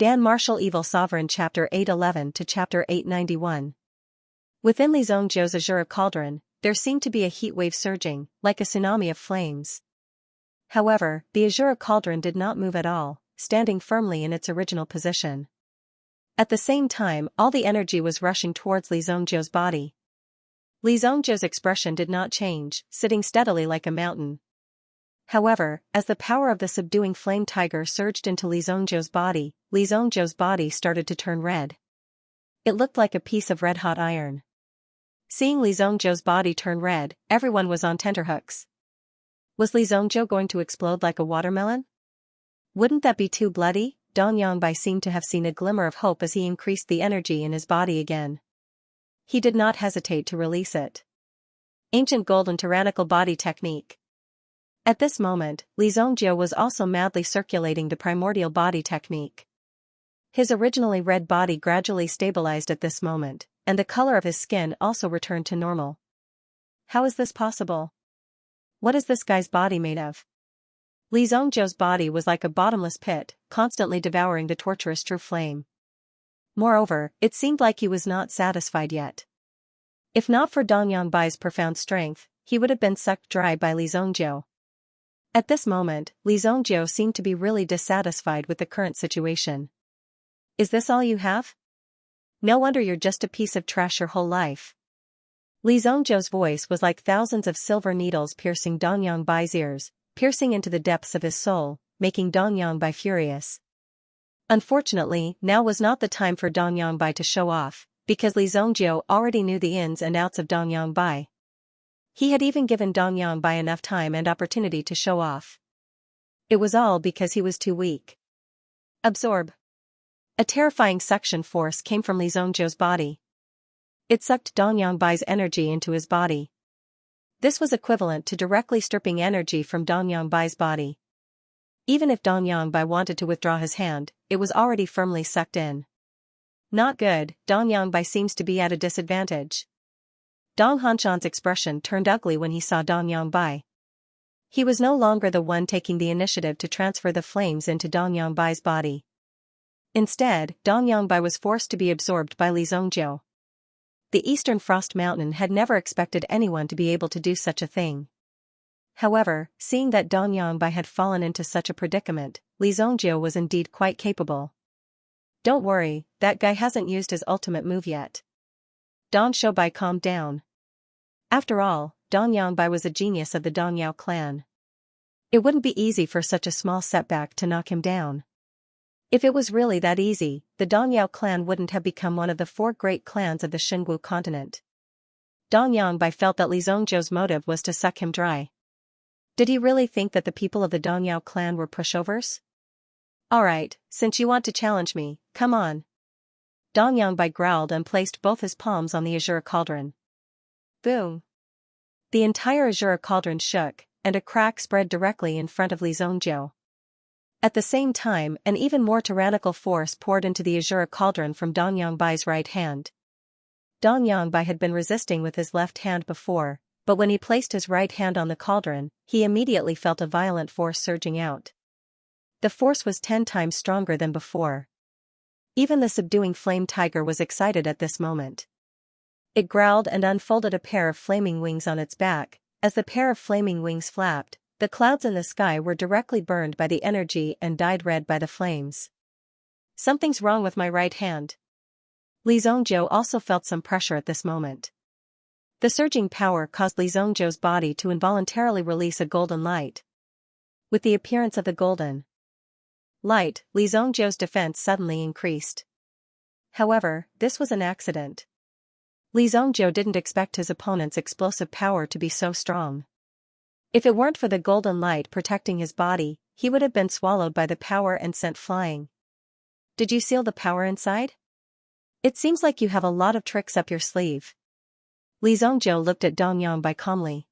Dan Marshall Evil Sovereign Chapter 811 to Chapter 891. Within Li Zhongjiu's azure cauldron, there seemed to be a heat wave surging, like a tsunami of flames. However, the azure cauldron did not move at all, standing firmly in its original position. At the same time, all the energy was rushing towards Li Zhongjiu's body. Li Zhongjiu's expression did not change, sitting steadily like a mountain. However, as the power of the subduing flame tiger surged into Li Zhongjiu's body started to turn red. It looked like a piece of red-hot iron. Seeing Li Zhongjiu's body turn red, everyone was on tenterhooks. Was Li Zhongjiu going to explode like a watermelon? Wouldn't that be too bloody? Dong Yongbai seemed to have seen a glimmer of hope as he increased the energy in his body again. He did not hesitate to release it. Ancient golden tyrannical body technique. At this moment, Li Zhongjiu was also madly circulating the primordial body technique. His originally red body gradually stabilized at this moment, and the color of his skin also returned to normal. How is this possible? What is this guy's body made of? Li Zhongjiu's body was like a bottomless pit, constantly devouring the torturous true flame. Moreover, it seemed like he was not satisfied yet. If not for Dong Yongbai's profound strength, he would have been sucked dry by Li Zhongjiu. At this moment, Li Zhongjiu seemed to be really dissatisfied with the current situation. Is this all you have? No wonder you're just a piece of trash your whole life. Li Zhongjiu's voice was like thousands of silver needles piercing Dong Yongbai's ears, piercing into the depths of his soul, making Dong Yongbai furious. Unfortunately, now was not the time for Dong Yongbai to show off, because Li Zhongjiu already knew the ins and outs of Dong Yongbai. He had even given Dong Yongbai enough time and opportunity to show off. It was all because he was too weak. Absorb. A terrifying suction force came from Li Zhongjiu's body. It sucked Dong Yongbai's energy into his body. This was equivalent to directly stripping energy from Dong Yongbai's body. Even if Dong Yongbai wanted to withdraw his hand, it was already firmly sucked in. Not good, Dong Yongbai seems to be at a disadvantage. Dong Hanshan's expression turned ugly when he saw Dong Yongbai. He was no longer the one taking the initiative to transfer the flames into Dong Yongbai's body. Instead, Dong Yongbai was forced to be absorbed by Li Zhongjiu. The Eastern Frost Mountain had never expected anyone to be able to do such a thing. However, seeing that Dong Yongbai had fallen into such a predicament, Li Zhongjiu was indeed quite capable. Don't worry, that guy hasn't used his ultimate move yet. Dong Shoubai calmed down. After all, Dong Yongbai was a genius of the Dong Yao clan. It wouldn't be easy for such a small setback to knock him down. If it was really that easy, the Dong Yao clan wouldn't have become one of the 4 great clans of the Xingwu continent. Dong Yongbai felt that Li Zhongjiu's motive was to suck him dry. Did he really think that the people of the Dong Yao clan were pushovers? Alright, since you want to challenge me, come on. Dong Yongbai growled and placed both his palms on the azure cauldron. Boom! The entire azure cauldron shook, and a crack spread directly in front of Li Zhongjiu. At the same time, an even more tyrannical force poured into the azure cauldron from Dong Yongbai's right hand. Dong Yongbai had been resisting with his left hand before, but when he placed his right hand on the cauldron, he immediately felt a violent force surging out. The force was 10 times stronger than before. Even the subduing flame tiger was excited at this moment. It growled and unfolded a pair of flaming wings on its back. As the pair of flaming wings flapped, the clouds in the sky were directly burned by the energy and dyed red by the flames. Something's wrong with my right hand. Li Zhongjiu also felt some pressure at this moment. The surging power caused Li Zhongjiu's body to involuntarily release a golden light. With the appearance of the golden light, Li Zhongjiu's defense suddenly increased. However, this was an accident. Li Zhongjiu didn't expect his opponent's explosive power to be so strong. If it weren't for the golden light protecting his body, he would have been swallowed by the power and sent flying. Did you seal the power inside? It seems like you have a lot of tricks up your sleeve. Li Zhongjiu looked at Dong Yongbai calmly.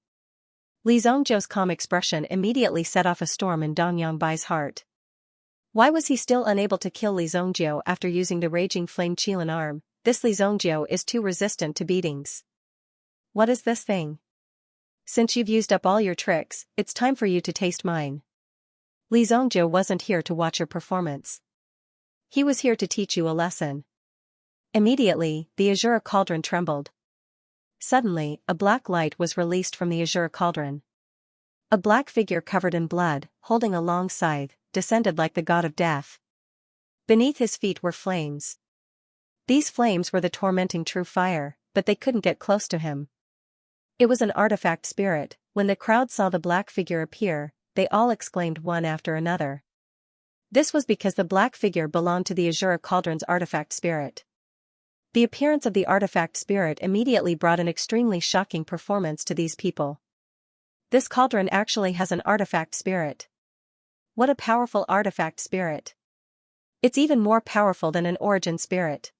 Li Zhongjiu's calm expression immediately set off a storm in Dong Yongbai's heart. Why was he still unable to kill Li Zhongjiu after using the raging flame Qilin arm? This Li Zhongjiu is too resistant to beatings. What is this thing? Since you've used up all your tricks, it's time for you to taste mine. Li Zhongjiu wasn't here to watch your performance. He was here to teach you a lesson. Immediately, the azure cauldron trembled. Suddenly, a black light was released from the azure cauldron. A black figure covered in blood, holding a long scythe, descended like the god of death. Beneath his feet were flames. These flames were the tormenting true fire, but they couldn't get close to him. It was an artifact spirit. When the crowd saw the black figure appear, they all exclaimed one after another. This was because the black figure belonged to the azure cauldron's artifact spirit. The appearance of the artifact spirit immediately brought an extremely shocking performance to these people. This cauldron actually has an artifact spirit. What a powerful artifact spirit! It's even more powerful than an origin spirit.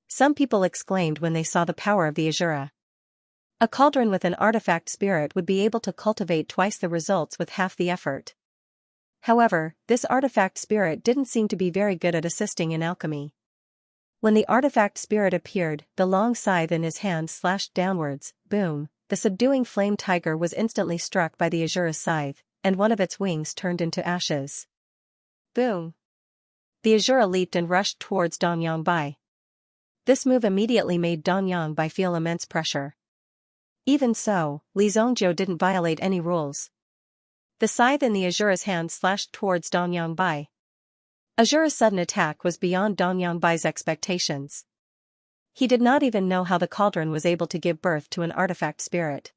Some people exclaimed when they saw the power of the azura. A cauldron with an artifact spirit would be able to cultivate twice the results with half the effort. However, this artifact spirit didn't seem to be very good at assisting in alchemy. When the artifact spirit appeared, the long scythe in his hand slashed downwards. Boom! The subduing flame tiger was instantly struck by the azura's scythe, and one of its wings turned into ashes. Boom! The azura leaped and rushed towards Dong Yongbai. This move immediately made Dong Yongbai feel immense pressure. Even so, Li Zongjiu didn't violate any rules. The scythe in the azura's hand slashed towards Dong Yongbai. Azura's sudden attack was beyond Dong Yongbai's expectations. He did not even know how the cauldron was able to give birth to an artifact spirit.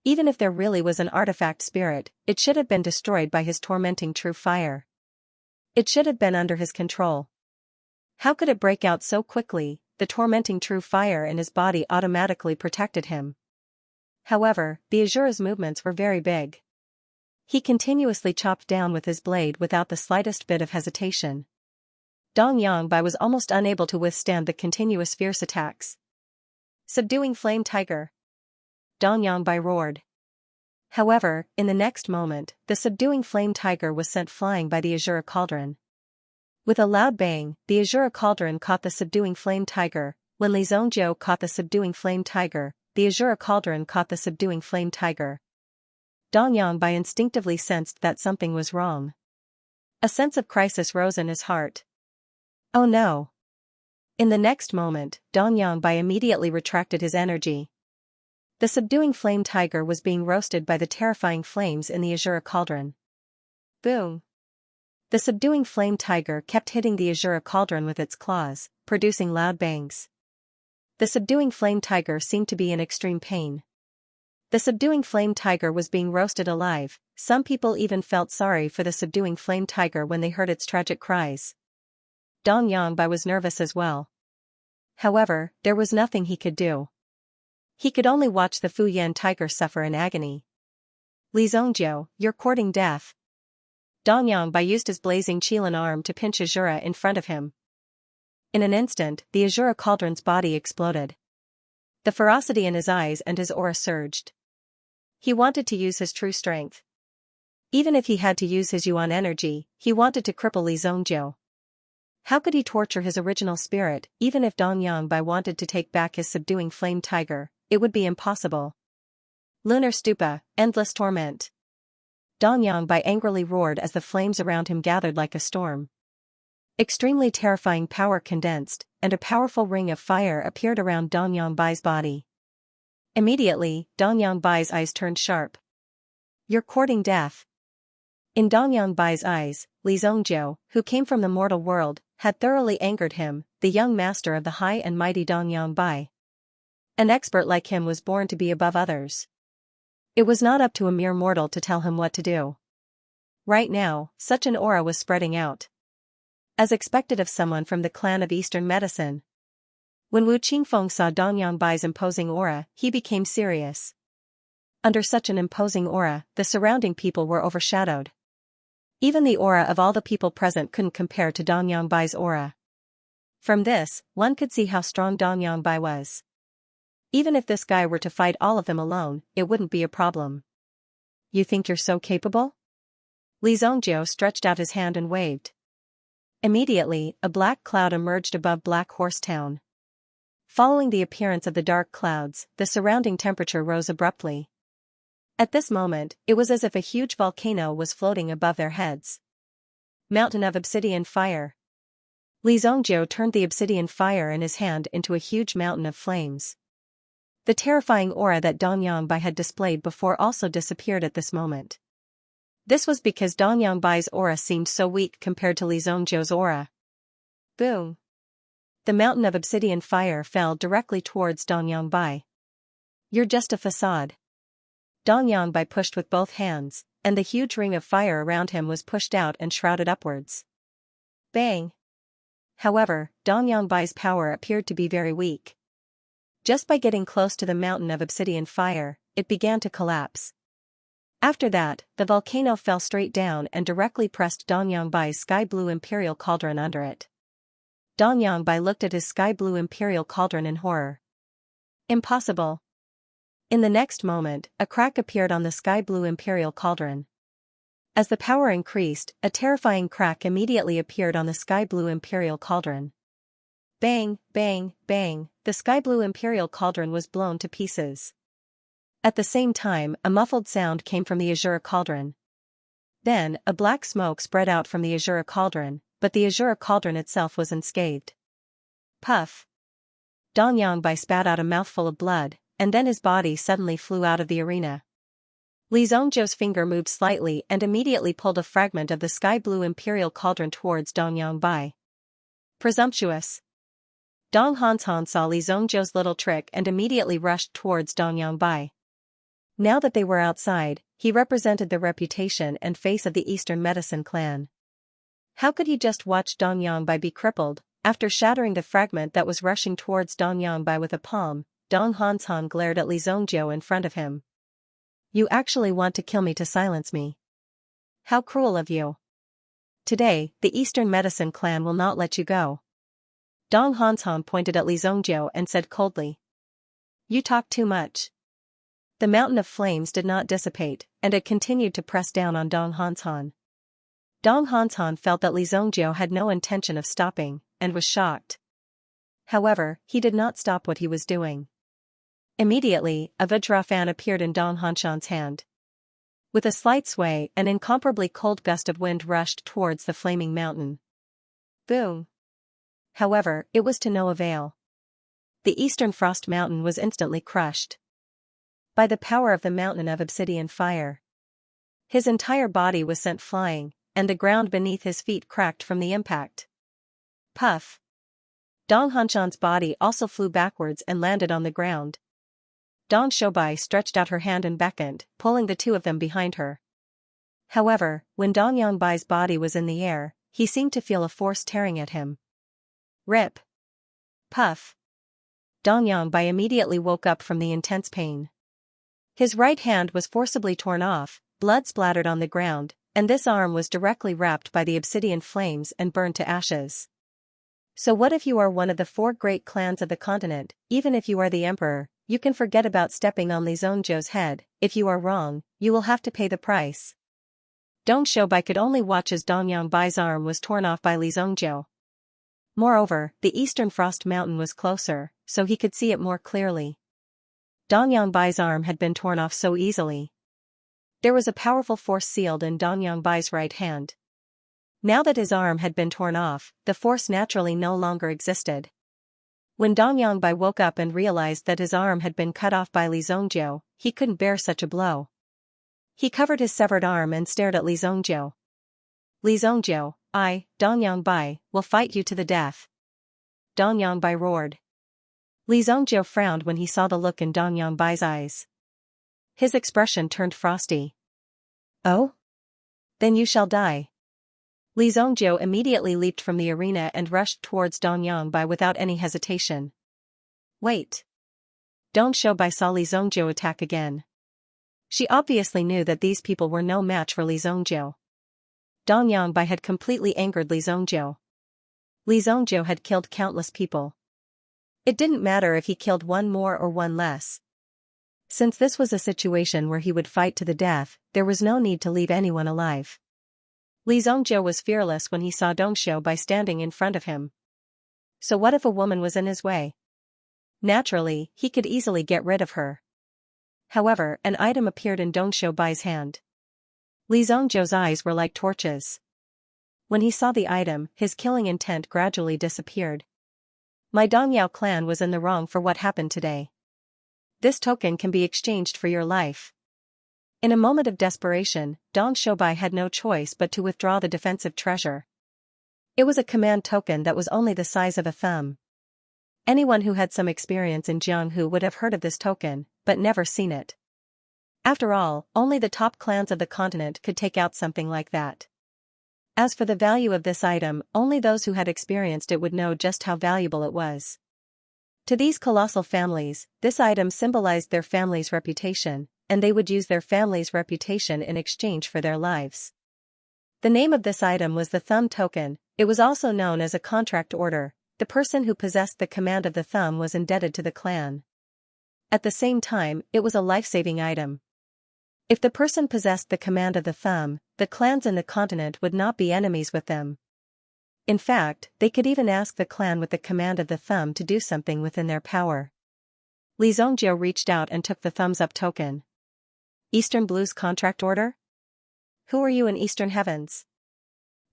Even if there really was an artifact spirit, it should have been destroyed by his tormenting true fire. It should have been under his control. How could it break out so quickly? The tormenting true fire in his body automatically protected him. However, the azura's movements were very big. He continuously chopped down with his blade without the slightest bit of hesitation. Dong Yongbai was almost unable to withstand the continuous fierce attacks. Subduing flame tiger! Dong Yongbai roared. However, in the next moment, the subduing flame tiger was sent flying by the azure cauldron. With a loud bang, the azure cauldron caught the subduing flame tiger. When Li Zongjiu caught the subduing flame tiger, the azure cauldron caught the subduing flame tiger. Dong Yongbai instinctively sensed that something was wrong. A sense of crisis rose in his heart. Oh no! In the next moment, Dong Yongbai immediately retracted his energy. The subduing flame tiger was being roasted by the terrifying flames in the azure cauldron. Boom! The subduing flame tiger kept hitting the azure cauldron with its claws, producing loud bangs. The subduing flame tiger seemed to be in extreme pain. The subduing flame tiger was being roasted alive. Some people even felt sorry for the subduing flame tiger when they heard its tragic cries. Dong Yongbai was nervous as well. However, there was nothing he could do. He could only watch the Fu Yan tiger suffer in agony. Li Zongjiu, you're courting death. Dong Yongbai used his blazing qilin arm to pinch azura in front of him. In an instant, the azura cauldron's body exploded. The ferocity in his eyes and his aura surged. He wanted to use his true strength. Even if he had to use his yuan energy, he wanted to cripple Li Zongjiu. How could he torture his original spirit? Even if Dong Yongbai wanted to take back his subduing flame tiger, it would be impossible. Lunar stupa, endless torment. Dong Yongbai angrily roared as the flames around him gathered like a storm. Extremely terrifying power condensed, and a powerful ring of fire appeared around Dong Yongbai's body. Immediately, Dong Yongbai's eyes turned sharp. You're courting death. In Dong Yongbai's eyes, Li Zongjiu, who came from the mortal world, had thoroughly angered him, the young master of the high and mighty Dong Yongbai. An expert like him was born to be above others. It was not up to a mere mortal to tell him what to do. Right now, such an aura was spreading out. As expected of someone from the clan of Eastern Medicine. When Wu Qingfeng saw Dong Yongbai's imposing aura, he became serious. Under such an imposing aura, the surrounding people were overshadowed. Even the aura of all the people present couldn't compare to Dong Yongbai's aura. From this, one could see how strong Dong Yongbai was. Even if this guy were to fight all of them alone, it wouldn't be a problem. You think you're so capable? Li Zongjiu stretched out his hand and waved. Immediately, a black cloud emerged above Black Horse Town. Following the appearance of the dark clouds, the surrounding temperature rose abruptly. At this moment, it was as if a huge volcano was floating above their heads. Mountain of obsidian fire. Li Zongjiu turned the obsidian fire in his hand into a huge mountain of flames. The terrifying aura that Dong Yangbai had displayed before also disappeared at this moment. This was because Dong Yangbai's aura seemed so weak compared to Li Zongjiu's aura. Boom! The mountain of obsidian fire fell directly towards Dong Yangbai. You're just a facade. Dong Yangbai pushed with both hands, and the huge ring of fire around him was pushed out and shrouded upwards. Bang! However, Dong Yangbai's power appeared to be very weak. Just by getting close to the mountain of obsidian fire, it began to collapse. After that, the volcano fell straight down and directly pressed Dong Yangbai's sky-blue imperial cauldron under it. Dong Yangbai looked at his sky-blue imperial cauldron in horror. Impossible. In the next moment, a crack appeared on the sky-blue imperial cauldron. As the power increased, a terrifying crack immediately appeared on the sky-blue imperial cauldron. Bang, bang, bang, the sky-blue imperial cauldron was blown to pieces. At the same time, a muffled sound came from the azure cauldron. Then, a black smoke spread out from the azure cauldron, but the azure cauldron itself was unscathed. Puff! Dong Yangbai spat out a mouthful of blood, and then his body suddenly flew out of the arena. Li Zongjiu's finger moved slightly and immediately pulled a fragment of the sky-blue imperial cauldron towards Dong Yangbai. Presumptuous! Dong Hansan saw Li Zongjiu's little trick and immediately rushed towards Dong Yangbai. Now that they were outside, he represented the reputation and face of the Eastern Medicine clan. How could he just watch Dong Yangbai be crippled? After shattering the fragment that was rushing towards Dong Yangbai with a palm, Dong Hansan glared at Li Zongjiu in front of him. You actually want to kill me to silence me? How cruel of you. Today, the Eastern Medicine clan will not let you go. Dong Hansan pointed at Li Zongjiu and said coldly. You talk too much. The mountain of flames did not dissipate, and it continued to press down on Dong Hansan. Dong Hansan felt that Li Zongjiu had no intention of stopping, and was shocked. However, he did not stop what he was doing. Immediately, a Vajra fan appeared in Dong Hansan's hand. With a slight sway, an incomparably cold gust of wind rushed towards the flaming mountain. Boom! However, it was to no avail. The Eastern Frost Mountain was instantly crushed by the power of the mountain of obsidian fire. His entire body was sent flying, and the ground beneath his feet cracked from the impact. Puff! Dong Hanshan's body also flew backwards and landed on the ground. Dong Shoubai stretched out her hand and beckoned, pulling the two of them behind her. However, when Dong Yangbai's body was in the air, he seemed to feel a force tearing at him. Rip! Puff! Dong Yangbai immediately woke up from the intense pain. His right hand was forcibly torn off, blood splattered on the ground, and this arm was directly wrapped by the obsidian flames and burned to ashes. So what if you are one of the 4 great clans of the continent? Even if you are the emperor, you can forget about stepping on Li Zongjiu's head. If you are wrong, you will have to pay the price. Dong Shoubai could only watch as Dong Yangbai's arm was torn off by Li Zongjiu. Moreover, the Eastern Frost Mountain was closer, so he could see it more clearly. Dong Yangbai's arm had been torn off so easily. There was a powerful force sealed in Dong Yangbai's right hand. Now that his arm had been torn off, the force naturally no longer existed. When Dong Yangbai woke up and realized that his arm had been cut off by Li Zongjiu, he couldn't bear such a blow. He covered his severed arm and stared at Li Zongjiu. Li Zongjiu, I, Dong Yangbai, will fight you to the death. Dong Yangbai roared. Li Zongjiu frowned when he saw the look in Dong Yangbai's eyes. His expression turned frosty. Oh? Then you shall die. Li Zongjiu immediately leaped from the arena and rushed towards Dong Yangbai without any hesitation. Wait. Dong Shoubai saw Li Zongjiu attack again. She obviously knew that these people were no match for Li Zongjiu. Dong Yangbai had completely angered Li Zongjiu. Li Zongjiu had killed countless people. It didn't matter if he killed one more or one less. Since this was a situation where he would fight to the death, there was no need to leave anyone alive. Li Zongjiu was fearless when he saw Dong Shoubai standing in front of him. So what if a woman was in his way? Naturally, he could easily get rid of her. However, an item appeared in Dong Shoubai's hand. Li Zongjiu's eyes were like torches. When he saw the item, his killing intent gradually disappeared. My Dongyao clan was in the wrong for what happened today. This token can be exchanged for your life. In a moment of desperation, Dong Shoubai had no choice but to withdraw the defensive treasure. It was a command token that was only the size of a thumb. Anyone who had some experience in Jianghu would have heard of this token, but never seen it. After all, only the top clans of the continent could take out something like that. As for the value of this item, only those who had experienced it would know just how valuable it was. To these colossal families, this item symbolized their family's reputation, and they would use their family's reputation in exchange for their lives. The name of this item was the thumb token. It was also known as a contract order. The person who possessed the command of the thumb was indebted to the clan. At the same time, it was a life-saving item. If the person possessed the command of the thumb, the clans in the continent would not be enemies with them. In fact, they could even ask the clan with the command of the thumb to do something within their power. Li Zongjiu reached out and took the thumbs-up token. Eastern Blue's contract order? Who are you in Eastern Heavens?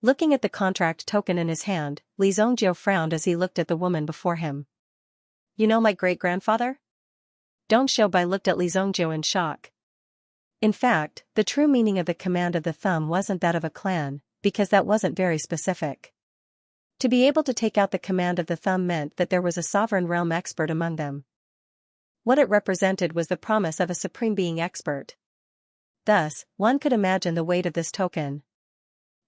Looking at the contract token in his hand, Li Zongjiu frowned as he looked at the woman before him. You know my great-grandfather? Dong Shoubai looked at Li Zongjiu in shock. In fact, the true meaning of the command of the thumb wasn't that of a clan, because that wasn't very specific. To be able to take out the command of the thumb meant that there was a sovereign realm expert among them. What it represented was the promise of a supreme being expert. Thus, one could imagine the weight of this token.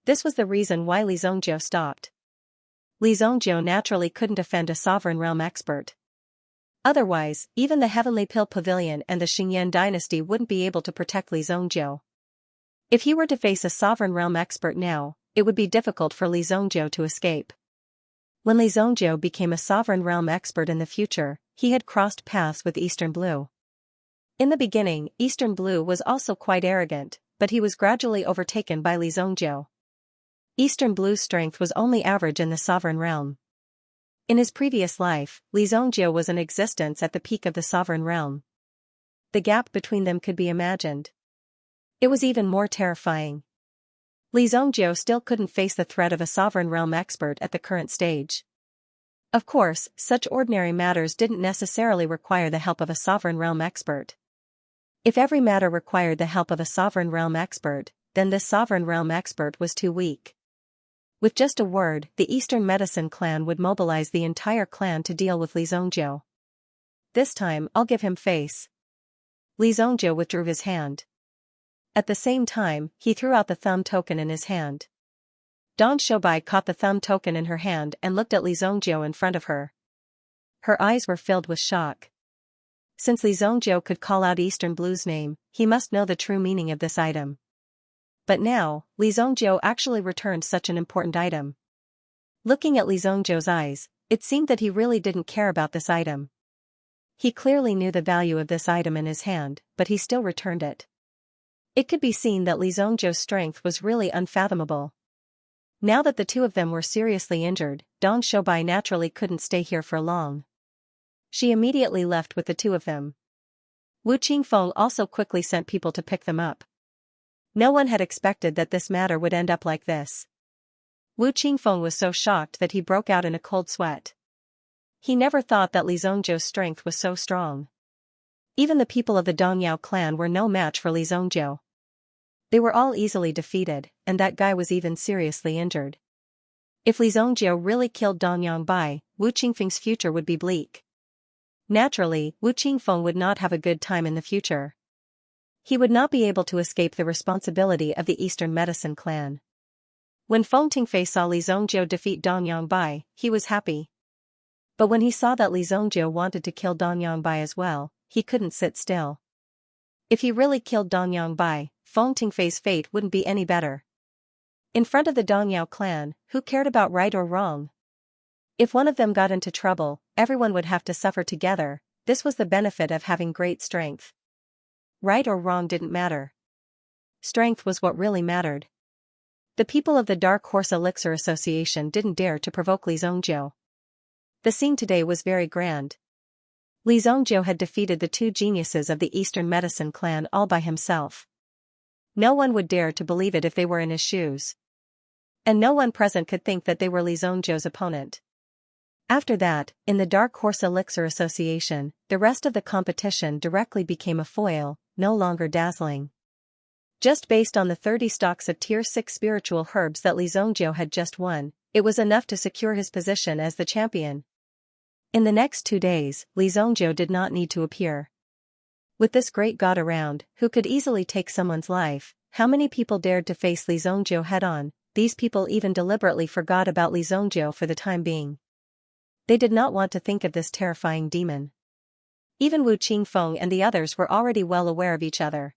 This was the reason why Li Zongjiu stopped. Li Zongjiu naturally couldn't offend a sovereign realm expert. Otherwise, even the Heavenly Pill Pavilion and the Xingyan dynasty wouldn't be able to protect Li Zongjiu. If he were to face a sovereign realm expert now, it would be difficult for Li Zongjiu to escape. When Li Zongjiu became a sovereign realm expert in the future, he had crossed paths with Eastern Blue. In the beginning, Eastern Blue was also quite arrogant, but he was gradually overtaken by Li Zongjiu. Eastern Blue's strength was only average in the sovereign realm. In his previous life, Li Zongjiu was in existence at the peak of the sovereign realm. The gap between them could be imagined. It was even more terrifying. Li Zongjiu still couldn't face the threat of a sovereign realm expert at the current stage. Of course, such ordinary matters didn't necessarily require the help of a sovereign realm expert. If every matter required the help of a sovereign realm expert, then this sovereign realm expert was too weak. With just a word, the Eastern Medicine clan would mobilize the entire clan to deal with Li Zongjiu. This time, I'll give him face. Li Zongjiu withdrew his hand. At the same time, he threw out the thumb token in his hand. Dong Shoubai caught the thumb token in her hand and looked at Li Zongjiu in front of her. Her eyes were filled with shock. Since Li Zongjiu could call out Eastern Blue's name, he must know the true meaning of this item. But now, Li Zongjiu actually returned such an important item. Looking at Li Zongjiu's eyes, it seemed that he really didn't care about this item. He clearly knew the value of this item in his hand, but he still returned it. It could be seen that Li Zongjiu's strength was really unfathomable. Now that the two of them were seriously injured, Dong Shoubai naturally couldn't stay here for long. She immediately left with the two of them. Wu Qingfeng also quickly sent people to pick them up. No one had expected that this matter would end up like this. Wu Qingfeng was so shocked that he broke out in a cold sweat. He never thought that Li Zongjiu's strength was so strong. Even the people of the Dongyao clan were no match for Li Zongjiu. They were all easily defeated, and that guy was even seriously injured. If Li Zongjiu really killed Dong Yongbai, Wu Qingfeng's future would be bleak. Naturally, Wu Qingfeng would not have a good time in the future. He would not be able to escape the responsibility of the Eastern Medicine clan. When Feng Tingfei saw Li Zongjiu defeat Dong Yongbai, he was happy. But when he saw that Li Zongjiu wanted to kill Dong Yongbai as well, he couldn't sit still. If he really killed Dong Yongbai, Feng Tingfei's fate wouldn't be any better. In front of the Dongyao clan, who cared about right or wrong? If one of them got into trouble, everyone would have to suffer together. This was the benefit of having great strength. Right or wrong didn't matter. Strength was what really mattered. The people of the Dark Horse Elixir Association didn't dare to provoke Li Zongjiu. The scene today was very grand. Li Zongjiu had defeated the two geniuses of the Eastern Medicine clan all by himself. No one would dare to believe it if they were in his shoes. And no one present could think that they were Li Zhongzhou's opponent. After that, in the Dark Horse Elixir Association, the rest of the competition directly became a foil, no longer dazzling. Just based on the 30 stocks of Tier 6 spiritual herbs that Li Zhongzhou had just won, it was enough to secure his position as the champion. In the next 2 days, Li Zhongzhou did not need to appear. With this great god around, who could easily take someone's life, how many people dared to face Li Zhongzhou head-on? These people even deliberately forgot about Li Zhongzhou for the time being. They did not want to think of this terrifying demon. Even Wu Qingfeng and the others were already well aware of each other.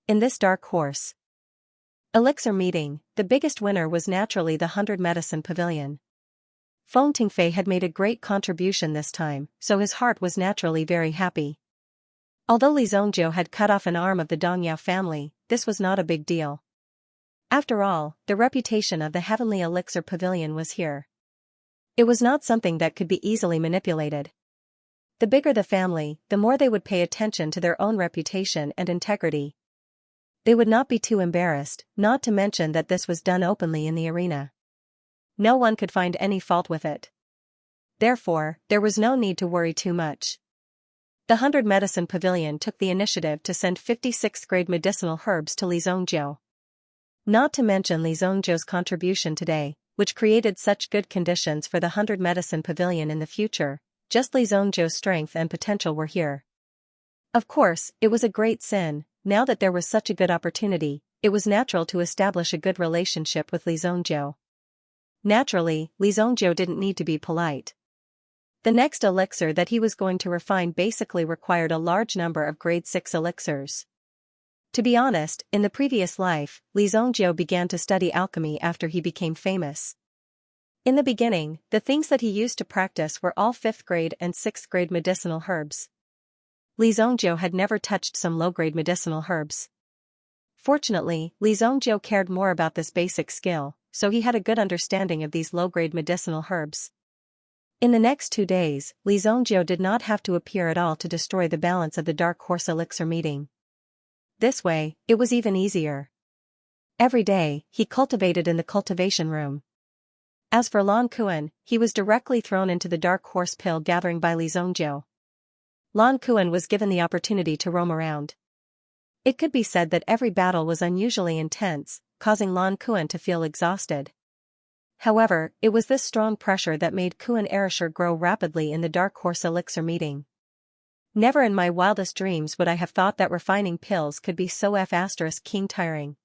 In this Dark Horse Elixir meeting, the biggest winner was naturally the 100 Medicine Pavilion. Feng Tingfei had made a great contribution this time, so his heart was naturally very happy. Although Li Zhongzhou had cut off an arm of the Dongyao family, this was not a big deal. After all, the reputation of the Heavenly Elixir Pavilion was here. It was not something that could be easily manipulated. The bigger the family, the more they would pay attention to their own reputation and integrity. They would not be too embarrassed, not to mention that this was done openly in the arena. No one could find any fault with it. Therefore, there was no need to worry too much. The 100 Medicine Pavilion took the initiative to send 56th-grade medicinal herbs to Li Zhongzhou. Not to mention Li Zhongzhou's contribution today, which created such good conditions for the 100 Medicine Pavilion in the future, just Li Zhongzhou's strength and potential were here. Of course, it was a great sin. Now that there was such a good opportunity, it was natural to establish a good relationship with Li Zhongzhou. Naturally, Li Zhongzhou didn't need to be polite. The next elixir that he was going to refine basically required a large number of grade 6 elixirs. To be honest, in the previous life, Li Zhongzhou began to study alchemy after he became famous. In the beginning, the things that he used to practice were all 5th grade and 6th grade medicinal herbs. Li Zhongzhou had never touched some low-grade medicinal herbs. Fortunately, Li Zhongzhou cared more about this basic skill, so he had a good understanding of these low-grade medicinal herbs. In the next 2 days, Li Zhongzhou did not have to appear at all to destroy the balance of the Dark Horse Elixir meeting. This way, it was even easier. Every day, he cultivated in the cultivation room. As for Lan Kuan, he was directly thrown into the Dark Horse pill gathering by Li Zhongzhou. Lan Kuan was given the opportunity to roam around. It could be said that every battle was unusually intense, causing Lan Kuan to feel exhausted. However, it was this strong pressure that made Kuan Erasure grow rapidly in the Dark Horse Elixir meeting. Never in my wildest dreams would I have thought that refining pills could be so king tiring.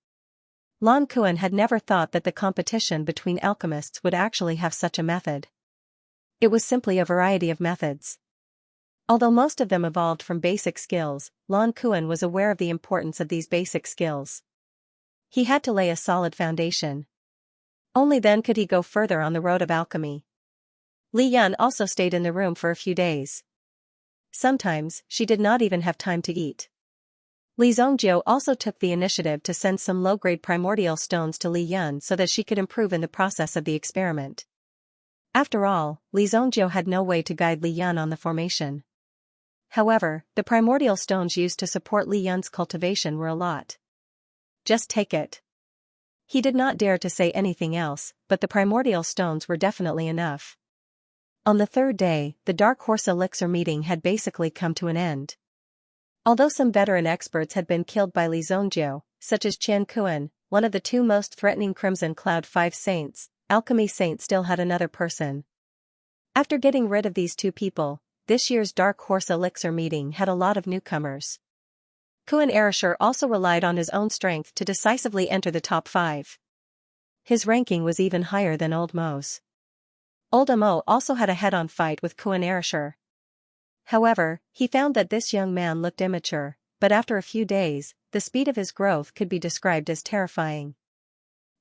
Lan Kuan had never thought that the competition between alchemists would actually have such a method. It was simply a variety of methods. Although most of them evolved from basic skills, Lan Kuan was aware of the importance of these basic skills. He had to lay a solid foundation. Only then could he go further on the road of alchemy. Li Yan also stayed in the room for a few days. Sometimes, she did not even have time to eat. Li Zhongzhou also took the initiative to send some low-grade primordial stones to Li Yan so that she could improve in the process of the experiment. After all, Li Zhongzhou had no way to guide Li Yan on the formation. However, the primordial stones used to support Li Yan's cultivation were a lot. Just take it. He did not dare to say anything else, but the primordial stones were definitely enough. On the 3rd day, the Dark Horse Elixir meeting had basically come to an end. Although some veteran experts had been killed by Li Zhongzhou, such as Qian Kuan, one of the 2 most threatening Crimson Cloud 5 saints, Alchemy Saint still had another person. After getting rid of these 2 people, this year's Dark Horse Elixir meeting had a lot of newcomers. Kuan Erasure also relied on his own strength to decisively enter the top 5. His ranking was even higher than Old Mo's. Old Mo also had a head-on fight with Kuan Erasure. However, he found that this young man looked immature, but after a few days, the speed of his growth could be described as terrifying.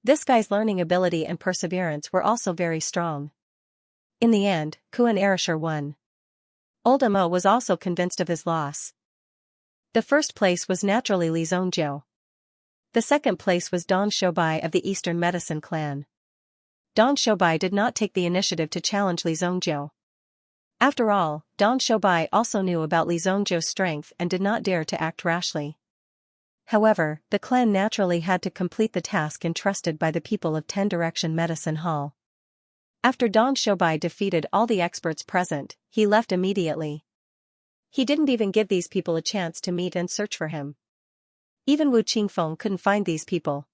This guy's learning ability and perseverance were also very strong. In the end, Kuan Erasure won. Old Mo was also convinced of his loss. The first place was naturally Li Zhongzhou. The second place was Dong Shoubai of the Eastern Medicine clan. Dong Shoubai did not take the initiative to challenge Li Zhongzhou. After all, Dong Shoubai also knew about Li Zhongzhou's strength and did not dare to act rashly. However, the clan naturally had to complete the task entrusted by the people of Ten Direction Medicine Hall. After Dong Shoubai defeated all the experts present, he left immediately. He didn't even give these people a chance to meet and search for him. Even Wu Qingfeng couldn't find these people.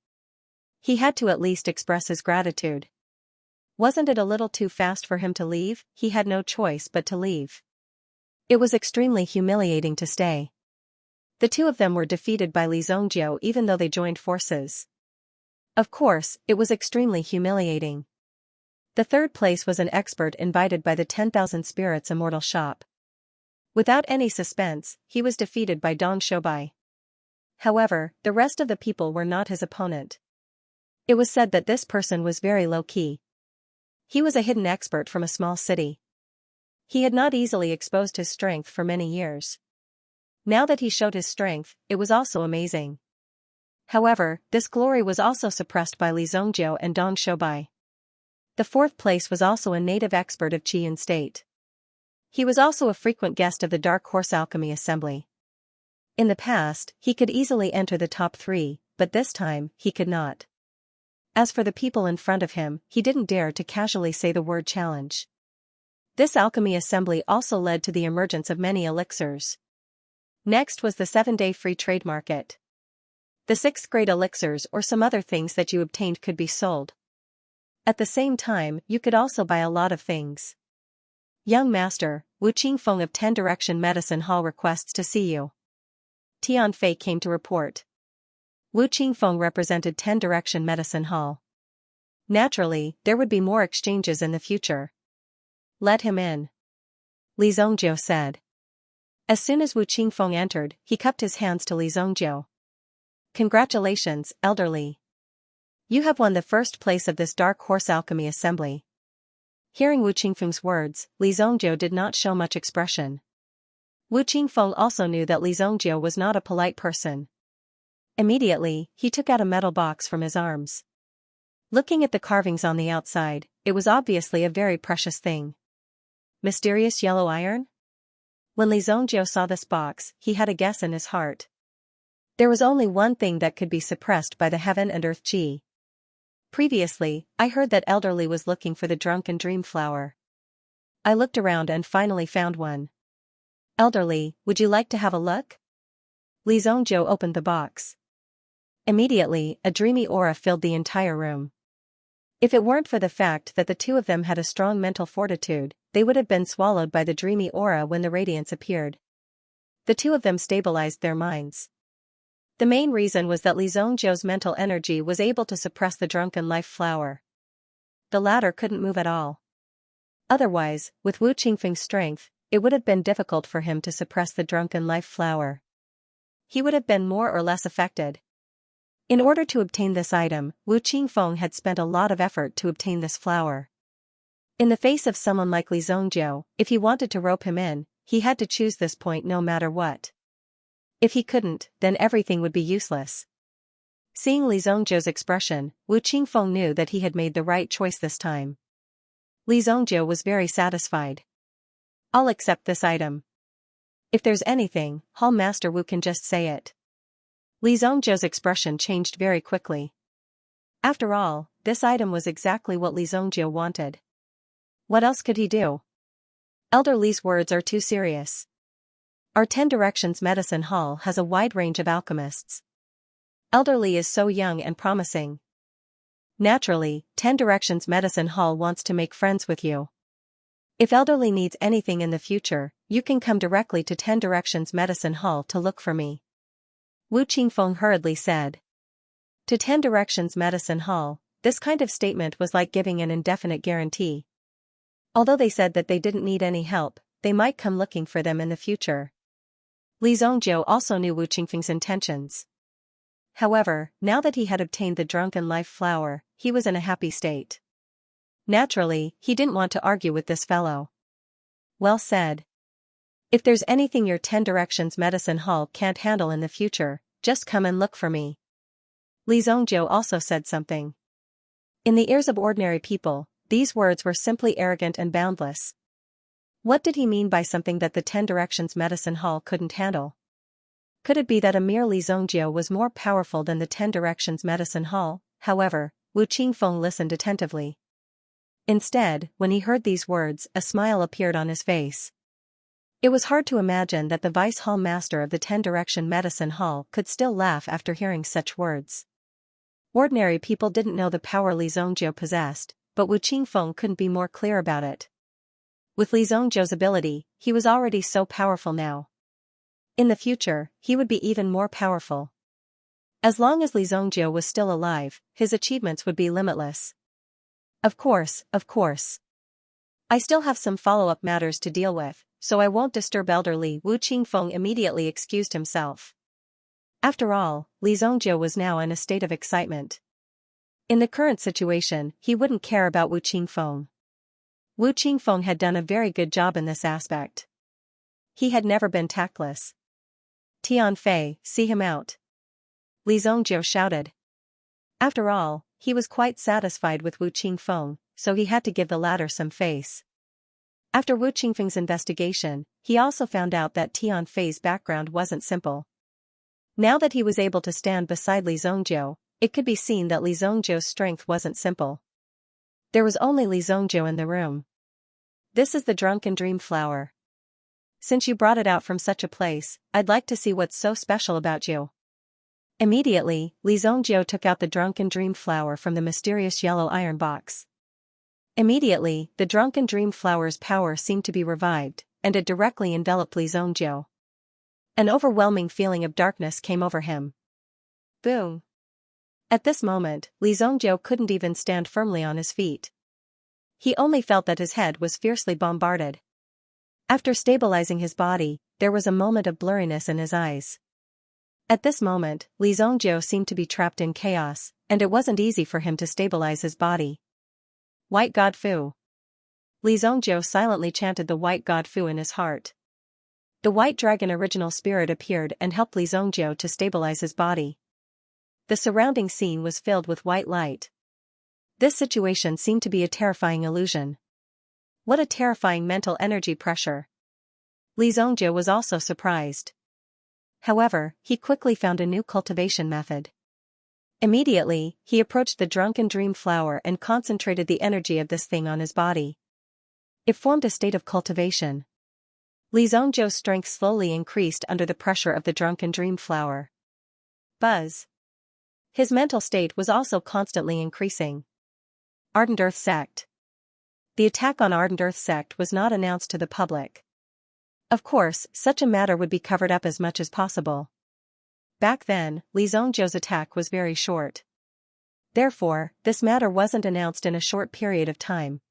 He had to at least express his gratitude. Wasn't it a little too fast for him to leave? He had no choice but to leave. It was extremely humiliating to stay. The two of them were defeated by Li Zongjiu even though they joined forces. Of course, it was extremely humiliating. The third place was an expert invited by the 10,000 Spirits Immortal Shop. Without any suspense, he was defeated by Dong Shoubai. However, the rest of the people were not his opponent. It was said that this person was very low-key. He was a hidden expert from a small city. He had not easily exposed his strength for many years. Now that he showed his strength, it was also amazing. However, this glory was also suppressed by Li Zongjiu and Dong Shoubai. The fourth place was also a native expert of Qian State. He was also a frequent guest of the Dark Horse Alchemy Assembly. In the past, he could easily enter the top 3, but this time, he could not. As for the people in front of him, he didn't dare to casually say the word challenge. This alchemy assembly also led to the emergence of many elixirs. Next was the 7-day free trade market. The 6th grade elixirs or some other things that you obtained could be sold. At the same time, you could also buy a lot of things. Young Master, Wu Qingfeng of 10 Direction Medicine Hall requests to see you. Tian Fei came to report. Wu Qingfeng represented 10 Direction Medicine Hall. Naturally, there would be more exchanges in the future. Let him in. Li Zongjiu said. As soon as Wu Qingfeng entered, he cupped his hands to Li Zongjiu. Congratulations, elderly. You have won the first place of this Dark Horse Alchemy Assembly. Hearing Wu Qingfeng's words, Li Zongjiu did not show much expression. Wu Qingfeng also knew that Li Zongjiu was not a polite person. Immediately, he took out a metal box from his arms. Looking at the carvings on the outside, it was obviously a very precious thing. Mysterious yellow iron? When Li Zongjiu saw this box, he had a guess in his heart. There was only one thing that could be suppressed by the heaven and earth Qi. Previously, I heard that elderly was looking for the drunken dream flower. I looked around and finally found one. Elderly, would you like to have a look? Li Zongjiu opened the box. Immediately, a dreamy aura filled the entire room. If it weren't for the fact that the two of them had a strong mental fortitude, they would have been swallowed by the dreamy aura when the radiance appeared. The two of them stabilized their minds. The main reason was that Li Zongjiu's mental energy was able to suppress the drunken life flower. The latter couldn't move at all. Otherwise, with Wu Qingfeng's strength, it would have been difficult for him to suppress the drunken life flower. He would have been more or less affected. In order to obtain this item, Wu Qingfeng had spent a lot of effort to obtain this flower. In the face of someone like Li Zongjiu, if he wanted to rope him in, he had to choose this point no matter what. If he couldn't, then everything would be useless. Seeing Li Zongjiu's expression, Wu Qingfeng knew that he had made the right choice this time. Li Zongjiu was very satisfied. I'll accept this item. If there's anything, Hall Master Wu can just say it. Li Zongjiu's expression changed very quickly. After all, this item was exactly what Li Zongjiu wanted. What else could he do? Elder Li's words are too serious. Our 10 Directions Medicine Hall has a wide range of alchemists. Elder Li is so young and promising. Naturally, 10 Directions Medicine Hall wants to make friends with you. If Elder Li needs anything in the future, you can come directly to 10 Directions Medicine Hall to look for me. Wu Qingfeng hurriedly said. To 10 Directions Medicine Hall, this kind of statement was like giving an indefinite guarantee. Although they said that they didn't need any help, they might come looking for them in the future. Li Zongjiu also knew Wu Qingfeng's intentions. However, now that he had obtained the drunken life flower, he was in a happy state. Naturally, he didn't want to argue with this fellow. Well said. If there's anything your 10 Directions Medicine Hall can't handle in the future, just come and look for me. Li Zongjiu also said something. In the ears of ordinary people, these words were simply arrogant and boundless. What did he mean by something that the 10 Directions Medicine Hall couldn't handle? Could it be that a mere Li Zhongjie was more powerful than the 10 Directions Medicine Hall? However, Wu Qingfeng listened attentively. Instead, when he heard these words, a smile appeared on his face. It was hard to imagine that the Vice Hall Master of the 10 Direction Medicine Hall could still laugh after hearing such words. Ordinary people didn't know the power Li Zhongjie possessed, but Wu Qingfeng couldn't be more clear about it. With Li Zhongjie's ability, he was already so powerful now. In the future, he would be even more powerful. As long as Li Zhongjie was still alive, his achievements would be limitless. Of course. I still have some follow-up matters to deal with, so I won't disturb elderly. Wu Qingfeng immediately excused himself. After all, Li Zhongjie was now in a state of excitement. In the current situation, he wouldn't care about Wu Qingfeng. Wu Qingfeng had done a very good job in this aspect. He had never been tactless. Tianfei, see him out. Li Zhongjie shouted. After all, he was quite satisfied with Wu Qingfeng, so he had to give the latter some face. After Wu Qingfeng's investigation, he also found out that Tianfei's background wasn't simple. Now that he was able to stand beside Li Zhongjie, it could be seen that Li Zhongjie's strength wasn't simple. There was only Li Zhongjie in the room. This is the drunken dream flower. Since you brought it out from such a place, I'd like to see what's so special about you. Immediately, Li Zhongjie took out the drunken dream flower from the mysterious yellow iron box. Immediately, the drunken dream flower's power seemed to be revived, and it directly enveloped Li Zhongjie. An overwhelming feeling of darkness came over him. Boom! At this moment, Li Zhongjie couldn't even stand firmly on his feet. He only felt that his head was fiercely bombarded. After stabilizing his body, there was a moment of blurriness in his eyes. At this moment, Li Zhongjie seemed to be trapped in chaos, and it wasn't easy for him to stabilize his body. White God Fu. Li Zhongjie silently chanted the White God Fu in his heart. The White Dragon original spirit appeared and helped Li Zhongjie to stabilize his body. The surrounding scene was filled with white light. This situation seemed to be a terrifying illusion. What a terrifying mental energy pressure. Li Zhongjie was also surprised. However, he quickly found a new cultivation method. Immediately, he approached the drunken dream flower and concentrated the energy of this thing on his body. It formed a state of cultivation. Li Zhongjie's strength slowly increased under the pressure of the drunken dream flower. Buzz. His mental state was also constantly increasing. Ardent Earth Sect. The attack on Ardent Earth Sect was not announced to the public. Of course, such a matter would be covered up as much as possible. Back then, Li Zhongjie's attack was very short. Therefore, this matter wasn't announced in a short period of time.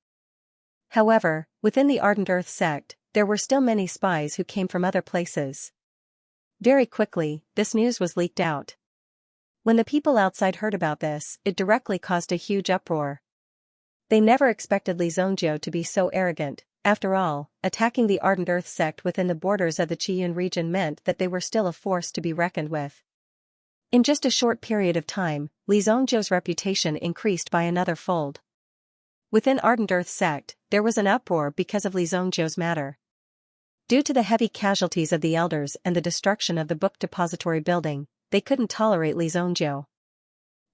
However, within the Ardent Earth Sect, there were still many spies who came from other places. Very quickly, this news was leaked out. When the people outside heard about this, it directly caused a huge uproar. They never expected Li Zhongjie to be so arrogant. After all, attacking the Ardent Earth Sect within the borders of the Qiyun region meant that they were still a force to be reckoned with. In just a short period of time, Li Zhongjie's reputation increased by another fold. Within Ardent Earth Sect, there was an uproar because of Li Zhongjie's matter. Due to the heavy casualties of the elders and the destruction of the book depository building, they couldn't tolerate Li Zhongjie.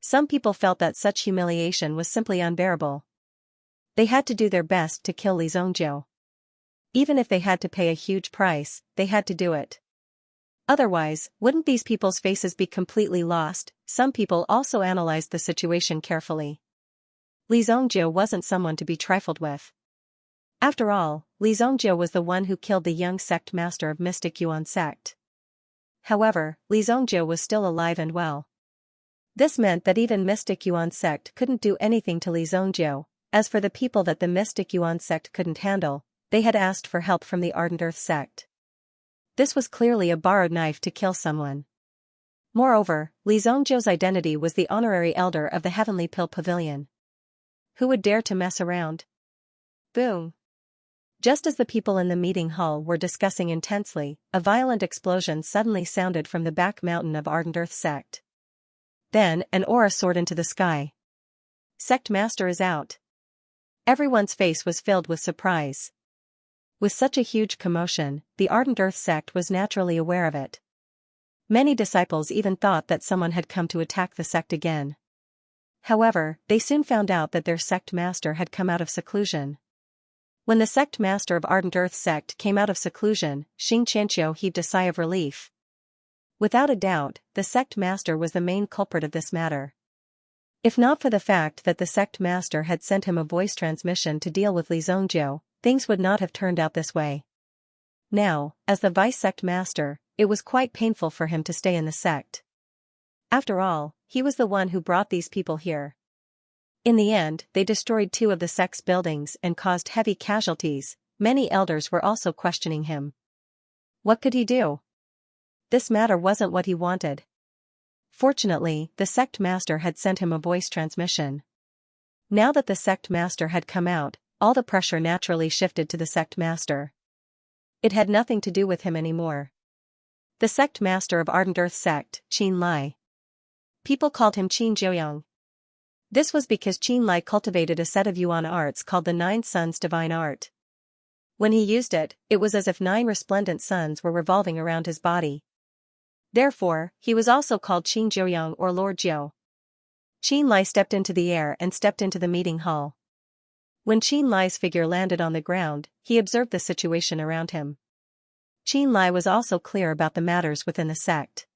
Some people felt that such humiliation was simply unbearable. They had to do their best to kill Li Zhongjie. Even if they had to pay a huge price, they had to do it. Otherwise, wouldn't these people's faces be completely lost? Some people also analyzed the situation carefully. Li Zhongjie wasn't someone to be trifled with. After all, Li Zhongjie was the one who killed the young sect master of Mystic Yuan sect. However, Li Zhongjie was still alive and well. This meant that even Mystic Yuan sect couldn't do anything to Li Zhongjie. As for the people that the Mystic Yuan sect couldn't handle, they had asked for help from the Ardent Earth sect. This was clearly a borrowed knife to kill someone. Moreover, Li Zhongjie's identity was the honorary elder of the Heavenly Pill Pavilion. Who would dare to mess around? Boom! Just as the people in the meeting hall were discussing intensely, a violent explosion suddenly sounded from the back mountain of Ardent Earth sect. Then, an aura soared into the sky. Sect Master is out. Everyone's face was filled with surprise. With such a huge commotion, the Ardent Earth sect was naturally aware of it. Many disciples even thought that someone had come to attack the sect again. However, they soon found out that their sect master had come out of seclusion. When the sect master of Ardent Earth sect came out of seclusion, Xianxia heaved a sigh of relief. Without a doubt, the sect master was the main culprit of this matter. If not for the fact that the sect master had sent him a voice transmission to deal with Xianxia, things would not have turned out this way. Now, as the vice sect master, it was quite painful for him to stay in the sect. After all, he was the one who brought these people here. In the end, they destroyed 2 of the sect's buildings and caused heavy casualties. Many elders were also questioning him. What could he do? This matter wasn't what he wanted. Fortunately, the sect master had sent him a voice transmission. Now that the sect master had come out, all the pressure naturally shifted to the sect master. It had nothing to do with him anymore. The sect master of Ardent Earth sect, Qianlai. People called him Qin Zhuoyang. This was because Qianlai cultivated a set of yuan arts called the 9 Suns Divine Art. When he used it, it was as if 9 resplendent suns were revolving around his body. Therefore, he was also called Qin Zhuoyang or Lord Zhou. Qianlai stepped into the air and stepped into the meeting hall. When Qianlai's figure landed on the ground, he observed the situation around him. Qianlai was also clear about the matters within the sect.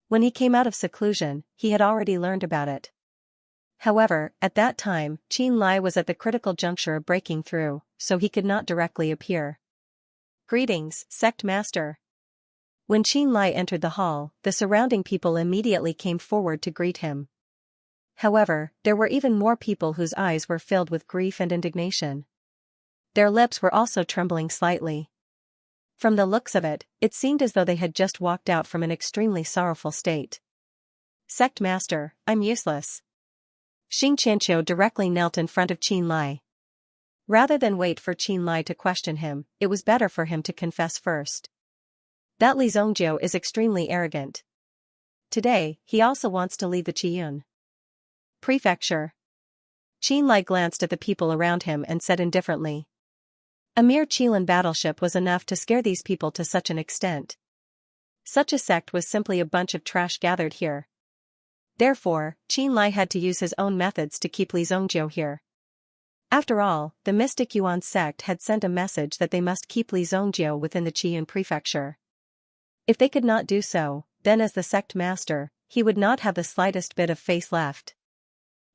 When he came out of seclusion, he had already learned about it. However, at that time, Qianlai was at the critical juncture of breaking through, so he could not directly appear. Greetings, sect master. When Qianlai entered the hall, the surrounding people immediately came forward to greet him. However, there were even more people whose eyes were filled with grief and indignation. Their lips were also trembling slightly. From the looks of it, it seemed as though they had just walked out from an extremely sorrowful state. Sect master, I'm useless. Xianxia directly knelt in front of Qianlai. Rather than wait for Qianlai to question him, it was better for him to confess first. That Xianxia is extremely arrogant. Today, he also wants to leave the Qiyun Prefecture. Qianlai glanced at the people around him and said indifferently. A mere Qilin battleship was enough to scare these people to such an extent. Such a sect was simply a bunch of trash gathered here. Therefore, Qianlai had to use his own methods to keep Xianxia here. After all, the mystic Yuan sect had sent a message that they must keep Xianxia within the Qiyun Prefecture. If they could not do so, then as the sect master, he would not have the slightest bit of face left.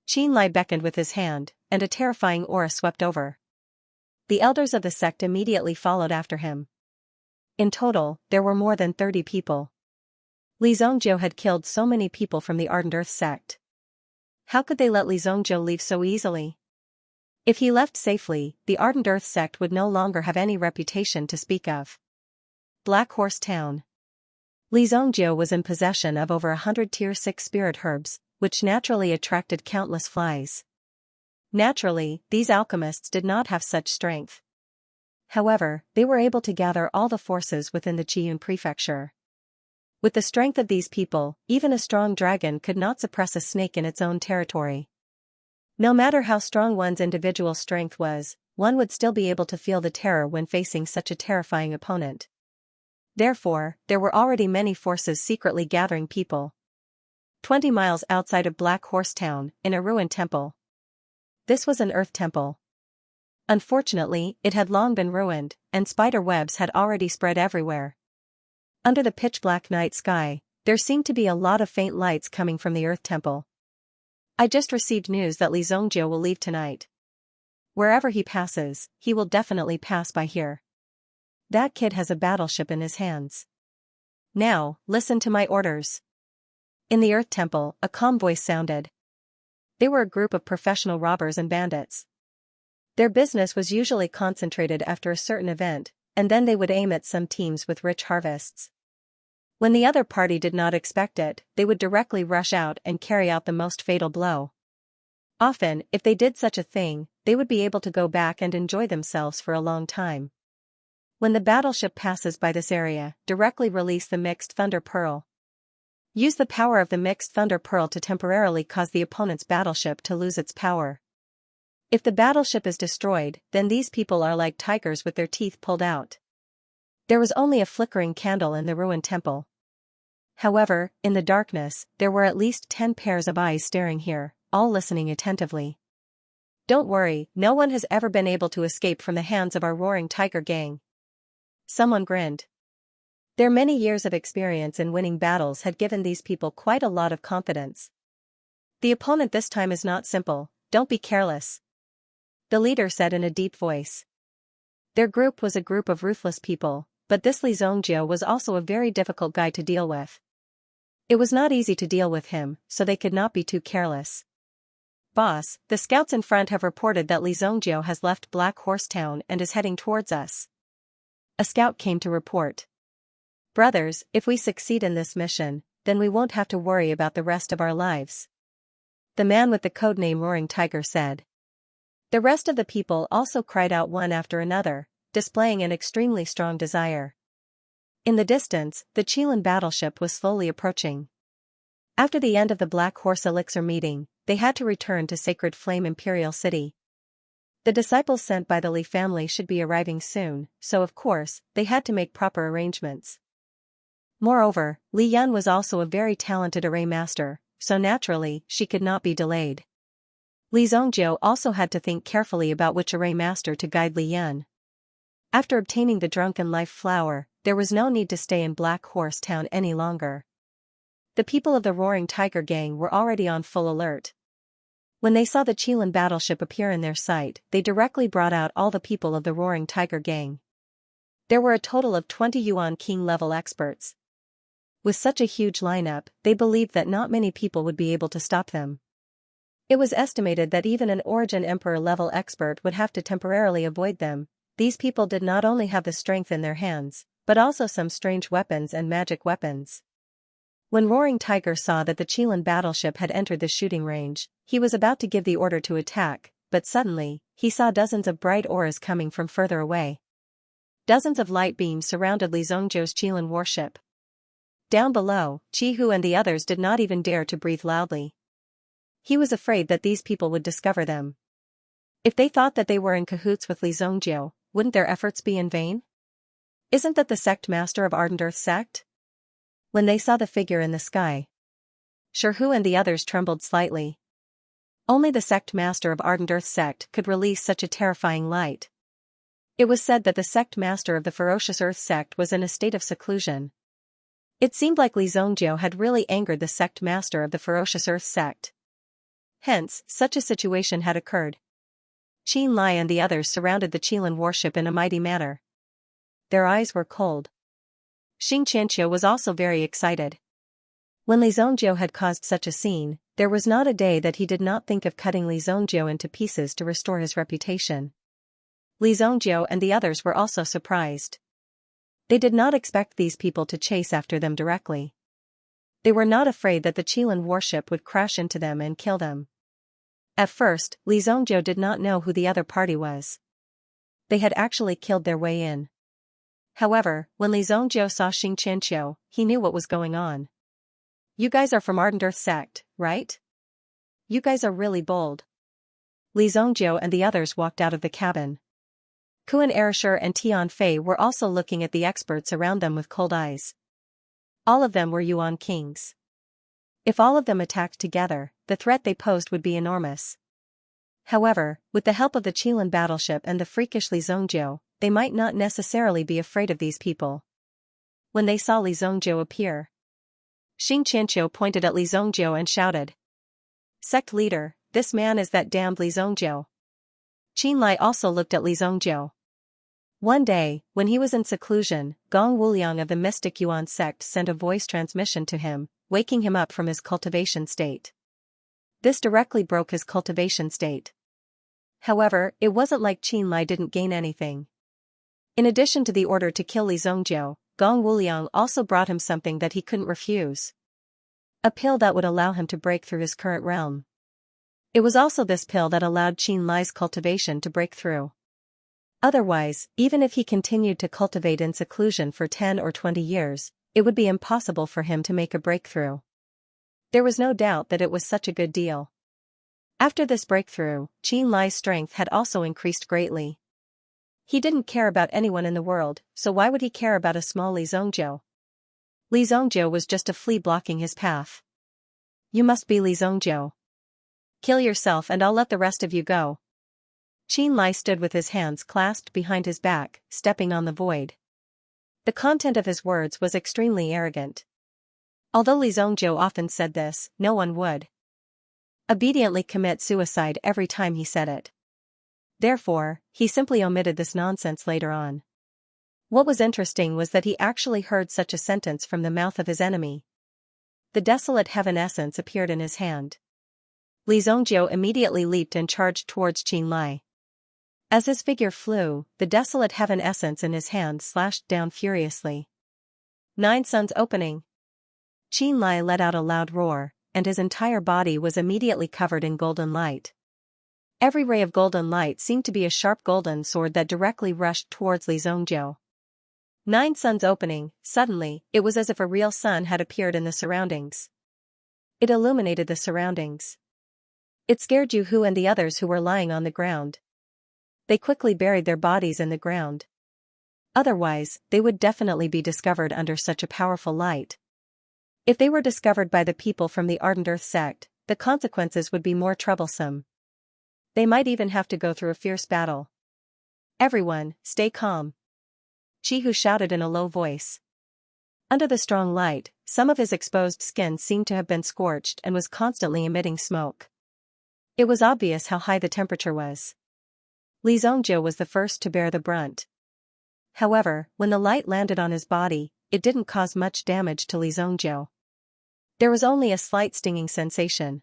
Qianlai beckoned with his hand, and a terrifying aura swept over. The elders of the sect immediately followed after him. In total, there were more than 30 people. Xianxia had killed so many people from the Ardent Earth sect. How could they let Xianxia leave so easily? If he left safely, the Ardent Earth sect would no longer have any reputation to speak of. Black Horse Town. Xianxia was in possession of over 100 Tier 6 spirit herbs, which naturally attracted countless flies. Naturally, these alchemists did not have such strength. However, they were able to gather all the forces within the Qiyun Prefecture. With the strength of these people, even a strong dragon could not suppress a snake in its own territory. No matter how strong one's individual strength was, one would still be able to feel the terror when facing such a terrifying opponent. Therefore, there were already many forces secretly gathering people. 20 miles outside of Black Horse Town, in a ruined temple. This was an earth temple. Unfortunately, it had long been ruined, and spider webs had already spread everywhere. Under the pitch-black night sky, there seemed to be a lot of faint lights coming from the earth temple. I just received news that Xianxia will leave tonight. Wherever he passes, he will definitely pass by here. That kid has a battleship in his hands. Now, listen to my orders. In the earth temple, a calm voice sounded. They were a group of professional robbers and bandits. Their business was usually concentrated after a certain event, and then they would aim at some teams with rich harvests. When the other party did not expect it, they would directly rush out and carry out the most fatal blow. Often, if they did such a thing, they would be able to go back and enjoy themselves for a long time. When the battleship passes by this area, directly release the Mixed Thunder Pearl. Use the power of the Mixed Thunder Pearl to temporarily cause the opponent's battleship to lose its power. If the battleship is destroyed, then these people are like tigers with their teeth pulled out. There was only a flickering candle in the ruined temple. However, in the darkness, there were at least 10 pairs of eyes staring here, all listening attentively. "Don't worry, no one has ever been able to escape from the hands of our roaring tiger gang." Someone grinned. Their many years of experience in winning battles had given these people quite a lot of confidence. "The opponent this time is not simple, don't be careless," the leader said in a deep voice. Their group was a group of ruthless people, but this Li Xianxia was also a very difficult guy to deal with. It was not easy to deal with him, so they could not be too careless. "Boss, the scouts in front have reported that Li Xianxia has left Black Horse Town and is heading towards us," a scout came to report. "Brothers, if we succeed in this mission, then we won't have to worry about the rest of our lives," the man with the codename Roaring Tiger said. The rest of the people also cried out one after another, displaying an extremely strong desire. In the distance, the Qilin battleship was slowly approaching. After the end of the Black Horse Elixir meeting, they had to return to Sacred Flame Imperial City. The disciples sent by the Li family should be arriving soon, so of course, they had to make proper arrangements. Moreover, Li Yan was also a very talented array master, so naturally, she could not be delayed. Li Xianxia also had to think carefully about which array master to guide Li Yan. After obtaining the Drunken Life flower, there was no need to stay in Black Horse Town any longer. The people of the Roaring Tiger gang were already on full alert. When they saw the Qilin battleship appear in their sight, they directly brought out all the people of the Roaring Tiger gang. There were a total of 20 Yuan King level experts. With such a huge lineup, they believed that not many people would be able to stop them. It was estimated that even an Origin Emperor level expert would have to temporarily avoid them. These people did not only have the strength in their hands, but also some strange weapons and magic weapons. When Roaring Tiger saw that the Qilin battleship had entered the shooting range, he was about to give the order to attack, but suddenly, he saw dozens of bright auras coming from further away. Dozens of light beams surrounded Li Xianxia's Qilin warship. Down below, Qi Hu and the others did not even dare to breathe loudly. He was afraid that these people would discover them. If they thought that they were in cahoots with Li Xianxia, wouldn't their efforts be in vain? Isn't that the sect master of Ardent Earth sect? When they saw the figure in the sky, Hu and the others trembled slightly. Only the sect master of Ardent Earth sect could release such a terrifying light. It was said that the sect master of the Ferocious Earth sect was in a state of seclusion. It seemed like Li Xianxia had really angered the sect master of the Ferocious Earth sect. Hence, such a situation had occurred. Qin Lai and the others surrounded the Qilin warship in a mighty manner. Their eyes were cold. Xianxia was also very excited. When Li Xianxia had caused such a scene, there was not a day that he did not think of cutting Li Xianxia into pieces to restore his reputation. Li Xianxia and the others were also surprised. They did not expect these people to chase after them directly. They were not afraid that the Qilin warship would crash into them and kill them. At first, Li Xianxia did not know who the other party was. They had actually killed their way in. However, when Li Xianxia saw Xianxia, he knew what was going on. "You guys are from Ardent Earth sect, right? You guys are really bold." Li Xianxia and the others walked out of the cabin. Kuan Erishur and Tian Fei were also looking at the experts around them with cold eyes. All of them were Yuan kings. If all of them attacked together, the threat they posed would be enormous. However, with the help of the Qilin battleship and the freakish Li Xianxia, they might not necessarily be afraid of these people. When they saw Li Xianxia appear, Xianxia pointed at Li Xianxia and shouted, "Sect leader, this man is that damned Li Xianxia." Qin Lai also looked at Li Xianxia. One day, when he was in seclusion, Gong Wuliang of the Mystic Yuan sect sent a voice transmission to him, waking him up from his cultivation state. This directly broke his cultivation state. However, it wasn't like Qin Lai didn't gain anything. In addition to the order to kill Li Xianxia, Gong Wuliang also brought him something that he couldn't refuse. A pill that would allow him to break through his current realm. It was also this pill that allowed Qin Lai's cultivation to break through. Otherwise, even if he continued to cultivate in seclusion for 10 or 20 years, it would be impossible for him to make a breakthrough. There was no doubt that it was such a good deal. After this breakthrough, Qin Lai's strength had also increased greatly. He didn't care about anyone in the world, so why would he care about a small Li Xianxia? Li Zhongjiu was just a flea blocking his path. You must be Li Zhongjiu. Kill yourself and I'll let the rest of you go. Qin Lai stood with his hands clasped behind his back, stepping on the void. The content of his words was extremely arrogant. Although Li Zhongjiu often said this, no one would obediently commit suicide every time he said it. Therefore, he simply omitted this nonsense later on. What was interesting was that he actually heard such a sentence from the mouth of his enemy. The desolate heaven essence appeared in his hand. Li Zhongjiu immediately leaped and charged towards Qin Lai. As his figure flew, the desolate heaven essence in his hand slashed down furiously. 9 suns opening. Qin Lai let out a loud roar, and his entire body was immediately covered in golden light. Every ray of golden light seemed to be a sharp golden sword that directly rushed towards Li Zhongjiu. 9 suns opening. Suddenly, it was as if a real sun had appeared in the surroundings. It illuminated the surroundings. It scared Yu Hu and the others who were lying on the ground. They quickly buried their bodies in the ground. Otherwise, they would definitely be discovered under such a powerful light. If they were discovered by the people from the Ardent Earth sect, the consequences would be more troublesome. They might even have to go through a fierce battle. Everyone, stay calm. Qi Hu shouted in a low voice. Under the strong light, some of his exposed skin seemed to have been scorched and was constantly emitting smoke. It was obvious how high the temperature was. Li Zhongjiu was the first to bear the brunt. However, when the light landed on his body, it didn't cause much damage to Li Zhongjiu. There was only a slight stinging sensation.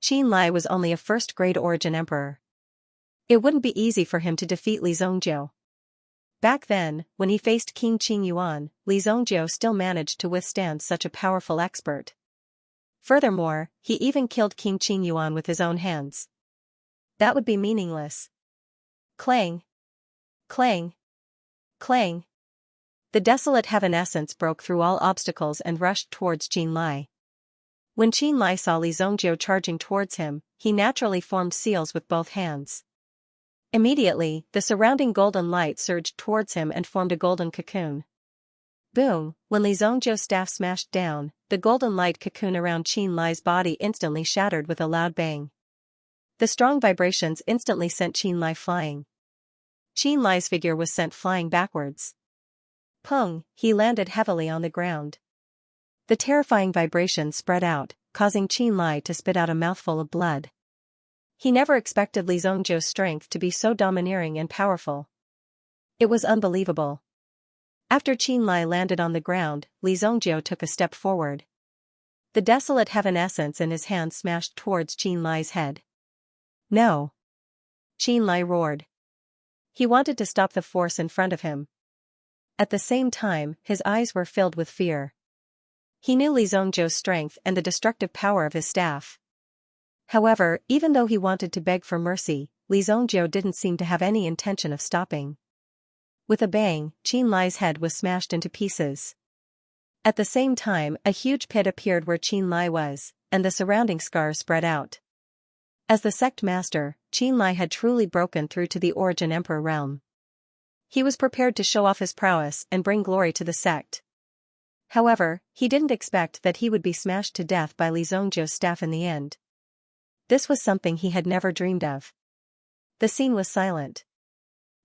Qin Lai was only a first-grade origin emperor. It wouldn't be easy for him to defeat Li Zhongjiu. Back then, when he faced King Qing Yuan, Li Zhongjiu still managed to withstand such a powerful expert. Furthermore, he even killed King Qing Yuan with his own hands. That would be meaningless. Clang! Clang! Clang! The desolate heaven essence broke through all obstacles and rushed towards Qin Lai. When Qin Lai saw Li Zhongjiu charging towards him, he naturally formed seals with both hands. Immediately, the surrounding golden light surged towards him and formed a golden cocoon. Boom! When Li Zhongjiu's staff smashed down, the golden light cocoon around Qin Lai's body instantly shattered with a loud bang. The strong vibrations instantly sent Qin Lai flying. Qin Lai's figure was sent flying backwards. Pung! He landed heavily on the ground. The terrifying vibration spread out, causing Qin Lai to spit out a mouthful of blood. He never expected Li Zhongjiu's strength to be so domineering and powerful. It was unbelievable. After Qin Lai landed on the ground, Li Zhongjiu took a step forward. The desolate heaven essence in his hand smashed towards Qin Lai's head. No! Qin Lai roared. He wanted to stop the force in front of him. At the same time, his eyes were filled with fear. He knew Li Zhongjiu's strength and the destructive power of his staff. However, even though he wanted to beg for mercy, Li Zhongjiu didn't seem to have any intention of stopping. With a bang, Qin Lai's head was smashed into pieces. At the same time, a huge pit appeared where Qin Lai was, and the surrounding scars spread out. As the sect master, Qin Lai had truly broken through to the Origin Emperor realm. He was prepared to show off his prowess and bring glory to the sect. However, he didn't expect that he would be smashed to death by Li Zhongjiu's staff in the end. This was something he had never dreamed of. The scene was silent.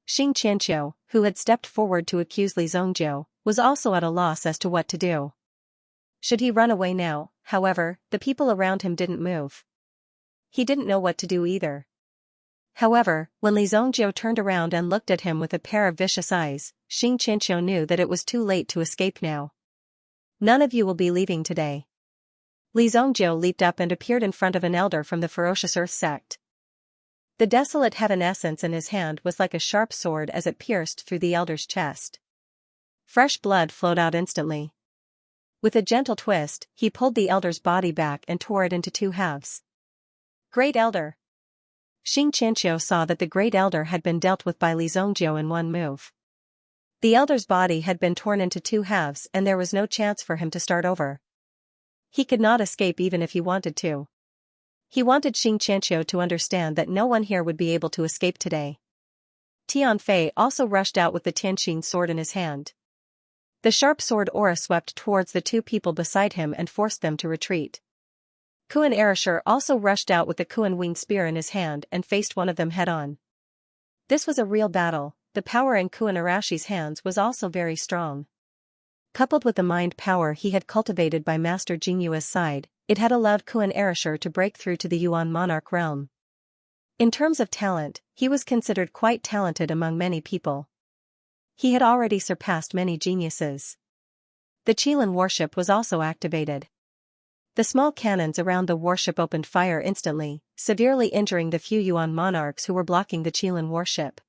Xianxia, who had stepped forward to accuse Li Zhongjiu, was also at a loss as to what to do. Should he run away now? However, the people around him didn't move. He didn't know what to do either. However, when Li Zhongjiu turned around and looked at him with a pair of vicious eyes, Xianxia knew that it was too late to escape now. None of you will be leaving today. Li Zhongjiu leaped up and appeared in front of an elder from the ferocious Earth sect. The desolate heaven essence in his hand was like a sharp sword as it pierced through the elder's chest. Fresh blood flowed out instantly. With a gentle twist, he pulled the elder's body back and tore it into 2 halves. Great Elder! Xianxia saw that the Great Elder had been dealt with by Li Zhongjiu in one move. The elder's body had been torn into 2 halves and there was no chance for him to start over. He could not escape even if he wanted to. He wanted Xianxia to understand that no one here would be able to escape today. Tianfei also rushed out with the Tianqing sword in his hand. The sharp sword aura swept towards the two people beside him and forced them to retreat. Kuan Arashir also rushed out with the Kuan winged spear in his hand and faced one of them head-on. This was a real battle. The power in Kuan Arashir's hands was also very strong. Coupled with the mind power he had cultivated by Master Jingyue's side, it had allowed Kuan Arashir to break through to the Yuan monarch realm. In terms of talent, he was considered quite talented among many people. He had already surpassed many geniuses. The Qilin warship was also activated. The small cannons around the warship opened fire instantly, severely injuring the few Yuan monarchs who were blocking the Qilin warship.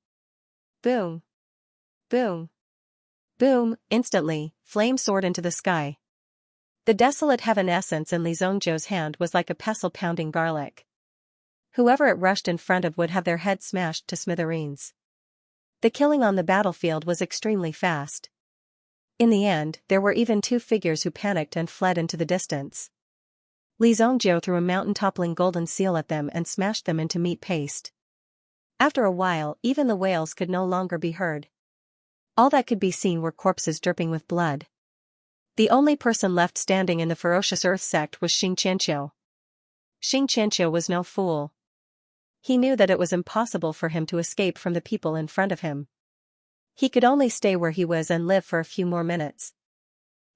Boom! Boom! Boom! Instantly, flames soared into the sky. The desolate heaven essence in Li Zhongzhou's hand was like a pestle pounding garlic. Whoever it rushed in front of would have their head smashed to smithereens. The killing on the battlefield was extremely fast. In the end, there were even two figures who panicked and fled into the distance. Li Zhongzhou threw a mountain-toppling golden seal at them and smashed them into meat paste. After a while, even the wails could no longer be heard. All that could be seen were corpses dripping with blood. The only person left standing in the ferocious earth sect was Xianxia. Xianxia was no fool. He knew that it was impossible for him to escape from the people in front of him. He could only stay where he was and live for a few more minutes.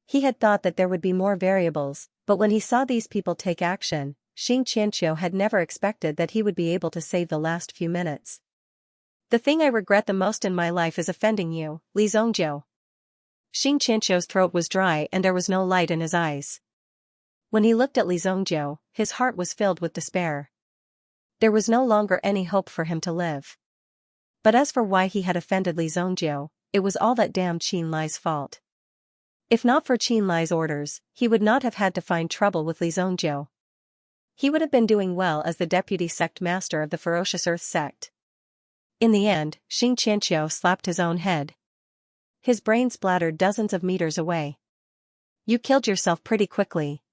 He had thought that there would be more variables, but when he saw these people take action, Xianxia had never expected that he would be able to save the last few minutes. The thing I regret the most in my life is offending you, Li Zhongzhou. Xianxia's throat was dry and there was no light in his eyes. When he looked at Li Zhongzhou, his heart was filled with despair. There was no longer any hope for him to live. But as for why he had offended Li Zhongzhou, it was all that damned Qin Lai's fault. If not for Qin Lai's orders, he would not have had to find trouble with Li Zhongzhou. He would have been doing well as the deputy sect master of the ferocious earth sect. In the end, Xianxia slapped his own head. His brain splattered dozens of meters away. You killed yourself pretty quickly.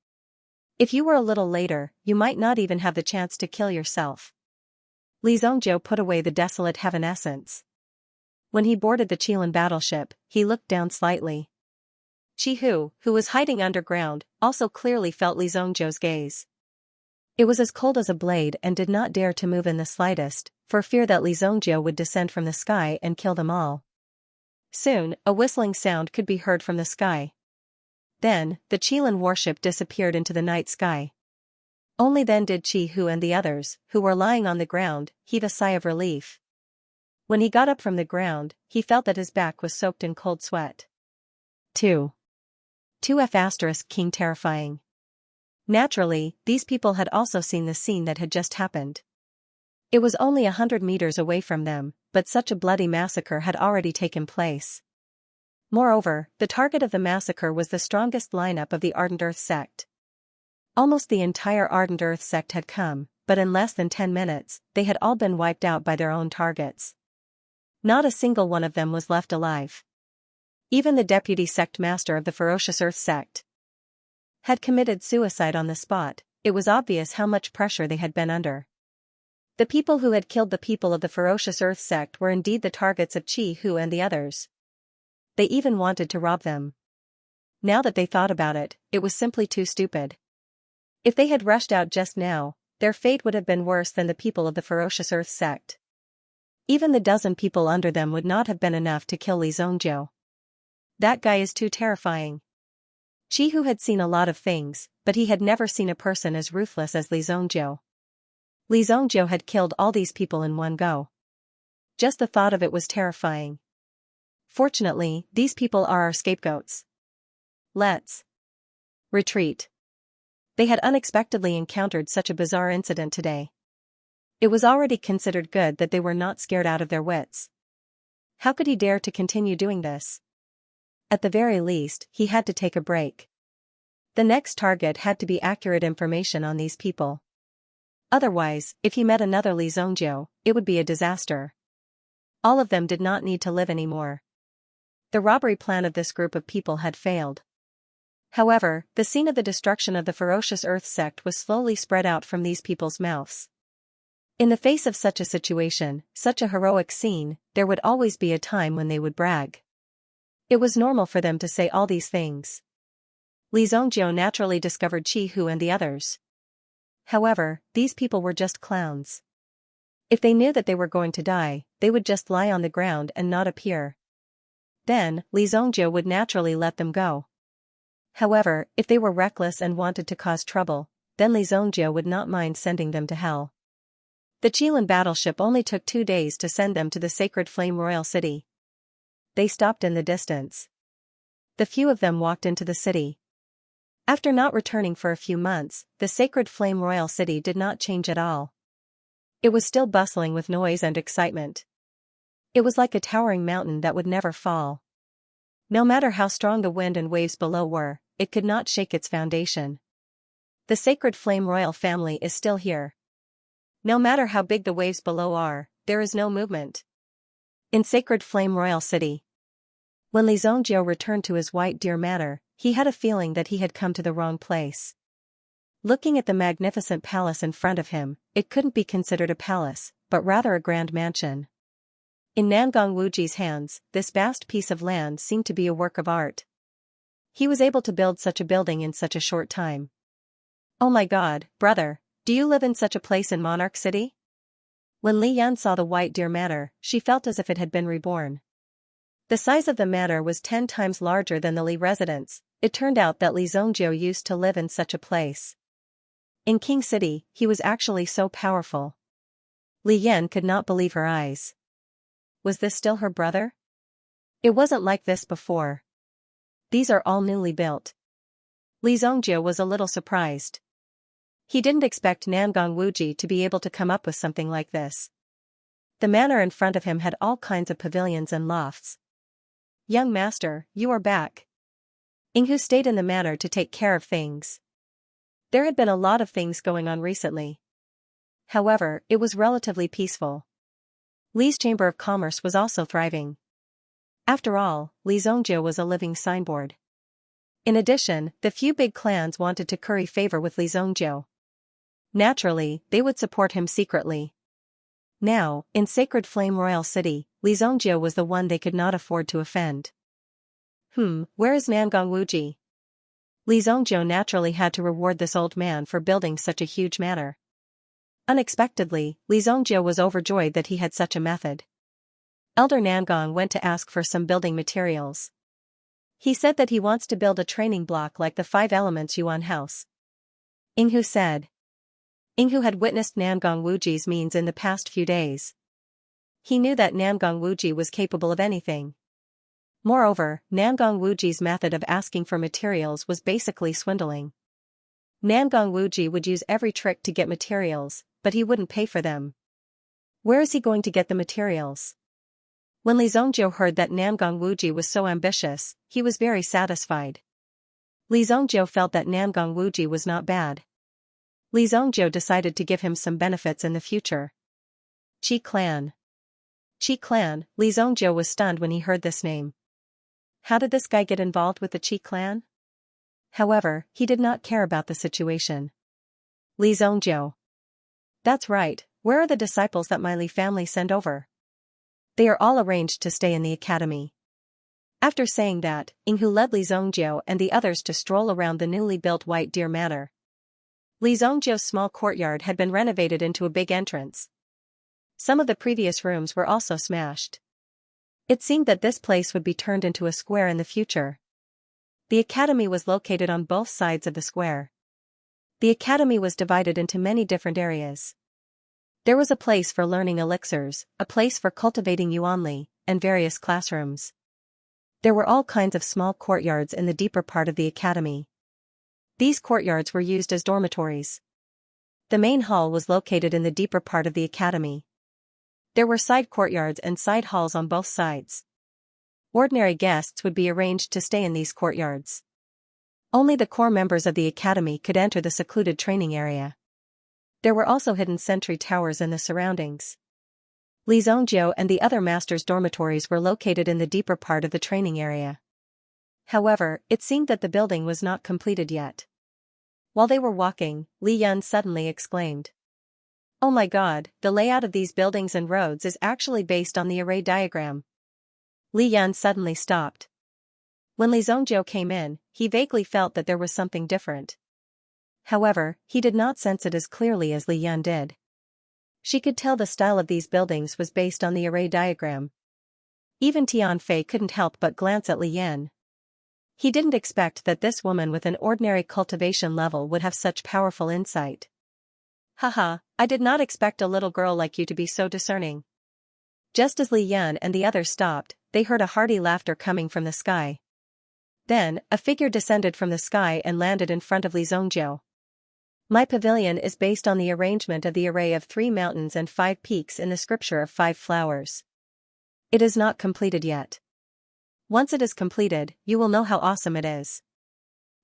If you were a little later, you might not even have the chance to kill yourself. Li Zhongzhou put away the desolate heaven essence. When he boarded the Qilin battleship, he looked down slightly. Qi Hu, who was hiding underground, also clearly felt Li Zhongzhou's gaze. It was as cold as a blade and did not dare to move in the slightest, for fear that Li Zhongzhou would descend from the sky and kill them all. Soon, a whistling sound could be heard from the sky. Then, the Qilin warship disappeared into the night sky. Only then did Qi Hu and the others, who were lying on the ground, heave a sigh of relief. When he got up from the ground, he felt that his back was soaked in cold sweat. 2. 2F** King terrifying. Naturally, these people had also seen the scene that had just happened. It was only 100 meters away from them, but such a bloody massacre had already taken place. Moreover, the target of the massacre was the strongest lineup of the Ardent Earth sect. Almost the entire Ardent Earth sect had come, but in less than 10 minutes, they had all been wiped out by their own targets. Not a single one of them was left alive. Even the deputy sect master of the ferocious Earth sect had committed suicide on the spot. It was obvious how much pressure they had been under. The people who had killed the people of the ferocious Earth sect were indeed the targets of Qi Hu and the others. They even wanted to rob them. Now that they thought about it, it was simply too stupid. If they had rushed out just now, their fate would have been worse than the people of the ferocious Earth sect. Even the dozen people under them would not have been enough to kill Li Zhongzhou. That guy is too terrifying. Qi Hu had seen a lot of things, but he had never seen a person as ruthless as Li Zhongzhou. Li Zhongzhou had killed all these people in one go. Just the thought of it was terrifying. Fortunately, these people are our scapegoats. Let's retreat. They had unexpectedly encountered such a bizarre incident today. It was already considered good that they were not scared out of their wits. How could he dare to continue doing this? At the very least, he had to take a break. The next target had to be accurate information on these people. Otherwise, if he met another Li Zhongzhou, it would be a disaster. All of them did not need to live anymore. The robbery plan of this group of people had failed. However, the scene of the destruction of the ferocious Earth sect was slowly spread out from these people's mouths. In the face of such a situation, such a heroic scene, there would always be a time when they would brag. It was normal for them to say all these things. Li Zhongjiu naturally discovered Qi Hu and the others. However, these people were just clowns. If they knew that they were going to die, they would just lie on the ground and not appear. Then, Li Zhongjiu would naturally let them go. However, if they were reckless and wanted to cause trouble, then Li Zhongjiu would not mind sending them to hell. The Qilin battleship only took 2 days to send them to the sacred flame royal city. They stopped in the distance. The few of them walked into the city. After not returning for a few months, the sacred flame royal city did not change at all. It was still bustling with noise and excitement. It was like a towering mountain that would never fall. No matter how strong the wind and waves below were, it could not shake its foundation. The sacred flame royal family is still here. No matter how big the waves below are, there is no movement. In sacred flame royal city. When Li Zhongjiu returned to his White Deer Manor, he had a feeling that he had come to the wrong place. Looking at the magnificent palace in front of him, it couldn't be considered a palace, but rather a grand mansion. In Nangong Wuji's hands, this vast piece of land seemed to be a work of art. He was able to build such a building in such a short time. Oh my God, brother, do you live in such a place in Monarch City? When Li Yan saw the White Deer Manor, she felt as if it had been reborn. The size of the manor was 10 times larger than the Li residence. It turned out that Li Zhongjiu used to live in such a place. In King City, he was actually so powerful. Li Yan could not believe her eyes. Was this still her brother? It wasn't like this before. These are all newly built. Li Zhongjiu was a little surprised. He didn't expect Nangong Wuji to be able to come up with something like this. The manor in front of him had all kinds of pavilions and lofts. Young master, you are back. Yinghu stayed in the manor to take care of things. There had been a lot of things going on recently. However, it was relatively peaceful. Li's Chamber of Commerce was also thriving. After all, Li Zhongjiu was a living signboard. In addition, the few big clans wanted to curry favor with Li Zhongjiu. Naturally, they would support him secretly. Now, in Sacred Flame Royal City, Li Zhongjiu was the one they could not afford to offend. Where is Nangong Wuji? Li Zhongjiu naturally had to reward this old man for building such a huge manor. Unexpectedly, Li Zhongjiu was overjoyed that he had such a method. Elder Nangong went to ask for some building materials. He said that he wants to build a training block like the 5 Elements Yuan house. Yinghu said. Yinghu had witnessed Nangong Wuji's means in the past few days. He knew that Nangong Wuji was capable of anything. Moreover, Nangong Wuji's method of asking for materials was basically swindling. Nangong Wuji would use every trick to get materials, but he wouldn't pay for them. Where is he going to get the materials? When Li Zhongjiu heard that Nangong Wuji was so ambitious, he was very satisfied. Li Zhongjiu felt that Nangong Wuji was not bad. Li Zhongjiu decided to give him some benefits in the future. Qi Clan. Qi Clan, Li Zhongjiu was stunned when he heard this name. How did this guy get involved with the Qi Clan? However, he did not care about the situation. Li Zhongjiu. That's right, where are the disciples that my Li family sent over? They are all arranged to stay in the academy. After saying that, Yinghu led Li Zhongjiu and the others to stroll around the newly built White Deer Manor. Li Zhongjiu's small courtyard had been renovated into a big entrance. Some of the previous rooms were also smashed. It seemed that this place would be turned into a square in the future. The academy was located on both sides of the square. The academy was divided into many different areas. There was a place for learning elixirs, a place for cultivating yuanli, and various classrooms. There were all kinds of small courtyards in the deeper part of the academy. These courtyards were used as dormitories. The main hall was located in the deeper part of the academy. There were side courtyards and side halls on both sides. Ordinary guests would be arranged to stay in these courtyards. Only the core members of the academy could enter the secluded training area. There were also hidden sentry towers in the surroundings. Li Zhongjiu and the other masters' dormitories were located in the deeper part of the training area. However, it seemed that the building was not completed yet. While they were walking, Li Yan suddenly exclaimed. Oh my God, the layout of these buildings and roads is actually based on the array diagram. Li Yan suddenly stopped. When Li Zhongjiu came in, he vaguely felt that there was something different. However, he did not sense it as clearly as Li Yan did. She could tell the style of these buildings was based on the array diagram. Even Tianfei couldn't help but glance at Li Yan. He didn't expect that this woman with an ordinary cultivation level would have such powerful insight. Haha, I did not expect a little girl like you to be so discerning. Just as Li Yan and the others stopped, they heard a hearty laughter coming from the sky. Then, a figure descended from the sky and landed in front of Li Zhongjiu. My pavilion is based on the arrangement of the array of 3 mountains and 5 peaks in the scripture of 5 flowers. It is not completed yet. Once it is completed, you will know how awesome it is.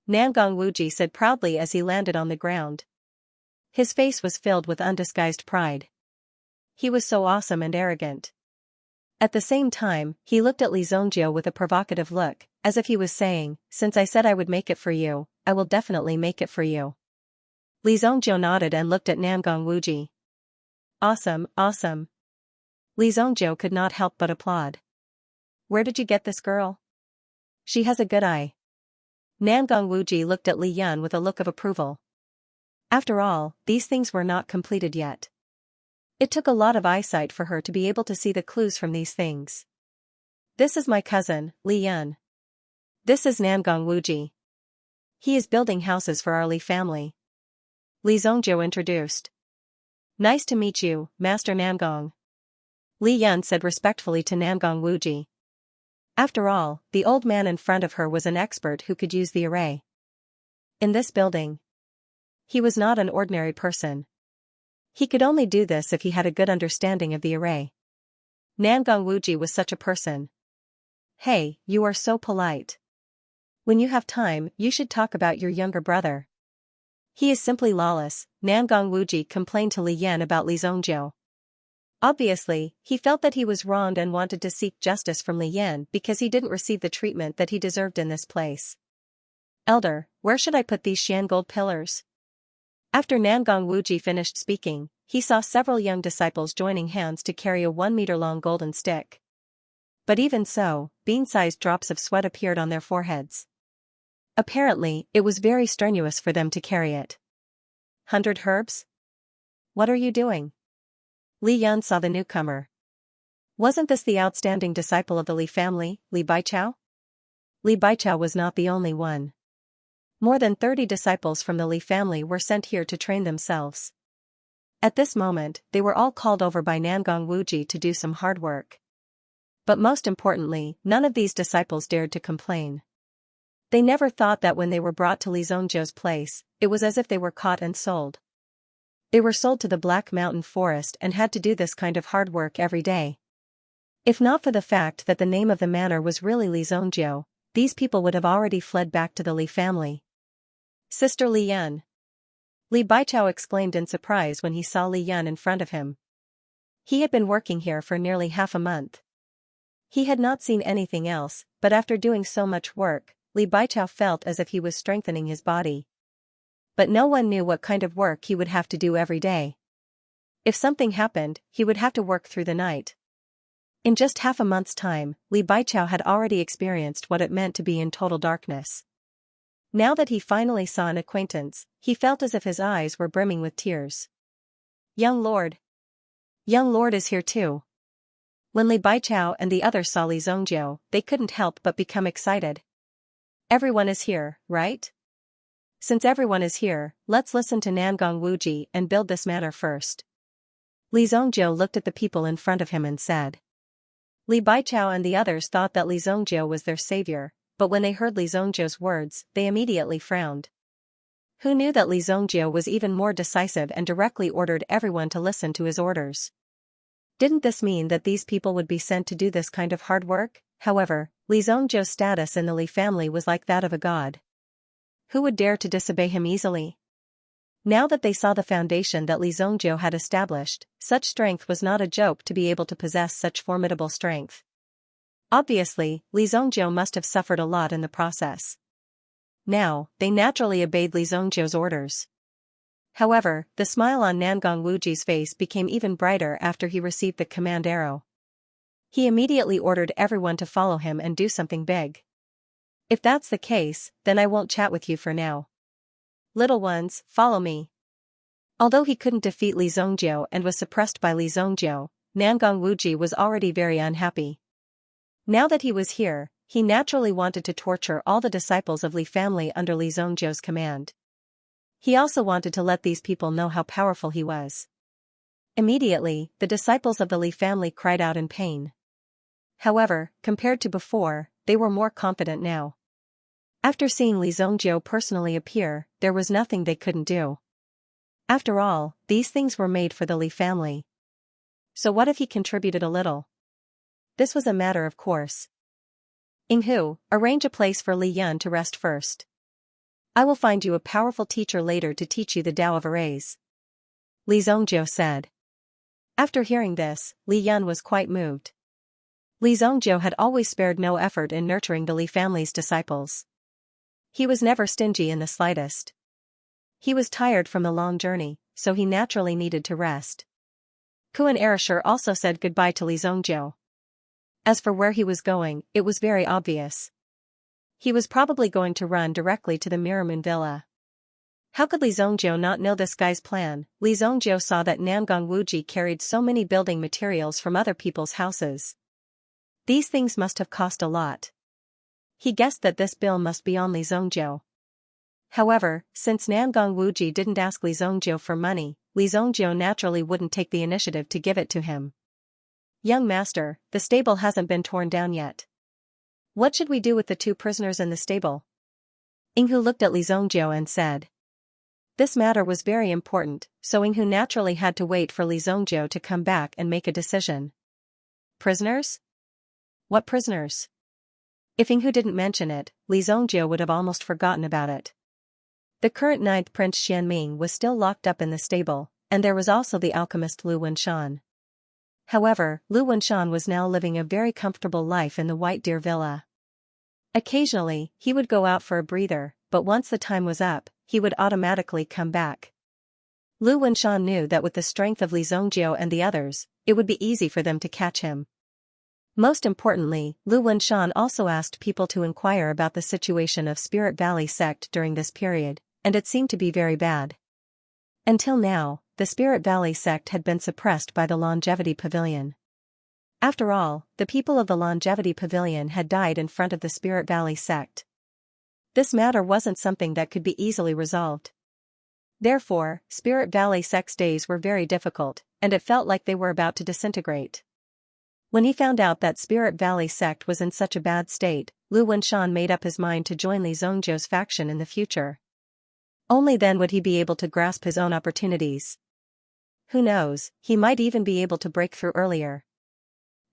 Nangong Wuji said proudly as he landed on the ground. His face was filled with undisguised pride. He was so awesome and arrogant. At the same time, he looked at Li Zhongjiu with a provocative look, as if he was saying, since I said I would make it for you, I will definitely make it for you. Li Zhongjiu nodded and looked at Nangong Wuji. Awesome, awesome. Li Zhongjiu could not help but applaud. Where did you get this girl? She has a good eye. Nangong Wuji looked at Li Yan with a look of approval. After all, these things were not completed yet. It took a lot of eyesight for her to be able to see the clues from these things. This is my cousin, Li Yan. This is Nangong Wuji. He is building houses for our Li family. Li Zhongjiu introduced. Nice to meet you, Master Nangong. Li Yan said respectfully to Nangong Wuji. After all, the old man in front of her was an expert who could use the array. In this building, he was not an ordinary person. He could only do this if he had a good understanding of the array. Nangong Wuji was such a person. Hey, you are so polite. When you have time, you should talk about your younger brother. He is simply lawless, Nangong Wuji complained to Li Yan about Li Zhongjiu. Obviously, he felt that he was wronged and wanted to seek justice from Li Yan because he didn't receive the treatment that he deserved in this place. Elder, where should I put these Xian gold pillars? After Nangong Wuji finished speaking, he saw several young disciples joining hands to carry a 1-meter-long golden stick. But even so, bean-sized drops of sweat appeared on their foreheads. Apparently, it was very strenuous for them to carry it. 100 herbs? What are you doing? Li Yan saw the newcomer. Wasn't this the outstanding disciple of the Li family, Li Baichao? Li Baichao was not the only one. More than 30 disciples from the Li family were sent here to train themselves. At this moment, they were all called over by Nangong Wuji to do some hard work. But most importantly, none of these disciples dared to complain. They never thought that when they were brought to Li Zhongjiu's place, it was as if they were caught and sold. They were sold to the Black Mountain Forest and had to do this kind of hard work every day. If not for the fact that the name of the manor was really Li Zhongjiu, these people would have already fled back to the Li family. Sister Li Yan. Li Baichao exclaimed in surprise when he saw Li Yan in front of him. He had been working here for nearly half a month. He had not seen anything else, but after doing so much work, Li Baichao felt as if he was strengthening his body. But no one knew what kind of work he would have to do every day. If something happened, he would have to work through the night. In just half a month's time, Li Baichao had already experienced what it meant to be in total darkness. Now that he finally saw an acquaintance, he felt as if his eyes were brimming with tears. Young Lord. Young Lord is here too. When Li Baichao and the others saw Li Zhongjiu, they couldn't help but become excited. Everyone is here, right? Since everyone is here, let's listen to Nangong Wuji and build this manor first. Li Zhongjiu looked at the people in front of him and said. Li Baichao and the others thought that Li Zhongjiu was their savior, but when they heard Li Zhongjiu's words, they immediately frowned. Who knew that Li Zhongjiu was even more decisive and directly ordered everyone to listen to his orders? Didn't this mean that these people would be sent to do this kind of hard work? However, Li Zhongjiu's status in the Li family was like that of a god. Who would dare to disobey him easily? Now that they saw the foundation that Li Zhongjiu had established, such strength was not a joke to be able to possess such formidable strength. Obviously, Li Zhongjiu must have suffered a lot in the process. Now, they naturally obeyed Li Zhongjiu's orders. However, the smile on Nangong Wuji's face became even brighter after he received the command arrow. He immediately ordered everyone to follow him and do something big. If that's the case, then I won't chat with you for now. Little ones, follow me. Although he couldn't defeat Li Zongjiu and was suppressed by Li Zongjiu, Nangong Wuji was already very unhappy. Now that he was here, he naturally wanted to torture all the disciples of Li family under Li Zongjiu's command. He also wanted to let these people know how powerful he was. Immediately, the disciples of the Li family cried out in pain. However, compared to before, they were more confident now. After seeing Li Zongjiu personally appear, there was nothing they couldn't do. After all, these things were made for the Li family. So what if he contributed a little? This was a matter of course. Yinghu, arrange a place for Li Yun to rest first. I will find you a powerful teacher later to teach you the Tao of Arrays. Li Zongjiu said. After hearing this, Li Yun was quite moved. Li Zongjiu had always spared no effort in nurturing the Li family's disciples. He was never stingy in the slightest. He was tired from the long journey, so he naturally needed to rest. Kuan Erishur also said goodbye to Li Zongjiu. As for where he was going, it was very obvious. He was probably going to run directly to the Mirrormoon Villa. How could Li Zongjiu not know this guy's plan? Li Zongjiu saw that Nangong Wuji carried so many building materials from other people's houses. These things must have cost a lot. He guessed that this bill must be on Li Zongjiu. However, since Nangong Wuji didn't ask Li Zongjiu for money, Li Zongjiu naturally wouldn't take the initiative to give it to him. Young master, the stable hasn't been torn down yet. What should we do with the 2 prisoners in the stable? Yinghu looked at Li Zongjiu and said. This matter was very important, so Yinghu naturally had to wait for Li Zongjiu to come back and make a decision. Prisoners? What prisoners? If Yinghu didn't mention it, Li Zongjiu would have almost forgotten about it. The current 9th Prince Xianming was still locked up in the stable, and there was also the alchemist Lu Wenshan. However, Lu Wenshan was now living a very comfortable life in the White Deer Villa. Occasionally, he would go out for a breather, but once the time was up, he would automatically come back. Lu Wenshan knew that with the strength of Li Zongjiu and the others, it would be easy for them to catch him. Most importantly, Lu Wenshan also asked people to inquire about the situation of Spirit Valley sect during this period, and it seemed to be very bad. Until now, the Spirit Valley sect had been suppressed by the Longevity Pavilion. After all, the people of the Longevity Pavilion had died in front of the Spirit Valley sect. This matter wasn't something that could be easily resolved. Therefore, Spirit Valley sect's days were very difficult, and it felt like they were about to disintegrate. When he found out that Spirit Valley sect was in such a bad state, Lu Wenshan made up his mind to join Li Zongjiu's faction in the future. Only then would he be able to grasp his own opportunities. Who knows, he might even be able to break through earlier.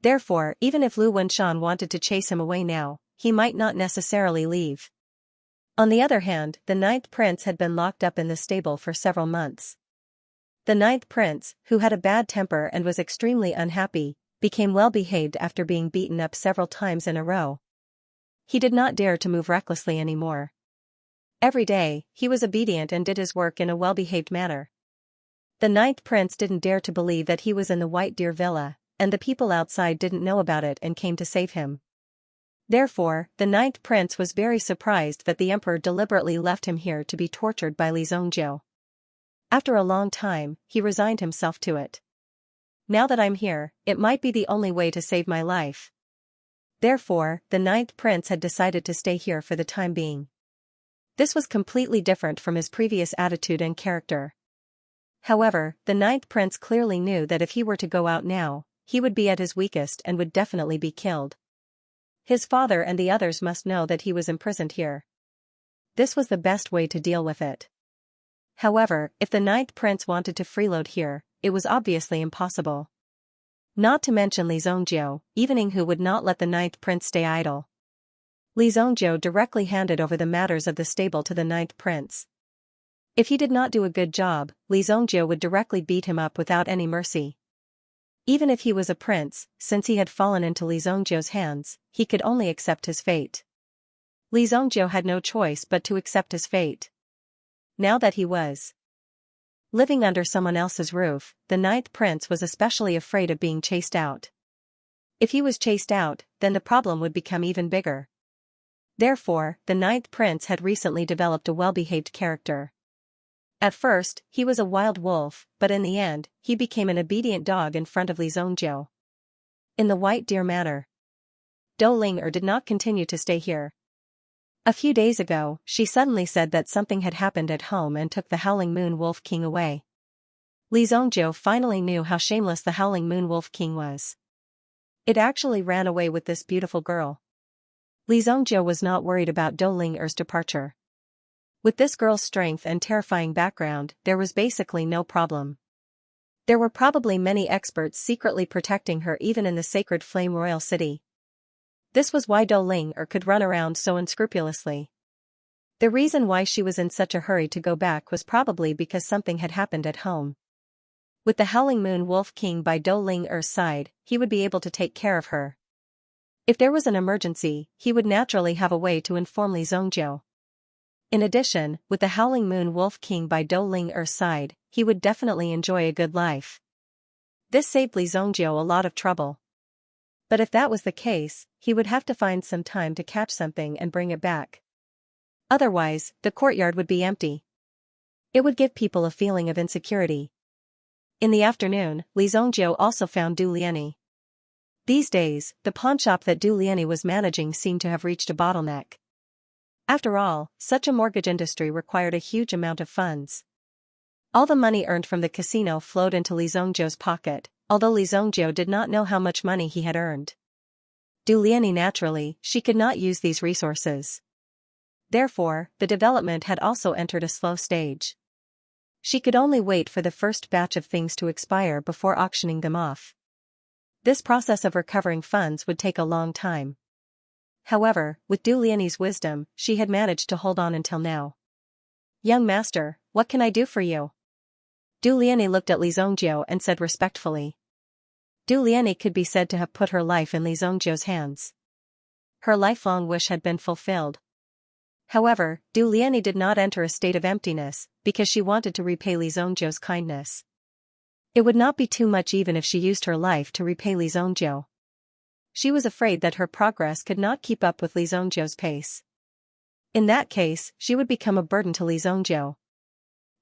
Therefore, even if Lu Wenshan wanted to chase him away now, he might not necessarily leave. On the other hand, the 9th prince had been locked up in the stable for several months. The 9th prince, who had a bad temper and was extremely unhappy, became well-behaved after being beaten up several times in a row. He did not dare to move recklessly anymore. Every day, he was obedient and did his work in a well-behaved manner. The 9th prince didn't dare to believe that he was in the White Deer Villa, and the people outside didn't know about it and came to save him. Therefore, the 9th prince was very surprised that the emperor deliberately left him here to be tortured by Li Zongjiu. After a long time, he resigned himself to it. Now that I'm here, it might be the only way to save my life. Therefore, the 9th prince had decided to stay here for the time being. This was completely different from his previous attitude and character. However, the 9th prince clearly knew that if he were to go out now, he would be at his weakest and would definitely be killed. His father and the others must know that he was imprisoned here. This was the best way to deal with it. However, if the 9th prince wanted to freeload here, it was obviously impossible. Not to mention Li Zongjiu, even Yinghu would not let the 9th prince stay idle. Li Zongjiu directly handed over the matters of the stable to the 9th prince. If he did not do a good job, Li Zongjiu would directly beat him up without any mercy. Even if he was a prince, since he had fallen into Li Zongjiu's hands, he could only accept his fate. Li Zongjiu had no choice but to accept his fate. Now that he was living under someone else's roof, the 9th prince was especially afraid of being chased out. If he was chased out, then the problem would become even bigger. Therefore, the ninth prince had recently developed a well-behaved character. At first, he was a wild wolf, but in the end, he became an obedient dog in front of Li Zhongjiu. In the White Deer Manor. Dou Ling did not continue to stay here. A few days ago, she suddenly said that something had happened at home and took the Howling Moon Wolf King away. Li Zhongjiu finally knew how shameless the Howling Moon Wolf King was. It actually ran away with this beautiful girl. Li Zhongjiu was not worried about Dou Ling's departure. With this girl's strength and terrifying background, there was basically no problem. There were probably many experts secretly protecting her even in the sacred Flame Royal City. This was why Dou Ling could run around so unscrupulously. The reason why she was in such a hurry to go back was probably because something had happened at home. With the Howling Moon Wolf King by Dou Ling's side, he would be able to take care of her. If there was an emergency, he would naturally have a way to inform Li Zhongjiu. In addition, with the Howling Moon Wolf King by Dou Ling's side, he would definitely enjoy a good life. This saved Li Zhongjiu a lot of trouble. But if that was the case, he would have to find some time to catch something and bring it back. Otherwise, the courtyard would be empty. It would give people a feeling of insecurity. In the afternoon, Li Zhongjiu also found Du Liani. These days, the pawnshop that Du Liani was managing seemed to have reached a bottleneck. After all, such a mortgage industry required a huge amount of funds. All the money earned from the casino flowed into Li Zhongjiu's pocket, although Li Zhongjiu did not know how much money he had earned. Du Liani naturally, she could not use these resources. Therefore, the development had also entered a slow stage. She could only wait for the first batch of things to expire before auctioning them off. This process of recovering funds would take a long time. However, with Du Liani's wisdom, she had managed to hold on until now. "Young master, what can I do for you?" Du Liani looked at Li Zhongjiu and said respectfully. Du Liani could be said to have put her life in Li Zhongjiu's hands. Her lifelong wish had been fulfilled. However, Du Liani did not enter a state of emptiness, because she wanted to repay Li Zhongjiu's kindness. It would not be too much even if she used her life to repay Li Zhongjiu. She was afraid that her progress could not keep up with Li Zhongjiu's pace. In that case, she would become a burden to Li Zhongjiu.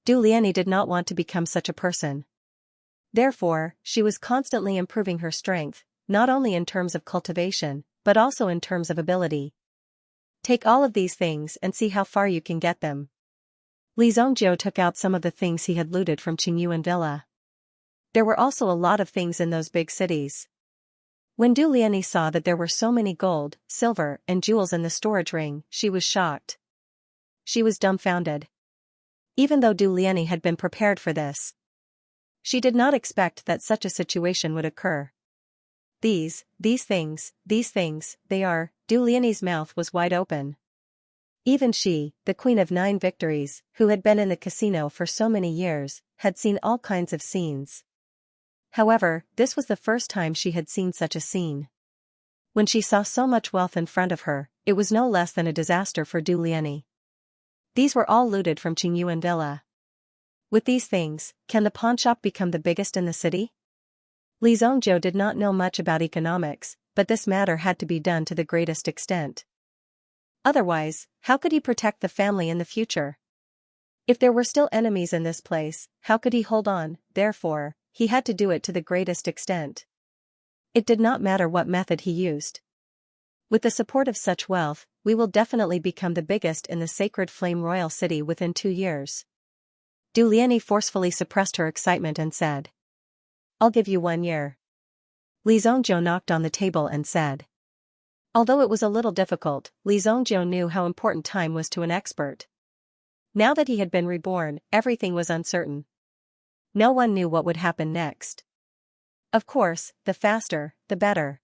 Du Liani did not want to become such a person. Therefore, she was constantly improving her strength, not only in terms of cultivation, but also in terms of ability. Take all of these things and see how far you can get them. Li Zhongjiu took out some of the things he had looted from Qingyuan Villa. There were also a lot of things in those big cities. When Du Liani saw that there were so many gold, silver, and jewels in the storage ring, she was shocked. She was dumbfounded. Even though Du Liani had been prepared for this, she did not expect that such a situation would occur. These things, they are, Du Liani's mouth was wide open. Even she, the Queen of 9 Victories, who had been in the casino for so many years, had seen all kinds of scenes. However, this was the first time she had seen such a scene. When she saw so much wealth in front of her, it was no less than a disaster for Du Liani. These were all looted from Qingyuan Villa. With these things, can the pawnshop become the biggest in the city? Li Zhongjiu did not know much about economics, but this matter had to be done to the greatest extent. Otherwise, how could he protect the family in the future? If there were still enemies in this place, how could he hold on? Therefore, he had to do it to the greatest extent. It did not matter what method he used. With the support of such wealth, we will definitely become the biggest in the sacred Flame Royal City within 2 years. Du Liani forcefully suppressed her excitement and said, "I'll give you 1 year." Li Zhongjiu knocked on the table and said. Although it was a little difficult, Li Zhongjiu knew how important time was to an expert. Now that he had been reborn, everything was uncertain. No one knew what would happen next. Of course, the faster, the better.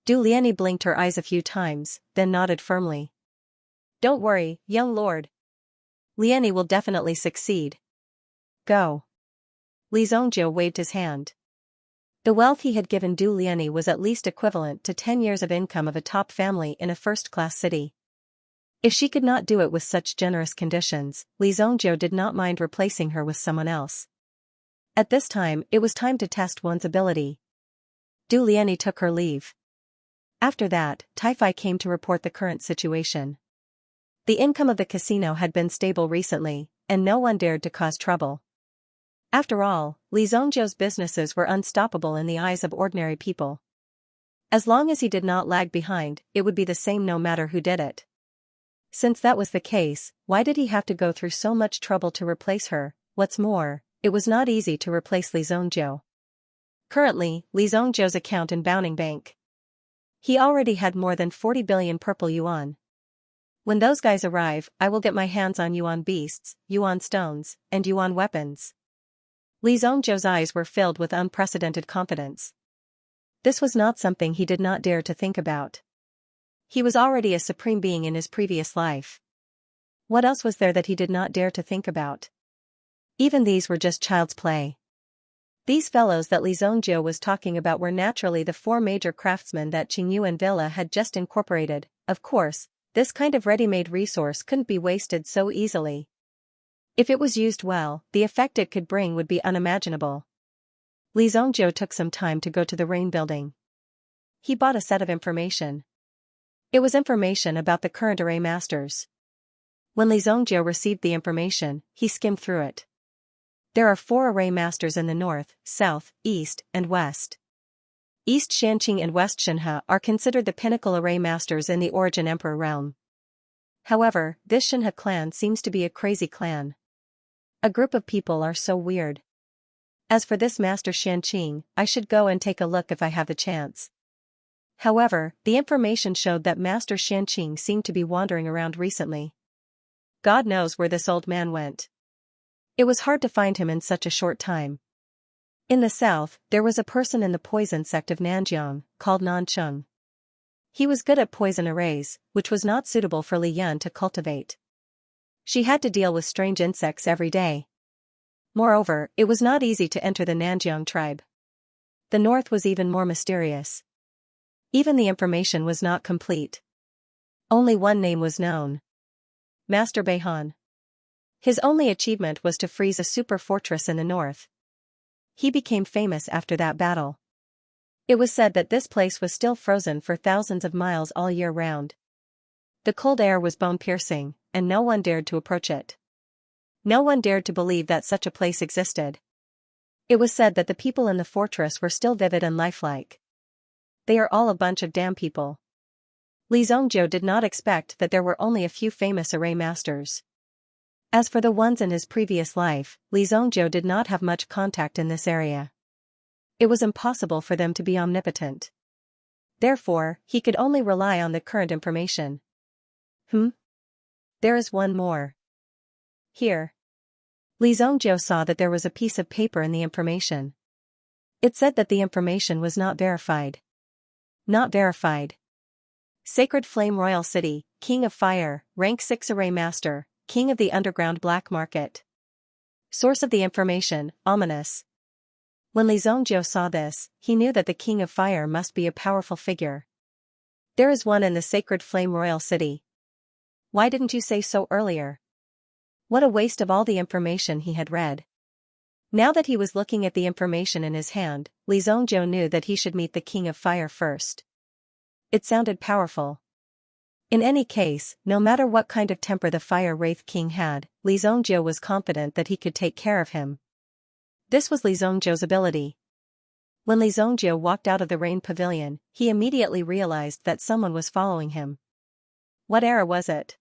Du Liani blinked her eyes a few times, then nodded firmly. "Don't worry, young lord. Liani will definitely succeed. Go." Li Zhongjiu waved his hand. The wealth he had given Du Liani was at least equivalent to 10 years of income of a top family in a first-class city. If she could not do it with such generous conditions, Li Zhongjiu did not mind replacing her with someone else. At this time, it was time to test one's ability. Du Liani took her leave. After that, Taifai came to report the current situation. The income of the casino had been stable recently, and no one dared to cause trouble. After all, Li Zhongzhou's businesses were unstoppable in the eyes of ordinary people. As long as he did not lag behind, it would be the same no matter who did it. Since that was the case, why did he have to go through so much trouble to replace her? What's more, it was not easy to replace Li Zhongzhou. Currently, Li Zhongzhou's account in Bounding Bank. He already had more than 40 billion purple yuan. When those guys arrive, I will get my hands on yuan beasts, yuan stones, and yuan weapons. Li Zhongzhou's eyes were filled with unprecedented confidence. This was not something he did not dare to think about. He was already a supreme being in his previous life. What else was there that he did not dare to think about? Even these were just child's play. These fellows that Li Zhongzhou was talking about were naturally the 4 major craftsmen that Qingyuan Villa had just incorporated. Of course, this kind of ready-made resource couldn't be wasted so easily. If it was used well, the effect it could bring would be unimaginable. Li Zhongzhou took some time to go to the Rain Building. He bought a set of information. It was information about the current array masters. When Li Zhongzhou received the information, he skimmed through it. There are 4 array masters in the north, south, east, and west. East Xianxia and West Xianxia are considered the pinnacle array masters in the Origin Emperor realm. However, this Xianxia clan seems to be a crazy clan. A group of people are so weird. As for this Master Xianxia, I should go and take a look if I have the chance. However, the information showed that Master Xianxia seemed to be wandering around recently. God knows where this old man went. It was hard to find him in such a short time. In the south, there was a person in the poison sect of Nanjiang, called Nancheng. He was good at poison arrays, which was not suitable for Li Yan to cultivate. She had to deal with strange insects every day. Moreover, it was not easy to enter the Nanjiang tribe. The north was even more mysterious. Even the information was not complete. Only one name was known. Master Beihan. His only achievement was to freeze a super fortress in the north. He became famous after that battle. It was said that this place was still frozen for thousands of miles all year round. The cold air was bone-piercing, and no one dared to approach it. No one dared to believe that such a place existed. It was said that the people in the fortress were still vivid and lifelike. They are all a bunch of damn people. Li Zhongzhou did not expect that there were only a few famous array masters. As for the ones in his previous life, Li Zhongzhou did not have much contact in this area. It was impossible for them to be omnipotent. Therefore, he could only rely on the current information. There is one more. Here. Li Zhongzhou saw that there was a piece of paper in the information. It said that the information was not verified. Not verified. Sacred Flame Royal City, King of Fire, Rank 6 Array Master, King of the Underground Black Market. Source of the information, ominous. When Li Zhongzhou saw this, he knew that the King of Fire must be a powerful figure. There is one in the Sacred Flame Royal City. Why didn't you say so earlier? What a waste of all the information he had read. Now that he was looking at the information in his hand, Li Zhongzhou knew that he should meet the King of Fire first. It sounded powerful. In any case, no matter what kind of temper the Fire Wraith King had, Li Zhongzhou was confident that he could take care of him. This was Li Zhongzhou's ability. When Li Zhongzhou walked out of the Rain Pavilion, he immediately realized that someone was following him. What era was it?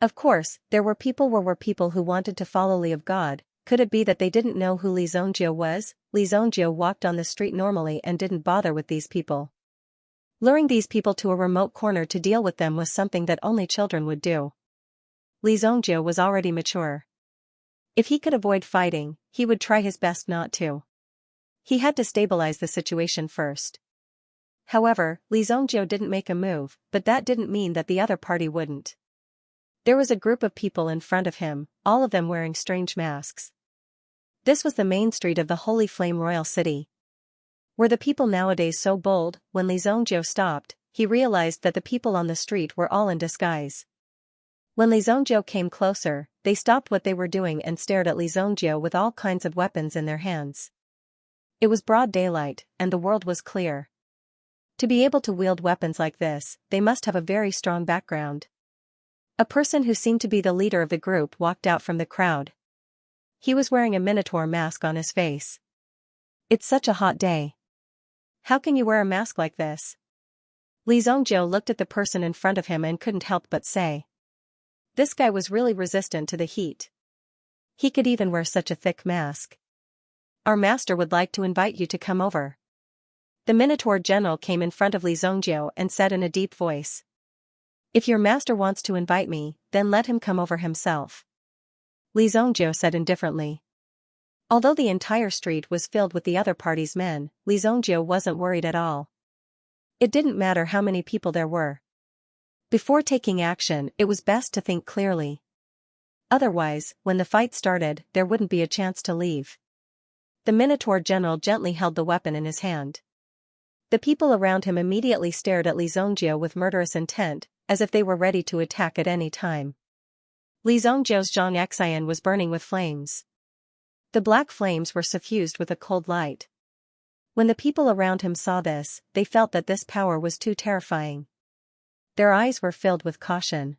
Of course, there were people who wanted to follow Li of God. Could it be that they didn't know who Li Zhongzhou was? Li Zhongzhou walked on the street normally and didn't bother with these people. Luring these people to a remote corner to deal with them was something that only children would do. Li Zhongzhou was already mature. If he could avoid fighting, he would try his best not to. He had to stabilize the situation first. However, Li Zhongzhou didn't make a move, but that didn't mean that the other party wouldn't. There was a group of people in front of him, all of them wearing strange masks. This was the main street of the Holy Flame Royal City. Were the people nowadays so bold? When Li Zhongzhou stopped, he realized that the people on the street were all in disguise. When Li Zhongzhou came closer, they stopped what they were doing and stared at Li Zhongzhou with all kinds of weapons in their hands. It was broad daylight, and the world was clear. To be able to wield weapons like this, they must have a very strong background. A person who seemed to be the leader of the group walked out from the crowd. He was wearing a minotaur mask on his face. It's such a hot day. How can you wear a mask like this? Li Zhongjiu looked at the person in front of him and couldn't help but say. This guy was really resistant to the heat. He could even wear such a thick mask. Our master would like to invite you to come over. The Minotaur general came in front of Li Zhongjiu and said in a deep voice. If your master wants to invite me, then let him come over himself. Li Zhongjiu said indifferently. Although the entire street was filled with the other party's men, Li Zhongjiu wasn't worried at all. It didn't matter how many people there were. Before taking action, it was best to think clearly. Otherwise, when the fight started, there wouldn't be a chance to leave. The Minotaur general gently held the weapon in his hand. The people around him immediately stared at Li Zhongjiu with murderous intent, as if they were ready to attack at any time. Li Zhongjiu's Xianxia was burning with flames. The black flames were suffused with a cold light. When the people around him saw this, they felt that this power was too terrifying. Their eyes were filled with caution.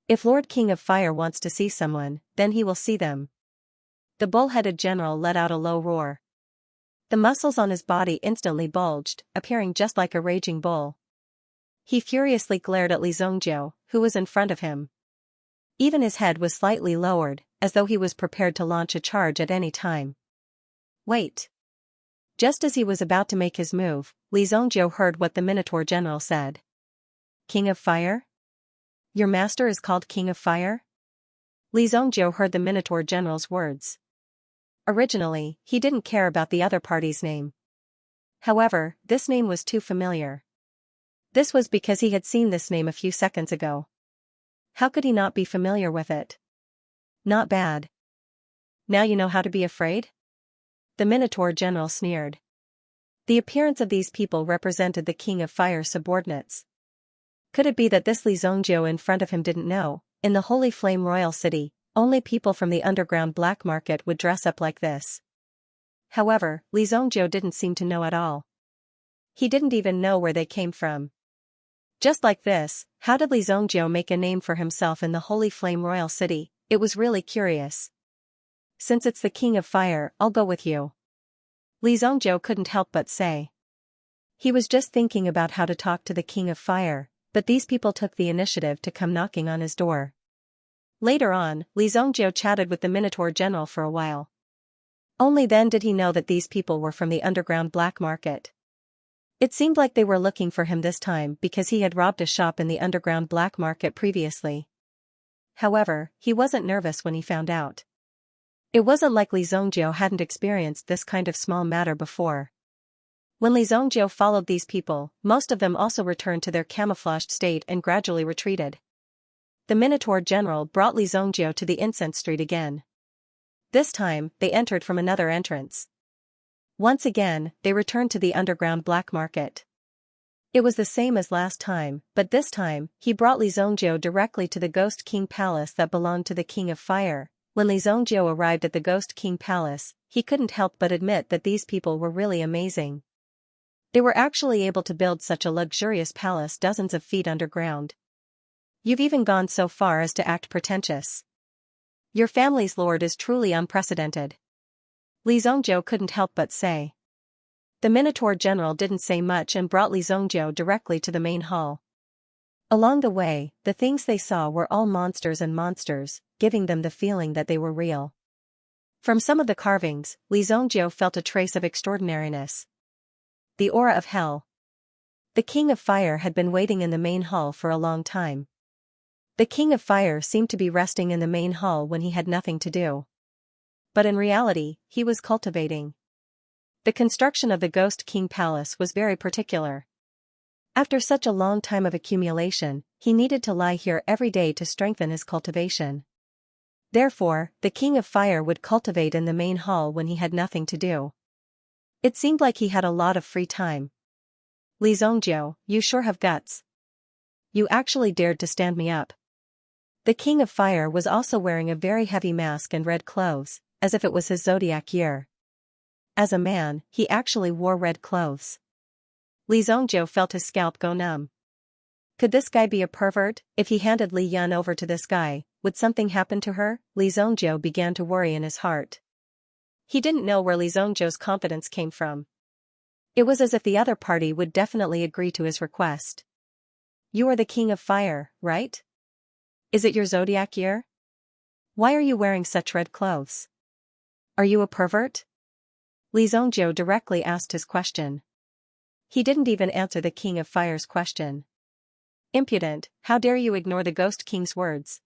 If Lord King of Fire wants to see someone, then he will see them. The bull-headed general let out a low roar. The muscles on his body instantly bulged, appearing just like a raging bull. He furiously glared at Li Zhongjiu, who was in front of him. Even his head was slightly lowered, as though he was prepared to launch a charge at any time. Wait. Just as he was about to make his move, Li Zhongjiu heard what the Minotaur general said. King of Fire? Your master is called King of Fire? Li Zhongjiu heard the Minotaur general's words. Originally, he didn't care about the other party's name. However, this name was too familiar. This was because he had seen this name a few seconds ago. How could he not be familiar with it? Not bad. Now you know how to be afraid? The Minotaur general sneered. The appearance of these people represented the King of Fire's subordinates. Could it be that this Li Zhongjiu in front of him didn't know, in the Holy Flame Royal City, only people from the underground black market would dress up like this? However, Li Zhongjiu didn't seem to know at all. He didn't even know where they came from. Just like this, how did Li Zhongjiu make a name for himself in the Holy Flame Royal City? It was really curious. Since it's the King of Fire, I'll go with you. Li Zhongjiu couldn't help but say. He was just thinking about how to talk to the King of Fire, but these people took the initiative to come knocking on his door. Later on, Li Zhongjiu chatted with the Minotaur general for a while. Only then did he know that these people were from the underground black market. It seemed like they were looking for him this time because he had robbed a shop in the underground black market previously. However, he wasn't nervous when he found out. It wasn't like Li Zhongjiu hadn't experienced this kind of small matter before. When Li Zhongjiu followed these people, most of them also returned to their camouflaged state and gradually retreated. The Minotaur general brought Li Zhongjiu to the incense street again. This time, they entered from another entrance. Once again, they returned to the underground black market. It was the same as last time, but this time, he brought Li Zhongjiu directly to the Ghost King Palace that belonged to the King of Fire. When Li Zhongjiu arrived at the Ghost King Palace, he couldn't help but admit that these people were really amazing. They were actually able to build such a luxurious palace dozens of feet underground. You've even gone so far as to act pretentious. Your family's lord is truly unprecedented. Li Zhongjiu couldn't help but say. The Minotaur general didn't say much and brought Li Zhongjiu directly to the main hall. Along the way, the things they saw were all monsters and monsters, giving them the feeling that they were real. From some of the carvings, Li Zhongjiu felt a trace of extraordinariness. The aura of hell. The King of Fire had been waiting in the main hall for a long time. The King of Fire seemed to be resting in the main hall when he had nothing to do. But in reality, he was cultivating. The construction of the Ghost King Palace was very particular. After such a long time of accumulation, he needed to lie here every day to strengthen his cultivation. Therefore, the King of Fire would cultivate in the main hall when he had nothing to do. It seemed like he had a lot of free time. Li Zhongjiu, you sure have guts. You actually dared to stand me up. The King of Fire was also wearing a very heavy mask and red clothes, as if it was his zodiac year. As a man, he actually wore red clothes. Li Zhongjiu felt his scalp go numb. Could this guy be a pervert? If he handed Li Yun over to this guy, would something happen to her? Li Zhongjiu began to worry in his heart. He didn't know where Li Zhongjiu's confidence came from. It was as if the other party would definitely agree to his request. You are the king of fire, right? Is it your zodiac year? Why are you wearing such red clothes? Are you a pervert? Li Zhongjiu directly asked his question. He didn't even answer the king of fire's question. Impudent, how dare you ignore the ghost king's words?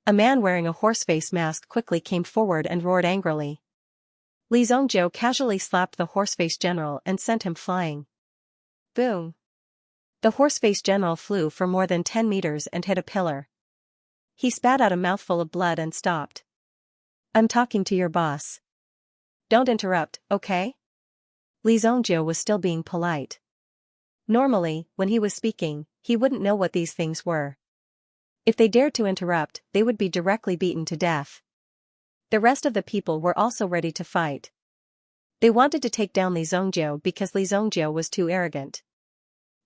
A man wearing a horseface mask quickly came forward and roared angrily. Li Zhongjiu casually slapped the horseface general and sent him flying. Boom! The horseface general flew for more than 10 meters and hit a pillar. He spat out a mouthful of blood and stopped. I'm talking to your boss. Don't interrupt, okay? Li Zhongjiu was still being polite. Normally, when he was speaking, he wouldn't know what these things were. If they dared to interrupt, they would be directly beaten to death. The rest of the people were also ready to fight. They wanted to take down Li Zhongjiu because Li Zhongjiu was too arrogant.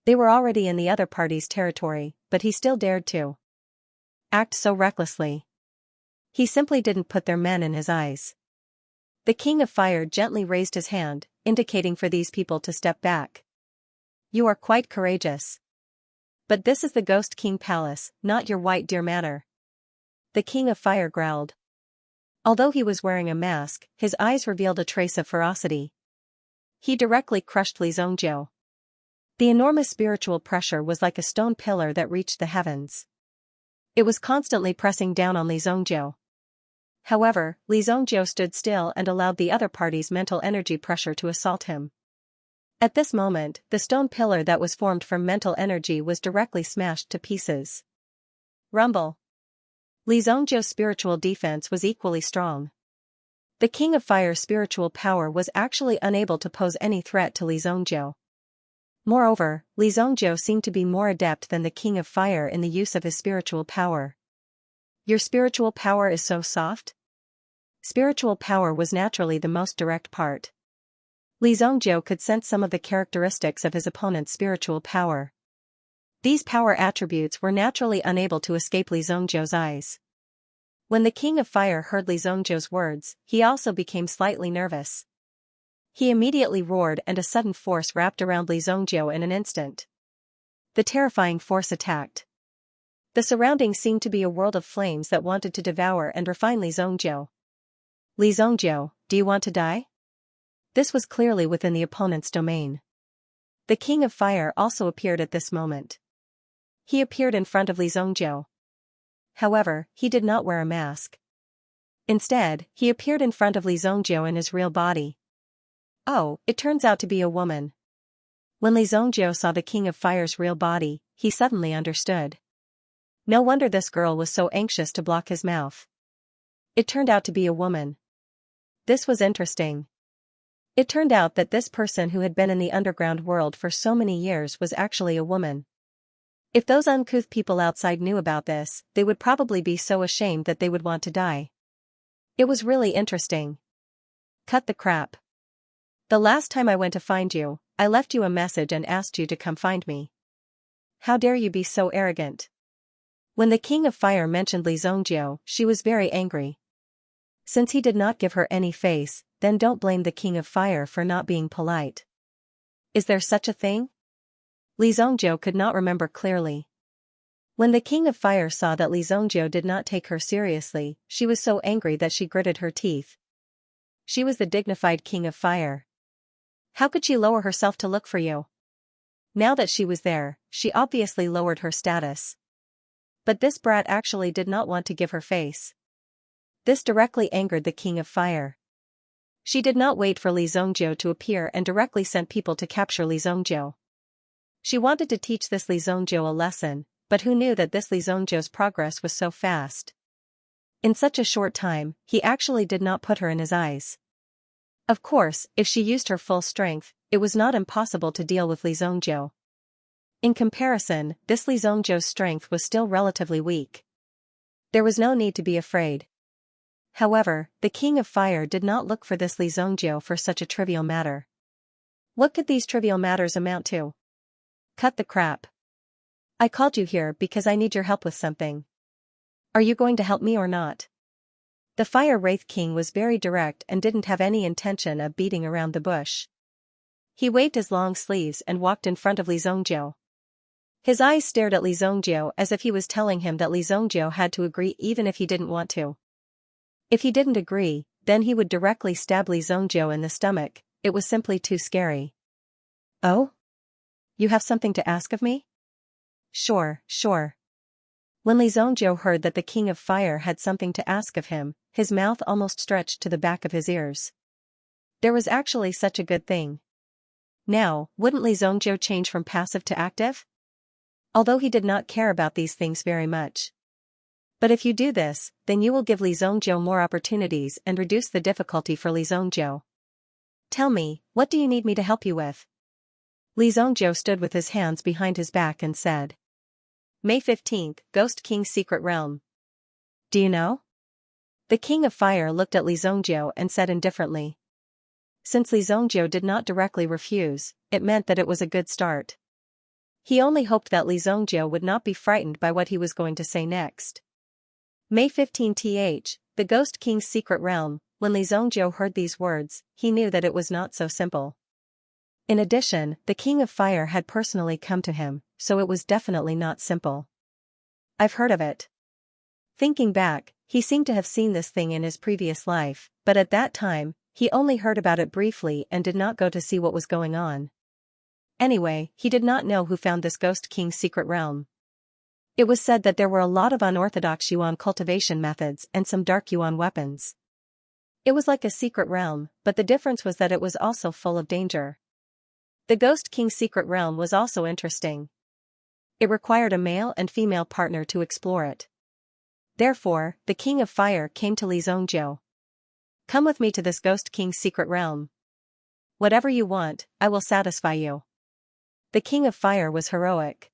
They were already in the other party's territory, but he still dared to act so recklessly. He simply didn't put their men in his eyes. The King of Fire gently raised his hand, indicating for these people to step back. You are quite courageous. But this is the Ghost King Palace, not your White Deer Manor. The King of Fire growled. Although he was wearing a mask, his eyes revealed a trace of ferocity. He directly crushed Li Zhongjiu. The enormous spiritual pressure was like a stone pillar that reached the heavens. It was constantly pressing down on Li Zhongjiu. However, Li Zhongjiu stood still and allowed the other party's mental energy pressure to assault him. At this moment, the stone pillar that was formed from mental energy was directly smashed to pieces. Rumble. Li Zhongjiu's spiritual defense was equally strong. The King of Fire's spiritual power was actually unable to pose any threat to Li Zhongjiu. Moreover, Li Zhongjiu seemed to be more adept than the King of Fire in the use of his spiritual power. Your spiritual power is so soft? Spiritual power was naturally the most direct part. Li Zhongjiu could sense some of the characteristics of his opponent's spiritual power. These power attributes were naturally unable to escape Li Zhongjiu's eyes. When the King of Fire heard Li Zhongjiu's words, he also became slightly nervous. He immediately roared and a sudden force wrapped around Li Zhongjiu in an instant. The terrifying force attacked. The surroundings seemed to be a world of flames that wanted to devour and refine Li Zhongjiu. Li Zhongjiu, do you want to die? This was clearly within the opponent's domain. The King of Fire also appeared at this moment. He appeared in front of Li Zhongjiu. However, he did not wear a mask. Instead, he appeared in front of Li Zhongjiu in his real body. Oh, it turns out to be a woman. When Li Zhongjiu saw the King of Fire's real body, he suddenly understood. No wonder this girl was so anxious to block his mouth. It turned out to be a woman. This was interesting. It turned out that this person who had been in the underground world for so many years was actually a woman. If those uncouth people outside knew about this, they would probably be so ashamed that they would want to die. It was really interesting. Cut the crap. The last time I went to find you, I left you a message and asked you to come find me. How dare you be so arrogant? When the King of Fire mentioned Li Zhongjiu, she was very angry. Since he did not give her any face, then don't blame the King of Fire for not being polite. Is there such a thing? Li Zhongjiu could not remember clearly. When the King of Fire saw that Li Zhongjiu did not take her seriously, she was so angry that she gritted her teeth. She was the dignified King of Fire. How could she lower herself to look for you? Now that she was there, she obviously lowered her status. But this brat actually did not want to give her face. This directly angered the King of Fire. She did not wait for Li Zhongjiu to appear and directly sent people to capture Li Zhongjiu. She wanted to teach this Li Zhongjiu a lesson, but who knew that this Li Zhongjiu's progress was so fast? In such a short time, he actually did not put her in his eyes. Of course, if she used her full strength, it was not impossible to deal with Li Zhongjiu. In comparison, this Li Zhongjiu's strength was still relatively weak. There was no need to be afraid. However, the King of Fire did not look for this Li Zhongjiu for such a trivial matter. What could these trivial matters amount to? Cut the crap. I called you here because I need your help with something. Are you going to help me or not? The Fire Wraith King was very direct and didn't have any intention of beating around the bush. He waved his long sleeves and walked in front of Li Zhongjiu. His eyes stared at Li Zhongjiu as if he was telling him that Li Zhongjiu had to agree even if he didn't want to. If he didn't agree, then he would directly stab Li Zhongjiu in the stomach. It was simply too scary. Oh? You have something to ask of me? Sure. When Li Zhongjiu heard that the King of Fire had something to ask of him, his mouth almost stretched to the back of his ears. There was actually such a good thing. Now, wouldn't Li Zhongjiu change from passive to active? Although he did not care about these things very much. But if you do this, then you will give Li Zhongjiu more opportunities and reduce the difficulty for Li Zhongjiu. Tell me, what do you need me to help you with? Li Zhongjiu stood with his hands behind his back and said. May 15th, Ghost King's Secret Realm. Do you know? The King of Fire looked at Li Zhongjiu and said indifferently. Since Li Zhongjiu did not directly refuse, it meant that it was a good start. He only hoped that Li Zhongjiu would not be frightened by what he was going to say next. May 15th, the Ghost King's Secret Realm. When Li Zhongjiu heard these words, he knew that it was not so simple. In addition, the King of Fire had personally come to him, so it was definitely not simple. I've heard of it. Thinking back, he seemed to have seen this thing in his previous life, but at that time, he only heard about it briefly and did not go to see what was going on. Anyway, he did not know who found this Ghost King's Secret Realm. It was said that there were a lot of unorthodox yuan cultivation methods and some dark yuan weapons. It was like a secret realm, but the difference was that it was also full of danger. The Ghost King's Secret Realm was also interesting. It required a male and female partner to explore it. Therefore, the King of Fire came to Li Zhongjiu. Come with me to this Ghost King's Secret Realm. Whatever you want, I will satisfy you. The King of Fire was heroic.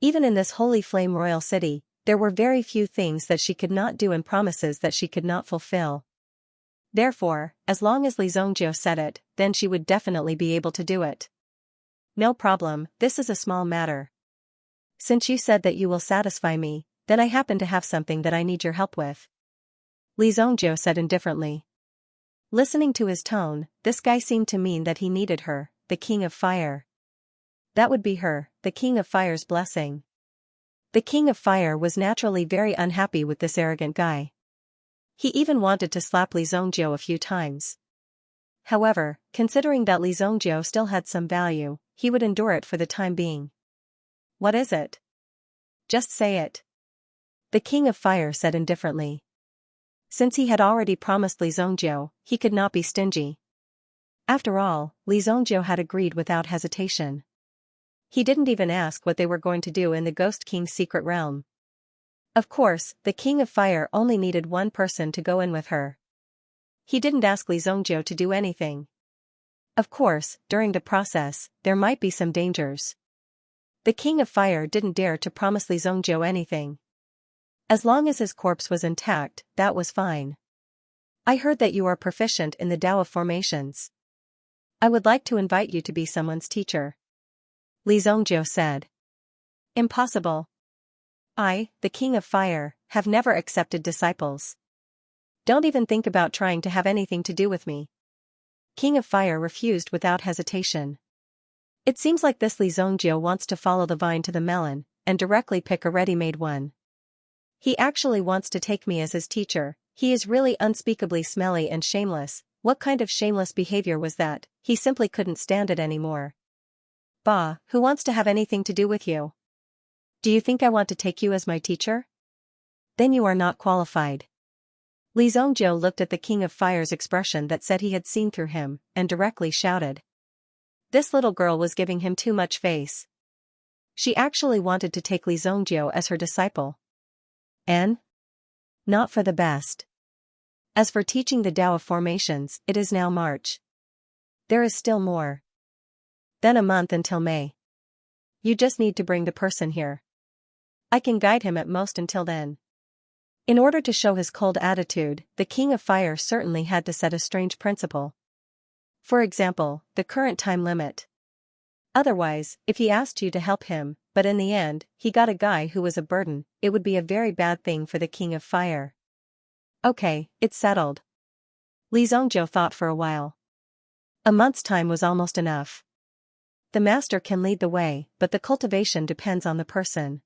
Even in this holy flame royal city, there were very few things that she could not do and promises that she could not fulfill. Therefore, as long as Li Zhongjiu said it, then she would definitely be able to do it. No problem, this is a small matter. Since you said that you will satisfy me, then I happen to have something that I need your help with. Li Zhongjiu said indifferently. Listening to his tone, this guy seemed to mean that he needed her, the King of Fire. That would be her, the King of Fire's blessing. The King of Fire was naturally very unhappy with this arrogant guy. He even wanted to slap Li Zhongjiu a few times. However, considering that Li Zhongjiu still had some value, he would endure it for the time being. What is it? Just say it. The King of Fire said indifferently. Since he had already promised Li Zhongjiu, he could not be stingy. After all, Li Zhongjiu had agreed without hesitation. He didn't even ask what they were going to do in the Ghost King's Secret Realm. Of course, the King of Fire only needed one person to go in with her. He didn't ask Li Zhongjiu to do anything. Of course, during the process, there might be some dangers. The King of Fire didn't dare to promise Li Zhongjiu anything. As long as his corpse was intact, that was fine. I heard that you are proficient in the Tao of formations. I would like to invite you to be someone's teacher. Li Zhongjiu said. Impossible. I, the King of Fire, have never accepted disciples. Don't even think about trying to have anything to do with me. King of Fire refused without hesitation. It seems like this Li Zhongjiu wants to follow the vine to the melon, and directly pick a ready-made one. He actually wants to take me as his teacher. He is really unspeakably smelly and shameless. What kind of shameless behavior was that? He simply couldn't stand it anymore. Bah, who wants to have anything to do with you? Do you think I want to take you as my teacher? Then you are not qualified. Li Zhongjiu looked at the King of Fire's expression that said he had seen through him, and directly shouted. This little girl was giving him too much face. She actually wanted to take Li Zhongjiu as her disciple. And? Not for the best. As for teaching the Tao of formations, it is now March. There is still more. Then a month until May. You just need to bring the person here. I can guide him at most until then. In order to show his cold attitude, the King of Fire certainly had to set a strange principle. For example, the current time limit. Otherwise, if he asked you to help him, but in the end, he got a guy who was a burden, it would be a very bad thing for the King of Fire. Okay, it's settled. Li Zhongjiu thought for a while. A month's time was almost enough. The master can lead the way, but the cultivation depends on the person.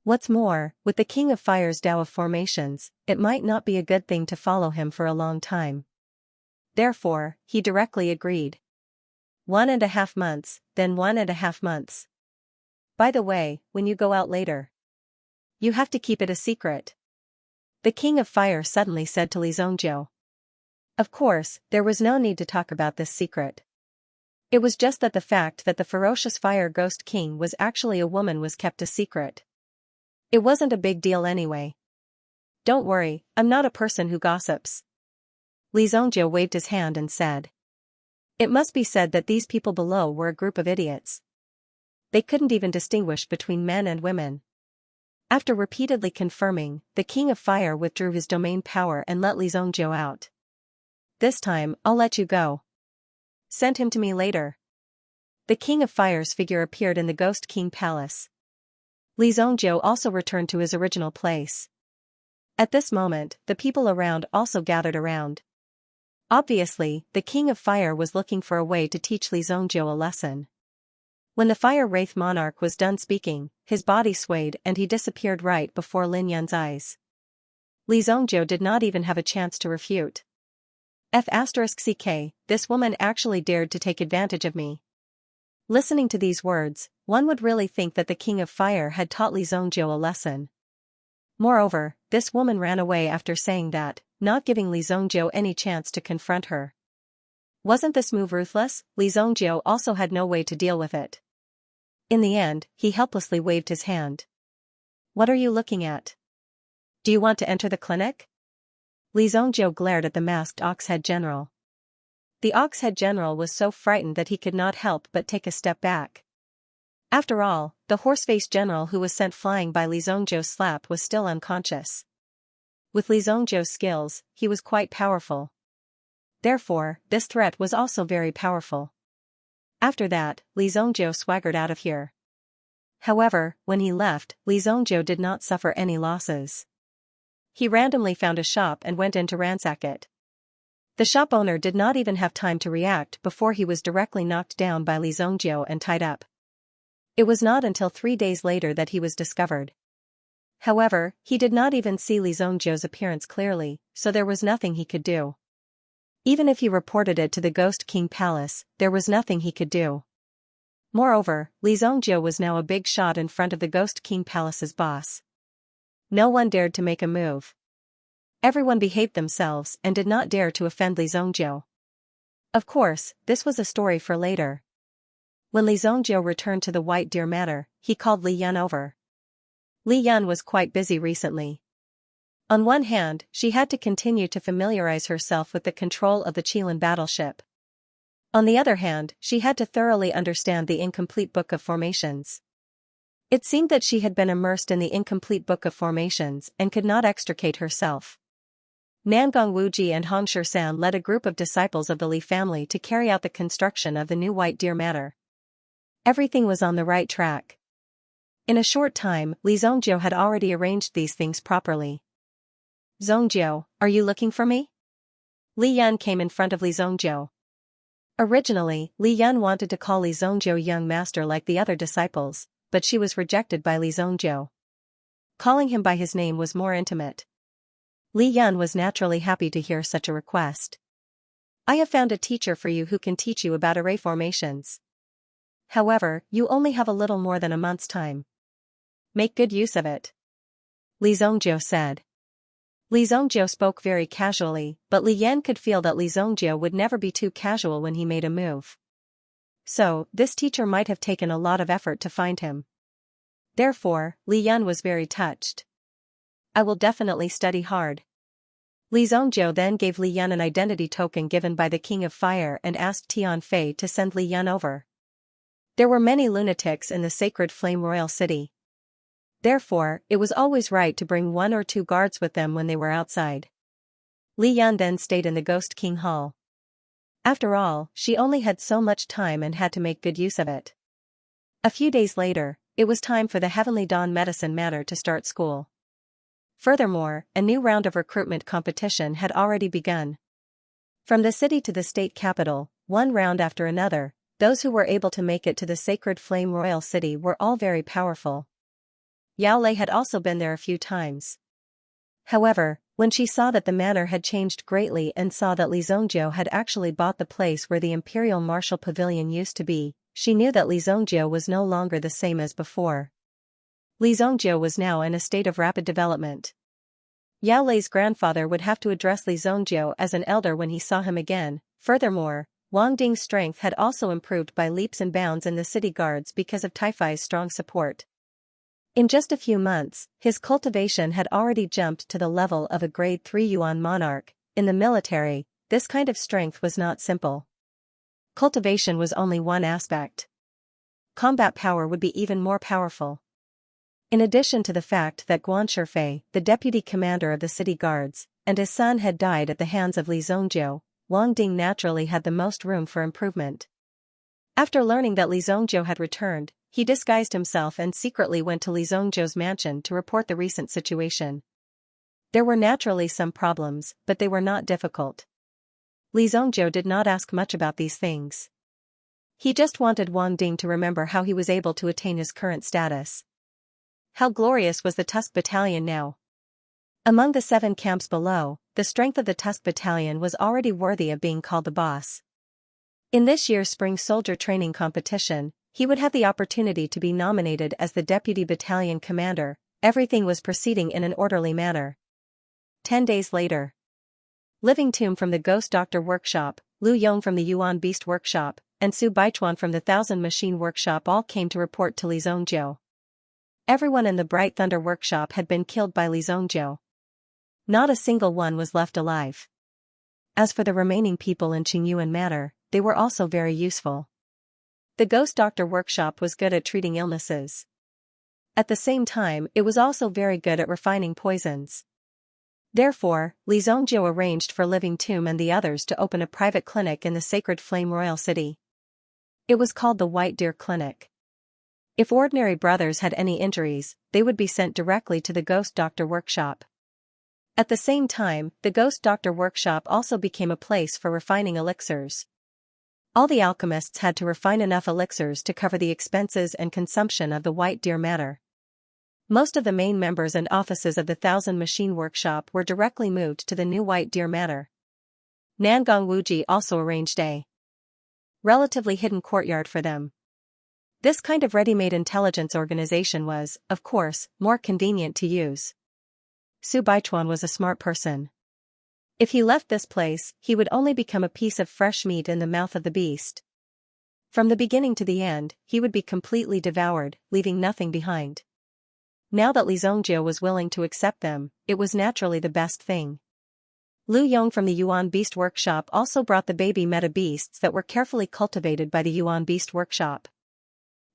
What's more, with the King of Fire's Tao of formations, it might not be a good thing to follow him for a long time. Therefore, he directly agreed. 1.5 months, then 1.5 months. By the way, when you go out later, you have to keep it a secret. The King of Fire suddenly said to Li Zhongjiu. Of course, there was no need to talk about this secret. It was just that the fact that the ferocious Fire Ghost King was actually a woman was kept a secret. It wasn't a big deal anyway. Don't worry, I'm not a person who gossips. Li Zhongjiu waved his hand and said. It must be said that these people below were a group of idiots. They couldn't even distinguish between men and women. After repeatedly confirming, the King of Fire withdrew his domain power and let Li Zhongjiu out. This time, I'll let you go. Send him to me later. The King of Fire's figure appeared in the Ghost King Palace. Li Zhongjiu also returned to his original place. At this moment, the people around also gathered around. Obviously, the King of Fire was looking for a way to teach Li Zhongjiu a lesson. When the Fire Wraith Monarch was done speaking, his body swayed and he disappeared right before Lin Yun's eyes. Li Zhongjiu did not even have a chance to refute. F***ck, this woman actually dared to take advantage of me. Listening to these words, one would really think that the King of Fire had taught Li Zhongjiu a lesson. Moreover, this woman ran away after saying that, not giving Li Zhongjiu any chance to confront her. Wasn't this move ruthless? Li Zhongjiu also had no way to deal with it. In the end, he helplessly waved his hand. What are you looking at? Do you want to enter the clinic? Li Zhongjiu glared at the masked Oxhead General. The Oxhead General was so frightened that he could not help but take a step back. After all, the horse-faced general who was sent flying by Li Zhongjiu's slap was still unconscious. With Li Zhongjiu's skills, he was quite powerful. Therefore, this threat was also very powerful. After that, Li Zhongjiu swaggered out of here. However, when he left, Li Zhongjiu did not suffer any losses. He randomly found a shop and went in to ransack it. The shop owner did not even have time to react before he was directly knocked down by Li Zhongjiu and tied up. It was not until 3 days later that he was discovered. However, he did not even see Li Zhongjiu's appearance clearly, so there was nothing he could do. Even if he reported it to the Ghost King Palace, there was nothing he could do. Moreover, Li Zhongjiu was now a big shot in front of the Ghost King Palace's boss. No one dared to make a move. Everyone behaved themselves and did not dare to offend Li Zhongjiu. Of course, this was a story for later. When Li Zhongjiu returned to the White Deer Manor, he called Li Yun over. Li Yun was quite busy recently. On one hand, she had to continue to familiarize herself with the control of the Qilin battleship. On the other hand, she had to thoroughly understand the incomplete Book of Formations. It seemed that she had been immersed in the incomplete Book of Formations and could not extricate herself. Nangong Wuji and Hong Shisan led a group of disciples of the Li family to carry out the construction of the new White Deer Manor. Everything was on the right track. In a short time, Li Zhongjiu had already arranged these things properly. Zhongjiu, are you looking for me? Li Yun came in front of Li Zhongjiu. Originally, Li Yun wanted to call Li Zhongjiu young master like the other disciples, but she was rejected by Li Zhongjiu. Calling him by his name was more intimate. Li Yun was naturally happy to hear such a request. I have found a teacher for you who can teach you about array formations. However, you only have a little more than a month's time. Make good use of it. Li Zhongjiu said. Li Zhongjiu spoke very casually, but Li Yan could feel that Li Zhongjiu would never be too casual when he made a move. So, this teacher might have taken a lot of effort to find him. Therefore, Li Yan was very touched. I will definitely study hard. Li Zhongjiu then gave Li Yan an identity token given by the King of Fire and asked Tian Fei to send Li Yan over. There were many lunatics in the sacred Flame Royal City. Therefore, it was always right to bring 1 or 2 guards with them when they were outside. Li Yan then stayed in the Ghost King Hall. After all, she only had so much time and had to make good use of it. A few days later, it was time for the Heavenly Dawn Medicine Manor to start school. Furthermore, a new round of recruitment competition had already begun. From the city to the state capital, one round after another, those who were able to make it to the Sacred Flame Royal City were all very powerful. Yao Lei had also been there a few times. However, when she saw that the manor had changed greatly and saw that Li Zhongjiu had actually bought the place where the Imperial Martial Pavilion used to be, she knew that Li Zhongjiu was no longer the same as before. Li Zhongjiu was now in a state of rapid development. Yao Lei's grandfather would have to address Li Zhongjiu as an elder when he saw him again. Furthermore, Wang Ding's strength had also improved by leaps and bounds in the city guards because of Taifai's strong support. In just a few months, his cultivation had already jumped to the level of a grade 3 Yuan monarch. In the military, this kind of strength was not simple. Cultivation was only one aspect. Combat power would be even more powerful. In addition to the fact that Guan Shifei, the deputy commander of the city guards, and his son had died at the hands of Li Zhongjiu, Wang Ding naturally had the most room for improvement. After learning that Li Zhongjiu had returned, he disguised himself and secretly went to Li Zhongjiu's mansion to report the recent situation. There were naturally some problems, but they were not difficult. Li Zhongjiu did not ask much about these things. He just wanted Wang Ding to remember how he was able to attain his current status. How glorious was the Tusk Battalion now! Among the 7 camps below, the strength of the Tusk Battalion was already worthy of being called the boss. In this year's spring soldier training competition, he would have the opportunity to be nominated as the deputy battalion commander. Everything was proceeding in an orderly manner. 10 days later. Living Tomb from the Ghost Doctor Workshop, Lu Yong from the Yuan Beast Workshop, and Su Baichuan from the Thousand Machine Workshop all came to report to Li Zhongjiu. Everyone in the Bright Thunder Workshop had been killed by Li Zhongjiu. Not a single one was left alive. As for the remaining people in Qingyuan Manor, they were also very useful. The Ghost Doctor Workshop was good at treating illnesses. At the same time, it was also very good at refining poisons. Therefore, Li Zhongjiu arranged for Living Tomb and the others to open a private clinic in the Sacred Flame Royal City. It was called the White Deer Clinic. If ordinary brothers had any injuries, they would be sent directly to the Ghost Doctor Workshop. At the same time, the Ghost Doctor Workshop also became a place for refining elixirs. All the alchemists had to refine enough elixirs to cover the expenses and consumption of the White Deer Manor. Most of the main members and offices of the Thousand Machine Workshop were directly moved to the new White Deer Manor. Nangong Wuji also arranged a relatively hidden courtyard for them. This kind of ready-made intelligence organization was, of course, more convenient to use. Su Baichuan was a smart person. If he left this place, he would only become a piece of fresh meat in the mouth of the beast. From the beginning to the end, he would be completely devoured, leaving nothing behind. Now that Li Zhongjiu was willing to accept them, it was naturally the best thing. Lu Yong from the Yuan Beast Workshop also brought the baby meta beasts that were carefully cultivated by the Yuan Beast Workshop.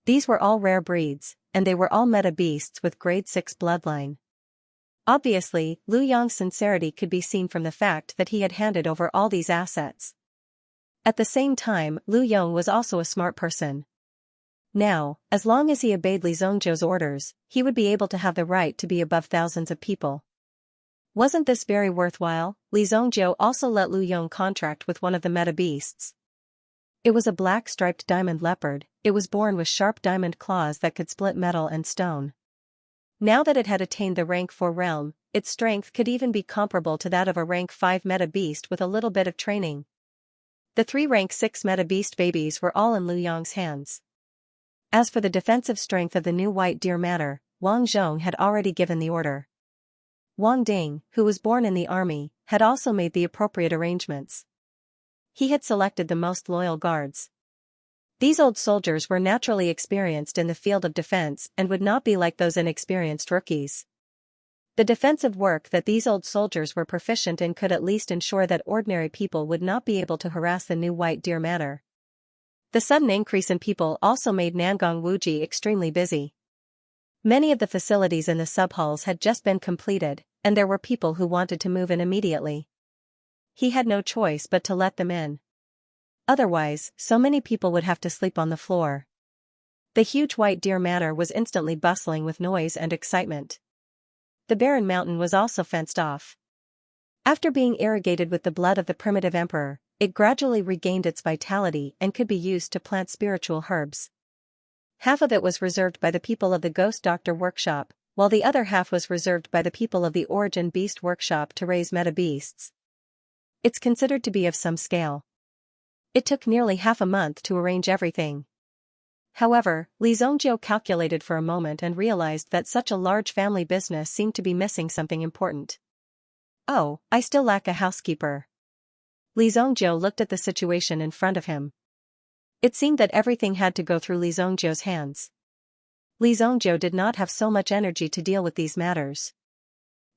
These were all rare breeds, and they were all meta beasts with grade 6 bloodline. Obviously, Lu Yong's sincerity could be seen from the fact that he had handed over all these assets. At the same time, Lu Yong was also a smart person. Now, as long as he obeyed Li Zhongjiu's orders, he would be able to have the right to be above thousands of people. Wasn't this very worthwhile? Li Zhongjiu also let Lu Yong contract with one of the meta beasts. It was a black striped diamond leopard. It was born with sharp diamond claws that could split metal and stone. Now that it had attained the rank 4 realm, its strength could even be comparable to that of a rank 5 meta beast with a little bit of training. The 3 rank 6 meta beast babies were all in Lu Yong's hands. As for the defensive strength of the new White Deer Manor, Wang Zhong had already given the order. Wang Ding, who was born in the army, had also made the appropriate arrangements. He had selected the most loyal guards. These old soldiers were naturally experienced in the field of defense and would not be like those inexperienced rookies. The defensive work that these old soldiers were proficient in could at least ensure that ordinary people would not be able to harass the new White Deer Manor. The sudden increase in people also made Nangong Wuji extremely busy. Many of the facilities in the subhalls had just been completed, and there were people who wanted to move in immediately. He had no choice but to let them in. Otherwise, so many people would have to sleep on the floor. The huge white deer manor was instantly bustling with noise and excitement. The barren mountain was also fenced off. After being irrigated with the blood of the primitive emperor, it gradually regained its vitality and could be used to plant spiritual herbs. Half of it was reserved by the people of the Ghost Doctor Workshop, while the other half was reserved by the people of the Origin Beast Workshop to raise meta-beasts. It's considered to be of some scale. It took nearly half a month to arrange everything. However, Li Zhongjiu calculated for a moment and realized that such a large family business seemed to be missing something important. Oh, I still lack a housekeeper. Li Zhongjiu looked at the situation in front of him. It seemed that everything had to go through Li Zhongjiu's hands. Li Zhongjiu did not have so much energy to deal with these matters.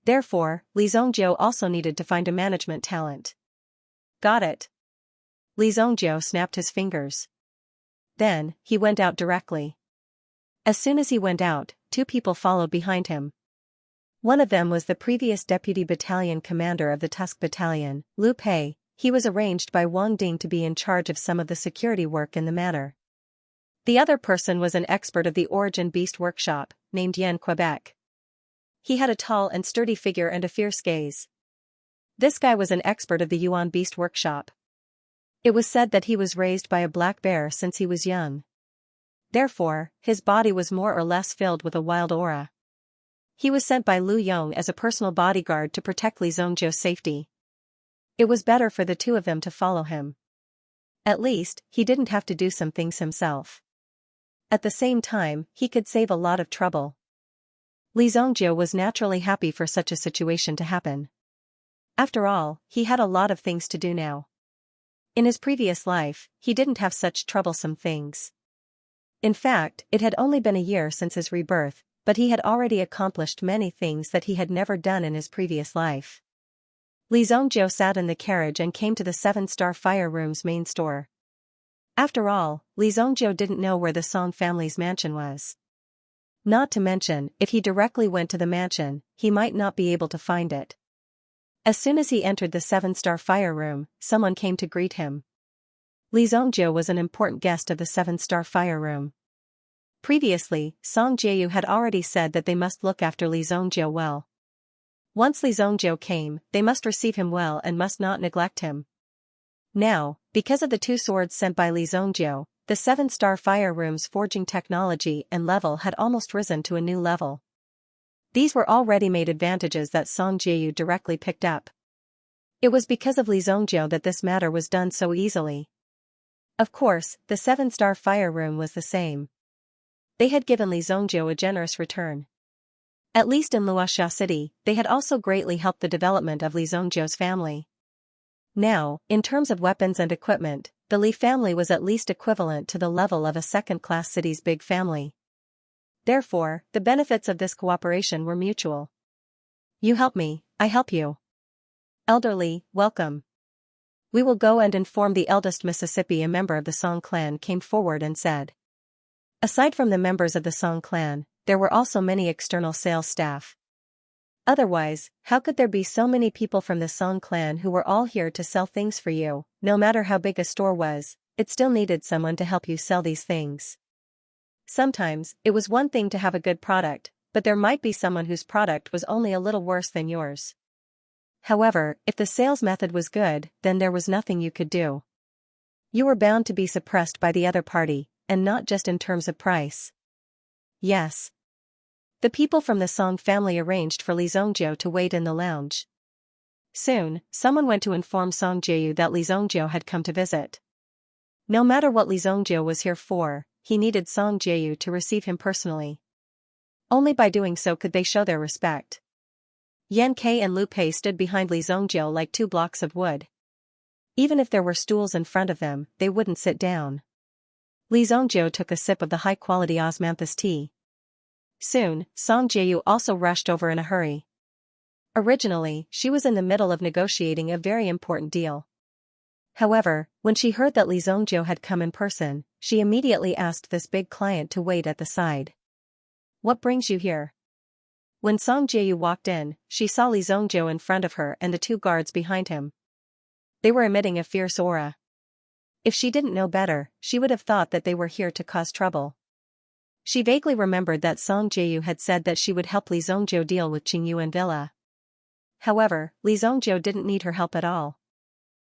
Therefore, Li Zhongjiu also needed to find a management talent. Got it. Li Zhongjiu snapped his fingers. Then, he went out directly. As soon as he went out, two people followed behind him. One of them was the previous deputy battalion commander of the Tusk Battalion, Lu Pei. He was arranged by Wang Ding to be in charge of some of the security work in the manor. The other person was an expert of the Origin Beast Workshop, named Yan Quebec. He had a tall and sturdy figure and a fierce gaze. This guy was an expert of the Yuan Beast Workshop. It was said that he was raised by a black bear since he was young. Therefore, his body was more or less filled with a wild aura. He was sent by Lu Yong as a personal bodyguard to protect Li Zhongjiu's safety. It was better for the two of them to follow him. At least, he didn't have to do some things himself. At the same time, he could save a lot of trouble. Li Zhongjiu was naturally happy for such a situation to happen. After all, he had a lot of things to do now. In his previous life, he didn't have such troublesome things. In fact, it had only been a year since his rebirth, but he had already accomplished many things that he had never done in his previous life. Li Zhongjiu sat in the carriage and came to the 7-Star Fire Room's main store. After all, Li Zhongjiu didn't know where the Song family's mansion was. Not to mention, if he directly went to the mansion, he might not be able to find it. As soon as he entered the 7-Star Fire Room, someone came to greet him. Li Zhongjiu was an important guest of the 7-Star Fire Room. Previously, Song Jieyu had already said that they must look after Li Zhongjiu well. Once Li Zhongjiu came, they must receive him well and must not neglect him. Now, because of the two swords sent by Li Zhongjiu, the 7-Star Fire Room's forging technology and level had almost risen to a new level. These were all ready-made advantages that Song Jieyu directly picked up. It was because of Li Zhongjiu that this matter was done so easily. Of course, the 7-Star Fire Room was the same. They had given Li Zhongjiu a generous return. At least in Luoxia City, they had also greatly helped the development of Li Zhongjiu's family. Now, in terms of weapons and equipment, the Li family was at least equivalent to the level of a second-class city's big family. Therefore, the benefits of this cooperation were mutual. You help me, I help you. Elderly, welcome. We will go and inform the eldest Mississippi. A member of the Song clan came forward and said. Aside from the members of the Song clan, there were also many external sales staff. Otherwise, how could there be so many people from the Song clan who were all here to sell things for you? No matter how big a store was, it still needed someone to help you sell these things. Sometimes, it was one thing to have a good product, but there might be someone whose product was only a little worse than yours. However, if the sales method was good, then there was nothing you could do. You were bound to be suppressed by the other party, and not just in terms of price. Yes. The people from the Song family arranged for Li Zhongjiu to wait in the lounge. Soon, someone went to inform Song Jieyu that Li Zhongjiu had come to visit. No matter what Li Zhongjiu was here for, he needed Song Jieyu to receive him personally. Only by doing so could they show their respect. Yan Ke and Lu Pei stood behind Li Zhongjiu like 2 blocks of wood. Even if there were stools in front of them, they wouldn't sit down. Li Zhongjiu took a sip of the high-quality osmanthus tea. Soon, Song Jieyu also rushed over in a hurry. Originally, she was in the middle of negotiating a very important deal. However, when she heard that Li Zhongjiu had come in person, she immediately asked this big client to wait at the side. What brings you here? When Song Jieyu walked in, she saw Li Zhongjiu in front of her and the 2 guards behind him. They were emitting a fierce aura. If she didn't know better, she would have thought that they were here to cause trouble. She vaguely remembered that Song Jiu had said that she would help Li Zongjiu deal with Qingyuan Villa. However, Li Zongjiu didn't need her help at all.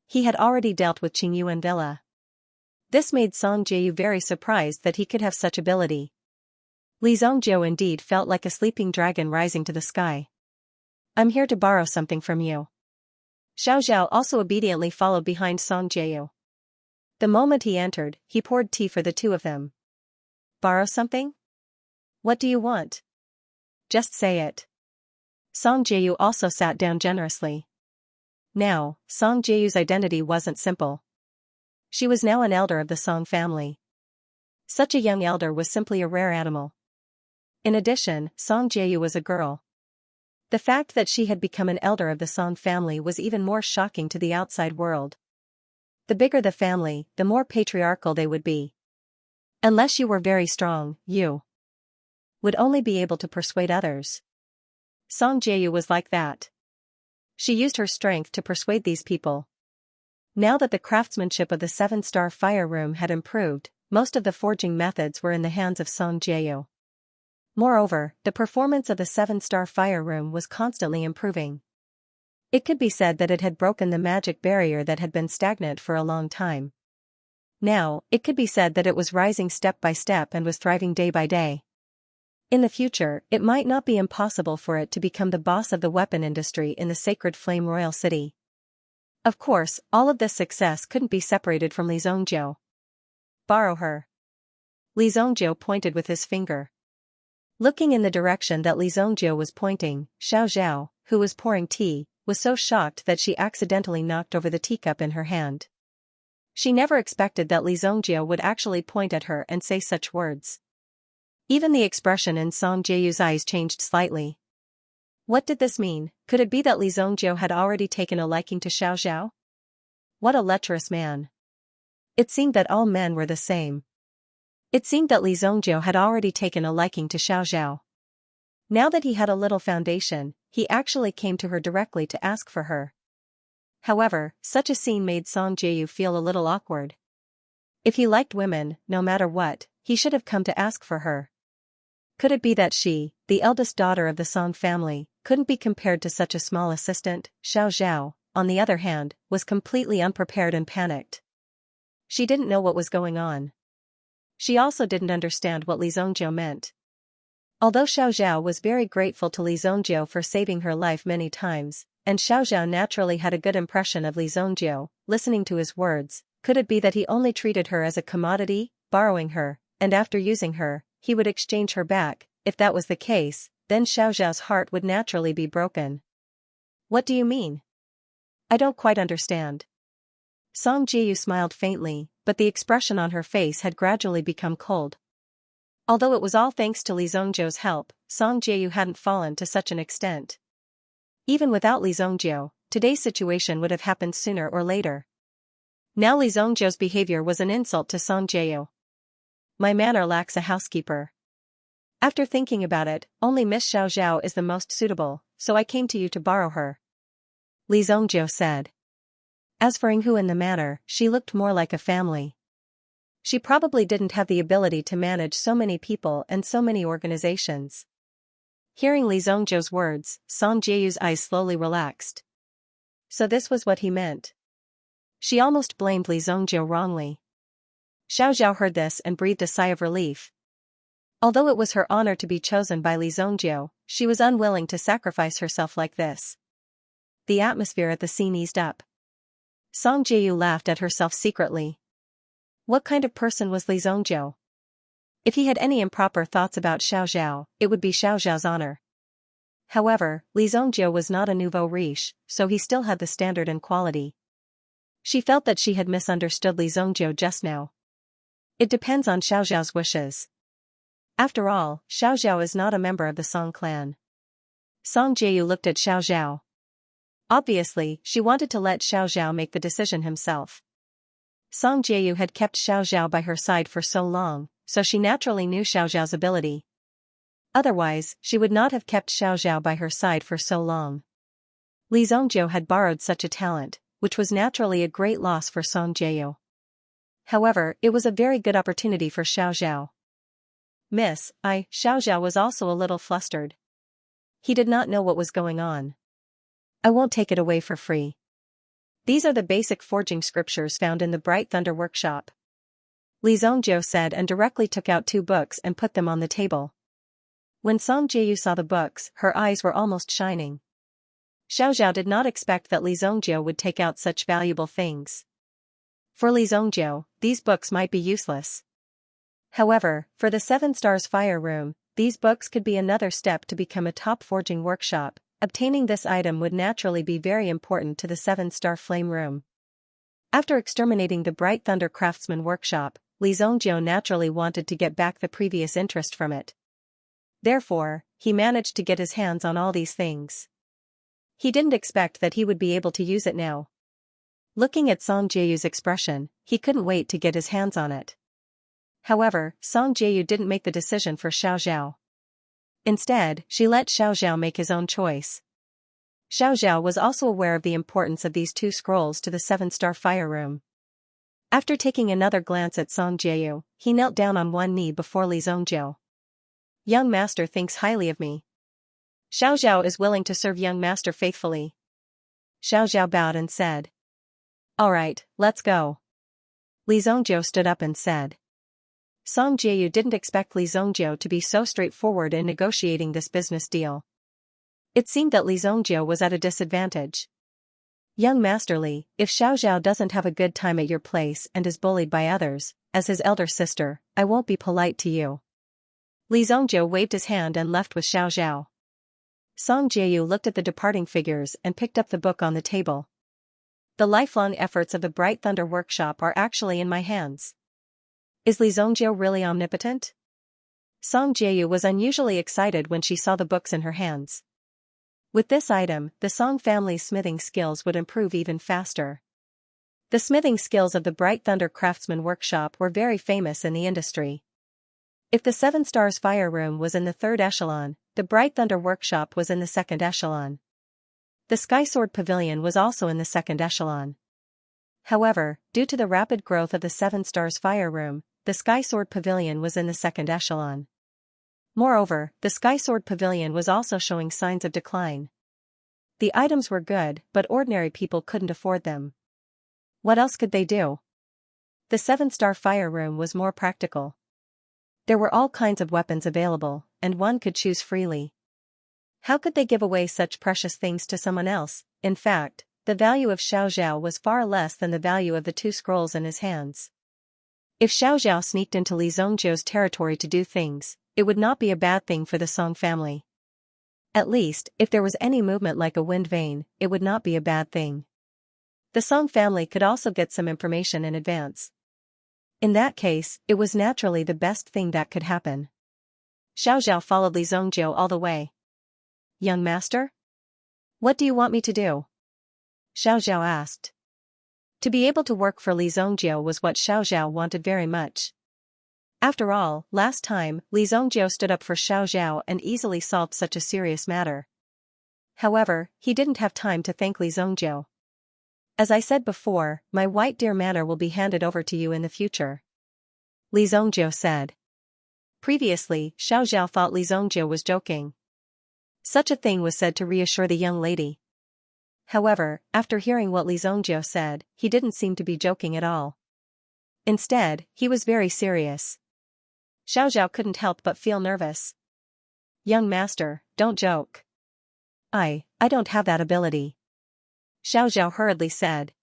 He had already dealt with Qingyuan Villa. This made Song Jiu very surprised that he could have such ability. Li Zongjiu indeed felt like a sleeping dragon rising to the sky. I'm here to borrow something from you. Xiao also obediently followed behind Song Jiu. The moment he entered, he poured tea for the two of them. Borrow something? What do you want? Just say it. Song Jiu also sat down generously. Now, Song Jiu's identity wasn't simple. She was now an elder of the Song family. Such a young elder was simply a rare animal. In addition, Song Jiu was a girl. The fact that she had become an elder of the Song family was even more shocking to the outside world. The bigger the family, the more patriarchal they would be. Unless you were very strong, you would only be able to persuade others. Song Jiu was like that. She used her strength to persuade these people. Now that the craftsmanship of the 7-star fire room had improved, most of the forging methods were in the hands of Song Jiu. Moreover, the performance of the 7-star fire room was constantly improving. It could be said that it had broken the magic barrier that had been stagnant for a long time. Now, it could be said that it was rising step by step and was thriving day by day. In the future, it might not be impossible for it to become the boss of the weapon industry in the Sacred Flame Royal City. Of course, all of this success couldn't be separated from Li Zongjiu. Borrow her. Li Zongjiu pointed with his finger. Looking in the direction that Li Zongjiu was pointing, Xiao, who was pouring tea, was so shocked that she accidentally knocked over the teacup in her hand. She never expected that Li Zongjiu would actually point at her and say such words. Even the expression in Song Jiu's eyes changed slightly. What did this mean? Could it be that Li Zongjiu had already taken a liking to Xiao? What a lecherous man. It seemed that all men were the same. It seemed that Li Zongjiu had already taken a liking to Xiao. Now that he had a little foundation, he actually came to her directly to ask for her. However, such a scene made Song Jiu feel a little awkward. If he liked women, no matter what, he should have come to ask for her. Could it be that she, the eldest daughter of the Song family, couldn't be compared to such a small assistant? Xiao, on the other hand, was completely unprepared and panicked. She didn't know what was going on. She also didn't understand what Li Zongjiu meant. Although Xiao was very grateful to Li Zongjiu for saving her life many times, and Xiao naturally had a good impression of Li Zongjiu, listening to his words, could it be that he only treated her as a commodity, borrowing her, and after using her, he would exchange her back? If that was the case, then Xiao's heart would naturally be broken. What do you mean? I don't quite understand. Song Jiu smiled faintly, but the expression on her face had gradually become cold. Although it was all thanks to Li Zongjiu's help, Song Jiu hadn't fallen to such an extent. Even without Li Zongjiu, today's situation would have happened sooner or later. Now Li Zongjiu's behavior was an insult to Song Jiu. My manor lacks a housekeeper. After thinking about it, only Miss Xiao is the most suitable, so I came to you to borrow her. Li Zongjiu said. As for Yinghu in the manor, she looked more like a family. She probably didn't have the ability to manage so many people and so many organizations. Hearing Li Zongjiu's words, Song Jiu's eyes slowly relaxed. So this was what he meant. She almost blamed Li Zongjiu wrongly. Xiao heard this and breathed a sigh of relief. Although it was her honor to be chosen by Li Zongjiu, she was unwilling to sacrifice herself like this. The atmosphere at the scene eased up. Song Jiu laughed at herself secretly. What kind of person was Li Zongjiu? If he had any improper thoughts about Xiao, it would be Xiao's honor. However, Li Zongjiu was not a nouveau riche, so he still had the standard and quality. She felt that she had misunderstood Li Zongjiu just now. It depends on Xiao's wishes. After all, Xiao is not a member of the Song clan. Song Jiu looked at Xiao. Obviously, she wanted to let Xiao make the decision himself. Song Jiu had kept Xiao by her side for so long, so she naturally knew Xiao's ability. Otherwise, she would not have kept Xiao by her side for so long. Li Zongjiu had borrowed such a talent, which was naturally a great loss for Song Jiu. However, it was a very good opportunity for Xiaoxiao. Xiaoxiao was also a little flustered. He did not know what was going on. I won't take it away for free. These are the basic forging scriptures found in the Bright Thunder workshop. Li Zhongjiu said and directly took out 2 books and put them on the table. When Song Jieyu saw the books, her eyes were almost shining. Xiaoxiao did not expect that Li Zhongjiu would take out such valuable things. For Li Zhongjiu, these books might be useless. However, for the 7 Stars Fire Room, these books could be another step to become a top forging workshop. Obtaining this item would naturally be very important to the 7-Star Flame Room. After exterminating the Bright Thunder Craftsman workshop, Li Zhongjiu naturally wanted to get back the previous interest from it. Therefore, he managed to get his hands on all these things. He didn't expect that he would be able to use it now. Looking at Song Jieyu's expression, he couldn't wait to get his hands on it. However, Song Jieyu didn't make the decision for Xiaoxiao. Instead, she let Xiaoxiao make his own choice. Xiaoxiao was also aware of the importance of these 2 scrolls to the 7-Star Fire Room. After taking another glance at Song Jieyu, he knelt down on one knee before Li Zhongjiu. Young master thinks highly of me. Xiaoxiao is willing to serve young master faithfully. Xiaoxiao bowed and said. All right, let's go. Li Zhongjiu stood up and said. Song Jieyu didn't expect Li Zhongjiu to be so straightforward in negotiating this business deal. It seemed that Li Zhongjiu was at a disadvantage. Young Master Li, if Xiaoxiao doesn't have a good time at your place and is bullied by others, as his elder sister, I won't be polite to you. Li Zhongjiu waved his hand and left with Xiaoxiao. Song Jieyu looked at the departing figures and picked up the book on the table. The lifelong efforts of the Bright Thunder Workshop are actually in my hands. Is Li Zhongjiu really omnipotent? Song Jieyu was unusually excited when she saw the books in her hands. With this item, the Song family's smithing skills would improve even faster. The smithing skills of the Bright Thunder Craftsman Workshop were very famous in the industry. If the 7 Stars Fire Room was in the 3rd echelon, the Bright Thunder Workshop was in the 2nd echelon. The Sky Sword Pavilion was also in the 2nd echelon. However, due to the rapid growth of the 7 Stars Fire Room, the Sky Sword Pavilion was in the 2nd echelon. Moreover, the Sky Sword Pavilion was also showing signs of decline. The items were good, but ordinary people couldn't afford them. What else could they do? The 7-Star Fire Room was more practical. There were all kinds of weapons available, and one could choose freely. How could they give away such precious things to someone else? In fact, the value of Xiaoxiao was far less than the value of the 2 scrolls in his hands. If Xiaoxiao sneaked into Li Zhongjiu's territory to do things, it would not be a bad thing for the Song family. At least, if there was any movement like a wind vane, it would not be a bad thing. The Song family could also get some information in advance. In that case, it was naturally the best thing that could happen. Xiaoxiao followed Li Zhongjiu all the way. Young master? What do you want me to do? Xiaoxiao asked. To be able to work for Li Zhongjiu was what Xiaoxiao wanted very much. After all, last time, Li Zhongjiu stood up for Xiaoxiao and easily solved such a serious matter. However, he didn't have time to thank Li Zhongjiu. As I said before, my White Deer Manor will be handed over to you in the future. Li Zhongjiu said. Previously, Xiaoxiao thought Li Zhongjiu was joking. Such a thing was said to reassure the young lady. However, after hearing what Li Zhongjiu said, he didn't seem to be joking at all. Instead, he was very serious. Xiaoxiao couldn't help but feel nervous. Young master, don't joke. I don't have that ability. Xiaoxiao hurriedly said.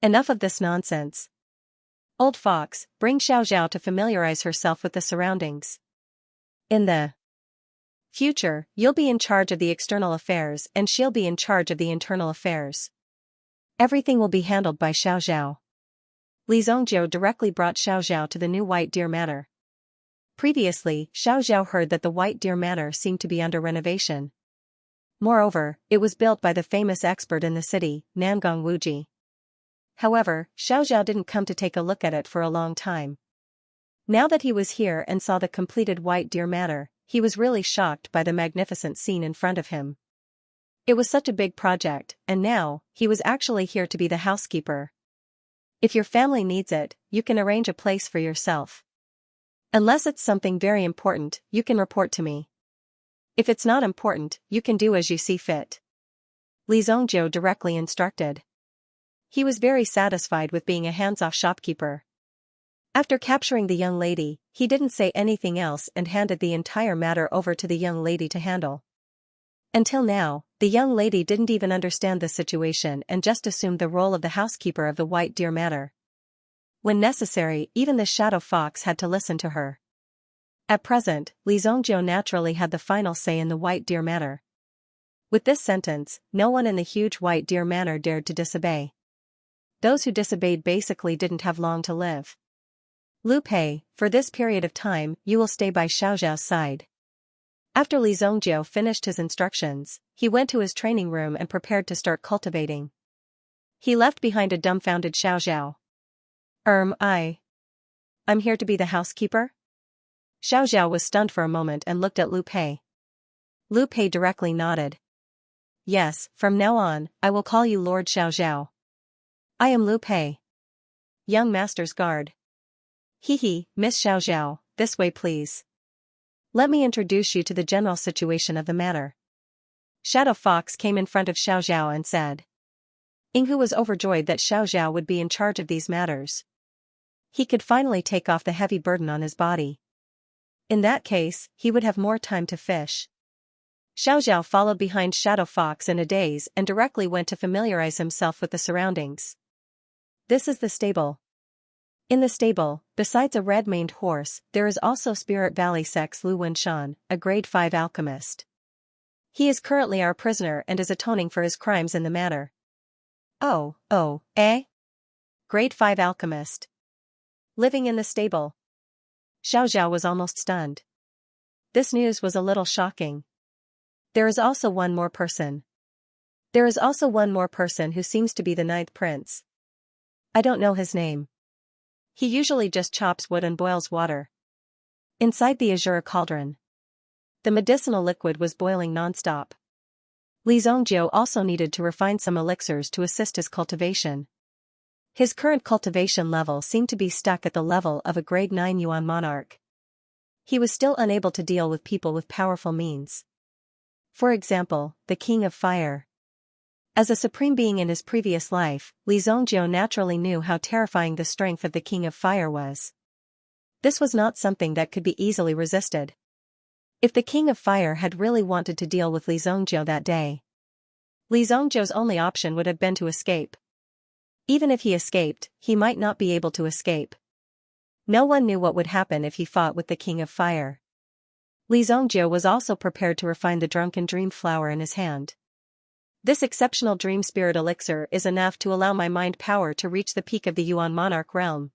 Enough of this nonsense. Old fox, bring Xiaoxiao to familiarize herself with the surroundings. In the future, you'll be in charge of the external affairs and she'll be in charge of the internal affairs. Everything will be handled by Xiaoxiao. Li Zhongjiu directly brought Xiaoxiao to the new White Deer Manor. Previously, Xiaoxiao heard that the White Deer Manor seemed to be under renovation. Moreover, it was built by the famous expert in the city, Nangong Wuji. However, Xiaoxiao didn't come to take a look at it for a long time. Now that he was here and saw the completed White Deer Manor, he was really shocked by the magnificent scene in front of him. It was such a big project, and now, he was actually here to be the housekeeper. If your family needs it, you can arrange a place for yourself. Unless it's something very important, you can report to me. If it's not important, you can do as you see fit. Li Zhongjiu directly instructed. He was very satisfied with being a hands-off shopkeeper. After capturing the young lady, he didn't say anything else and handed the entire matter over to the young lady to handle. Until now, the young lady didn't even understand the situation and just assumed the role of the housekeeper of the White Deer matter. When necessary, even the Shadow Fox had to listen to her. At present, Li Zhongjiu naturally had the final say in the White Deer matter. With this sentence, no one in the huge White Deer manor dared to disobey. Those who disobeyed basically didn't have long to live. Lu Pei, for this period of time, you will stay by Xiaoxiao's side. After Li Zhongjiu finished his instructions, he went to his training room and prepared to start cultivating. He left behind a dumbfounded Xiaoxiao. I'm here to be the housekeeper? Xiaoxiao was stunned for a moment and looked at Lu Pei. Lu Pei directly nodded. Yes, from now on, I will call you Lord Xiaoxiao. I am Lu Pei. Young Master's Guard. Miss Xiaoxiao, this way please. Let me introduce you to the general situation of the matter. Shadow Fox came in front of Xiaoxiao and said. Yinghu was overjoyed that Xiaoxiao would be in charge of these matters. He could finally take off the heavy burden on his body. In that case, he would have more time to fish. Xiaoxiao followed behind Shadow Fox in a daze and directly went to familiarize himself with the surroundings. This is the stable. In the stable, besides a red-maned horse, there is also Spirit Valley Sex Lu Wenshan, a grade 5 alchemist. He is currently our prisoner and is atoning for his crimes in the matter. Grade 5 alchemist. Living in the stable. Xiaoxiao was almost stunned. This news was a little shocking. There is also one more person. There is also one more person who seems to be the 9th prince. I don't know his name. He usually just chops wood and boils water. Inside the azure cauldron, the medicinal liquid was boiling non-stop. Li Zhongjiu also needed to refine some elixirs to assist his cultivation. His current cultivation level seemed to be stuck at the level of a grade 9 Yuan monarch. He was still unable to deal with people with powerful means. For example, the King of Fire. As a supreme being in his previous life, Li Zhongjiu naturally knew how terrifying the strength of the King of Fire was. This was not something that could be easily resisted. If the King of Fire had really wanted to deal with Li Zhongjiu that day, Li Zhongjiu's only option would have been to escape. Even if he escaped, he might not be able to escape. No one knew what would happen if he fought with the King of Fire. Li Zhongjiu was also prepared to refine the drunken dream flower in his hand. This exceptional dream spirit elixir is enough to allow my mind power to reach the peak of the Yuan monarch realm.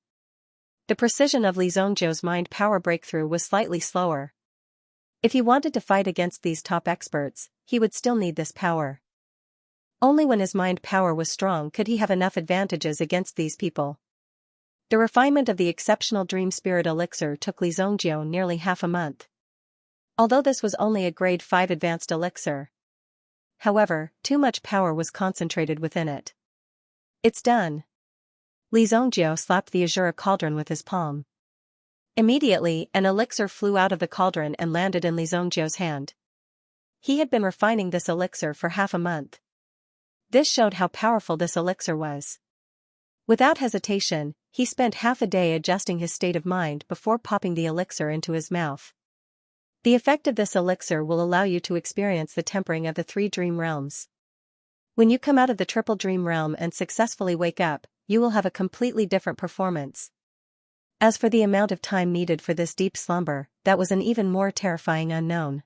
The precision of Li Zhongjiu's mind power breakthrough was slightly slower. If he wanted to fight against these top experts, he would still need this power. Only when his mind power was strong could he have enough advantages against these people. The refinement of the exceptional dream spirit elixir took Li Zhongjiu nearly half a month. Although this was only a grade 5 advanced elixir. However, too much power was concentrated within it. It's done. Li Zhongjiu slapped the azure cauldron with his palm. Immediately, an elixir flew out of the cauldron and landed in Li Zhongjiu's hand. He had been refining this elixir for half a month. This showed how powerful this elixir was. Without hesitation, he spent half a day adjusting his state of mind before popping the elixir into his mouth. The effect of this elixir will allow you to experience the tempering of the 3 dream realms. When you come out of the triple dream realm and successfully wake up, you will have a completely different performance. As for the amount of time needed for this deep slumber, that was an even more terrifying unknown.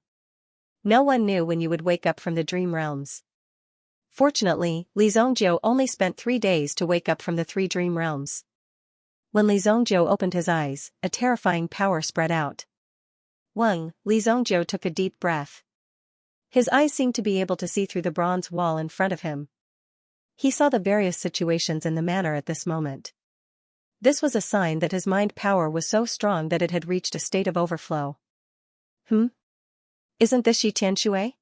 No one knew when you would wake up from the dream realms. Fortunately, Li Zhongjiu only spent 3 days to wake up from the 3 dream realms. When Li Zhongjiu opened his eyes, a terrifying power spread out. Li Zhongjiu took a deep breath. His eyes seemed to be able to see through the bronze wall in front of him. He saw the various situations in the manor at this moment. This was a sign that his mind power was so strong that it had reached a state of overflow. Isn't this Shi Tianshui?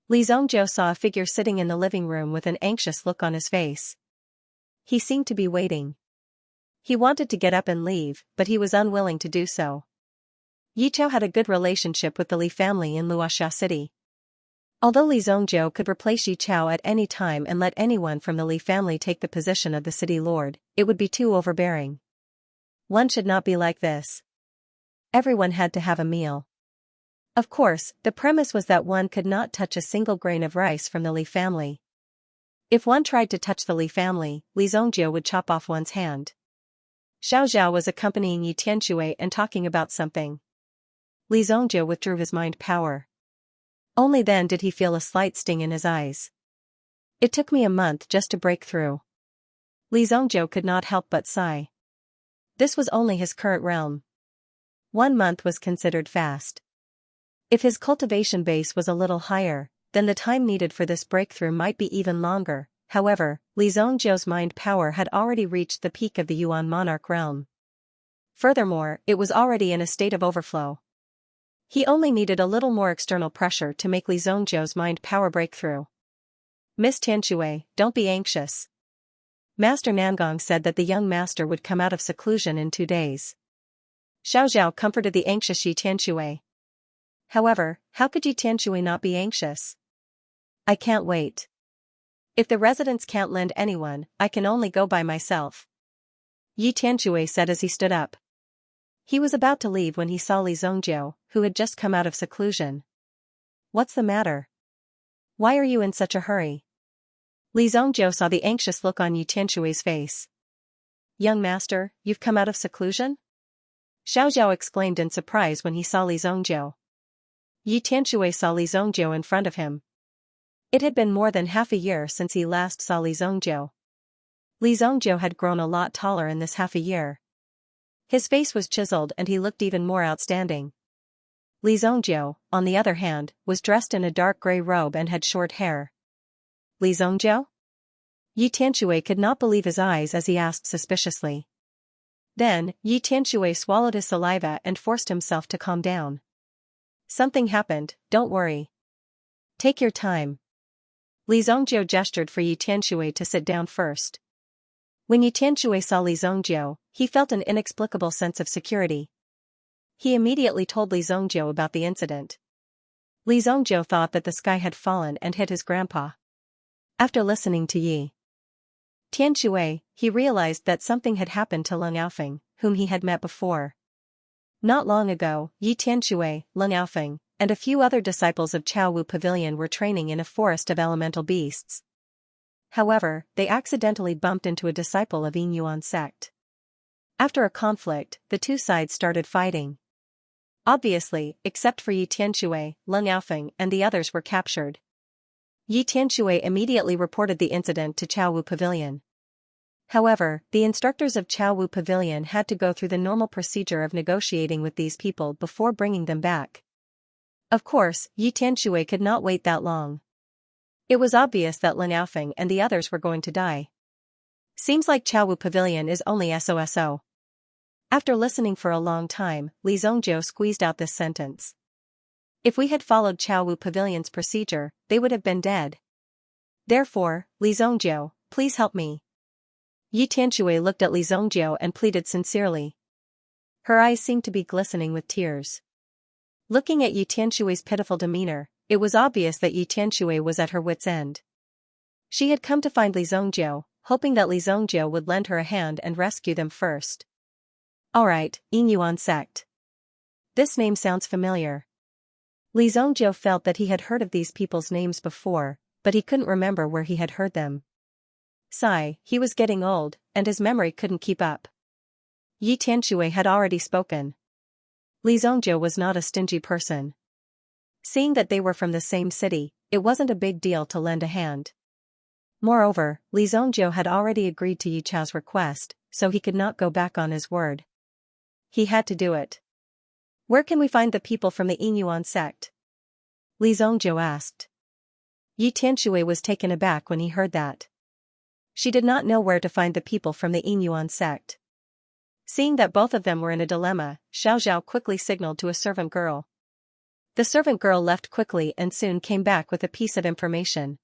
Li Zhongjiu saw a figure sitting in the living room with an anxious look on his face. He seemed to be waiting. He wanted to get up and leave, but he was unwilling to do so. Yichao had a good relationship with the Li family in Luoxia City. Although Li Zhongjiu could replace Yichao at any time and let anyone from the Li family take the position of the city lord, it would be too overbearing. One should not be like this. Everyone had to have a meal. Of course, the premise was that one could not touch a single grain of rice from the Li family. If one tried to touch the Li family, Li Zhongjiu would chop off one's hand. Xiao was accompanying Yi Tianshui and talking about something. Li Zhongjiu withdrew his mind power. Only then did he feel a slight sting in his eyes. It took me a month just to break through. Li Zhongjiu could not help but sigh. This was only his current realm. 1 month was considered fast. If his cultivation base was a little higher, then the time needed for this breakthrough might be even longer. However, Li Zhongjiu's mind power had already reached the peak of the Yuan monarch realm. Furthermore, it was already in a state of overflow. He only needed a little more external pressure to make Li Zhongjiu's mind power break through. Miss Tianshui, don't be anxious. Master Nangong said that the young master would come out of seclusion in 2 days. Xiao comforted the anxious Yi Tianshui. However, how could Yi Tianshui not be anxious? I can't wait. If the residents can't lend anyone, I can only go by myself. Yi Tianshui said as he stood up. He was about to leave when he saw Li Zhongjiu, who had just come out of seclusion. What's the matter? Why are you in such a hurry? Li Zhongjiu saw the anxious look on Yi Tianshui's face. Young master, you've come out of seclusion? Xiao exclaimed in surprise when he saw Li Zhongjiu. Yi Tianshui saw Li Zhongjiu in front of him. It had been more than half a year since he last saw Li Zhongjiu. Li Zhongjiu had grown a lot taller in this half a year. His face was chiseled and he looked even more outstanding. Li Zhongjiu, on the other hand, was dressed in a dark gray robe and had short hair. Li Zhongjiu? Yi Tianshui could not believe his eyes as he asked suspiciously. Then, Yi Tianshui swallowed his saliva and forced himself to calm down. Something happened, don't worry. Take your time. Li Zhongjiu gestured for Yi Tianshui to sit down first. When Yi Tianshui saw Li Zhongjiu, he felt an inexplicable sense of security. He immediately told Li Zhongjiu about the incident. Li Zhongjiu thought that the sky had fallen and hit his grandpa. After listening to Yi Tianshui, he realized that something had happened to Leng Yaofeng, whom he had met before. Not long ago, Yi Tianshui, Leng Yaofeng, and a few other disciples of Chao Wu Pavilion were training in a forest of elemental beasts. However, they accidentally bumped into a disciple of Yin Yuan sect. After a conflict, the two sides started fighting. Obviously, except for Yi Tianshui, Leng Yaofeng and the others were captured. Yi Tianshui immediately reported the incident to Chao Wu Pavilion. However, the instructors of Chao Wu Pavilion had to go through the normal procedure of negotiating with these people before bringing them back. Of course, Yi Tianshui could not wait that long. It was obvious that Leng Yaofeng and the others were going to die. Seems like Chao Wu Pavilion is only SOSO. After listening for a long time, Li Zhongjiu squeezed out this sentence. If we had followed Chao Wu Pavilion's procedure, they would have been dead. Therefore, Li Zhongjiu, please help me. Yi Tianshui looked at Li Zhongjiu and pleaded sincerely. Her eyes seemed to be glistening with tears. Looking at Yi Tianshui's pitiful demeanor, it was obvious that Yi Tianshui was at her wit's end. She had come to find Li Zhongjiu, hoping that Li Zhongjiu would lend her a hand and rescue them first. Alright, Yin Yuan sect. This name sounds familiar. Li Zhongjiu felt that he had heard of these people's names before, but he couldn't remember where he had heard them. Sigh, he was getting old, and his memory couldn't keep up. Yi Tianshui had already spoken. Li Zhongjiu was not a stingy person. Seeing that they were from the same city, it wasn't a big deal to lend a hand. Moreover, Li Zhongjiu had already agreed to Yi Chao's request, so he could not go back on his word. He had to do it. Where can we find the people from the Yin Yuan sect? Li Zhongjiu asked. Yi Tianshui was taken aback when he heard that. She did not know where to find the people from the Yin Yuan sect. Seeing that both of them were in a dilemma, Xiao quickly signaled to a servant girl. The servant girl left quickly and soon came back with a piece of information.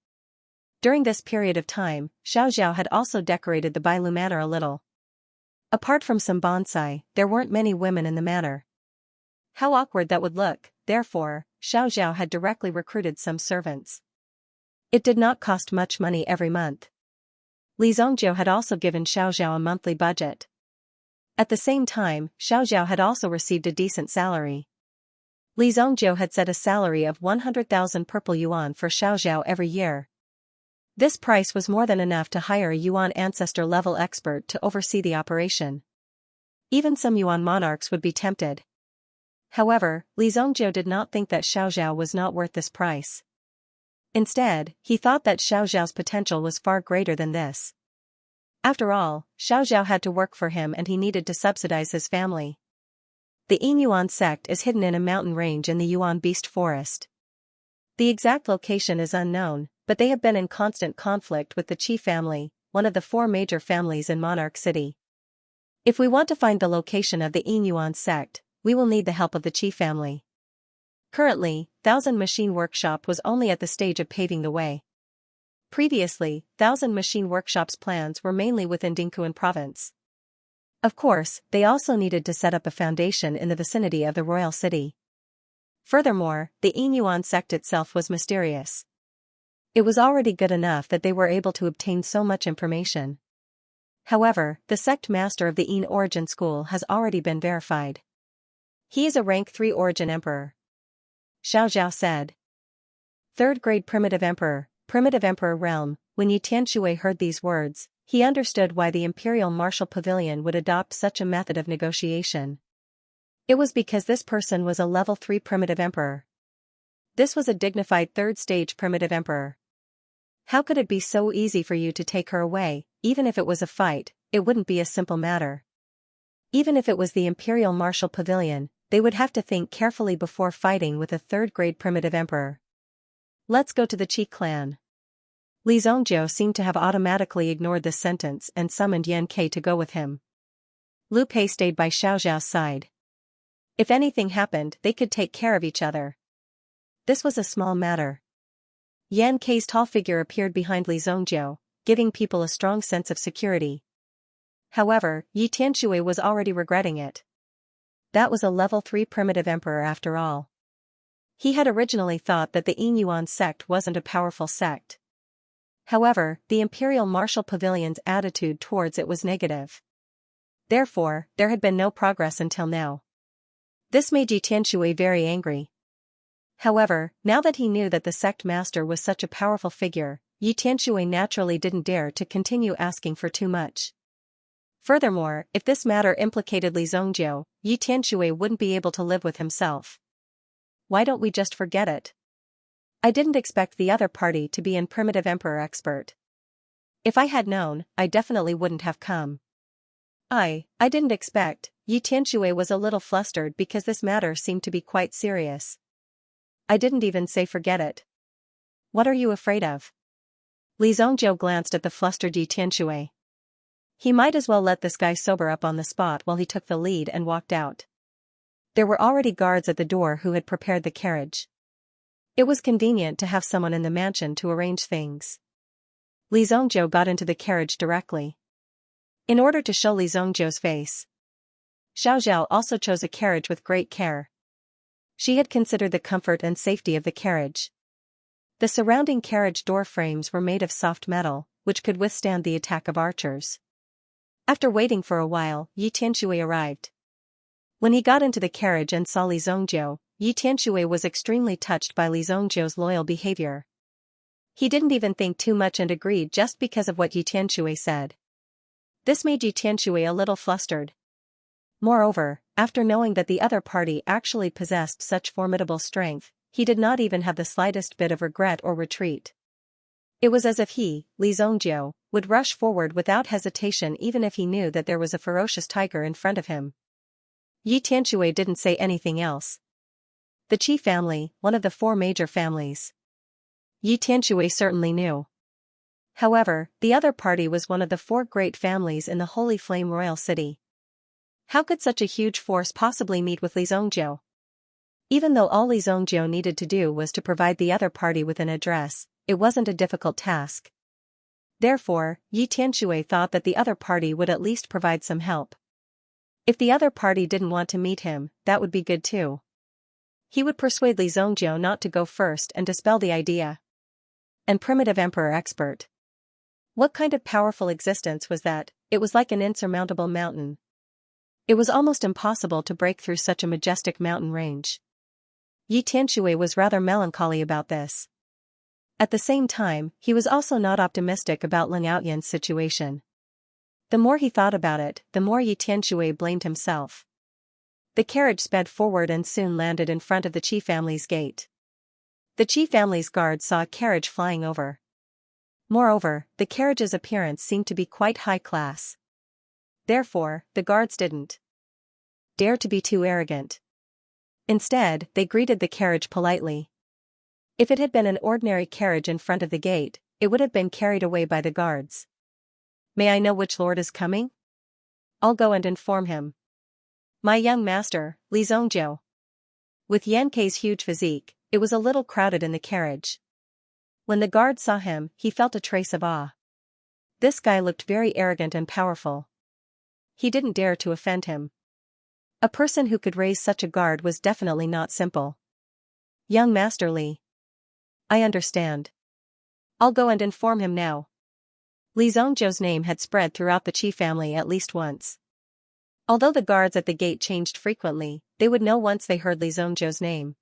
During this period of time, Xiao had also decorated the Bailu Manor a little. Apart from some bonsai, there weren't many women in the manor. How awkward that would look, therefore, Xiaoxiao had directly recruited some servants. It did not cost much money every month. Li Zongjiu had also given Xiaoxiao a monthly budget. At the same time, Xiaoxiao had also received a decent salary. Li Zongjiu had set a salary of 100,000 purple yuan for Xiaoxiao every year. This price was more than enough to hire a Yuan ancestor-level expert to oversee the operation. Even some Yuan monarchs would be tempted. However, Li Zongjiu did not think that Xiaoxiao was not worth this price. Instead, he thought that Xiaoxiao's potential was far greater than this. After all, Xiaoxiao had to work for him and he needed to subsidize his family. The Yin Yuan sect is hidden in a mountain range in the Yuan Beast Forest. The exact location is unknown, but they have been in constant conflict with the Qi family, one of the 4 major families in Monarch City. If we want to find the location of the Yin Yuan sect, we will need the help of the Qi family. Currently, Thousand Machine Workshop was only at the stage of paving the way. Previously, Thousand Machine Workshop's plans were mainly within Dingquan province. Of course, they also needed to set up a foundation in the vicinity of the royal city. Furthermore, the Yin Yuan sect itself was mysterious. It was already good enough that they were able to obtain so much information. However, the sect master of the Yin Origin School has already been verified. He is a rank 3 Origin Emperor. Xiaoxiao said. 3rd grade Primitive Emperor realm. When Yi Tianshui heard these words, he understood why the Imperial Martial Pavilion would adopt such a method of negotiation. It was because this person was a level 3 Primitive Emperor. This was a dignified 3rd stage Primitive Emperor. How could it be so easy for you to take her away? Even if it was a fight, it wouldn't be a simple matter. Even if it was the Imperial Martial Pavilion, they would have to think carefully before fighting with a 3rd grade Primitive Emperor. Let's go to the Qi clan. Li Zongjiu seemed to have automatically ignored this sentence and summoned Yan Ke to go with him. Lu Pei stayed by Xiaoxiao's side. If anything happened, they could take care of each other. This was a small matter. Yan Ke's tall figure appeared behind Li Zongjiu, giving people a strong sense of security. However, Yi Tianshui was already regretting it. That was a level 3 Primitive Emperor after all. He had originally thought that the Yin Yuan sect wasn't a powerful sect. However, the Imperial Martial Pavilion's attitude towards it was negative. Therefore, there had been no progress until now. This made Yi Tianshui very angry. However, now that he knew that the sect master was such a powerful figure, Yi Tianshui naturally didn't dare to continue asking for too much. Furthermore, if this matter implicated Li Zongjiu, Yi Tianshui wouldn't be able to live with himself. Why don't we just forget it? I didn't expect the other party to be an Primitive Emperor expert. If I had known, I definitely wouldn't have come. I didn't expect. Yi Tianshui was a little flustered because this matter seemed to be quite serious. I didn't even say forget it. What are you afraid of? Li Zongjiu glanced at the flustered Yi Tianshui. He might as well let this guy sober up on the spot while he took the lead and walked out. There were already guards at the door who had prepared the carriage. It was convenient to have someone in the mansion to arrange things. Li Zongjiu got into the carriage directly. In order to show Li Zongjiu's face, Xiaoxiao also chose a carriage with great care. She had considered the comfort and safety of the carriage. The surrounding carriage door frames were made of soft metal, which could withstand the attack of archers. After waiting for a while, Yi Tianshui arrived. When he got into the carriage and saw Li Zongjiu, Yi Tianshui was extremely touched by Li Zongjiu's loyal behavior. He didn't even think too much and agreed just because of what Yi Tianshui said. This made Yi Tianshui a little flustered. Moreover, after knowing that the other party actually possessed such formidable strength, he did not even have the slightest bit of regret or retreat. It was as if he, Li Zongjiu, would rush forward without hesitation even if he knew that there was a ferocious tiger in front of him. Yi Tianshui didn't say anything else. The Qi family, one of the 4 major families. Yi Tianshui certainly knew. However, the other party was one of the 4 great families in the Holy Flame Royal City. How could such a huge force possibly meet with Li Zongjiu? Even though all Li Zongjiu needed to do was to provide the other party with an address, it wasn't a difficult task. Therefore, Yi Tianshui thought that the other party would at least provide some help. If the other party didn't want to meet him, that would be good too. He would persuade Li Zhongjiu not to go first and dispel the idea. And primitive emperor expert. What kind of powerful existence was that? It was like an insurmountable mountain. It was almost impossible to break through such a majestic mountain range. Yi Tianshui was rather melancholy about this. At the same time, he was also not optimistic about Ling Outyan's situation. The more he thought about it, the more Yi Tianshui blamed himself. The carriage sped forward and soon landed in front of the Qi family's gate. The Qi family's guards saw a carriage flying over. Moreover, the carriage's appearance seemed to be quite high class. Therefore, the guards didn't dare to be too arrogant. Instead, they greeted the carriage politely. If it had been an ordinary carriage in front of the gate, it would have been carried away by the guards. May I know which lord is coming? I'll go and inform him. My young master, Li Zhongjiu. With Yan Kei's huge physique, it was a little crowded in the carriage. When the guard saw him, he felt a trace of awe. This guy looked very arrogant and powerful. He didn't dare to offend him. A person who could raise such a guard was definitely not simple. Young Master Li. I understand. I'll go and inform him now. Li Zhongjiu's name had spread throughout the Qi family at least once. Although the guards at the gate changed frequently, they would know once they heard Li Zhongjiu's name.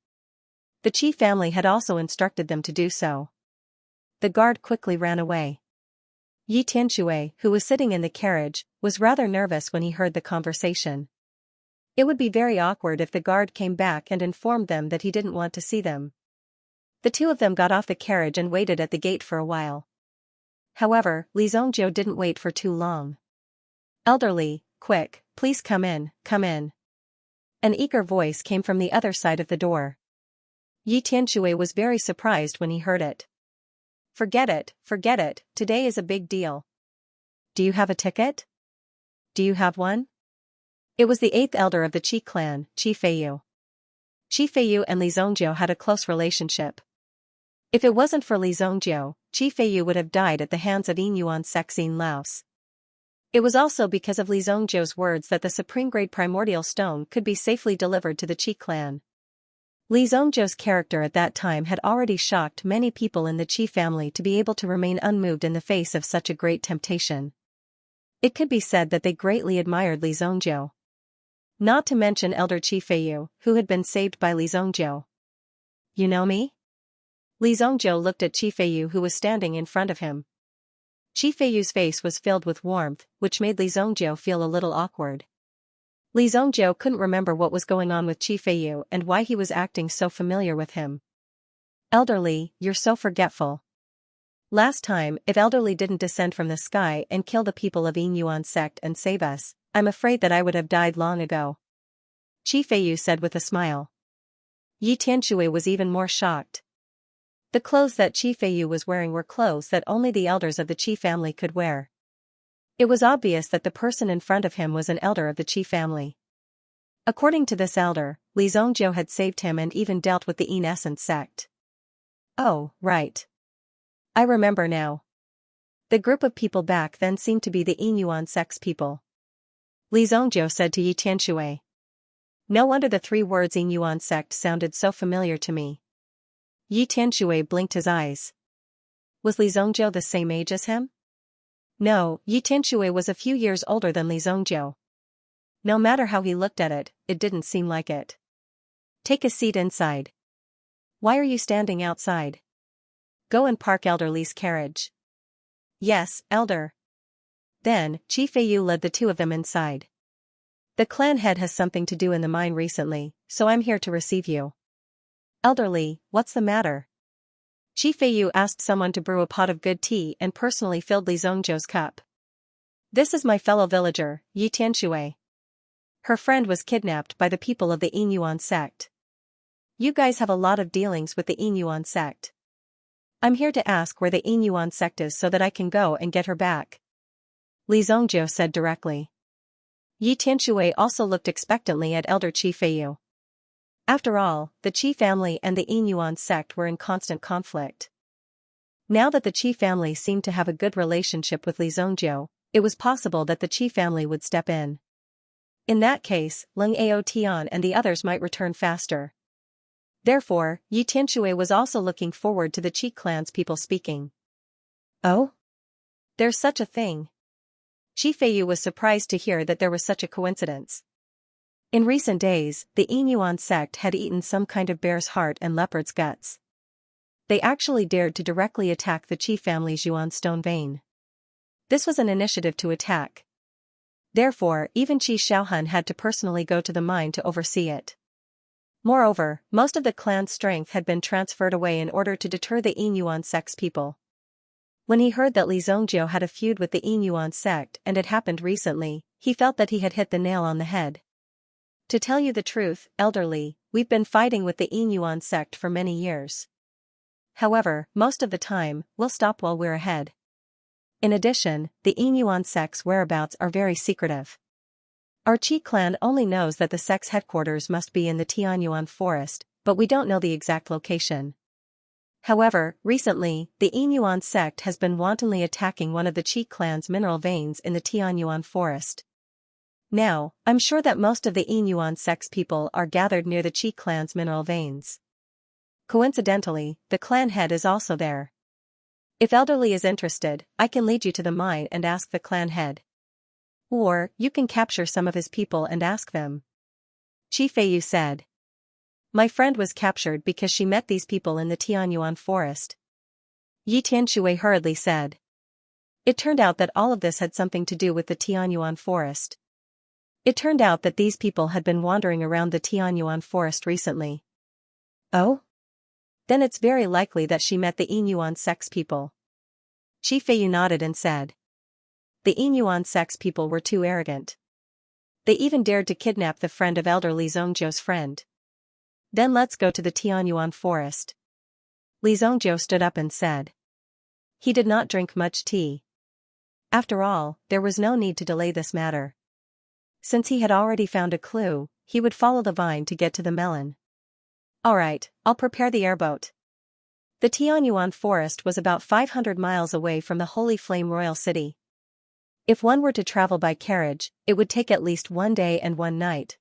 The Qi family had also instructed them to do so. The guard quickly ran away. Yi Tianshui, who was sitting in the carriage, was rather nervous when he heard the conversation. It would be very awkward if the guard came back and informed them that he didn't want to see them. The two of them got off the carriage and waited at the gate for a while. However, Li Zhongjiu didn't wait for too long. Elderly, quick, please come in, come in. An eager voice came from the other side of the door. Yi Tianshui was very surprised when he heard it. Forget it, today is a big deal. Do you have a ticket? Do you have one? It was the 8th elder of the Qi clan, Qi Feiyu. Qi Feiyu and Li Zhongjiu had a close relationship. If it wasn't for Li Zhongjiu, Qi Feiyu would have died at the hands of Yin Yuan Sexine Laos. It was also because of Li Zhongjiu's words that the supreme grade primordial stone could be safely delivered to the Qi clan. Li Zhongjiu's character at that time had already shocked many people in the Qi family to be able to remain unmoved in the face of such a great temptation. It could be said that they greatly admired Li Zhongjiu. Not to mention elder Qi Feiyu, who had been saved by Li Zhongjiu. You know me? Li Zhongjiu looked at Qi Feiyu who was standing in front of him. Qi Feiyu's face was filled with warmth, which made Li Zhongjiu feel a little awkward. Li Zhongjiu couldn't remember what was going on with Qi Feiyu and why he was acting so familiar with him. Elderly, you're so forgetful. Last time, if Elderly didn't descend from the sky and kill the people of Yin Yuan sect and save us, I'm afraid that I would have died long ago. Qi Feiyu said with a smile. Yi Tianshui was even more shocked. The clothes that Qi Feiyu was wearing were clothes that only the elders of the Qi family could wear. It was obvious that the person in front of him was an elder of the Qi family. According to this elder, Li Zhongjiu had saved him and even dealt with the Yin Essence sect. Oh, right. I remember now. The group of people back then seemed to be the Yin Yuan sect's people. Li Zhongjiu said to Yi Tianshui. No wonder the 3 words Yin Yuan sect sounded so familiar to me. Yi Tianshui blinked his eyes. Was Li Zhongjiu the same age as him? No, Yi Tianshui was a few years older than Li Zhongjiu. No matter how he looked at it, it didn't seem like it. Take a seat inside. Why are you standing outside? Go and park Elder Li's carriage. Yes, Elder. Then, Qi Feiyu led the 2 of them inside. The clan head has something to do in the mine recently, so I'm here to receive you. Elderly, what's the matter? Qi Feiyu asked someone to brew a pot of good tea and personally filled Li Zhongjiu's cup. This is my fellow villager, Yi Tianshui. Her friend was kidnapped by the people of the Yin Yuan sect. You guys have a lot of dealings with the Yin Yuan sect. I'm here to ask where the Yin Yuan sect is so that I can go and get her back. Li Zhongjiu said directly. Yi Tianshui also looked expectantly at elder Qi Feiyu. After all, the Qi family and the Yin Yuan sect were in constant conflict. Now that the Qi family seemed to have a good relationship with Li Zhongjiu, it was possible that the Qi family would step in. In that case, Leng Ao Tian and the others might return faster. Therefore, Yi Tianshui was also looking forward to the Qi clan's people speaking. Oh? There's such a thing. Qi Feiyu was surprised to hear that there was such a coincidence. In recent days, the Yinyuan sect had eaten some kind of bear's heart and leopard's guts. They actually dared to directly attack the Qi family's Yuan stone vein. This was an initiative to attack. Therefore, even Qi Xiaohun had to personally go to the mine to oversee it. Moreover, most of the clan's strength had been transferred away in order to deter the Yinyuan sect's people. When he heard that Li Zhongjiu had a feud with the Yinyuan sect and it happened recently, he felt that he had hit the nail on the head. To tell you the truth, elderly, we've been fighting with the Yinyuan sect for many years. However, most of the time, we'll stop while we're ahead. In addition, the Yinyuan sect's whereabouts are very secretive. Our Qi clan only knows that the sect's headquarters must be in the Tianyuan forest, but we don't know the exact location. However, recently, the Yinyuan sect has been wantonly attacking one of the Qi clan's mineral veins in the Tianyuan forest. Now, I'm sure that most of the Yinyuan sect's people are gathered near the Qi clan's mineral veins. Coincidentally, the clan head is also there. If elderly is interested, I can lead you to the mine and ask the clan head. Or, you can capture some of his people and ask them. Qi Feiyu said. My friend was captured because she met these people in the Tianyuan forest. Yi Tianshui hurriedly said. It turned out that all of this had something to do with the Tianyuan forest. It turned out that these people had been wandering around the Tianyuan forest recently. Oh? Then it's very likely that she met the Yinyuan sect's people. Qi Feiyu nodded and said. The Yinyuan sect's people were too arrogant. They even dared to kidnap the friend of elder Li Zhongjiu's friend. Then let's go to the Tianyuan forest. Li Zhongjiu stood up and said. He did not drink much tea. After all, there was no need to delay this matter. Since he had already found a clue, he would follow the vine to get to the melon. Alright, I'll prepare the airboat. The Tianyuan forest was about 500 miles away from the Holy Flame Royal City. If one were to travel by carriage, it would take at least 1 day and 1 night.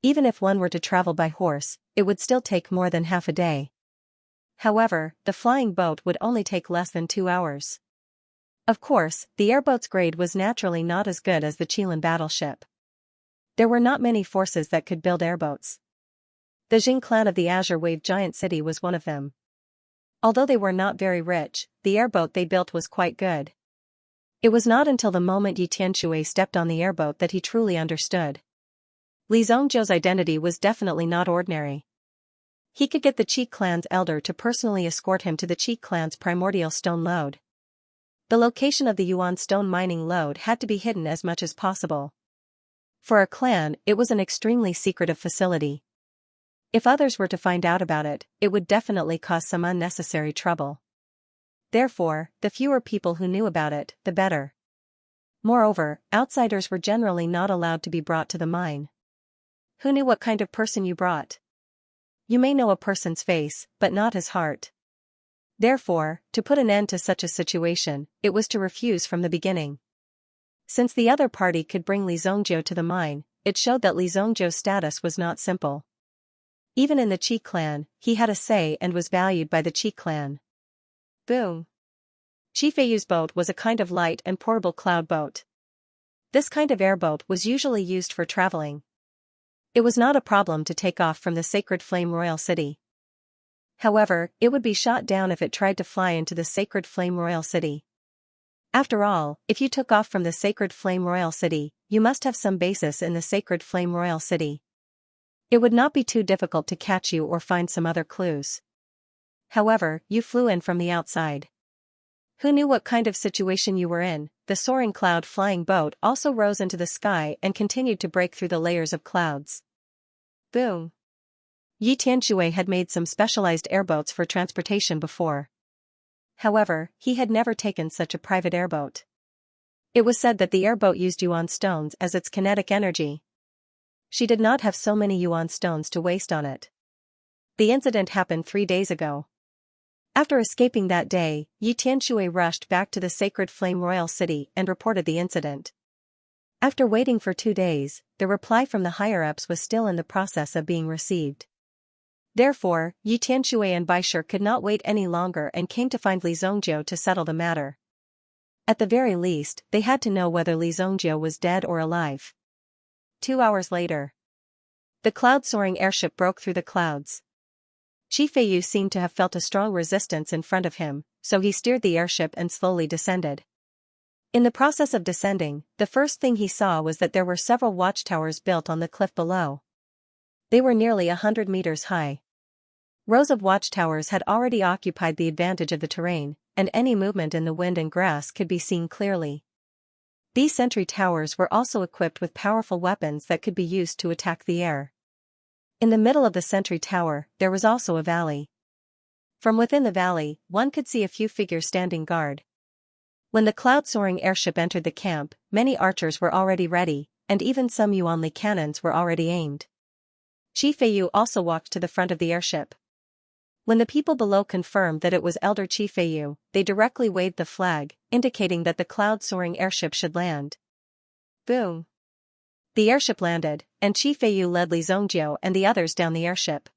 Even if one were to travel by horse, it would still take more than half a day. However, the flying boat would only take less than 2 hours. Of course, the airboat's grade was naturally not as good as the Qilin battleship. There were not many forces that could build airboats. The Jing clan of the Azure Wave Giant City was one of them. Although they were not very rich, the airboat they built was quite good. It was not until the moment Yi Tianshui stepped on the airboat that he truly understood. Li Zhongjiu's identity was definitely not ordinary. He could get the Qi clan's elder to personally escort him to the Qi clan's primordial stone lode. The location of the Yuan stone mining lode had to be hidden as much as possible. For a clan, it was an extremely secretive facility. If others were to find out about it, it would definitely cause some unnecessary trouble. Therefore, the fewer people who knew about it, the better. Moreover, outsiders were generally not allowed to be brought to the mine. Who knew what kind of person you brought? You may know a person's face, but not his heart. Therefore, to put an end to such a situation, it was to refuse from the beginning. Since the other party could bring Li Zhongjiu to the mine, it showed that Li Zhongjiu's status was not simple. Even in the Qi clan, he had a say and was valued by the Qi clan. Boom. Qi Feiyu's boat was a kind of light and portable cloud boat. This kind of airboat was usually used for traveling. It was not a problem to take off from the Sacred Flame Royal City. However, it would be shot down if it tried to fly into the Sacred Flame Royal City. After all, if you took off from the Sacred Flame Royal City, you must have some basis in the Sacred Flame Royal City. It would not be too difficult to catch you or find some other clues. However, you flew in from the outside. Who knew what kind of situation you were in? The soaring cloud-flying boat also rose into the sky and continued to break through the layers of clouds. Boom. Yi Tianshui had made some specialized airboats for transportation before. However, he had never taken such a private airboat. It was said that the airboat used Yuan stones as its kinetic energy. She did not have so many Yuan stones to waste on it. The incident happened 3 days ago. After escaping that day, Xianxia rushed back to the sacred flame royal city and reported the incident. After waiting for 2 days, the reply from the higher-ups was still in the process of being received. Therefore, Xianxia and Baisher could not wait any longer and came to find Li Zhongjiu to settle the matter. At the very least, they had to know whether Li Zhongjiu was dead or alive. 2 hours later, the cloud-soaring airship broke through the clouds. Qi Feiyu seemed to have felt a strong resistance in front of him, so he steered the airship and slowly descended. In the process of descending, the first thing he saw was that there were several watchtowers built on the cliff below. They were nearly 100 meters high. Rows of watchtowers had already occupied the advantage of the terrain, and any movement in the wind and grass could be seen clearly. These sentry towers were also equipped with powerful weapons that could be used to attack the air. In the middle of the sentry tower, there was also a valley. From within the valley, one could see a few figures standing guard. When the cloud-soaring airship entered the camp, many archers were already ready, and even some Yuanli cannons were already aimed. Qi Feiyu also walked to the front of the airship. When the people below confirmed that it was Elder Qi Feiyu, they directly waved the flag, indicating that the cloud-soaring airship should land. Boom! The airship landed, and Qi Feiyu led Li Zhongjiu and the others down the airship.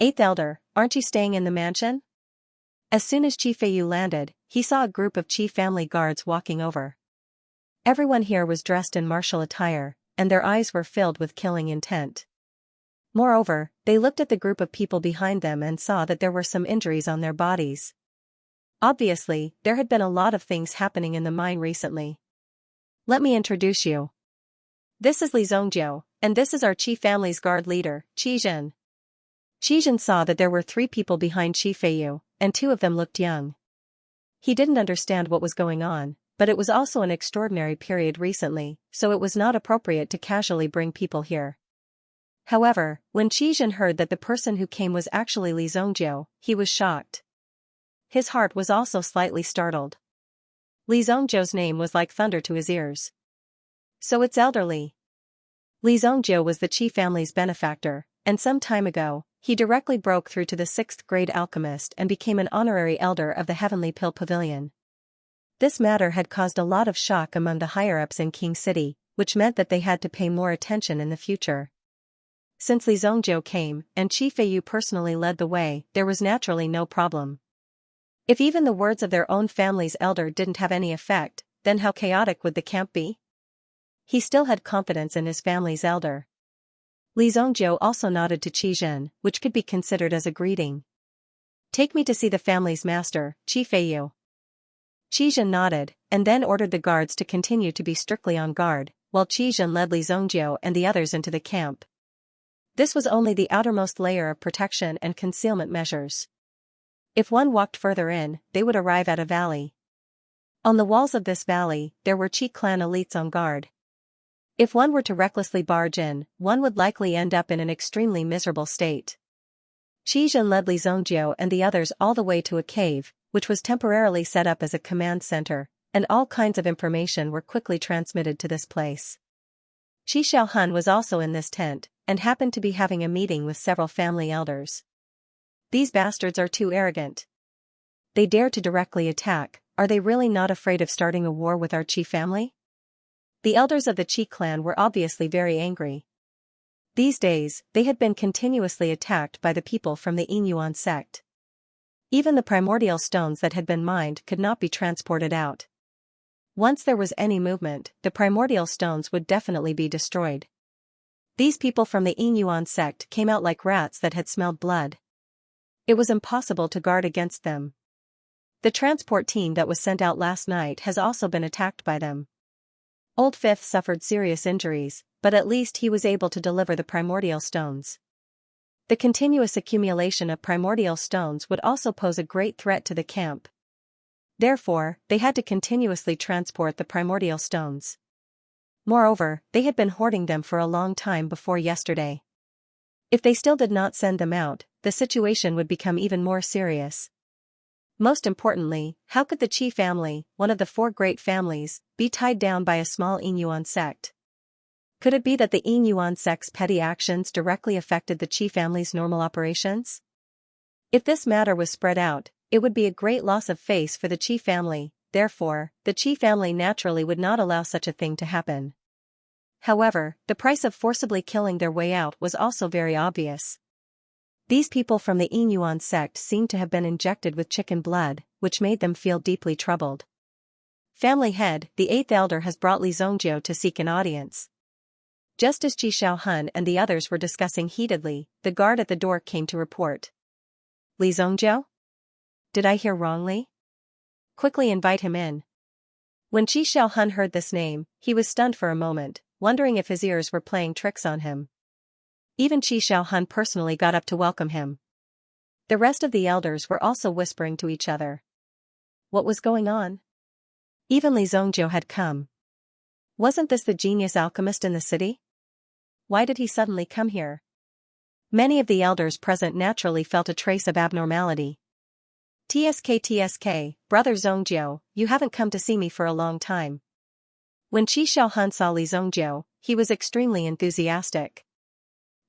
"Eighth Elder, aren't you staying in the mansion?" As soon as Qi Feiyu landed, he saw a group of Qi family guards walking over. Everyone here was dressed in martial attire, and their eyes were filled with killing intent. Moreover, they looked at the group of people behind them and saw that there were some injuries on their bodies. Obviously, there had been a lot of things happening in the mine recently. "Let me introduce you. This is Li Zhongjiu, and this is our Qi family's guard leader, Qi Zhen." Qi Zhen saw that there were 3 people behind Qi Feiyu, and 2 of them looked young. He didn't understand what was going on, but it was also an extraordinary period recently, so it was not appropriate to casually bring people here. However, when Qi Zhen heard that the person who came was actually Li Zhongjiu, he was shocked. His heart was also slightly startled. Li Zhongjiu's name was like thunder to his ears. So it's elderly. Li Zhongjiu was the Qi family's benefactor, and some time ago, he directly broke through to the 6th grade alchemist and became an honorary elder of the Heavenly Pill Pavilion. This matter had caused a lot of shock among the higher-ups in King City, which meant that they had to pay more attention in the future. Since Li Zhongjiu came, and Qi Feiyu personally led the way, there was naturally no problem. If even the words of their own family's elder didn't have any effect, then how chaotic would the camp be? He still had confidence in his family's elder. Li Zhongjiu also nodded to Qi Zhen, which could be considered as a greeting. "Take me to see the family's master, Qi Feiyu." Qi Zhen nodded, and then ordered the guards to continue to be strictly on guard, while Qi Zhen led Li Zhongjiu and the others into the camp. This was only the outermost layer of protection and concealment measures. If one walked further in, they would arrive at a valley. On the walls of this valley, there were Qi clan elites on guard. If one were to recklessly barge in, one would likely end up in an extremely miserable state. Qi Zhen led Li Zhongjiu and the others all the way to a cave, which was temporarily set up as a command center, and all kinds of information were quickly transmitted to this place. Qi Xiaohun was also in this tent, and happened to be having a meeting with several family elders. "These bastards are too arrogant. They dare to directly attack. Are they really not afraid of starting a war with our Qi family?" The elders of the Qi clan were obviously very angry. These days, they had been continuously attacked by the people from the Yinyuan sect. Even the primordial stones that had been mined could not be transported out. Once there was any movement, the primordial stones would definitely be destroyed. These people from the Yinyuan sect came out like rats that had smelled blood. It was impossible to guard against them. The transport team that was sent out last night has also been attacked by them. Old Fifth suffered serious injuries, but at least he was able to deliver the primordial stones. The continuous accumulation of primordial stones would also pose a great threat to the camp. Therefore, they had to continuously transport the primordial stones. Moreover, they had been hoarding them for a long time before yesterday. If they still did not send them out, the situation would become even more serious. Most importantly, how could the Qi family, one of the 4 great families, be tied down by a small Yinyuan sect? Could it be that the Yinyuan sect's petty actions directly affected the Qi family's normal operations? If this matter was spread out, It would be a great loss of face for the Qi family, therefore, the Qi family naturally would not allow such a thing to happen. However, the price of forcibly killing their way out was also very obvious. These people from the Yinyuan sect seemed to have been injected with chicken blood, which made them feel deeply troubled. Family head, the 8th elder has brought Li Zongjiu to seek an audience. Just as Qi Xiaohun and the others were discussing heatedly, the guard at the door came to report. Li Zongjiu? Did I hear wrongly? Quickly invite him in. When Qi Xiaohun heard this name, he was stunned for a moment, wondering if his ears were playing tricks on him. Even Qi Xiaohun personally got up to welcome him. The rest of the elders were also whispering to each other. What was going on? Even Li Zongjiu had come. Wasn't this the genius alchemist in the city? Why did he suddenly come here? Many of the elders present naturally felt a trace of abnormality. TSK, brother Zongjiu, you haven't come to see me for a long time. When Qi Xiaohun saw Li Zongjiu, he was extremely enthusiastic.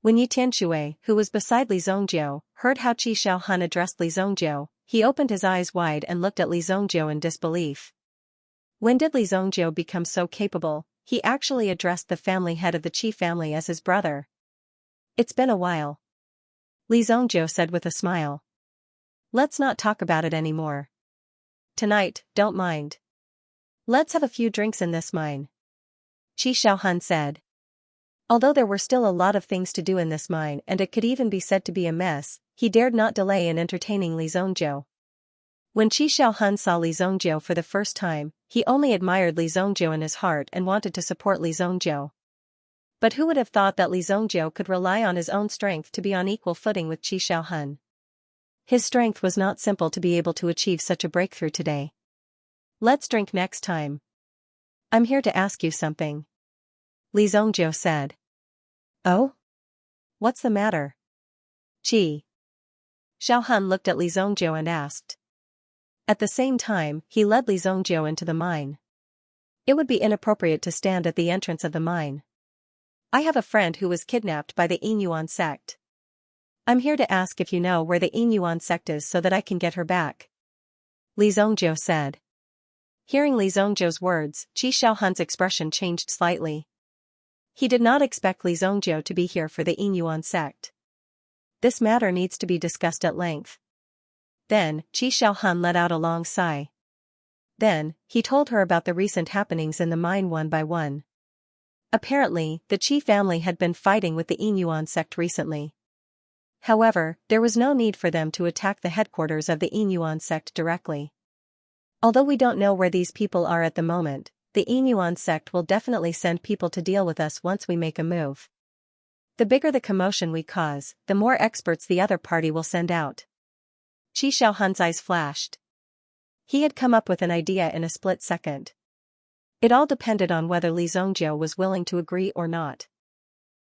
When Yi Tianxue, who was beside Li Zongjiu, heard how Qi Xiaohun addressed Li Zongjiu, he opened his eyes wide and looked at Li Zongjiu in disbelief. When did Li Zongjiu become so capable? He actually addressed the family head of the Qi family as his brother. It's been a while. Li Zongjiu said with a smile. Let's not talk about it anymore. Tonight, don't mind. Let's have a few drinks in this mine. Qi Xiaohun said. Although there were still a lot of things to do in this mine and it could even be said to be a mess, he dared not delay in entertaining Li Zongjiu. When Qi Xiaohun saw Li Zongjiu for the first time, he only admired Li Zongjiu in his heart and wanted to support Li Zongjiu. But who would have thought that Li Zongjiu could rely on his own strength to be on equal footing with Qi Xiaohun? His strength was not simple to be able to achieve such a breakthrough today. Let's drink next time. I'm here to ask you something. Li Zongjiu said. Oh? What's the matter? Qi Xiaohun looked at Li Zongjiu and asked. At the same time, he led Li Zongjiu into the mine. It would be inappropriate to stand at the entrance of the mine. I have a friend who was kidnapped by the Yinyuan sect. I'm here to ask if you know where the Yinyuan sect is so that I can get her back. Li Zongjiu said. Hearing Li Zongjiu's words, Qi Xiaohun's expression changed slightly. He did not expect Li Zongjiu to be here for the Yinyuan sect. This matter needs to be discussed at length. Then, Qi Xiaohun let out a long sigh. Then, he told her about the recent happenings in the mine one by one. Apparently, the Qi family had been fighting with the Yinyuan sect recently. However, there was no need for them to attack the headquarters of the Yinyuan sect directly. Although we don't know where these people are at the moment, the Yinyuan sect will definitely send people to deal with us once we make a move. The bigger the commotion we cause, the more experts the other party will send out. Qi Xiaohun's eyes flashed. He had come up with an idea in a split second. It all depended on whether Li Zongjiu was willing to agree or not.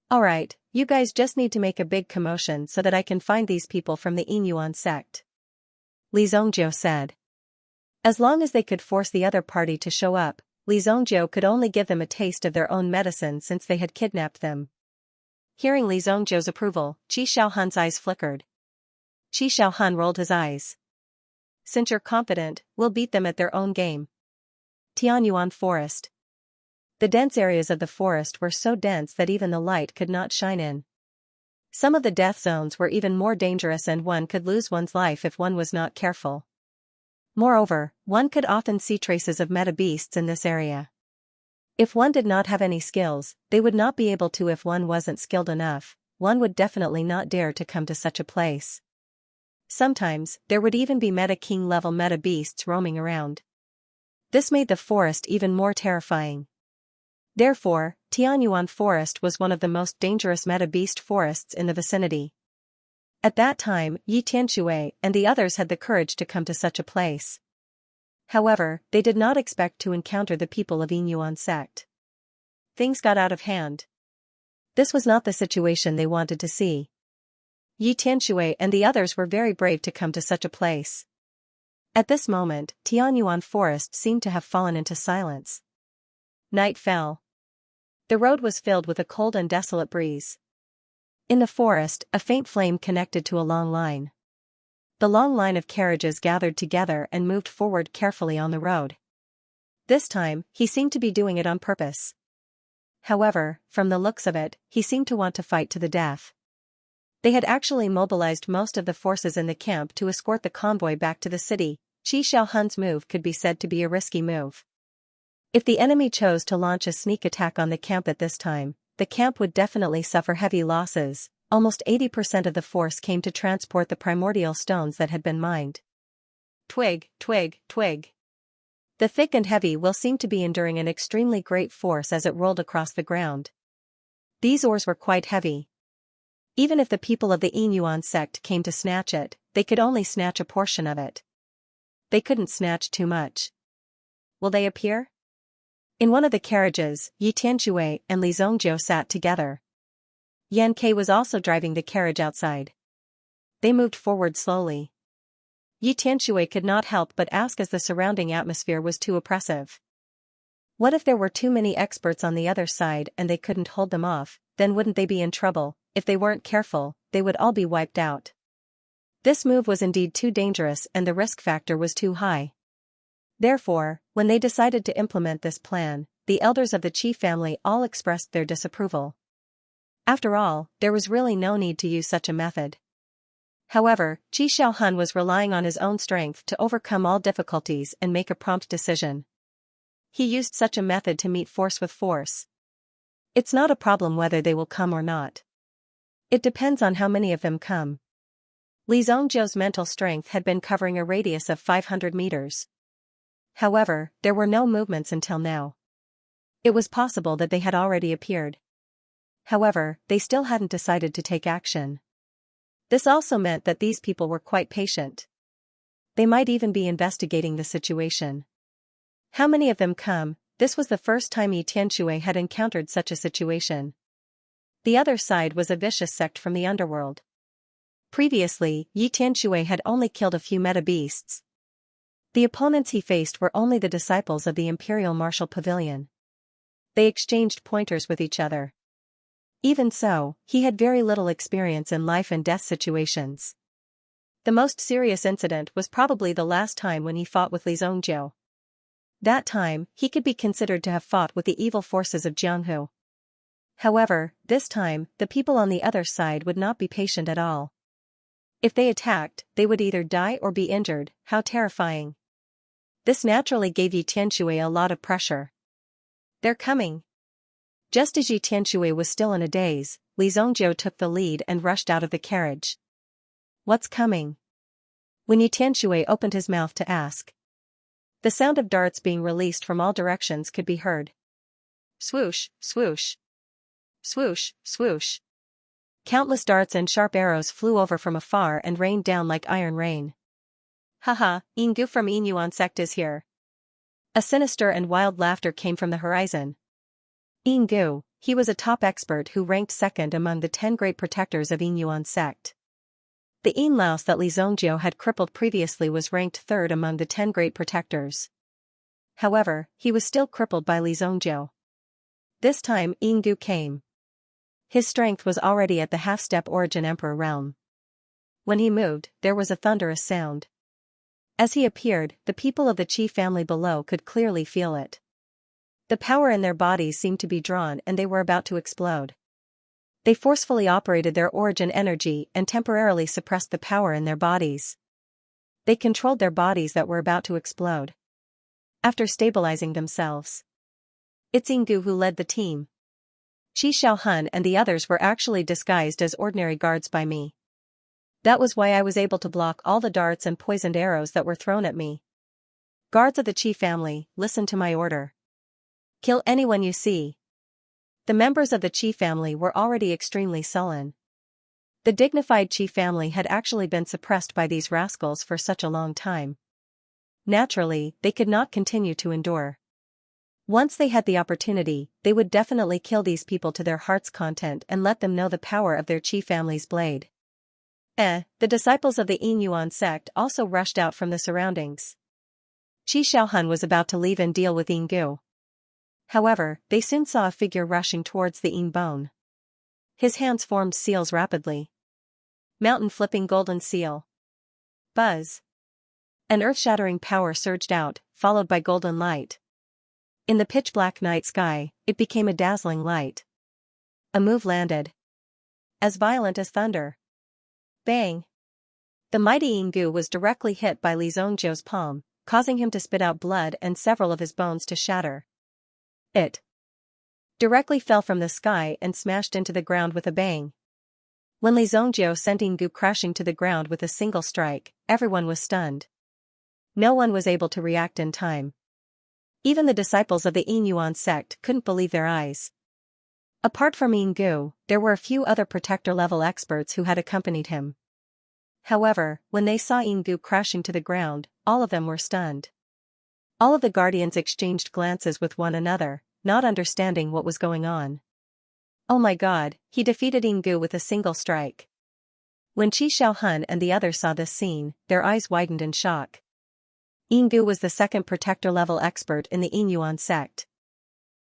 Alright, you guys just need to make a big commotion so that I can find these people from the Yinyuan sect. Li Zongjiu said. As long as they could force the other party to show up, Li Zongjiu could only give them a taste of their own medicine since they had kidnapped them. Hearing Li Zongjiu's approval, Qi Xiaohun's eyes flickered. Qi Xiaohun rolled his eyes. Since you're confident, we'll beat them at their own game. Tianyuan Forest. The dense areas of the forest were so dense that even the light could not shine in. Some of the death zones were even more dangerous and one could lose one's life if one was not careful. Moreover, one could often see traces of meta beasts in this area. If one did not have any skills, they would not be able to. If one wasn't skilled enough, one would definitely not dare to come to such a place. Sometimes, there would even be meta king level meta beasts roaming around. This made the forest even more terrifying. Therefore, Tianyuan Forest was one of the most dangerous meta beast forests in the vicinity. At that time, Yi Tianxue and the others had the courage to come to such a place. However, they did not expect to encounter the people of Yinyuan sect. Things got out of hand. This was not the situation they wanted to see. Yi Tianxue and the others were very brave to come to such a place. At this moment, Tianyuan Forest seemed to have fallen into silence. Night fell. The road was filled with a cold and desolate breeze. In the forest, a faint flame connected to a long line. The long line of carriages gathered together and moved forward carefully on the road. This time, he seemed to be doing it on purpose. However, from the looks of it, he seemed to want to fight to the death. They had actually mobilized most of the forces in the camp to escort the convoy back to the city. Xianxia's move could be said to be a risky move. If the enemy chose to launch a sneak attack on the camp at this time, the camp would definitely suffer heavy losses. Almost 80% of the force came to transport the primordial stones that had been mined. Twig, twig, twig. The thick and heavy will seemed to be enduring an extremely great force as it rolled across the ground. These ores were quite heavy. Even if the people of the Xianxia sect came to snatch it, they could only snatch a portion of it. They couldn't snatch too much. Will they appear? In one of the carriages, Xianxia and Li Zhongjiu sat together. Xianxia was also driving the carriage outside. They moved forward slowly. Xianxia could not help but ask as the surrounding atmosphere was too oppressive. What if there were too many experts on the other side and they couldn't hold them off? Then wouldn't they be in trouble? If they weren't careful, they would all be wiped out. This move was indeed too dangerous and the risk factor was too high. Therefore, when they decided to implement this plan, the elders of the Qi family all expressed their disapproval. After all, there was really no need to use such a method. However, Qi Xiaohun was relying on his own strength to overcome all difficulties and make a prompt decision. He used such a method to meet force with force. It's not a problem whether they will come or not. It depends on how many of them come. Li Zhongjiu's mental strength had been covering a radius of 500 meters. However, there were no movements until now. It was possible that they had already appeared. However, they still hadn't decided to take action. This also meant that these people were quite patient. They might even be investigating the situation. How many of them come? This was the first time Xianxia had encountered such a situation. The other side was a vicious sect from the underworld. Previously, Xianxia had only killed a few meta beasts. The opponents he faced were only the disciples of the Imperial Martial Pavilion. They exchanged pointers with each other. Even so, he had very little experience in life and death situations. The most serious incident was probably the last time when he fought with Li Zhongjiu. That time, he could be considered to have fought with the evil forces of Jianghu. However, this time, the people on the other side would not be patient at all. If they attacked, they would either die or be injured. How terrifying. This naturally gave Xianxia a lot of pressure. They're coming. Just as Xianxia was still in a daze, Li Zhongjiu took the lead and rushed out of the carriage. What's coming? When Xianxia opened his mouth to ask, the sound of darts being released from all directions could be heard. Swoosh, swoosh. Swoosh, swoosh. Countless darts and sharp arrows flew over from afar and rained down like iron rain. Haha, Yinggu from Xianxia sect is here. A sinister and wild laughter came from the horizon. Yinggu, he was a top expert who ranked second among the 10 great protectors of Xianxia sect. The Yinlaos that Li Zhongjiu had crippled previously was ranked third among the 10 great protectors. However, he was still crippled by Li Zhongjiu. This time Yinggu came. His strength was already at the half-step origin emperor realm. When he moved, there was a thunderous sound. As he appeared, the people of the Qi family below could clearly feel it. The power in their bodies seemed to be drawn and they were about to explode. They forcefully operated their origin energy and temporarily suppressed the power in their bodies. They controlled their bodies that were about to explode. After stabilizing themselves, it's Yinggu who led the team. Qi Xiaohun and the others were actually disguised as ordinary guards by me. That was why I was able to block all the darts and poisoned arrows that were thrown at me. Guards of the Qi family, listen to my order. Kill anyone you see. The members of the Qi family were already extremely sullen. The dignified Qi family had actually been suppressed by these rascals for such a long time. Naturally, they could not continue to endure. Once they had the opportunity, they would definitely kill these people to their heart's content and let them know the power of their Qi family's blade. The disciples of the Xianxia sect also rushed out from the surroundings. Qi Xiaohun was about to leave and deal with Yinggu. However, they soon saw a figure rushing towards the Yin bone. His hands formed seals rapidly. Mountain flipping golden seal. Buzz. An earth-shattering power surged out, followed by golden light. In the pitch-black night sky, it became a dazzling light. A move landed. As violent as thunder. Bang! The mighty Yingu was directly hit by Li Zhongjiu's palm, causing him to spit out blood and several of his bones to shatter. It directly fell from the sky and smashed into the ground with a bang. When Li Zhongjiu sent Yingu crashing to the ground with a single strike, everyone was stunned. No one was able to react in time. Even the disciples of the Yin Yuan sect couldn't believe their eyes. Apart from Yingu, there were a few other protector-level experts who had accompanied him. However, when they saw Yingu crashing to the ground, all of them were stunned. All of the guardians exchanged glances with one another, not understanding what was going on. Oh my god, he defeated Yingu with a single strike. When Qi Xiaohun and the others saw this scene, their eyes widened in shock. Yingu was the second protector-level expert in the Yin Yuan sect.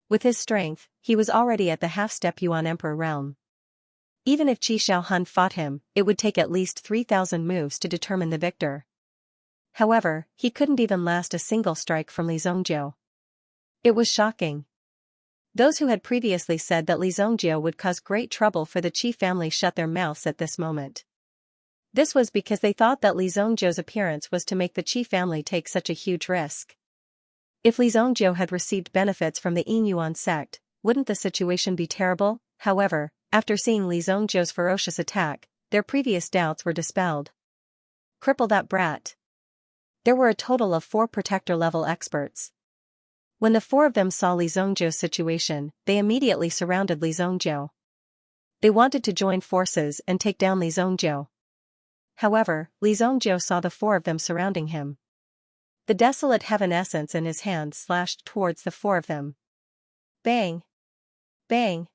With his strength, he was already at the half-step Yuan Emperor realm. Even if Qi Xiaohun fought him, it would take at least 3,000 moves to determine the victor. However, he couldn't even last a single strike from Li Zhongjiu. It was shocking. Those who had previously said that Li Zhongjiu would cause great trouble for the Qi family shut their mouths at this moment. This was because they thought that Li Zhongjiu's appearance was to make the Qi family take such a huge risk. If Li Zhongjiu had received benefits from the Yin Yuan sect, wouldn't the situation be terrible? However, after seeing Li Zhongjiu's ferocious attack, their previous doubts were dispelled. Cripple that brat. There were a total of 4 protector-level experts. When the 4 of them saw Li Zhongjiu's situation, they immediately surrounded Li Zhongjiu. They wanted to join forces and take down Li Zhongjiu. However, Li Zhongjiu saw the 4 of them surrounding him. The desolate heaven essence in his hand slashed towards the 4 of them. Bang! Bang!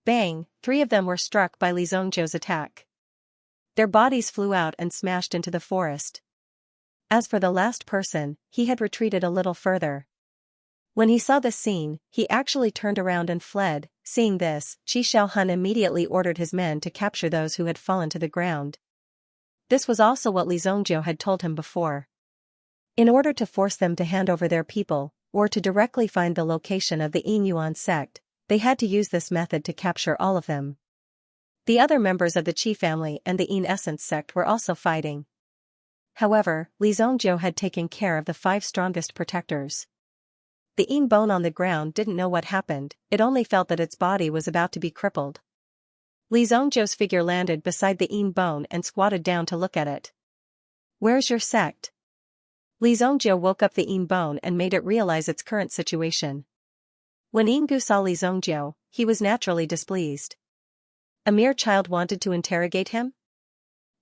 Bang! 3 of them were struck by Li Zhongjiu's attack. Their bodies flew out and smashed into the forest. As for the last person, he had retreated a little further. When he saw this scene, he actually turned around and fled. Seeing this, Qi Xiaohun immediately ordered his men to capture those who had fallen to the ground. This was also what Li Zhongjiu had told him before. In order to force them to hand over their people, or to directly find the location of the Yin Yuan sect, they had to use this method to capture all of them. The other members of the Qi family and the Yin Essence sect were also fighting. However, Li Zhongjiu had taken care of the 5 strongest protectors. The Yin bone on the ground didn't know what happened, it only felt that its body was about to be crippled. Li Zhongjiu's figure landed beside the Yin bone and squatted down to look at it. Where's your sect? Li Zhongjiu woke up the Yin bone and made it realize its current situation. When Yingu saw Li Zhongjiu, he was naturally displeased. A mere child wanted to interrogate him?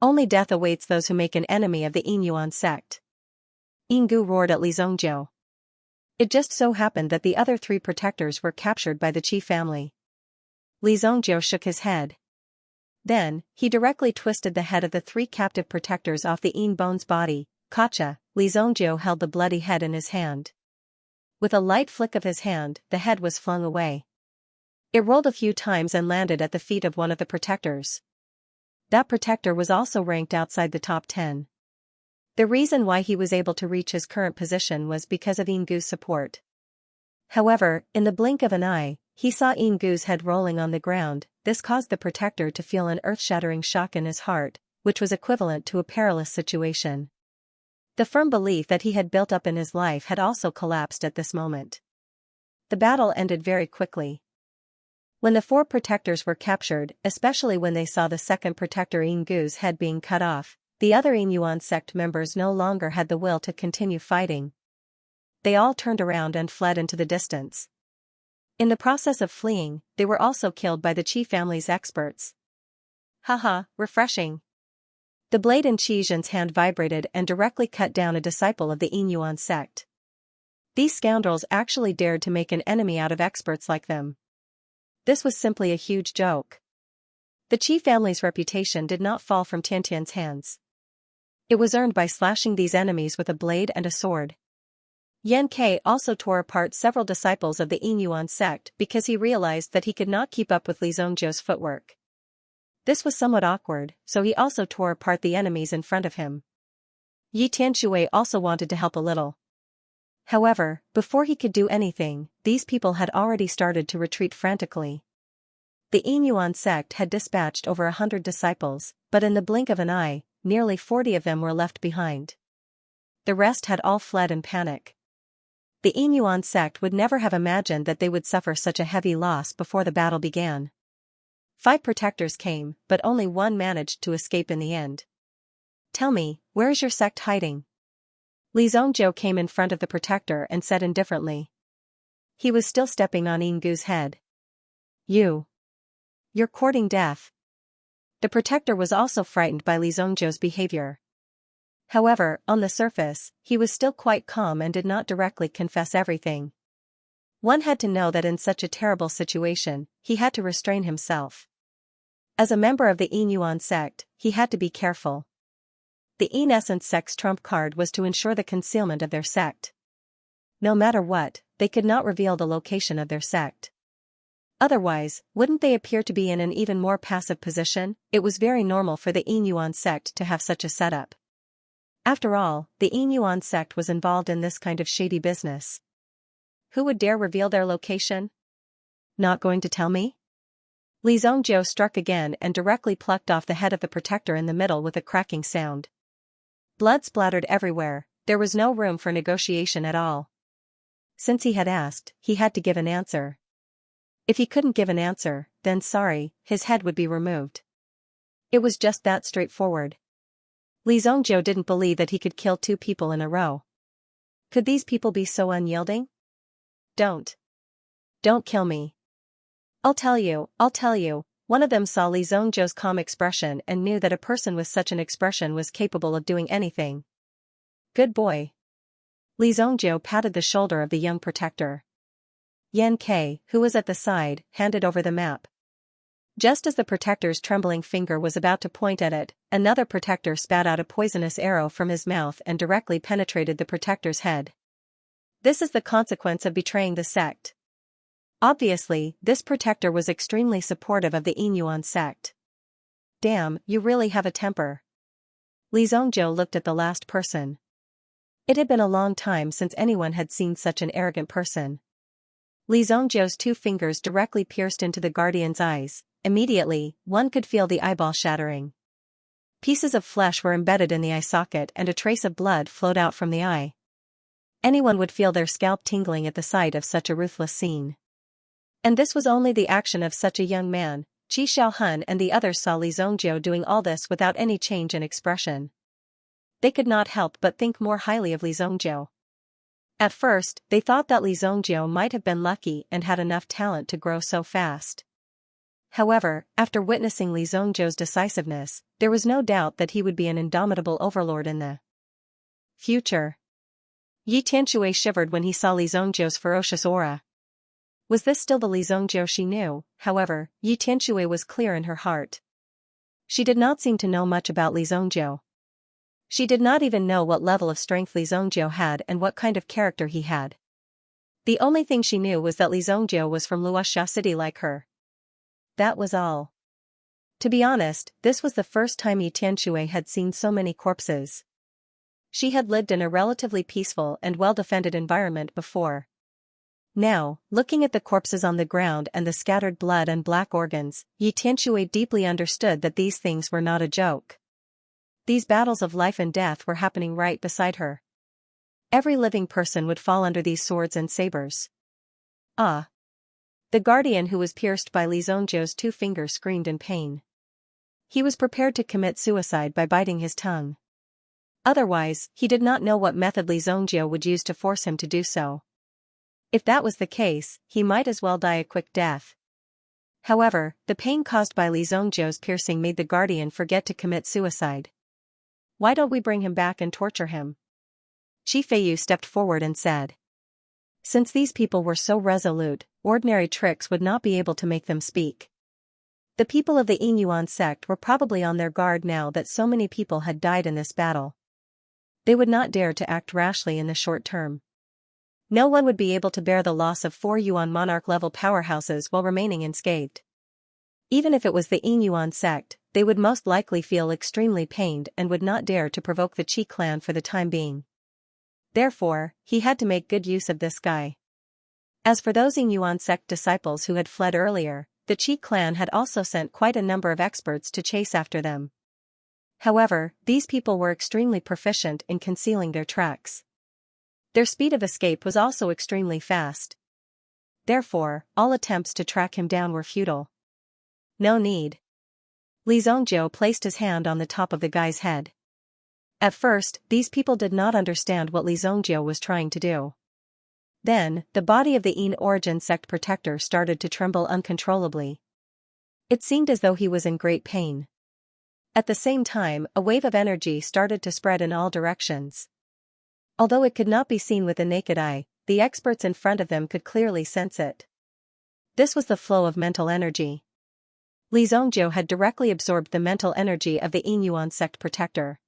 Only death awaits those who make an enemy of the Yin Yuan sect. Yingu roared at Li Zhongjiu. It just so happened that the other 3 protectors were captured by the Qi family. Li Zhongjiu shook his head. Then, he directly twisted the head of the 3 captive protectors off the Yin bone's body. Gotcha! Li Zhongjiu held the bloody head in his hand. With a light flick of his hand, the head was flung away. It rolled a few times and landed at the feet of one of the protectors. That protector was also ranked outside the top 10. The reason why he was able to reach his current position was because of Yingu's support. However, in the blink of an eye, he saw Yingu's head rolling on the ground. This caused the protector to feel an earth-shattering shock in his heart, which was equivalent to a perilous situation. The firm belief that he had built up in his life had also collapsed at this moment. The battle ended very quickly. When the 4 protectors were captured, especially when they saw the second protector Yingu's head being cut off, the other Yin Yuan sect members no longer had the will to continue fighting. They all turned around and fled into the distance. In the process of fleeing, they were also killed by the Qi family's experts. Haha, refreshing. The blade in Qi Zhen's hand vibrated and directly cut down a disciple of the Yin Yuan sect. These scoundrels actually dared to make an enemy out of experts like them. This was simply a huge joke. The Qi family's reputation did not fall from Tiantian's hands. It was earned by slashing these enemies with a blade and a sword. Yan Ke also tore apart several disciples of the Yin Yuan sect because he realized that he could not keep up with Li Zhongjiu's footwork. This was somewhat awkward, so he also tore apart the enemies in front of him. Yi Tianxue also wanted to help a little. However, before he could do anything, these people had already started to retreat frantically. The Yinyuan sect had dispatched over 100 disciples, but in the blink of an eye, nearly 40 of them were left behind. The rest had all fled in panic. The Yinyuan sect would never have imagined that they would suffer such a heavy loss before the battle began. 5 protectors came, but only one managed to escape in the end. "Tell me, where is your sect hiding?" Li Zhongzhou came in front of the protector and said indifferently. He was still stepping on Yingu's head. You're courting death." The protector was also frightened by Li Zhongzhou's behavior. However, on the surface, he was still quite calm and did not directly confess everything. One had to know that in such a terrible situation, he had to restrain himself. As a member of the Yinyuan sect, he had to be careful. The Yin Essence sect's trump card was to ensure the concealment of their sect. No matter what, they could not reveal the location of their sect. Otherwise, wouldn't they appear to be in an even more passive position? It was very normal for the Yinyuan sect to have such a setup. After all, the Yinyuan sect was involved in this kind of shady business. Who would dare reveal their location? Not going to tell me? Li Zhongzhou struck again and directly plucked off the head of the protector in the middle with a cracking sound. Blood splattered everywhere, there was no room for negotiation at all. Since he had asked, he had to give an answer. If he couldn't give an answer, then sorry, his head would be removed. It was just that straightforward. Li Zhongzhou didn't believe that he could kill 2 people in a row. Could these people be so unyielding? Don't kill me. I'll tell you. One of them saw Li Zhongzhou's calm expression and knew that a person with such an expression was capable of doing anything. Good boy. Li Zhongzhou patted the shoulder of the young protector. Yan Ke, who was at the side, handed over the map. Just as the protector's trembling finger was about to point at it, another protector spat out a poisonous arrow from his mouth and directly penetrated the protector's head. This is the consequence of betraying the sect. Obviously, this protector was extremely supportive of the Yinyuan sect. Damn, you really have a temper. Li Zhongzhou looked at the last person. It had been a long time since anyone had seen such an arrogant person. Li Zhongzhou's 2 fingers directly pierced into the guardian's eyes. Immediately, one could feel the eyeball shattering. Pieces of flesh were embedded in the eye socket and a trace of blood flowed out from the eye. Anyone would feel their scalp tingling at the sight of such a ruthless scene. And this was only the action of such a young man. Qi Xiaohun and the others saw Li Zhongzhou doing all this without any change in expression. They could not help but think more highly of Li Zhongzhou. At first, they thought that Li Zhongzhou might have been lucky and had enough talent to grow so fast. However, after witnessing Li Zhongzhou's decisiveness, there was no doubt that he would be an indomitable overlord in the future. Yi Tianxue shivered when he saw Li Zhongzhou's ferocious aura. Was this still the Li Zhongzhou she knew? However, Yi Tianxue was clear in her heart. She did not seem to know much about Li Zhongzhou. She did not even know what level of strength Li Zhongzhou had and what kind of character he had. The only thing she knew was that Li Zhongzhou was from Luoxia City like her. That was all. To be honest, this was the first time Yi Tianxue had seen so many corpses. She had lived in a relatively peaceful and well-defended environment before. Now, looking at the corpses on the ground and the scattered blood and black organs, Yi Tianxue deeply understood that these things were not a joke. These battles of life and death were happening right beside her. Every living person would fall under these swords and sabers. Ah! The guardian who was pierced by Li Zhongzhou's 2 fingers screamed in pain. He was prepared to commit suicide by biting his tongue. Otherwise, he did not know what method Li Zhongzhou would use to force him to do so. If that was the case, he might as well die a quick death. However, the pain caused by Li Zhongzhou's piercing made the guardian forget to commit suicide. Why don't we bring him back and torture him? Qi Feiyu stepped forward and said. Since these people were so resolute, ordinary tricks would not be able to make them speak. The people of the Yinyuan sect were probably on their guard now that so many people had died in this battle. They would not dare to act rashly in the short term. No one would be able to bear the loss of 4 Yuan monarch-level powerhouses while remaining unscathed. Even if it was the Yinyuan sect, they would most likely feel extremely pained and would not dare to provoke the Qi clan for the time being. Therefore, he had to make good use of this guy. As for those Yuan sect disciples who had fled earlier, the Qi clan had also sent quite a number of experts to chase after them. However, these people were extremely proficient in concealing their tracks. Their speed of escape was also extremely fast. Therefore, all attempts to track him down were futile. No need. Li Zhongjiu placed his hand on the top of the guy's head. At first, these people did not understand what Li Zhongjiu was trying to do. Then, the body of the Yin origin sect protector started to tremble uncontrollably. It seemed as though he was in great pain. At the same time, a wave of energy started to spread in all directions. Although it could not be seen with the naked eye, the experts in front of them could clearly sense it. This was the flow of mental energy. Li Zhongjiu had directly absorbed the mental energy of the Yin Yuan sect protector.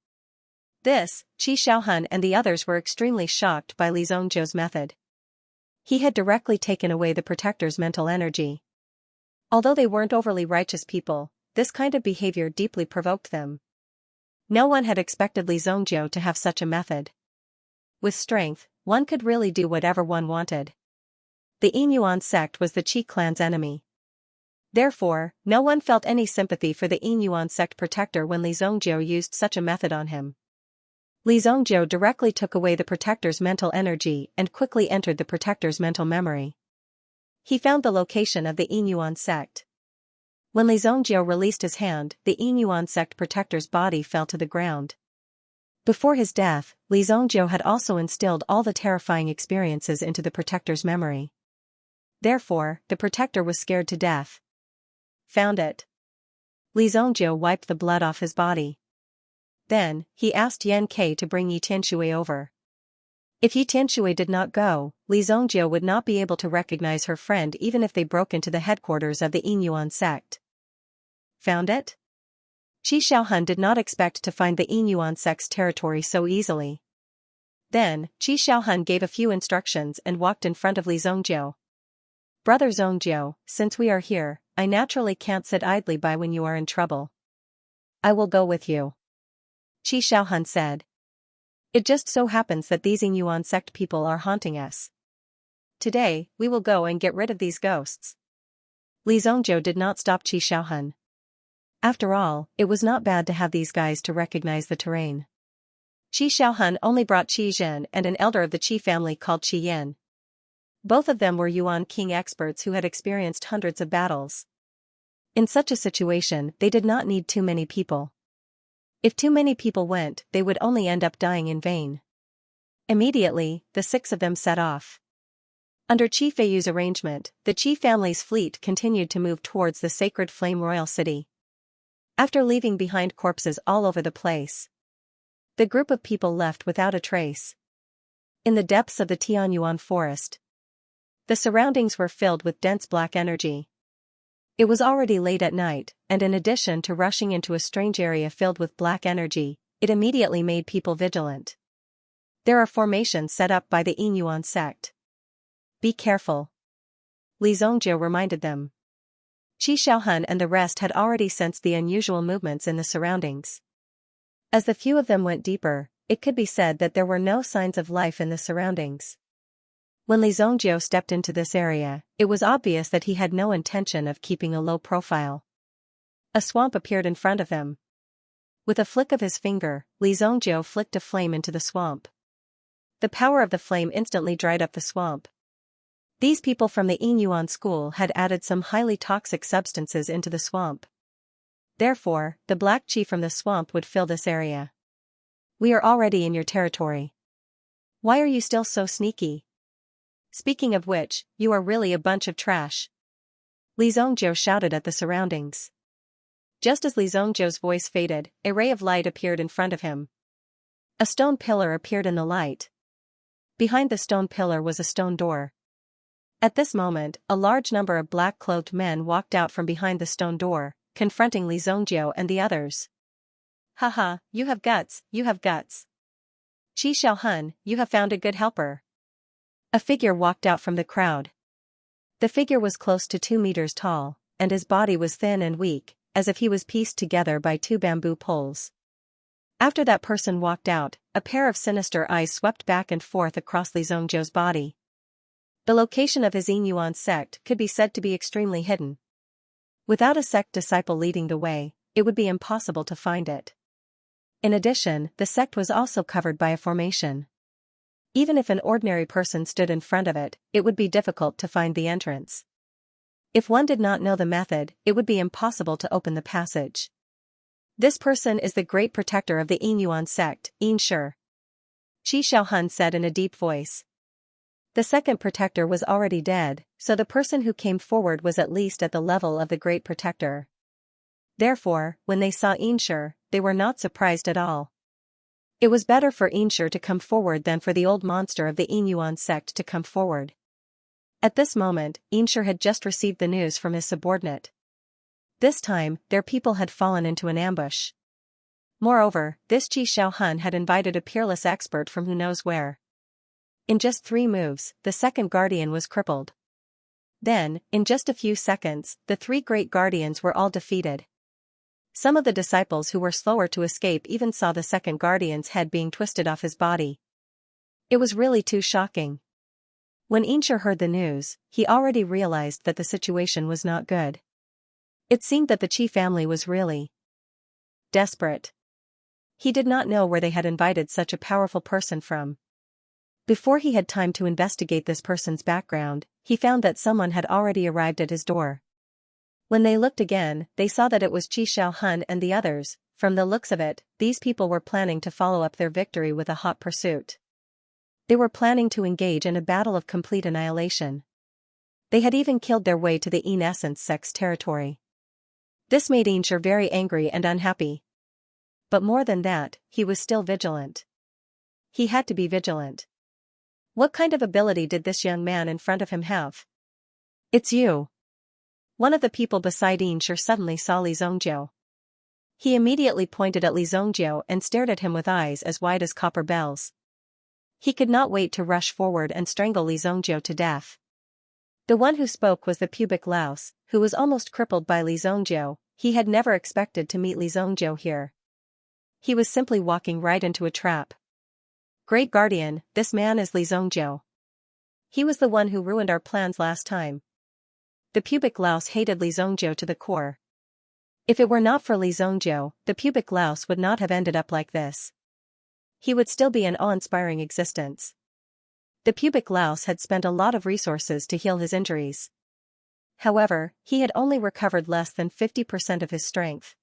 This, Qi Xiaohun and the others were extremely shocked by Li Zhongjiu's method. He had directly taken away the protector's mental energy. Although they weren't overly righteous people, this kind of behavior deeply provoked them. No one had expected Li Zhongjiu to have such a method. With strength, one could really do whatever one wanted. The Yin Yuan sect was the Qi clan's enemy. Therefore, no one felt any sympathy for the Yin Yuan sect protector when Li Zhongjiu used such a method on him. Li Zhongjiu directly took away the protector's mental energy and quickly entered the protector's mental memory. He found the location of the Yin Yuan sect. When Li Zhongjiu released his hand, the Yin Yuan sect protector's body fell to the ground. Before his death, Li Zhongjiu had also instilled all the terrifying experiences into the protector's memory. Therefore, the protector was scared to death. Found it. Li Zhongjiu wiped the blood off his body. Then, he asked Yan Ke to bring Yi Tianshui over. If Yi Tianshui did not go, Li Zhongjiu would not be able to recognize her friend even if they broke into the headquarters of the Yin Yuan sect. Found it? Qi Xiaohun did not expect to find the Yin Yuan sect's territory so easily. Then, Qi Xiaohun gave a few instructions and walked in front of Li Zhongjiu. Brother Zhongjiu, since we are here, I naturally can't sit idly by when you are in trouble. I will go with you. Qi Xiaohun said. It just so happens that these Yin Yuan sect people are haunting us. Today, we will go and get rid of these ghosts. Li Zhongjiu did not stop Qi Xiaohun. After all, it was not bad to have these guys to recognize the terrain. Qi Xiaohun only brought Qi Zhen and an elder of the Qi family called Qi Yan. Both of them were Yuan King experts who had experienced hundreds of battles. In such a situation, they did not need too many people. If too many people went, they would only end up dying in vain. Immediately, the 6 of them set off. Under Qi Feiyu's arrangement, the Qi family's fleet continued to move towards the sacred Flame Royal City. After leaving behind corpses all over the place, the group of people left without a trace. In the depths of the Tianyuan forest, the surroundings were filled with dense black energy. It was already late at night, and in addition to rushing into a strange area filled with black energy, it immediately made people vigilant. There are formations set up by the Yin Yuan sect. Be careful. Li Zhongjiu reminded them. Qi Xiaohun and the rest had already sensed the unusual movements in the surroundings. As the few of them went deeper, it could be said that there were no signs of life in the surroundings. When Li Zhongjiu stepped into this area, it was obvious that he had no intention of keeping a low profile. A swamp appeared in front of him. With a flick of his finger, Li Zhongjiu flicked a flame into the swamp. The power of the flame instantly dried up the swamp. These people from the Yin Yuan school had added some highly toxic substances into the swamp. Therefore, the black qi from the swamp would fill this area. We are already in your territory. Why are you still so sneaky? Speaking of which, you are really a bunch of trash. Li Zhongjiu shouted at the surroundings. Just as Li Zhongjiu's voice faded, a ray of light appeared in front of him. A stone pillar appeared in the light. Behind the stone pillar was a stone door. At this moment, a large number of black-clothed men walked out from behind the stone door, confronting Li Zhongjiu and the others. Haha, you have guts, you have guts. Qi Xiaohun, you have found a good helper. A figure walked out from the crowd. The figure was close to 2 meters tall, and his body was thin and weak, as if he was pieced together by two bamboo poles. After that person walked out, a pair of sinister eyes swept back and forth across Li Zhongzhou's body. The location of his Yinyuan sect could be said to be extremely hidden. Without a sect disciple leading the way, it would be impossible to find it. In addition, the sect was also covered by a formation. Even if an ordinary person stood in front of it, it would be difficult to find the entrance. If one did not know the method, it would be impossible to open the passage. This person is the great protector of the Yinyuan sect, Xianxia. Qi Xiaohun said in a deep voice. The second protector was already dead, so the person who came forward was at least at the level of the great protector. Therefore, when they saw Xianxia, they were not surprised at all. It was better for Xianxia to come forward than for the old monster of the Yinyuan sect to come forward. At this moment, Xianxia had just received the news from his subordinate. This time, their people had fallen into an ambush. Moreover, this Qi Xiaohun had invited a peerless expert from who knows where. In just 3 moves, the second guardian was crippled. Then, in just a few seconds, the 3 great guardians were all defeated. Some of the disciples who were slower to escape even saw the second guardian's head being twisted off his body. It was really too shocking. When Xianxia heard the news, he already realized that the situation was not good. It seemed that the Qi family was really desperate. He did not know where they had invited such a powerful person from. Before he had time to investigate this person's background, he found that someone had already arrived at his door. When they looked again, they saw that it was Qi Xiaohun and the others. From the looks of it, these people were planning to follow up their victory with a hot pursuit. They were planning to engage in a battle of complete annihilation. They had even killed their way to the Yin Essence sect's territory. This made Xianxia very angry and unhappy. But more than that, he was still vigilant. He had to be vigilant. What kind of ability did this young man in front of him have? It's you. One of the people beside Xianxia suddenly saw Li Zhongzhou. He immediately pointed at Li Zhongzhou and stared at him with eyes as wide as copper bells. He could not wait to rush forward and strangle Li Zhongzhou to death. The one who spoke was the pubic louse, who was almost crippled by Li Zhongzhou. He had never expected to meet Li Zhongzhou here. He was simply walking right into a trap. Great Guardian, this man is Li Zhongzhou. He was the one who ruined our plans last time. The pubic louse hated Li Zhongzhou to the core. If it were not for Li Zhongzhou, the pubic louse would not have ended up like this. He would still be an awe-inspiring existence. The pubic louse had spent a lot of resources to heal his injuries. However, he had only recovered less than 50% of his strength.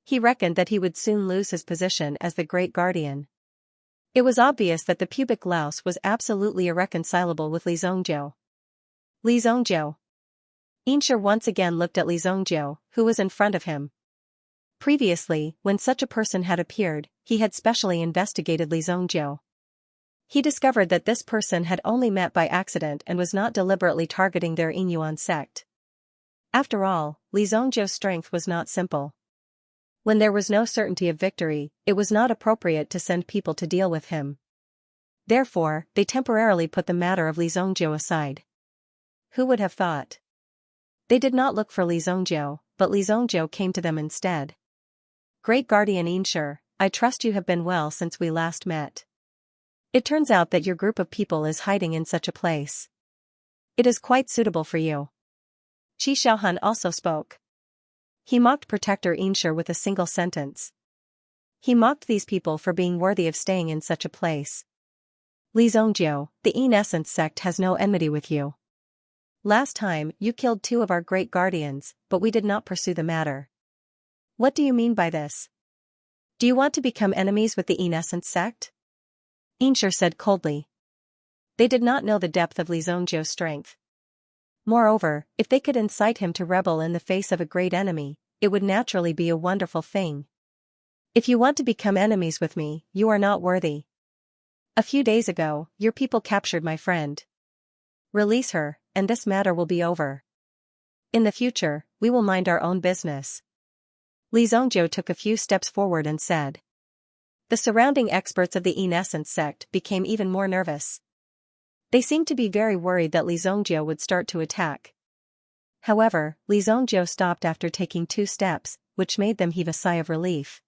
He reckoned that he would soon lose his position as the Great Guardian. It was obvious that the pubic louse was absolutely irreconcilable with Li Zhongzhou. Li Zhongzhou. Xianxia once again looked at Li Zhongzhou, who was in front of him. Previously, when such a person had appeared, he had specially investigated Li Zhongzhou. He discovered that this person had only met by accident and was not deliberately targeting their Yinyuan sect. After all, Li Zhongzhou's strength was not simple. When there was no certainty of victory, it was not appropriate to send people to deal with him. Therefore, they temporarily put the matter of Li Zhongzhou aside. Who would have thought? They did not look for Li Zhongzhou, but Li Zhongzhou came to them instead. Great Guardian Xianxia, I trust you have been well since we last met. It turns out that your group of people is hiding in such a place. It is quite suitable for you. Qi Xiaohun also spoke. He mocked Protector Xianxia with a single sentence. He mocked these people for being worthy of staying in such a place. Li Zhongzhou, the Yin Essence sect has no enmity with you. Last time, you killed 2 of our great guardians, but we did not pursue the matter. What do you mean by this? Do you want to become enemies with the Yin Essence sect? Xianxia said coldly. They did not know the depth of Li Zhongzhou's strength. Moreover, if they could incite him to rebel in the face of a great enemy, it would naturally be a wonderful thing. If you want to become enemies with me, you are not worthy. A few days ago, your people captured my friend. Release her, and this matter will be over. In the future, we will mind our own business. Li Zhongzhou took a few steps forward and said. The surrounding experts of the Yin Essence sect became even more nervous. They seemed to be very worried that Li Zhongzhou would start to attack. However, Li Zhongjiu stopped after taking 2 steps, which made them heave a sigh of relief.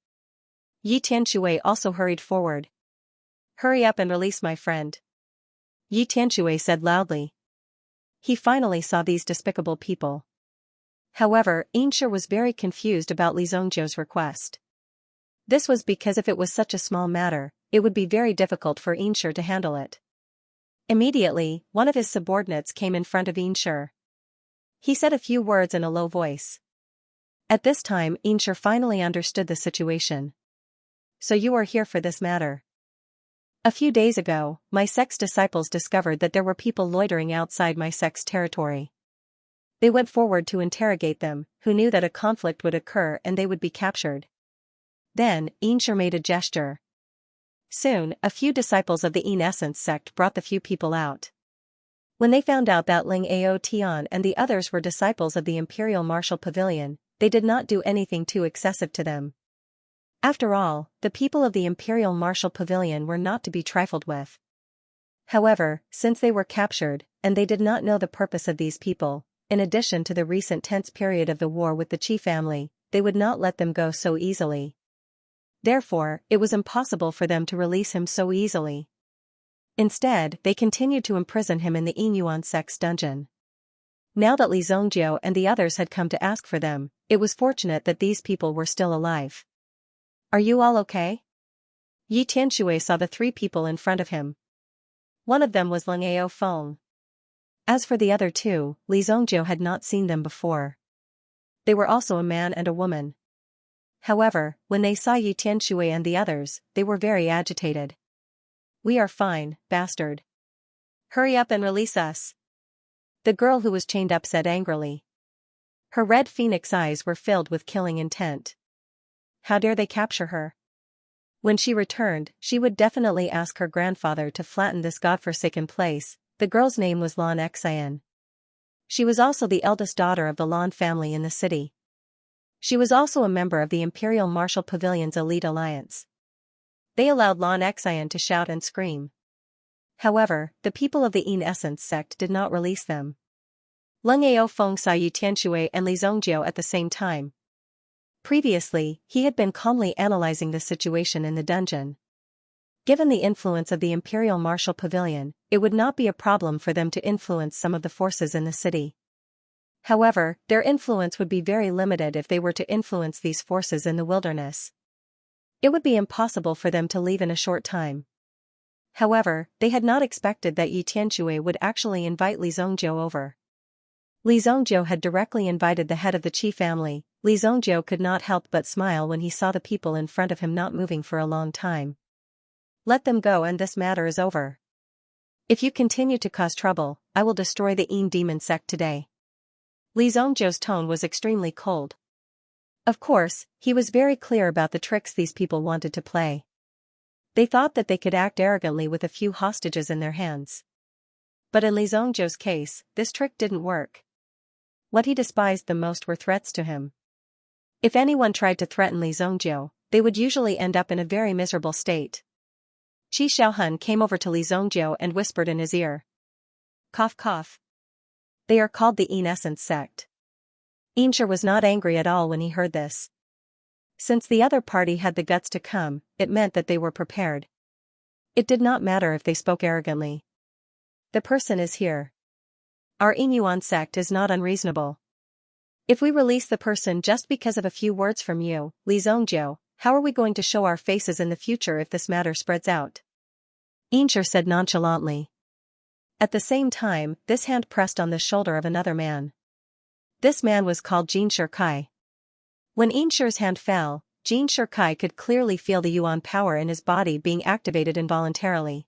Yi Tianshui also hurried forward. "Hurry up and release my friend," Yi Tianshui said loudly. He finally saw these despicable people. However, Xianxia was very confused about Li Zhongjiu's request. This was because if it was such a small matter, it would be very difficult for Xianxia to handle it. Immediately, one of his subordinates came in front of Xianxia. He said a few words in a low voice. At this time, Xianxia finally understood the situation. "So you are here for this matter. A few days ago, my sect's disciples discovered that there were people loitering outside my sect's territory. They went forward to interrogate them, who knew that a conflict would occur and they would be captured." Then, Xianxia made a gesture. Soon, a few disciples of the Yin Essence sect brought the few people out. When they found out that Ling Ao Tian and the others were disciples of the Imperial Martial Pavilion, they did not do anything too excessive to them. After all, the people of the Imperial Martial Pavilion were not to be trifled with. However, since they were captured, and they did not know the purpose of these people, in addition to the recent tense period of the war with the Qi family, they would not let them go so easily. Therefore, it was impossible for them to release him so easily. Instead, they continued to imprison him in the Yin Yuan sect's dungeon. Now that Li Zhongjiu and the others had come to ask for them, it was fortunate that these people were still alive. "Are you all okay?" Yi Tianshui saw the 3 people in front of him. One of them was Ling Ao Feng. As for the other 2, Li Zhongjiu had not seen them before. They were also a man and a woman. However, when they saw Yi Tianshui and the others, they were very agitated. "We are fine, bastard. Hurry up and release us," the girl who was chained up said angrily. Her red phoenix eyes were filled with killing intent. How dare they capture her? When she returned, she would definitely ask her grandfather to flatten this godforsaken place. The girl's name was Lan Xian. She was also the eldest daughter of the Lan family in the city. She was also a member of the Imperial Martial Pavilion's elite alliance. They allowed Lan Xian to shout and scream. However, the people of the Yin Essence sect did not release them. Ling Ao Feng saw Yi Tianshui and Li Zhongjiu at the same time. Previously, he had been calmly analyzing the situation in the dungeon. Given the influence of the Imperial Martial Pavilion, it would not be a problem for them to influence some of the forces in the city. However, their influence would be very limited if they were to influence these forces in the wilderness. It would be impossible for them to leave in a short time. However, they had not expected that Yi Tianshui would actually invite Li Zhongjiu over. Li Zhongjiu had directly invited the head of the Qi family. Li Zhongjiu could not help but smile when he saw the people in front of him not moving for a long time. "Let them go and this matter is over. If you continue to cause trouble, I will destroy the Yin demon sect today." Li Zhongjiu's tone was extremely cold. Of course, he was very clear about the tricks these people wanted to play. They thought that they could act arrogantly with a few hostages in their hands. But in Li Zhongjiu's case, this trick didn't work. What he despised the most were threats to him. If anyone tried to threaten Li Zhongjiu, they would usually end up in a very miserable state. Qi Xiaohun came over to Li Zhongjiu and whispered in his ear. "Cough cough. They are called the Yin Essence sect." Xianxia was not angry at all when he heard this. Since the other party had the guts to come, it meant that they were prepared. It did not matter if they spoke arrogantly. "The person is here. Our Yin Yuan sect is not unreasonable. If we release the person just because of a few words from you, Li Zhongjiu, how are we going to show our faces in the future if this matter spreads out?" Xianxia said nonchalantly. At the same time, this hand pressed on the shoulder of another man. This man was called Jin Shirkai. When Xianxia's hand fell, Jin Shirkai could clearly feel the Yuan power in his body being activated involuntarily.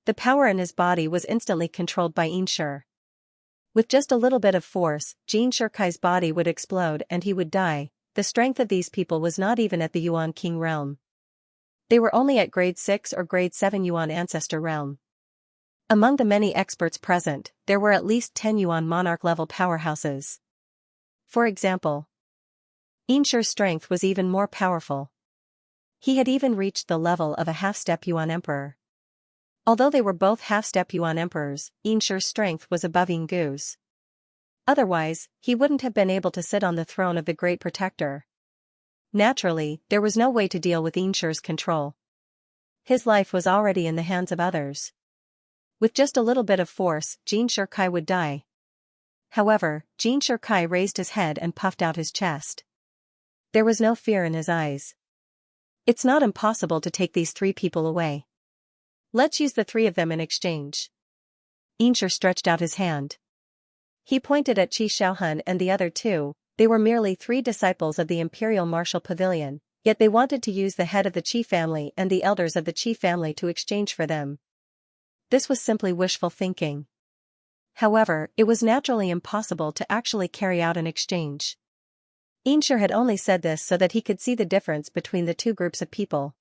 The power in his body was instantly controlled by Xianxia. With just a little bit of force, Jin Shirkai's body would explode and he would die. The strength of these people was not even at the Yuan King realm. They were only at grade 6 or grade 7 Yuan ancestor realm. Among the many experts present, there were at least 10 Yuan monarch level powerhouses. For example, Xianxia's strength was even more powerful. He had even reached the level of a half-step Yuan emperor. Although they were both half-step Yuan emperors, Xianxia's strength was above Yingu's. Otherwise, he wouldn't have been able to sit on the throne of the Great Protector. Naturally, there was no way to deal with Xianxia's control. His life was already in the hands of others. With just a little bit of force, Xianxia would die. However, Xianxia raised his head and puffed out his chest. There was no fear in his eyes. It's not impossible to take these 3 people away. Let's use the 3 of them in exchange. Xianxia stretched out his hand. He pointed at Qi Xiaohun and the other 2. They were merely 3 disciples of the Imperial Martial Pavilion, yet they wanted to use the head of the Qi family and the elders of the Qi family to exchange for them. This was simply wishful thinking. However, it was naturally impossible to actually carry out an exchange. Xianxia had only said this so that he could see the difference between the 2 groups of people.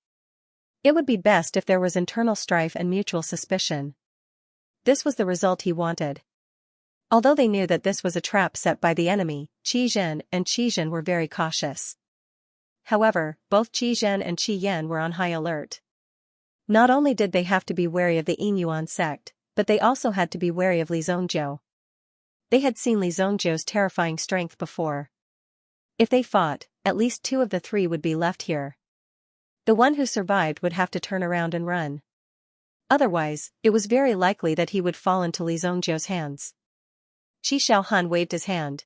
It would be best if there was internal strife and mutual suspicion. This was the result he wanted. Although they knew that this was a trap set by the enemy, Qi Zhen and Qi Zhen were very cautious. However, both Qi Zhen and Qi Yan were on high alert. Not only did they have to be wary of the Yinyuan sect, but they also had to be wary of Li Zongjiu. They had seen Li Zongjiu's terrifying strength before. If they fought, at least 2 of the 3 would be left here. The one who survived would have to turn around and run. Otherwise, it was very likely that he would fall into Li Zongjiu's hands. Qi Xiaohun waved his hand.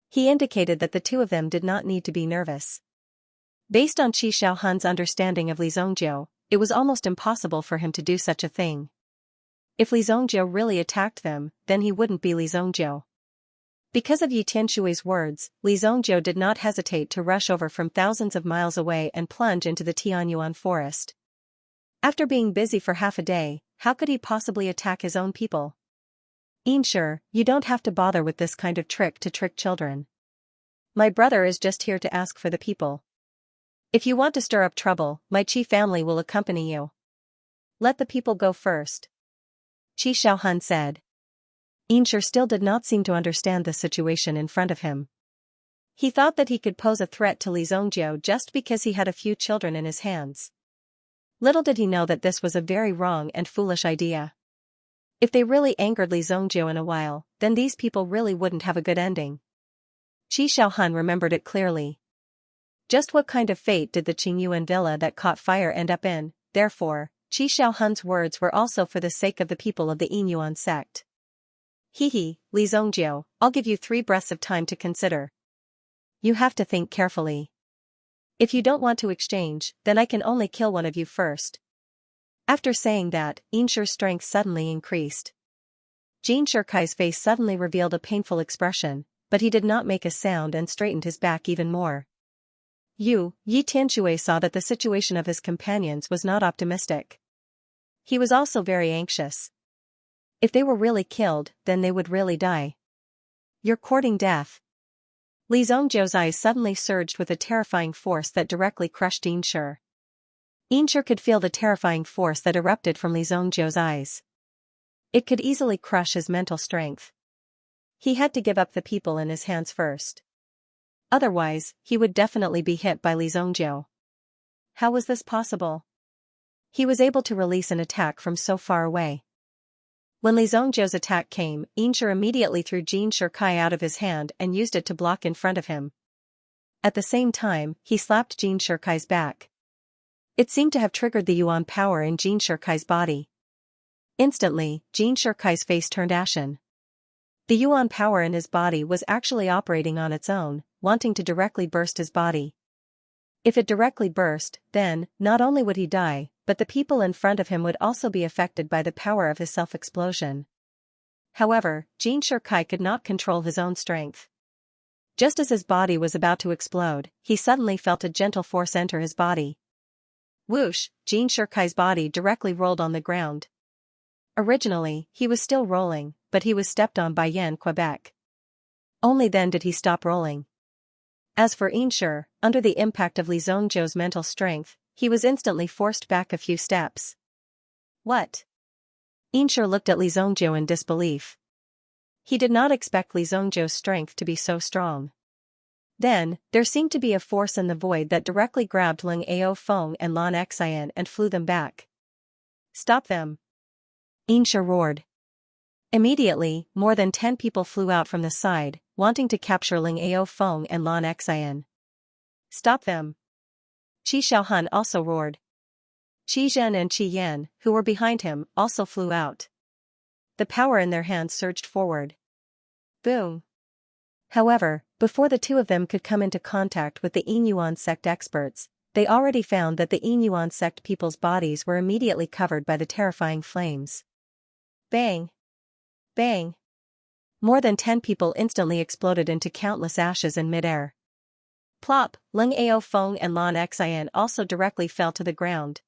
He indicated that the 2 of them did not need to be nervous. Based on Qi Xiaohun's understanding of Li Zongjiu, it was almost impossible for him to do such a thing. If Li Zongjiu really attacked them, then he wouldn't be Li Zongjiu. Because of Yi Tianshui's words, Li Zongjiu did not hesitate to rush over from thousands of miles away and plunge into the Tianyuan forest. After being busy for half a day, how could he possibly attack his own people? Xianxia, you don't have to bother with this kind of trick to trick children. My brother is just here to ask for the people. If you want to stir up trouble, my Qi family will accompany you. Let the people go first. Qi Xiaohun said. Xianxia still did not seem to understand the situation in front of him. He thought that he could pose a threat to Li Zongjiu just because he had a few children in his hands. Little did he know that this was a very wrong and foolish idea. If they really angered Li Zongjiu in a while, then these people really wouldn't have a good ending. Qi Xiaohun remembered it clearly. Just what kind of fate did the Qingyuan villa that caught fire end up in? Therefore, Qi Xiaohun's words were also for the sake of the people of the Yinyuan sect. Li Zongjiu, I'll give you 3 breaths of time to consider. You have to think carefully. If you don't want to exchange, then I can only kill one of you first. After saying that, Xianxia's strength suddenly increased. Xianxia's face suddenly revealed a painful expression, but he did not make a sound and straightened his back even more. Yi Tianshui saw that the situation of his companions was not optimistic. He was also very anxious. If they were really killed, then they would really die. You're courting death. Li Zongjiu's eyes suddenly surged with a terrifying force that directly crushed Xianxia. Xianxia could feel the terrifying force that erupted from Li Zongjiu's eyes. It could easily crush his mental strength. He had to give up the people in his hands first. Otherwise, he would definitely be hit by Li Zongjiu. How was this possible? He was able to release an attack from so far away. When Li Zongjiu's attack came, Xianxia immediately threw Xianxia out of his hand and used it to block in front of him. At the same time, he slapped Xianxia's back. It seemed to have triggered the Yuan power in Xianxia's body. Instantly, Xianxia's face turned ashen. The Yuan power in his body was actually operating on its own, wanting to directly burst his body. If it directly burst, then, not only would he die, but the people in front of him would also be affected by the power of his self-explosion. However, Xianxia could not control his own strength. Just as his body was about to explode, he suddenly felt a gentle force enter his body. Whoosh, Xianxia's body directly rolled on the ground. Originally, he was still rolling, but he was stepped on by Yan Quebec. Only then did he stop rolling. As for Xianxia, under the impact of Li Zongjiu's mental strength, he was instantly forced back a few steps. What? Xianxia looked at Li Zongjiu in disbelief. He did not expect Li Zongjiu's strength to be so strong. Then, there seemed to be a force in the void that directly grabbed Ling Ao Feng and Lan Xian and flew them back. Stop them! Xianxia roared. Immediately, more than 10 people flew out from the side, wanting to capture Ling Ao Feng and Lan Xian. Stop them! Qi Xiaohun also roared. Qi Zhen and Qi Yan, who were behind him, also flew out. The power in their hands surged forward. Boom! However, before the two of them could come into contact with the Yinyuan sect experts, they already found that the Yinyuan sect people's bodies were immediately covered by the terrifying flames. Bang! Bang! More than 10 people instantly exploded into countless ashes in midair. Plop! Ling Ao Feng and Lan Xian also directly fell to the ground.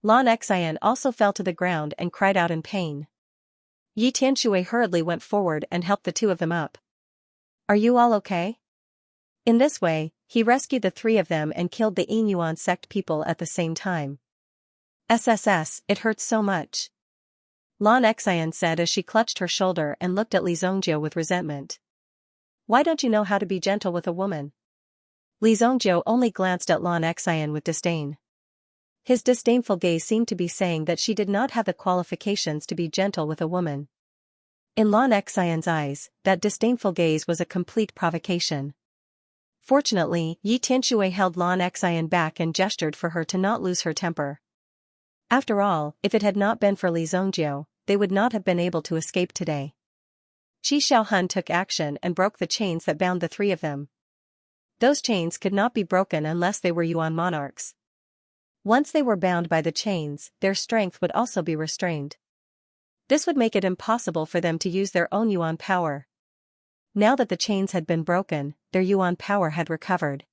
Lan Xian also fell to the ground and cried out in pain. Yi Tianshui hurriedly went forward and helped the two of them up. Are you all okay? In this way, he rescued the three of them and killed the Yinyuan sect people at the same time. SSS, it hurts so much. Lan Xian said as she clutched her shoulder and looked at Li Zongjiu with resentment. Why don't you know how to be gentle with a woman? Li Zongjiu only glanced at Lan Xian with disdain. His disdainful gaze seemed to be saying that she did not have the qualifications to be gentle with a woman. In Lan Xian's eyes, that disdainful gaze was a complete provocation. Fortunately, Yi Tianshui held Lan Xian back and gestured for her to not lose her temper. After all, if it had not been for Li Zongjiu, they would not have been able to escape today. Qi Xiaohun took action and broke the chains that bound the three of them. Those chains could not be broken unless they were Yuan monarchs. Once they were bound by the chains, their strength would also be restrained. This would make it impossible for them to use their own Yuan power. Now that the chains had been broken, their Yuan power had recovered.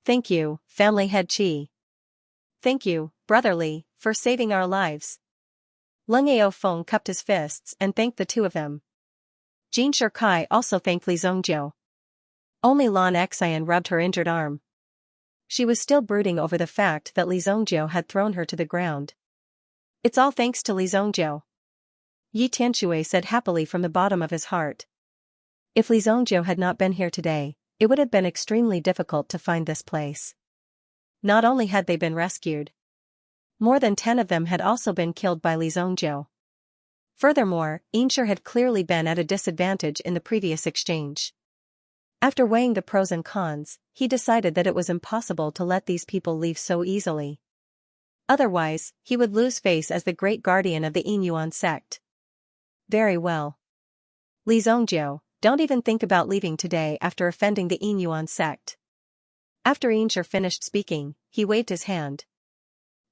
Thank you, family head Qi. Thank you, brother Li, for saving our lives. Ling Ao Feng cupped his fists and thanked the two of them. Jin Shikai also thanked Li Zongjiu. Only Lan Xian rubbed her injured arm. She was still brooding over the fact that Li Zongjiu had thrown her to the ground. It's all thanks to Li Zongjiu. Yi Tianshui said happily from the bottom of his heart. If Li Zongjiu had not been here today, it would have been extremely difficult to find this place. Not only had they been rescued, more than 10 of them had also been killed by Li Zongjiu. Furthermore, Xianxia had clearly been at a disadvantage in the previous exchange. After weighing the pros and cons, he decided that it was impossible to let these people leave so easily. Otherwise, he would lose face as the great guardian of the Yinyuan sect. Very well. Li Zongjiu, don't even think about leaving today after offending the Yinyuan sect. After Xianxia finished speaking, he waved his hand.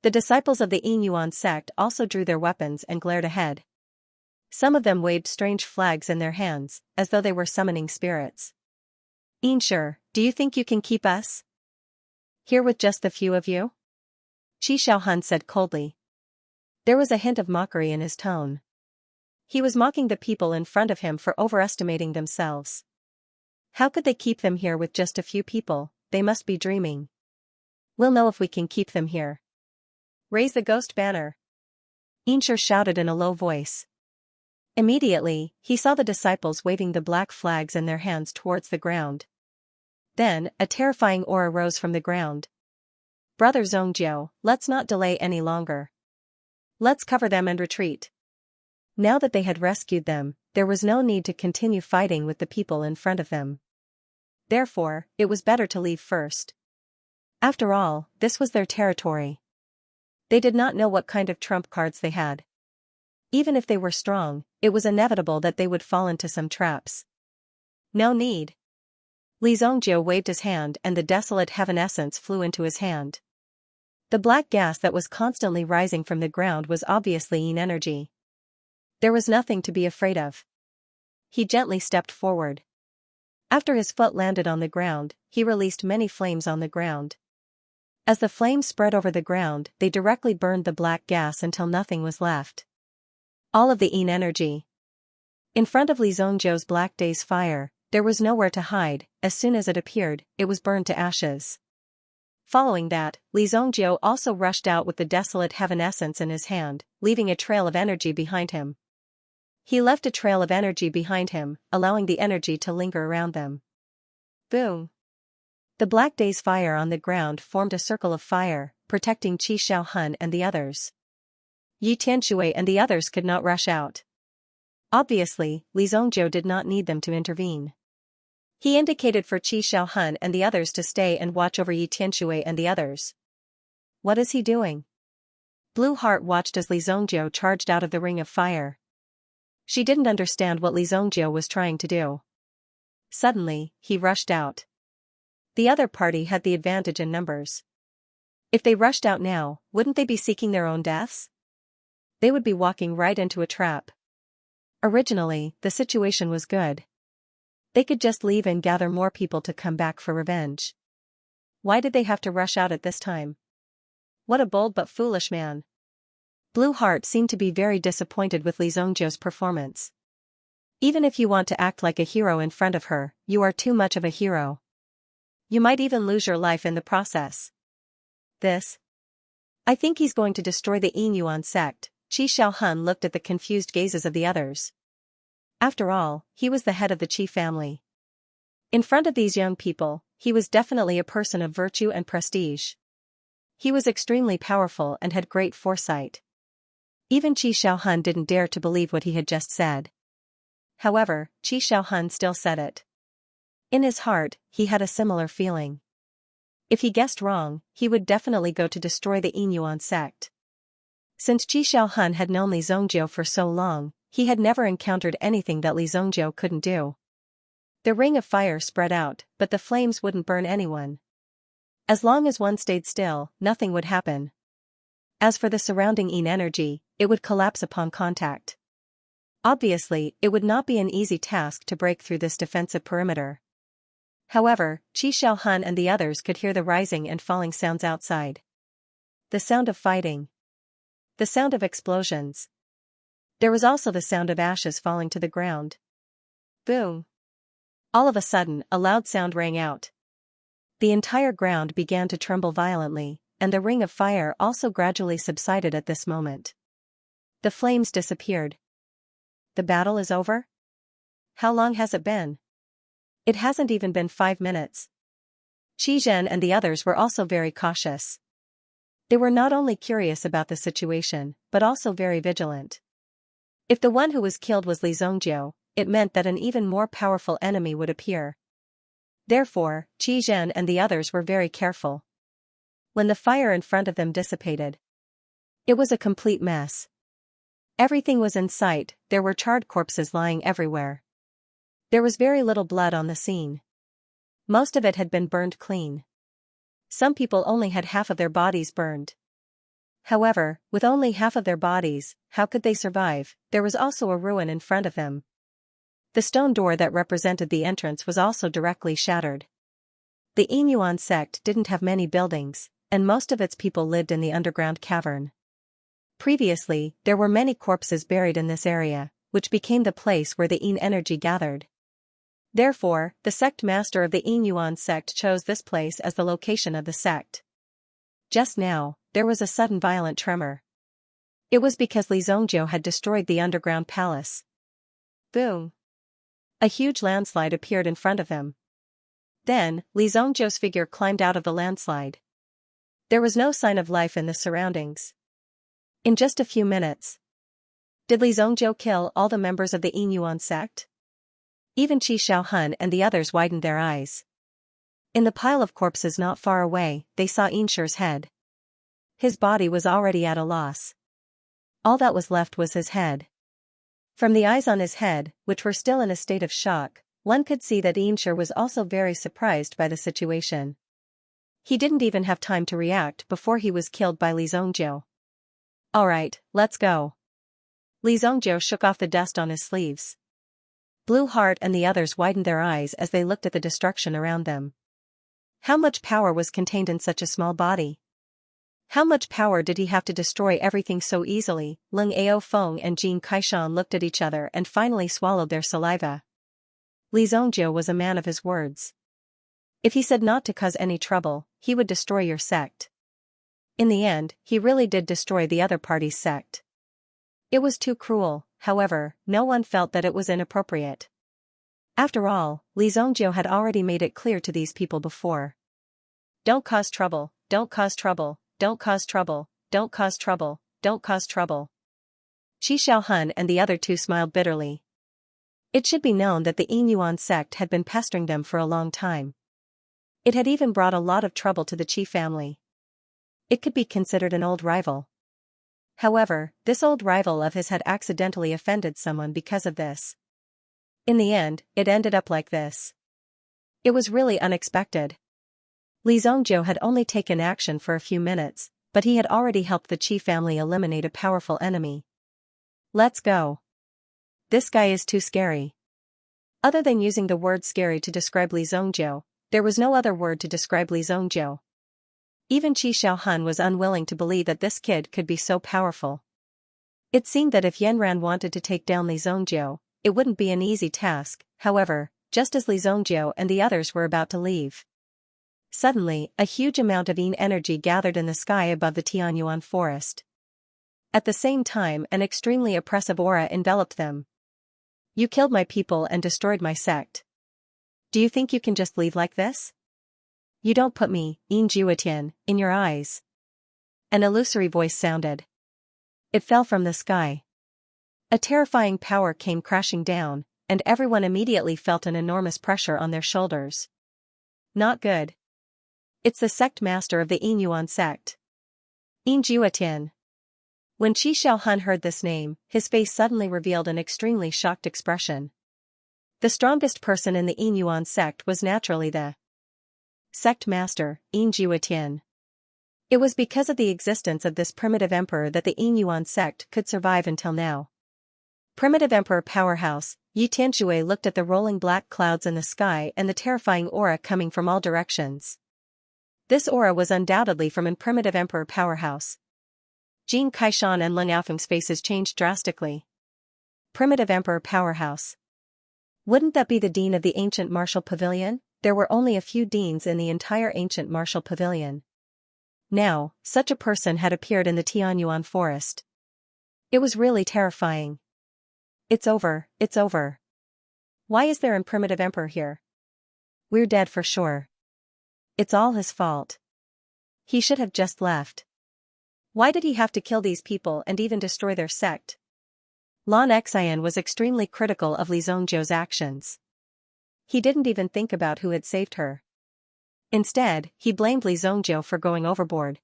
The disciples of the Yinyuan sect also drew their weapons and glared ahead. Some of them waved strange flags in their hands, as though they were summoning spirits. Xianxia, do you think you can keep us here with just the few of you? Qi Xiaohun said coldly. There was a hint of mockery in his tone. He was mocking the people in front of him for overestimating themselves. How could they keep them here with just a few people? They must be dreaming. We'll know if we can keep them here. Raise the ghost banner. Xianxia shouted in a low voice. Immediately, he saw the disciples waving the black flags in their hands towards the ground. Then, a terrifying aura rose from the ground. Brother Zongjiu, let's not delay any longer. Let's cover them and retreat. Now that they had rescued them, there was no need to continue fighting with the people in front of them. Therefore, it was better to leave first. After all, this was their territory. They did not know what kind of trump cards they had. Even if they were strong, it was inevitable that they would fall into some traps. No need. Li Zongjiu waved his hand and the desolate heaven essence flew into his hand. The black gas that was constantly rising from the ground was obviously Yin energy. There was nothing to be afraid of. He gently stepped forward. After his foot landed on the ground, he released many flames on the ground. As the flames spread over the ground, they directly burned the black gas until nothing was left. All of the Yin energy. In front of Li Zongjiu's black day's fire, there was nowhere to hide. As soon as it appeared, it was burned to ashes. Following that, Li Zongjiu also rushed out with the desolate heaven essence in his hand, leaving a trail of energy behind him. He left a trail of energy behind him, allowing the energy to linger around them. Boom! The black day's fire on the ground formed a circle of fire, protecting Qi Xiaohun and the others. Yi Tianshui and the others could not rush out. Obviously, Li Zongjiu did not need them to intervene. He indicated for Qi Xiaohun and the others to stay and watch over Yi Tianshui and the others. What is he doing? Blue Heart watched as Li Zongjiu charged out of the ring of fire. She didn't understand what Li Zongjiu was trying to do. Suddenly, he rushed out. The other party had the advantage in numbers. If they rushed out now, wouldn't they be seeking their own deaths? They would be walking right into a trap. Originally, the situation was good. They could just leave and gather more people to come back for revenge. Why did they have to rush out at this time? What a bold but foolish man. Blue Heart seemed to be very disappointed with Li Zongjiu's performance. Even if you want to act like a hero in front of her, you are too much of a hero. You might even lose your life in the process. I think he's going to destroy the Yin Yuan sect. Qi Xiaohun looked at the confused gazes of the others. After all, he was the head of the Qi family. In front of these young people, he was definitely a person of virtue and prestige. He was extremely powerful and had great foresight. Even Qi Xiaohun didn't dare to believe what he had just said. However, Qi Xiaohun still said it. In his heart, he had a similar feeling. If he guessed wrong, he would definitely go to destroy the Yin Yuan sect. Since Qi Xiaohun had known Li Zongjiu for so long, he had never encountered anything that Li Zongjiu couldn't do. The ring of fire spread out, but the flames wouldn't burn anyone. As long as one stayed still, nothing would happen. As for the surrounding Yin energy, it would collapse upon contact. Obviously, it would not be an easy task to break through this defensive perimeter. However, Qi Xiaohun and the others could hear the rising and falling sounds outside. The sound of fighting. The sound of explosions. There was also the sound of ashes falling to the ground. Boom! All of a sudden, a loud sound rang out. The entire ground began to tremble violently, and the ring of fire also gradually subsided at this moment. The flames disappeared. The battle is over? How long has it been? It hasn't even been 5 minutes. Qi Zhen and the others were also very cautious. They were not only curious about the situation, but also very vigilant. If the one who was killed was Li Zongjiu, it meant that an even more powerful enemy would appear. Therefore, Qi Zhen and the others were very careful. When the fire in front of them dissipated, it was a complete mess. Everything was in sight, there were charred corpses lying everywhere. There was very little blood on the scene. Most of it had been burned clean. Some people only had half of their bodies burned. However, with only half of their bodies, how could they survive? There was also a ruin in front of them. The stone door that represented the entrance was also directly shattered. The Yin Yuan sect didn't have many buildings, and most of its people lived in the underground cavern. Previously, there were many corpses buried in this area, which became the place where the Yin energy gathered. Therefore, the sect master of the Yin Yuan sect chose this place as the location of the sect. Just now, there was a sudden violent tremor. It was because Li Zongjiu had destroyed the underground palace. Boom! A huge landslide appeared in front of him. Then, Li Zongjiu's figure climbed out of the landslide. There was no sign of life in the surroundings. In just a few minutes, did Li Zongjiu kill all the members of the Yin Yuan sect? Even Qi Xiaohun and the others widened their eyes. In the pile of corpses not far away, they saw Yinshi's head. His body was already at a loss. All that was left was his head. From the eyes on his head, which were still in a state of shock, one could see that Yinshi was also very surprised by the situation. He didn't even have time to react before he was killed by Li Zongjiu. Alright, let's go. Li Zongjiu shook off the dust on his sleeves. Blue Heart and the others widened their eyes as they looked at the destruction around them. How much power was contained in such a small body? How much power did he have to destroy everything so easily? Leng Ao Feng and Jin Kaishan looked at each other and finally swallowed their saliva. Li Zongjiu was a man of his words. If he said not to cause any trouble, he would destroy your sect. In the end, he really did destroy the other party's sect. It was too cruel, however, no one felt that it was inappropriate. After all, Li Zongjiu had already made it clear to these people before. Don't cause trouble, don't cause trouble, don't cause trouble, don't cause trouble, don't cause trouble. Qi Xiaohun and the other two smiled bitterly. It should be known that the Yinyuan sect had been pestering them for a long time. It had even brought a lot of trouble to the Qi family. It could be considered an old rival. However, this old rival of his had accidentally offended someone because of this. In the end, it ended up like this. It was really unexpected. Li Zongjiu had only taken action for a few minutes, but he had already helped the Qi family eliminate a powerful enemy. Let's go. This guy is too scary. Other than using the word scary to describe Li Zongjiu, there was no other word to describe Li Zongjiu. Even Qi Xiaohun was unwilling to believe that this kid could be so powerful. It seemed that if Yanran wanted to take down Li Zongjiu, it wouldn't be an easy task. However, just as Li Zongjiu and the others were about to leave, suddenly, a huge amount of yin energy gathered in the sky above the Tianyuan forest. At the same time, an extremely oppressive aura enveloped them. You killed my people and destroyed my sect. Do you think you can just leave like this? You don't put me, Yin Juetian, in your eyes. An illusory voice sounded. It fell from the sky. A terrifying power came crashing down, and everyone immediately felt an enormous pressure on their shoulders. Not good. It's the sect master of the Yinyuan sect. Yin Juetian. When Qi Xiaohun heard this name, his face suddenly revealed an extremely shocked expression. The strongest person in the Yinyuan sect was naturally the sect master, Yin Juetian. It was because of the existence of this primitive emperor that the Yinyuan sect could survive until now. Primitive Emperor Powerhouse, Yi Tianxue looked at the rolling black clouds in the sky and the terrifying aura coming from all directions. This aura was undoubtedly from Primitive Emperor Powerhouse. Jin Kaishan and Leng Aofeng's faces changed drastically. Primitive Emperor Powerhouse. Wouldn't that be the dean of the ancient martial pavilion? There were only a few deans in the entire ancient martial pavilion. Now, such a person had appeared in the Tianyuan forest. It was really terrifying. It's over, it's over. Why is there a primitive emperor here? We're dead for sure. It's all his fault. He should have just left. Why did he have to kill these people and even destroy their sect? Lan Xian was extremely critical of Li Zongjiu's actions. He didn't even think about who had saved her. Instead, he blamed Li Zongjiu for going overboard.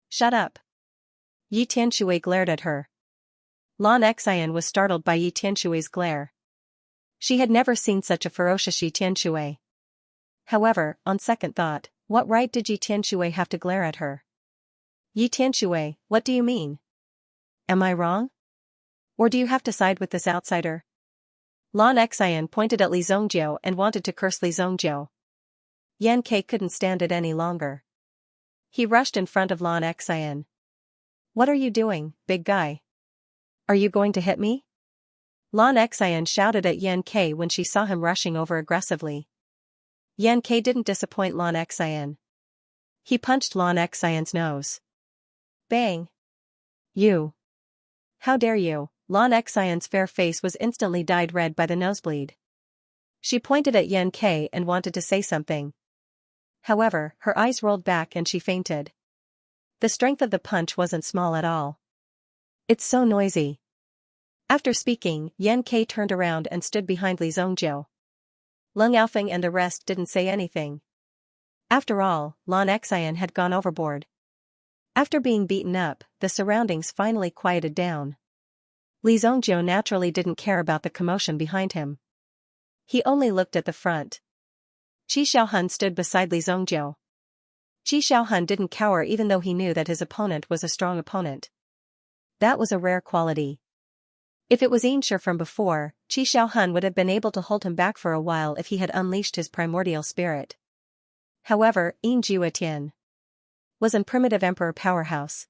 Shut up. Yi Tianxue glared at her. Lan Xian was startled by Yi Tianxue's glare. She had never seen such a ferocious Yi Tianxue. However, on second thought, what right did Yi Tianxue have to glare at her? Yi Tianxue, what do you mean? Am I wrong? Or do you have to side with this outsider? Lan Xian pointed at Li Zongjiu and wanted to curse Li Zongjiu. Yan Ke couldn't stand it any longer. He rushed in front of Lan Xian. What are you doing, big guy? Are you going to hit me? Lan Xian shouted at Yan Ke when she saw him rushing over aggressively. Yan Ke didn't disappoint Lan Xian. He punched Lan Xian's nose. Bang! You! How dare you! Lan Xian's fair face was instantly dyed red by the nosebleed. She pointed at Yan Ke and wanted to say something. However, her eyes rolled back and she fainted. The strength of the punch wasn't small at all. It's so noisy. After speaking, Yan Ke turned around and stood behind Li Zongjiu. Leng Aofeng and the rest didn't say anything. After all, Lan Xian had gone overboard. After being beaten up, the surroundings finally quieted down. Li Zongjiu naturally didn't care about the commotion behind him. He only looked at the front. Qi Xiaohun stood beside Li Zongjiu. Qi Xiaohun didn't cower even though he knew that his opponent was a strong opponent. That was a rare quality. If it was Xianxia from before, Qi Xiaohun would have been able to hold him back for a while if he had unleashed his primordial spirit. However, Yin Juetian was in Primitive Emperor Powerhouse.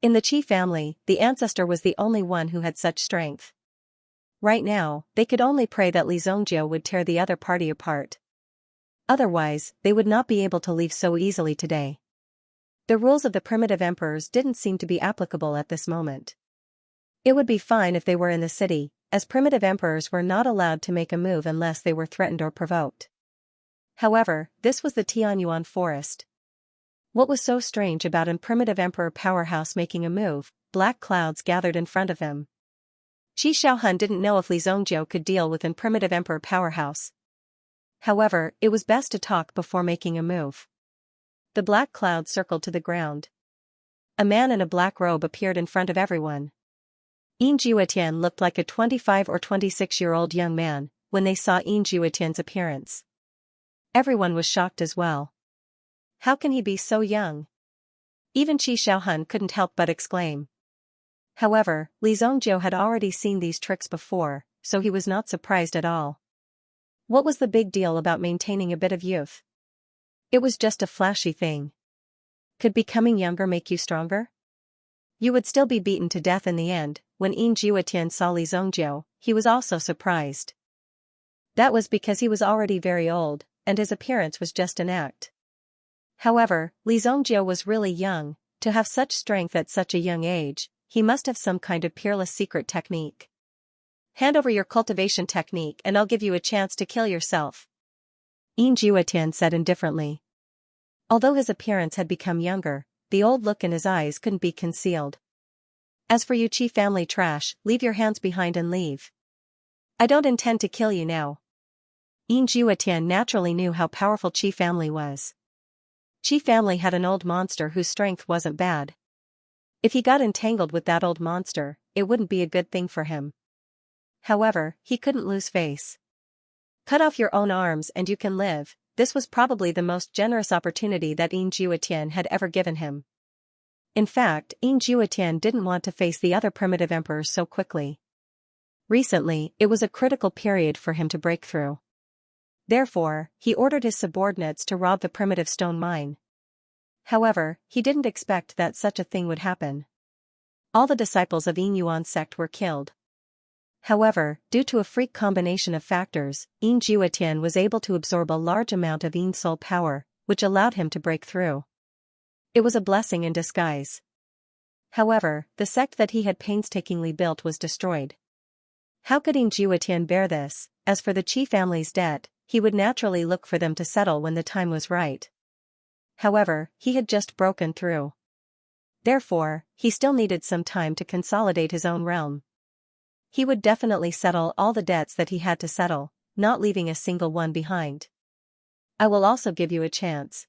In the Qi family, the ancestor was the only one who had such strength. Right now, they could only pray that Li Zongjiu would tear the other party apart. Otherwise, they would not be able to leave so easily today. The rules of the primitive emperors didn't seem to be applicable at this moment. It would be fine if they were in the city, as primitive emperors were not allowed to make a move unless they were threatened or provoked. However, this was the Tianyuan forest. What was so strange about a primitive emperor Powerhouse making a move? black clouds gathered in front of him. Qi Xiaohun didn't know if Li Zongjiu could deal with an primitive emperor powerhouse. However, it was best to talk before making a move. The black cloud circled to the ground. A man in a black robe appeared in front of everyone. Yin Juetian looked like a 25 or 26-year-old young man when they saw Yin Juetian's appearance. Everyone was shocked as well. How can he be so young? Even Qi Xiaohun couldn't help but exclaim. However, Li Zongjiu had already seen these tricks before, so he was not surprised at all. What was the big deal about maintaining a bit of youth? It was just a flashy thing. Could becoming younger make you stronger? You would still be beaten to death in the end. When Yin Juetian saw Li Zongjiu, he was also surprised. That was because he was already very old, and his appearance was just an act. However, Li Zongjiu was really young. To have such strength at such a young age, he must have some kind of peerless secret technique. Hand over your cultivation technique and I'll give you a chance to kill yourself, Yin Juetian said indifferently. Although his appearance had become younger, the old look in his eyes couldn't be concealed. As for you Qi family trash, leave your hands behind and leave. I don't intend to kill you now. Yin Juetian naturally knew how powerful Qi family was. Qi family had an old monster whose strength wasn't bad. If he got entangled with that old monster, it wouldn't be a good thing for him. However, he couldn't lose face. Cut off your own arms and you can live. This was probably the most generous opportunity that Yin Juetian had ever given him. In fact, Yin Juetian didn't want to face the other primitive emperors so quickly. Recently, it was a critical period for him to break through. Therefore, he ordered his subordinates to rob the primitive stone mine. However, he didn't expect that such a thing would happen. All the disciples of Yin Yuan sect were killed. However, due to a freak combination of factors, Yin Juetian was able to absorb a large amount of Yin soul power, which allowed him to break through. It was a blessing in disguise. However, the sect that he had painstakingly built was destroyed. How could Yin Juetian bear this? As for the Qi family's debt, he would naturally look for them to settle when the time was right. However, he had just broken through. Therefore, he still needed some time to consolidate his own realm. He would definitely settle all the debts that he had to settle, not leaving a single one behind. I will also give you a chance.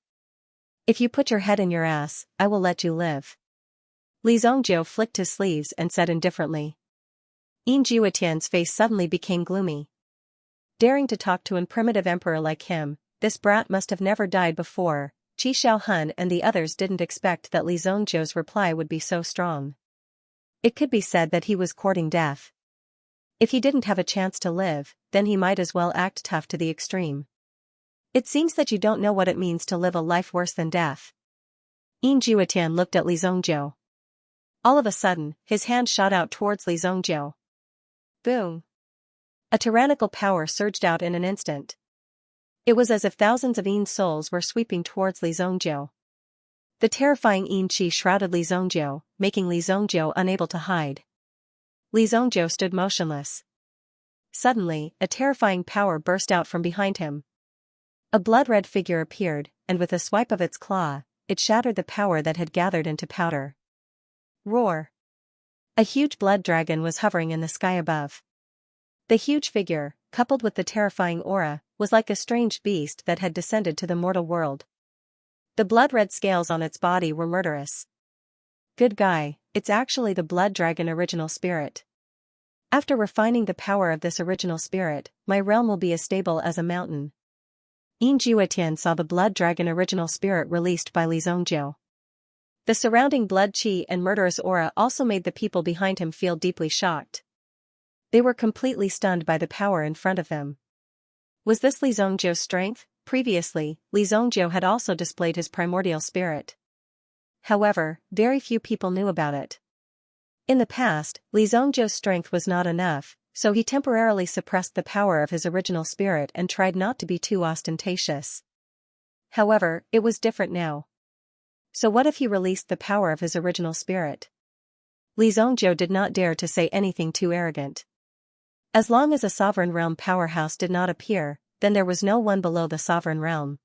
If you put your head in your ass, I will let you live. Li Zongjiu flicked his sleeves and said indifferently. Yin Juetian's face suddenly became gloomy. Daring to talk to an primitive emperor like him, this brat must have never died before. Qi Xiaohun and the others didn't expect that Li Zongjiu's reply would be so strong. It could be said that he was courting death. If he didn't have a chance to live, then he might as well act tough to the extreme. It seems that you don't know what it means to live a life worse than death. Yin Juetian looked at Li Zongjiu. All of a sudden, his hand shot out towards Li Zongjiu. Boom! A tyrannical power surged out in an instant. It was as if thousands of Yin souls were sweeping towards Li Zongjiu. The terrifying Yin Qi shrouded Li Zongjiu, making Li Zongjiu unable to hide. Li Zongjiu stood motionless. Suddenly, a terrifying power burst out from behind him. A blood-red figure appeared, and with a swipe of its claw, it shattered the power that had gathered into powder. Roar! A huge blood dragon was hovering in the sky above. The huge figure, coupled with the terrifying aura, was like a strange beast that had descended to the mortal world. The blood-red scales on its body were murderous. Good guy, it's actually the blood dragon original spirit. After refining the power of this original spirit, my realm will be as stable as a mountain. Yin Juetian saw the blood dragon original spirit released by Li Zongjiu. The surrounding blood qi and murderous aura also made the people behind him feel deeply shocked. They were completely stunned by the power in front of him. Was this Li Zongjiu's strength? Previously, Li Zongjiu had also displayed his primordial spirit. However, very few people knew about it. In the past, Li Zongjiu's strength was not enough, so he temporarily suppressed the power of his original spirit and tried not to be too ostentatious. However, it was different now. So what if he released the power of his original spirit? Li Zongjiu did not dare to say anything too arrogant. As long as a sovereign realm powerhouse did not appear, then there was no one below the sovereign realm.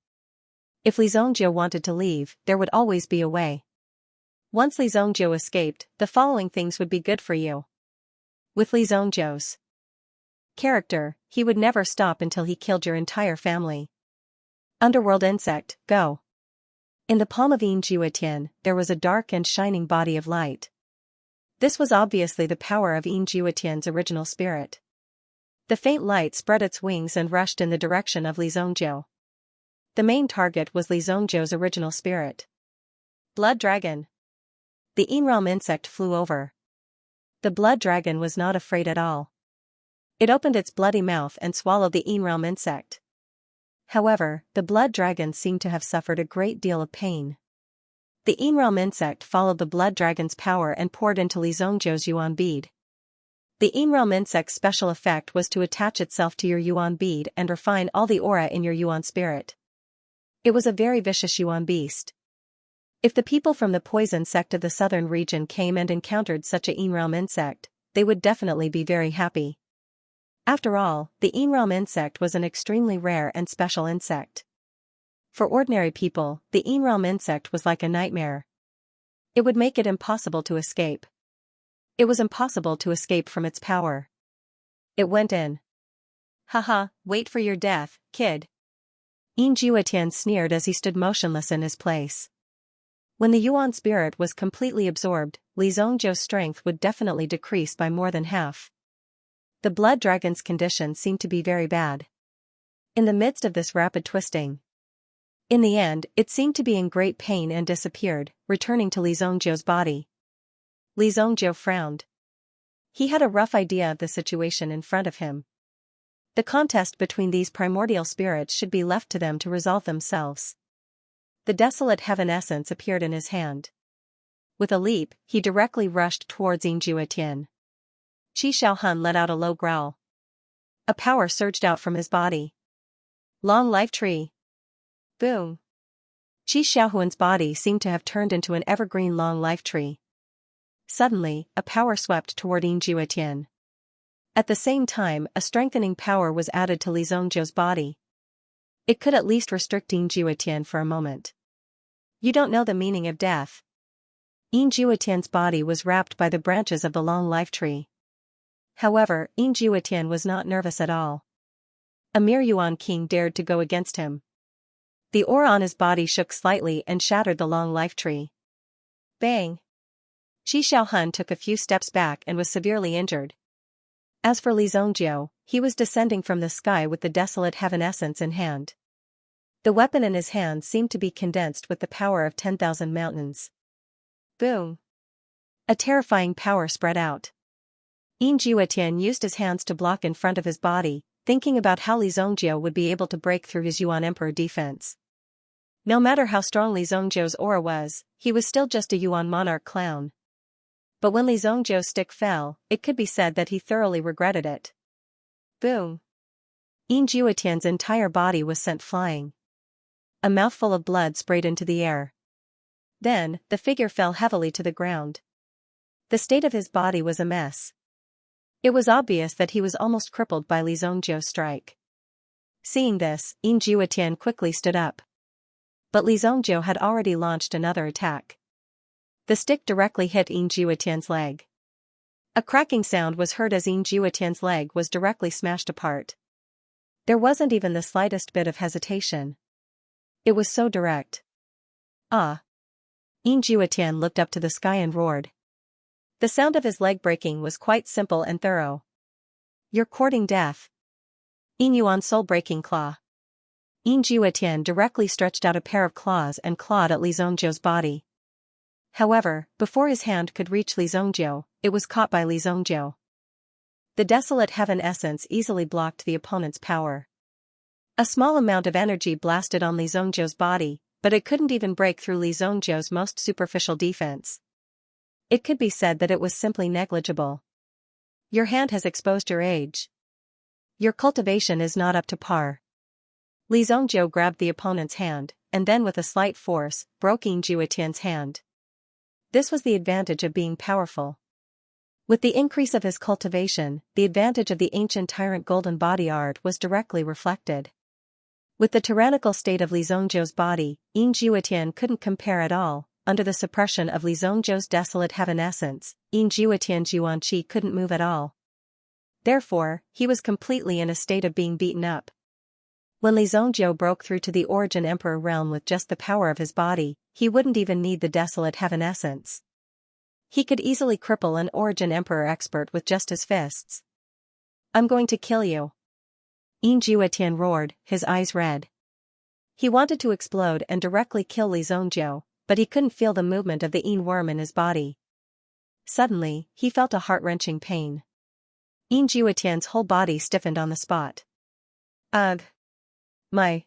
If Li Zongjiu wanted to leave, there would always be a way. Once Li Zhongjiu escaped, the following things would be good for you. With Li Zhongjiu's character, he would never stop until he killed your entire family. Underworld insect, go. In the palm of Yin Jiutian, there was a dark and shining body of light. This was obviously the power of Yin Jiutian's original spirit. The faint light spread its wings and rushed in the direction of Li Zhongjiu. The main target was Li Zhongjiu's original spirit. Blood dragon. The Yin realm insect flew over. The blood dragon was not afraid at all. It opened its bloody mouth and swallowed the Yin realm insect. However, the blood dragon seemed to have suffered a great deal of pain. The Yin realm insect followed the blood dragon's power and poured into Li Zhongjiu's yuan bead. The Yin realm insect's special effect was to attach itself to your yuan bead and refine all the aura in your yuan spirit. It was a very vicious yuan beast. If the people from the poison sect of the southern region came and encountered such a Yin realm insect, they would definitely be very happy. After all, the Yin realm insect was an extremely rare and special insect. For ordinary people, the Yin realm insect was like a nightmare. It would make it impossible to escape. It was impossible to escape from its power. It went in. Haha, wait for your death, kid. Yin Jiutian sneered as he stood motionless in his place. When the yuan spirit was completely absorbed, Li Zhongjiu's strength would definitely decrease by more than half. The blood dragon's condition seemed to be very bad. In the midst of this rapid twisting, in the end, it seemed to be in great pain and disappeared, returning to Li Zhongjiu's body. Li Zhongjiu frowned. He had a rough idea of the situation in front of him. The contest between these primordial spirits should be left to them to resolve themselves. The desolate heaven essence appeared in his hand. With a leap, he directly rushed towards Yin Jiutian. Qi Xiaohun let out a low growl. A power surged out from his body. Long life tree. Boom. Qi Xiaohun's body seemed to have turned into an evergreen long life tree. Suddenly, a power swept toward Yin Jiutian. At the same time, a strengthening power was added to Li Zhongjiu's body. It could at least restrict Yin Jiutian for a moment. You don't know the meaning of death. Yin Jiutian's body was wrapped by the branches of the long life tree. However, Yin Jiutian was not nervous at all. A mere Yuan king dared to go against him. The aura on his body shook slightly and shattered the long life tree. Bang! Qi Xiaohun took a few steps back and was severely injured. As for Li Zhongjiu, he was descending from the sky with the desolate heaven essence in hand. The weapon in his hand seemed to be condensed with the power of 10,000 mountains. Boom! A terrifying power spread out. Yin Jiutian used his hands to block in front of his body, thinking about how Li Zhongjiu would be able to break through his Yuan Emperor defense. No matter how strong Li Zhongjiu's aura was, he was still just a Yuan monarch clown. But when Li Zhongjiu's stick fell, it could be said that he thoroughly regretted it. Boom! Yin Jiutian's entire body was sent flying. A mouthful of blood sprayed into the air. Then, the figure fell heavily to the ground. The state of his body was a mess. It was obvious that he was almost crippled by Li Zhongjiu's strike. Seeing this, Yin Jiutian quickly stood up. But Li Zhongjiu had already launched another attack. The stick directly hit Yin Jiutian's leg. A cracking sound was heard as Yin Jiutian's leg was directly smashed apart. There wasn't even the slightest bit of hesitation. It was so direct. Ah! Yin Jiutian looked up to the sky and roared. The sound of his leg breaking was quite simple and thorough. You're courting death. Yin Yuan soul-breaking claw. Yin Jiutian directly stretched out a pair of claws and clawed at Li Zhongjiu's body. However, before his hand could reach Li Zhongjiu, it was caught by Li Zhongjiu. The desolate heaven essence easily blocked the opponent's power. A small amount of energy blasted on Li Zhongjiu's body, but it couldn't even break through Li Zhongjiu's most superficial defense. It could be said that it was simply negligible. Your hand has exposed your age. Your cultivation is not up to par. Li Zhongjiu grabbed the opponent's hand, and then with a slight force, broke Yin Jiutian's hand. This was the advantage of being powerful. With the increase of his cultivation, the advantage of the ancient tyrant golden body art was directly reflected. With the tyrannical state of Li Zhongjiu's body, Yin Jiutian couldn't compare at all, under the suppression of Li Zhongzhou's desolate heaven essence, Yin Juetian's yuan qi couldn't move at all. Therefore, he was completely in a state of being beaten up. When Li Zhongzhou broke through to the Origin Emperor realm with just the power of his body, he wouldn't even need the desolate heaven essence. He could easily cripple an Origin Emperor expert with just his fists. "I'm going to kill you," Yin Juetian roared, his eyes red. He wanted to explode and directly kill Li Zhongzhou, but he couldn't feel the movement of the Yin worm in his body. Suddenly, he felt a heart-wrenching pain. Yin Juetian's whole body stiffened on the spot. "Ugh! My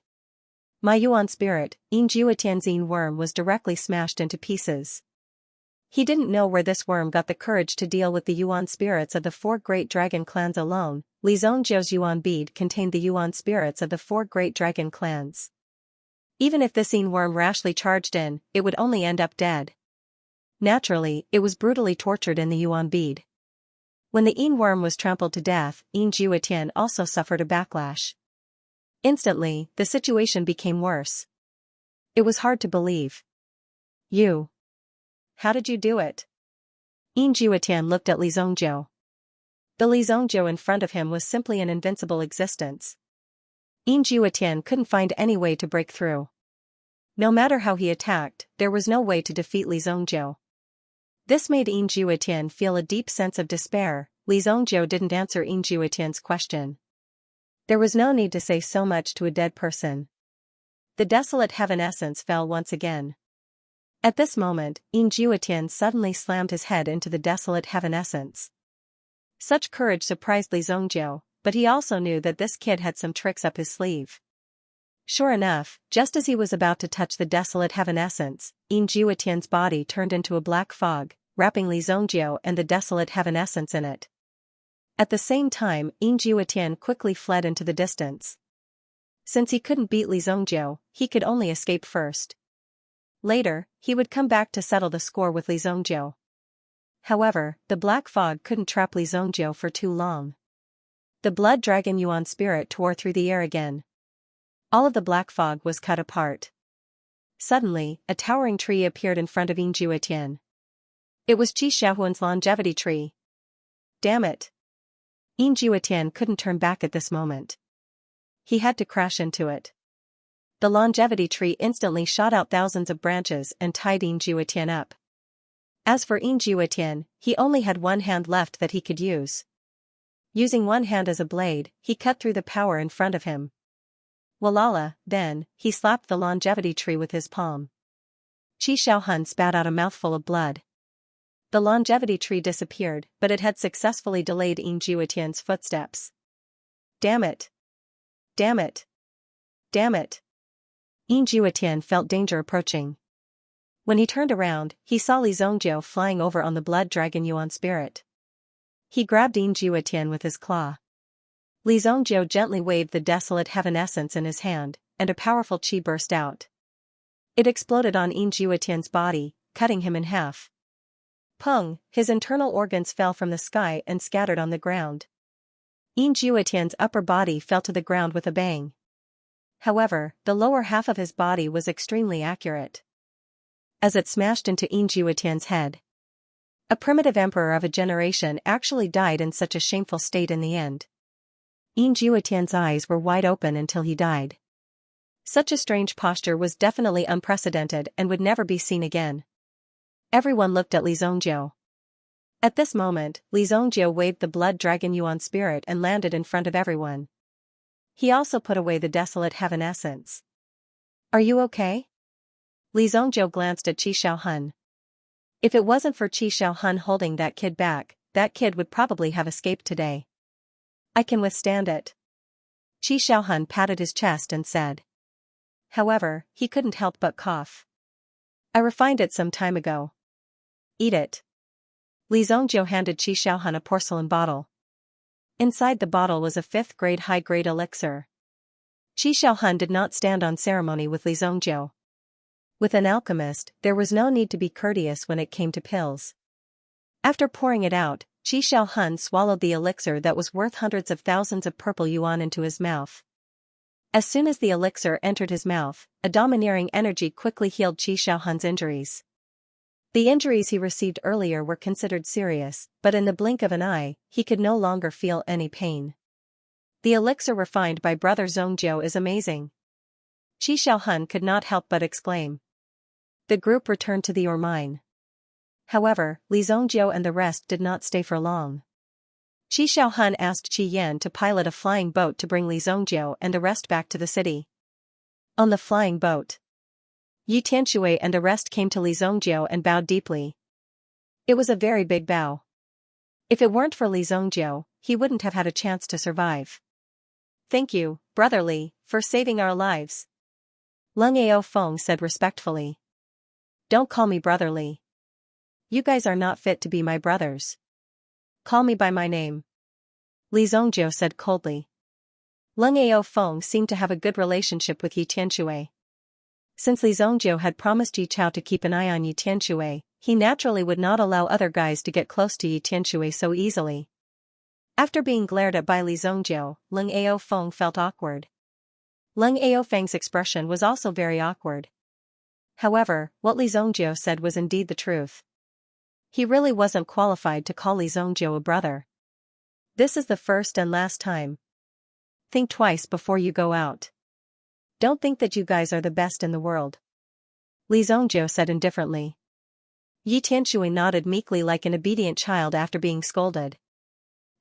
yuan spirit," Yin Juetian's Yin worm was directly smashed into pieces. He didn't know where this worm got the courage to deal with the yuan spirits of the 4 great dragon clans alone. Li Zhongzhou's yuan bead contained the yuan spirits of the 4 great dragon clans. Even if this Yin worm rashly charged in, it would only end up dead. Naturally, it was brutally tortured in the yuan bead. When the Yin worm was trampled to death, Yin Juetian also suffered a backlash. Instantly, the situation became worse. It was hard to believe. "You. How did you do it?" Yin Juetian looked at Li Zhongzhou. The Li Zhongzhou in front of him was simply an invincible existence. Yin Juetian couldn't find any way to break through. No matter how he attacked, there was no way to defeat Li Zhongzhou. This made Yin Juetian feel a deep sense of despair. Li Zhongzhou didn't answer Yin Juetian's question. There was no need to say so much to a dead person. The desolate heaven essence fell once again. At this moment, Yin Juetian suddenly slammed his head into the desolate heaven essence. Such courage surprised Li Zhongzhou, but he also knew that this kid had some tricks up his sleeve. Sure enough, just as he was about to touch the desolate heaven essence, Yin Juetian's body turned into a black fog, wrapping Li Zhongzhou and the desolate heaven essence in it. At the same time, Yin Juetian quickly fled into the distance. Since he couldn't beat Li Zhongzhou, he could only escape first. Later, he would come back to settle the score with Li Zhongzhou. However, the black fog couldn't trap Li Zhongzhou for too long. The blood dragon yuan spirit tore through the air again. All of the black fog was cut apart. Suddenly, a towering tree appeared in front of Yin Juetian. It was Qi Xiaohuan's longevity tree. Damn it! Yin Juetian couldn't turn back at this moment. He had to crash into it. The longevity tree instantly shot out thousands of branches and tied Yin Juetian up. As for Yin Juetian, he only had one hand left that he could use. Using one hand as a blade, he cut through the power in front of him. Walala, then, he slapped the longevity tree with his palm. Qi Xiaohun spat out a mouthful of blood. The longevity tree disappeared, but it had successfully delayed Yin Juetian's footsteps. Damn it! Damn it! Damn it! Yin Juetian felt danger approaching. When he turned around, he saw Li Zhongzhou flying over on the blood dragon yuan spirit. He grabbed Yin Juetian with his claw. Li Zhongzhou gently waved the desolate heaven essence in his hand, and a powerful qi burst out. It exploded on Yin Juetian's body, cutting him in half. Pung! His internal organs fell from the sky and scattered on the ground. Yin Juetian's upper body fell to the ground with a bang. However, the lower half of his body was extremely accurate, as it smashed into Yin Juetian's head. A primitive emperor of a generation actually died in such a shameful state in the end. Yin Juetian's eyes were wide open until he died. Such a strange posture was definitely unprecedented and would never be seen again. Everyone looked at Li Zhongzhou. At this moment, Li Zhongzhou waved the blood dragon yuan spirit and landed in front of everyone. He also put away the desolate heaven essence. Are you okay? Li Zhongzhou glanced at Qi Xiaohun. If it wasn't for Qi Xiaohun holding that kid back, that kid would probably have escaped today. I can withstand it. Qi Xiaohun patted his chest and said. However, he couldn't help but cough. I refined it some time ago. Eat it. Li Zhongzhou handed Qi Xiaohun a porcelain bottle. Inside the bottle was a 5th-grade high-grade elixir. Qi Xiaohun did not stand on ceremony with Li Zhongzhou. With an alchemist, there was no need to be courteous when it came to pills. After pouring it out, Qi Xiaohun swallowed the elixir that was worth hundreds of thousands of purple yuan into his mouth. As soon as the elixir entered his mouth, a domineering energy quickly healed Qi Xiaohun's injuries. The injuries he received earlier were considered serious, but in the blink of an eye, he could no longer feel any pain. The elixir refined by Brother Zhongjiu is amazing. Qi Xiaohun could not help but exclaim. The group returned to the ore mine. However, Li Zhongjiu and the rest did not stay for long. Qi Xiaohun asked Qi Yan to pilot a flying boat to bring Li Zhongjiu and the rest back to the city. On the flying boat, Yi Tianshui and the rest came to Li Zhongjiu and bowed deeply. It was a very big bow. If it weren't for Li Zhongjiu, he wouldn't have had a chance to survive. Thank you, Brother Li, for saving our lives. Leng Ao Feng said respectfully. Don't call me Brother Li. You guys are not fit to be my brothers. Call me by my name. Li Zhongjiu said coldly. Leng Ao Feng seemed to have a good relationship with Yi Tianshui. Since Li Zhongjiu had promised Yi Chao to keep an eye on Yi Tianshui, he naturally would not allow other guys to get close to Yi Tianshui so easily. After being glared at by Li Zhongjiu, Leng Ao Feng felt awkward. Leng Ao Feng's expression was also very awkward. However, what Li Zhongjiu said was indeed the truth. He really wasn't qualified to call Li Zhongjiu a brother. This is the first and last time. Think twice before you go out. Don't think that you guys are the best in the world. Li Zhongjiu said indifferently. Yi Tianshui nodded meekly like an obedient child after being scolded.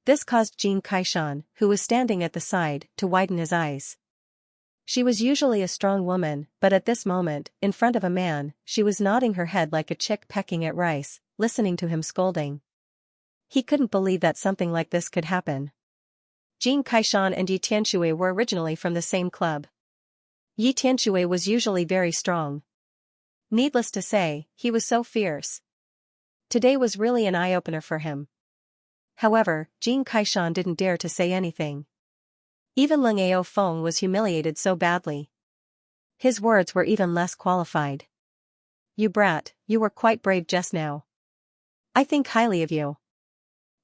This caused Jin Kaishan, who was standing at the side, to widen his eyes. She was usually a strong woman, but at this moment, in front of a man, she was nodding her head like a chick pecking at rice, listening to him scolding. He couldn't believe that something like this could happen. Jin Kaishan and Yi Tianshui were originally from the same club. Yi Tianshui was usually very strong. Needless to say, he was so fierce. Today was really an eye-opener for him. However, Jin Kaishan didn't dare to say anything. Even Leng Ao Feng was humiliated so badly. His words were even less qualified. You brat, you were quite brave just now. I think highly of you.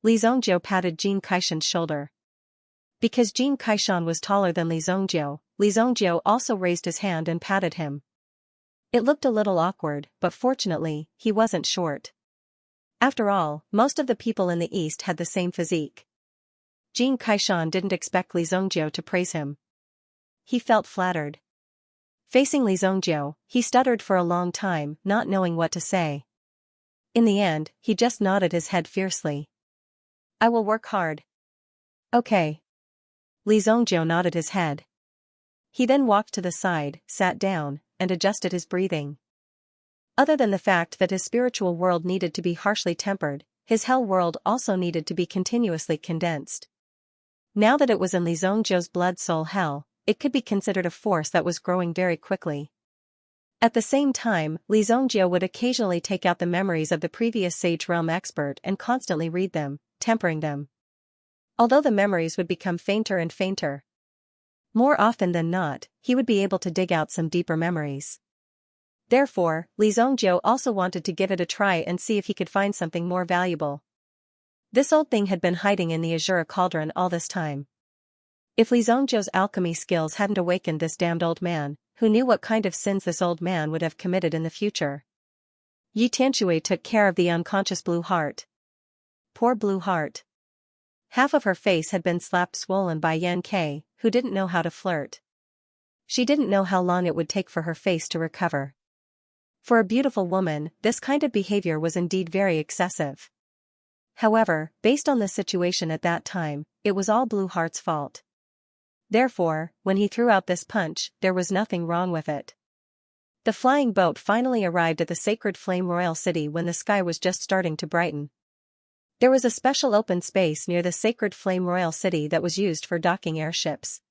Li Zhongjiu patted Jin Kaishan's shoulder. Because Jin Kaishan was taller than Li Zhongjiu also raised his hand and patted him. It looked a little awkward, but fortunately, he wasn't short. After all, most of the people in the East had the same physique. Jin Kaishan didn't expect Li Zhongjiu to praise him. He felt flattered. Facing Li Zhongjiu, he stuttered for a long time, not knowing what to say. In the end, he just nodded his head fiercely. I will work hard. Okay. Li Zhongjiu nodded his head. He then walked to the side, sat down, and adjusted his breathing. Other than the fact that his spiritual world needed to be harshly tempered, his hell world also needed to be continuously condensed. Now that it was in Li Zhongjiu's blood soul hell, it could be considered a force that was growing very quickly. At the same time, Li Zhongjiu would occasionally take out the memories of the previous Sage Realm expert and constantly read them, tempering them. Although the memories would become fainter and fainter. More often than not, he would be able to dig out some deeper memories. Therefore, Li Zhongjiu also wanted to give it a try and see if he could find something more valuable. This old thing had been hiding in the Azure Cauldron all this time. If Li Zhongjiu's alchemy skills hadn't awakened this damned old man, who knew what kind of sins this old man would have committed in the future? Yi Tianshui took care of the unconscious Blue Heart. Poor Blue Heart. Half of her face had been slapped swollen by Yan Ke, who didn't know how to flirt. She didn't know how long it would take for her face to recover. For a beautiful woman, this kind of behavior was indeed very excessive. However, based on the situation at that time, it was all Blue Heart's fault. Therefore, when he threw out this punch, there was nothing wrong with it. The flying boat finally arrived at the sacred Flame Royal City when the sky was just starting to brighten. There was a special open space near the sacred Flame Royal City that was used for docking airships.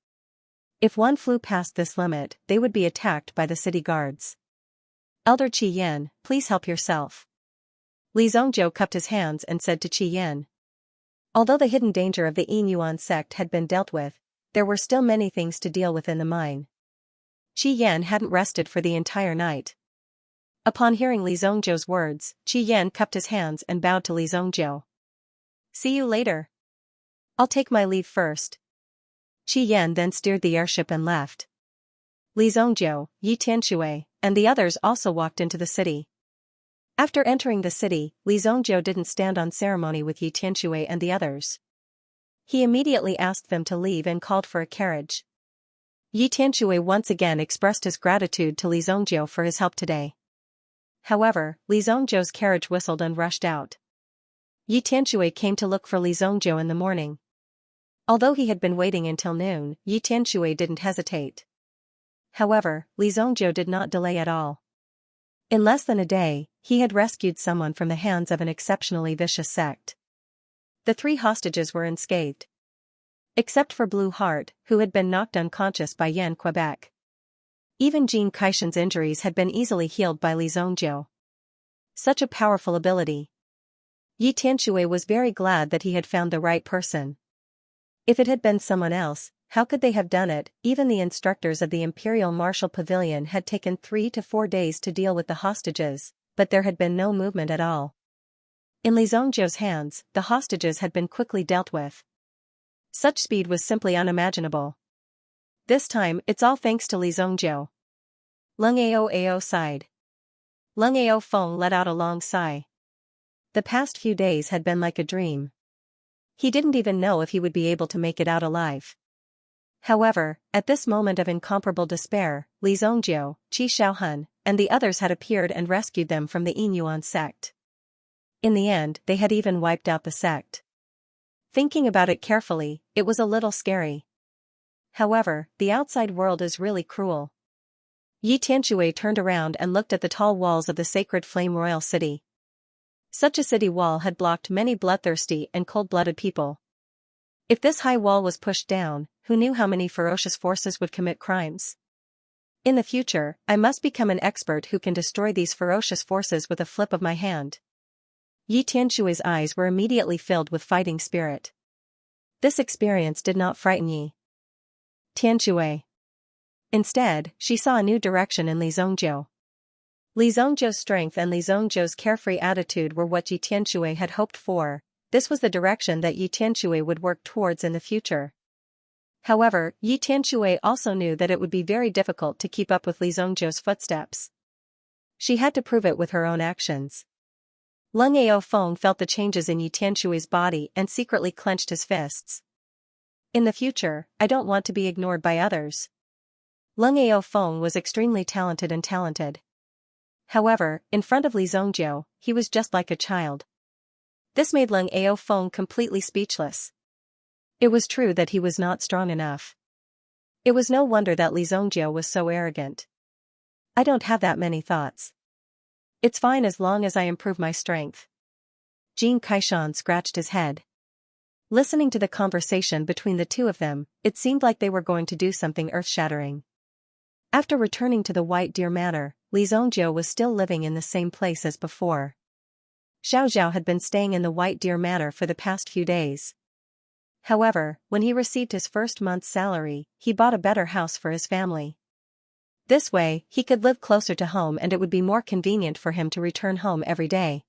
If one flew past this limit, they would be attacked by the city guards. Elder Qi Yan, please help yourself. Li Zhongjiu cupped his hands and said to Qi Yan. Although the hidden danger of the Yin Yuan sect had been dealt with, there were still many things to deal with in the mine. Qi Yan hadn't rested for the entire night. Upon hearing Li Zhongjiu's words, Qi Yan cupped his hands and bowed to Li Zhongjiu. See you later. I'll take my leave first. Qi Yan then steered the airship and left. Li Zhongjiu, Yi Tianshui, and the others also walked into the city. After entering the city, Li Zhongjiu didn't stand on ceremony with Yi Tianshui and the others. He immediately asked them to leave and called for a carriage. Yi Tianshui once again expressed his gratitude to Li Zhongjiu for his help today. However, Li Zhongjiu's carriage whistled and rushed out. Yi Tianshui came to look for Li Zhongjiu in the morning. Although he had been waiting until noon, Yi Tianshui didn't hesitate. However, Li Zhongjiu did not delay at all. In less than a day, he had rescued someone from the hands of an exceptionally vicious sect. The 3 hostages were unscathed. Except for Blue Heart, who had been knocked unconscious by Yan Quebec. Even Jin Kaishan's injuries had been easily healed by Li Zhongjiu. Such a powerful ability. Yi Tianshui was very glad that he had found the right person. If it had been someone else, how could they have done it? Even the instructors of the Imperial Martial Pavilion had taken 3 to 4 days to deal with the hostages, but there had been no movement at all. In Li Zhongjiu's hands, the hostages had been quickly dealt with. Such speed was simply unimaginable. This time, it's all thanks to Li Zhongjiu. Lung Ao sighed. Lung Ao Feng let out a long sigh. The past few days had been like a dream. He didn't even know if he would be able to make it out alive. However, at this moment of incomparable despair, Li Zhongjiu, Qi Shaohun, and the others had appeared and rescued them from the Yinyuan sect. In the end, they had even wiped out the sect. Thinking about it carefully, it was a little scary. However, the outside world is really cruel. Yi Tianshui turned around and looked at the tall walls of the sacred Flame Royal City. Such a city wall had blocked many bloodthirsty and cold-blooded people. If this high wall was pushed down, who knew how many ferocious forces would commit crimes? In the future, I must become an expert who can destroy these ferocious forces with a flip of my hand. Yi Tianshui's eyes were immediately filled with fighting spirit. This experience did not frighten Yi Tianshui. Instead, she saw a new direction in Li Zhongjiu. Li Zhongjiu's strength and Li Zhongjiu's carefree attitude were what Yi Tianshui had hoped for. This was the direction that Yi Tianshui would work towards in the future. However, Yi Tianshui also knew that it would be very difficult to keep up with Li Zhongjiu's footsteps. She had to prove it with her own actions. Lung Ao Feng felt the changes in Yi Tianshui's body and secretly clenched his fists. In the future, I don't want to be ignored by others. Lung Ao Feng was extremely talented. However, in front of Li Zhongjiu, he was just like a child. This made Lung Ao Feng completely speechless. It was true that he was not strong enough. It was no wonder that Li Zhongjiu was so arrogant. I don't have that many thoughts. It's fine as long as I improve my strength. Jin Kaishan scratched his head. Listening to the conversation between the two of them, it seemed like they were going to do something earth-shattering. After returning to the White Deer Manor, Li Zhongjiu was still living in the same place as before. Xiao had been staying in the White Deer Manor for the past few days. However, when he received his first month's salary, he bought a better house for his family. This way, he could live closer to home and it would be more convenient for him to return home every day.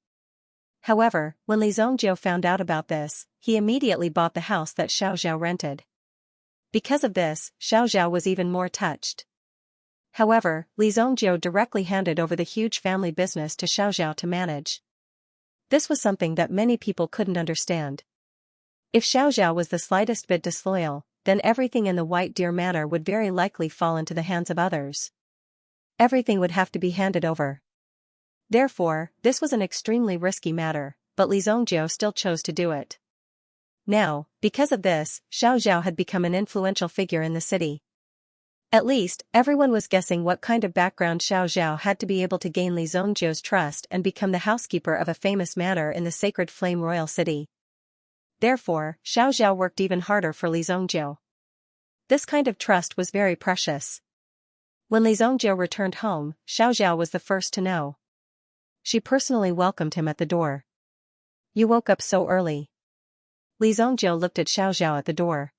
However, when Li Zhongjiu found out about this, he immediately bought the house that Xiao rented. Because of this, Xiao was even more touched. However, Li Zhongjiu directly handed over the huge family business to Xiao to manage. This was something that many people couldn't understand. If Xiao was the slightest bit disloyal, then everything in the White Deer Manor would very likely fall into the hands of others. Everything would have to be handed over. Therefore, this was an extremely risky matter, but Li Zhongjiu still chose to do it. Now, because of this, Xiao had become an influential figure in the city. At least, everyone was guessing what kind of background Xiao had to be able to gain Li Zhongjiu's trust and become the housekeeper of a famous manor in the sacred Flame Royal City. Therefore, Xiao worked even harder for Li Zhongjiu. This kind of trust was very precious. When Li Zhongjiu returned home, Xiao was the first to know. She personally welcomed him at the door. "You woke up so early." Li Zhongjiu looked at Xiao at the door.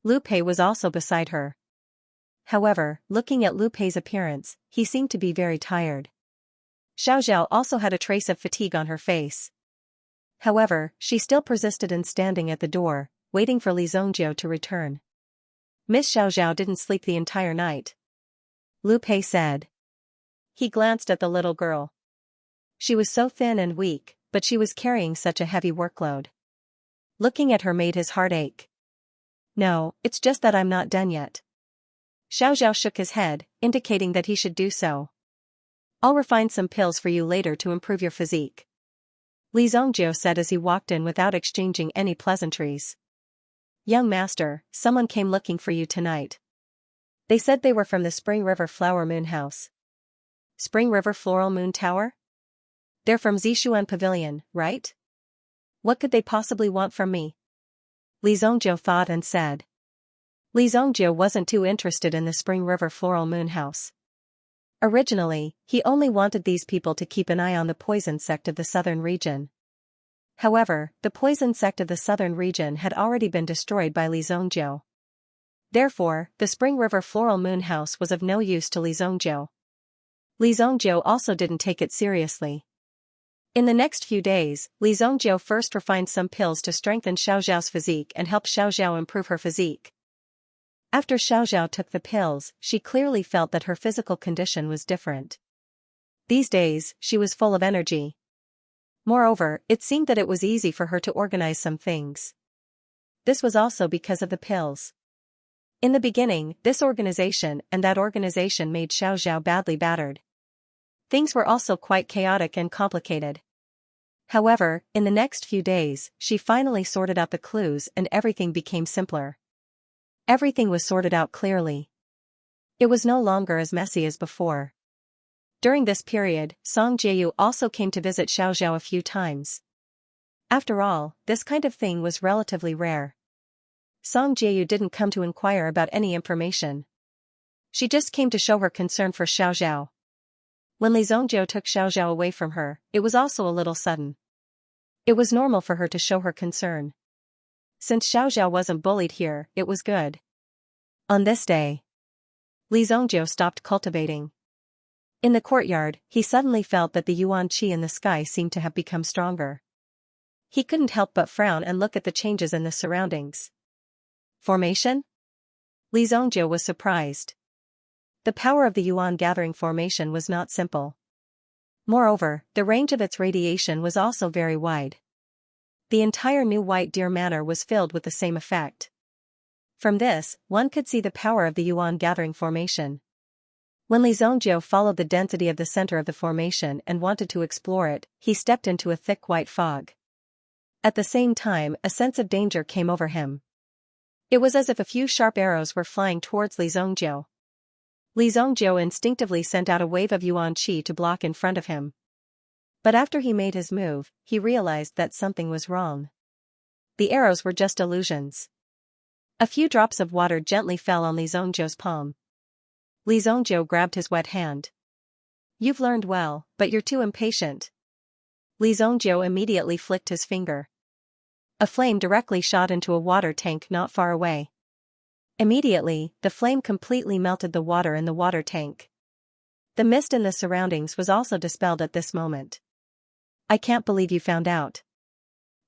Lu Pei was also beside her. However, looking at Lu Pei's appearance, he seemed to be very tired. Xiao also had a trace of fatigue on her face. However, she still persisted in standing at the door, waiting for Li Zhongjiu to return. "Miss Xiao didn't sleep the entire night," Lu Pei said. He glanced at the little girl. She was so thin and weak, but she was carrying such a heavy workload. Looking at her made his heart ache. No, it's just that I'm not done yet. Xiaoxiao shook his head, indicating that he should do so. I'll refine some pills for you later to improve your physique. Li Zhongjiu said as he walked in without exchanging any pleasantries. Young master, someone came looking for you tonight. They said they were from the Spring River Flower Moon House. Spring River Floral Moon Tower? They're from Zishuan Pavilion, right? What could they possibly want from me? Li Zhongjiu thought and said. Li Zhongjiu wasn't too interested in the Spring River Floral Moon House. Originally, he only wanted these people to keep an eye on the poison sect of the southern region. However, the poison sect of the southern region had already been destroyed by Li Zhongjiu. Therefore, the Spring River Floral Moon House was of no use to Li Zhongjiu. Li Zhongjiu also didn't take it seriously. In the next few days, Li Zhongjiu first refined some pills to strengthen Xiaoxiao's physique and help Xiaoxiao improve her physique. After Xiaoxiao took the pills, she clearly felt that her physical condition was different. These days, she was full of energy. Moreover, it seemed that it was easy for her to organize some things. This was also because of the pills. In the beginning, this organization and that organization made Xiaoxiao badly battered. Things were also quite chaotic and complicated. However, in the next few days, she finally sorted out the clues and everything became simpler. Everything was sorted out clearly. It was no longer as messy as before. During this period, Song Jieyu also came to visit Xiaoxiao a few times. After all, this kind of thing was relatively rare. Song Jieyu didn't come to inquire about any information. She just came to show her concern for Xiaoxiao. When Li Zhongjiu took Xiaoxiao away from her, it was also a little sudden. It was normal for her to show her concern. Since Xiaoxiao wasn't bullied here, it was good. On this day, Li Zhongjiu stopped cultivating. In the courtyard, he suddenly felt that the yuan qi in the sky seemed to have become stronger. He couldn't help but frown and look at the changes in the surroundings. Formation? Li Zhongjiu was surprised. The power of the yuan gathering formation was not simple. Moreover, the range of its radiation was also very wide. The entire New White Deer Manor was filled with the same effect. From this, one could see the power of the yuan gathering formation. When Li Zhongjiu followed the density of the center of the formation and wanted to explore it, he stepped into a thick white fog. At the same time, a sense of danger came over him. It was as if a few sharp arrows were flying towards Li Zhongjiu. Li Zhongjiu instinctively sent out a wave of yuan qi to block in front of him. But after he made his move, he realized that something was wrong. The arrows were just illusions. A few drops of water gently fell on Li Zhongjiu's palm. Li Zhongjiu grabbed his wet hand. You've learned well, but you're too impatient. Li Zhongjiu immediately flicked his finger. A flame directly shot into a water tank not far away. Immediately, the flame completely melted the water in the water tank. The mist in the surroundings was also dispelled at this moment. I can't believe you found out.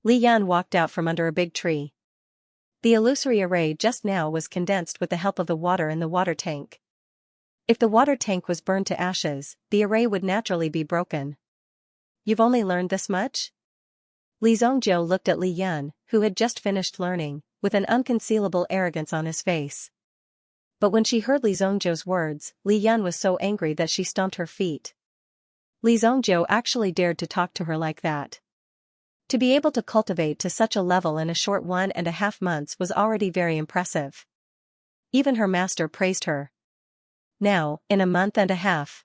Li Yan walked out from under a big tree. The illusory array just now was condensed with the help of the water in the water tank. If the water tank was burned to ashes, the array would naturally be broken. You've only learned this much? Li Zhongjiu looked at Li Yan, who had just finished learning, with an unconcealable arrogance on his face. But when she heard Li Zhongjiu's words, Li Yan was so angry that she stomped her feet. Li Zhongjiu actually dared to talk to her like that. To be able to cultivate to such a level in a short 1.5 months was already very impressive. Even her master praised her. Now, in a month and a half,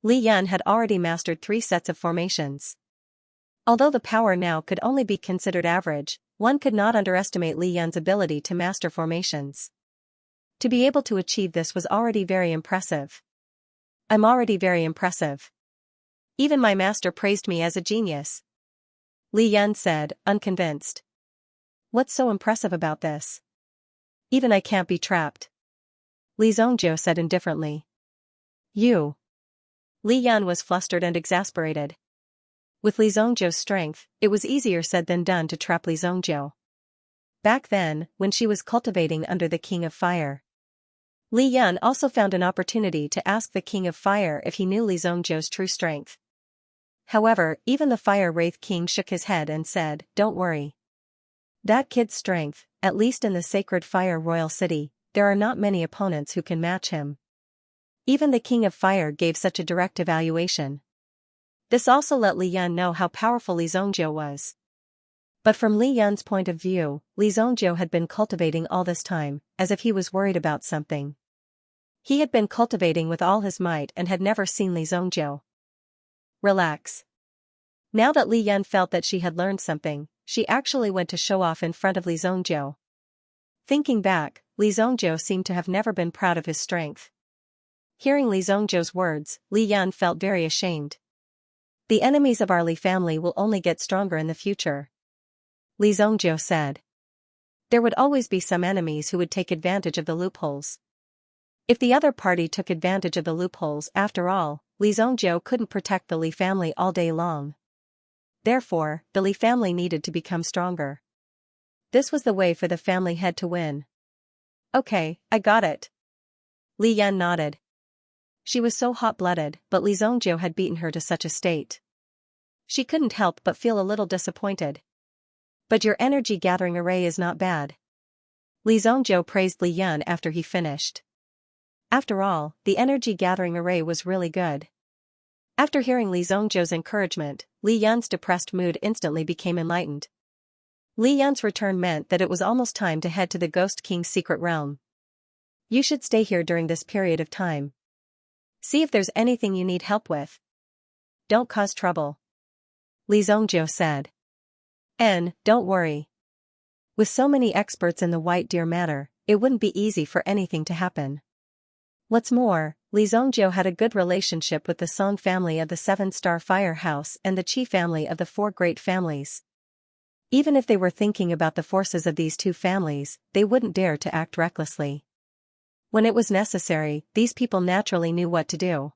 Li Yan had already mastered 3 sets of formations. Although the power now could only be considered average, one could not underestimate Li Yan's ability to master formations. To be able to achieve this was already very impressive. I'm already very impressive. Even my master praised me as a genius. Li Yan said, unconvinced. What's so impressive about this? Even I can't be trapped. Li Zhongjiu said indifferently. You. Li Yan was flustered and exasperated. With Li Zhongjiu's strength, it was easier said than done to trap Li Zhongjiu. Back then, when she was cultivating under the King of Fire, Li Yan also found an opportunity to ask the King of Fire if he knew Li Zhongjiu's true strength. However, even the Fire Wraith King shook his head and said, "Don't worry. That kid's strength, at least in the sacred Fire Royal City, there are not many opponents who can match him." Even the King of Fire gave such a direct evaluation. This also let Li Yan know how powerful Li Zhongjiu was. But from Li Yan's point of view, Li Zhongjiu had been cultivating all this time, as if he was worried about something. He had been cultivating with all his might and had never seen Li Zhongjiu relax. Now that Li Yan felt that she had learned something, she actually went to show off in front of Li Zhongjiu. Thinking back, Li Zhongjiu seemed to have never been proud of his strength. Hearing Li Zhongjiu's words, Li Yan felt very ashamed. The enemies of our Li family will only get stronger in the future, Li Zhongjiu said. There would always be some enemies who would take advantage of the loopholes. If the other party took advantage of the loopholes, after all, Li Zhongjiu couldn't protect the Li family all day long. Therefore, the Li family needed to become stronger. This was the way for the family head to win. Okay, I got it. Li Yan nodded. She was so hot-blooded, but Li Zhongjiu had beaten her to such a state. She couldn't help but feel a little disappointed. But your energy gathering array is not bad. Li Zhongjiu praised Li Yan after he finished. After all, the energy gathering array was really good. After hearing Li Zhongjiu's encouragement, Li Yan's depressed mood instantly became enlightened. Li Yan's return meant that it was almost time to head to the Ghost King's secret realm. You should stay here during this period of time. See if there's anything you need help with. Don't cause trouble, Li Zhongjiu said. And, don't worry. With so many experts in the White Deer matter, it wouldn't be easy for anything to happen. What's more, Li Zhongjiu had a good relationship with the Song family of the Seven-Star Fire House and the Qi family of the Four Great Families. Even if they were thinking about the forces of these two families, they wouldn't dare to act recklessly. When it was necessary, these people naturally knew what to do.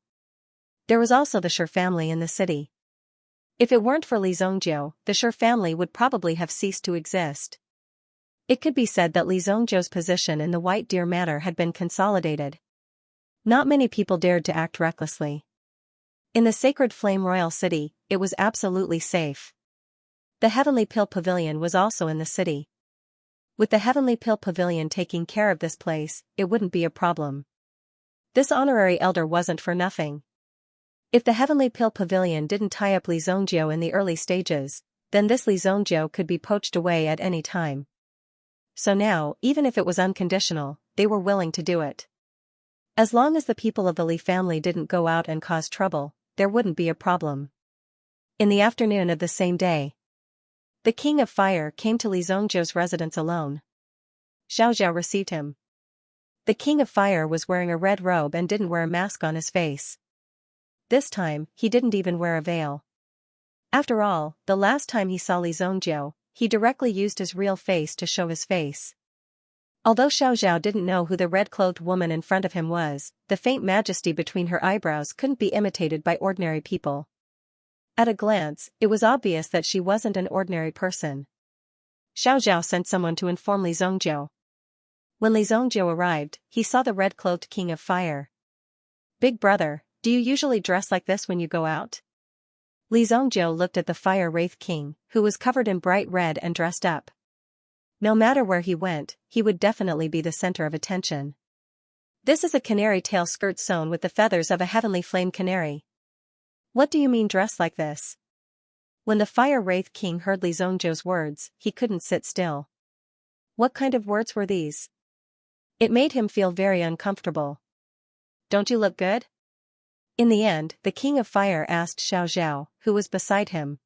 There was also the Shi family in the city. If it weren't for Li Zhongjiu, the Shi family would probably have ceased to exist. It could be said that Li Zhongjiu's position in the White Deer matter had been consolidated. Not many people dared to act recklessly. In the sacred Flame Royal City, it was absolutely safe. The Heavenly Pill Pavilion was also in the city. With the Heavenly Pill Pavilion taking care of this place, it wouldn't be a problem. This honorary elder wasn't for nothing. If the Heavenly Pill Pavilion didn't tie up Li Zhongjiu in the early stages, then this Li Zhongjiu could be poached away at any time. So now, even if it was unconditional, they were willing to do it. As long as the people of the Li family didn't go out and cause trouble, there wouldn't be a problem. In the afternoon of the same day, the King of Fire came to Li Zhongjiu's residence alone. Xiaoxiao received him. The King of Fire was wearing a red robe and didn't wear a mask on his face. This time, he didn't even wear a veil. After all, the last time he saw Li Zhongjiu, he directly used his real face to show his face. Although Xiaoxiao didn't know who the red-clothed woman in front of him was, the faint majesty between her eyebrows couldn't be imitated by ordinary people. At a glance, it was obvious that she wasn't an ordinary person. Xiaoxiao sent someone to inform Li Zhongjiu. When Li Zhongjiu arrived, he saw the red-cloaked King of Fire. "Big brother, do you usually dress like this when you go out?" Li Zhongjiu looked at the Fire Wraith King, who was covered in bright red and dressed up. No matter where he went, he would definitely be the center of attention. "This is a canary tail skirt sewn with the feathers of a heavenly flame canary." "What do you mean dress like this?" When the Fire Wraith King heard Li Zhongjiu's words, he couldn't sit still. What kind of words were these? It made him feel very uncomfortable. "Don't you look good?" In the end, the King of Fire asked Xiaoxiao, who was beside him.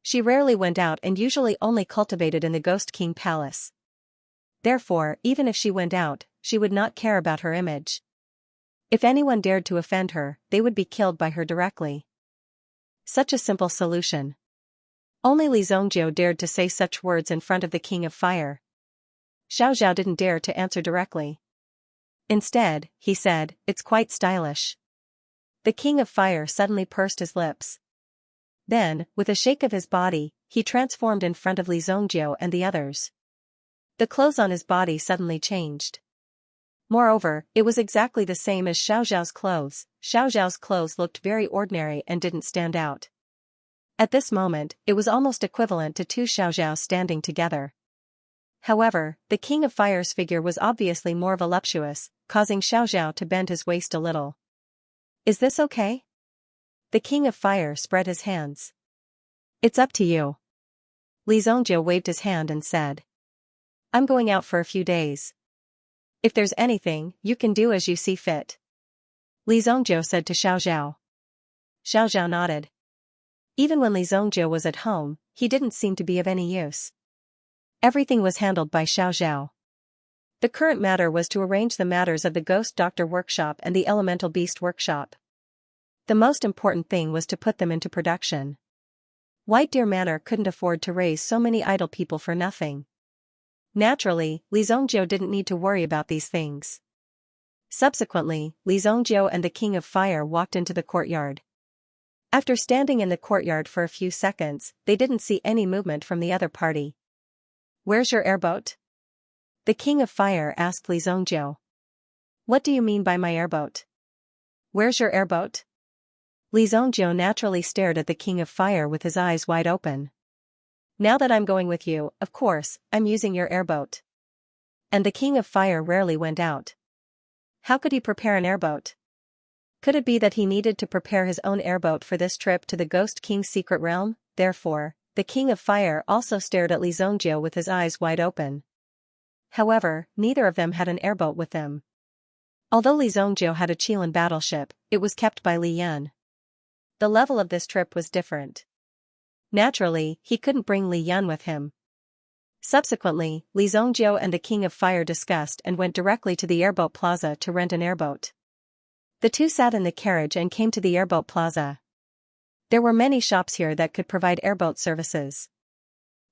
She rarely went out and usually only cultivated in the Ghost King Palace. Therefore, even if she went out, she would not care about her image. If anyone dared to offend her, they would be killed by her directly. Such a simple solution. Only Li Zhongjiu dared to say such words in front of the King of Fire. Xiaoxiao didn't dare to answer directly. Instead, he said, "It's quite stylish." The King of Fire suddenly pursed his lips. Then, with a shake of his body, he transformed in front of Li Zhongjiu and the others. The clothes on his body suddenly changed. Moreover, it was exactly the same as Xiaoxiao's clothes. Xiaoxiao's clothes looked very ordinary and didn't stand out. At this moment, it was almost equivalent to two Xiaoxiaos standing together. However, the King of Fire's figure was obviously more voluptuous, causing Xiaoxiao to bend his waist a little. Is this okay? The King of Fire spread his hands. It's up to you. Li Zhongjiu waved his hand and said. I'm going out for a few days. If there's anything, you can do as you see fit. Li Zhongjiu said to Xiaoxiao. Xiaoxiao nodded. Even when Li Zhongjiu was at home, he didn't seem to be of any use. Everything was handled by Xiaoxiao. The current matter was to arrange the matters of the Ghost Doctor Workshop and the Elemental Beast Workshop. The most important thing was to put them into production. White Deer Manor couldn't afford to raise so many idle people for nothing. Naturally, Li Zhongjiu didn't need to worry about these things. Subsequently, Li Zhongjiu and the King of Fire walked into the courtyard. After standing in the courtyard for a few seconds, they didn't see any movement from the other party. Where's your airboat? The King of Fire asked Li Zhongjiu. What do you mean by my airboat? Where's your airboat? Li Zhongjiu naturally stared at the King of Fire with his eyes wide open. Now that I'm going with you, of course, I'm using your airboat. And the King of Fire rarely went out. How could he prepare an airboat? Could it be that he needed to prepare his own airboat for this trip to the Ghost King's secret realm? Therefore, the King of Fire also stared at Li Zhongjiu with his eyes wide open. However, neither of them had an airboat with them. Although Li Zhongjiu had a Qilin battleship, it was kept by Li Yan. The level of this trip was different. Naturally, he couldn't bring Li Yan with him. Subsequently, Li Zhongjiu and the King of Fire discussed and went directly to the airboat plaza to rent an airboat. The two sat in the carriage and came to the airboat plaza. There were many shops here that could provide airboat services.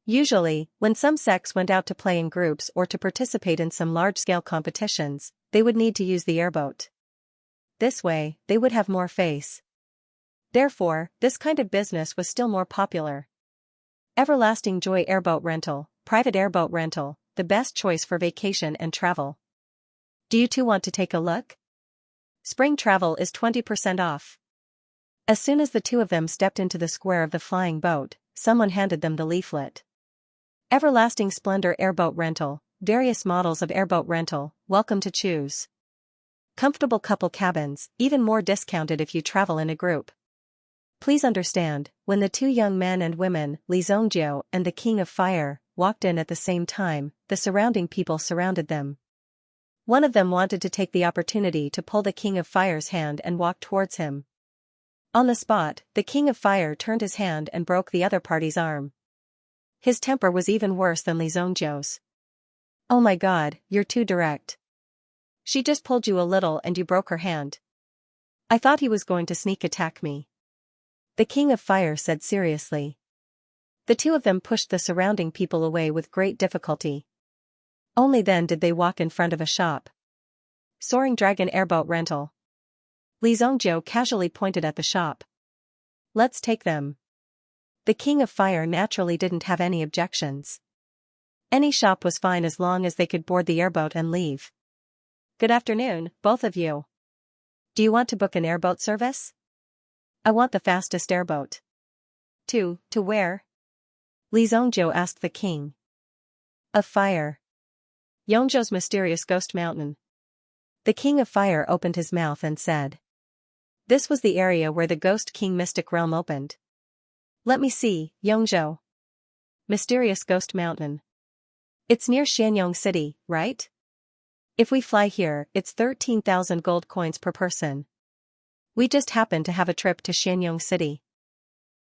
Usually, when some sects went out to play in groups or to participate in some large-scale competitions, they would need to use the airboat. This way, they would have more face. Therefore, this kind of business was still more popular. Everlasting Joy Airboat Rental, private airboat rental, the best choice for vacation and travel. Do you two want to take a look? Spring travel is 20% off. As soon as the two of them stepped into the square of the flying boat, someone handed them the leaflet. Everlasting Splendor Airboat Rental, various models of airboat rental, welcome to choose. Comfortable couple cabins, even more discounted if you travel in a group. Please understand, when the two young men and women, Li Zhongjiu and the King of Fire, walked in at the same time, the surrounding people surrounded them. One of them wanted to take the opportunity to pull the King of Fire's hand and walk towards him. On the spot, the King of Fire turned his hand and broke the other party's arm. His temper was even worse than Li Zhongjiu's. Oh my god, you're too direct. She just pulled you a little and you broke her hand. I thought he was going to sneak attack me. The King of Fire said seriously. The two of them pushed the surrounding people away with great difficulty. Only then did they walk in front of a shop. Soaring Dragon Airboat Rental. Li Zhongjiu casually pointed at the shop. Let's take them. The King of Fire naturally didn't have any objections. Any shop was fine as long as they could board the airboat and leave. Good afternoon, both of you. Do you want to book an airboat service? I want the fastest airboat. To where? Li Zhongjiu asked the king. Of Fire. Yongzhou's mysterious ghost mountain. The King of Fire opened his mouth and said. This was the area where the Ghost King mystic realm opened. Let me see, Yongzhou. Mysterious Ghost Mountain. It's near Xianyang City, right? If we fly here, it's 13,000 gold coins per person. We just happen to have a trip to Xianyang City.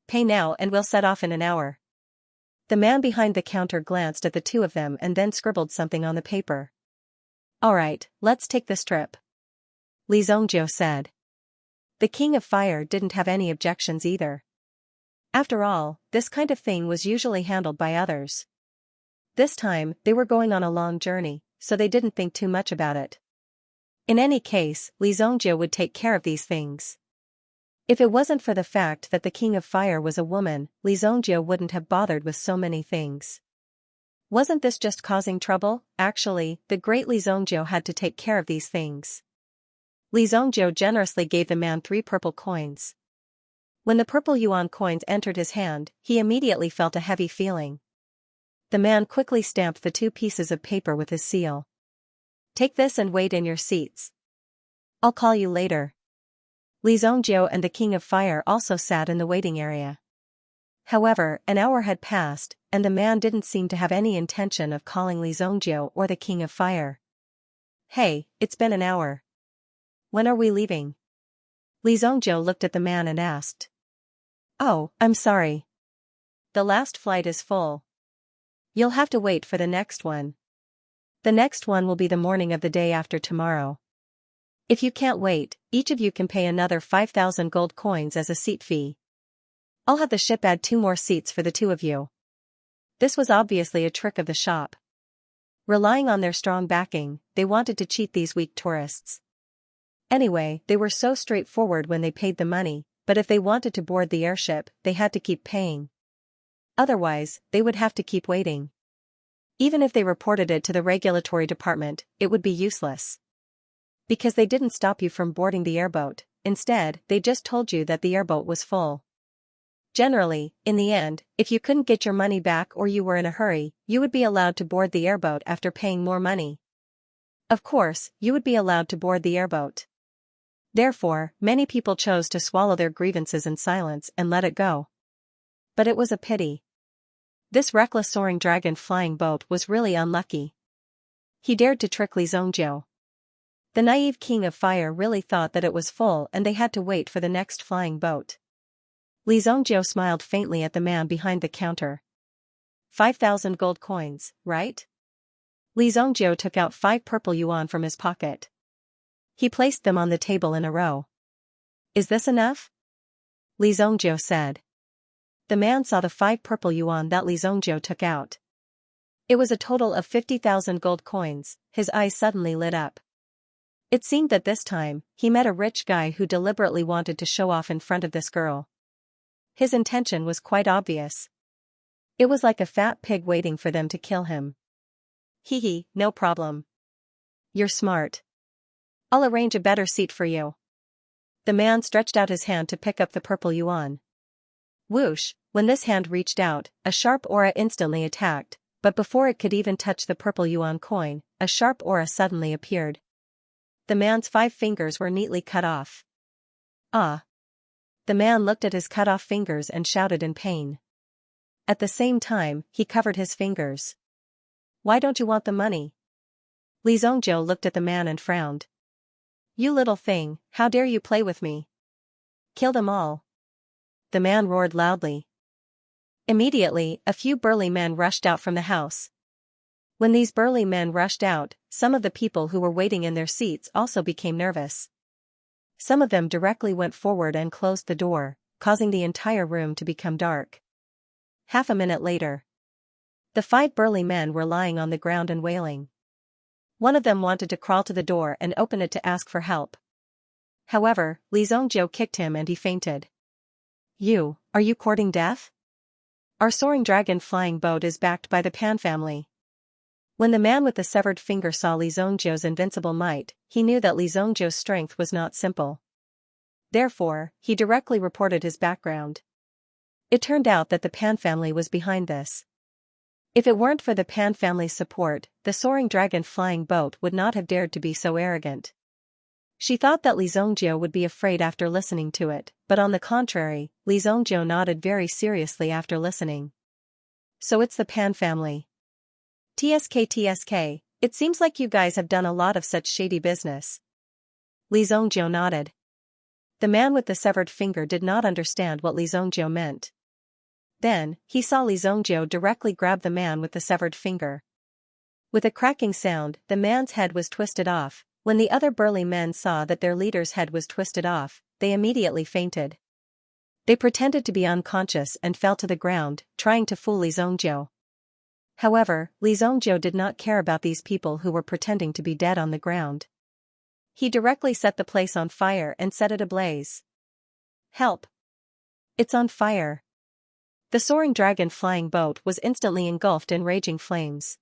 Pay now and we'll set off in an hour. The man behind the counter glanced at the two of them and then scribbled something on the paper. Alright, let's take this trip. Li Zhongjiu said. The King of Fire didn't have any objections either. After all, this kind of thing was usually handled by others. This time, they were going on a long journey, so they didn't think too much about it. In any case, Li Zhongjiu would take care of these things. If it wasn't for the fact that the King of Fire was a woman, Li Zhongjiu wouldn't have bothered with so many things. Wasn't this just causing trouble? Actually, the great Li Zhongjiu had to take care of these things. Li Zhongjiu generously gave the man 3 purple coins. When the purple yuan coins entered his hand, he immediately felt a heavy feeling. The man quickly stamped the 2 pieces of paper with his seal. "Take this and wait in your seats. I'll call you later." Li Zhongjiu and the King of Fire also sat in the waiting area. However, an hour had passed, and the man didn't seem to have any intention of calling Li Zhongjiu or the King of Fire. "Hey, it's been an hour. When are we leaving?" Li Zhongjiu looked at the man and asked. "Oh, I'm sorry. The last flight is full. You'll have to wait for the next one. The next one will be the morning of the day after tomorrow. If you can't wait, each of you can pay another 5,000 gold coins as a seat fee. I'll have the ship add 2 more seats for the 2 of you." This was obviously a trick of the shop. Relying on their strong backing, they wanted to cheat these weak tourists. Anyway, they were so straightforward when they paid the money, but if they wanted to board the airship, they had to keep paying. Otherwise, they would have to keep waiting. Even if they reported it to the regulatory department, it would be useless. Because they didn't stop you from boarding the airboat, instead, they just told you that the airboat was full. Generally, in the end, if you couldn't get your money back or you were in a hurry, you would be allowed to board the airboat after paying more money. Of course, you would be allowed to board the airboat. Therefore, many people chose to swallow their grievances in silence and let it go. But it was a pity. This reckless soaring dragon flying boat was really unlucky. He dared to trick Li Zhongjiu. The naive King of Fire really thought that it was full and they had to wait for the next flying boat. Li Zhongjiu smiled faintly at the man behind the counter. 5,000 gold coins, right? Li Zhongjiu took out 5 purple yuan from his pocket. He placed them on the table in a row. "Is this enough?" Li Zhongjiu said. The man saw the 5 purple yuan that Li Zhongjiu took out. It was a total of 50,000 gold coins. His eyes suddenly lit up. It seemed that this time, he met a rich guy who deliberately wanted to show off in front of this girl. His intention was quite obvious. It was like a fat pig waiting for them to kill him. "Hee, no problem. You're smart. I'll arrange a better seat for you." The man stretched out his hand to pick up the purple yuan. Whoosh, when this hand reached out, a sharp aura instantly attacked, but before it could even touch the purple yuan coin, a sharp aura suddenly appeared. The man's 5 fingers were neatly cut off. "Ah!" The man looked at his cut-off fingers and shouted in pain. At the same time, he covered his fingers. "Why don't you want the money?" Li Zhongjiu looked at the man and frowned. "You little thing, how dare you play with me? Kill them all." The man roared loudly. Immediately, a few burly men rushed out from the house. When these burly men rushed out, some of the people who were waiting in their seats also became nervous. Some of them directly went forward and closed the door, causing the entire room to become dark. Half a minute later, the 5 burly men were lying on the ground and wailing. One of them wanted to crawl to the door and open it to ask for help. However, Li Zhongjiu kicked him and he fainted. Are you courting death? Our soaring dragon flying boat is backed by the Pan family." When the man with the severed finger saw Li Zhongjiu's invincible might, he knew that Li Zhongjiu's strength was not simple. Therefore, he directly reported his background. It turned out that the Pan family was behind this. If it weren't for the Pan family's support, the soaring dragon flying boat would not have dared to be so arrogant. She thought that Li Zhongjiu would be afraid after listening to it, but on the contrary, Li Zhongjiu nodded very seriously after listening. "So it's the Pan family. TSK, it seems like you guys have done a lot of such shady business." Li Zhongjiu nodded. The man with the severed finger did not understand what Li Zhongjiu meant. Then, he saw Li Zhongjiu directly grab the man with the severed finger. With a cracking sound, the man's head was twisted off. When the other burly men saw that their leader's head was twisted off, they immediately fainted. They pretended to be unconscious and fell to the ground, trying to fool Li Zhongjiu. However, Li Zhongjiu did not care about these people who were pretending to be dead on the ground. He directly set the place on fire and set it ablaze. "Help! It's on fire!" The soaring dragon flying boat was instantly engulfed in raging flames.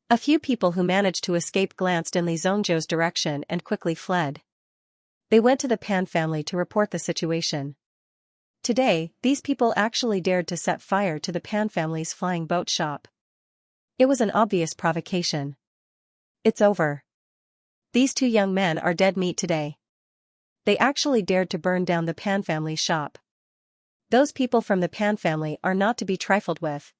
A few people who managed to escape glanced in Li Zhongjiu's direction and quickly fled. They went to the Pan family to report the situation. Today, these people actually dared to set fire to the Pan family's flying boat shop. It was an obvious provocation. It's over. These two young men are dead meat today. They actually dared to burn down the Pan family's shop. Those people from the Pan family are not to be trifled with.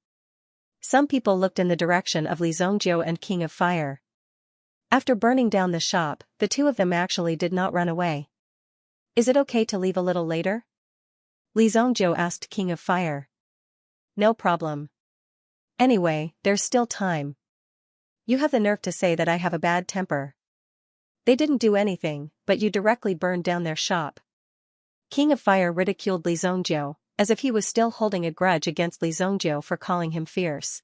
Some people looked in the direction of Li Zongjiu and King of Fire. After burning down the shop, the two of them actually did not run away. Is it okay to leave a little later? Li Zongjiu asked King of Fire. No problem. Anyway, there's still time. You have the nerve to say that I have a bad temper. They didn't do anything, but you directly burned down their shop. King of Fire ridiculed Li Zongjiu, as if he was still holding a grudge against Li Zongjiu for calling him fierce.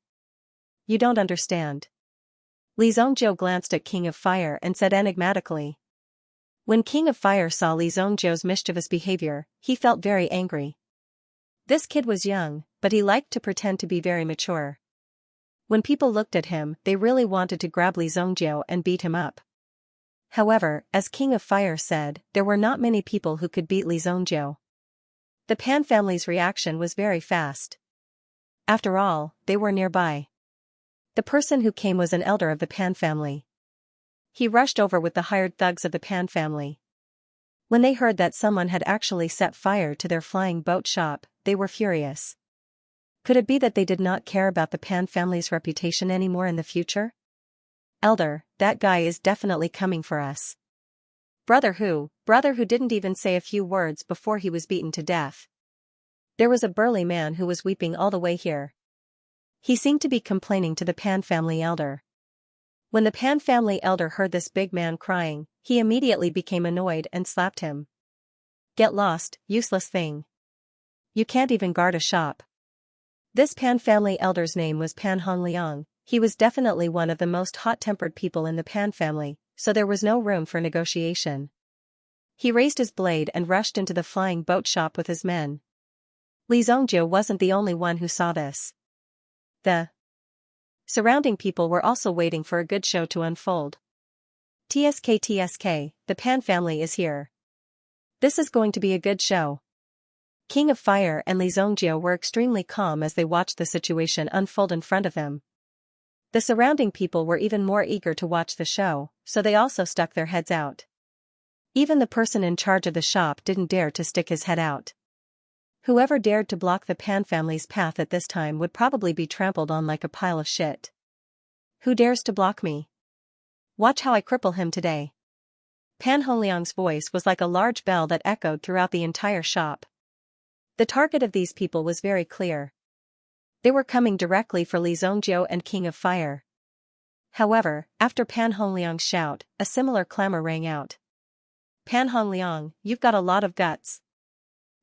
You don't understand. Li Zongjiu glanced at King of Fire and said enigmatically. When King of Fire saw Li Zongjiu's mischievous behavior, he felt very angry. This kid was young, but he liked to pretend to be very mature. When people looked at him, they really wanted to grab Li Zongjiu and beat him up. However, as King of Fire said, there were not many people who could beat Li Zongjiu. The Pan family's reaction was very fast. After all, they were nearby. The person who came was an elder of the Pan family. He rushed over with the hired thugs of the Pan family. When they heard that someone had actually set fire to their flying boat shop, they were furious. Could it be that they did not care about the Pan family's reputation anymore in the future? Elder, that guy is definitely coming for us. Brother who didn't even say a few words before he was beaten to death. There was a burly man who was weeping all the way here. He seemed to be complaining to the Pan family elder. When the Pan family elder heard this big man crying, he immediately became annoyed and slapped him. Get lost, useless thing. You can't even guard a shop. This Pan family elder's name was Pan Hongliang. He was definitely one of the most hot-tempered people in the Pan family, so there was no room for negotiation. He raised his blade and rushed into the flying boat shop with his men. Li Zongjiu wasn't the only one who saw this. The surrounding people were also waiting for a good show to unfold. TSK, the Pan family is here. This is going to be a good show. King of Fire and Li Zongjiu were extremely calm as they watched the situation unfold in front of them. The surrounding people were even more eager to watch the show, so they also stuck their heads out. Even the person in charge of the shop didn't dare to stick his head out. Whoever dared to block the Pan family's path at this time would probably be trampled on like a pile of shit. Who dares to block me? Watch how I cripple him today. Pan Hongliang's voice was like a large bell that echoed throughout the entire shop. The target of these people was very clear. They were coming directly for Li Zongjiu and King of Fire. However, after Pan Hongliang's shout, a similar clamor rang out. Pan Hongliang, you've got a lot of guts.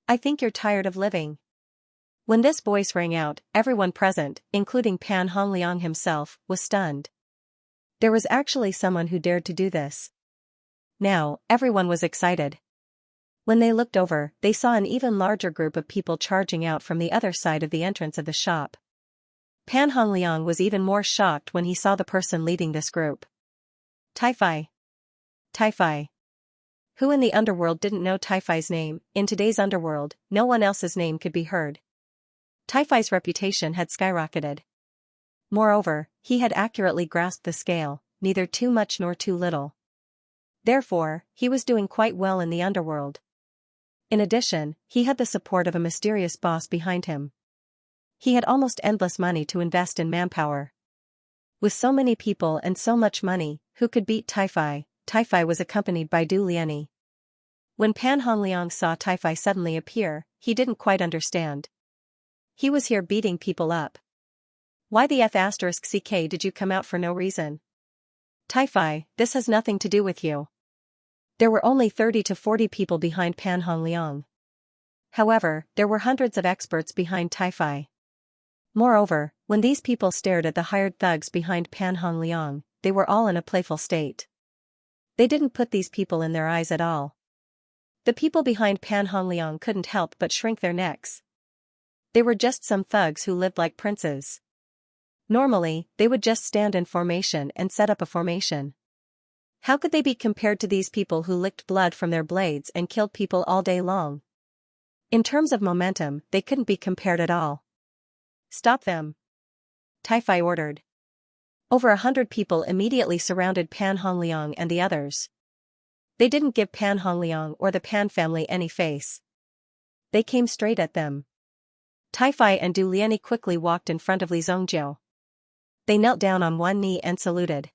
I think you're tired of living. When this voice rang out, everyone present, including Pan Hongliang himself, was stunned. There was actually someone who dared to do this. Now, everyone was excited. When they looked over, they saw an even larger group of people charging out from the other side of the entrance of the shop. Pan Hongliang was even more shocked when he saw the person leading this group. Tai-Fi. Tai-Fi. Who in the underworld didn't know Tai-Fi's name? In today's underworld, no one else's name could be heard. Tai-Fi's reputation had skyrocketed. Moreover, he had accurately grasped the scale, neither too much nor too little. Therefore, he was doing quite well in the underworld. In addition, he had the support of a mysterious boss behind him. He had almost endless money to invest in manpower. With so many people and so much money, who could beat Tai-Fi? Tai-Fi was accompanied by Du Lianyi. When Pan Hongliang saw Tai-Fi suddenly appear, he didn't quite understand. He was here beating people up. Why the F***ck did you come out for no reason? Tai-Fi, this has nothing to do with you. There were only 30 to 40 people behind Pan Hongliang. However, there were hundreds of experts behind Tai-Fi. Moreover, when these people stared at the hired thugs behind Pan Hongliang, they were all in a playful state. They didn't put these people in their eyes at all. The people behind Pan Hongliang couldn't help but shrink their necks. They were just some thugs who lived like princes. Normally, they would just stand in formation and set up a formation. How could they be compared to these people who licked blood from their blades and killed people all day long? In terms of momentum, they couldn't be compared at all. Stop them. Taifai ordered. Over 100 people immediately surrounded Pan Hongliang and the others. They didn't give Pan Hongliang or the Pan family any face. They came straight at them. Taifai and Du Liani quickly walked in front of Li Zongjiu. They knelt down on one knee and saluted.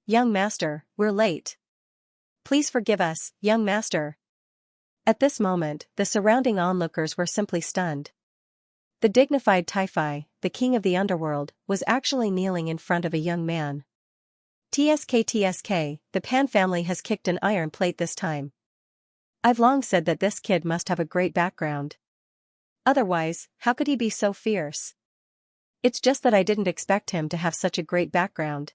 Young master, we're late. Please forgive us, young master. At this moment, the surrounding onlookers were simply stunned. The dignified Taifai, the king of the underworld, was actually kneeling in front of a young man. TSK, the Pan family has kicked an iron plate this time. I've long said that this kid must have a great background. Otherwise, how could he be so fierce? It's just that I didn't expect him to have such a great background.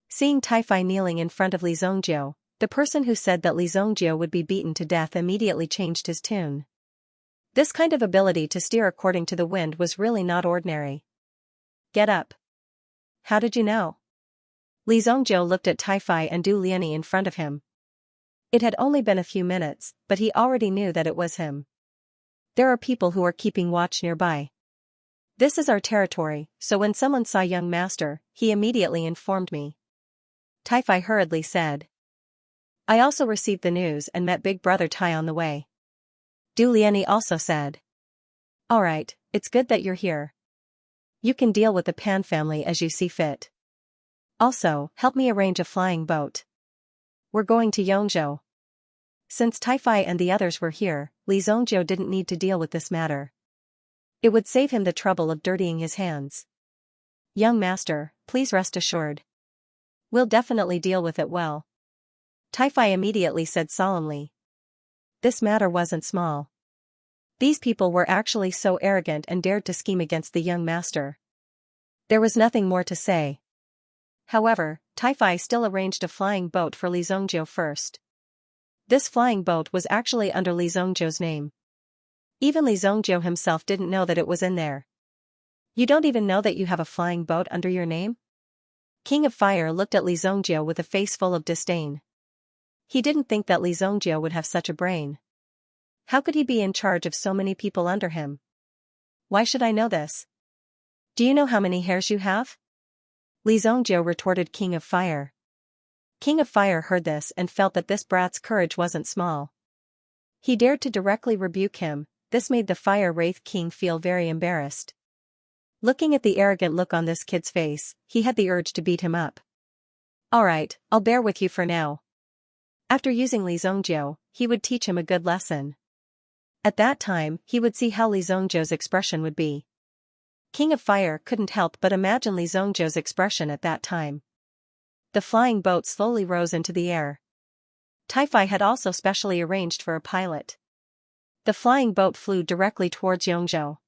Seeing Taifai kneeling in front of Li Zongjiu, the person who said that Li Zongjiu would be beaten to death immediately changed his tune. This kind of ability to steer according to the wind was really not ordinary. Get up. How did you know? Li Zongjiu looked at Taifai and Du Liani in front of him. It had only been a few minutes, but he already knew that it was him. There are people who are keeping watch nearby. This is our territory, so when someone saw young master, he immediately informed me. Taifai hurriedly said. I also received the news and met Big Brother Tai on the way. Du Liani also said. Alright, it's good that you're here. You can deal with the Pan family as you see fit. Also, help me arrange a flying boat. We're going to Yongzhou. Since Taifai and the others were here, Li Zongjiu didn't need to deal with this matter. It would save him the trouble of dirtying his hands. Young master, please rest assured. We'll definitely deal with it well. Taifai immediately said solemnly. This matter wasn't small. These people were actually so arrogant and dared to scheme against the young master. There was nothing more to say. However, Taifai still arranged a flying boat for Li Zongjiu first. This flying boat was actually under Li Zongjiu's name. Even Li Zongjiu himself didn't know that it was in there. You don't even know that you have a flying boat under your name? King of Fire looked at Li Zongjiu with a face full of disdain. He didn't think that Li Zongjiu would have such a brain. How could he be in charge of so many people under him? Why should I know this? Do you know how many hairs you have? Li Zongjiu retorted King of Fire. King of Fire heard this and felt that this brat's courage wasn't small. He dared to directly rebuke him. This made the Fire Wraith King feel very embarrassed. Looking at the arrogant look on this kid's face, he had the urge to beat him up. Alright, I'll bear with you for now. After using Li Zongjiu, he would teach him a good lesson. At that time, he would see how Li Zongjiu's expression would be. King of Fire couldn't help but imagine Li Zongjiu's expression at that time. The flying boat slowly rose into the air. Taifai had also specially arranged for a pilot. The flying boat flew directly towards Yongzhou.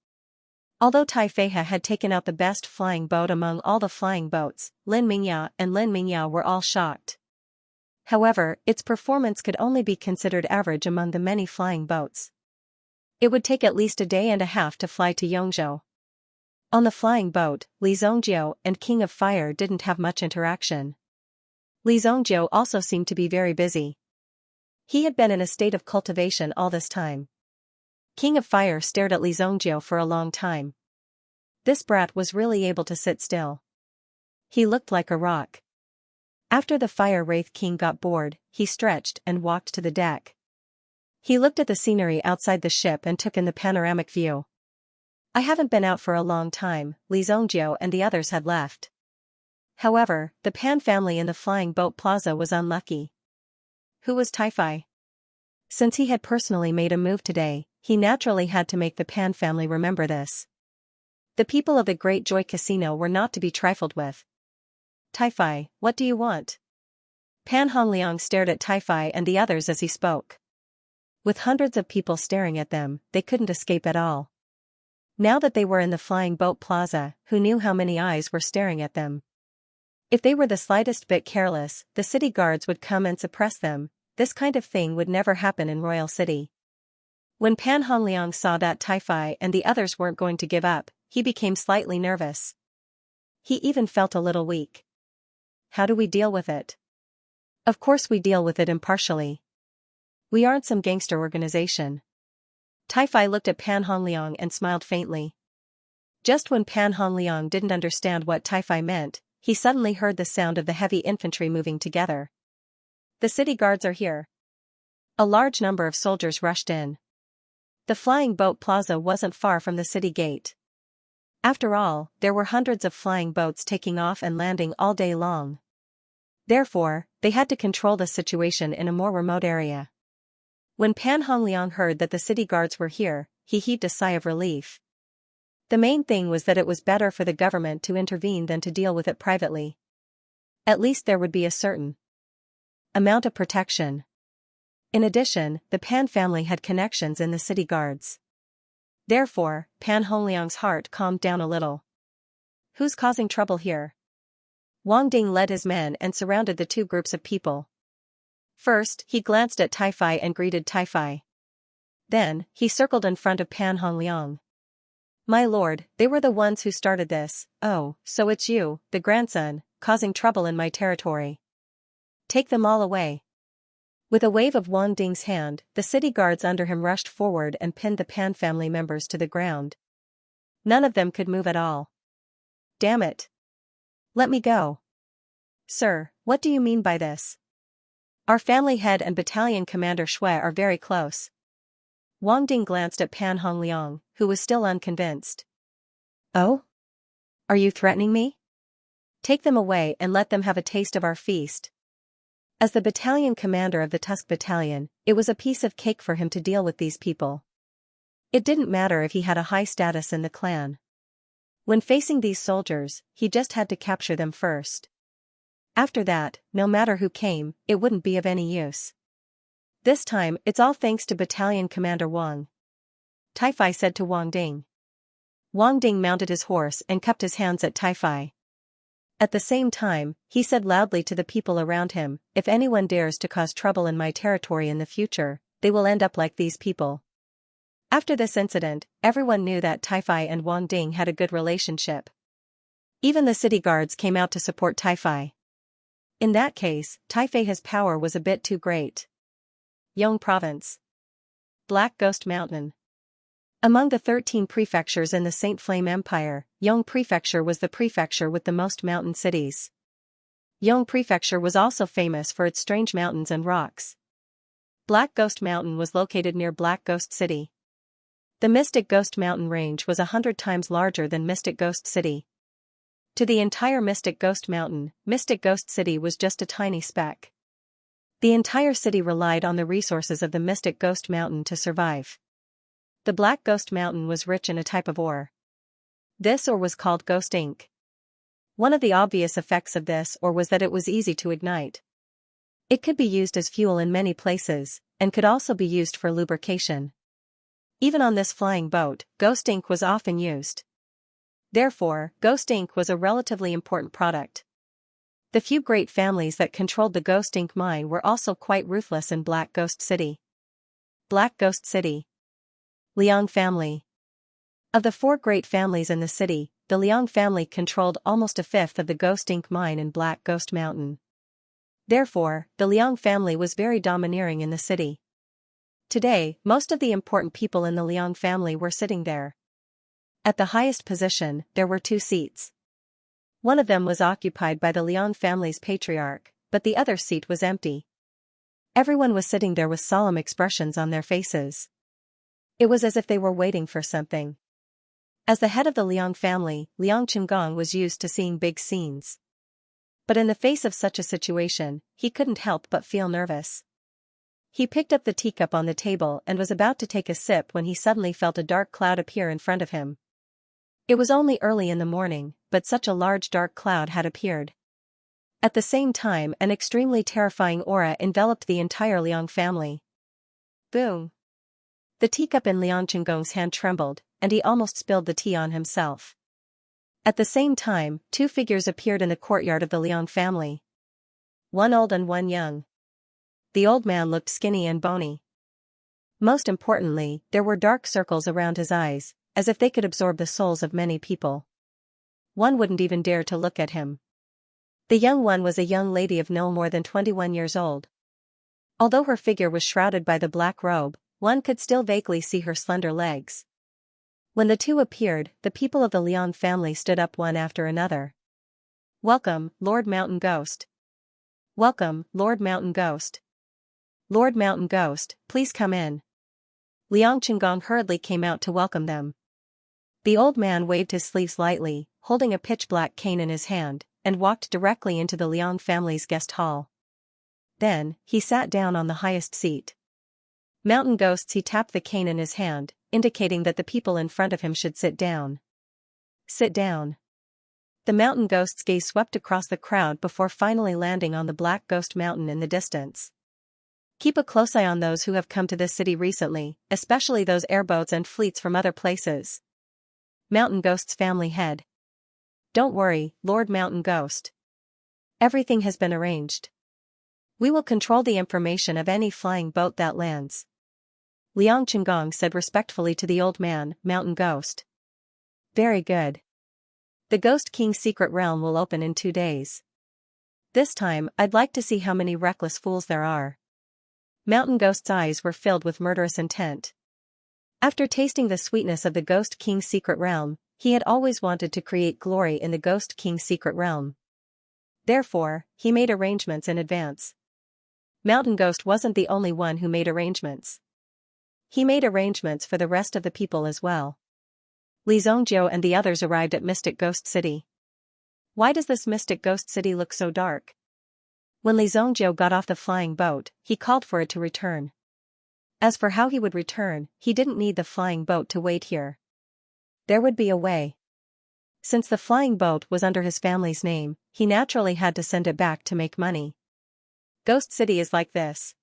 Although Taifei had taken out the best flying boat among all the flying boats, Lin Mingya and Lin Mingyao were all shocked. However, its performance could only be considered average among the many flying boats. It would take at least a day and a half to fly to Yongzhou. On the flying boat, Li Zongjiu and King of Fire didn't have much interaction. Li Zongjiu also seemed to be very busy. He had been in a state of cultivation all this time. King of Fire stared at Li Zongjiu for a long time. This brat was really able to sit still. He looked like a rock. After the Fire Wraith King got bored, he stretched and walked to the deck. He looked at the scenery outside the ship and took in the panoramic view. I haven't been out for a long time. Li Zongjiu and the others had left. However, the Pan family in the flying boat plaza was unlucky. Who was Taifai? Since he had personally made a move today, he naturally had to make the Pan family remember this. The people of the Great Joy Casino were not to be trifled with. Taifai, what do you want? Pan Hongliang stared at Taifai and the others as he spoke. With hundreds of people staring at them, they couldn't escape at all. Now that they were in the flying boat plaza, who knew how many eyes were staring at them? If they were the slightest bit careless, the city guards would come and suppress them. This kind of thing would never happen in Royal City. When Pan Hongliang saw that Taifai and the others weren't going to give up, he became slightly nervous. He even felt a little weak. How do we deal with it? Of course we deal with it impartially. We aren't some gangster organization. Tai looked at Pan Hongliang and smiled faintly. Just when Pan Hongliang didn't understand what Tai meant, he suddenly heard the sound of the heavy infantry moving together. The city guards are here. A large number of soldiers rushed in. The flying boat plaza wasn't far from the city gate. After all, there were hundreds of flying boats taking off and landing all day long. Therefore, they had to control the situation in a more remote area. When Pan Hongliang heard that the city guards were here, he heaved a sigh of relief. The main thing was that it was better for the government to intervene than to deal with it privately. At least there would be a certain amount of protection. In addition, the Pan family had connections in the city guards. Therefore, Pan Hongliang's heart calmed down a little. Who's causing trouble here? Wang Ding led his men and surrounded the two groups of people. First, he glanced at Tai and greeted Tai. Then, he circled in front of Pan Hongliang. My lord, they were the ones who started this. Oh, so it's you, the grandson, causing trouble in my territory. Take them all away. With a wave of Wang Ding's hand, the city guards under him rushed forward and pinned the Pan family members to the ground. None of them could move at all. Damn it. Let me go. Sir, what do you mean by this? Our family head and battalion commander Shui are very close. Wang Ding glanced at Pan Hongliang, who was still unconvinced. Oh? Are you threatening me? Take them away and let them have a taste of our feast. As the battalion commander of the Tusk Battalion, it was a piece of cake for him to deal with these people. It didn't matter if he had a high status in the clan. When facing these soldiers, he just had to capture them first. After that, no matter who came, it wouldn't be of any use. This time, it's all thanks to Battalion Commander Wang. Tai said to Wang Ding. Wang Ding mounted his horse and cupped his hands at Tai. At the same time, he said loudly to the people around him, if anyone dares to cause trouble in my territory in the future, they will end up like these people. After this incident, everyone knew that Tai and Wang Ding had a good relationship. Even the city guards came out to support Tai. In that case, Tai's power was a bit too great. Yong Province. Black Ghost Mountain. Among the 13 prefectures in the Saint Flame Empire, Yong Prefecture was the prefecture with the most mountain cities. Yong Prefecture was also famous for its strange mountains and rocks. Black Ghost Mountain was located near Black Ghost City. The Mystic Ghost Mountain range was 100 times larger than Mystic Ghost City. To the entire Mystic Ghost Mountain, Mystic Ghost City was just a tiny speck. The entire city relied on the resources of the Mystic Ghost Mountain to survive. The Black Ghost Mountain was rich in a type of ore. This ore was called ghost ink. One of the obvious effects of this ore was that it was easy to ignite. It could be used as fuel in many places, and could also be used for lubrication. Even on this flying boat, ghost ink was often used. Therefore, ghost ink was a relatively important product. The few great families that controlled the ghost ink mine were also quite ruthless in Black Ghost City. Black Ghost City. Liang family. Of the 4 great families in the city, the Liang family controlled almost a fifth of the ghost ink mine in Black Ghost Mountain. Therefore, the Liang family was very domineering in the city. Today, most of the important people in the Liang family were sitting there. At the highest position, there were 2 seats. One of them was occupied by the Liang family's patriarch, but the other seat was empty. Everyone was sitting there with solemn expressions on their faces. It was as if they were waiting for something. As the head of the Liang family, Liang Qinggong was used to seeing big scenes. But in the face of such a situation, he couldn't help but feel nervous. He picked up the teacup on the table and was about to take a sip when he suddenly felt a dark cloud appear in front of him. It was only early in the morning, but such a large dark cloud had appeared. At the same time, an extremely terrifying aura enveloped the entire Liang family. Boom! The teacup in Liang Qinggong's hand trembled, and he almost spilled the tea on himself. At the same time, 2 figures appeared in the courtyard of the Liang family. One old and one young. The old man looked skinny and bony. Most importantly, there were dark circles around his eyes, as if they could absorb the souls of many people. One wouldn't even dare to look at him. The young one was a young lady of no more than 21 years old. Although her figure was shrouded by the black robe, one could still vaguely see her slender legs. When the two appeared, the people of the Liang family stood up one after another. "Welcome, Lord Mountain Ghost. Welcome, Lord Mountain Ghost. Lord Mountain Ghost, please come in." Liang Qinggong hurriedly came out to welcome them. The old man waved his sleeves lightly, holding a pitch-black cane in his hand, and walked directly into the Liang family's guest hall. Then, he sat down on the highest seat. "Mountain Ghosts," he tapped the cane in his hand, indicating that the people in front of him should sit down. "Sit down." The mountain ghost's gaze swept across the crowd before finally landing on the black ghost mountain in the distance. "Keep a close eye on those who have come to this city recently, especially those airboats and fleets from other places." Mountain Ghost's family head. "Don't worry, Lord Mountain Ghost. Everything has been arranged. We will control the information of any flying boat that lands." Liang Qinggong said respectfully to the old man, "Mountain Ghost. Very good. The Ghost King's secret realm will open in 2 days. This time, I'd like to see how many reckless fools there are." Mountain Ghost's eyes were filled with murderous intent. After tasting the sweetness of the Ghost King's secret realm, he had always wanted to create glory in the Ghost King's secret realm. Therefore, he made arrangements in advance. Mountain Ghost wasn't the only one who made arrangements. He made arrangements for the rest of the people as well. Li Zhongjiu and the others arrived at Mystic Ghost City. "Why does this Mystic Ghost City look so dark?" When Li Zhongjiu got off the flying boat, he called for it to return. As for how he would return, he didn't need the flying boat to wait here. There would be a way. Since the flying boat was under his family's name, he naturally had to send it back to make money. Ghost City is like this.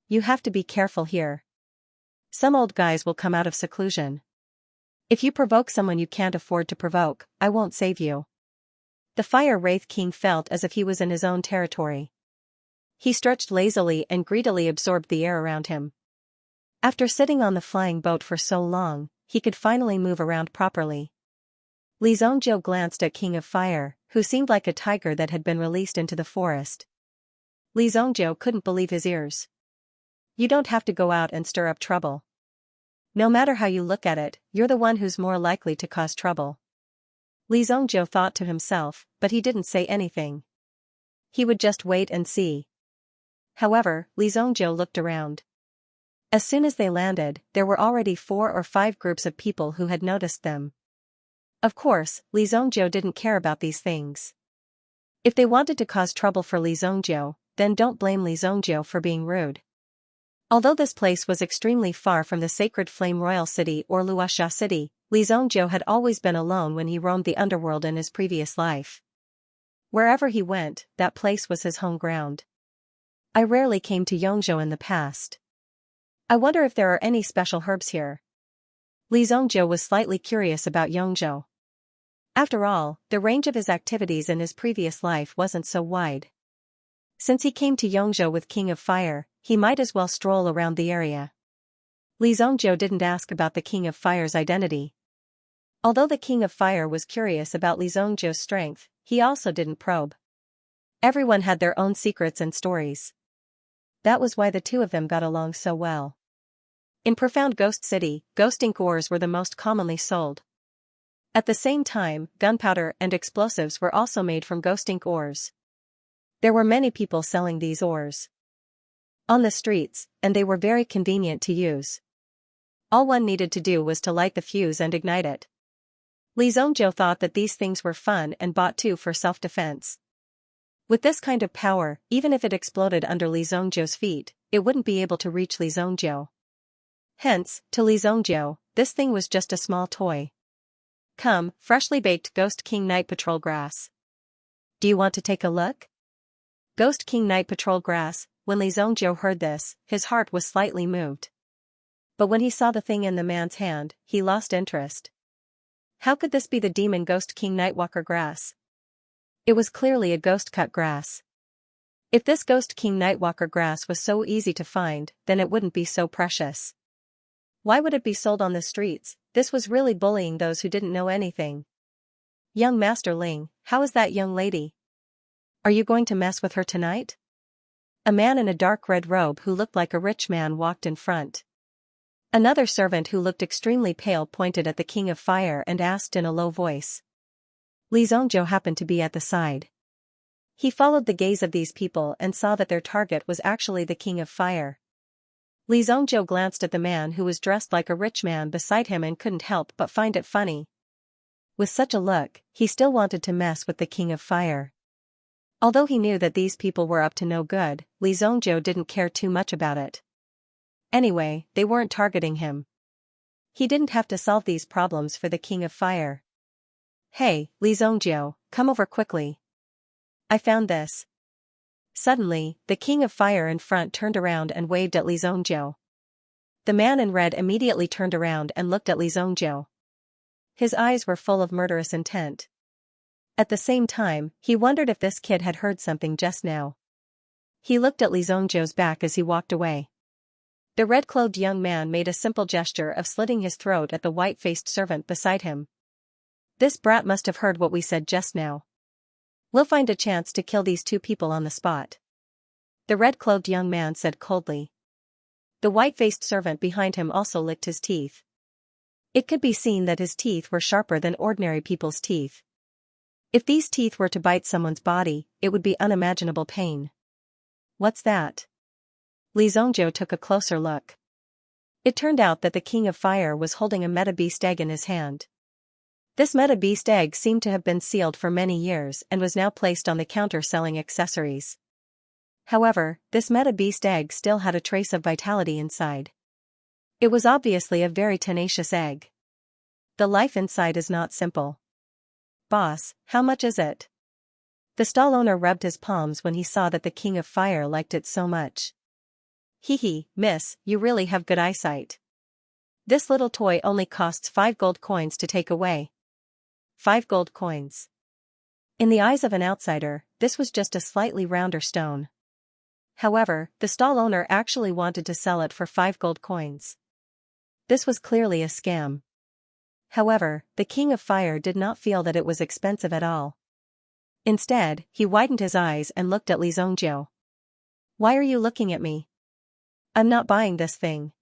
You have to be careful here. Some old guys will come out of seclusion. If you provoke someone you can't afford to provoke, I won't save you. The Fire Wraith King felt as if he was in his own territory. He stretched lazily and greedily absorbed the air around him. After sitting on the flying boat for so long, he could finally move around properly. Li Zhongjiu glanced at King of Fire, who seemed like a tiger that had been released into the forest. Li Zhongjiu couldn't believe his ears. You don't have to go out and stir up trouble. No matter how you look at it, you're the one who's more likely to cause trouble. Li Zhongjiu thought to himself, but he didn't say anything. He would just wait and see. However, Li Zhongjiu looked around. As soon as they landed, there were already 4 or 5 groups of people who had noticed them. Of course, Li Zhongjiu didn't care about these things. If they wanted to cause trouble for Li Zhongjiu, then don't blame Li Zhongjiu for being rude. Although this place was extremely far from the sacred Flame Royal City or Luoxia City, Li Zhongjiu had always been alone when he roamed the underworld in his previous life. Wherever he went, that place was his home ground. I rarely came to Yongzhou in the past. I wonder if there are any special herbs here. Li Zhongjiu was slightly curious about Yongzhou. After all, the range of his activities in his previous life wasn't so wide. Since he came to Yongzhou with King of Fire, he might as well stroll around the area. Li Zhongjiu didn't ask about the King of Fire's identity. Although the King of Fire was curious about Li Zhongjiu's strength, he also didn't probe. Everyone had their own secrets and stories. That was why the two of them got along so well. In Profound Ghost City, ghost ink ores were the most commonly sold. At the same time, gunpowder and explosives were also made from ghost ink ores. There were many people selling these ores on the streets, and they were very convenient to use. All one needed to do was to light the fuse and ignite it. Li Zhongjiu thought that these things were fun and bought 2 for self-defense. With this kind of power, even if it exploded under Li Zhongjiu's feet, it wouldn't be able to reach Li Zhongjiu. Hence, to Li Zhongjiu, this thing was just a small toy. Come, freshly baked Ghost King Night Patrol grass. Do you want to take a look? Ghost King Night Patrol grass. When Li Zhongjiu heard this, his heart was slightly moved. But when he saw the thing in the man's hand, he lost interest. How could this be the demon Ghost King Nightwalker grass? It was clearly a ghost cut grass. If this Ghost King Nightwalker grass was so easy to find, then it wouldn't be so precious. Why would it be sold on the streets? This was really bullying those who didn't know anything. Young Master Ling, how is that young lady? Are you going to mess with her tonight? A man in a dark red robe who looked like a rich man walked in front. Another servant who looked extremely pale pointed at the King of Fire and asked in a low voice. Li Zhongzhou happened to be at the side. He followed the gaze of these people and saw that their target was actually the King of Fire. Li Zhongzhou glanced at the man who was dressed like a rich man beside him and couldn't help but find it funny. With such a look, he still wanted to mess with the King of Fire. Although he knew that these people were up to no good, Li Zhongzhou didn't care too much about it. Anyway, they weren't targeting him. He didn't have to solve these problems for the King of Fire. Hey, Li Zhongzhou, come over quickly. I found this. Suddenly, the King of Fire in front turned around and waved at Li Zhongzhou. The man in red immediately turned around and looked at Li Zhongzhou. His eyes were full of murderous intent. At the same time, he wondered if this kid had heard something just now. He looked at Li Zhongzhou's back as he walked away. The red-clothed young man made a simple gesture of slitting his throat at the white-faced servant beside him. This brat must have heard what we said just now. We'll find a chance to kill these two people on the spot. The red-clothed young man said coldly. The white-faced servant behind him also licked his teeth. It could be seen that his teeth were sharper than ordinary people's teeth. If these teeth were to bite someone's body, it would be unimaginable pain. What's that? Li Zhongzhou took a closer look. It turned out that the King of Fire was holding a meta beast egg in his hand. This meta beast egg seemed to have been sealed for many years and was now placed on the counter selling accessories. However, this meta beast egg still had a trace of vitality inside. It was obviously a very tenacious egg. The life inside is not simple. Boss, how much is it? The stall owner rubbed his palms when he saw that the King of Fire liked it so much. Hee, miss, you really have good eyesight. This little toy only costs 5 gold coins to take away. 5 gold coins. In the eyes of an outsider, this was just a slightly rounder stone. However, the stall owner actually wanted to sell it for 5 gold coins. This was clearly a scam. However, the King of Fire did not feel that it was expensive at all. Instead, he widened his eyes and looked at Li Zhongzhou. Why are you looking at me? I'm not buying this thing.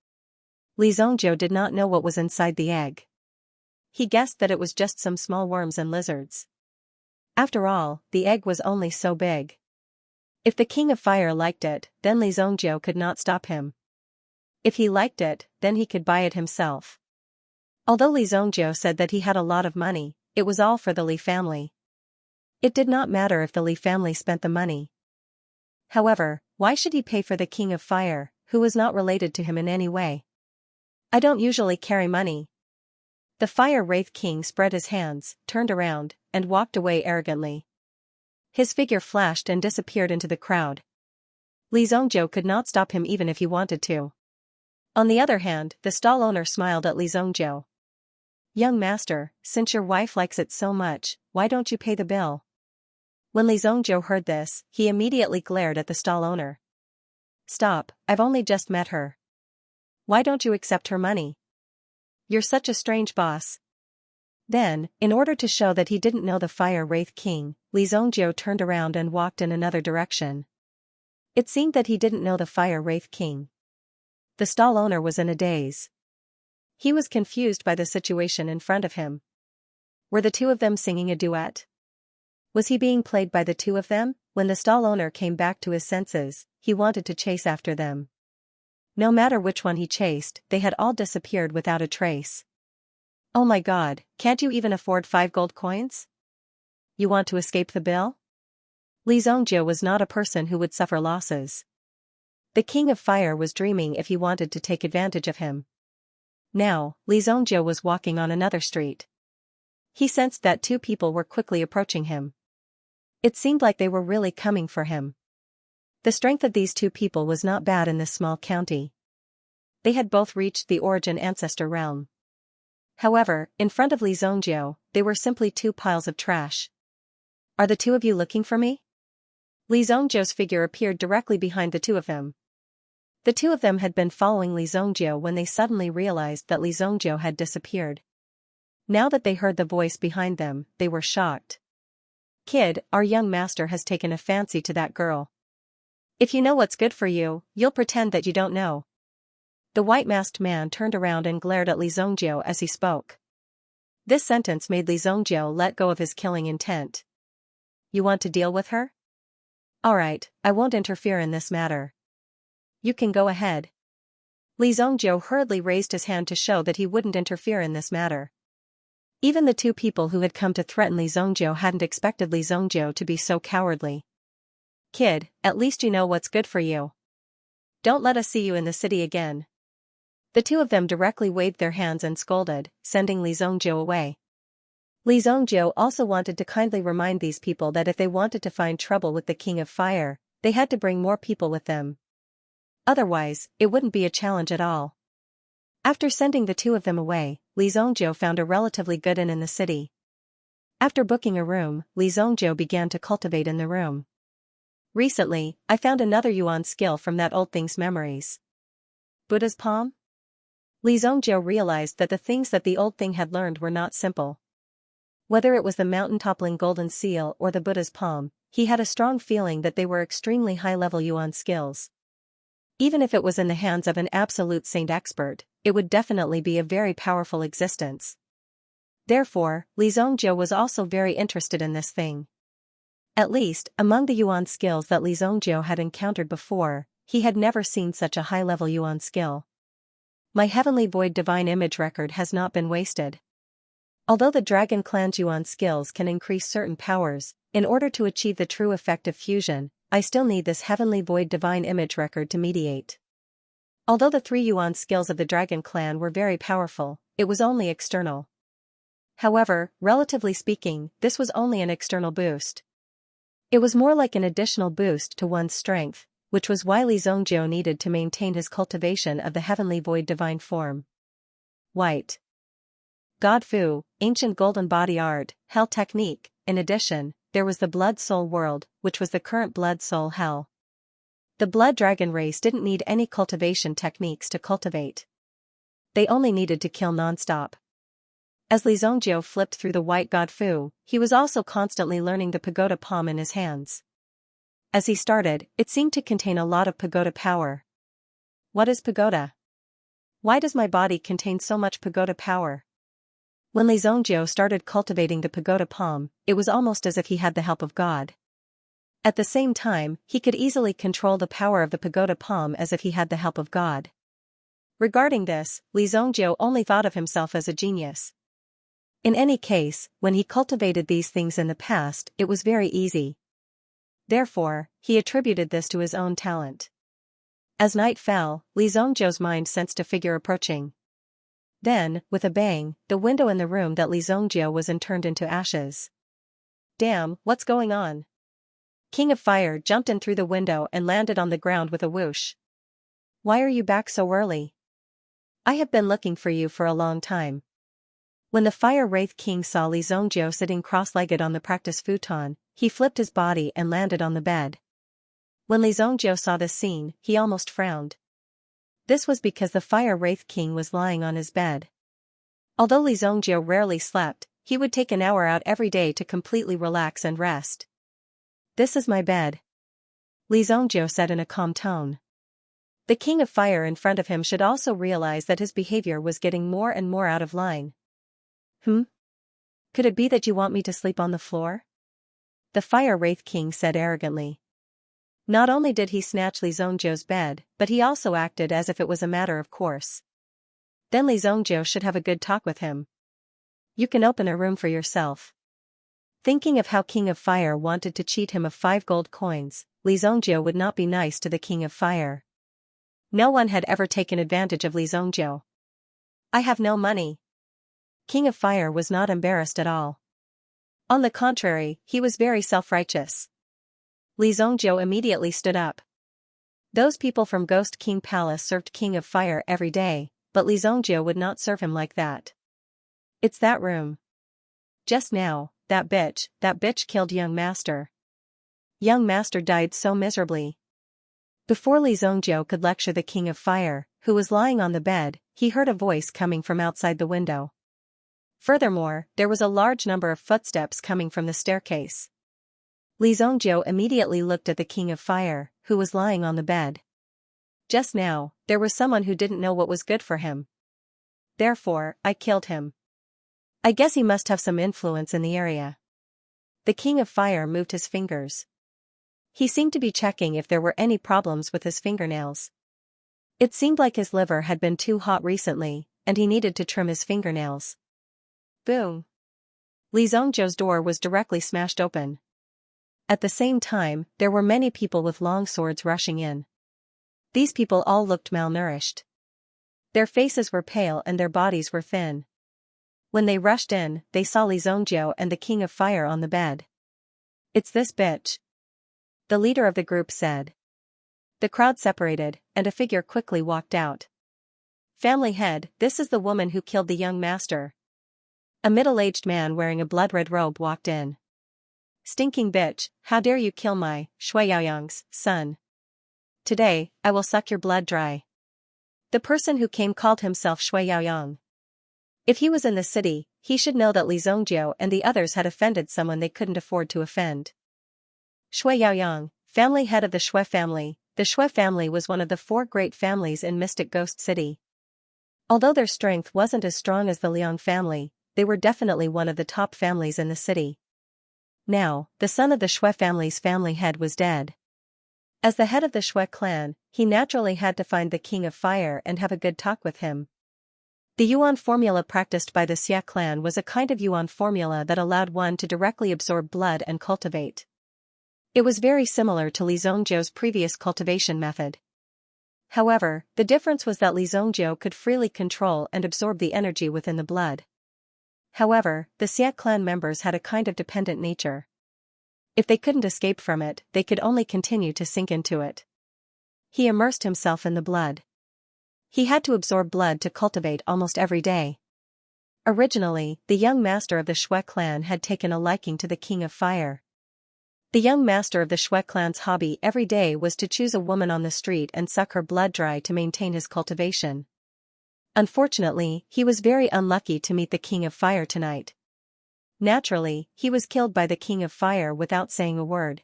Li Zhongzhou did not know what was inside the egg. He guessed that it was just some small worms and lizards. After all, the egg was only so big. If the King of Fire liked it, then Li Zhongzhou could not stop him. If he liked it, then he could buy it himself. Although Li Zhongzhou said that he had a lot of money, it was all for the Li family. It did not matter if the Li family spent the money. However, why should he pay for the King of Fire, who was not related to him in any way? I don't usually carry money. The Fire Wraith King spread his hands, turned around, and walked away arrogantly. His figure flashed and disappeared into the crowd. Li Zhongzhou could not stop him even if he wanted to. On the other hand, the stall owner smiled at Li Zhongzhou. Young master, since your wife likes it so much, why don't you pay the bill? When Li Zhongzhou heard this, he immediately glared at the stall owner. Stop, I've only just met her. Why don't you accept her money? You're such a strange boss. Then, in order to show that he didn't know the Fire Wraith King, Li Zhongzhou turned around and walked in another direction. It seemed that he didn't know the Fire Wraith King. The stall owner was in a daze. He was confused by the situation in front of him. Were the two of them singing a duet? Was he being played by the two of them? When the stall owner came back to his senses, he wanted to chase after them. No matter which one he chased, they had all disappeared without a trace. Oh my god, can't you even afford 5 gold coins? You want to escape the bill? Li Zhongzhou was not a person who would suffer losses. The King of Fire was dreaming if he wanted to take advantage of him. Now, Li Zhongzhou was walking on another street. He sensed that 2 people were quickly approaching him. It seemed like they were really coming for him. The strength of these 2 people was not bad in this small county. They had both reached the origin ancestor realm. However, in front of Li Zhongzhou, they were simply 2 piles of trash. Are the 2 of you looking for me? Li Zhongzhou's figure appeared directly behind the 2 of them. The 2 of them had been following Li Zhongzhou when they suddenly realized that Li Zhongzhou had disappeared. Now that they heard the voice behind them, they were shocked. Kid, our young master has taken a fancy to that girl. If you know what's good for you, you'll pretend that you don't know. The white-masked man turned around and glared at Li Zongjiu as he spoke. This sentence made Li Zongjiu let go of his killing intent. You want to deal with her? Alright, I won't interfere in this matter. You can go ahead. Li Zongjiu hurriedly raised his hand to show that he wouldn't interfere in this matter. Even the two people who had come to threaten Li Zongjiu hadn't expected Li Zongjiu to be so cowardly. Kid, at least you know what's good for you. Don't let us see you in the city again. The two of them directly waved their hands and scolded, sending Li Zongjiu away. Li Zongjiu also wanted to kindly remind these people that if they wanted to find trouble with the King of Fire, they had to bring more people with them. Otherwise, it wouldn't be a challenge at all. After sending the two of them away, Li Zongjiu found a relatively good inn in the city. After booking a room, Li Zongjiu began to cultivate in the room. Recently, I found another Yuan skill from that old thing's memories. Buddha's palm? Li Zongjiu realized that the things that the old thing had learned were not simple. Whether it was the mountain-toppling golden seal or the Buddha's palm, he had a strong feeling that they were extremely high-level Yuan skills. Even if it was in the hands of an absolute saint expert, it would definitely be a very powerful existence. Therefore, Li Zongjiu was also very interested in this thing. At least, among the Yuan skills that Li Zongjiu had encountered before, he had never seen such a high-level Yuan skill. My Heavenly Void Divine Image record has not been wasted. Although the Dragon Clan's Yuan skills can increase certain powers, in order to achieve the true effect of fusion, I still need this Heavenly Void Divine Image record to mediate. Although the 3 Yuan skills of the Dragon Clan were very powerful, it was only external. However, relatively speaking, this was only an external boost. It was more like an additional boost to one's strength, which was why Li Zongjiu needed to maintain his cultivation of the Heavenly Void Divine Form. White God Fu, Ancient Golden Body Art, Hell Technique. In addition, there was the Blood Soul World, which was the current Blood Soul Hell. The Blood Dragon race didn't need any cultivation techniques to cultivate. They only needed to kill non-stop. As Li Zongjiu flipped through the White God Fu, he was also constantly learning the pagoda palm in his hands. As he started, it seemed to contain a lot of pagoda power. What is pagoda? Why does my body contain so much pagoda power? When Li Zongjiu started cultivating the pagoda palm, it was almost as if he had the help of God. At the same time, he could easily control the power of the pagoda palm as if he had the help of God. Regarding this, Li Zongjiu only thought of himself as a genius. In any case, when he cultivated these things in the past, it was very easy. Therefore, he attributed this to his own talent. As night fell, Li Zongjiu's mind sensed a figure approaching. Then, with a bang, the window in the room that Li Zongjiu was in turned into ashes. Damn, what's going on? King of Fire jumped in through the window and landed on the ground with a whoosh. Why are you back so early? I have been looking for you for a long time. When the Fire Wraith King saw Li Zongjiu sitting cross-legged on the practice futon, he flipped his body and landed on the bed. When Li Zongjiu saw this scene, he almost frowned. This was because the Fire Wraith King was lying on his bed. Although Li Zongjiu rarely slept, he would take an hour out every day to completely relax and rest. This is my bed, Li Zongjiu said in a calm tone. The King of Fire in front of him should also realize that his behavior was getting more and more out of line. Could it be that you want me to sleep on the floor? The Fire Wraith King said arrogantly. Not only did he snatch Li Zongjiu's bed, but he also acted as if it was a matter of course. Then Li Zongjiu should have a good talk with him. You can open a room for yourself. Thinking of how King of Fire wanted to cheat him of 5 gold coins, Li Zongjiu would not be nice to the King of Fire. No one had ever taken advantage of Li Zongjiu. I have no money. King of Fire was not embarrassed at all. On the contrary, he was very self-righteous. Li Zongjiu immediately stood up. Those people from Ghost King Palace served King of Fire every day, but Li Zongjiu would not serve him like that. It's that room. Just now, that bitch killed young master. Young master died so miserably. Before Li Zongjiu could lecture the King of Fire, who was lying on the bed, he heard a voice coming from outside the window. Furthermore, there was a large number of footsteps coming from the staircase. Li Zongjiu immediately looked at the King of Fire, who was lying on the bed. Just now, there was someone who didn't know what was good for him. Therefore, I killed him. I guess he must have some influence in the area. The King of Fire moved his fingers. He seemed to be checking if there were any problems with his fingernails. It seemed like his liver had been too hot recently, and he needed to trim his fingernails. Boom! Li Zhongzhou's door was directly smashed open. At the same time, there were many people with long swords rushing in. These people all looked malnourished. Their faces were pale and their bodies were thin. When they rushed in, they saw Li Zhongzhou and the King of Fire on the bed. "It's this bitch," the leader of the group said. The crowd separated, and a figure quickly walked out. "Family head, this is the woman who killed the young master." A middle-aged man wearing a blood-red robe walked in. "Stinking bitch, how dare you kill my, Shui Yaoyang's, son? Today, I will suck your blood dry." The person who came called himself Shui Yaoyang. If he was in the city, he should know that Li Zhongzhou and the others had offended someone they couldn't afford to offend. Shui Yaoyang, family head of the Shui family. The Shui family was one of the 4 great families in Mystic Ghost City. Although their strength wasn't as strong as the Liang family, they were definitely one of the top families in the city. Now, the son of the Shui family's family head was dead. As the head of the Shui clan, he naturally had to find the King of Fire and have a good talk with him. The Yuan formula practiced by the Xia clan was a kind of Yuan formula that allowed one to directly absorb blood and cultivate. It was very similar to Li Zhongzhou's previous cultivation method. However, the difference was that Li Zhongzhou could freely control and absorb the energy within the blood. However, the Xia clan members had a kind of dependent nature. If they couldn't escape from it, they could only continue to sink into it. He immersed himself in the blood. He had to absorb blood to cultivate almost every day. Originally, the young master of the Shui clan had taken a liking to the King of Fire. The young master of the Shui clan's hobby every day was to choose a woman on the street and suck her blood dry to maintain his cultivation. Unfortunately, he was very unlucky to meet the King of Fire tonight. Naturally, he was killed by the King of Fire without saying a word.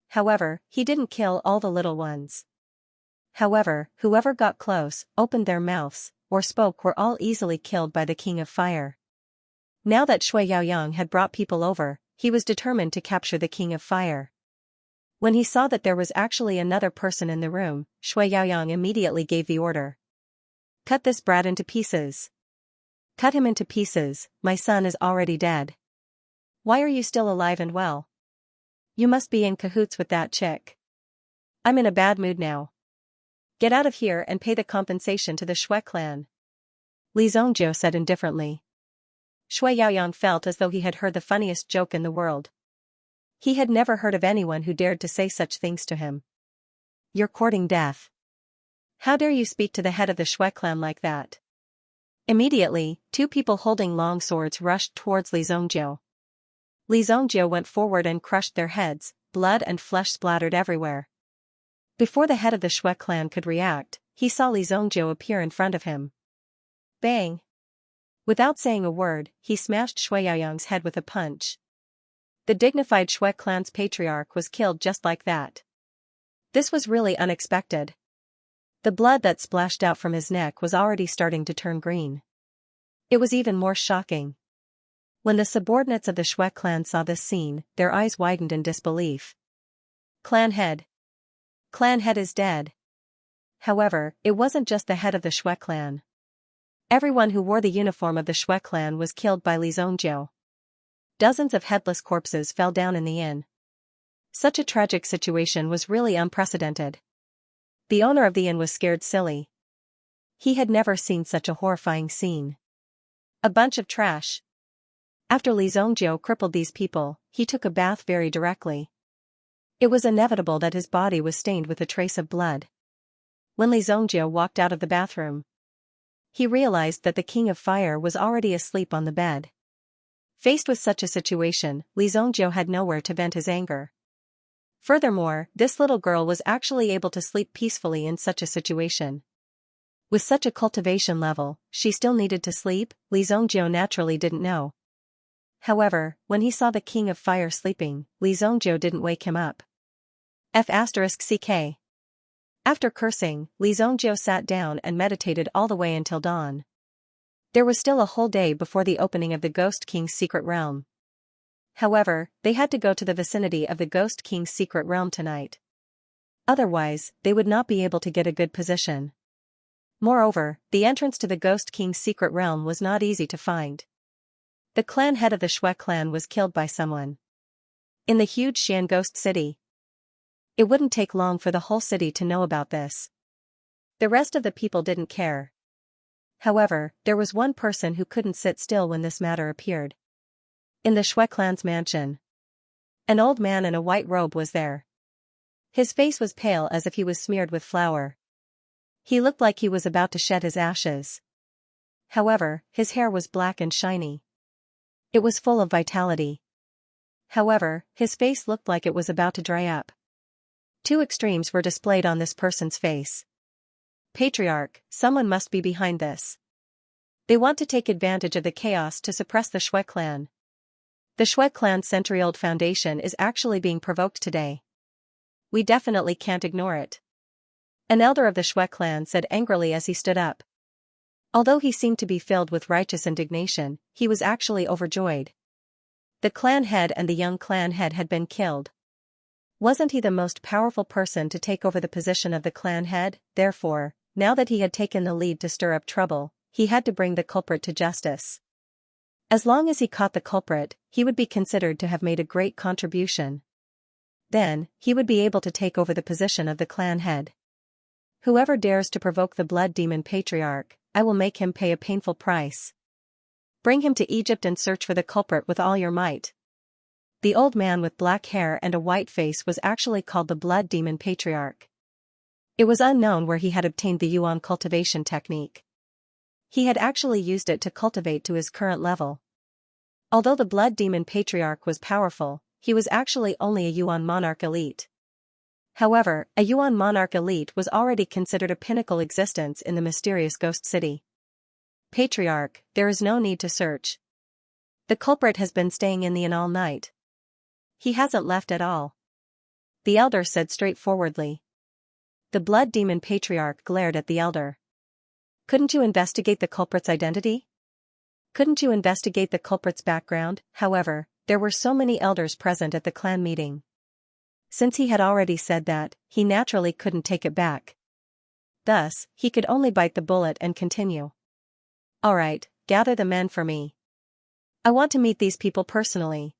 However, he didn't kill all the little ones. However, whoever got close, opened their mouths, or spoke were all easily killed by the King of Fire. Now that Shui Yaoyang had brought people over, he was determined to capture the King of Fire. When he saw that there was actually another person in the room, Shui Yaoyang immediately gave the order. "Cut this brat into pieces. Cut him into pieces, my son is already dead. Why are you still alive and well? You must be in cahoots with that chick. I'm in a bad mood now. Get out of here and pay the compensation to the Shui clan," Li Zhongzhou said indifferently. Shui Yaoyang felt as though he had heard the funniest joke in the world. He had never heard of anyone who dared to say such things to him. "You're courting death. How dare you speak to the head of the Shui clan like that?" Immediately, 2 people holding long swords rushed towards Li Zhongzhou. Li Zhongzhou went forward and crushed their heads, blood and flesh splattered everywhere. Before the head of the Shui clan could react, he saw Li Zhongzhou appear in front of him. Bang! Without saying a word, he smashed Shui Yaoyang's head with a punch. The dignified Shui clan's patriarch was killed just like that. This was really unexpected. The blood that splashed out from his neck was already starting to turn green. It was even more shocking. When the subordinates of the Shui clan saw this scene, their eyes widened in disbelief. Clan head. Clan head is dead. However, it wasn't just the head of the Shui clan. Everyone who wore the uniform of the Shui clan was killed by Li Zhongzhou. Dozens of headless corpses fell down in the inn. Such a tragic situation was really unprecedented. The owner of the inn was scared silly. He had never seen such a horrifying scene. A bunch of trash. After Li Zhongzhou crippled these people, he took a bath very directly. It was inevitable that his body was stained with a trace of blood. When Li Zhongzhou walked out of the bathroom, he realized that the King of Fire was already asleep on the bed. Faced with such a situation, Li Zhongzhou had nowhere to vent his anger. Furthermore, this little girl was actually able to sleep peacefully in such a situation. With such a cultivation level, she still needed to sleep. Li Zhongzhou naturally didn't know. However, when he saw the King of Fire sleeping, Li Zhongzhou didn't wake him up. F***ck. After cursing, Li Zhongjiu sat down and meditated all the way until dawn. There was still a whole day before the opening of the Ghost King's secret realm. However, they had to go to the vicinity of the Ghost King's secret realm tonight. Otherwise, they would not be able to get a good position. Moreover, the entrance to the Ghost King's secret realm was not easy to find. The clan head of the Shui clan was killed by someone in the huge Xian ghost city. It wouldn't take long for the whole city to know about this. The rest of the people didn't care. However, there was one person who couldn't sit still when this matter appeared. In the Shui clan's mansion, an old man in a white robe was there. His face was pale as if he was smeared with flour. He looked like he was about to shed his ashes. However, his hair was black and shiny. It was full of vitality. However, his face looked like it was about to dry up. Two extremes were displayed on this person's face. Patriarch, someone must be behind this. They want to take advantage of the chaos to suppress the Shui clan. The Shui clan's century-old foundation is actually being provoked today. We definitely can't ignore it. An elder of the Shui clan said angrily as he stood up. Although he seemed to be filled with righteous indignation, he was actually overjoyed. The clan head and the young clan head had been killed. Wasn't he the most powerful person to take over the position of the clan head? Therefore, now that he had taken the lead to stir up trouble, he had to bring the culprit to justice. As long as he caught the culprit, he would be considered to have made a great contribution. Then, he would be able to take over the position of the clan head. Whoever dares to provoke the blood demon patriarch, I will make him pay a painful price. Bring him to Egypt and search for the culprit with all your might. The old man with black hair and a white face was actually called the blood demon patriarch. It was unknown where he had obtained the Yuan cultivation technique. He had actually used it to cultivate to his current level. Although the blood demon patriarch was powerful, he was actually only a Yuan monarch elite. However, a Yuan monarch elite was already considered a pinnacle existence in the mysterious ghost city. Patriarch, there is no need to search. The culprit has been staying in the inn all night. He hasn't left at all. The elder said straightforwardly. The blood demon patriarch glared at the elder. Couldn't you investigate the culprit's identity? Couldn't you investigate the culprit's background? However, there were so many elders present at the clan meeting. Since he had already said that, he naturally couldn't take it back. Thus, he could only bite the bullet and continue. Alright, gather the men for me. I want to meet these people personally.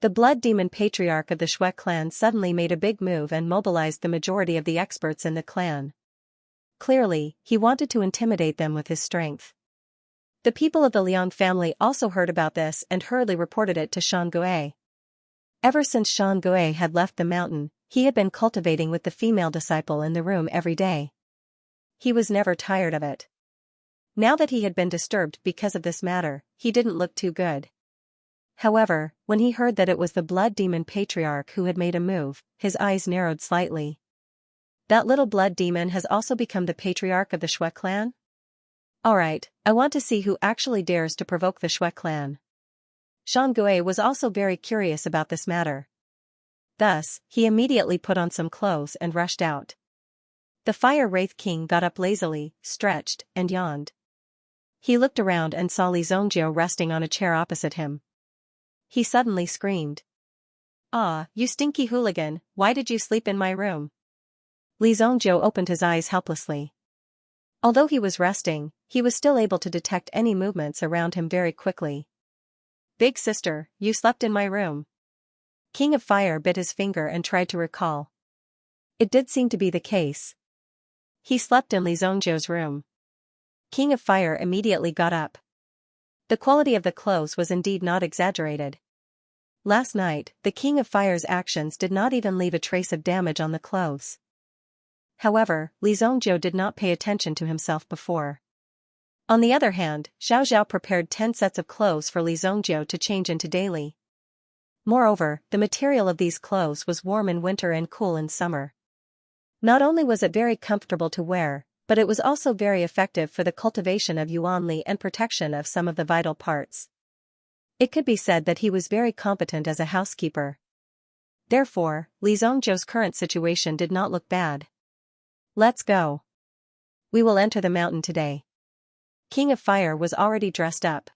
The blood demon patriarch of the Shui clan suddenly made a big move and mobilized the majority of the experts in the clan. Clearly, he wanted to intimidate them with his strength. The people of the Liang family also heard about this and hurriedly reported it to Shan Gui. Ever since Shan Gui had left the mountain, he had been cultivating with the female disciple in the room every day. He was never tired of it. Now that he had been disturbed because of this matter, he didn't look too good. However, when he heard that it was the blood demon patriarch who had made a move, his eyes narrowed slightly. That little blood demon has also become the patriarch of the Shui clan? Alright, I want to see who actually dares to provoke the Shui clan. Shan Gui was also very curious about this matter. Thus, he immediately put on some clothes and rushed out. The Fire Wraith King got up lazily, stretched, and yawned. He looked around and saw Li Zhongjiu resting on a chair opposite him. He suddenly screamed. Ah, you stinky hooligan, why did you sleep in my room? Li Zhongjiu opened his eyes helplessly. Although he was resting, he was still able to detect any movements around him very quickly. Big sister, you slept in my room. King of Fire bit his finger and tried to recall. It did seem to be the case. He slept in Li Zhongjiu's room. King of Fire immediately got up. The quality of the clothes was indeed not exaggerated. Last night, the King of Fire's actions did not even leave a trace of damage on the clothes. However, Li Zhongjiu did not pay attention to himself before. On the other hand, Xiao Zhao prepared 10 sets of clothes for Li Zhongjiu to change into daily. Moreover, the material of these clothes was warm in winter and cool in summer. Not only was it very comfortable to wear, but it was also very effective for the cultivation of Yuanli and protection of some of the vital parts. It could be said that he was very competent as a housekeeper. Therefore, Li Zhongjiu's current situation did not look bad. Let's go. We will enter the mountain today. King of Fire was already dressed up.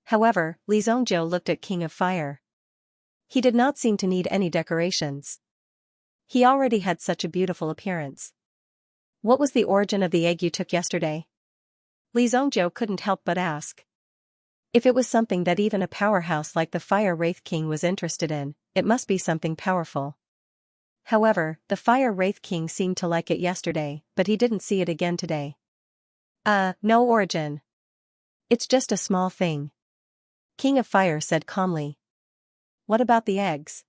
However, Li Zhongjiu looked at King of Fire. He did not seem to need any decorations. He already had such a beautiful appearance. What was the origin of the egg you took yesterday? Li Zhongjiu couldn't help but ask. If it was something that even a powerhouse like the Fire Wraith King was interested in, it must be something powerful. However, the Fire Wraith King seemed to like it yesterday, but he didn't see it again today. No origin. It's just a small thing. King of Fire said calmly. What about the eggs?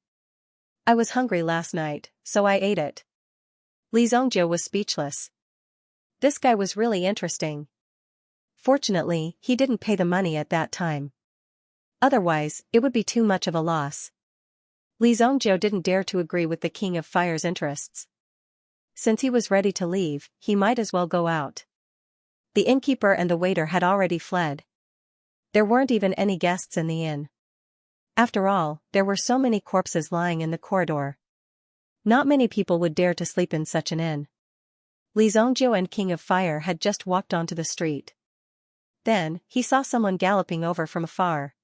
I was hungry last night, so I ate it. Li Zhongjiu was speechless. This guy was really interesting. Fortunately, he didn't pay the money at that time. Otherwise, it would be too much of a loss. Li Zhongjiu didn't dare to agree with the King of Fire's interests. Since he was ready to leave, he might as well go out. The innkeeper and the waiter had already fled. There weren't even any guests in the inn. After all, there were so many corpses lying in the corridor. Not many people would dare to sleep in such an inn. Li Zhongjiu and King of Fire had just walked onto the street. Then, he saw someone galloping over from afar.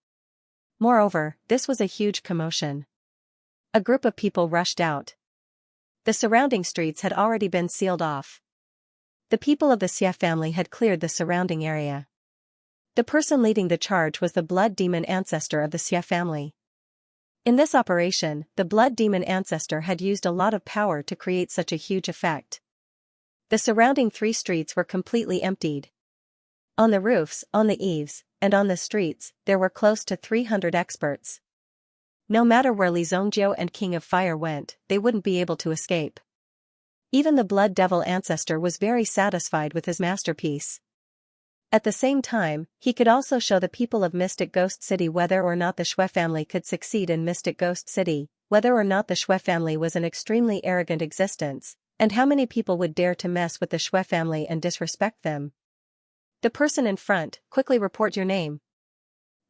Moreover, this was a huge commotion. A group of people rushed out. The surrounding streets had already been sealed off. The people of the Xia family had cleared the surrounding area. The person leading the charge was the blood demon ancestor of the Xia family. In this operation, the blood demon ancestor had used a lot of power to create such a huge effect. The surrounding 3 streets were completely emptied. On the roofs, on the eaves, and on the streets, there were close to 300 experts. No matter where Li Zhongjiu and King of Fire went, they wouldn't be able to escape. Even the blood devil ancestor was very satisfied with his masterpiece. At the same time, he could also show the people of Mystic Ghost City whether or not the Shui family could succeed in Mystic Ghost City, whether or not the Shui family was an extremely arrogant existence, and how many people would dare to mess with the Shui family and disrespect them. The person in front, quickly report your name.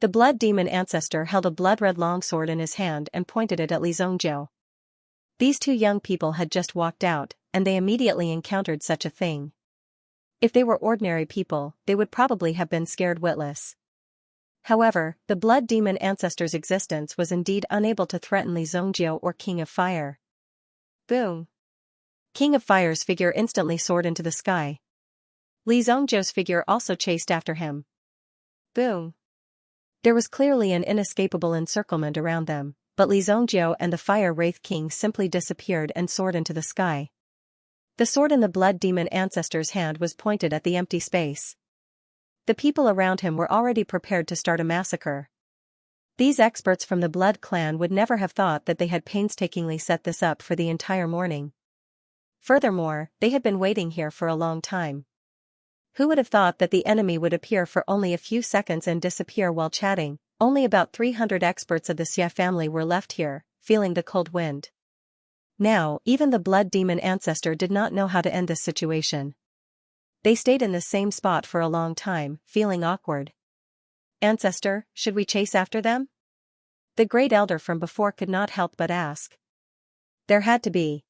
The blood demon ancestor held a blood-red longsword in his hand and pointed it at Li Zhongjiu. These 2 young people had just walked out, and they immediately encountered such a thing. If they were ordinary people, they would probably have been scared witless. However, the blood demon ancestor's existence was indeed unable to threaten Li Zhongjiu or King of Fire. Boom! King of Fire's figure instantly soared into the sky. Li Zhongjiu's figure also chased after him. Boom! There was clearly an inescapable encirclement around them, but Li Zhongjiu and the Fire Wraith King simply disappeared and soared into the sky. The sword in the blood demon ancestor's hand was pointed at the empty space. The people around him were already prepared to start a massacre. These experts from the blood clan would never have thought that they had painstakingly set this up for the entire morning. Furthermore, they had been waiting here for a long time. Who would have thought that the enemy would appear for only a few seconds and disappear while chatting? Only about 300 experts of the Xia family were left here, feeling the cold wind. Now, even the blood demon ancestor did not know how to end this situation. They stayed in the same spot for a long time, feeling awkward. Ancestor, should we chase after them? The great elder from before could not help but ask. There had to be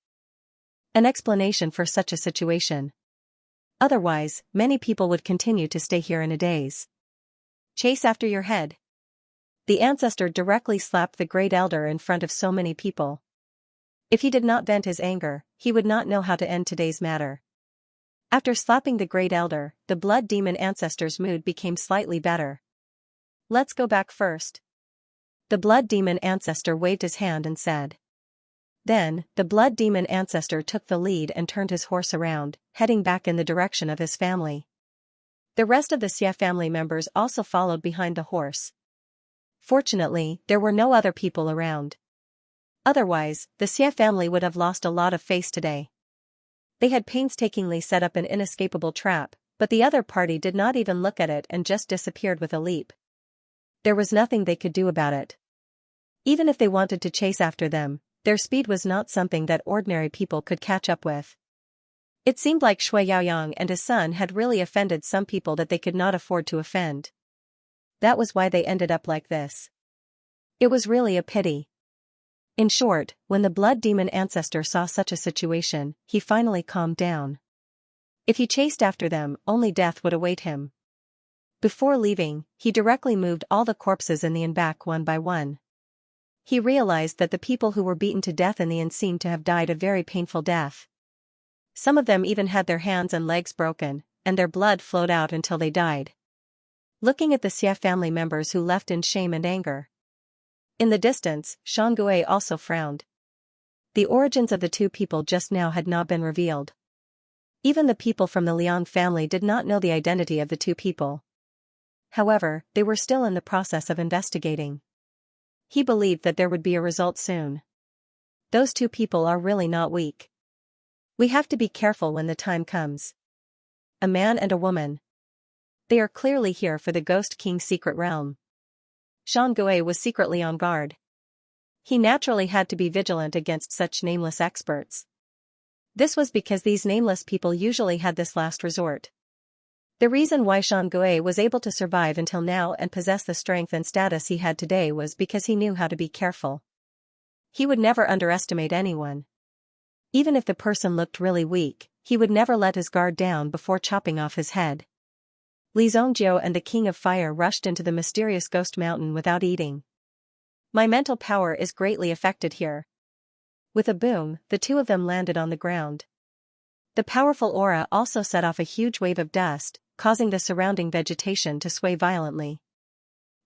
an explanation for such a situation. Otherwise, many people would continue to stay here in a daze. Chase after your head. The ancestor directly slapped the great elder in front of so many people. If he did not vent his anger, he would not know how to end today's matter. After slapping the great elder, the blood demon ancestor's mood became slightly better. Let's go back first. The blood demon ancestor waved his hand and said. Then, the blood demon ancestor took the lead and turned his horse around, heading back in the direction of his family. The rest of the Xia family members also followed behind the horse. Fortunately, there were no other people around. Otherwise, the Xia family would have lost a lot of face today. They had painstakingly set up an inescapable trap, but the other party did not even look at it and just disappeared with a leap. There was nothing they could do about it. Even if they wanted to chase after them, their speed was not something that ordinary people could catch up with. It seemed like Shui Yaoyang and his son had really offended some people that they could not afford to offend. That was why they ended up like this. It was really a pity. In short, when the blood demon ancestor saw such a situation, he finally calmed down. If he chased after them, only death would await him. Before leaving, he directly moved all the corpses in the inn back one by one. He realized that the people who were beaten to death in the inn seemed to have died a very painful death. Some of them even had their hands and legs broken, and their blood flowed out until they died. Looking at the Xia family members who left in shame and anger. In the distance, Xianxia also frowned. The origins of the two people just now had not been revealed. Even the people from the Liang family did not know the identity of the two people. However, they were still in the process of investigating. He believed that there would be a result soon. Those two people are really not weak. We have to be careful when the time comes. A man and a woman. They are clearly here for the Ghost King's secret realm. Xianxia was secretly on guard. He naturally had to be vigilant against such nameless experts. This was because these nameless people usually had this last resort. The reason why Xianxia was able to survive until now and possess the strength and status he had today was because he knew how to be careful. He would never underestimate anyone. Even if the person looked really weak, he would never let his guard down before chopping off his head. Li Zhongjiu and the King of Fire rushed into the mysterious ghost mountain without eating. My mental power is greatly affected here. With a boom, the two of them landed on the ground. The powerful aura also set off a huge wave of dust, causing the surrounding vegetation to sway violently.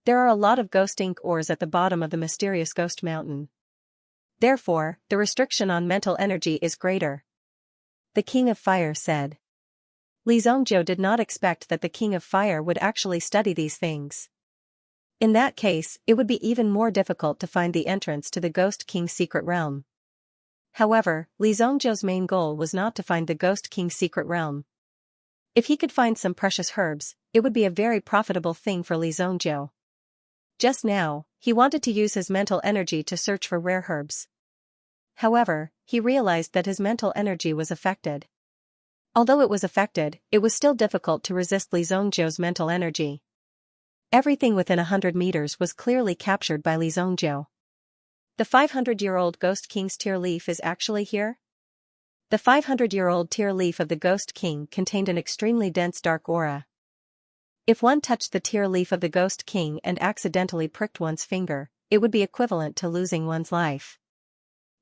There are a lot of ghost ink ores at the bottom of the mysterious ghost mountain. Therefore, the restriction on mental energy is greater. The King of Fire said. Li Zhongjiu did not expect that the King of Fire would actually study these things. In that case, it would be even more difficult to find the entrance to the Ghost King's secret realm. However, Li Zhongjiu's main goal was not to find the Ghost King's secret realm. If he could find some precious herbs, it would be a very profitable thing for Li Zhongjiu. Just now, he wanted to use his mental energy to search for rare herbs. However, he realized that his mental energy was affected. Although it was affected, it was still difficult to resist Li Zhongjiu's mental energy. Everything within 100 meters was clearly captured by Li Zhongjiu. The 500-year-old Ghost King's tear leaf is actually here? The 500-year-old tear leaf of the Ghost King contained an extremely dense dark aura. If one touched the tear leaf of the Ghost King and accidentally pricked one's finger, it would be equivalent to losing one's life.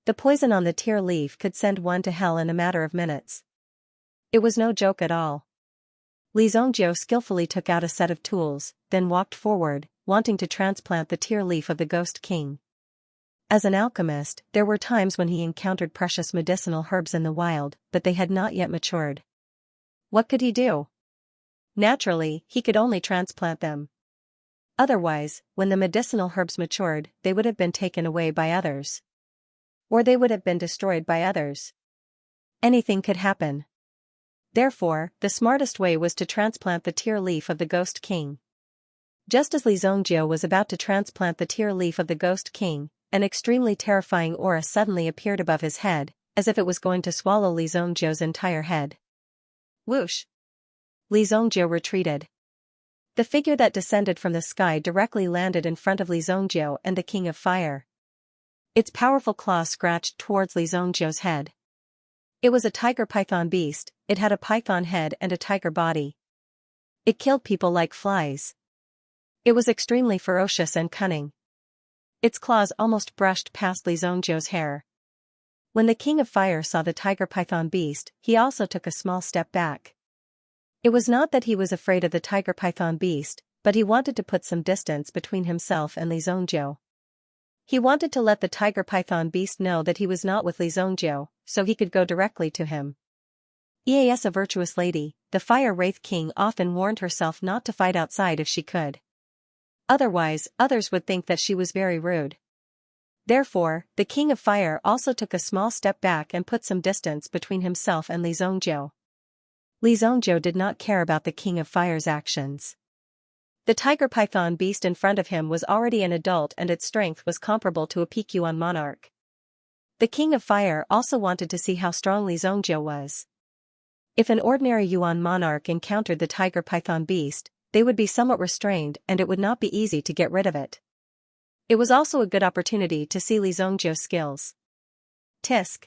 The poison on the tear leaf could send one to hell in a matter of minutes. It was no joke at all. Li Zhongjiu skillfully took out a set of tools, then walked forward, wanting to transplant the tear leaf of the Ghost King. As an alchemist, there were times when he encountered precious medicinal herbs in the wild, but they had not yet matured. What could he do? Naturally, he could only transplant them. Otherwise, when the medicinal herbs matured, they would have been taken away by others. Or they would have been destroyed by others. Anything could happen. Therefore, the smartest way was to transplant the tear leaf of the Ghost King. Just as Li Zhongjiu was about to transplant the tear leaf of the Ghost King, an extremely terrifying aura suddenly appeared above his head, as if it was going to swallow Li Zhongjiu's entire head. Whoosh! Li Zhongjiu retreated. The figure that descended from the sky directly landed in front of Li Zhongjiu and the King of Fire. Its powerful claws scratched towards Li Zhongjiu's head. It was a tiger python beast. It had a python head and a tiger body. It killed people like flies. It was extremely ferocious and cunning. Its claws almost brushed past Li Zhongjiu's hair. When the King of Fire saw the tiger python beast, he also took a small step back. It was not that he was afraid of the tiger python beast, but he wanted to put some distance between himself and Li Zhongjiu. He wanted to let the tiger python beast know that he was not with Li Zhongjiu, so he could go directly to him. As a virtuous lady, the Fire Wraith King often warned herself not to fight outside if she could. Otherwise, others would think that she was very rude. Therefore, the King of Fire also took a small step back and put some distance between himself and Li Zhongjiu. Li Zhongjiu did not care about the King of Fire's actions. The tiger python beast in front of him was already an adult and its strength was comparable to a peak Yuan monarch. The King of Fire also wanted to see how strong Li Zhongjiu was. If an ordinary Yuan monarch encountered the tiger python beast, they would be somewhat restrained and it would not be easy to get rid of it. It was also a good opportunity to see Li Zhongjiu's skills. Tisk.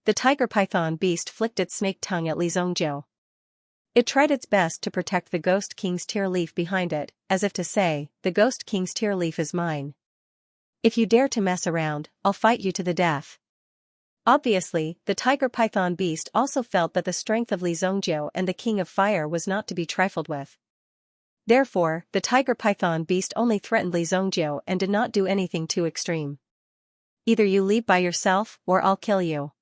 The tiger python beast flicked its snake tongue at Li Zhongjiu. It tried its best to protect the Ghost King's tear leaf behind it, as if to say, the Ghost King's tear leaf is mine. If you dare to mess around, I'll fight you to the death. Obviously, the tiger python beast also felt that the strength of Li Zhongjiu and the King of Fire was not to be trifled with. Therefore, the tiger python beast only threatened Li Zhongjiu and did not do anything too extreme. Either you leave by yourself or I'll kill you.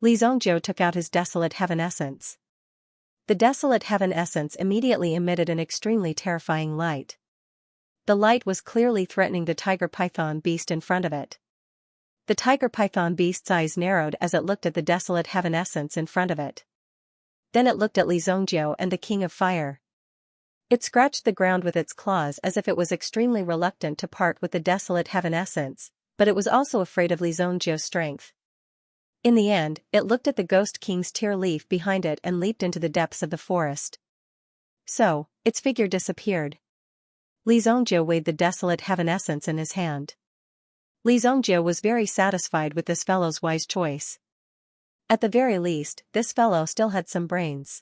Li Zhongjiu took out his desolate heaven essence. The desolate heaven essence immediately emitted an extremely terrifying light. The light was clearly threatening the tiger python beast in front of it. The tiger python beast's eyes narrowed as it looked at the desolate heaven essence in front of it. Then it looked at Li Zhongjiu and the King of Fire. It scratched the ground with its claws as if it was extremely reluctant to part with the desolate heaven essence, but it was also afraid of Li Zhongjiu's strength. In the end, it looked at the Ghost King's tear leaf behind it and leaped into the depths of the forest. So, its figure disappeared. Li Zhongjiu weighed the desolate heaven essence in his hand. Li Zhongjiu was very satisfied with this fellow's wise choice. At the very least, this fellow still had some brains.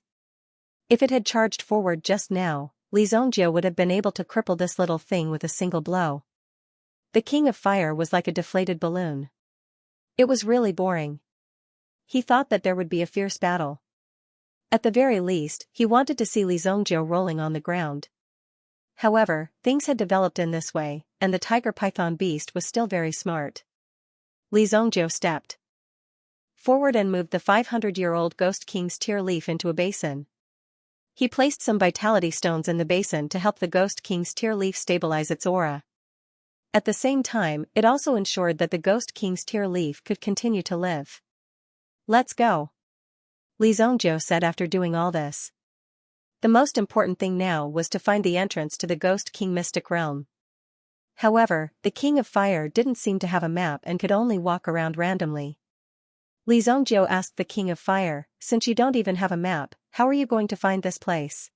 If it had charged forward just now, Li Zhongjiu would have been able to cripple this little thing with a single blow. The King of Fire was like a deflated balloon. It was really boring. He thought that there would be a fierce battle. At the very least, he wanted to see Li Zhongjiu rolling on the ground. However, things had developed in this way, and the tiger python beast was still very smart. Li Zhongjiu stepped forward and moved the 500-year-old Ghost King's tear leaf into a basin. He placed some vitality stones in the basin to help the Ghost King's tear leaf stabilize its aura. At the same time, it also ensured that the Ghost King's tear leaf could continue to live. Let's go, Li Zhongjiu said after doing all this. The most important thing now was to find the entrance to the Ghost King mystic realm. However, the King of Fire didn't seem to have a map and could only walk around randomly. Li Zhongjiu asked the King of Fire, since you don't even have a map, how are you going to find this place?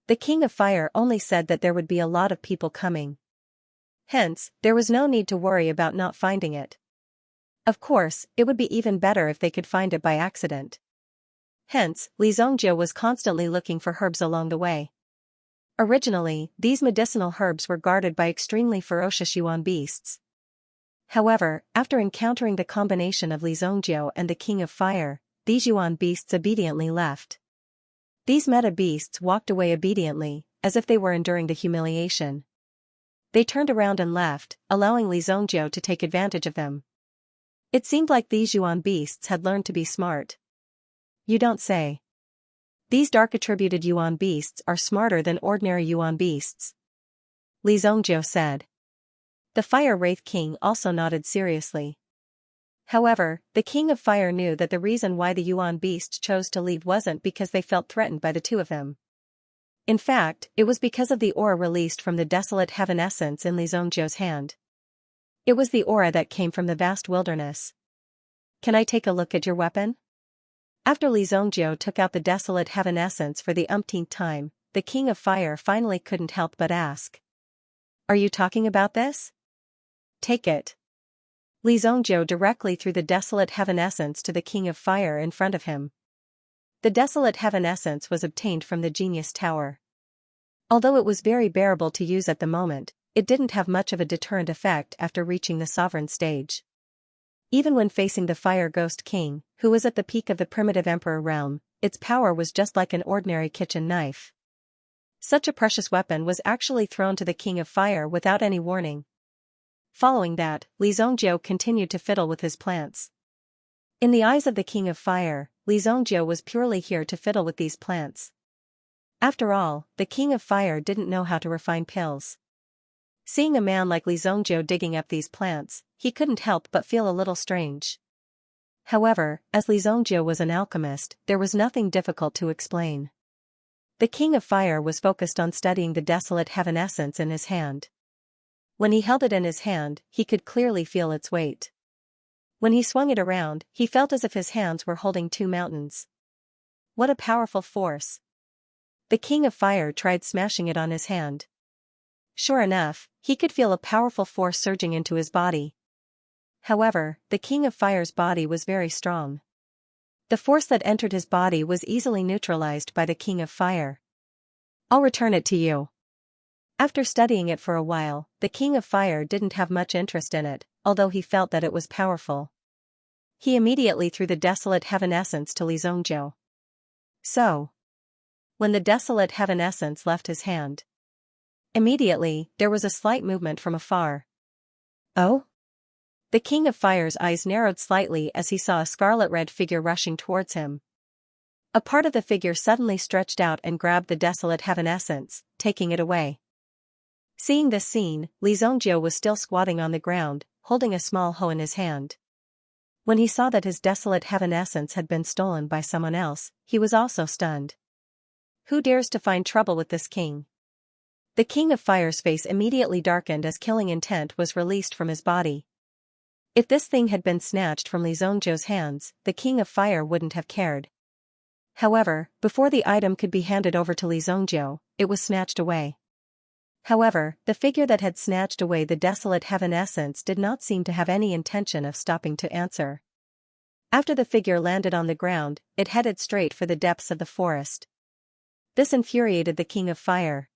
The King of Fire only said that there would be a lot of people coming. Hence, there was no need to worry about not finding it. Of course, it would be even better if they could find it by accident. Hence, Li Zhongjiu was constantly looking for herbs along the way. Originally, these medicinal herbs were guarded by extremely ferocious yuan beasts. However, after encountering the combination of Li Zhongjiu and the King of Fire, these yuan beasts obediently left. These meta beasts walked away obediently, as if they were enduring the humiliation. They turned around and left, allowing Li Zhongjiu to take advantage of them. It seemed like these yuan beasts had learned to be smart. You don't say. These dark-attributed yuan beasts are smarter than ordinary yuan beasts, Li Zhongjiu said. The Fire Wraith King also nodded seriously. However, the King of Fire knew that the reason why the yuan beast chose to leave wasn't because they felt threatened by the two of them. In fact, it was because of the aura released from the desolate heaven essence in Li Zhongjiu's hand. It was the aura that came from the vast wilderness. Can I take a look at your weapon? After Li Zhongjiu took out the desolate heaven essence for the umpteenth time, the King of Fire finally couldn't help but ask. Are you talking about this? Take it. Li Zhongjiu directly threw the desolate heaven essence to the King of Fire in front of him. The desolate heaven essence was obtained from the Genius Tower. Although it was very bearable to use at the moment, it didn't have much of a deterrent effect after reaching the sovereign stage. Even when facing the Fire Ghost King, who was at the peak of the primitive emperor realm, its power was just like an ordinary kitchen knife. Such a precious weapon was actually thrown to the King of Fire without any warning. Following that, Li Zhongjiu continued to fiddle with his plants. In the eyes of the King of Fire, Li Zhongjiu was purely here to fiddle with these plants. After all, the King of Fire didn't know how to refine pills. Seeing a man like Li Zhongjiu digging up these plants, he couldn't help but feel a little strange. However, as Li Zhongjiu was an alchemist, there was nothing difficult to explain. The King of Fire was focused on studying the desolate heaven essence in his hand. When he held it in his hand, he could clearly feel its weight. When he swung it around, he felt as if his hands were holding two mountains. What a powerful force! The King of Fire tried smashing it on his hand. Sure enough, he could feel a powerful force surging into his body. However, the King of Fire's body was very strong. The force that entered his body was easily neutralized by the King of Fire. I'll return it to you. After studying it for a while, the King of Fire didn't have much interest in it, although he felt that it was powerful. He immediately threw the Desolate Heaven Essence to Li Zongjiu. So, when the Desolate Heaven Essence left his hand, immediately, there was a slight movement from afar. Oh? The King of Fire's eyes narrowed slightly as he saw a scarlet-red figure rushing towards him. A part of the figure suddenly stretched out and grabbed the Desolate Heaven Essence, taking it away. Seeing this scene, Li Zongjiu was still squatting on the ground, holding a small hoe in his hand. When he saw that his Desolate Heaven Essence had been stolen by someone else, he was also stunned. Who dares to find trouble with this king? The King of Fire's face immediately darkened as killing intent was released from his body. If this thing had been snatched from Li Zongjiu's hands, the King of Fire wouldn't have cared. However, before the item could be handed over to Li Zongjiu, it was snatched away. However, the figure that had snatched away the Desolate Heaven Essence did not seem to have any intention of stopping to answer. After the figure landed on the ground, it headed straight for the depths of the forest. This infuriated the King of Fire.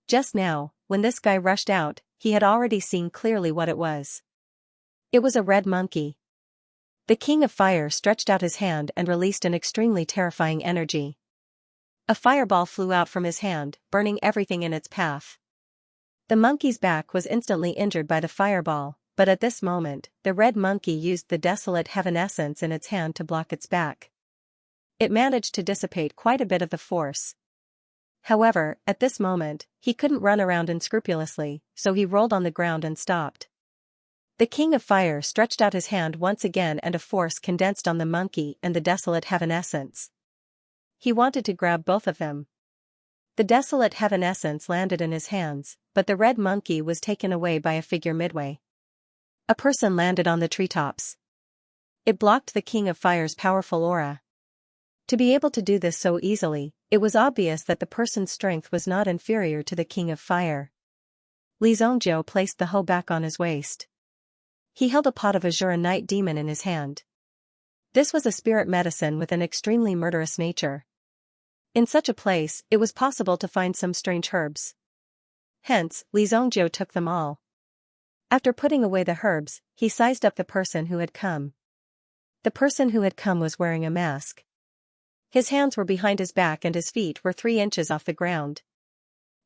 Just now, when this guy rushed out, he had already seen clearly what it was. It was a red monkey. The King of Fire stretched out his hand and released an extremely terrifying energy. A fireball flew out from his hand, burning everything in its path. The monkey's back was instantly injured by the fireball, but at this moment, the red monkey used the Desolate Heaven Essence in its hand to block its back. It managed to dissipate quite a bit of the force. However, at this moment, he couldn't run around unscrupulously, so he rolled on the ground and stopped. The King of Fire stretched out his hand once again and a force condensed on the monkey and the Desolate Heaven Essence. He wanted to grab both of them. The Desolate Heaven Essence landed in his hands, but the red monkey was taken away by a figure midway. A person landed on the treetops. It blocked the King of Fire's powerful aura. To be able to do this so easily, it was obvious that the person's strength was not inferior to the King of Fire. Li Zongjiu placed the hoe back on his waist. He held a pot of Azure Night Demon in his hand. This was a spirit medicine with an extremely murderous nature. In such a place, it was possible to find some strange herbs. Hence, Li Zongjiu took them all. After putting away the herbs, he sized up the person who had come. The person who had come was wearing a mask. His hands were behind his back and his feet were 3 inches off the ground.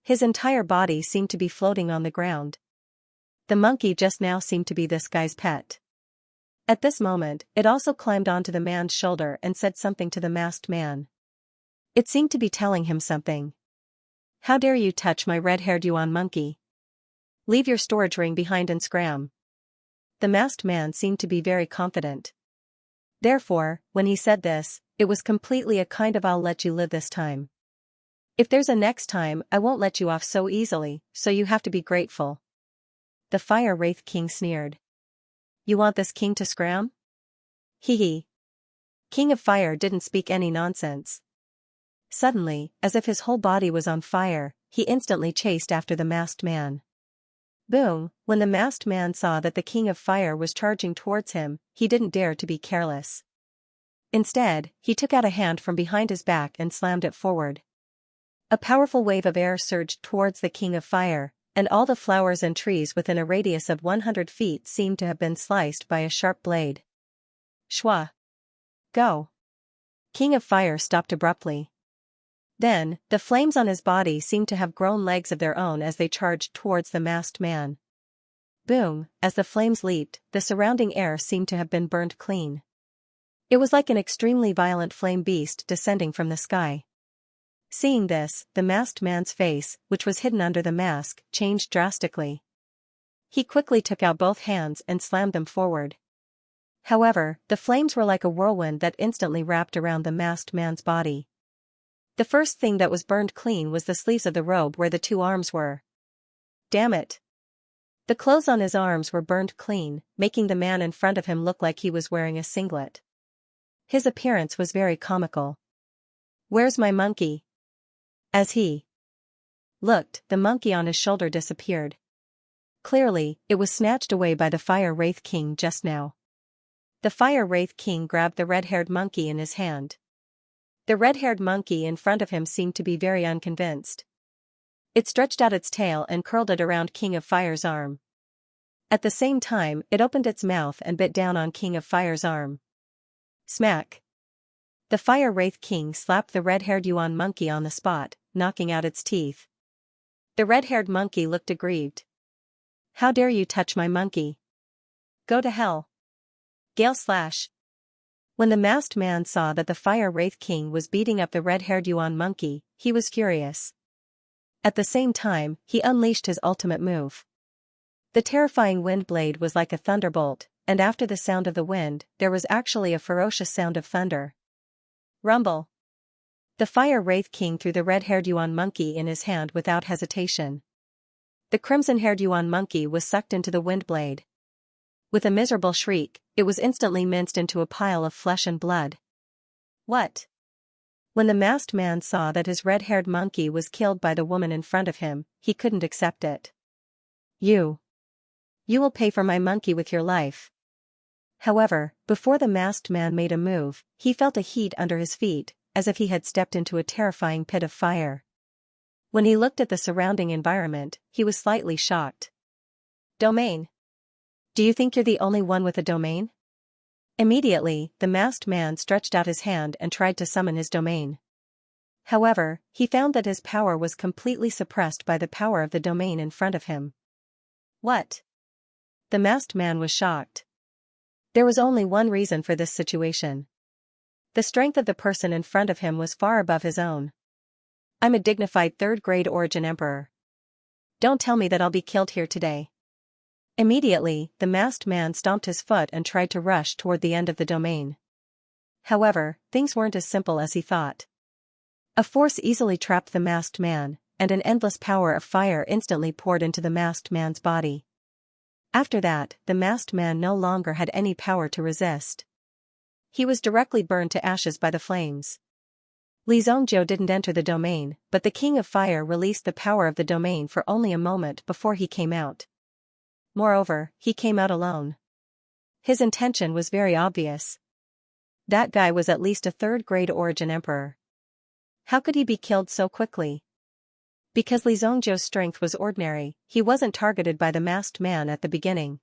His entire body seemed to be floating on the ground. The monkey just now seemed to be this guy's pet. At this moment, it also climbed onto the man's shoulder and said something to the masked man. It seemed to be telling him something. How dare you touch my red-haired Yuan monkey? Leave your storage ring behind and scram. The masked man seemed to be very confident. Therefore, when he said this, it was completely a kind of I'll let you live this time. If there's a next time, I won't let you off so easily, so you have to be grateful. The Fire Wraith King sneered. You want this king to scram? Hee hee. King of Fire didn't speak any nonsense. Suddenly, as if his whole body was on fire, he instantly chased after the masked man. Boom! When the masked man saw that the King of Fire was charging towards him, he didn't dare to be careless. Instead, he took out a hand from behind his back and slammed it forward. A powerful wave of air surged towards the King of Fire, and all the flowers and trees within a radius of 100 feet seemed to have been sliced by a sharp blade. Shwa! Go! King of Fire stopped abruptly. Then, the flames on his body seemed to have grown legs of their own as they charged towards the masked man. Boom! As the flames leaped, the surrounding air seemed to have been burned clean. It was like an extremely violent flame beast descending from the sky. Seeing this, the masked man's face, which was hidden under the mask, changed drastically. He quickly took out both hands and slammed them forward. However, the flames were like a whirlwind that instantly wrapped around the masked man's body. The first thing that was burned clean was the sleeves of the robe where the 2 arms were. Damn it! The clothes on his arms were burned clean, making the man in front of him look like he was wearing a singlet. His appearance was very comical. Where's my monkey? As he looked, the monkey on his shoulder disappeared. Clearly, it was snatched away by the Fire Wraith King just now. The Fire Wraith King grabbed the red-haired monkey in his hand. The red-haired monkey in front of him seemed to be very unconvinced. It stretched out its tail and curled it around King of Fire's arm. At the same time, it opened its mouth and bit down on King of Fire's arm. Smack! The Fire Wraith King slapped the red-haired Yuan monkey on the spot, knocking out its teeth. The red-haired monkey looked aggrieved. How dare you touch my monkey? Go to hell. Gale slash. When the masked man saw that the Fire Wraith King was beating up the red-haired Yuan monkey, he was furious. At the same time, he unleashed his ultimate move. The terrifying wind blade was like a thunderbolt, and after the sound of the wind, there was actually a ferocious sound of thunder. Rumble! The Fire Wraith King threw the red-haired Yuan monkey in his hand without hesitation. The crimson-haired Yuan monkey was sucked into the wind blade. With a miserable shriek, it was instantly minced into a pile of flesh and blood. What? When the masked man saw that his red-haired monkey was killed by the woman in front of him, he couldn't accept it. You will pay for my monkey with your life. However, before the masked man made a move, he felt a heat under his feet, as if he had stepped into a terrifying pit of fire. When he looked at the surrounding environment, he was slightly shocked. Domain. Do you think you're the only one with a domain? Immediately, the masked man stretched out his hand and tried to summon his domain. However, he found that his power was completely suppressed by the power of the domain in front of him. What? The masked man was shocked. There was only one reason for this situation. The strength of the person in front of him was far above his own. I'm a dignified third-grade origin emperor. Don't tell me that I'll be killed here today. Immediately, the masked man stomped his foot and tried to rush toward the end of the domain. However, things weren't as simple as he thought. A force easily trapped the masked man, and an endless power of fire instantly poured into the masked man's body. After that, the masked man no longer had any power to resist. He was directly burned to ashes by the flames. Li Zhongjiu didn't enter the domain, but the King of Fire released the power of the domain for only a moment before he came out. Moreover, he came out alone. His intention was very obvious. That guy was at least a third-grade origin emperor. How could he be killed so quickly? Because Li Zhongjiu's strength was ordinary, he wasn't targeted by the masked man at the beginning.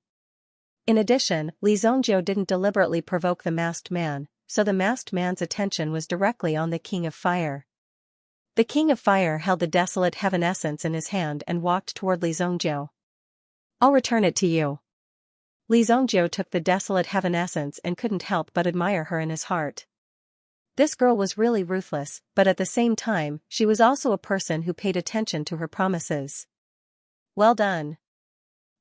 In addition, Li Zhongjiu didn't deliberately provoke the masked man, so the masked man's attention was directly on the King of Fire. The King of Fire held the desolate heaven essence in his hand and walked toward Li Zhongjiu. I'll return it to you. Li Zhongjiu took the desolate heaven essence and couldn't help but admire her in his heart. This girl was really ruthless, but at the same time, she was also a person who paid attention to her promises. Well done.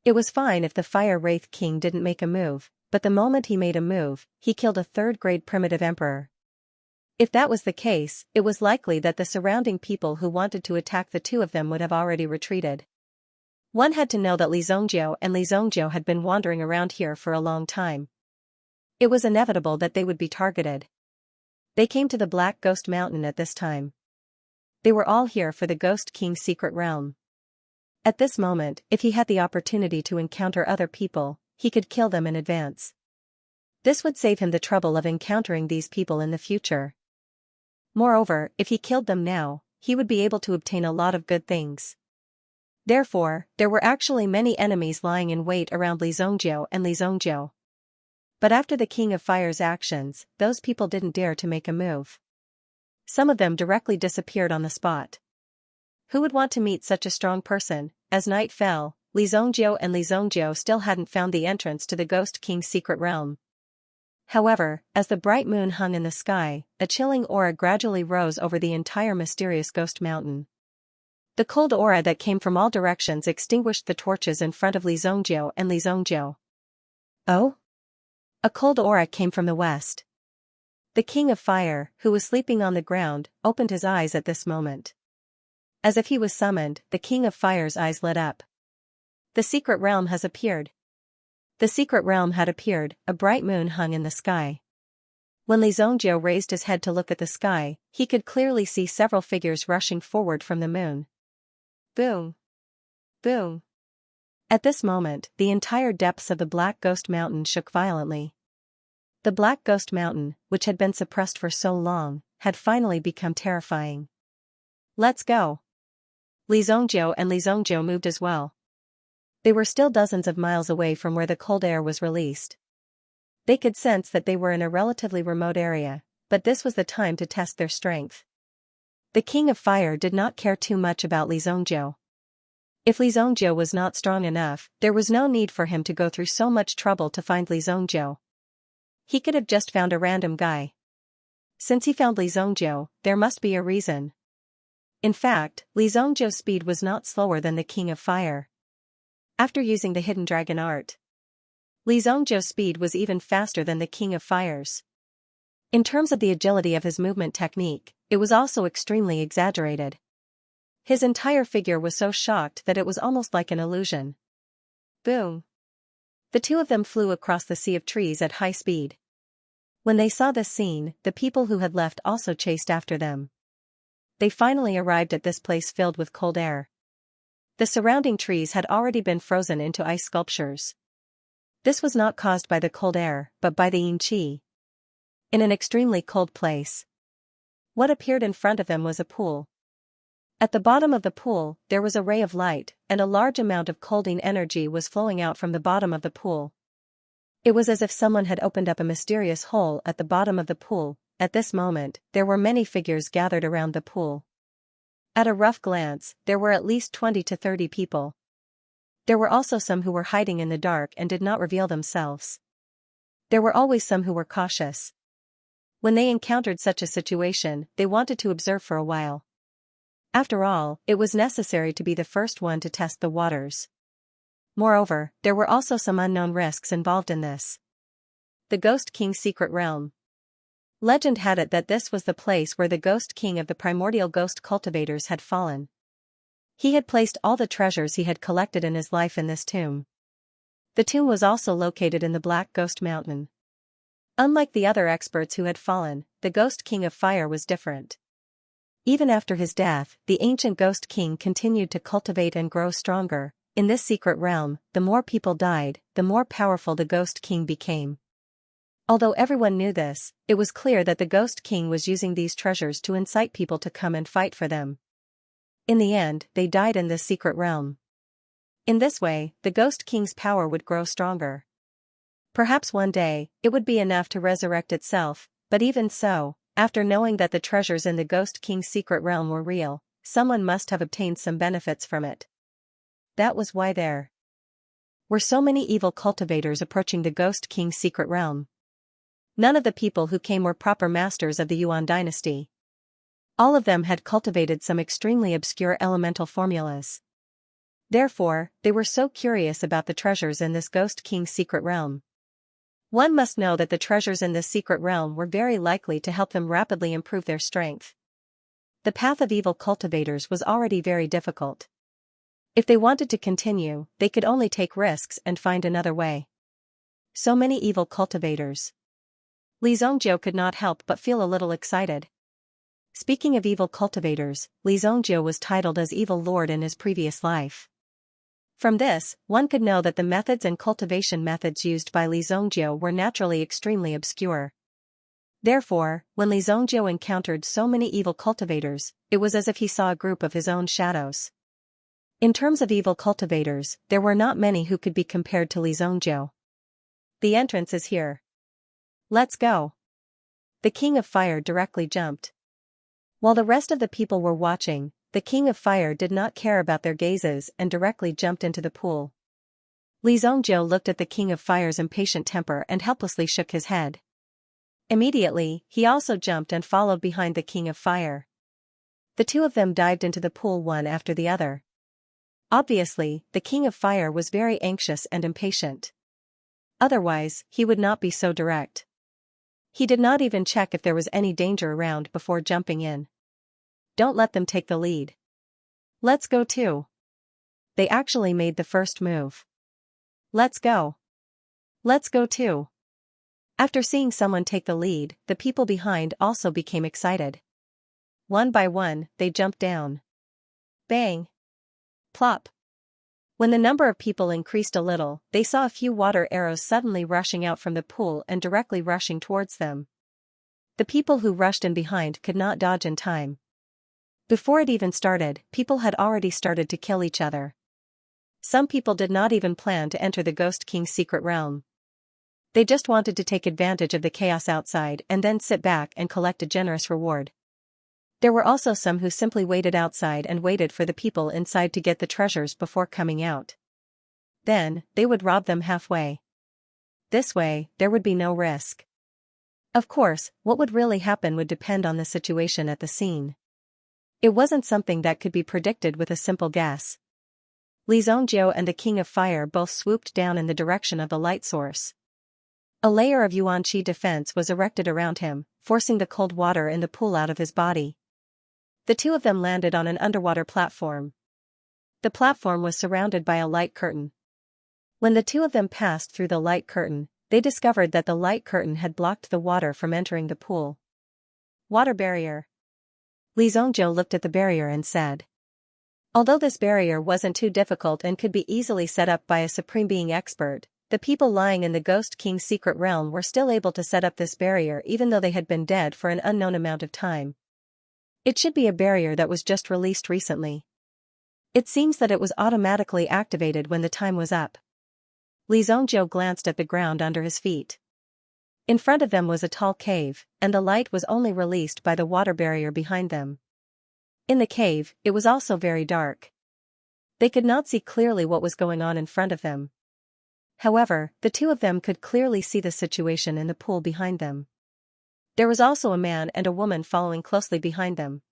It was fine if the Fire Wraith King didn't make a move, but the moment he made a move, he killed a third-grade primitive emperor. If that was the case, it was likely that the surrounding people who wanted to attack the two of them would have already retreated. One had to know that Li Zhongjiu had been wandering around here for a long time. It was inevitable that they would be targeted. They came to the Black Ghost Mountain at this time. They were all here for the Ghost King's secret realm. At this moment, if he had the opportunity to encounter other people, he could kill them in advance. This would save him the trouble of encountering these people in the future. Moreover, if he killed them now, he would be able to obtain a lot of good things. Therefore, there were actually many enemies lying in wait around Li Zhongjiu. But after the King of Fire's actions, those people didn't dare to make a move. Some of them directly disappeared on the spot. Who would want to meet such a strong person? As night fell, Li Zhongjiu still hadn't found the entrance to the Ghost King's secret realm. However, as the bright moon hung in the sky, a chilling aura gradually rose over the entire mysterious Ghost Mountain. The cold aura that came from all directions extinguished the torches in front of Li Zhongjiu. Oh? A cold aura came from the west. The King of Fire, who was sleeping on the ground, opened his eyes at this moment. As if he was summoned, the King of Fire's eyes lit up. The secret realm has appeared. The secret realm had appeared, a bright moon hung in the sky. When Li Zhongjiu raised his head to look at the sky, he could clearly see several figures rushing forward from the moon. Boom! Boom! At this moment, the entire depths of the Black Ghost Mountain shook violently. The Black Ghost Mountain, which had been suppressed for so long, had finally become terrifying. Let's go! Li Zhongjiu and Li Zhongjiu moved as well. They were still dozens of miles away from where the cold air was released. They could sense that they were in a relatively remote area, but this was the time to test their strength. The King of Fire did not care too much about Li Zhongjiu. If Li Zhongjiu was not strong enough, there was no need for him to go through so much trouble to find Li Zhongjiu. He could have just found a random guy. Since he found Li Zhongjiu, there must be a reason. In fact, Li Zhongjiu's speed was not slower than the King of Fire. After using the Hidden Dragon art, Li Zhongjiu's speed was even faster than the King of Fire's. In terms of the agility of his movement technique, it was also extremely exaggerated. His entire figure was so shocked that it was almost like an illusion. Boom! The two of them flew across the sea of trees at high speed. When they saw this scene, the people who had left also chased after them. They finally arrived at this place filled with cold air. The surrounding trees had already been frozen into ice sculptures. This was not caused by the cold air, but by the yin qi. In an extremely cold place, what appeared in front of them was a pool. At the bottom of the pool, there was a ray of light, and a large amount of colding energy was flowing out from the bottom of the pool. It was as if someone had opened up a mysterious hole at the bottom of the pool. At this moment, there were many figures gathered around the pool. At a rough glance, there were at least 20 to 30 people. There were also some who were hiding in the dark and did not reveal themselves. There were always some who were cautious. When they encountered such a situation, they wanted to observe for a while. After all, it was necessary to be the first one to test the waters. Moreover, there were also some unknown risks involved in this. The Ghost King's secret realm. Legend had it that this was the place where the Ghost King of the primordial ghost cultivators had fallen. He had placed all the treasures he had collected in his life in this tomb. The tomb was also located in the Black Ghost Mountain. Unlike the other experts who had fallen, the Ghost King of Fire was different. Even after his death, the ancient Ghost King continued to cultivate and grow stronger. In this secret realm, the more people died, the more powerful the Ghost King became. Although everyone knew this, it was clear that the Ghost King was using these treasures to incite people to come and fight for them. In the end, they died in this secret realm. In this way, the Ghost King's power would grow stronger. Perhaps one day, it would be enough to resurrect itself, but even so, after knowing that the treasures in the Ghost King's secret realm were real, someone must have obtained some benefits from it. That was why there were so many evil cultivators approaching the Ghost King's secret realm. None of the people who came were proper masters of the Yuan dynasty. All of them had cultivated some extremely obscure elemental formulas. Therefore, they were so curious about the treasures in this Ghost King's secret realm. One must know that the treasures in this secret realm were very likely to help them rapidly improve their strength. The path of evil cultivators was already very difficult. If they wanted to continue, they could only take risks and find another way. So many evil cultivators. Li Zhongjiu could not help but feel a little excited. Speaking of evil cultivators, Li Zhongjiu was titled as Evil Lord in his previous life. From this, one could know that the methods and cultivation methods used by Li Zhongjiu were naturally extremely obscure. Therefore, when Li Zhongjiu encountered so many evil cultivators, it was as if he saw a group of his own shadows. In terms of evil cultivators, there were not many who could be compared to Li Zhongjiu. The entrance is here. Let's go. The King of Fire directly jumped. While the rest of the people were watching, the King of Fire did not care about their gazes and directly jumped into the pool. Li Zhongjiu looked at the King of Fire's impatient temper and helplessly shook his head. Immediately, he also jumped and followed behind the King of Fire. The two of them dived into the pool one after the other. Obviously, the King of Fire was very anxious and impatient. Otherwise, he would not be so direct. He did not even check if there was any danger around before jumping in. Don't let them take the lead. Let's go too. They actually made the first move. Let's go. Let's go too. After seeing someone take the lead, the people behind also became excited. One by one, they jumped down. Bang! Plop. When the number of people increased a little, they saw a few water arrows suddenly rushing out from the pool and directly rushing towards them. The people who rushed in behind could not dodge in time. Before it even started, people had already started to kill each other. Some people did not even plan to enter the Ghost King's secret realm. They just wanted to take advantage of the chaos outside and then sit back and collect a generous reward. There were also some who simply waited outside and waited for the people inside to get the treasures before coming out. Then, they would rob them halfway. This way, there would be no risk. Of course, what would really happen would depend on the situation at the scene. It wasn't something that could be predicted with a simple guess. Xianxia and the King of Fire both swooped down in the direction of the light source. A layer of yuan qi defense was erected around him, forcing the cold water in the pool out of his body. The two of them landed on an underwater platform. The platform was surrounded by a light curtain. When the two of them passed through the light curtain, they discovered that the light curtain had blocked the water from entering the pool. Water barrier. Xianxia looked at the barrier and said. Although this barrier wasn't too difficult and could be easily set up by a Supreme Being expert, the people lying in the Ghost King's secret realm were still able to set up this barrier even though they had been dead for an unknown amount of time. It should be a barrier that was just released recently. It seems that it was automatically activated when the time was up. Xianxia glanced at the ground under his feet. In front of them was a tall cave, and the light was only released by the water barrier behind them. In the cave, it was also very dark. They could not see clearly what was going on in front of them. However, the two of them could clearly see the situation in the pool behind them. There was also a man and a woman following closely behind them.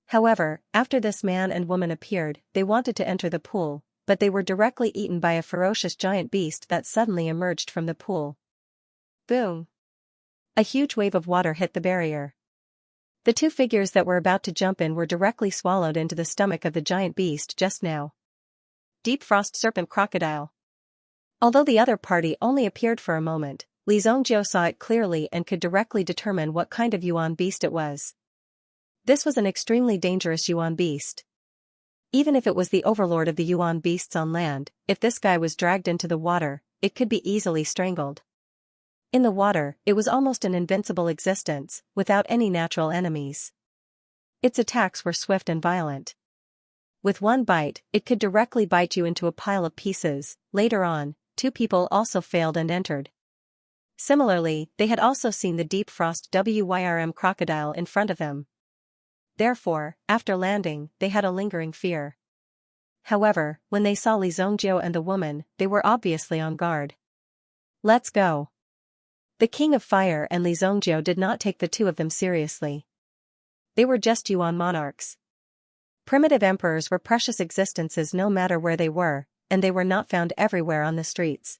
However, after this man and woman appeared, they wanted to enter the pool, but they were directly eaten by a ferocious giant beast that suddenly emerged from the pool. Boom! A huge wave of water hit the barrier. The two figures that were about to jump in were directly swallowed into the stomach of the giant beast just now. Deep Frost Serpent Crocodile. Although the other party only appeared for a moment, Xianxia saw it clearly and could directly determine what kind of yuan beast it was. This was an extremely dangerous yuan beast. Even if it was the overlord of the yuan beasts on land, if this guy was dragged into the water, it could be easily strangled. In the water, it was almost an invincible existence, without any natural enemies. Its attacks were swift and violent. With one bite, it could directly bite you into a pile of pieces. Later on, two people also failed and entered. Similarly, they had also seen the Deep Frost Wyrm crocodile in front of them. Therefore, after landing, they had a lingering fear. However, when they saw Xianxia and the woman, they were obviously on guard. Let's go. The King of Fire and Xianxia did not take the two of them seriously. They were just yuan monarchs. Primitive emperors were precious existences no matter where they were, and they were not found everywhere on the streets.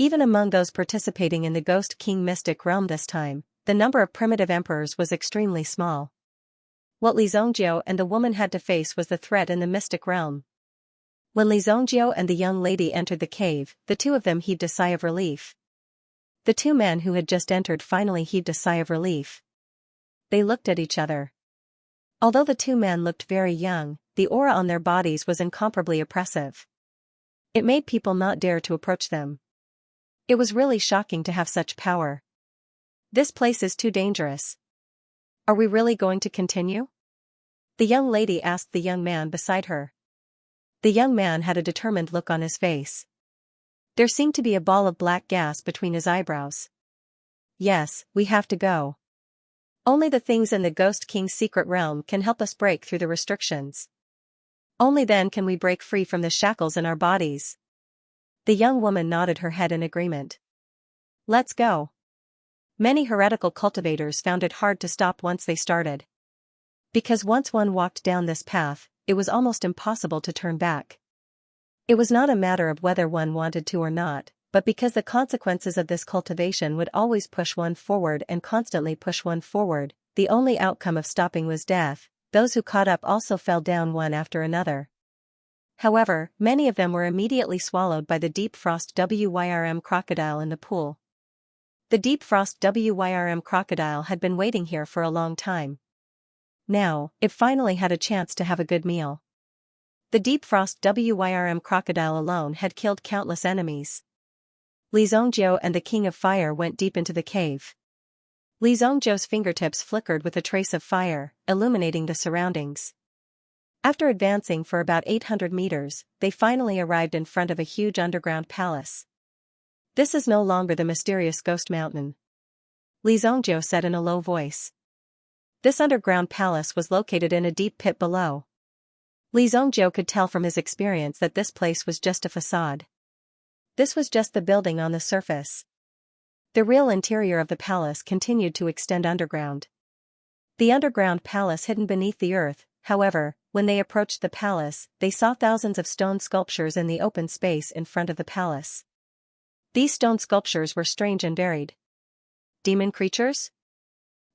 Even among those participating in the Ghost King mystic realm this time, the number of primitive emperors was extremely small. What Xianxia and the woman had to face was the threat in the mystic realm. When Xianxia and the young lady entered the cave, the two of them heaved a sigh of relief. The two men who had just entered finally heaved a sigh of relief. They looked at each other. Although the two men looked very young, the aura on their bodies was incomparably oppressive. It made people not dare to approach them. It was really shocking to have such power. This place is too dangerous. Are we really going to continue? The young lady asked the young man beside her. The young man had a determined look on his face. There seemed to be a ball of black gas between his eyebrows. Yes, we have to go. Only the things in the Ghost King's secret realm can help us break through the restrictions. Only then can we break free from the shackles in our bodies. The young woman nodded her head in agreement. Let's go. Many heretical cultivators found it hard to stop once they started. Because once one walked down this path, it was almost impossible to turn back. It was not a matter of whether one wanted to or not, but because the consequences of this cultivation would always push one forward and constantly push one forward, the only outcome of stopping was death. Those who caught up also fell down one after another. However, many of them were immediately swallowed by the Deep Frost Wyrm crocodile in the pool. The Deep Frost Wyrm crocodile had been waiting here for a long time. Now, it finally had a chance to have a good meal. The deep frost Wyrm crocodile alone had killed countless enemies. Li Zhongjiu and the King of Fire went deep into the cave. Li Zhongjiu's fingertips flickered with a trace of fire, illuminating the surroundings. After advancing for about 800 meters, they finally arrived in front of a huge underground palace. This is no longer the mysterious Ghost Mountain, Li Zhongjiu said in a low voice. This underground palace was located in a deep pit below. Li Zhongjiu could tell from his experience that this place was just a facade. This was just the building on the surface. The real interior of the palace continued to extend underground. The underground palace hidden beneath the earth, however, when they approached the palace, they saw thousands of stone sculptures in the open space in front of the palace. These stone sculptures were strange and varied. Demon creatures?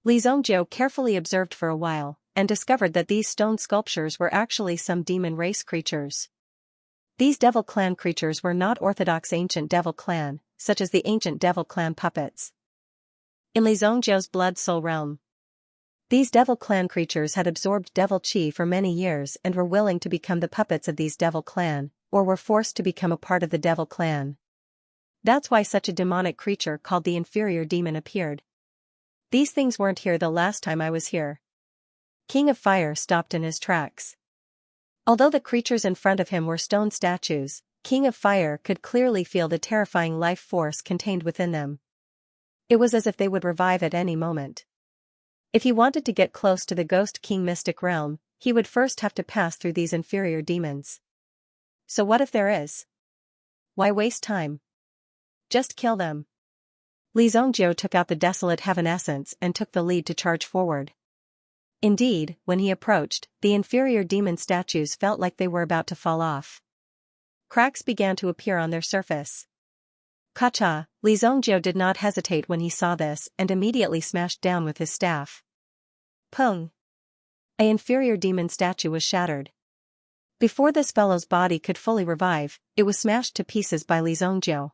Li Zhongjiu carefully observed for a while, and discovered that these stone sculptures were actually some demon race creatures. These Devil Clan creatures were not orthodox ancient Devil Clan, such as the ancient Devil Clan puppets. In Li Zhongjiu's blood soul realm, these Devil Clan creatures had absorbed Devil Chi for many years and were willing to become the puppets of these Devil Clan, or were forced to become a part of the Devil Clan. That's why such a demonic creature called the inferior demon appeared. These things weren't here the last time I was here. King of Fire stopped in his tracks. Although the creatures in front of him were stone statues, King of Fire could clearly feel the terrifying life force contained within them. It was as if they would revive at any moment. If he wanted to get close to the Ghost King mystic realm, he would first have to pass through these inferior demons. So what if there is? Why waste time? Just kill them. Li Zhongjiu took out the desolate heaven essence and took the lead to charge forward. Indeed, when he approached, the inferior demon statues felt like they were about to fall off. Cracks began to appear on their surface. Kacha, Li Zhongjiu did not hesitate when he saw this and immediately smashed down with his staff. Pung! An inferior demon statue was shattered. Before this fellow's body could fully revive, it was smashed to pieces by Li Zhongjiu.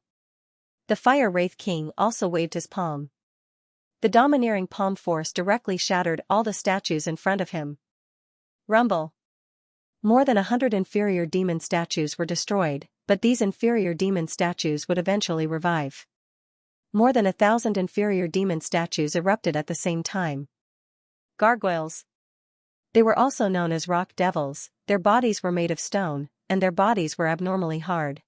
The Fire Wraith King also waved his palm. The domineering palm force directly shattered all the statues in front of him. Rumble! More than 100 inferior demon statues were destroyed, but these inferior demon statues would eventually revive. More than 1,000 inferior demon statues erupted at the same time. Gargoyles. They were also known as rock devils. Their bodies were made of stone, and their bodies were abnormally hard.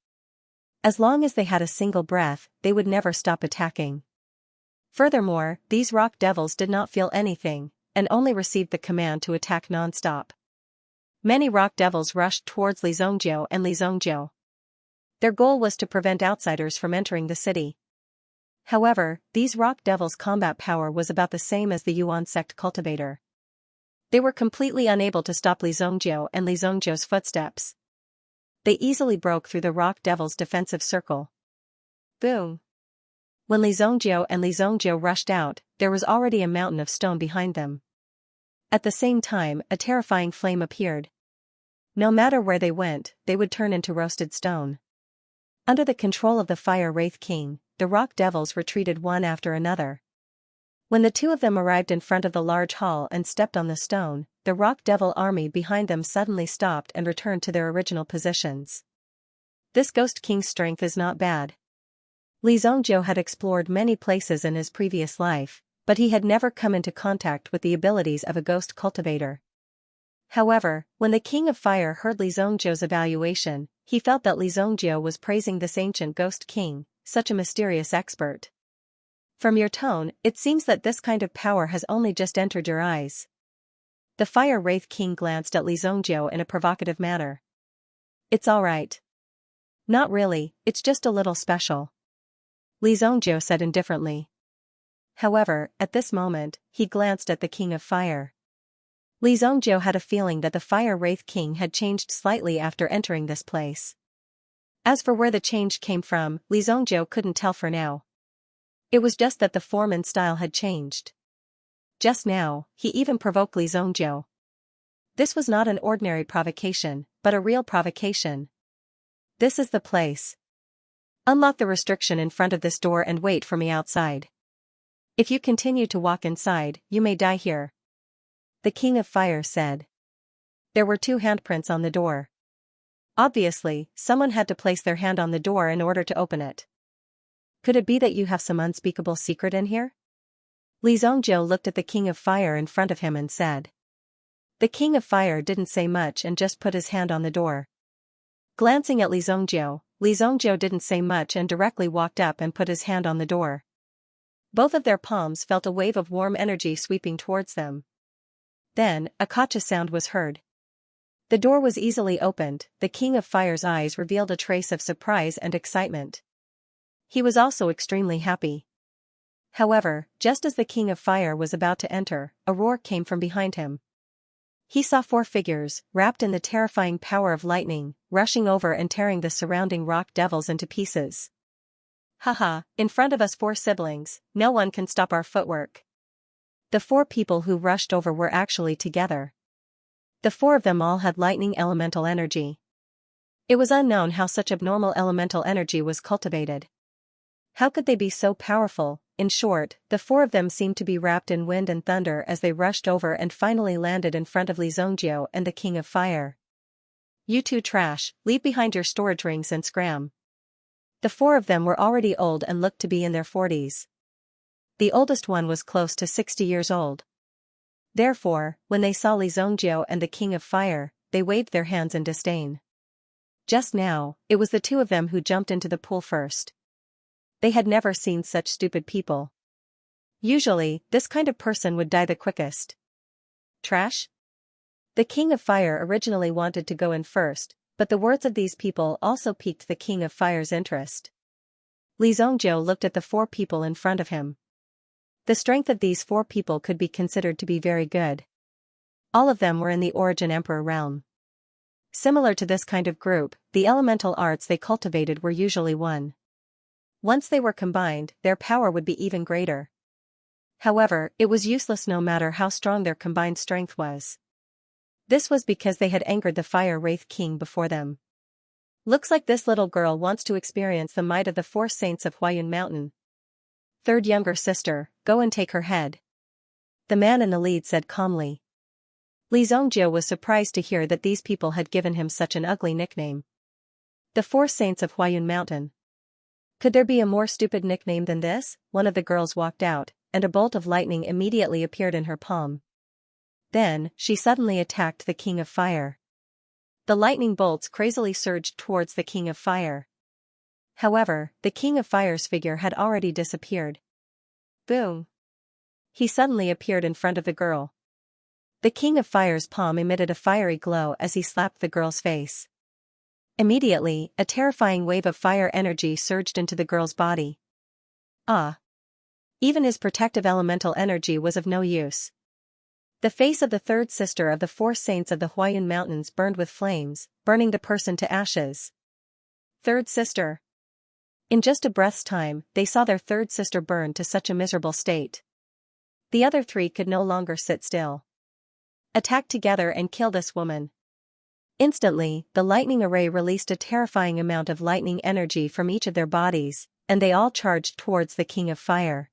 As long as they had a single breath, they would never stop attacking. Furthermore, these rock devils did not feel anything, and only received the command to attack non-stop. Many rock devils rushed towards Li Zhongjiu and Li Zhongjiu. Their goal was to prevent outsiders from entering the city. However, these rock devils' combat power was about the same as the Yuan sect cultivator. They were completely unable to stop Li Zhongjiu and Li Zhongjiu's footsteps. They easily broke through the rock devil's defensive circle. Boom! When Li Zhongjiu and Li Zhongjiu rushed out, there was already a mountain of stone behind them. At the same time, a terrifying flame appeared. No matter where they went, they would turn into roasted stone. Under the control of the Fire Wraith King, the rock devils retreated one after another. When the two of them arrived in front of the large hall and stepped on the stone, the rock devil army behind them suddenly stopped and returned to their original positions. This Ghost King's strength is not bad. Li Zhongjiu had explored many places in his previous life, but he had never come into contact with the abilities of a ghost cultivator. However, when the King of Fire heard Li Zhongjiu's evaluation, he felt that Li Zhongjiu was praising this ancient Ghost King, such a mysterious expert. From your tone, it seems that this kind of power has only just entered your eyes. The Fire Wraith King glanced at Li Zhongjiu in a provocative manner. It's alright. Not really, it's just a little special, Li Zhongjiu said indifferently. However, at this moment, he glanced at the King of Fire. Li Zhongjiu had a feeling that the Fire Wraith King had changed slightly after entering this place. As for where the change came from, Li Zhongjiu couldn't tell for now. It was just that the form and style had changed. Just now, he even provoked Li Zhongjiu. This was not an ordinary provocation, but a real provocation. This is the place. Unlock the restriction in front of this door and wait for me outside. If you continue to walk inside, you may die here, the King of Fire said. There were 2 handprints on the door. Obviously, someone had to place their hand on the door in order to open it. Could it be that you have some unspeakable secret in here? Li Zhongjiu looked at the King of Fire in front of him and said. The King of Fire didn't say much and just put his hand on the door. Glancing at Li Zhongjiu didn't say much and directly walked up and put his hand on the door. Both of their palms felt a wave of warm energy sweeping towards them. Then, a gotcha sound was heard. The door was easily opened. The King of Fire's eyes revealed a trace of surprise and excitement. He was also extremely happy. However, just as the King of Fire was about to enter, a roar came from behind him. He saw 4 figures, wrapped in the terrifying power of lightning, rushing over and tearing the surrounding rock devils into pieces. Haha, in front of us 4 siblings, no one can stop our footwork. The 4 people who rushed over were actually together. The 4 of them all had lightning elemental energy. It was unknown how such abnormal elemental energy was cultivated. How could they be so powerful? In short, the 4 of them seemed to be wrapped in wind and thunder as they rushed over and finally landed in front of Li Zhongjiu and the King of Fire. You 2 trash, leave behind your storage rings and scram. The 4 of them were already old and looked to be in their 40s. The oldest one was close to 60 years old. Therefore, when they saw Li Zhongjiu and the King of Fire, they waved their hands in disdain. Just now, it was the 2 of them who jumped into the pool first. They had never seen such stupid people. Usually, this kind of person would die the quickest. Trash? The King of Fire originally wanted to go in first, but the words of these people also piqued the King of Fire's interest. Li Zhongjiu looked at the 4 people in front of him. The strength of these 4 people could be considered to be very good. All of them were in the Origin Emperor realm. Similar to this kind of group, the elemental arts they cultivated were usually one. Once they were combined, their power would be even greater. However, it was useless no matter how strong their combined strength was. This was because they had angered the Fire Wraith King before them. Looks like this little girl wants to experience the might of the 4 saints of Huayun Mountain. Third younger sister, go and take her head. The man in the lead said calmly. Li Zhongjiu was surprised to hear that these people had given him such an ugly nickname. The 4 saints of Huayun Mountain. Could there be a more stupid nickname than this? One of the girls walked out, and a bolt of lightning immediately appeared in her palm. Then, she suddenly attacked the King of Fire. The lightning bolts crazily surged towards the King of Fire. However, the King of Fire's figure had already disappeared. Boom! He suddenly appeared in front of the girl. The King of Fire's palm emitted a fiery glow as he slapped the girl's face. Immediately, a terrifying wave of fire energy surged into the girl's body. Ah! Even his protective elemental energy was of no use. The face of the 3rd sister of the 4 saints of the Huayun Mountains burned with flames, burning the person to ashes. 3rd sister. In just a breath's time, they saw their 3rd sister burn to such a miserable state. The other 3 could no longer sit still. Attack together and kill this woman. Instantly, the lightning array released a terrifying amount of lightning energy from each of their bodies, and they all charged towards the King of Fire.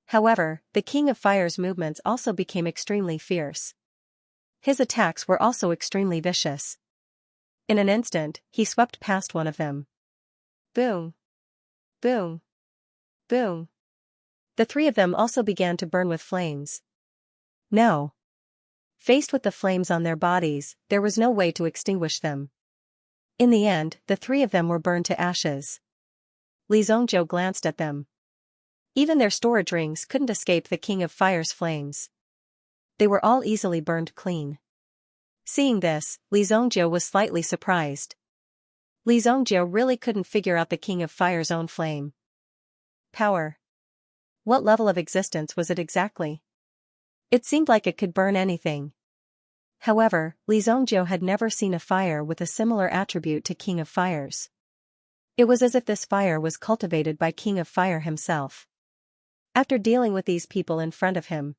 However, the King of Fire's movements also became extremely fierce. His attacks were also extremely vicious. In an instant, he swept past one of them. Boom! Boom! Boom! The 3 of them also began to burn with flames. No! Faced with the flames on their bodies, there was no way to extinguish them. In the end, the 3 of them were burned to ashes. Li Zhongjiu glanced at them. Even their storage rings couldn't escape the King of Fire's flames. They were all easily burned clean. Seeing this, Li Zhongjiu was slightly surprised. Li Zhongjiu really couldn't figure out the King of Fire's own flame. Power. What level of existence was it exactly? It seemed like it could burn anything. However, Li Zhongjiu had never seen a fire with a similar attribute to King of Fire's. It was as if this fire was cultivated by King of Fire himself. After dealing with these people in front of him,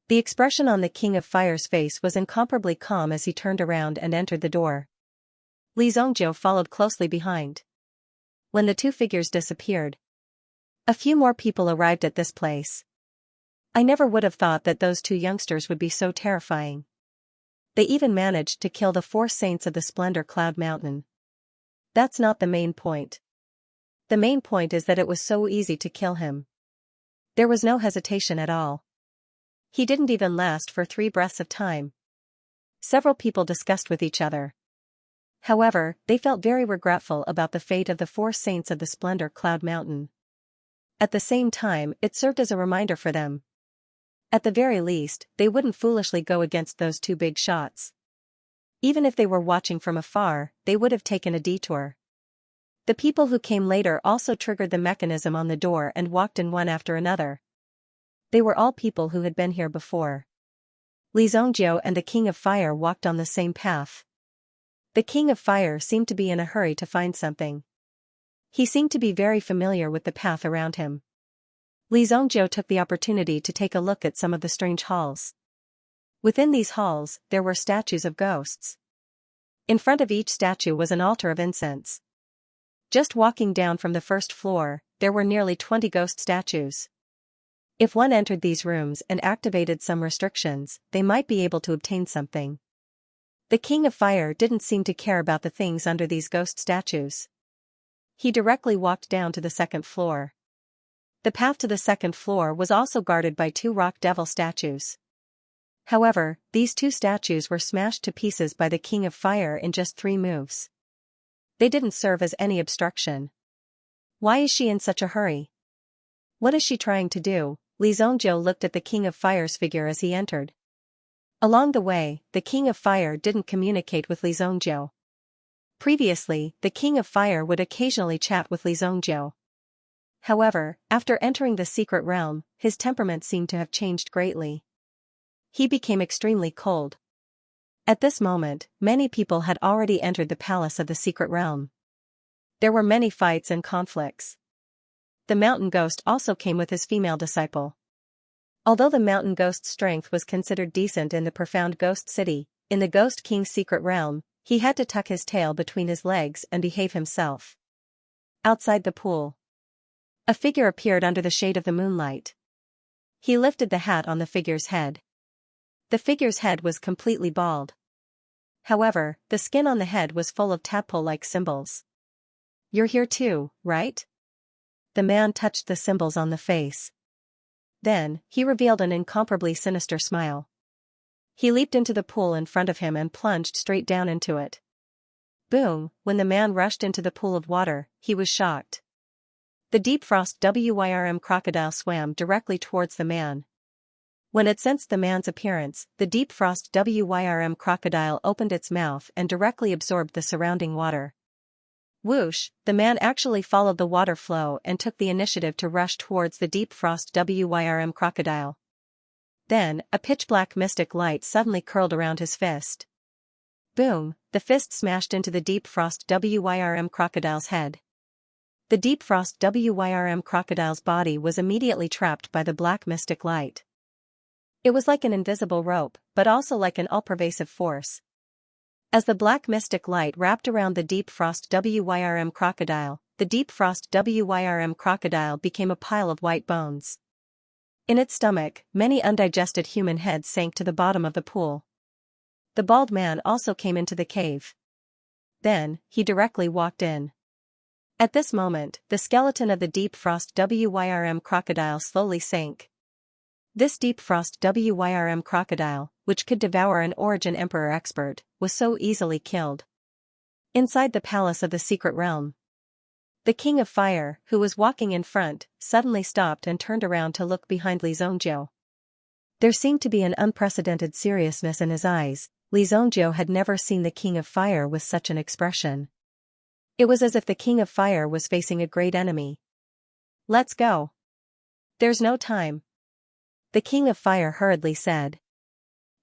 the expression on the King of Fire's face was incomparably calm as he turned around and entered the door. Li Zhongjiu followed closely behind. When the 2 figures disappeared, a few more people arrived at this place. I never would have thought that those 2 youngsters would be so terrifying. They even managed to kill the 4 saints of the Splendor Cloud Mountain. That's not the main point. The main point is that it was so easy to kill him. There was no hesitation at all. He didn't even last for 3 breaths of time. Several people discussed with each other. However, they felt very regretful about the fate of the 4 saints of the Splendor Cloud Mountain. At the same time, it served as a reminder for them. At the very least, they wouldn't foolishly go against those 2 big shots. Even if they were watching from afar, they would have taken a detour. The people who came later also triggered the mechanism on the door and walked in one after another. They were all people who had been here before. Li Zhongjiu and the King of Fire walked on the same path. The King of Fire seemed to be in a hurry to find something. He seemed to be very familiar with the path around him. Li Zhongjiu took the opportunity to take a look at some of the strange halls. Within these halls, there were statues of ghosts. In front of each statue was an altar of incense. Just walking down from the first floor, there were nearly 20 ghost statues. If one entered these rooms and activated some restrictions, they might be able to obtain something. The King of Fire didn't seem to care about the things under these ghost statues. He directly walked down to the second floor. The path to the second floor was also guarded by 2 rock devil statues. However, these 2 statues were smashed to pieces by the King of Fire in just 3 moves. They didn't serve as any obstruction. Why is she in such a hurry? What is she trying to do? Li Zhongjiu looked at the King of Fire's figure as he entered. Along the way, the King of Fire didn't communicate with Li Zhongjiu. Previously, the King of Fire would occasionally chat with Li Zhongjiu. However, after entering the secret realm, his temperament seemed to have changed greatly. He became extremely cold. At this moment, many people had already entered the palace of the secret realm. There were many fights and conflicts. The mountain ghost also came with his female disciple. Although the mountain ghost's strength was considered decent in the profound ghost city, in the Ghost King's secret realm, he had to tuck his tail between his legs and behave himself. Outside the pool, a figure appeared under the shade of the moonlight. He lifted the hat on the figure's head. The figure's head was completely bald. However, the skin on the head was full of tadpole-like symbols. "You're here too, right?" The man touched the symbols on the face. Then, he revealed an incomparably sinister smile. He leaped into the pool in front of him and plunged straight down into it. Boom! When the man rushed into the pool of water, he was shocked. The deep frost Wyrm crocodile swam directly towards the man. When it sensed the man's appearance, the deep frost Wyrm crocodile opened its mouth and directly absorbed the surrounding water. Whoosh! The man actually followed the water flow and took the initiative to rush towards the deep frost Wyrm crocodile. Then, a pitch-black mystic light suddenly curled around his fist. Boom! The fist smashed into the deep frost Wyrm crocodile's head. The deep frost Wyrm crocodile's body was immediately trapped by the black mystic light. It was like an invisible rope, but also like an all-pervasive force. As the black mystic light wrapped around the deep frost Wyrm crocodile, the deep frost Wyrm crocodile became a pile of white bones. In its stomach, many undigested human heads sank to the bottom of the pool. The bald man also came into the cave. Then, he directly walked in. At this moment, the skeleton of the deep frost Wyrm crocodile slowly sank. This deep frost Wyrm crocodile, which could devour an Origin Emperor expert, was so easily killed. Inside the palace of the secret realm, the King of Fire, who was walking in front, suddenly stopped and turned around to look behind Li Zhongjiu. There seemed to be an unprecedented seriousness in his eyes. Li Zhongjiu had never seen the King of Fire with such an expression. It was as if the King of Fire was facing a great enemy. "Let's go. There's no time," the King of Fire hurriedly said.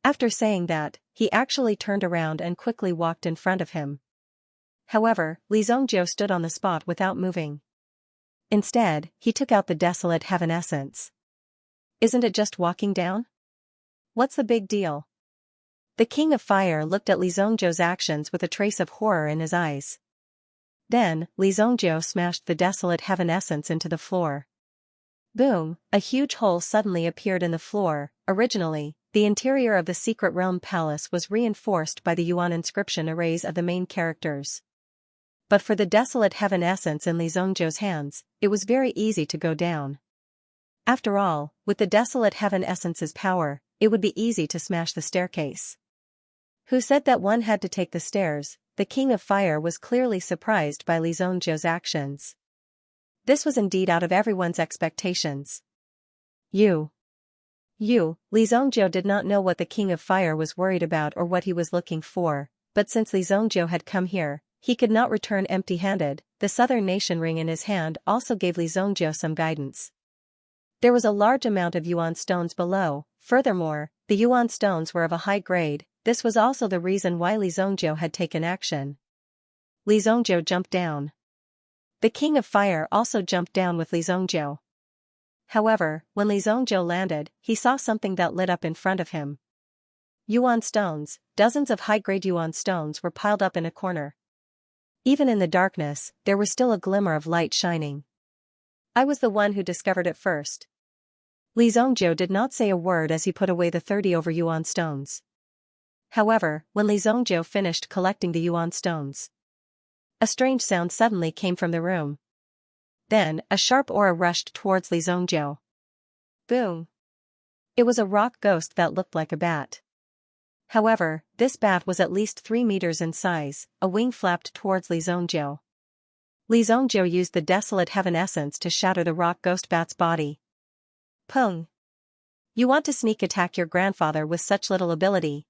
After saying that, he actually turned around and quickly walked in front of him. However, Li Zhongjiu stood on the spot without moving. Instead, he took out the desolate heaven essence. "Isn't it just walking down? What's the big deal?" The King of Fire looked at Li Zhongjiu's actions with a trace of horror in his eyes. Then, Li Zhongjiu smashed the desolate heaven essence into the floor. Boom! A huge hole suddenly appeared in the floor. Originally, the interior of the secret realm palace was reinforced by the Yuan inscription arrays of the main characters. But for the desolate heaven essence in Li Zhongzhou's hands, it was very easy to go down. After all, with the desolate heaven essence's power, it would be easy to smash the staircase. Who said that one had to take the stairs? The King of Fire was clearly surprised by Li Zhongzhou's actions. This was indeed out of everyone's expectations. Li Zhongzhou did not know what the King of Fire was worried about or what he was looking for, but since Li Zhongzhou had come here, he could not return empty-handed. The southern nation ring in his hand also gave Li Zhongzhou some guidance. There was a large amount of yuan stones below. Furthermore, the yuan stones were of a high grade. This was also the reason why Li Zhongzhou had taken action. Li Zhongzhou jumped down. The King of Fire also jumped down with Li Zhongzhou. However, when Li Zhongzhou landed, he saw something that lit up in front of him. Yuan stones, dozens of high-grade yuan stones were piled up in a corner. Even in the darkness, there was still a glimmer of light shining. I was the one who discovered it first. Li Zhongzhou did not say a word as he put away the 30 over yuan stones. However, when Li Zhongzhou finished collecting the yuan stones, a strange sound suddenly came from the room. Then, a sharp aura rushed towards Li Zhongzhou. Boom! It was a rock ghost that looked like a bat. However, this bat was at least 3 meters in size. A wing flapped towards Li Zhongzhou. Li Zhongzhou used the desolate heaven essence to shatter the rock ghost bat's body. Pung! You want to sneak attack your grandfather with such little ability?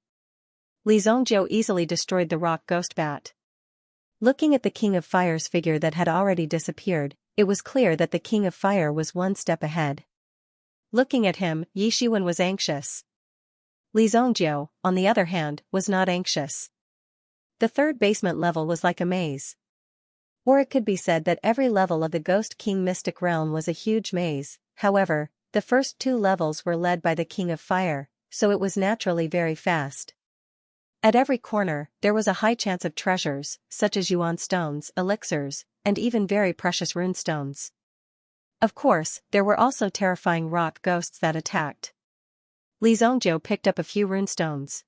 Li Zhongzhou easily destroyed the rock ghost bat. Looking at the King of Fire's figure that had already disappeared, it was clear that the King of Fire was one step ahead. Looking at him, Yi Shiwen was anxious. Li Zhongzhou, on the other hand, was not anxious. The third basement level was like a maze. Or it could be said that every level of the Ghost King Mystic Realm was a huge maze. However, the first 2 levels were led by the King of Fire, so it was naturally very fast. At every corner, there was a high chance of treasures, such as yuan stones, elixirs, and even very precious rune stones. Of course, there were also terrifying rock ghosts that attacked. Li Zhongzhou picked up a few runestones.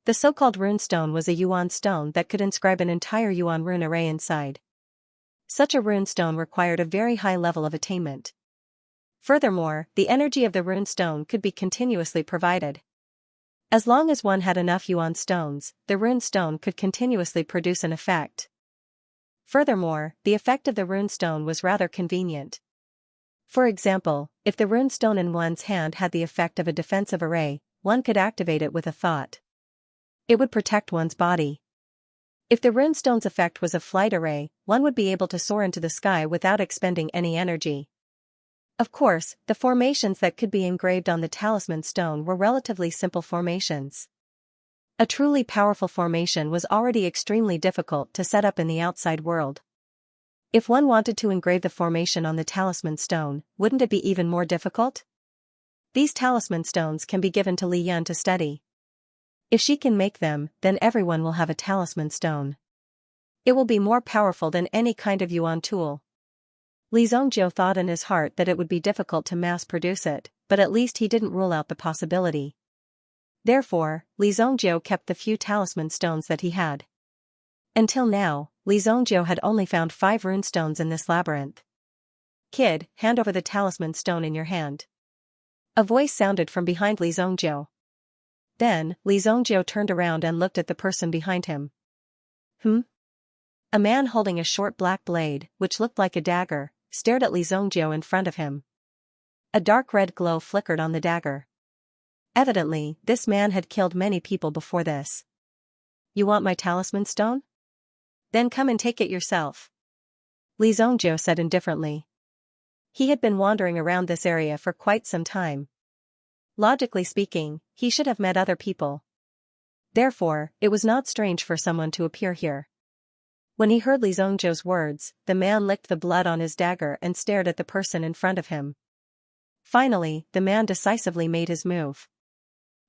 The so-called runestone was a yuan stone that could inscribe an entire yuan rune array inside. Such a runestone required a very high level of attainment. Furthermore, the energy of the runestone could be continuously provided. As long as one had enough yuan stones, the runestone could continuously produce an effect. Furthermore, the effect of the runestone was rather convenient. For example, if the runestone in one's hand had the effect of a defensive array, one could activate it with a thought. It would protect one's body. If the runestone's effect was a flight array, one would be able to soar into the sky without expending any energy. Of course, the formations that could be engraved on the talisman stone were relatively simple formations. A truly powerful formation was already extremely difficult to set up in the outside world. If one wanted to engrave the formation on the talisman stone, wouldn't it be even more difficult? These talisman stones can be given to Li Yan to study. If she can make them, then everyone will have a talisman stone. It will be more powerful than any kind of yuan tool. Li Zhongzhou thought in his heart that it would be difficult to mass-produce it, but at least he didn't rule out the possibility. Therefore, Li Zhongzhou kept the few talisman stones that he had. Until now, Li Zhongzhou had only found 5 runestones in this labyrinth. Kid, hand over the talisman stone in your hand. A voice sounded from behind Li Zhongzhou. Then, Li Zhongzhou turned around and looked at the person behind him. A man holding a short black blade, which looked like a dagger, stared at Li Zhongzhou in front of him. A dark red glow flickered on the dagger. Evidently, this man had killed many people before this. You want my talisman stone? Then come and take it yourself. Li Zhongzhou said indifferently. He had been wandering around this area for quite some time. Logically speaking, he should have met other people. Therefore, it was not strange for someone to appear here. When he heard Li Zhongzhou's words, the man licked the blood on his dagger and stared at the person in front of him. Finally, the man decisively made his move.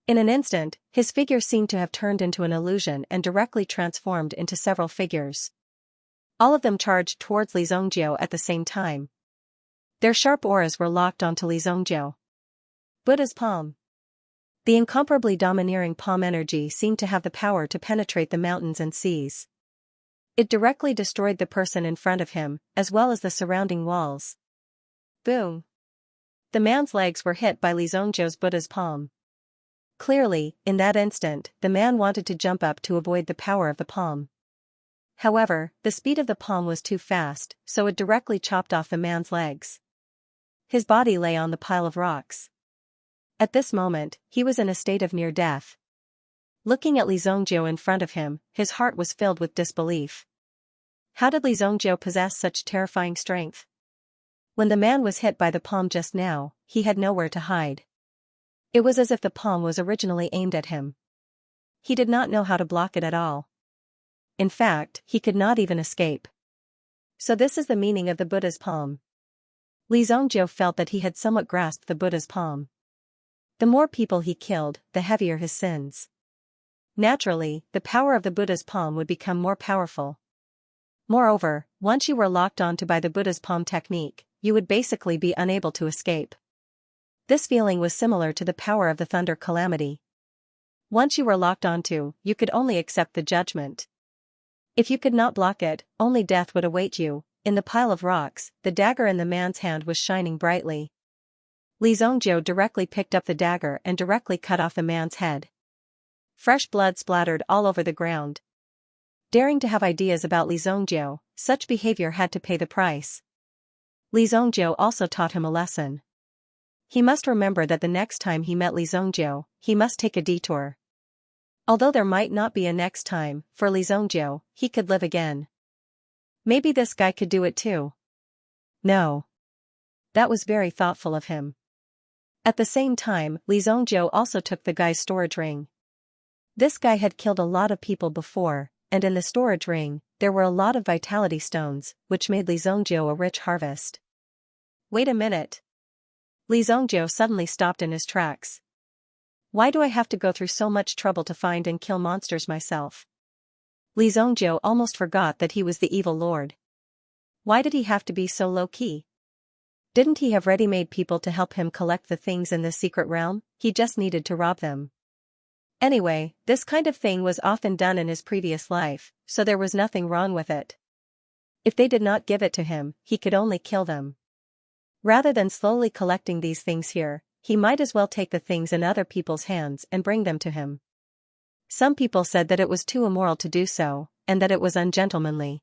In an instant, his figure seemed to have turned into an illusion and directly transformed into several figures. All of them charged towards Li Zhongzhou at the same time. Their sharp auras were locked onto Li Zhongzhou. Buddha's palm. The incomparably domineering palm energy seemed to have the power to penetrate the mountains and seas. It directly destroyed the person in front of him, as well as the surrounding walls. Boom! The man's legs were hit by Li Zhongzhou's Buddha's palm. Clearly, in that instant, the man wanted to jump up to avoid the power of the palm. However, the speed of the palm was too fast, so it directly chopped off the man's legs. His body lay on the pile of rocks. At this moment, he was in a state of near death. Looking at Li Zhongzhou in front of him, his heart was filled with disbelief. How did Li Zhongzhou possess such terrifying strength? When the man was hit by the palm just now, he had nowhere to hide. It was as if the palm was originally aimed at him. He did not know how to block it at all. In fact, he could not even escape. So this is the meaning of the Buddha's palm. Li Zhongzhou felt that he had somewhat grasped the Buddha's palm. The more people he killed, the heavier his sins. Naturally, the power of the Buddha's palm would become more powerful. Moreover, once you were locked onto by the Buddha's palm technique, you would basically be unable to escape. This feeling was similar to the power of the thunder calamity. Once you were locked onto, you could only accept the judgment. If you could not block it, only death would await you. In the pile of rocks, the dagger in the man's hand was shining brightly. Li Zhongzhou directly picked up the dagger and directly cut off the man's head. Fresh blood splattered all over the ground. Daring to have ideas about Li Zhongzhou, such behavior had to pay the price. Li Zhongzhou also taught him a lesson. He must remember that the next time he met Li Zhongzhou, he must take a detour. Although there might not be a next time, for Li Zhongzhou, he could live again. Maybe this guy could do it too. No. That was very thoughtful of him. At the same time, Li Zhongzhou also took the guy's storage ring. This guy had killed a lot of people before, and in the storage ring, there were a lot of vitality stones, which made Li Zhongzhou a rich harvest. Wait a minute. Li Zhongzhou suddenly stopped in his tracks. Why do I have to go through so much trouble to find and kill monsters myself? Li Zhongzhou almost forgot that he was the evil lord. Why did he have to be so low-key? Didn't he have ready-made people to help him collect the things in the secret realm? He just needed to rob them. Anyway, this kind of thing was often done in his previous life, so there was nothing wrong with it. If they did not give it to him, he could only kill them. Rather than slowly collecting these things here, he might as well take the things in other people's hands and bring them to him. Some people said that it was too immoral to do so, and that it was ungentlemanly.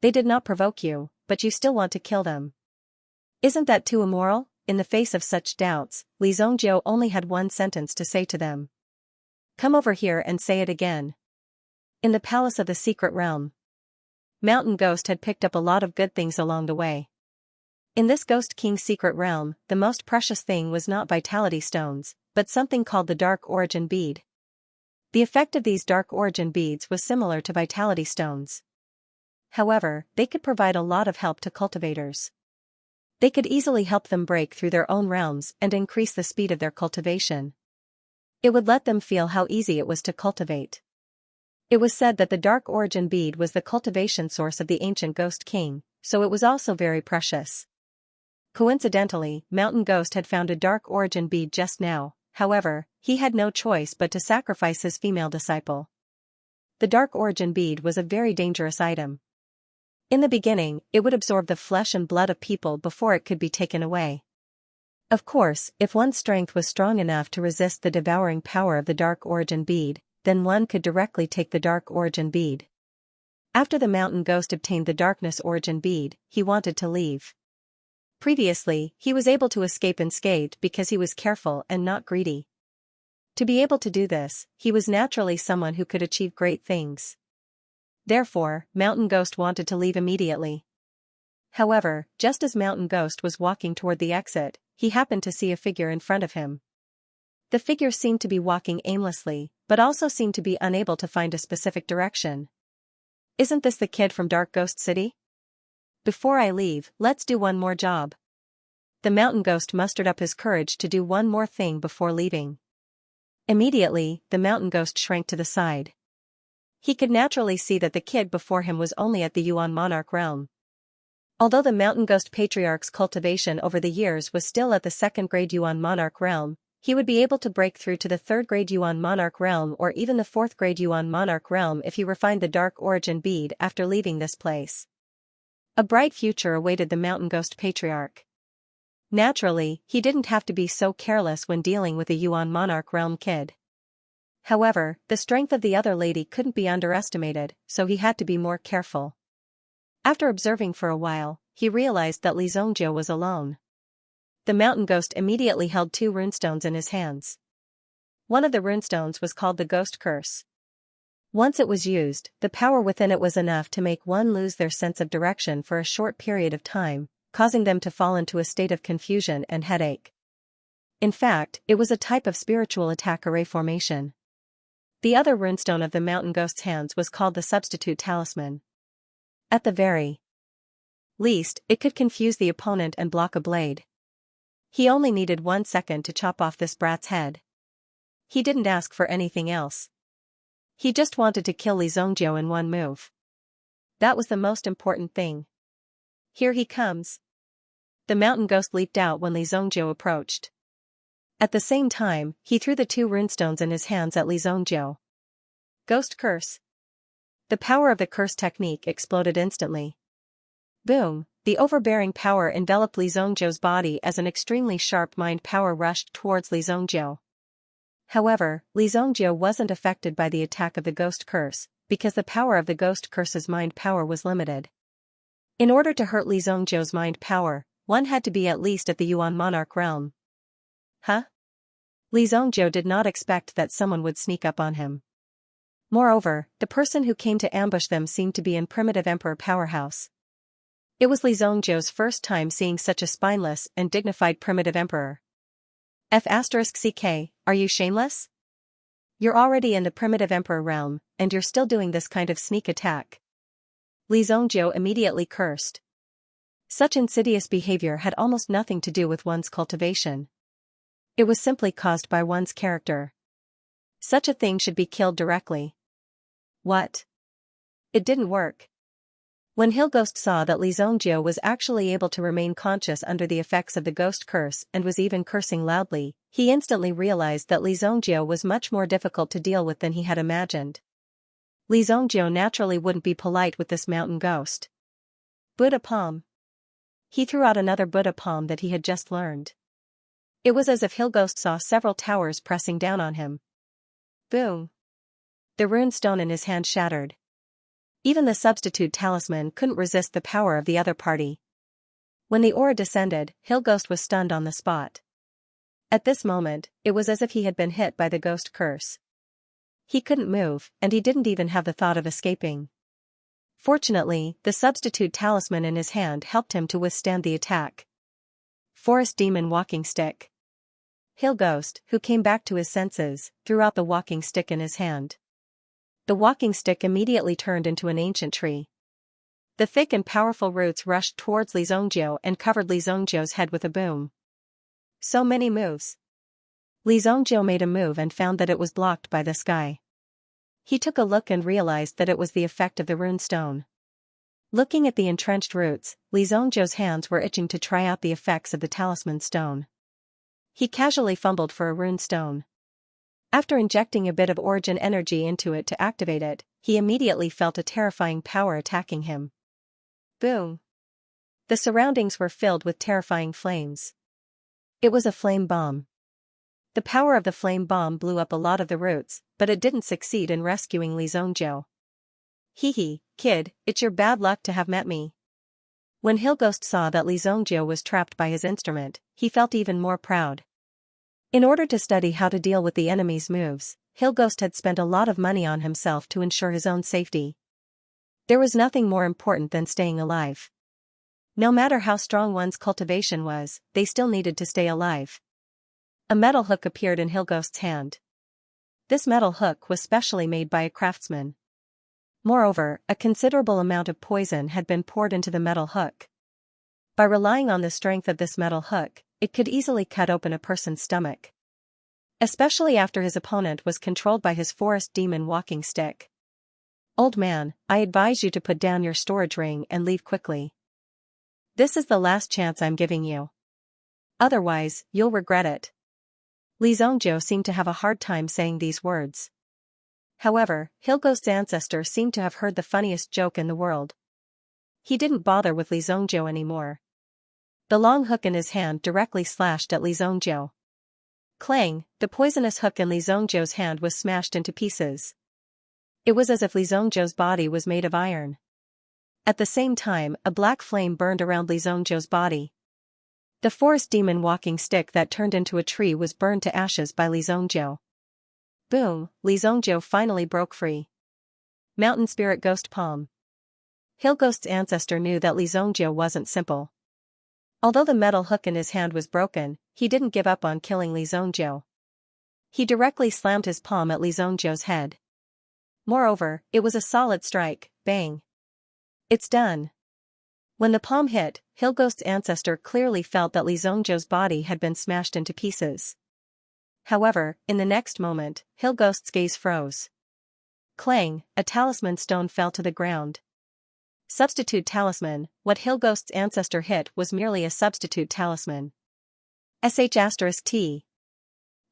They did not provoke you, but you still want to kill them. Isn't that too immoral? In the face of such doubts, Li Zhongzhou only had one sentence to say to them. Come over here and say it again. In the palace of the secret realm. Mountain Ghost had picked up a lot of good things along the way. In this Ghost King's secret realm, the most precious thing was not vitality stones, but something called the Dark Origin Bead. The effect of these Dark Origin Beads was similar to vitality stones. However, they could provide a lot of help to cultivators. They could easily help them break through their own realms and increase the speed of their cultivation. It would let them feel how easy it was to cultivate. It was said that the Dark Origin Bead was the cultivation source of the ancient Ghost King, so it was also very precious. Coincidentally, Mountain Ghost had found a Dark Origin Bead just now, however, he had no choice but to sacrifice his female disciple. The Dark Origin Bead was a very dangerous item. In the beginning, it would absorb the flesh and blood of people before it could be taken away. Of course, if one's strength was strong enough to resist the devouring power of the Dark Origin Bead, then one could directly take the Dark Origin Bead. After the Mountain Ghost obtained the Darkness Origin Bead, he wanted to leave. Previously, he was able to escape unscathed because he was careful and not greedy. To be able to do this, he was naturally someone who could achieve great things. Therefore, Mountain Ghost wanted to leave immediately. However, just as Mountain Ghost was walking toward the exit, he happened to see a figure in front of him. The figure seemed to be walking aimlessly, but also seemed to be unable to find a specific direction. Isn't this the kid from Dark Ghost City? Before I leave, let's do one more job. The Mountain Ghost mustered up his courage to do one more thing before leaving. Immediately, the Mountain Ghost shrank to the side. He could naturally see that the kid before him was only at the Yuan Monarch realm. Although the Mountain Ghost Patriarch's cultivation over the years was still at the second grade Yuan Monarch realm, He would be able to break through to the 3rd grade Yuan Monarch realm or even the 4th grade Yuan Monarch realm if he refined the Dark Origin bead after leaving this place. A bright future awaited the Mountain Ghost Patriarch. Naturally, he didn't have to be so careless when dealing with a Yuan Monarch realm kid. However, the strength of the other lady couldn't be underestimated, so he had to be more careful. After observing for a while, he realized that Li Zhongjiu was alone. The mountain ghost immediately held 2 runestones in his hands. One of the runestones was called the Ghost Curse. Once it was used, the power within it was enough to make one lose their sense of direction for a short period of time, causing them to fall into a state of confusion and headache. In fact, it was a type of spiritual attack array formation. The other runestone of the mountain ghost's hands was called the Substitute Talisman. At the very least, it could confuse the opponent and block a blade. He only needed 1 second to chop off this brat's head. He didn't ask for anything else. He just wanted to kill Li Zhongjiu in one move. That was the most important thing. Here he comes. The mountain ghost leaped out when Li Zhongjiu approached. At the same time, he threw the 2 runestones in his hands at Li Zhongjiu. Ghost Curse. The power of the curse technique exploded instantly. Boom! The overbearing power enveloped Li Zhongjiu's body as an extremely sharp mind power rushed towards Li Zhongjiu. However, Li Zhongjiu wasn't affected by the attack of the Ghost Curse, because the power of the Ghost Curse's mind power was limited. In order to hurt Li Zhongjiu's mind power, one had to be at least at the Yuan Monarch realm. Huh? Li Zhongjiu did not expect that someone would sneak up on him. Moreover, the person who came to ambush them seemed to be in Primitive Emperor powerhouse. It was Li Zhongjiu's first time seeing such a spineless and dignified primitive emperor. F***ck, are you shameless? You're already in the primitive emperor realm, and you're still doing this kind of sneak attack. Li Zhongjiu immediately cursed. Such insidious behavior had almost nothing to do with one's cultivation. It was simply caused by one's character. Such a thing should be killed directly. What? It didn't work. When Hillghost saw that Li Zhongjiu was actually able to remain conscious under the effects of the ghost curse and was even cursing loudly, he instantly realized that Li Zhongjiu was much more difficult to deal with than he had imagined. Li Zhongjiu naturally wouldn't be polite with this mountain ghost. Buddha Palm. He threw out another Buddha Palm that he had just learned. It was as if Hillghost saw several towers pressing down on him. Boom. The rune stone in his hand shattered. Even the substitute talisman couldn't resist the power of the other party. When the aura descended, Hillghost was stunned on the spot. At this moment, it was as if he had been hit by the ghost curse. He couldn't move, and he didn't even have the thought of escaping. Fortunately, the substitute talisman in his hand helped him to withstand the attack. Forest Demon Walking Stick. Hillghost, who came back to his senses, threw out the walking stick in his hand. The walking stick immediately turned into an ancient tree. The thick and powerful roots rushed towards Li Zhongjiu and covered Li Zhongjiu's head with a boom. So many moves. Li Zhongjiu made a move and found that it was blocked by the sky. He took a look and realized that it was the effect of the rune stone. Looking at the entrenched roots, Li Zhongjiu's hands were itching to try out the effects of the talisman stone. He casually fumbled for a rune stone. After injecting a bit of origin energy into it to activate it, he immediately felt a terrifying power attacking him. Boom! The surroundings were filled with terrifying flames. It was a flame bomb. The power of the flame bomb blew up a lot of the roots, but it didn't succeed in rescuing Li Zhongjiu. Hee hee, kid, it's your bad luck to have met me. When Hillghost saw that Li Zhongjiu was trapped by his instrument, he felt even more proud. In order to study how to deal with the enemy's moves, Hillghost had spent a lot of money on himself to ensure his own safety. There was nothing more important than staying alive. No matter how strong one's cultivation was, they still needed to stay alive. A metal hook appeared in Hillghost's hand. This metal hook was specially made by a craftsman. Moreover, a considerable amount of poison had been poured into the metal hook. By relying on the strength of this metal hook, it could easily cut open a person's stomach. Especially after his opponent was controlled by his forest demon walking stick. Old man, I advise you to put down your storage ring and leave quickly. This is the last chance I'm giving you. Otherwise, you'll regret it. Li Zhongzhou seemed to have a hard time saying these words. However, Hilghost's ancestor seemed to have heard the funniest joke in the world. He didn't bother with Li Zhongzhou anymore. The long hook in his hand directly slashed at Li Zhongzhou. Clang, the poisonous hook in Li Zhongzhou's hand was smashed into pieces. It was as if Li Zhongzhou's body was made of iron. At the same time, a black flame burned around Li Zhongzhou's body. The forest demon walking stick that turned into a tree was burned to ashes by Li Zhongzhou. Boom, Li Zhongzhou finally broke free. Mountain Spirit Ghost Palm. Hilghost's ancestor knew that Li Zhongzhou wasn't simple. Although the metal hook in his hand was broken, he didn't give up on killing Li Zhongzhou. He directly slammed his palm at Li Zhongzhou's head. Moreover, it was a solid strike, bang. It's done. When the palm hit, Hilghost's ancestor clearly felt that Li Zhongzhou's body had been smashed into pieces. However, in the next moment, Hilghost's gaze froze. Clang, a talisman stone fell to the ground. Substitute talisman, what Hilghost's ancestor hit was merely a substitute talisman. *T.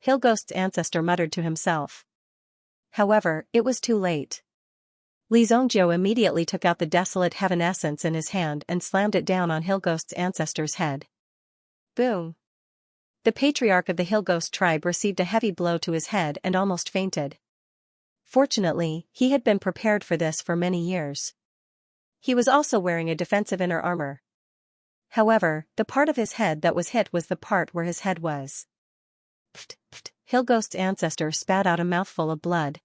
Hilghost's ancestor muttered to himself. However, it was too late. Li Zhongzhou immediately took out the desolate heaven essence in his hand and slammed it down on Hilghost's ancestor's head. Boom! The patriarch of the Hilghost tribe received a heavy blow to his head and almost fainted. Fortunately, he had been prepared for this for many years. He was also wearing a defensive inner armor. However, the part of his head that was hit was the part where his head was. Pft, pft, Hilghost's ancestor spat out a mouthful of blood.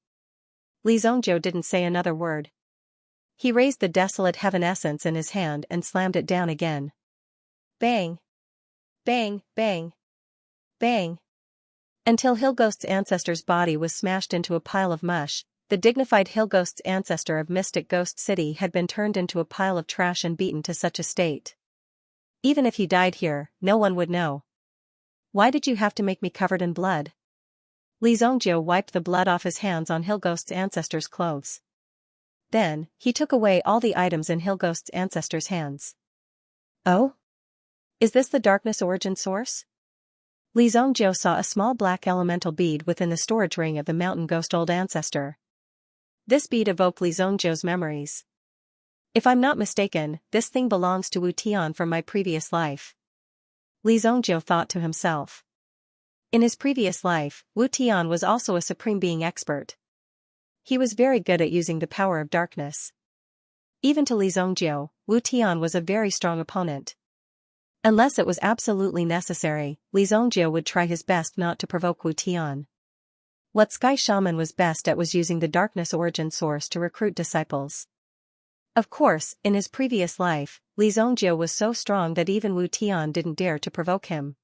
Li Zhongzhou didn't say another word. He raised the desolate heaven essence in his hand and slammed it down again. Bang! Bang, bang! Bang! Until Hilghost's ancestor's body was smashed into a pile of mush, the dignified Hilghost's ancestor of Mystic Ghost City had been turned into a pile of trash and beaten to such a state. Even if he died here, no one would know. Why did you have to make me covered in blood? Li Zhongzhou wiped the blood off his hands on Hilghost's ancestor's clothes. Then, he took away all the items in Hilghost's ancestor's hands. Oh? Is this the darkness origin source? Li Zhongzhou saw a small black elemental bead within the storage ring of the mountain ghost old ancestor. This bead evoked Li Zhongzhou's memories. If I'm not mistaken, this thing belongs to Wu Tian from my previous life. Li Zhongzhou thought to himself. In his previous life, Wu Tian was also a supreme being expert. He was very good at using the power of darkness. Even to Li Zhongzhou, Wu Tian was a very strong opponent. Unless it was absolutely necessary, Li Zhongzhou would try his best not to provoke Wu Tian. What Sky Shaman was best at was using the darkness origin source to recruit disciples. Of course, in his previous life, Li Zhongzhou was so strong that even Wu Tian didn't dare to provoke him.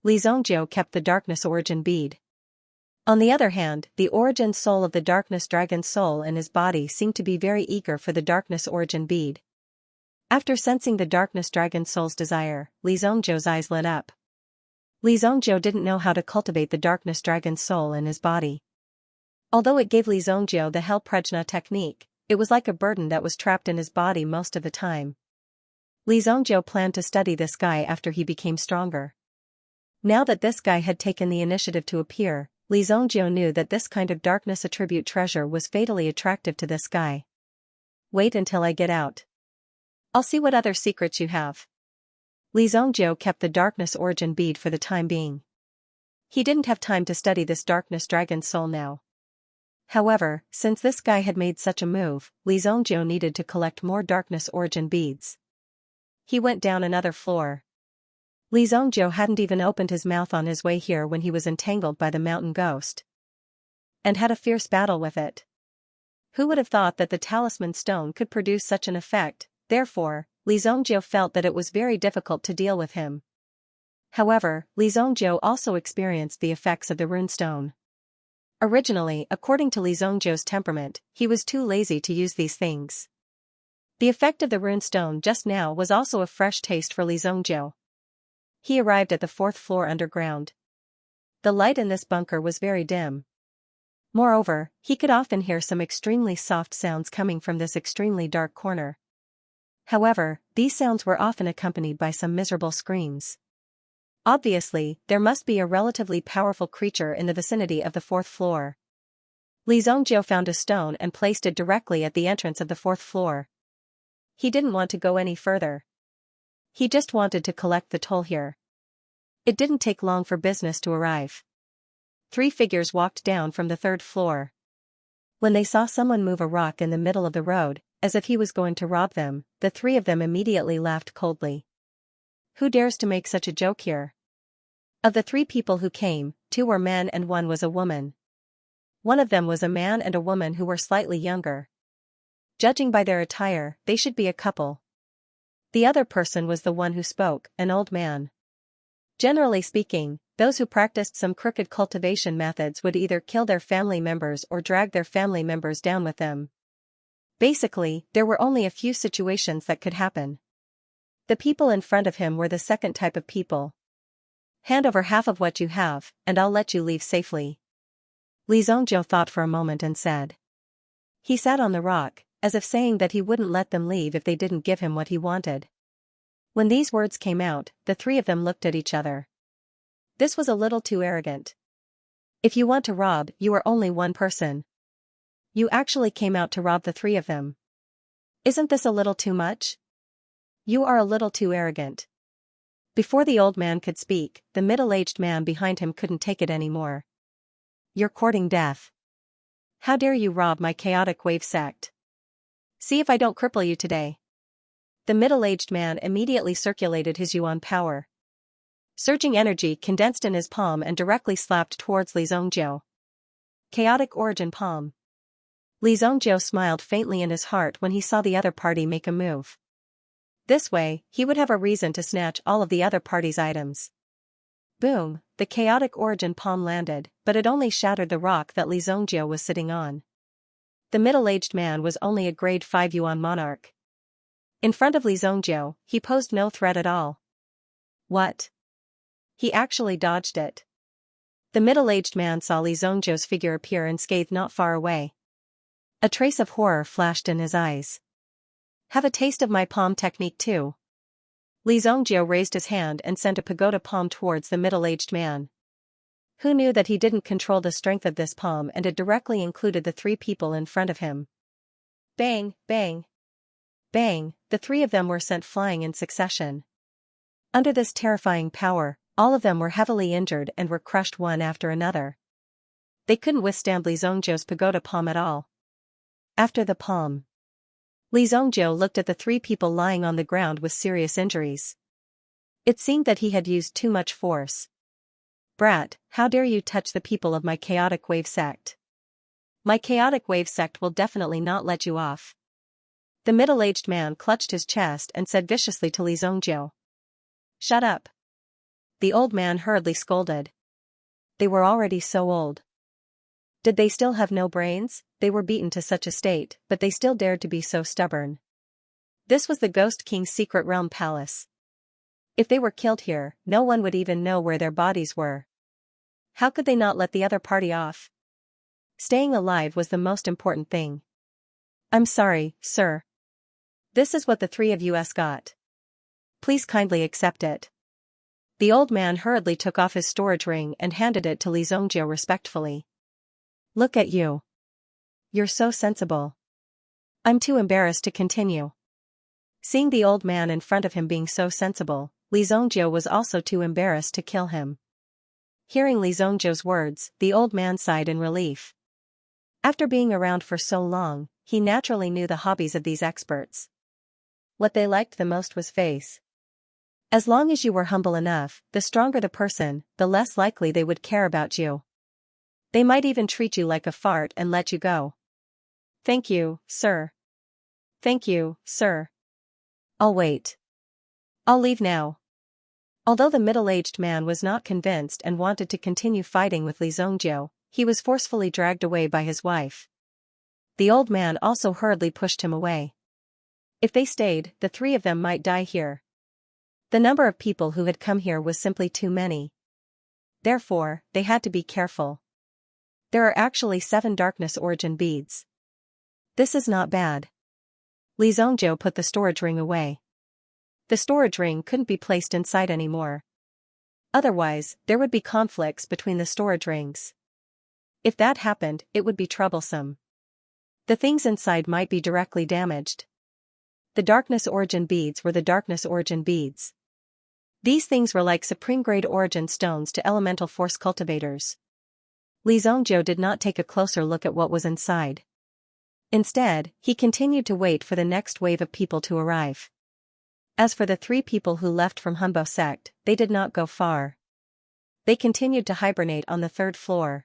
Li Zhongzhou kept the darkness origin bead. On the other hand, the origin soul of the darkness dragon's soul in his body seemed to be very eager for the darkness origin bead. After sensing the darkness dragon's soul's desire, Li Zhongzhou's eyes lit up. Li Zhongzhou didn't know how to cultivate the darkness dragon's soul in his body. Although it gave Li Zhongzhou the Hell Prajna technique, it was like a burden that was trapped in his body most of the time. Li Zhongzhou planned to study this guy after he became stronger. Now that this guy had taken the initiative to appear, Li Zhongzhou knew that this kind of darkness attribute treasure was fatally attractive to this guy. Wait until I get out. I'll see what other secrets you have. Li Zhongzhou kept the darkness origin bead for the time being. He didn't have time to study this darkness dragon's soul now. However, since this guy had made such a move, Li Zhongzhou needed to collect more darkness origin beads. He went down another floor. Li Zhongzhou hadn't even opened his mouth on his way here when he was entangled by the mountain ghost. And had a fierce battle with it. Who would have thought that the talisman stone could produce such an effect? Therefore, Li Zhongzhou felt that it was very difficult to deal with him. However, Li Zhongzhou also experienced the effects of the runestone. Originally, according to Li Zhongzhou's temperament, he was too lazy to use these things. The effect of the runestone just now was also a fresh taste for Li Zhongzhou. He arrived at the 4th floor underground. The light in this bunker was very dim. Moreover, he could often hear some extremely soft sounds coming from this extremely dark corner. However, these sounds were often accompanied by some miserable screams. Obviously, there must be a relatively powerful creature in the vicinity of the fourth floor. Li Zhongjiu found a stone and placed it directly at the entrance of the fourth floor. He didn't want to go any further. He just wanted to collect the toll here. It didn't take long for business to arrive. 3 figures walked down from the 3rd floor. When they saw someone move a rock in the middle of the road, as if he was going to rob them, the 3 of them immediately laughed coldly. Who dares to make such a joke here? Of the 3 people who came, 2 were men and 1 was a woman. One of them was a man and a woman who were slightly younger. Judging by their attire, they should be a couple. The other person was the one who spoke, an old man. Generally speaking, those who practiced some crooked cultivation methods would either kill their family members or drag their family members down with them. Basically, there were only a few situations that could happen. The people in front of him were the second type of people. Hand over half of what you have, and I'll let you leave safely. Li Zhongjiu thought for a moment and said. He sat on the rock, as if saying that he wouldn't let them leave if they didn't give him what he wanted. When these words came out, the 3 of them looked at each other. This was a little too arrogant. If you want to rob, you are only one person. You actually came out to rob the 3 of them. Isn't this a little too much? You are a little too arrogant. Before the old man could speak, the middle-aged man behind him couldn't take it anymore. You're courting death. How dare you rob my chaotic wave sect? See if I don't cripple you today. The middle-aged man immediately circulated his yuan power. Surging energy condensed in his palm and directly slapped towards Li Zhongjiu. Chaotic origin palm. Li Zhongjiu smiled faintly in his heart when he saw the other party make a move. This way, he would have a reason to snatch all of the other party's items. Boom, the chaotic origin palm landed, but it only shattered the rock that Li Zhongjiu was sitting on. The middle-aged man was only a grade 5 yuan monarch. In front of Li Zhongjiu, he posed no threat at all. What? He actually dodged it. The middle-aged man saw Li Zhongjiu's figure appear unscathed not far away. A trace of horror flashed in his eyes. Have a taste of my palm technique too. Li Zhongjiu raised his hand and sent a pagoda palm towards the middle-aged man. Who knew that he didn't control the strength of this palm and it directly included the 3 people in front of him. Bang, bang. Bang, the 3 of them were sent flying in succession. Under this terrifying power, all of them were heavily injured and were crushed one after another. They couldn't withstand Li Zhongjiu's pagoda palm at all. After the palm, Li Zhongjiu looked at the 3 people lying on the ground with serious injuries. It seemed that he had used too much force. Brat, how dare you touch the people of my chaotic wave sect? My chaotic wave sect will definitely not let you off. The middle-aged man clutched his chest and said viciously to Li Zhongjiu. Shut up. The old man hurriedly scolded. They were already so old. Did they still have no brains? They were beaten to such a state, but they still dared to be so stubborn. This was the Ghost King's secret realm palace. If they were killed here, no one would even know where their bodies were. How could they not let the other party off? Staying alive was the most important thing. I'm sorry, sir. This is what the 3 of us got. Please kindly accept it. The old man hurriedly took off his storage ring and handed it to Li Zhongjiu respectfully. Look at you. You're so sensible. I'm too embarrassed to continue. Seeing the old man in front of him being so sensible, Li Zhongjiu was also too embarrassed to kill him. Hearing Li Zhongjiu's words, the old man sighed in relief. After being around for so long, he naturally knew the hobbies of these experts. What they liked the most was face. As long as you were humble enough, the stronger the person, the less likely they would care about you. They might even treat you like a fart and let you go. Thank you, sir. Thank you, sir. I'll wait. I'll leave now. Although the middle-aged man was not convinced and wanted to continue fighting with Li Zhongjiu, he was forcefully dragged away by his wife. The old man also hurriedly pushed him away. If they stayed, the 3 of them might die here. The number of people who had come here was simply too many. Therefore, they had to be careful. There are actually 7 darkness origin beads. This is not bad. Li Zhongjiu put the storage ring away. The storage ring couldn't be placed inside anymore. Otherwise, there would be conflicts between the storage rings. If that happened, it would be troublesome. The things inside might be directly damaged. The darkness origin beads were the darkness origin beads. These things were like supreme-grade origin stones to elemental force cultivators. Li Zhongjiu did not take a closer look at what was inside. Instead, he continued to wait for the next wave of people to arrive. As for the 3 people who left from Hunbo sect, they did not go far. They continued to hibernate on the 3rd floor.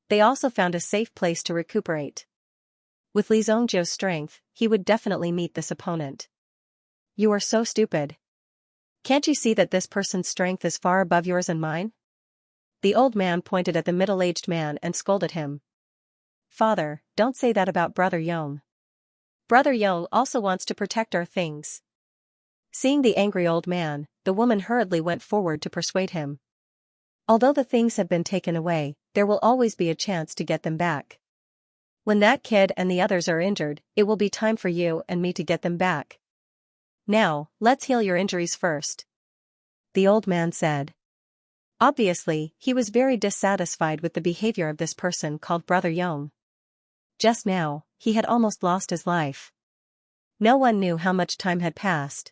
They also found a safe place to recuperate. With Li Zhongjiu's strength, he would definitely meet this opponent. You are so stupid. Can't you see that this person's strength is far above yours and mine? The old man pointed at the middle-aged man and scolded him. Father, don't say that about Brother Yong. Brother Yong also wants to protect our things. Seeing the angry old man, the woman hurriedly went forward to persuade him. Although the things have been taken away, there will always be a chance to get them back. When that kid and the others are injured, it will be time for you and me to get them back. Now, let's heal your injuries first. The old man said. Obviously, he was very dissatisfied with the behavior of this person called Brother Yong. Just now, he had almost lost his life. No one knew how much time had passed.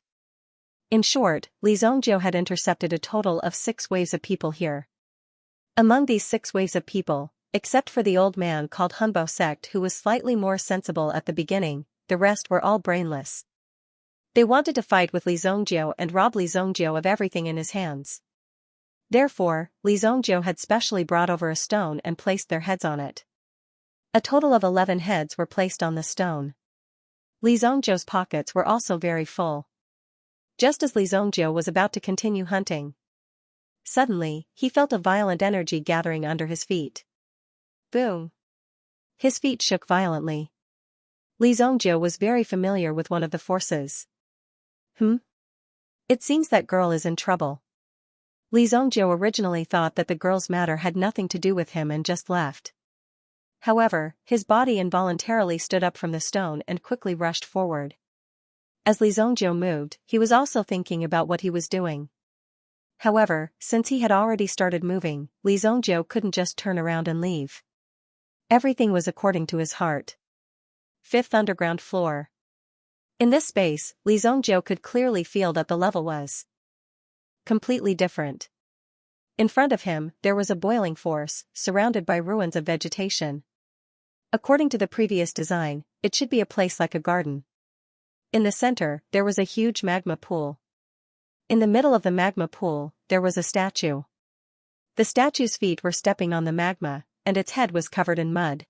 In short, Li Zhongjiu had intercepted a total of 6 waves of people here. Among these 6 waves of people, except for the old man called Hunbo sect who was slightly more sensible at the beginning, the rest were all brainless. They wanted to fight with Li Zhongjiu and rob Li Zhongjiu of everything in his hands. Therefore, Li Zhongjiu had specially brought over a stone and placed their heads on it. A total of 11 heads were placed on the stone. Li Zhongjiu's pockets were also very full. Just as Li Zhongjiu was about to continue hunting, suddenly, he felt a violent energy gathering under his feet. Boom! His feet shook violently. Li Zhongjiu was very familiar with one of the forces. It seems that girl is in trouble. Li Zhongjiu originally thought that the girl's matter had nothing to do with him and just left. However, his body involuntarily stood up from the stone and quickly rushed forward. As Li Zhongjiu moved, he was also thinking about what he was doing. However, since he had already started moving, Li Zhongjiu couldn't just turn around and leave. Everything was according to his heart. 5th underground floor. In this space, Li Zhongjiu could clearly feel that the level was completely different. In front of him, there was a boiling force, surrounded by ruins of vegetation. According to the previous design, it should be a place like a garden. In the center, there was a huge magma pool. In the middle of the magma pool, there was a statue. The statue's feet were stepping on the magma, and its head was covered in mud.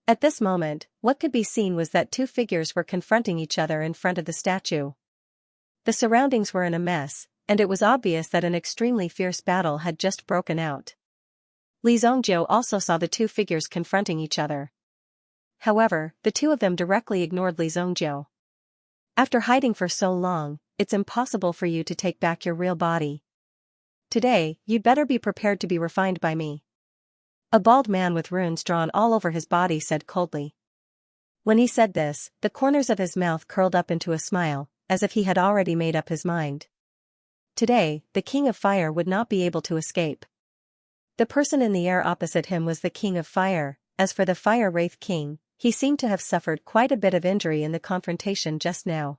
At this moment, what could be seen was that 2 figures were confronting each other in front of the statue. The surroundings were in a mess, and it was obvious that an extremely fierce battle had just broken out. Li Zhongjiu also saw the 2 figures confronting each other. However, the 2 of them directly ignored Li Zhongjiu. After hiding for so long, it's impossible for you to take back your real body. Today, you'd better be prepared to be refined by me. A bald man with runes drawn all over his body said coldly. When he said this, the corners of his mouth curled up into a smile, as if he had already made up his mind. Today, the King of Fire would not be able to escape. The person in the air opposite him was the King of Fire. As for the Fire Wraith King, he seemed to have suffered quite a bit of injury in the confrontation just now.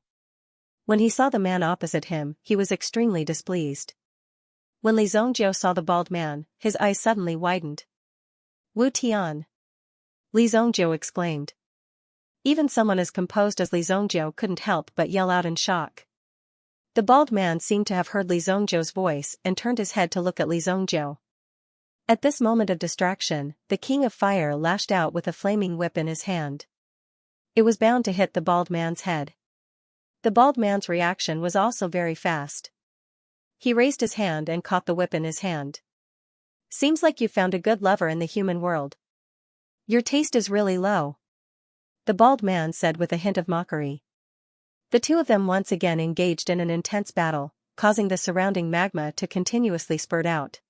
When he saw the man opposite him, he was extremely displeased. When Li Zhongjiu saw the bald man, his eyes suddenly widened. Wu Tian! Li Zhongjiu exclaimed. Even someone as composed as Li Zhongjiu couldn't help but yell out in shock. The bald man seemed to have heard Li Zhongjiu's voice and turned his head to look at Li Zhongjiu. At this moment of distraction, the King of Fire lashed out with a flaming whip in his hand. It was bound to hit the bald man's head. The bald man's reaction was also very fast. He raised his hand and caught the whip in his hand. Seems like you found a good lover in the human world. Your taste is really low. The bald man said with a hint of mockery. The 2 of them once again engaged in an intense battle, causing the surrounding magma to continuously spurt out.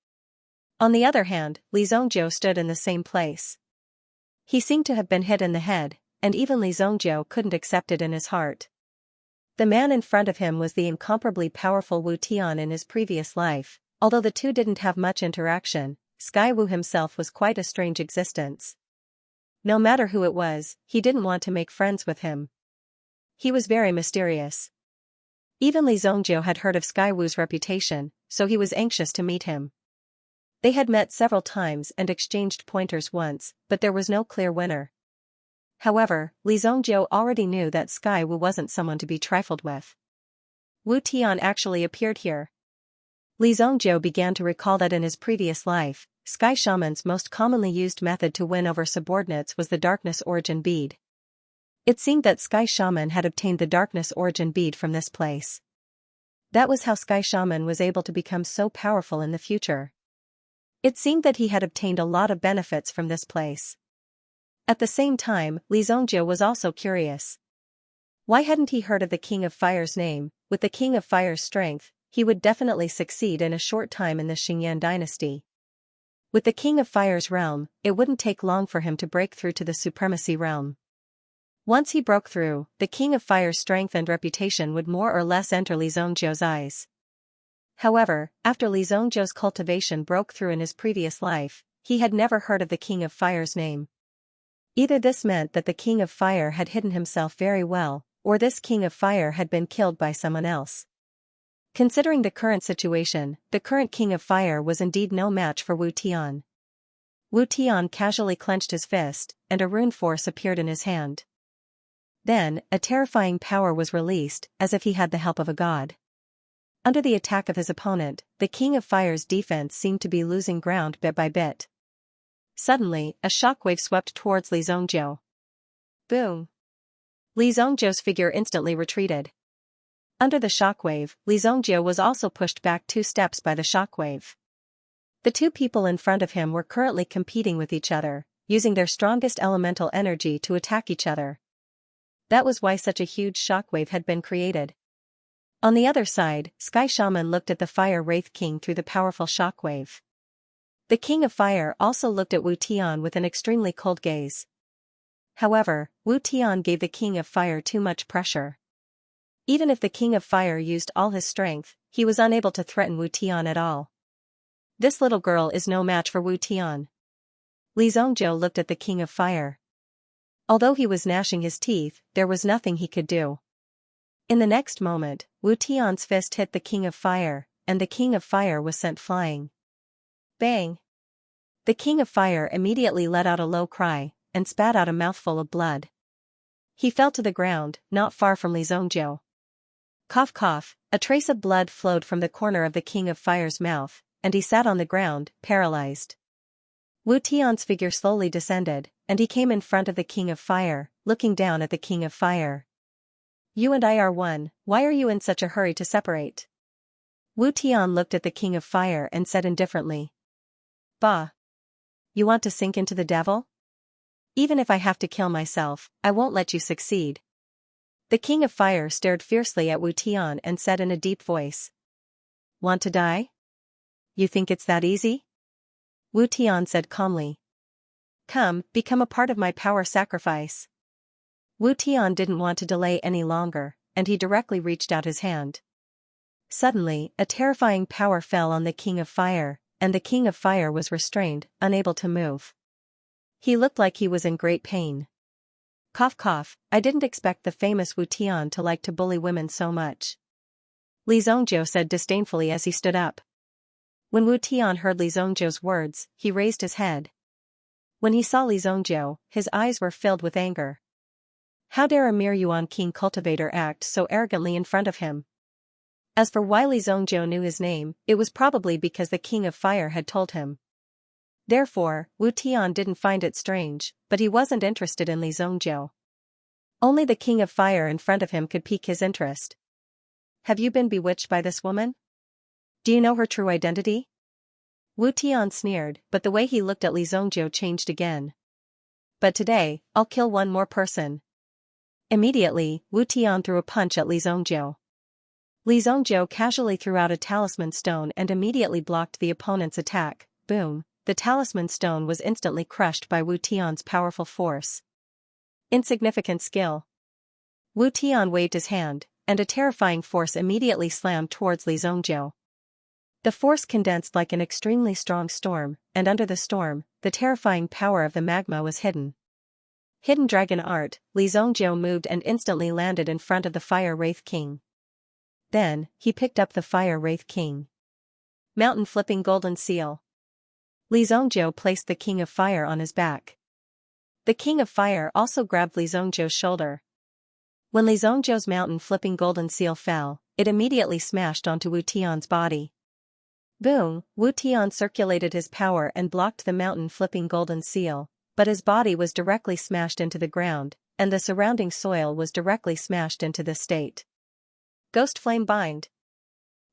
On the other hand, Li Zhongjiu stood in the same place. He seemed to have been hit in the head, and even Li Zhongjiu couldn't accept it in his heart. The man in front of him was the incomparably powerful Wu Tian in his previous life, Although the two didn't have much interaction, Skywoo himself was quite a strange existence. No matter who it was, he didn't want to make friends with him. He was very mysterious. Even Li Zhongjiu had heard of Skywoo's reputation, so he was anxious to meet him. They had met several times and exchanged pointers once, but there was no clear winner. However, Li Zhongjiu already knew that Skywoo wasn't someone to be trifled with. Wu Tian actually appeared here. Li Zhongjiu began to recall that in his previous life, Sky Shaman's most commonly used method to win over subordinates was the Darkness Origin Bead. It seemed that Sky Shaman had obtained the Darkness Origin Bead from this place. That was how Sky Shaman was able to become so powerful in the future. It seemed that he had obtained a lot of benefits from this place. At the same time, Li Zhongjiu was also curious. Why hadn't he heard of the King of Fire's name? With the King of Fire's strength, he would definitely succeed in a short time in the Xingyan dynasty. With the King of Fire's realm, it wouldn't take long for him to break through to the Supremacy realm. Once he broke through, the King of Fire's strength and reputation would more or less enter Li Zhongjiu's eyes. However, after Li Zhongjiu's cultivation broke through in his previous life, he had never heard of the King of Fire's name. Either this meant that the King of Fire had hidden himself very well, or this King of Fire had been killed by someone else. Considering the current situation, the current King of Fire was indeed no match for Wu Tian. Wu Tian casually clenched his fist, and a rune force appeared in his hand. Then, a terrifying power was released, as if he had the help of a god. Under the attack of his opponent, the King of Fire's defense seemed to be losing ground bit by bit. Suddenly, a shockwave swept towards Li Zhongjiu. Boom! Li Zhongjiu's figure instantly retreated. Under the shockwave, Li Zhongjiu was also pushed back 2 steps by the shockwave. The two people in front of him were currently competing with each other, using their strongest elemental energy to attack each other. That was why such a huge shockwave had been created. On the other side, Sky Shaman looked at the Fire Wraith King through the powerful shockwave. The King of Fire also looked at Wu Tian with an extremely cold gaze. However, Wu Tian gave the King of Fire too much pressure. Even if the King of Fire used all his strength, he was unable to threaten Wu Tian at all. This little girl is no match for Wu Tian. Li Zhongjiu looked at the King of Fire. Although he was gnashing his teeth, there was nothing he could do. In the next moment, Wu Tian's fist hit the King of Fire, and the King of Fire was sent flying. Bang! The King of Fire immediately let out a low cry, and spat out a mouthful of blood. He fell to the ground, not far from Li Zhongjiu. Cough cough, a trace of blood flowed from the corner of the King of Fire's mouth, and he sat on the ground, paralyzed. Wu Tian's figure slowly descended, and he came in front of the King of Fire, looking down at the King of Fire. You and I are one, why are you in such a hurry to separate? Wu Tian looked at the King of Fire and said indifferently. Bah! You want to sink into the devil? Even if I have to kill myself, I won't let you succeed. The King of Fire stared fiercely at Wu Tian and said in a deep voice. Want to die? You think it's that easy? Wu Tian said calmly. Come, become a part of my power sacrifice. Wu Tian didn't want to delay any longer, and he directly reached out his hand. Suddenly, a terrifying power fell on the King of Fire, and the King of Fire was restrained, unable to move. He looked like he was in great pain. Cough cough, I didn't expect the famous Wu Tian to like to bully women so much. Li Zhongjiu said disdainfully as he stood up. When Wu Tian heard Li Zhongjiu's words, he raised his head. When he saw Li Zhongjiu, his eyes were filled with anger. How dare a mere Yuan King cultivator act so arrogantly in front of him? As for why Li Zhongjiu knew his name, it was probably because the King of Fire had told him. Therefore, Wu Tian didn't find it strange, but he wasn't interested in Li Zhongjiu. Only the King of Fire in front of him could pique his interest. Have you been bewitched by this woman? Do you know her true identity? Wu Tian sneered, but the way he looked at Li Zhongjiu changed again. But today, I'll kill one more person. Immediately, Wu Tian threw a punch at Li Zhongjiu. Li Zhongjiu casually threw out a talisman stone and immediately blocked the opponent's attack. Boom, the talisman stone was instantly crushed by Wu Tian's powerful force. Insignificant skill. Wu Tian waved his hand, and a terrifying force immediately slammed towards Li Zhongjiu. The force condensed like an extremely strong storm, and under the storm, the terrifying power of the magma was hidden. Hidden dragon art, Li Zongjiu moved and instantly landed in front of the Fire Wraith King. Then, he picked up the Fire Wraith King. Mountain flipping golden seal. Li Zongjiu placed the King of Fire on his back. The King of Fire also grabbed Li Zongjiu's shoulder. When Li Zongjiu's mountain flipping golden seal fell, it immediately smashed onto Wu Tian's body. Boom! Wu Tian circulated his power and blocked the mountain flipping golden seal, but his body was directly smashed into the ground, and the surrounding soil was directly smashed into this state. Ghost flame bind.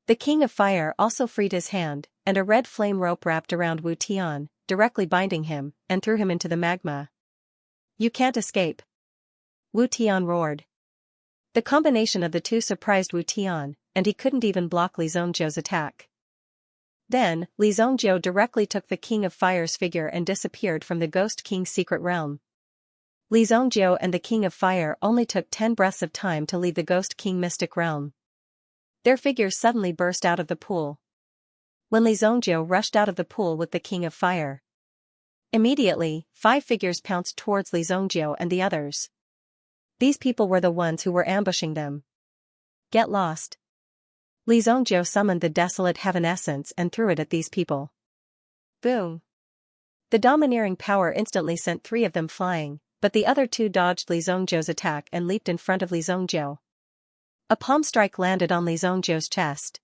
The King of Fire also freed his hand, and a red flame rope wrapped around Wu Tian, directly binding him, and threw him into the magma. You can't escape. Wu Tian roared. The combination of the two surprised Wu Tian, and he couldn't even block Li Zongjiu's attack. Then, Li Zongjiu directly took the King of Fire's figure and disappeared from the Ghost King's secret realm. Li Zongjiu and the King of Fire only took 10 breaths of time to leave the Ghost King mystic realm. Their figures suddenly burst out of the pool. When Li Zongjiu rushed out of the pool with the King of Fire, immediately, 5 figures pounced towards Li Zongjiu and the others. These people were the ones who were ambushing them. Get lost. Li Zongjiu summoned the desolate heaven essence and threw it at these people. Boom! The domineering power instantly sent 3 of them flying, but the other 2 dodged Li Zongjiu's attack and leaped in front of Li Zongjiu. A palm strike landed on Li Zongjiu's chest.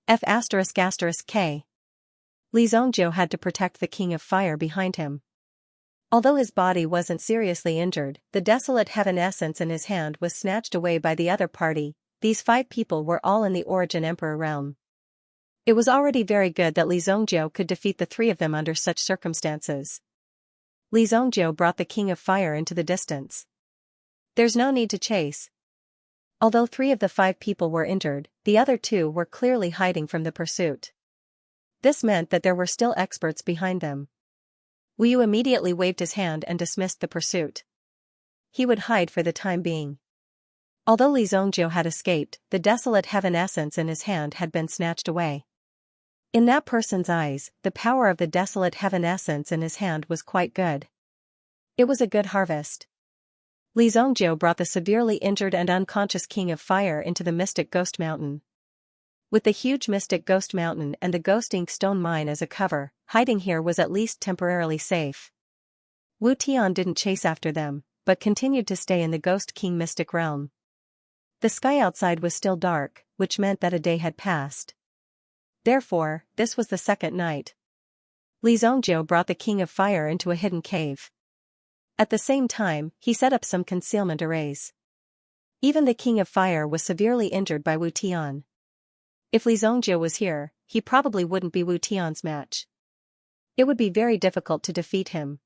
F***K. Li Zongjiu had to protect the King of Fire behind him. Although his body wasn't seriously injured, the desolate heaven essence in his hand was snatched away by the other party. These 5 people were all in the Origin Emperor realm. It was already very good that Li Zongjiu could defeat the 3 of them under such circumstances. Li Zongjiu brought the King of Fire into the distance. There's no need to chase. Although 3 of the 5 people were injured, the other 2 were clearly hiding from the pursuit. This meant that there were still experts behind them. Wu Yu immediately waved his hand and dismissed the pursuit. He would hide for the time being. Although Li Zongjiu had escaped, the desolate heaven essence in his hand had been snatched away. In that person's eyes, the power of the desolate heaven essence in his hand was quite good. It was a good harvest. Li Zongjiu brought the severely injured and unconscious King of Fire into the mystic Ghost Mountain. With the huge mystic Ghost Mountain and the Ghost Ink Stone Mine as a cover, hiding here was at least temporarily safe. Wu Tian didn't chase after them, but continued to stay in the Ghost King mystic realm. The sky outside was still dark, which meant that a day had passed. Therefore, this was the second night. Li Zongjiu brought the King of Fire into a hidden cave. At the same time, he set up some concealment arrays. Even the King of Fire was severely injured by Wu Tian. If Li Zongjiu was here, he probably wouldn't be Wu Tian's match. It would be very difficult to defeat him.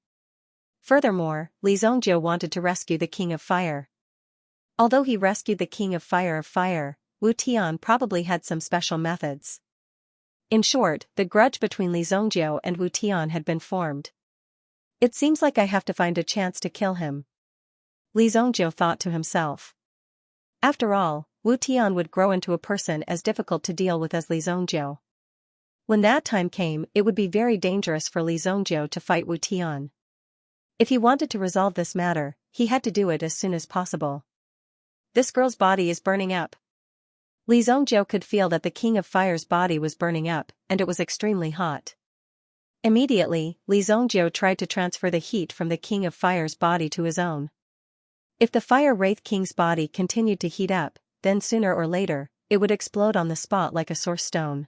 Furthermore, Li Zongjiu wanted to rescue the King of Fire. Although he rescued the King of Fire, Wu Tian probably had some special methods. In short, the grudge between Li Zongjiu and Wu Tian had been formed. It seems like I have to find a chance to kill him. Li Zongjiu thought to himself. After all, Wu Tian would grow into a person as difficult to deal with as Li Zongjiu. When that time came, it would be very dangerous for Li Zongjiu to fight Wu Tian. If he wanted to resolve this matter, he had to do it as soon as possible. This girl's body is burning up. Li Zongjiu could feel that the King of Fire's body was burning up, and it was extremely hot. Immediately, Li Zongjiu tried to transfer the heat from the King of Fire's body to his own. If the Fire Wraith King's body continued to heat up, then sooner or later, it would explode on the spot like a source stone.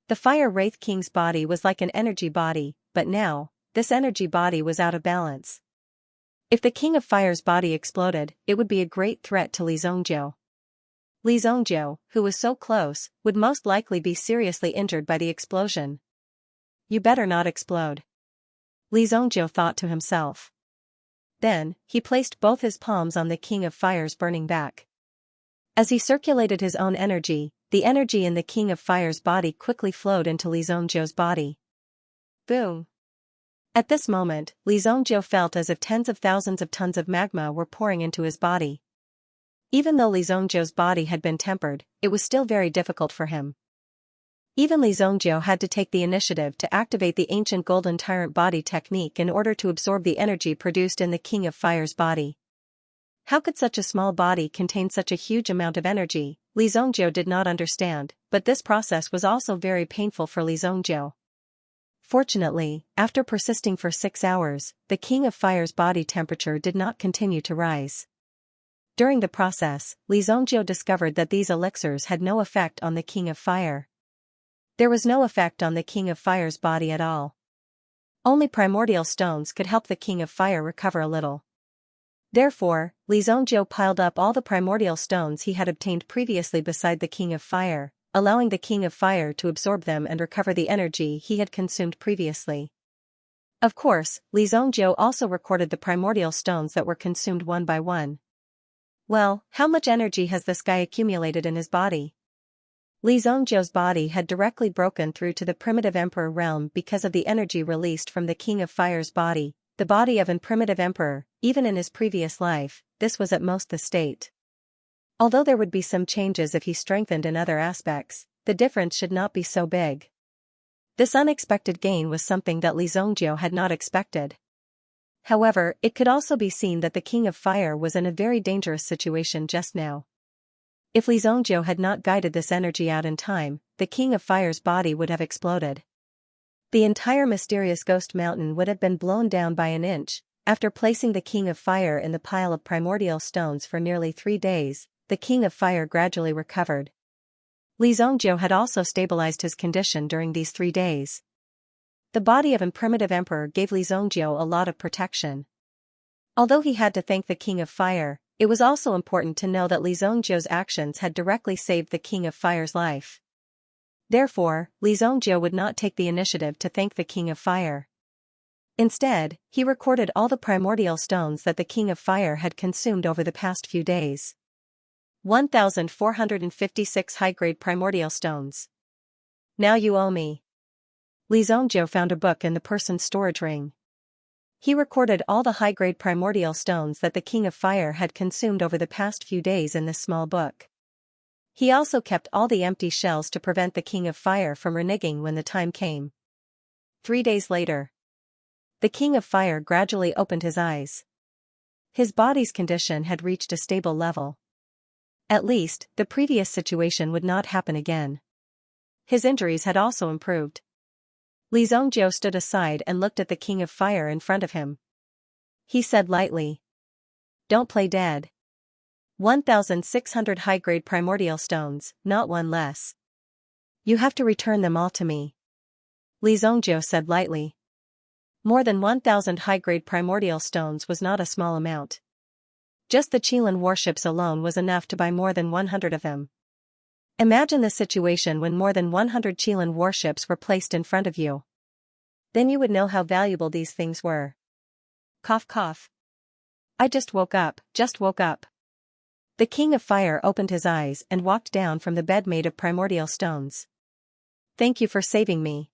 The Fire Wraith King's body was like an energy body, but now, this energy body was out of balance. If the King of Fire's body exploded, it would be a great threat to Li Zongjiu. Li Zongjiu, who was so close, would most likely be seriously injured by the explosion. You better not explode. Li Zongjiu thought to himself. Then, he placed both his palms on the King of Fire's burning back. As he circulated his own energy, the energy in the King of Fire's body quickly flowed into Li Zongjiu's body. Boom! At this moment, Li Zongjiu felt as if tens of thousands of tons of magma were pouring into his body. Even though Li Zongjiu's body had been tempered, it was still very difficult for him. Even Li Zhongjiu had to take the initiative to activate the ancient golden tyrant body technique in order to absorb the energy produced in the King of Fire's body. How could such a small body contain such a huge amount of energy? Li Zhongjiu did not understand, but this process was also very painful for Li Zhongjiu. Fortunately, after persisting for 6 hours, the King of Fire's body temperature did not continue to rise. During the process, Li Zhongjiu discovered that these elixirs had no effect on the King of Fire. There was no effect on the King of Fire's body at all. Only primordial stones could help the King of Fire recover a little. Therefore, Li Zhongjiu piled up all the primordial stones he had obtained previously beside the King of Fire, allowing the King of Fire to absorb them and recover the energy he had consumed previously. Of course, Li Zhongjiu also recorded the primordial stones that were consumed one by one. Well, how much energy has this guy accumulated in his body? Li Zhongjiu's body had directly broken through to the primitive emperor realm because of the energy released from the King of Fire's body, the body of an primitive emperor. Even in his previous life, this was at most the state. Although there would be some changes if he strengthened in other aspects, the difference should not be so big. This unexpected gain was something that Li Zhongjiu had not expected. However, it could also be seen that the King of Fire was in a very dangerous situation just now. If Li Zhongjiu had not guided this energy out in time, the King of Fire's body would have exploded. The entire mysterious ghost mountain would have been blown down by an inch. After placing the King of Fire in the pile of primordial stones for nearly 3 days, the King of Fire gradually recovered. Li Zhongjiu had also stabilized his condition during these 3 days. The body of an primitive emperor gave Li Zhongjiu a lot of protection. Although he had to thank the King of Fire, it was also important to know that Li Zhongjiu's actions had directly saved the King of Fire's life. Therefore, Li Zhongjiu would not take the initiative to thank the King of Fire. Instead, he recorded all the primordial stones that the King of Fire had consumed over the past few days. 1,456 high-grade primordial stones. Now you owe me. Li Zhongjiu found a book in the person's storage ring. He recorded all the high-grade primordial stones that the King of Fire had consumed over the past few days in this small book. He also kept all the empty shells to prevent the King of Fire from reneging when the time came. 3 days later, the King of Fire gradually opened his eyes. His body's condition had reached a stable level. At least, the previous situation would not happen again. His injuries had also improved. Li Zhongjiu stood aside and looked at the King of Fire in front of him. He said lightly, "Don't play dead. 1,600 high-grade primordial stones, not one less. You have to return them all to me." Li Zhongjiu said lightly. More than 1,000 high-grade primordial stones was not a small amount. Just the Qilin warships alone was enough to buy more than 100 of them. Imagine the situation when more than 100 Qilin warships were placed in front of you. Then you would know how valuable these things were. Cough cough. I just woke up. The King of Fire opened his eyes and walked down from the bed made of primordial stones. "Thank you for saving me."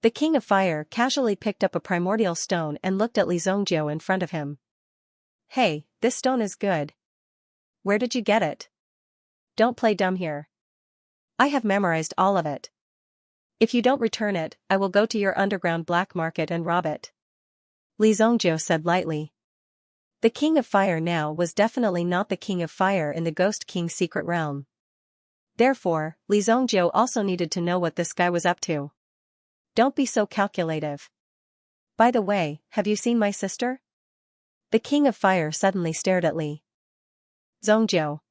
The King of Fire casually picked up a primordial stone and looked at Li Zhongjiu in front of him. "Hey, this stone is good. Where did you get it? Don't play dumb here. I have memorized all of it. If you don't return it, I will go to your underground black market and rob it." Li Zhongjiu said lightly. The King of Fire now was definitely not the King of Fire in the Ghost King's secret realm. Therefore, Li Zhongjiu also needed to know what this guy was up to. Don't be so calculative. By the way, have you seen my sister? The King of Fire suddenly stared at Li Zhongjiu.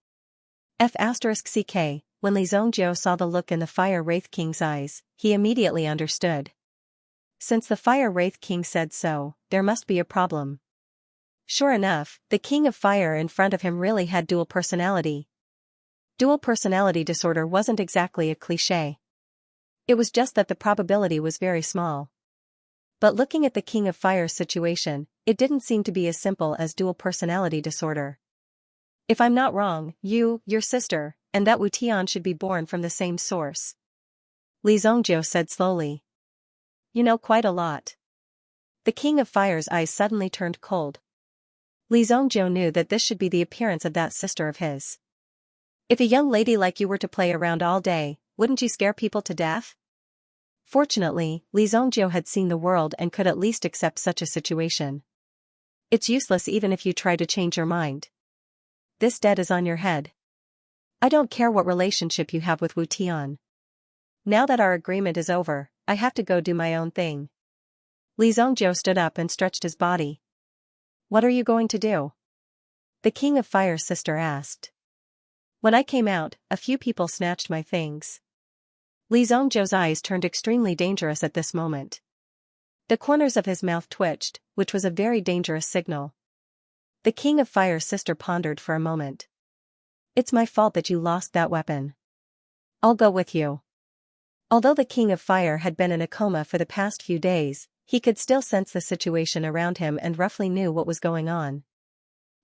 F***ck, when Li Zhongjiu saw the look in the Fire Wraith King's eyes, he immediately understood. Since the Fire Wraith King said so, there must be a problem. Sure enough, the King of Fire in front of him really had dual personality. Dual personality disorder wasn't exactly a cliché. It was just that the probability was very small. But looking at the King of Fire's situation, it didn't seem to be as simple as dual personality disorder. If I'm not wrong, you, your sister, and that Wu Tian should be born from the same source. Li Zhongjiu said slowly. You know quite a lot. The King of Fire's eyes suddenly turned cold. Li Zhongjiu knew that this should be the appearance of that sister of his. If a young lady like you were to play around all day, wouldn't you scare people to death? Fortunately, Li Zongjiu had seen the world and could at least accept such a situation. It's useless even if you try to change your mind. This debt is on your head. I don't care what relationship you have with Wu Tian. Now that our agreement is over, I have to go do my own thing. Li Zongjiu stood up and stretched his body. What are you going to do? The King of Fire's sister asked. When I came out, a few people snatched my things. Li Zongjiu's eyes turned extremely dangerous at this moment. The corners of his mouth twitched, which was a very dangerous signal. The King of Fire's sister pondered for a moment. It's my fault that you lost that weapon. I'll go with you. Although the King of Fire had been in a coma for the past few days, he could still sense the situation around him and roughly knew what was going on.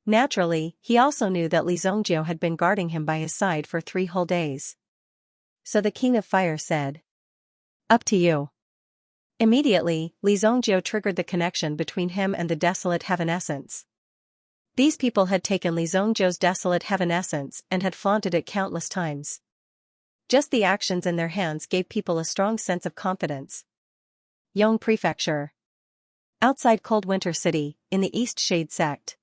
Naturally, he also knew that Li Zongjiu had been guarding him by his side for 3 whole days. So the King of Fire said, "Up to you." Immediately, Li Zongjiu triggered the connection between him and the desolate heaven essence. These people had taken Li Zongjiu's desolate heaven essence and had flaunted it countless times. Just the actions in their hands gave people a strong sense of confidence. Yong Prefecture. Outside Cold Winter City, in the East Shade Sect.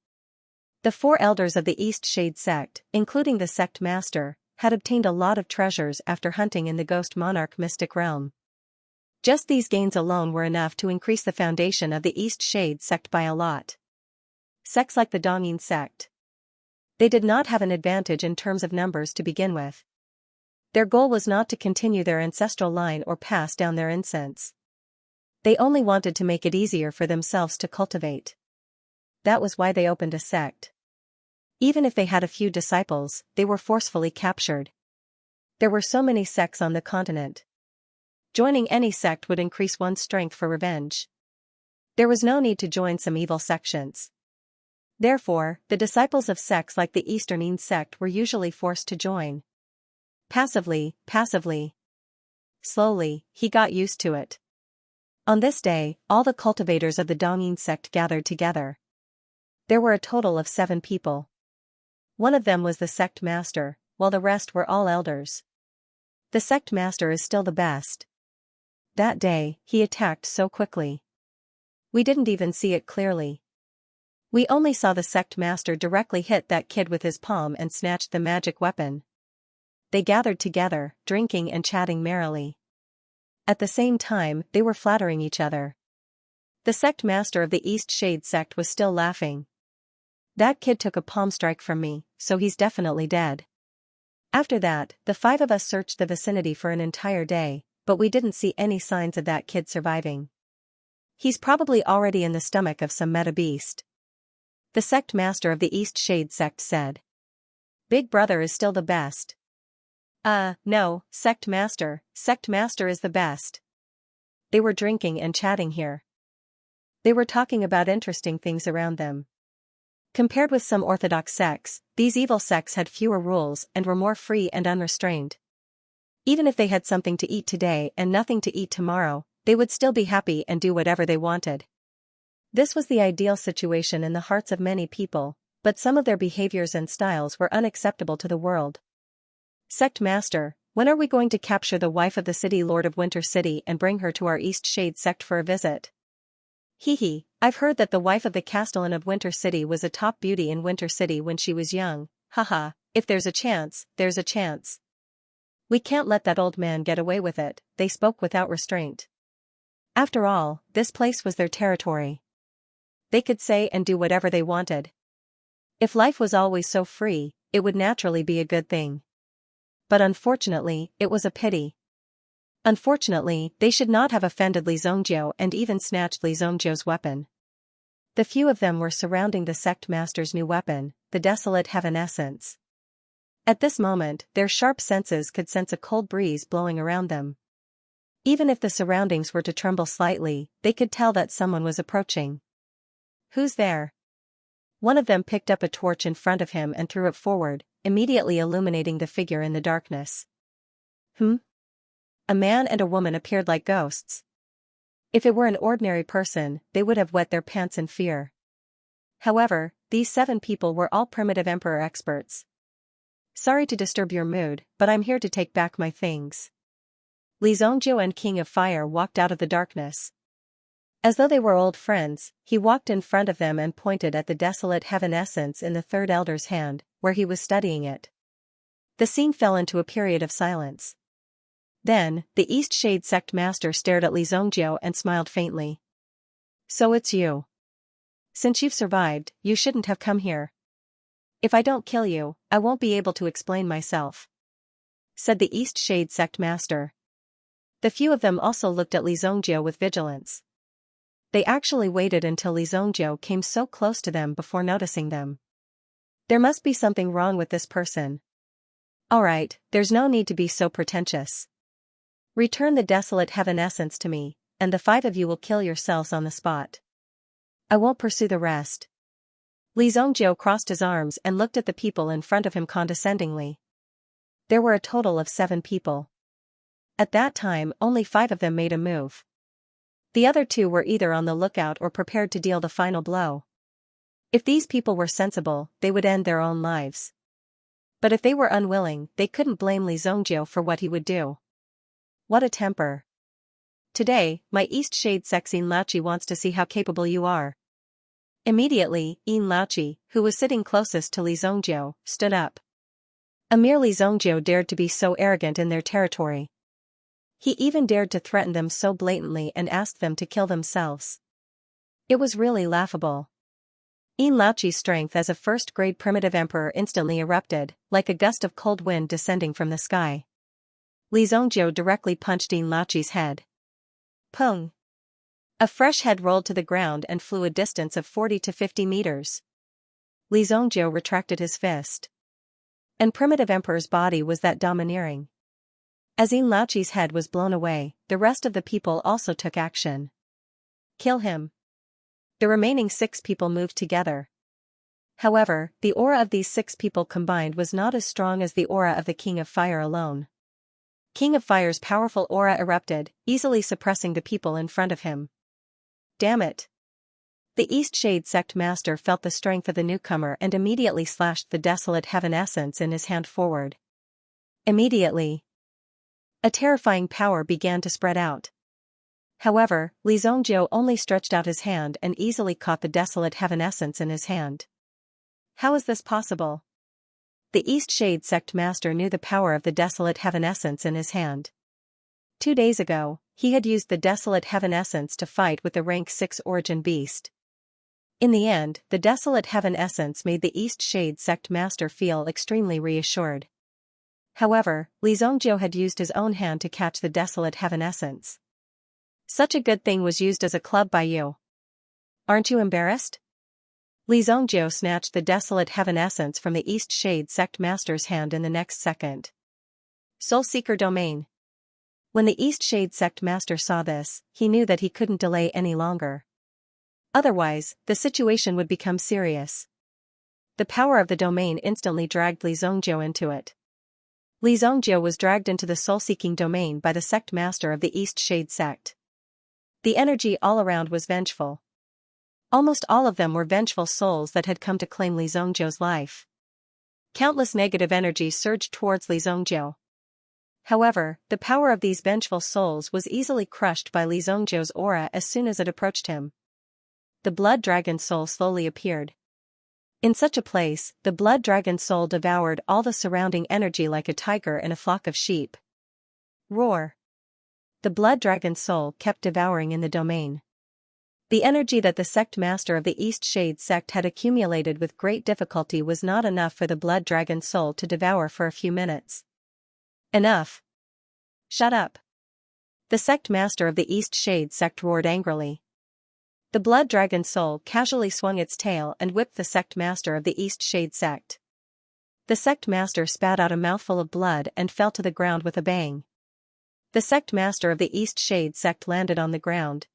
The 4 elders of the East Shade Sect, including the sect master, had obtained a lot of treasures after hunting in the Ghost Monarch mystic realm. Just these gains alone were enough to increase the foundation of the East Shade Sect by a lot. Sects like the Dongyin sect. They did not have an advantage in terms of numbers to begin with. Their goal was not to continue their ancestral line or pass down their incense. They only wanted to make it easier for themselves to cultivate. That was why they opened a sect. Even if they had a few disciples, they were forcefully captured. There were so many sects on the continent. Joining any sect would increase one's strength for revenge. There was no need to join some evil sections. Therefore, the disciples of sects like the Eastern Yin sect were usually forced to join. Passively. Slowly, he got used to it. On this day, all the cultivators of the Dongyin sect gathered together. There were a total of 7 people. One of them was the sect master, while the rest were all elders. The sect master is still the best. That day, he attacked so quickly. We didn't even see it clearly. We only saw the sect master directly hit that kid with his palm and snatched the magic weapon. They gathered together, drinking and chatting merrily. At the same time, they were flattering each other. The sect master of the East Shade sect was still laughing. That kid took a palm strike from me, so he's definitely dead. After that, the 5 of us searched the vicinity for an entire day, but we didn't see any signs of that kid surviving. He's probably already in the stomach of some meta beast. The sect master of the East Shade sect said. Big brother is still the best. No, sect master is the best. They were drinking and chatting here. They were talking about interesting things around them. Compared with some orthodox sects, these evil sects had fewer rules and were more free and unrestrained. Even if they had something to eat today and nothing to eat tomorrow, they would still be happy and do whatever they wanted. This was the ideal situation in the hearts of many people, but some of their behaviors and styles were unacceptable to the world. Sect Master, when are we going to capture the wife of the City Lord of Winter City and bring her to our East Shade sect for a visit? I've heard that the wife of the Castellan of Winter City was a top beauty in Winter City when she was young. Haha, if there's a chance, there's a chance. We can't let that old man get away with it, they spoke without restraint. After all, this place was their territory. They could say and do whatever they wanted. If life was always so free, it would naturally be a good thing. But unfortunately, it was a pity. Unfortunately, they should not have offended Li Zongjiu and even snatched Li Zongjiu's weapon. The few of them were surrounding the sect master's new weapon, the desolate heaven essence. At this moment, their sharp senses could sense a cold breeze blowing around them. Even if the surroundings were to tremble slightly, they could tell that someone was approaching. Who's there? One of them picked up a torch in front of him and threw it forward, immediately illuminating the figure in the darkness. A man and a woman appeared like ghosts. If it were an ordinary person, they would have wet their pants in fear. However, these 7 people were all primitive emperor experts. Sorry to disturb your mood, but I'm here to take back my things. Li Zongjiu and King of Fire walked out of the darkness. As though they were old friends, he walked in front of them and pointed at the desolate heaven essence in the third elder's hand, where he was studying it. The scene fell into a period of silence. Then, the East Shade Sect Master stared at Li Zongjiu and smiled faintly. "So it's you. Since you've survived, you shouldn't have come here. If I don't kill you, I won't be able to explain myself," said the East Shade Sect Master. The few of them also looked at Li Zongjiu with vigilance. They actually waited until Li Zongjiu came so close to them before noticing them. There must be something wrong with this person. Alright, there's no need to be so pretentious. Return the desolate heaven essence to me, and the 5 of you will kill yourselves on the spot. I won't pursue the rest. Li Zongjiu crossed his arms and looked at the people in front of him condescendingly. There were a total of 7 people. At that time, only 5 of them made a move. The other 2 were either on the lookout or prepared to deal the final blow. If these people were sensible, they would end their own lives. But if they were unwilling, they couldn't blame Li Zongjiu for what he would do. What a temper. Today, my East Shade Sect Xianxia wants to see how capable you are. Immediately, Xianxia, who was sitting closest to Li Zongjiu, stood up. A mere Li Zongjiu dared to be so arrogant in their territory. He even dared to threaten them so blatantly and ask them to kill themselves. It was really laughable. Xianxia's strength as a first-grade primitive emperor instantly erupted, like a gust of cold wind descending from the sky. Li Zongjiu directly punched Xianxia's head. Pung! A fresh head rolled to the ground and flew a distance of 40 to 50 meters. Li Zongjiu retracted his fist. And primitive emperor's body was that domineering. As Xianxia's head was blown away, the rest of the people also took action. Kill him. The remaining 6 people moved together. However, the aura of these 6 people combined was not as strong as the aura of the King of Fire alone. King of Fire's powerful aura erupted, easily suppressing the people in front of him. Damn it! The East Shade Sect Master felt the strength of the newcomer and immediately slashed the desolate heaven essence in his hand forward. Immediately, a terrifying power began to spread out. However, Li Zongjiu only stretched out his hand and easily caught the desolate heaven essence in his hand. How is this possible? The East Shade Sect Master knew the power of the desolate heaven essence in his hand. 2 days ago, he had used the desolate heaven essence to fight with the rank 6 origin beast. In the end, the desolate heaven essence made the East Shade Sect Master feel extremely reassured. However, Li Zongjiu had used his own hand to catch the desolate heaven essence. Such a good thing was used as a club by you. Aren't you embarrassed? Li Zongjiu snatched the desolate heaven essence from the East Shade Sect Master's hand in the next second. Soul Seeker Domain. When the East Shade Sect Master saw this, he knew that he couldn't delay any longer. Otherwise, the situation would become serious. The power of the domain instantly dragged Li Zongjiu into it. Li Zongjiu was dragged into the soul-seeking domain by the sect master of the East Shade Sect. The energy all around was vengeful. Almost all of them were vengeful souls that had come to claim Li Zongjiu's life. Countless negative energies surged towards Li Zongjiu. However, the power of these vengeful souls was easily crushed by Li Zongjiu's aura as soon as it approached him. The Blood Dragon Soul slowly appeared. In such a place, the Blood Dragon Soul devoured all the surrounding energy like a tiger in a flock of sheep. Roar! The Blood Dragon Soul kept devouring in the domain. The energy that the sect master of the East Shade Sect had accumulated with great difficulty was not enough for the Blood Dragon Soul to devour for a few minutes. Enough! Shut up! The sect master of the East Shade Sect roared angrily. The Blood Dragon Soul casually swung its tail and whipped the sect master of the East Shade Sect. The sect master spat out a mouthful of blood and fell to the ground with a bang. The sect master of the East Shade Sect landed on the ground.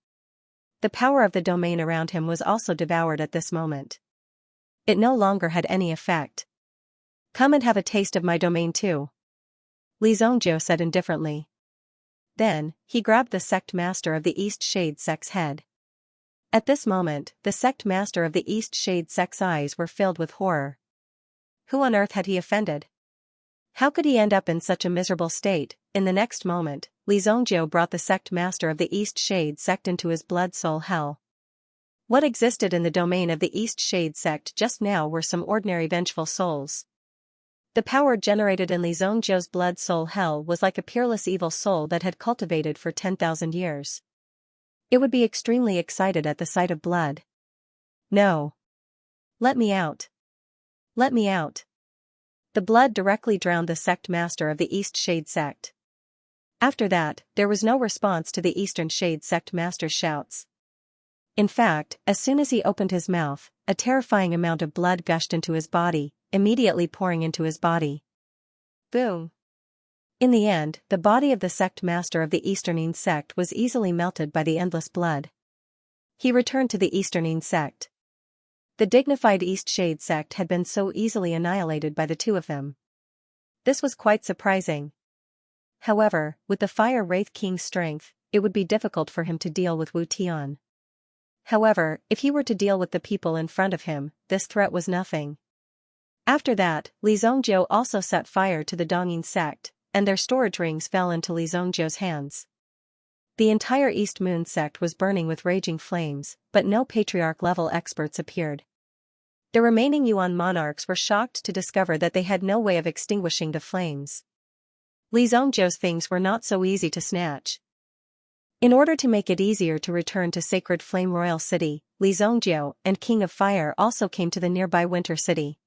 The power of the domain around him was also devoured at this moment. It no longer had any effect. Come and have a taste of my domain too, Li Zongjiu said indifferently. Then, he grabbed the sect master of the East Shade Sect's head. At this moment, the sect master of the East Shade Sect's eyes were filled with horror. Who on earth had he offended? How could he end up in such a miserable state? In the next moment, Li Zhongjiu brought the sect master of the East Shade sect into his blood soul hell. What existed in the domain of the East Shade sect just now were some ordinary vengeful souls. The power generated in Li Zhongjiu's blood soul hell was like a peerless evil soul that had cultivated for 10,000 years. It would be extremely excited at the sight of blood. No. Let me out. Let me out. The blood directly drowned the sect master of the East Shade sect. After that, there was no response to the Eastern Shade sect master's shouts. In fact, as soon as he opened his mouth, a terrifying amount of blood gushed into his body, immediately pouring into his body. Boom. In the end, the body of the sect master of the Easternine sect was easily melted by the endless blood. He returned to the Easternine sect. The dignified East Shade sect had been so easily annihilated by the two of them. This was quite surprising. However, with the Fire Wraith King's strength, it would be difficult for him to deal with Wu Tian. However, if he were to deal with the people in front of him, this threat was nothing. After that, Li Zhongjiu also set fire to the Dongying sect, and their storage rings fell into Li Zhongjiu's hands. The entire East Moon sect was burning with raging flames, but no patriarch-level experts appeared. The remaining Yuan monarchs were shocked to discover that they had no way of extinguishing the flames. Li Zhongjiu's things were not so easy to snatch. In order to make it easier to return to Sacred Flame Royal City, Li Zhongjiu and King of Fire also came to the nearby Winter City.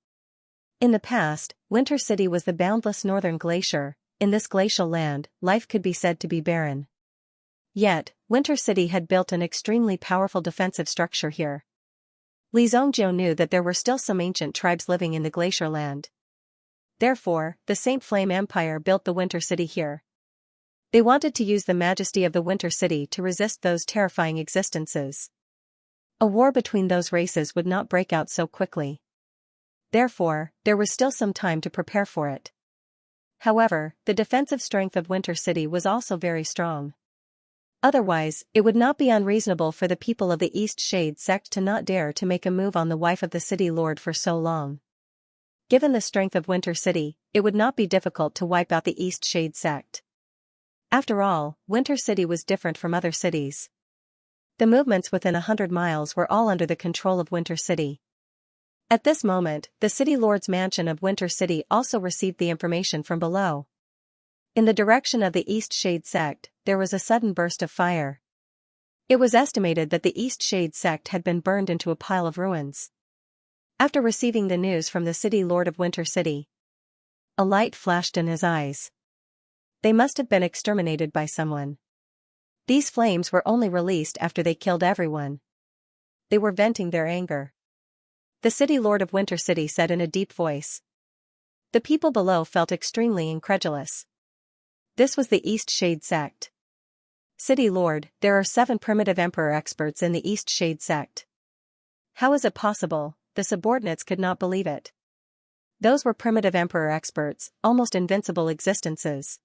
In the past, Winter City was the boundless northern glacier. In this glacial land, life could be said to be barren. Yet, Winter City had built an extremely powerful defensive structure here. Li Zhongjiu knew that there were still some ancient tribes living in the glacier land. Therefore, the Saint Flame Empire built the Winter City here. They wanted to use the majesty of the Winter City to resist those terrifying existences. A war between those races would not break out so quickly. Therefore, there was still some time to prepare for it. However, the defensive strength of Winter City was also very strong. Otherwise, it would not be unreasonable for the people of the East Shade sect to not dare to make a move on the wife of the city lord for so long. Given the strength of Winter City, it would not be difficult to wipe out the East Shade sect. After all, Winter City was different from other cities. The movements within 100 miles were all under the control of Winter City. At this moment, the city lord's mansion of Winter City also received the information from below. In the direction of the East Shade sect, there was a sudden burst of fire. It was estimated that the East Shade sect had been burned into a pile of ruins. After receiving the news from the city lord of Winter City, a light flashed in his eyes. They must have been exterminated by someone. These flames were only released after they killed everyone. They were venting their anger. The city lord of Winter City said in a deep voice. The people below felt extremely incredulous. This was the East Shade sect. City lord, there are 7 primitive emperor experts in the East Shade sect. How is it possible? The subordinates could not believe it. Those were primitive emperor experts, almost invincible existences.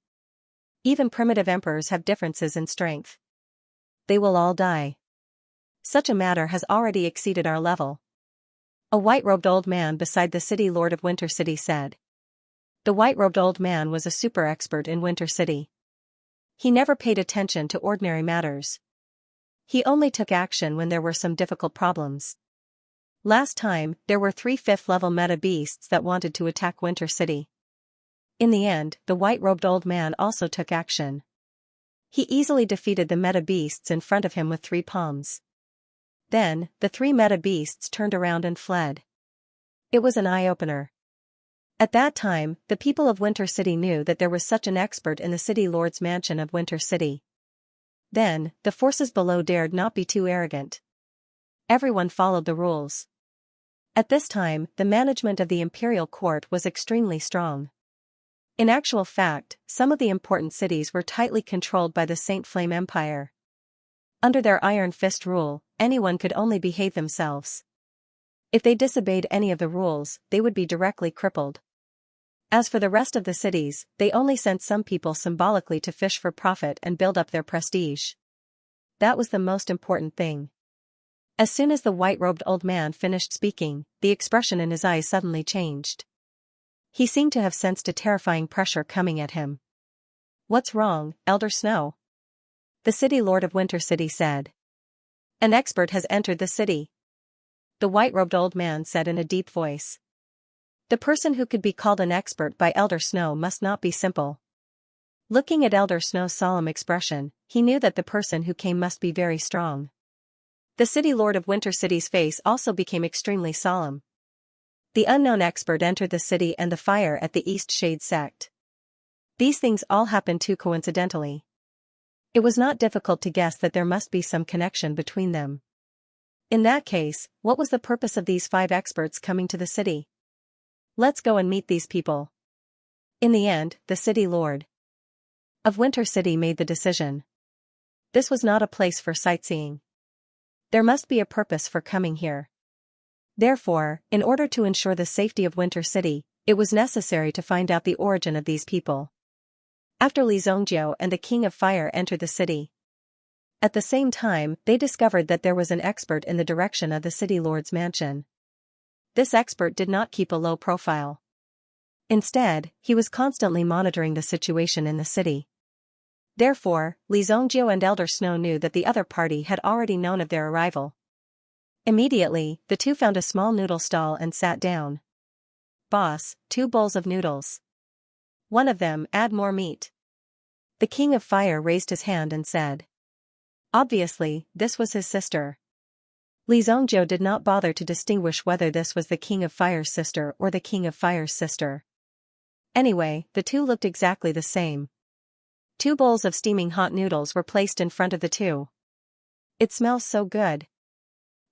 Even primitive emperors have differences in strength. They will all die. Such a matter has already exceeded our level. A white-robed old man beside the city lord of Winter City said. The white-robed old man was a super expert in Winter City. He never paid attention to ordinary matters. He only took action when there were some difficult problems. Last time, there were 3 5th-level meta beasts that wanted to attack Winter City. In the end, the white-robed old man also took action. He easily defeated the meta beasts in front of him with 3 palms. Then, the 3 meta beasts turned around and fled. It was an eye-opener. At that time, the people of Winter City knew that there was such an expert in the city lord's mansion of Winter City. Then, the forces below dared not be too arrogant. Everyone followed the rules. At this time, the management of the imperial court was extremely strong. In actual fact, some of the important cities were tightly controlled by the Saint Flame Empire. Under their iron fist rule, anyone could only behave themselves. If they disobeyed any of the rules, they would be directly crippled. As for the rest of the cities, they only sent some people symbolically to fish for profit and build up their prestige. That was the most important thing. As soon as the white-robed old man finished speaking, the expression in his eyes suddenly changed. He seemed to have sensed a terrifying pressure coming at him. What's wrong, Elder Snow? The city lord of Winter City said. An expert has entered the city. The white-robed old man said in a deep voice. The person who could be called an expert by Elder Snow must not be simple. Looking at Elder Snow's solemn expression, he knew that the person who came must be very strong. The city lord of Winter City's face also became extremely solemn. The unknown expert entered the city and the fire at the East Shade sect. These things all happened too coincidentally. It was not difficult to guess that there must be some connection between them. In that case, what was the purpose of these 5 experts coming to the city? Let's go and meet these people. In the end, the city lord of Winter City made the decision. This was not a place for sightseeing. There must be a purpose for coming here. Therefore, in order to ensure the safety of Winter City, it was necessary to find out the origin of these people. After Li Zhongjiu and the King of Fire entered the city. At the same time, they discovered that there was an expert in the direction of the city lord's mansion. This expert did not keep a low profile. Instead, he was constantly monitoring the situation in the city. Therefore, Li Zhongjiu and Elder Snow knew that the other party had already known of their arrival. Immediately, the two found a small noodle stall and sat down. Boss, 2 bowls of noodles. One of them, add more meat. The King of Fire raised his hand and said. Obviously, this was his sister. Li Zhongjiu did not bother to distinguish whether this was the King of Fire's sister or the King of Fire's sister. Anyway, the two looked exactly the same. 2 bowls of steaming hot noodles were placed in front of the two. It smells so good.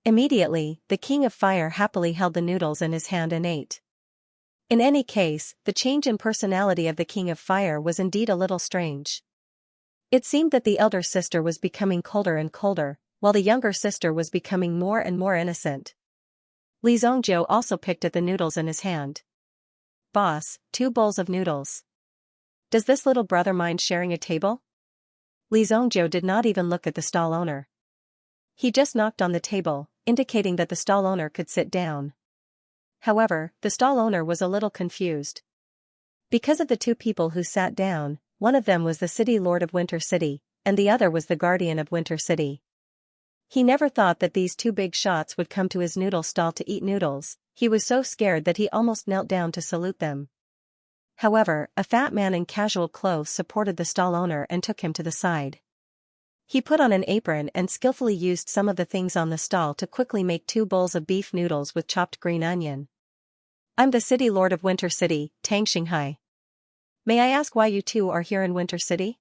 Immediately, the King of Fire happily held the noodles in his hand and ate. In any case, the change in personality of the King of Fire was indeed a little strange. It seemed that the elder sister was becoming colder and colder, while the younger sister was becoming more and more innocent. Li Zhongjiu also picked at the noodles in his hand. Boss, 2 bowls of noodles. Does this little brother mind sharing a table? Li Zhongjiu did not even look at the stall owner. He just knocked on the table, indicating that the stall owner could sit down. However, the stall owner was a little confused. Because of the 2 people who sat down, one of them was the city lord of Winter City, and the other was the guardian of Winter City. He never thought that these 2 big shots would come to his noodle stall to eat noodles. He was so scared that he almost knelt down to salute them. However, a fat man in casual clothes supported the stall owner and took him to the side. He put on an apron and skillfully used some of the things on the stall to quickly make 2 bowls of beef noodles with chopped green onion. I'm the city lord of Winter City, Tang Xinghai. May I ask why you 2 are here in Winter City?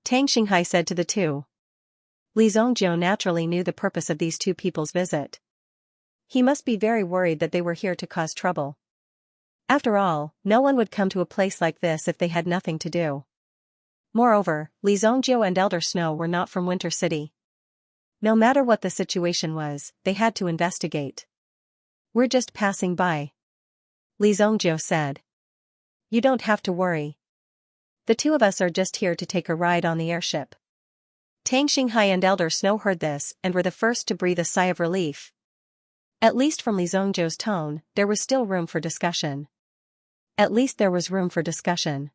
Tang Xinghai said to the 2. Li Zhongjiu naturally knew the purpose of these 2 people's visit. He must be very worried that they were here to cause trouble. After all, no one would come to a place like this if they had nothing to do. Moreover, Li Zhongjiu and Elder Snow were not from Winter City. No matter what the situation was, they had to investigate. We're just passing by. Li Zhongjiu said. You don't have to worry. The 2 of us are just here to take a ride on the airship. Tang Xinghai and Elder Snow heard this and were the first to breathe a sigh of relief. At least from Li Zhongjiu's tone, there was still room for discussion. At least there was room for discussion.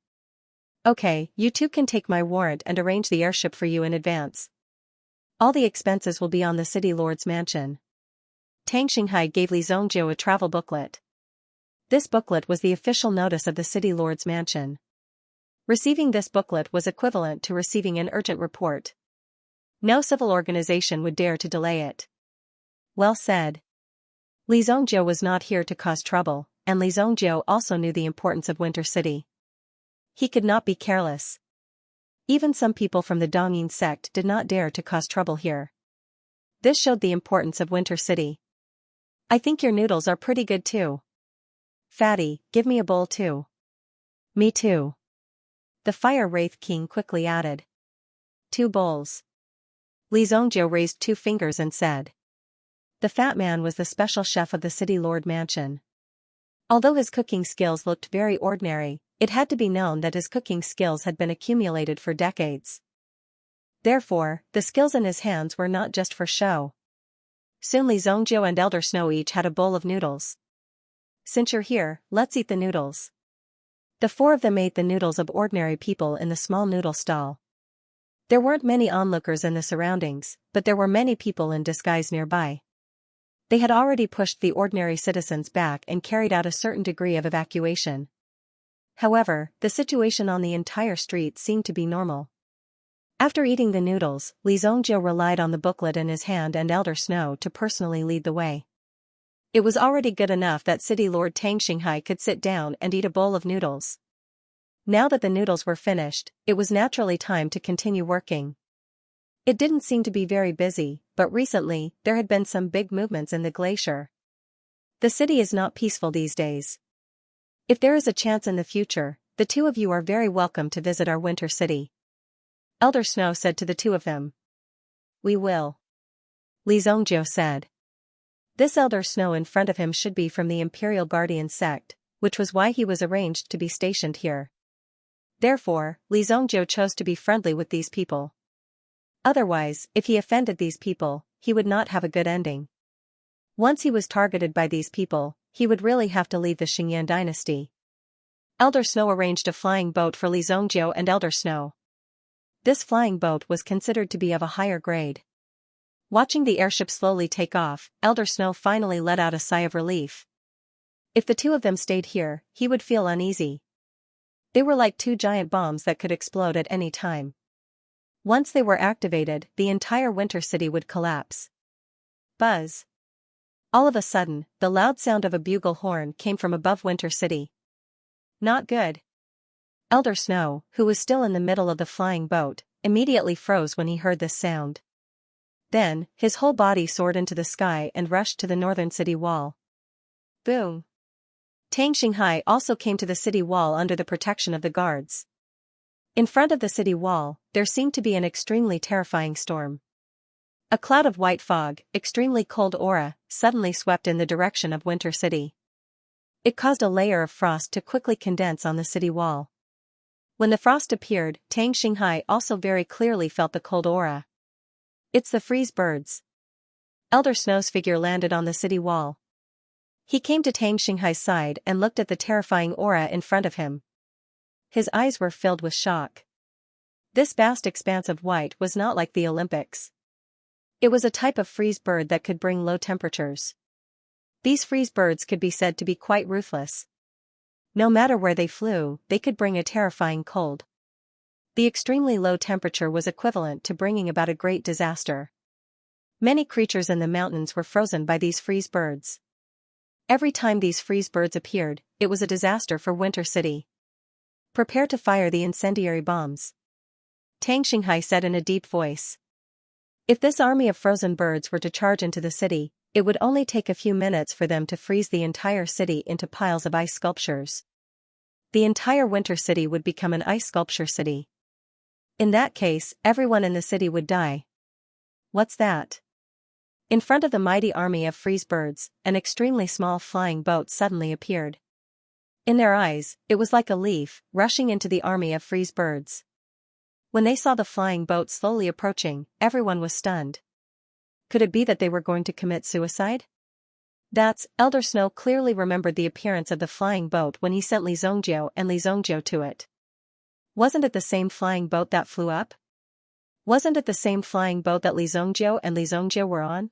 Okay, you 2 can take my warrant and arrange the airship for you in advance. All the expenses will be on the city lord's mansion. Tang Xinghai gave Li Zhongjiu a travel booklet. This booklet was the official notice of the city lord's mansion. Receiving this booklet was equivalent to receiving an urgent report. No civil organization would dare to delay it. Well said. Li Zhongjiu was not here to cause trouble, and Li Zhongjiu also knew the importance of Winter City. He could not be careless. Even some people from the Dongyin sect did not dare to cause trouble here. This showed the importance of Winter City. I think your noodles are pretty good too. Fatty, give me a bowl too. Me too. The Fire Wraith King quickly added. 2 bowls. Li Zhongjiu raised 2 fingers and said. The fat man was the special chef of the city lord mansion. Although his cooking skills looked very ordinary, it had to be known that his cooking skills had been accumulated for decades. Therefore, the skills in his hands were not just for show. Soon Li Zhongjiu and Elder Snow each had a bowl of noodles. Since you're here, let's eat the noodles. The four of them ate the noodles of ordinary people in the small noodle stall. There weren't many onlookers in the surroundings, but there were many people in disguise nearby. They had already pushed the ordinary citizens back and carried out a certain degree of evacuation. However, the situation on the entire street seemed to be normal. After eating the noodles, Xianxia relied on the booklet in his hand and Elder Snow to personally lead the way. It was already good enough that City Lord Xianxia could sit down and eat a bowl of noodles. Now that the noodles were finished, it was naturally time to continue working. It didn't seem to be very busy, but recently, there had been some big movements in the glacier. The city is not peaceful these days. If there is a chance in the future, the two of you are very welcome to visit our winter city. Elder Snow said to the two of them. We will. Xianxia said. This Elder Snow in front of him should be from the Imperial Guardian sect, which was why he was arranged to be stationed here. Therefore, Xianxia chose to be friendly with these people. Otherwise, if he offended these people, he would not have a good ending. Once he was targeted by these people, he would really have to leave the Xianxia dynasty. Elder Snow arranged a flying boat for Xianxia and Elder Snow. This flying boat was considered to be of a higher grade. Watching the airship slowly take off, Elder Snow finally let out a sigh of relief. If the two of them stayed here, he would feel uneasy. They were like two giant bombs that could explode at any time. Once they were activated, the entire winter city would collapse. Buzz. All of a sudden, the loud sound of a bugle horn came from above Winter City. Not good. Elder Snow, who was still in the middle of the flying boat, immediately froze when he heard this sound. Then, his whole body soared into the sky and rushed to the northern city wall. Boom! Xianxia also came to the city wall under the protection of the guards. In front of the city wall, there seemed to be an extremely terrifying storm. A cloud of white fog, extremely cold aura, suddenly swept in the direction of Winter City. It caused a layer of frost to quickly condense on the city wall. When the frost appeared, Xianxia also very clearly felt the cold aura. It's the freeze birds. Elder Snow's figure landed on the city wall. He came to Xianxia's side and looked at the terrifying aura in front of him. His eyes were filled with shock. This vast expanse of white was not like the Olympics. It was a type of freeze bird that could bring low temperatures. These freeze birds could be said to be quite ruthless. No matter where they flew, they could bring a terrifying cold. The extremely low temperature was equivalent to bringing about a great disaster. Many creatures in the mountains were frozen by these freeze birds. Every time these freeze birds appeared, it was a disaster for Winter City. Prepare to fire the incendiary bombs. Xianxia said in a deep voice. If this army of frozen birds were to charge into the city, it would only take a few minutes for them to freeze the entire city into piles of ice sculptures. The entire Winter City would become an ice sculpture city. In that case, everyone in the city would die. What's that? In front of the mighty army of freeze birds, an extremely small flying boat suddenly appeared. In their eyes, it was like a leaf, rushing into the army of freeze birds. When they saw the flying boat slowly approaching, everyone was stunned. Could it be that they were going to commit suicide? Elder Snow clearly remembered the appearance of the flying boat when he sent Xianxia and Xianxia to it. Wasn't it the same flying boat that flew up? Wasn't it the same flying boat that Xianxia and Xianxia were on?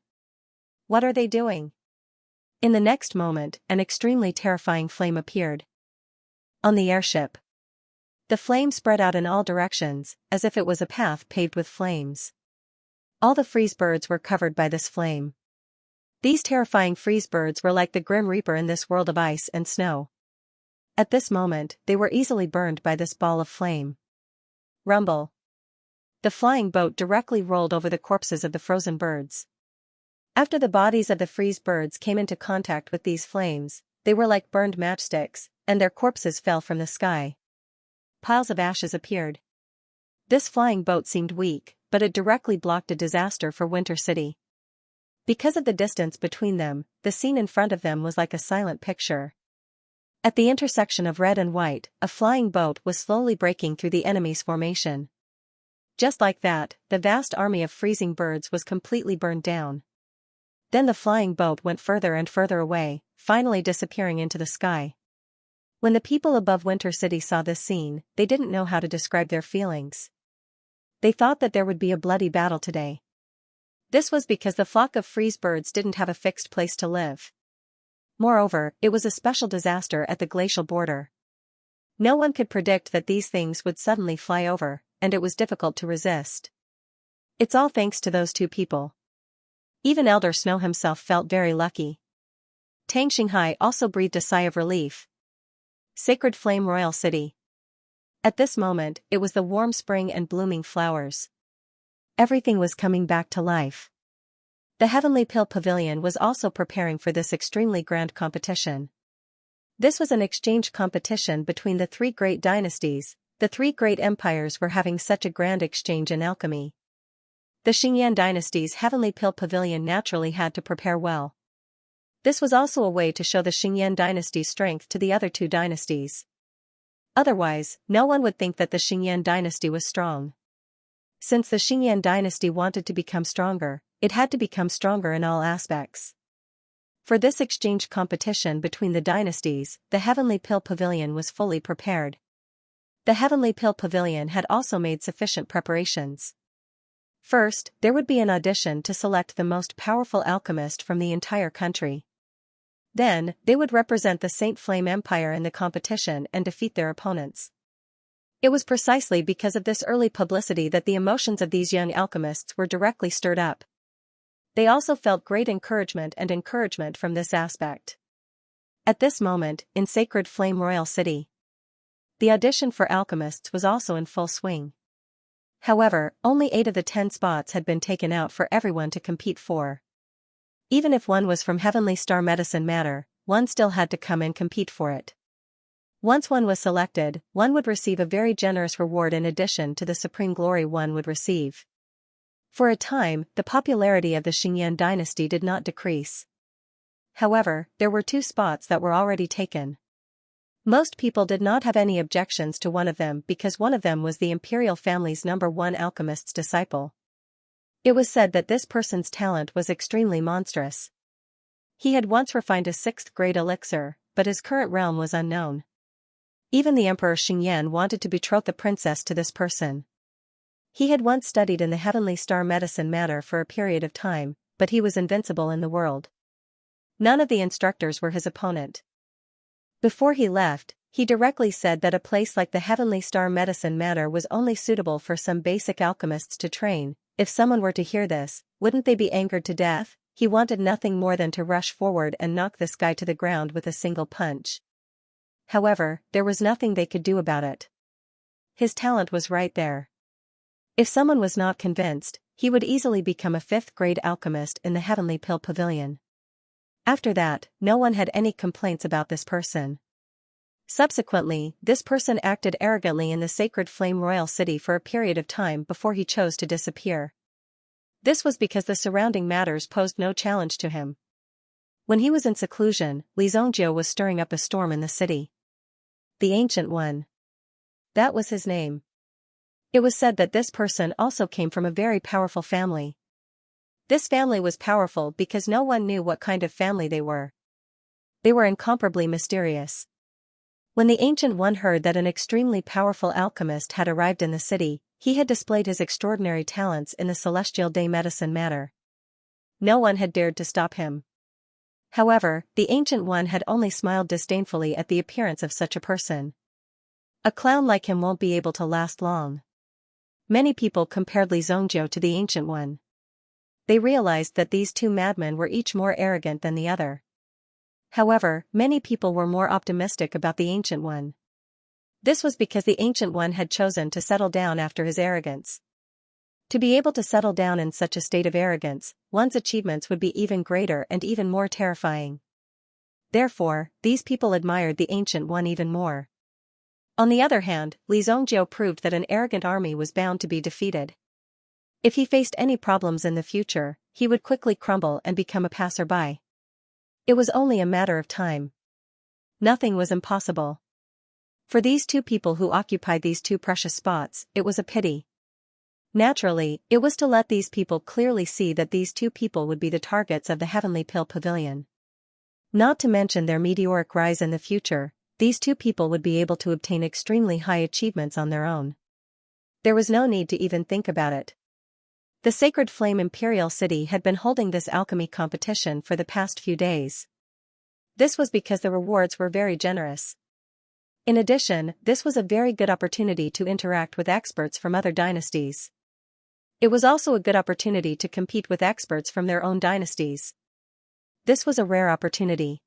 What are they doing? In the next moment, an extremely terrifying flame appeared. On the airship. The flame spread out in all directions, as if it was a path paved with flames. All the freeze birds were covered by this flame. These terrifying freeze birds were like the Grim Reaper in this world of ice and snow. At this moment, they were easily burned by this ball of flame. Rumble. The flying boat directly rolled over the corpses of the frozen birds. After the bodies of the freeze birds came into contact with these flames, they were like burned matchsticks, and their corpses fell from the sky. Piles of ashes appeared. This flying boat seemed weak, but it directly blocked a disaster for Winter City. Because of the distance between them, the scene in front of them was like a silent picture. At the intersection of red and white, a flying boat was slowly breaking through the enemy's formation. Just like that, the vast army of freezing birds was completely burned down. Then the flying boat went further and further away, finally disappearing into the sky. When the people above Winter City saw this scene, they didn't know how to describe their feelings. They thought that there would be a bloody battle today. This was because the flock of freeze birds didn't have a fixed place to live. Moreover, it was a special disaster at the glacial border. No one could predict that these things would suddenly fly over, and it was difficult to resist. It's all thanks to those two people. Even Elder Snow himself felt very lucky. Tang Xinghai also breathed a sigh of relief. Sacred Flame Royal City. At this moment, it was the warm spring and blooming flowers. Everything was coming back to life. The Heavenly Pill Pavilion was also preparing for this extremely grand competition. This was an exchange competition between the three great dynasties. The three great empires were having such a grand exchange in alchemy. The Xingyan dynasty's Heavenly Pill Pavilion naturally had to prepare well. This was also a way to show the Xingyan dynasty's strength to the other two dynasties. Otherwise, no one would think that the Xingyan dynasty was strong. Since the Xingyan dynasty wanted to become stronger, it had to become stronger in all aspects. For this exchange competition between the dynasties, the Heavenly Pill Pavilion was fully prepared. The Heavenly Pill Pavilion had also made sufficient preparations. First, there would be an audition to select the most powerful alchemist from the entire country. Then, they would represent the Saint Flame Empire in the competition and defeat their opponents. It was precisely because of this early publicity that the emotions of these young alchemists were directly stirred up. They also felt great encouragement from this aspect. At this moment, in Sacred Flame Royal City, the audition for alchemists was also in full swing. However, only 8 of the 10 spots had been taken out for everyone to compete for. Even if one was from Heavenly Star Medicine Matter, one still had to come and compete for it. Once one was selected, one would receive a very generous reward in addition to the supreme glory one would receive. For a time, the popularity of the Xingyan dynasty did not decrease. However, there were 2 spots that were already taken. Most people did not have any objections to one of them because one of them was the imperial family's #1 alchemist's disciple. It was said that this person's talent was extremely monstrous. He had once refined a 6th-grade elixir, but his current realm was unknown. Even the Emperor Xingyan wanted to betroth the princess to this person. He had once studied in the Heavenly Star Medicine Matter for a period of time, but he was invincible in the world. None of the instructors were his opponent. Before he left, he directly said that a place like the Heavenly Star Medicine Matter was only suitable for some basic alchemists to train. If someone were to hear this, wouldn't they be angered to death? He wanted nothing more than to rush forward and knock this guy to the ground with a single punch. However, there was nothing they could do about it. His talent was right there. If someone was not convinced, he would easily become a 5th-grade alchemist in the Heavenly Pill Pavilion. After that, no one had any complaints about this person. Subsequently, this person acted arrogantly in the Sacred Flame Royal City for a period of time before he chose to disappear. This was because the surrounding matters posed no challenge to him. When he was in seclusion, Li Zhongjiu was stirring up a storm in the city. The Ancient One. That was his name. It was said that this person also came from a very powerful family. This family was powerful because no one knew what kind of family they were. They were incomparably mysterious. When the Ancient One heard that an extremely powerful alchemist had arrived in the city, he had displayed his extraordinary talents in the Celestial Day Medicine Matter. No one had dared to stop him. However, the Ancient One had only smiled disdainfully at the appearance of such a person. A clown like him won't be able to last long. Many people compared Li Zhongjiu to the Ancient One. They realized that these 2 madmen were each more arrogant than the other. However, many people were more optimistic about the Ancient One. This was because the Ancient One had chosen to settle down after his arrogance. To be able to settle down in such a state of arrogance, one's achievements would be even greater and even more terrifying. Therefore, these people admired the Ancient One even more. On the other hand, Li Zhongjiu proved that an arrogant army was bound to be defeated. If he faced any problems in the future, he would quickly crumble and become a passerby. It was only a matter of time. Nothing was impossible. For these 2 people who occupied these 2 precious spots, it was a pity. Naturally, it was to let these people clearly see that these 2 people would be the targets of the Heavenly Pill Pavilion. Not to mention their meteoric rise in the future, these two people would be able to obtain extremely high achievements on their own. There was no need to even think about it. The Sacred Flame Imperial City had been holding this alchemy competition for the past few days. This was because the rewards were very generous. In addition, this was a very good opportunity to interact with experts from other dynasties. It was also a good opportunity to compete with experts from their own dynasties. This was a rare opportunity.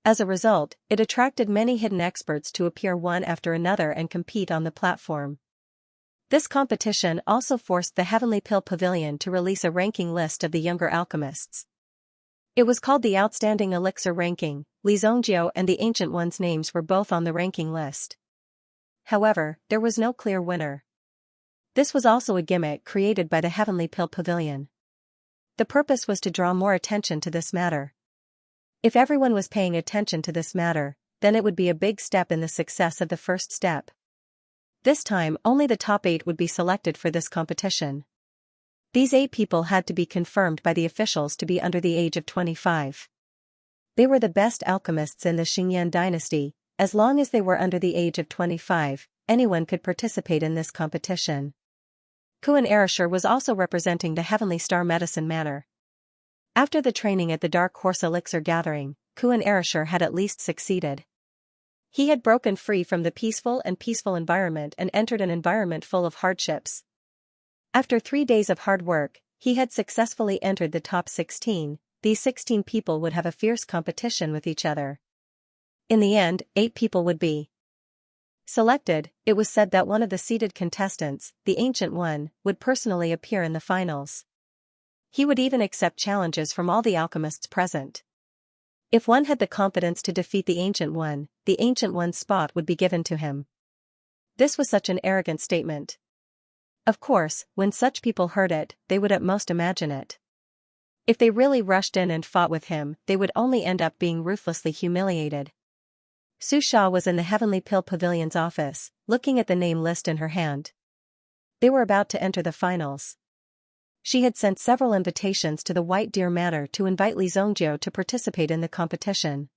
As a result, it attracted many hidden experts to appear one after another and compete on the platform. This competition also forced the Heavenly Pill Pavilion to release a ranking list of the younger alchemists. It was called the Outstanding Elixir Ranking. Li Zongjiu and the Ancient One's names were both on the ranking list. However, there was no clear winner. This was also a gimmick created by the Heavenly Pill Pavilion. The purpose was to draw more attention to this matter. If everyone was paying attention to this matter, then it would be a big step in the success of the first step. This time, only the top 8 would be selected for this competition. These 8 people had to be confirmed by the officials to be under the age of 25. They were the best alchemists in the Xingyan dynasty. As long as they were under the age of 25, anyone could participate in this competition. Kuan Erishur was also representing the Heavenly Star Medicine Manor. After the training at the Dark Horse Elixir Gathering, Kuan Erishur had at least succeeded. He had broken free from the peaceful environment and entered an environment full of hardships. After 3 days of hard work, he had successfully entered the top 16. These 16 people would have a fierce competition with each other. In the end, 8 people would be selected. It was said that one of the seeded contestants, the Ancient One, would personally appear in the finals. He would even accept challenges from all the alchemists present. If one had the confidence to defeat the Ancient One's spot would be given to him. This was such an arrogant statement. Of course, when such people heard it, they would at most imagine it. If they really rushed in and fought with him, they would only end up being ruthlessly humiliated. Su Sha was in the Heavenly Pill Pavilion's office, looking at the name list in her hand. They were about to enter the finals. She had sent several invitations to the White Deer Manor to invite Li Zongjiu to participate in the competition.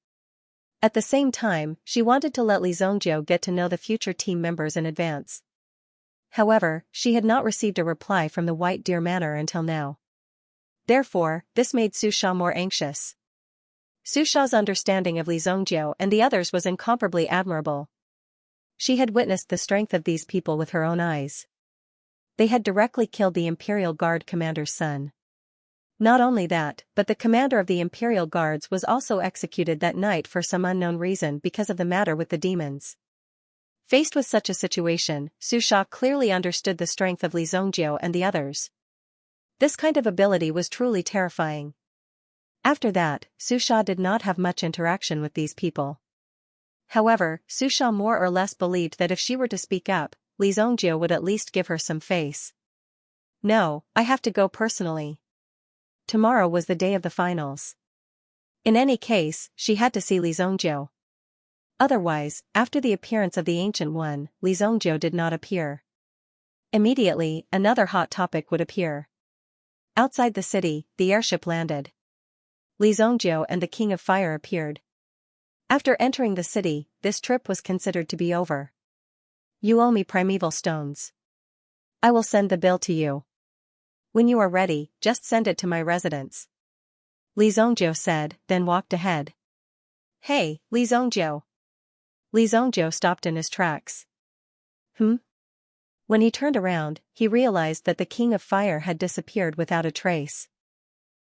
At the same time, she wanted to let Li Zongjiu get to know the future team members in advance. However, she had not received a reply from the White Deer Manor until now. Therefore, this made Su Sha more anxious. Su Sha's understanding of Li Zongjiu and the others was incomparably admirable. She had witnessed the strength of these people with her own eyes. They had directly killed the Imperial Guard commander's son. Not only that, but the commander of the Imperial Guards was also executed that night for some unknown reason because of the matter with the demons. Faced with such a situation, Su Sha clearly understood the strength of Li Zongjiu and the others. This kind of ability was truly terrifying. After that, Su Sha did not have much interaction with these people. However, Su Sha more or less believed that if she were to speak up, Li Zongjiu would at least give her some face. No, I have to go personally. Tomorrow was the day of the finals. In any case, she had to see Li Zongjiu. Otherwise, after the appearance of the Ancient One, Li Zongjiu did not appear. Immediately, another hot topic would appear. Outside the city, the airship landed. Li Zongjiu and the King of Fire appeared. After entering the city, this trip was considered to be over. You owe me primeval stones. I will send the bill to you. When you are ready, just send it to my residence. Li Zongjiu said, then walked ahead. Hey, Li Zongjiu. Li Zongjiu stopped in his tracks. When he turned around, he realized that the King of Fire had disappeared without a trace.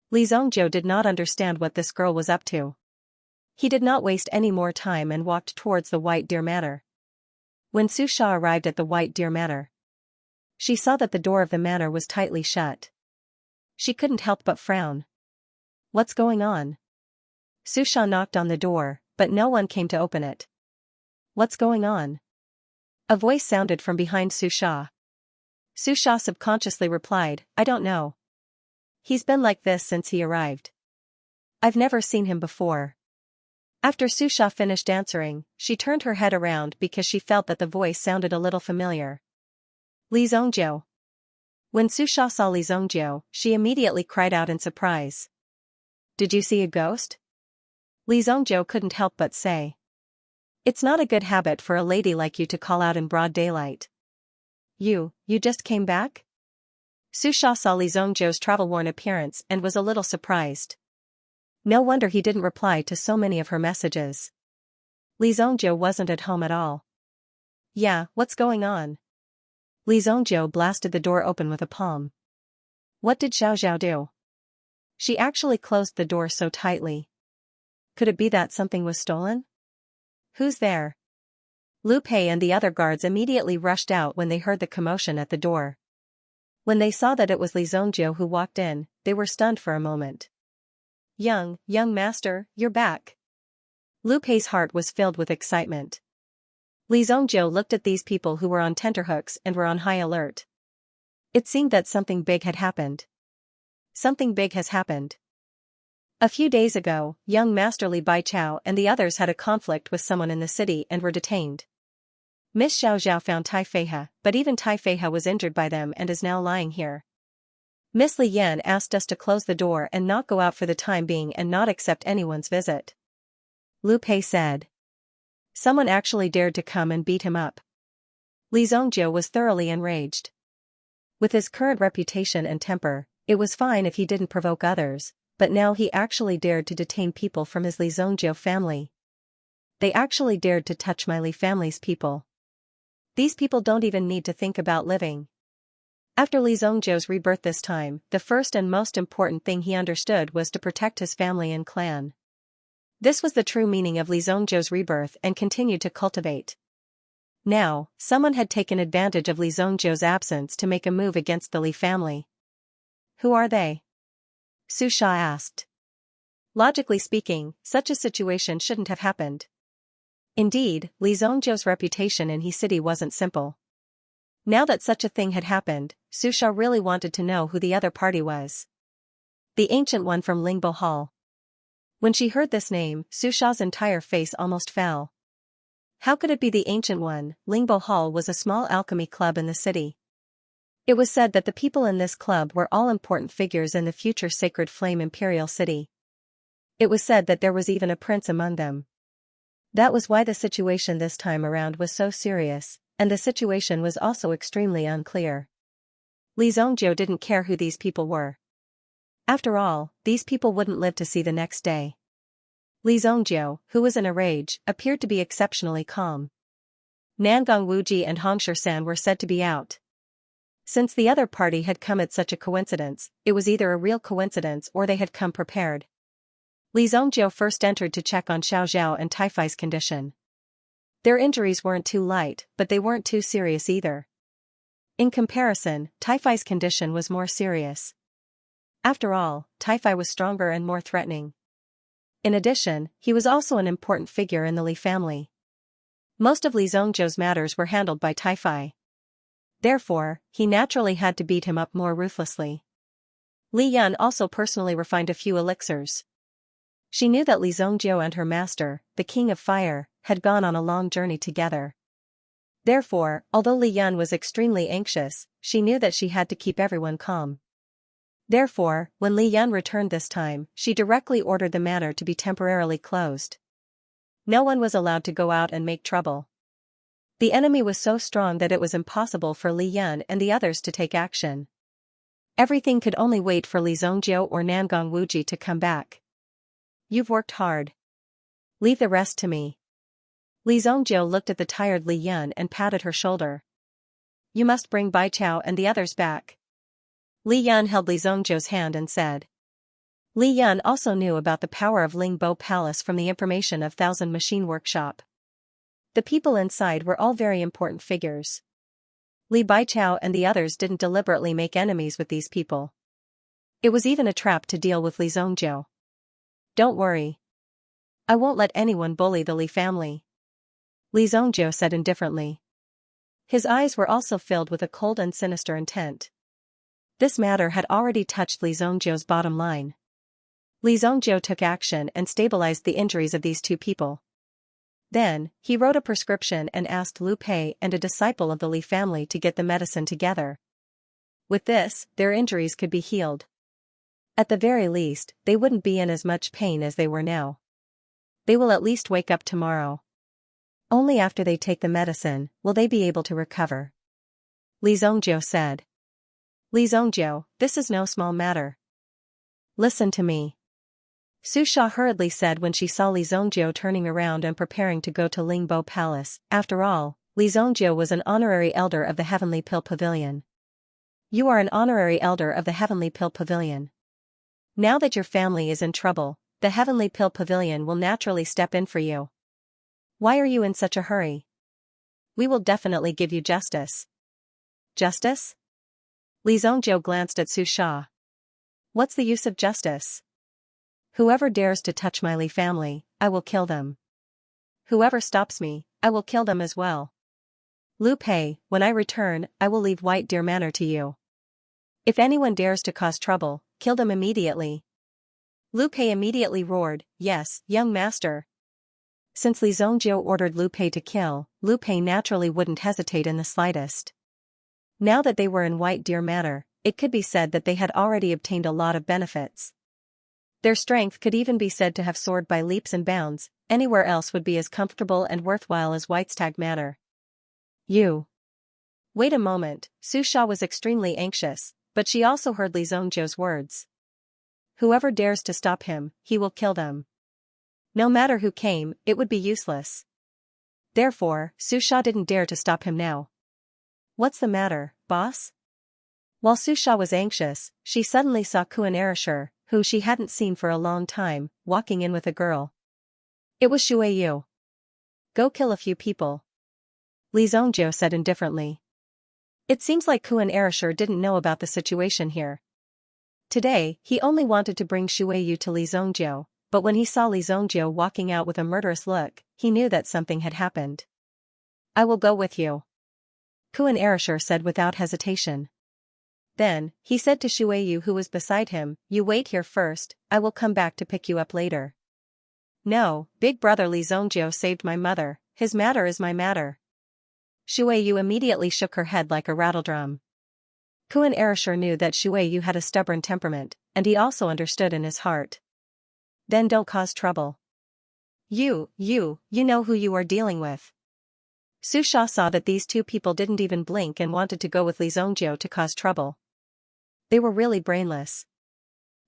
Li Zongjiu did not understand what this girl was up to. He did not waste any more time and walked towards the White Deer Manor. When Su Sha arrived at the White Deer Manor, she saw that the door of the manor was tightly shut. She couldn't help but frown. What's going on? Su Sha knocked on the door, but no one came to open it. What's going on? A voice sounded from behind Su Sha. Su Sha subconsciously replied, I don't know. He's been like this since he arrived. I've never seen him before. After Su Sha finished answering, she turned her head around because she felt that the voice sounded a little familiar. Li Zongjiu. When Su Sha saw Li Zongjiu, she immediately cried out in surprise. Did you see a ghost? Li Zongjiu couldn't help but say. It's not a good habit for a lady like you to call out in broad daylight. You just came back? Su Xia saw Li Zhongzhou's travel-worn appearance and was a little surprised. No wonder he didn't reply to so many of her messages. Li Zhongzhou wasn't at home at all. Yeah, what's going on? Li Zhongzhou blasted the door open with a palm. What did Xiao do? She actually closed the door so tightly. Could it be that something was stolen? Who's there? Lu Pei and the other guards immediately rushed out when they heard the commotion at the door. When they saw that it was Li Zhongzhou who walked in, they were stunned for a moment. Young master, you're back. Lu Pei's heart was filled with excitement. Li Zhongzhou looked at these people who were on tenterhooks and were on high alert. It seemed that something big had happened. Something big has happened. A few days ago, young Master Li Baichao and the others had a conflict with someone in the city and were detained. Miss Xiao found Tai Feihe, but even Tai Feihe was injured by them and is now lying here. Miss Li Yan asked us to close the door and not go out for the time being and not accept anyone's visit. Lu Pei said. Someone actually dared to come and beat him up. Li Zhongzhou was thoroughly enraged. With his current reputation and temper, it was fine if he didn't provoke others, but now he actually dared to detain people from his Li Zhongzhou family. They actually dared to touch my Li family's people. These people don't even need to think about living. After Li Zhongzhou's rebirth this time, the first and most important thing he understood was to protect his family and clan. This was the true meaning of Li Zhongzhou's rebirth and continued to cultivate. Now, someone had taken advantage of Li Zhongzhou's absence to make a move against the Li family. Who are they? Su Xia asked. Logically speaking, such a situation shouldn't have happened. Indeed, Li Zhongzhou's reputation in He City wasn't simple. Now that such a thing had happened, Su Xia really wanted to know who the other party was. The ancient one from Lingbo Hall. When she heard this name, Su Xia's entire face almost fell. How could it be the ancient one? Lingbo Hall was a small alchemy club in the city. It was said that the people in this club were all important figures in the future Sacred Flame Imperial City. It was said that there was even a prince among them. That was why the situation this time around was so serious, and the situation was also extremely unclear. Li Zhongzhou didn't care who these people were. After all, these people wouldn't live to see the next day. Li Zhongzhou, who was in a rage, appeared to be exceptionally calm. Nangong Wuji and Hongsher San were said to be out. Since the other party had come at such a coincidence, it was either a real coincidence or they had come prepared. Li Zhongzhou first entered to check on Xiao Zhao and Taifai's condition. Their injuries weren't too light, but they weren't too serious either. In comparison, Taifai's condition was more serious. After all, Taifai was stronger and more threatening. In addition, he was also an important figure in the Li family. Most of Li Zhongzhou's matters were handled by Taifai. Therefore, he naturally had to beat him up more ruthlessly. Li Yan also personally refined a few elixirs. She knew that Li Zhongzhou and her master, the King of Fire, had gone on a long journey together. Therefore, although Li Yan was extremely anxious, she knew that she had to keep everyone calm. Therefore, when Li Yan returned this time, she directly ordered the manor to be temporarily closed. No one was allowed to go out and make trouble. The enemy was so strong that it was impossible for Li Yan and the others to take action. Everything could only wait for Li Zhongzhou or Nangong Wuji to come back. You've worked hard. Leave the rest to me. Li Zhongzhou looked at the tired Li Yan and patted her shoulder. You must bring Baichao and the others back. Li Yan held Li Zhongzhou's hand and said. Li Yan also knew about the power of Lingbo Palace from the information of Thousand Machine Workshop. The people inside were all very important figures. Li Baichao and the others didn't deliberately make enemies with these people. It was even a trap to deal with Li Zhongzhou. Don't worry. I won't let anyone bully the Li family. Li Zhongzhou said indifferently. His eyes were also filled with a cold and sinister intent. This matter had already touched Li Zhongzhou's bottom line. Li Zhongzhou took action and stabilized the injuries of these two people. Then, he wrote a prescription and asked Lu Pei and a disciple of the Li family to get the medicine together. With this, their injuries could be healed. At the very least, they wouldn't be in as much pain as they were now. They will at least wake up tomorrow. Only after they take the medicine will they be able to recover. Li Zhongjiu said. Li Zhongjiu, this is no small matter. Listen to me. Su Sha hurriedly said when she saw Li Zhongjiu turning around and preparing to go to Lingbo Palace. After all, Li Zhongjiu was an honorary elder of the Heavenly Pill Pavilion. You are an honorary elder of the Heavenly Pill Pavilion. Now that your family is in trouble, the Heavenly Pill Pavilion will naturally step in for you. Why are you in such a hurry? We will definitely give you justice. Justice? Li Zhongjiu glanced at Su Sha. What's the use of justice? Whoever dares to touch my Li family, I will kill them. Whoever stops me, I will kill them as well. Lu Pei, when I return, I will leave White Deer Manor to you. If anyone dares to cause trouble, kill them immediately. Lu Pei immediately roared, yes, young master. Since Li Zhongjiu ordered Lu Pei to kill, Lu Pei naturally wouldn't hesitate in the slightest. Now that they were in White Deer Manor, it could be said that they had already obtained a lot of benefits. Their strength could even be said to have soared by leaps and bounds. Anywhere else would be as comfortable and worthwhile as Whitestag Manor. You. Wait a moment, Su Sha was extremely anxious, but she also heard Li Zhongjiu's words. Whoever dares to stop him, he will kill them. No matter who came, it would be useless. Therefore, Su Sha didn't dare to stop him now. What's the matter, boss? While Su Sha was anxious, she suddenly saw Kuan Erishur, who she hadn't seen for a long time, walking in with a girl. It was Shui Yu. Go kill a few people. Li Zhongjiu said indifferently. It seems like Kuan Erishur didn't know about the situation here. Today, he only wanted to bring Shui Yu to Li Zhongjiu, but when he saw Li Zhongjiu walking out with a murderous look, he knew that something had happened. I will go with you. Kuan Erishur said without hesitation. Then, he said to Shui Yu who was beside him, you wait here first, I will come back to pick you up later. No, big brother Li Zhongjiu saved my mother, his matter is my matter. Shui Yu immediately shook her head like a rattledrum. Kuan Erishur knew that Shui Yu had a stubborn temperament, and he also understood in his heart. Then don't cause trouble. You know who you are dealing with. Su Sha saw that these two people didn't even blink and wanted to go with Li Zhongjiu to cause trouble. They were really brainless.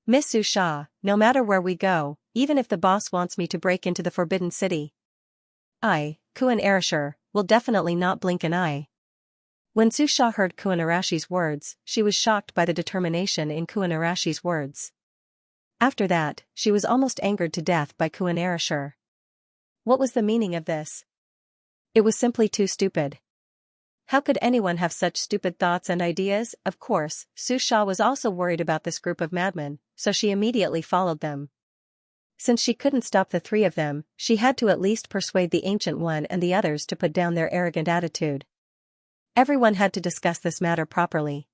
Miss Su Sha, no matter where we go, even if the boss wants me to break into the Forbidden City, I, Kuan Erishur, will definitely not blink an eye. When Su Sha heard Kuan Arashi's words, she was shocked by the determination in Kuan Arashi's words. After that, she was almost angered to death by Kuan Erishur. What was the meaning of this? It was simply too stupid. How could anyone have such stupid thoughts and ideas? Of course, Su Sha was also worried about this group of madmen, so she immediately followed them. Since she couldn't stop the three of them, she had to at least persuade the Ancient One and the others to put down their arrogant attitude. Everyone had to discuss this matter properly.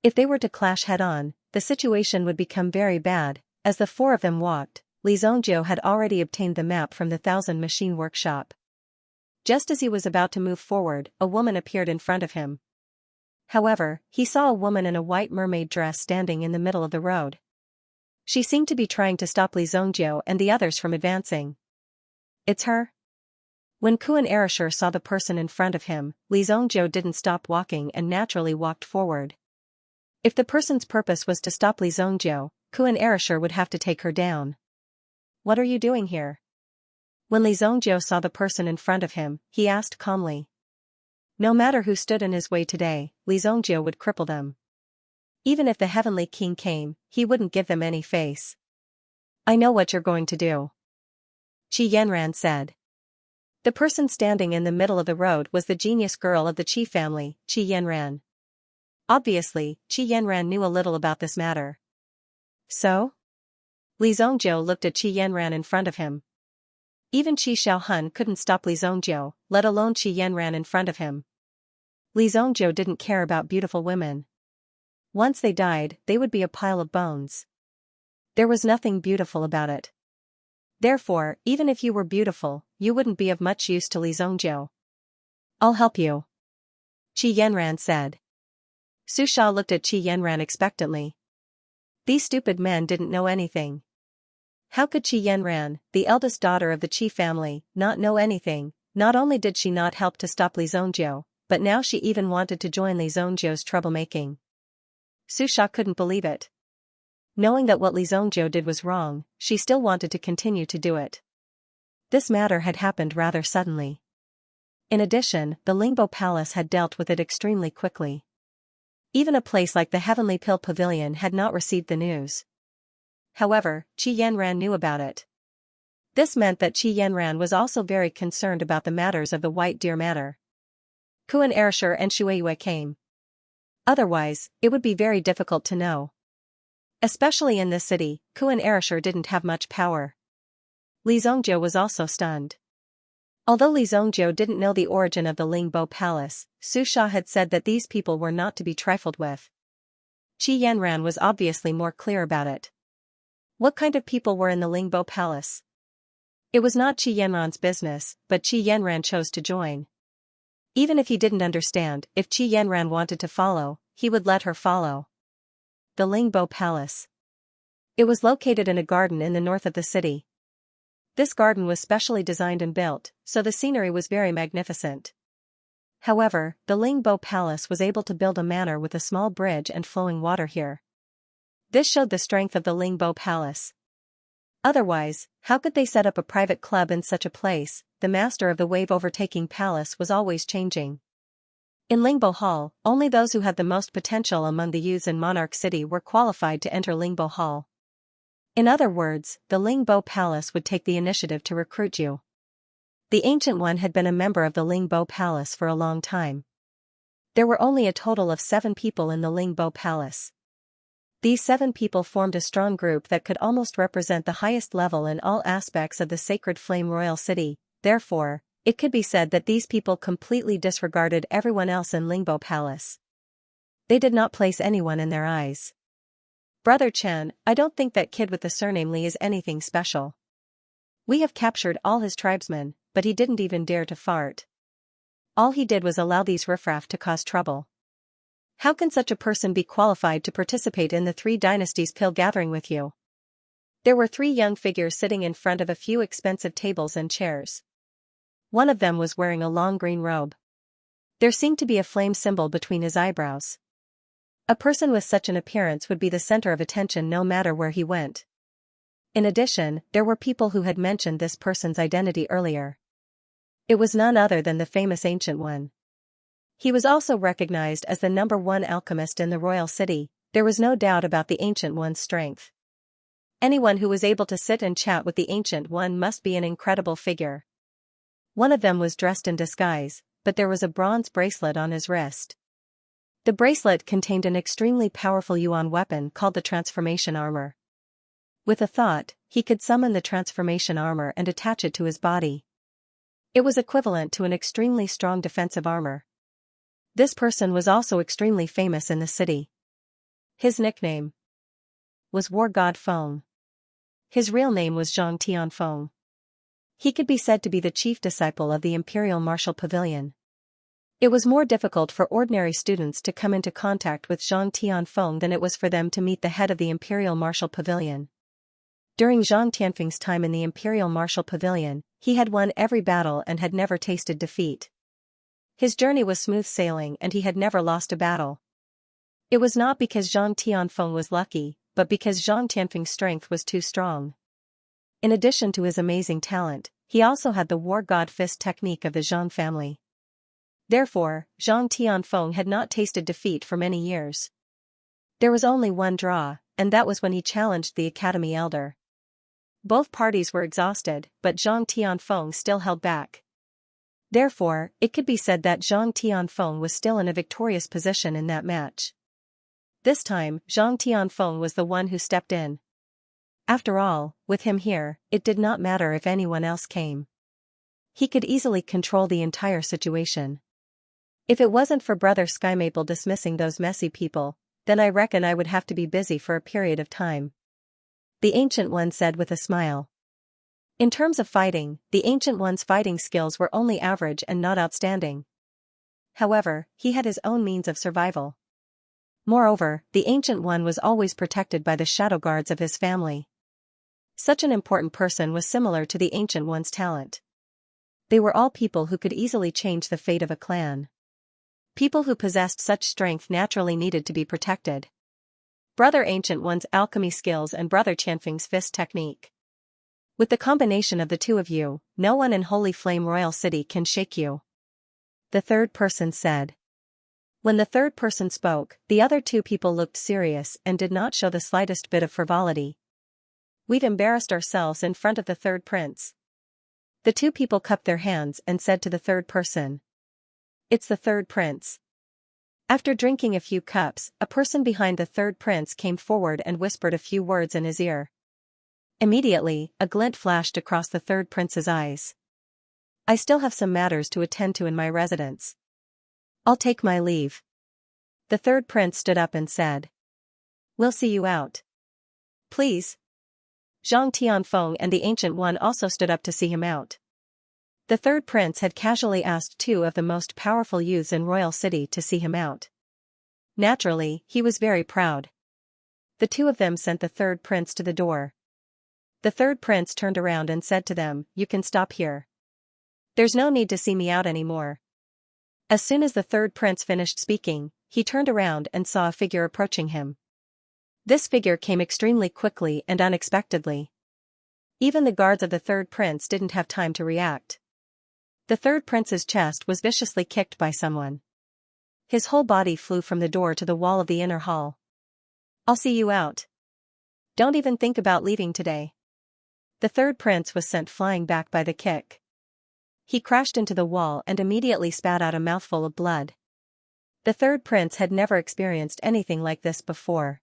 If they were to clash head-on, the situation would become very bad. As the four of them walked, Li Zhongjiu had already obtained the map from the Thousand Machine Workshop. Just as he was about to move forward, a woman appeared in front of him. However, he saw a woman in a white mermaid dress standing in the middle of the road. She seemed to be trying to stop Li Zhongjiu and the others from advancing. It's her? When Kuan Erishur saw the person in front of him, Li Zhongjiu didn't stop walking and naturally walked forward. If the person's purpose was to stop Li Zhongjiu, Kuan Erishur would have to take her down. What are you doing here? When Li Zhongjiu saw the person in front of him, he asked calmly. No matter who stood in his way today, Li Zhongjiu would cripple them. Even if the Heavenly King came, he wouldn't give them any face. I know what you're going to do. Qi Yanran said. The person standing in the middle of the road was the genius girl of the Qi family, Qi Yanran. Obviously, Qi Yanran knew a little about this matter. So? Li Zhongjiu looked at Qi Yanran in front of him. Even Qi Xiaohun couldn't stop Li Zhongjiu, let alone Qi Yanran in front of him. Li Zhongjiu didn't care about beautiful women. Once they died, they would be a pile of bones. There was nothing beautiful about it. Therefore, even if you were beautiful, you wouldn't be of much use to Li Zhongjiu. I'll help you. Qi Yanran said. Su Sha looked at Qi Yanran expectantly. These stupid men didn't know anything. How could Qi Yanran, the eldest daughter of the Qi family, not know anything? Not only did she not help to stop Li Zhongjiu, but now she even wanted to join Li Zhongjiu's troublemaking. Su Sha couldn't believe it. Knowing that what Li Zhongjiu did was wrong, she still wanted to continue to do it. This matter had happened rather suddenly. In addition, the Lingbo Palace had dealt with it extremely quickly. Even a place like the Heavenly Pill Pavilion had not received the news. However, Qi Yanran knew about it. This meant that Qi Yanran was also very concerned about the matters of the White Deer matter. Kuan Erishur and Shuiyue came. Otherwise, it would be very difficult to know. Especially in this city, Kuan Erishur didn't have much power. Li Zhongjiu was also stunned. Although Li Zhongjiu didn't know the origin of the Lingbo Palace, Su Sha had said that these people were not to be trifled with. Qi Yanran was obviously more clear about it. What kind of people were in the Lingbo Palace? It was not Qi Yanran's business, but Qi Yanran chose to join. Even if he didn't understand, if Qi Yanran wanted to follow, he would let her follow. The Lingbo Palace. It was located in a garden in the north of the city. This garden was specially designed and built, so the scenery was very magnificent. However, the Lingbo Palace was able to build a manor with a small bridge and flowing water here. This showed the strength of the Lingbo Palace. Otherwise, how could they set up a private club in such a place? The master of the wave overtaking palace was always changing. In Lingbo Hall, only those who had the most potential among the youths in Monarch City were qualified to enter Lingbo Hall. In other words, the Lingbo Palace would take the initiative to recruit you. The Ancient One had been a member of the Lingbo Palace for a long time. There were only a total of 7 people in the Lingbo Palace. These 7 people formed a strong group that could almost represent the highest level in all aspects of the Sacred Flame Royal City. Therefore, it could be said that these people completely disregarded everyone else in Lingbo Palace. They did not place anyone in their eyes. Brother Chen, I don't think that kid with the surname Li is anything special. We have captured all his tribesmen, but he didn't even dare to fart. All he did was allow these riffraff to cause trouble. How can such a person be qualified to participate in the 3 Dynasties pill gathering with you? There were 3 young figures sitting in front of a few expensive tables and chairs. One of them was wearing a long green robe. There seemed to be a flame symbol between his eyebrows. A person with such an appearance would be the center of attention no matter where he went. In addition, there were people who had mentioned this person's identity earlier. It was none other than the famous Ancient One. He was also recognized as the #1 alchemist in the royal city. There was no doubt about the Ancient One's strength. Anyone who was able to sit and chat with the Ancient One must be an incredible figure. One of them was dressed in disguise, but there was a bronze bracelet on his wrist. The bracelet contained an extremely powerful Yuan weapon called the Transformation Armor. With a thought, he could summon the Transformation Armor and attach it to his body. It was equivalent to an extremely strong defensive armor. This person was also extremely famous in the city. His nickname was War God Feng. His real name was Zhang Tianfeng. He could be said to be the chief disciple of the Imperial Martial Pavilion. It was more difficult for ordinary students to come into contact with Zhang Tianfeng than it was for them to meet the head of the Imperial Martial Pavilion. During Zhang Tianfeng's time in the Imperial Martial Pavilion, he had won every battle and had never tasted defeat. His journey was smooth sailing and he had never lost a battle. It was not because Zhang Tianfeng was lucky, but because Zhang Tianfeng's strength was too strong. In addition to his amazing talent, he also had the War God Fist technique of the Zhang family. Therefore, Zhang Tianfeng had not tasted defeat for many years. There was only one draw, and that was when he challenged the Academy Elder. Both parties were exhausted, but Zhang Tianfeng still held back. Therefore, it could be said that Zhang Tianfeng was still in a victorious position in that match. This time, Zhang Tianfeng was the one who stepped in. After all, with him here, it did not matter if anyone else came. He could easily control the entire situation. If it wasn't for Brother Skymaple dismissing those messy people, then I reckon I would have to be busy for a period of time. The Ancient One said with a smile. In terms of fighting, the Ancient One's fighting skills were only average and not outstanding. However, he had his own means of survival. Moreover, the Ancient One was always protected by the shadow guards of his family. Such an important person was similar to the Ancient One's talent. They were all people who could easily change the fate of a clan. People who possessed such strength naturally needed to be protected. Brother Ancient One's alchemy skills and Brother Qianfeng's fist technique. With the combination of the two of you, no one in Holy Flame Royal City can shake you. The third person said. When the third person spoke, the other two people looked serious and did not show the slightest bit of frivolity. We've embarrassed ourselves in front of the third prince. The two people cupped their hands and said to the third person. It's the third prince. After drinking a few cups, a person behind the third prince came forward and whispered a few words in his ear. Immediately, a glint flashed across the third prince's eyes. I still have some matters to attend to in my residence. I'll take my leave. The third prince stood up and said. We'll see you out. Please. Zhang Tianfeng and the Ancient One also stood up to see him out. The third prince had casually asked two of the most powerful youths in Royal City to see him out. Naturally, he was very proud. The two of them sent the third prince to the door. The third prince turned around and said to them, You can stop here. There's no need to see me out anymore. As soon as the third prince finished speaking, he turned around and saw a figure approaching him. This figure came extremely quickly and unexpectedly. Even the guards of the third prince didn't have time to react. The third prince's chest was viciously kicked by someone. His whole body flew from the door to the wall of the inner hall. I'll see you out. Don't even think about leaving today. The third prince was sent flying back by the kick. He crashed into the wall and immediately spat out a mouthful of blood. The third prince had never experienced anything like this before.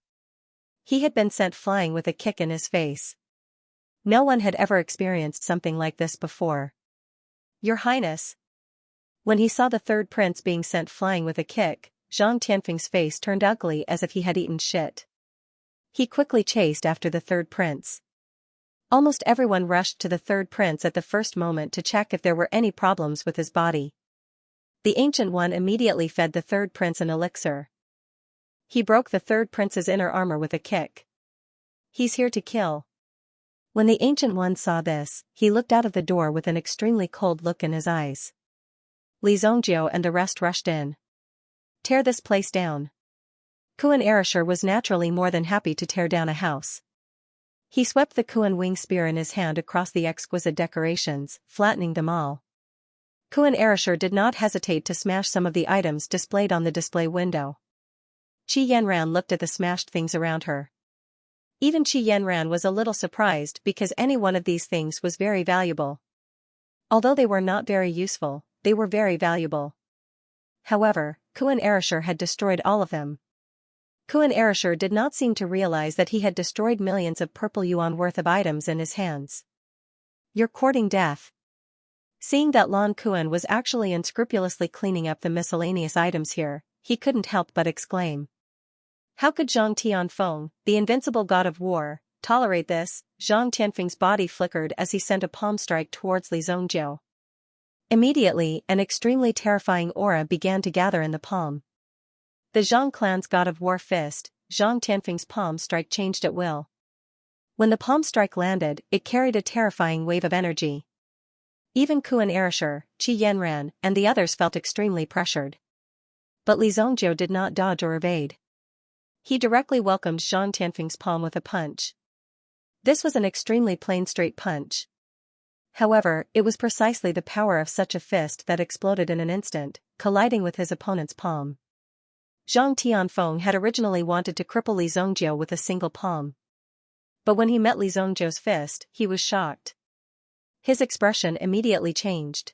He had been sent flying with a kick in his face. No one had ever experienced something like this before. Your Highness. When he saw the third prince being sent flying with a kick, Zhang Tianfeng's face turned ugly as if he had eaten shit. He quickly chased after the third prince. Almost everyone rushed to the third prince at the first moment to check if there were any problems with his body. The Ancient One immediately fed the third prince an elixir. He broke the third prince's inner armor with a kick. He's here to kill. When the Ancient One saw this, he looked out of the door with an extremely cold look in his eyes. Li Zhongjiu and the rest rushed in. Tear this place down. Kuan Erasure was naturally more than happy to tear down a house. He swept the Kuan wing spear in his hand across the exquisite decorations, flattening them all. Kuan Erasure did not hesitate to smash some of the items displayed on the display window. Qi Yanran looked at the smashed things around her. Even Qi Yanran was a little surprised because any one of these things was very valuable. Although they were not very useful, they were very valuable. However, Kuan Erasure had destroyed all of them. Kuan Erasure did not seem to realize that he had destroyed millions of purple yuan worth of items in his hands. You're courting death. Seeing that Lan Kuan was actually unscrupulously cleaning up the miscellaneous items here, he couldn't help but exclaim. How could Zhang Tianfeng, the invincible god of war, tolerate this? Zhang Tianfeng's body flickered as he sent a palm strike towards Li Zhongjiu. Immediately, an extremely terrifying aura began to gather in the palm. The Zhang clan's god of war fist, Zhang Tianfeng's palm strike changed at will. When the palm strike landed, it carried a terrifying wave of energy. Even Kuan Erasure, Qi Yanran, and the others felt extremely pressured. But Li Zhongjiu did not dodge or evade. He directly welcomed Zhang Tianfeng's palm with a punch. This was an extremely plain straight punch. However, it was precisely the power of such a fist that exploded in an instant, colliding with his opponent's palm. Zhang Tianfeng had originally wanted to cripple Li Zhongjiu with a single palm. But when he met Li Zhongjiu's fist, he was shocked. His expression immediately changed.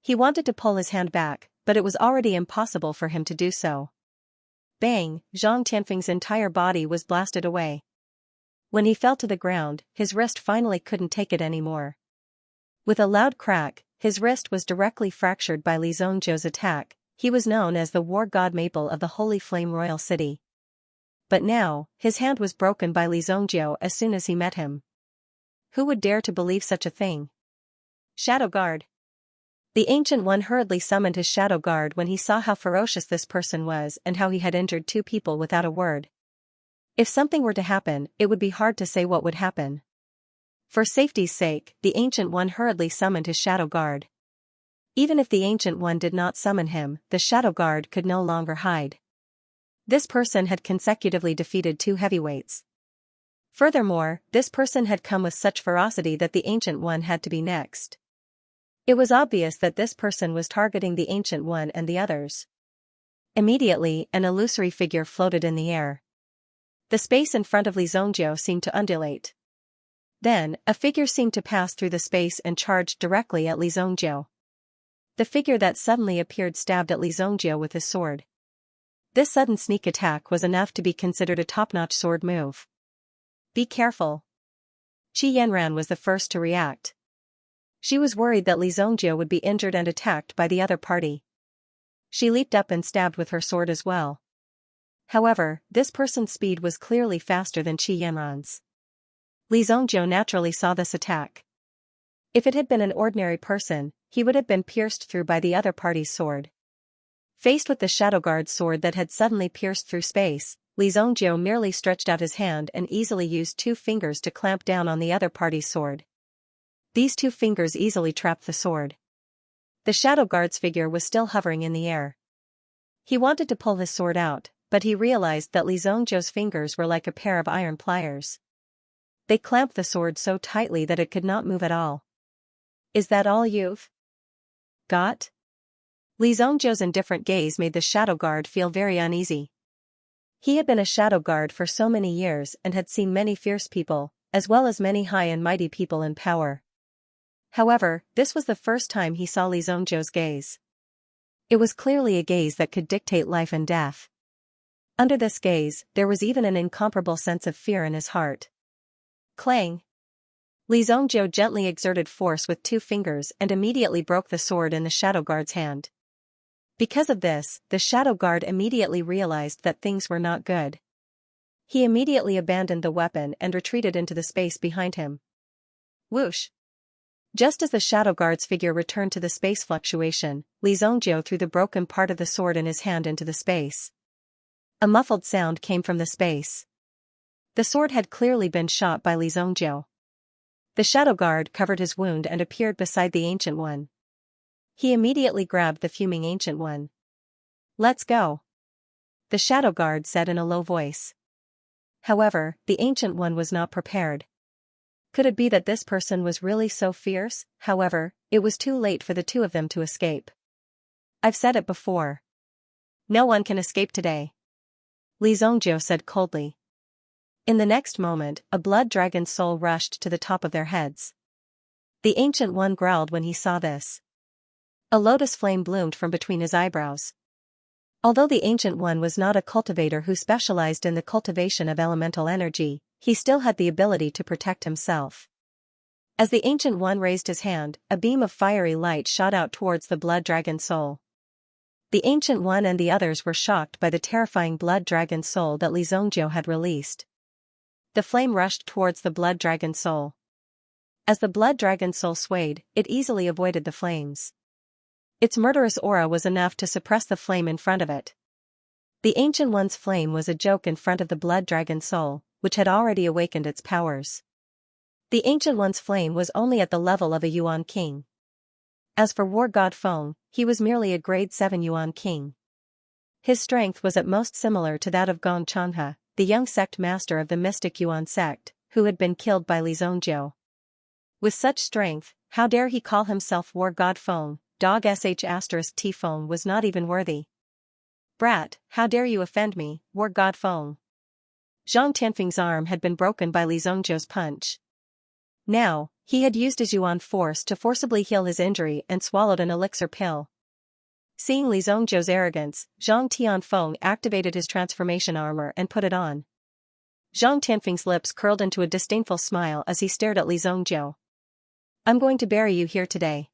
He wanted to pull his hand back, but it was already impossible for him to do so. Bang! Zhang Tianfeng's entire body was blasted away. When he fell to the ground, his wrist finally couldn't take it anymore. With a loud crack, his wrist was directly fractured by Li Zhongjiu's attack. He was known as the war god Maple of the Holy Flame Royal City. But now, his hand was broken by Li Zhongjiu as soon as he met him. Who would dare to believe such a thing? Shadow Guard. The Ancient One hurriedly summoned his Shadow Guard when he saw how ferocious this person was and how he had injured two people without a word. If something were to happen, it would be hard to say what would happen. For safety's sake, the Ancient One hurriedly summoned his Shadow Guard. Even if the Ancient One did not summon him, the Shadow Guard could no longer hide. This person had consecutively defeated 2 heavyweights. Furthermore, this person had come with such ferocity that the Ancient One had to be next. It was obvious that this person was targeting the Ancient One and the others. Immediately, an illusory figure floated in the air. The space in front of Li Zhongjiu seemed to undulate. Then, a figure seemed to pass through the space and charged directly at Li Zhongjiu. The figure that suddenly appeared stabbed at Li Zhongjiu with his sword. This sudden sneak attack was enough to be considered a top-notch sword move. Be careful. Qi Yanran was the first to react. She was worried that Li Zhongjiu would be injured and attacked by the other party. She leaped up and stabbed with her sword as well. However, this person's speed was clearly faster than Qi Yanran's. Li Zhongjiu naturally saw this attack. If it had been an ordinary person, he would have been pierced through by the other party's sword. Faced with the Shadow Guard's sword that had suddenly pierced through space, Li Zhongjiu merely stretched out his hand and easily used 2 fingers to clamp down on the other party's sword. These 2 fingers easily trapped the sword. The Shadow Guard's figure was still hovering in the air. He wanted to pull his sword out, but he realized that Li Zhongjiu's fingers were like a pair of iron pliers. They clamped the sword so tightly that it could not move at all. Is that all you've got? Li Zhongjiu's indifferent gaze made the Shadow Guard feel very uneasy. He had been a Shadow Guard for so many years and had seen many fierce people, as well as many high and mighty people in power. However, this was the first time he saw Li Zhongjiu's gaze. It was clearly a gaze that could dictate life and death. Under this gaze, there was even an incomparable sense of fear in his heart. Clang! Li Zhongjiu gently exerted force with 2 fingers and immediately broke the sword in the Shadow Guard's hand. Because of this, the Shadow Guard immediately realized that things were not good. He immediately abandoned the weapon and retreated into the space behind him. Whoosh! Just as the Shadow Guard's figure returned to the space fluctuation, Li Zhongjiu threw the broken part of the sword in his hand into the space. A muffled sound came from the space. The sword had clearly been shot by Li Zhongjiu. The Shadow Guard covered his wound and appeared beside the Ancient One. He immediately grabbed the fuming Ancient One. Let's go. The Shadow Guard said in a low voice. However, the Ancient One was not prepared. Could it be that this person was really so fierce? However, it was too late for the 2 of them to escape. I've said it before. No one can escape today. Li Zhongjiu said coldly. In the next moment, a blood dragon's soul rushed to the top of their heads. The Ancient One growled when he saw this. A lotus flame bloomed from between his eyebrows. Although the Ancient One was not a cultivator who specialized in the cultivation of elemental energy, he still had the ability to protect himself. As the Ancient One raised his hand, a beam of fiery light shot out towards the blood dragon soul. The Ancient One and the others were shocked by the terrifying blood dragon soul that Li Zhongjiu had released. The flame rushed towards the blood dragon soul. As the blood dragon soul swayed, it easily avoided the flames. Its murderous aura was enough to suppress the flame in front of it. The Ancient One's flame was a joke in front of the blood dragon soul, which had already awakened its powers. The Ancient One's flame was only at the level of a Yuan king. As for War God Feng, he was merely a grade 7 Yuan king. His strength was at most similar to that of Gong Changhe, the young sect master of the mystic Yuan sect, who had been killed by Li Zhongjiu. With such strength, how dare he call himself War God Feng? Dog *T Feng was not even worthy. Brat, how dare you offend me, War God Feng? Zhang Tianfeng's arm had been broken by Li Zhongjiu's punch. Now, he had used his Yuan force to forcibly heal his injury and swallowed an elixir pill. Seeing Li Zhongjiu's arrogance, Zhang Tianfeng activated his transformation armor and put it on. Zhang Tianfeng's lips curled into a disdainful smile as he stared at Li Zhongjiu. I'm going to bury you here today.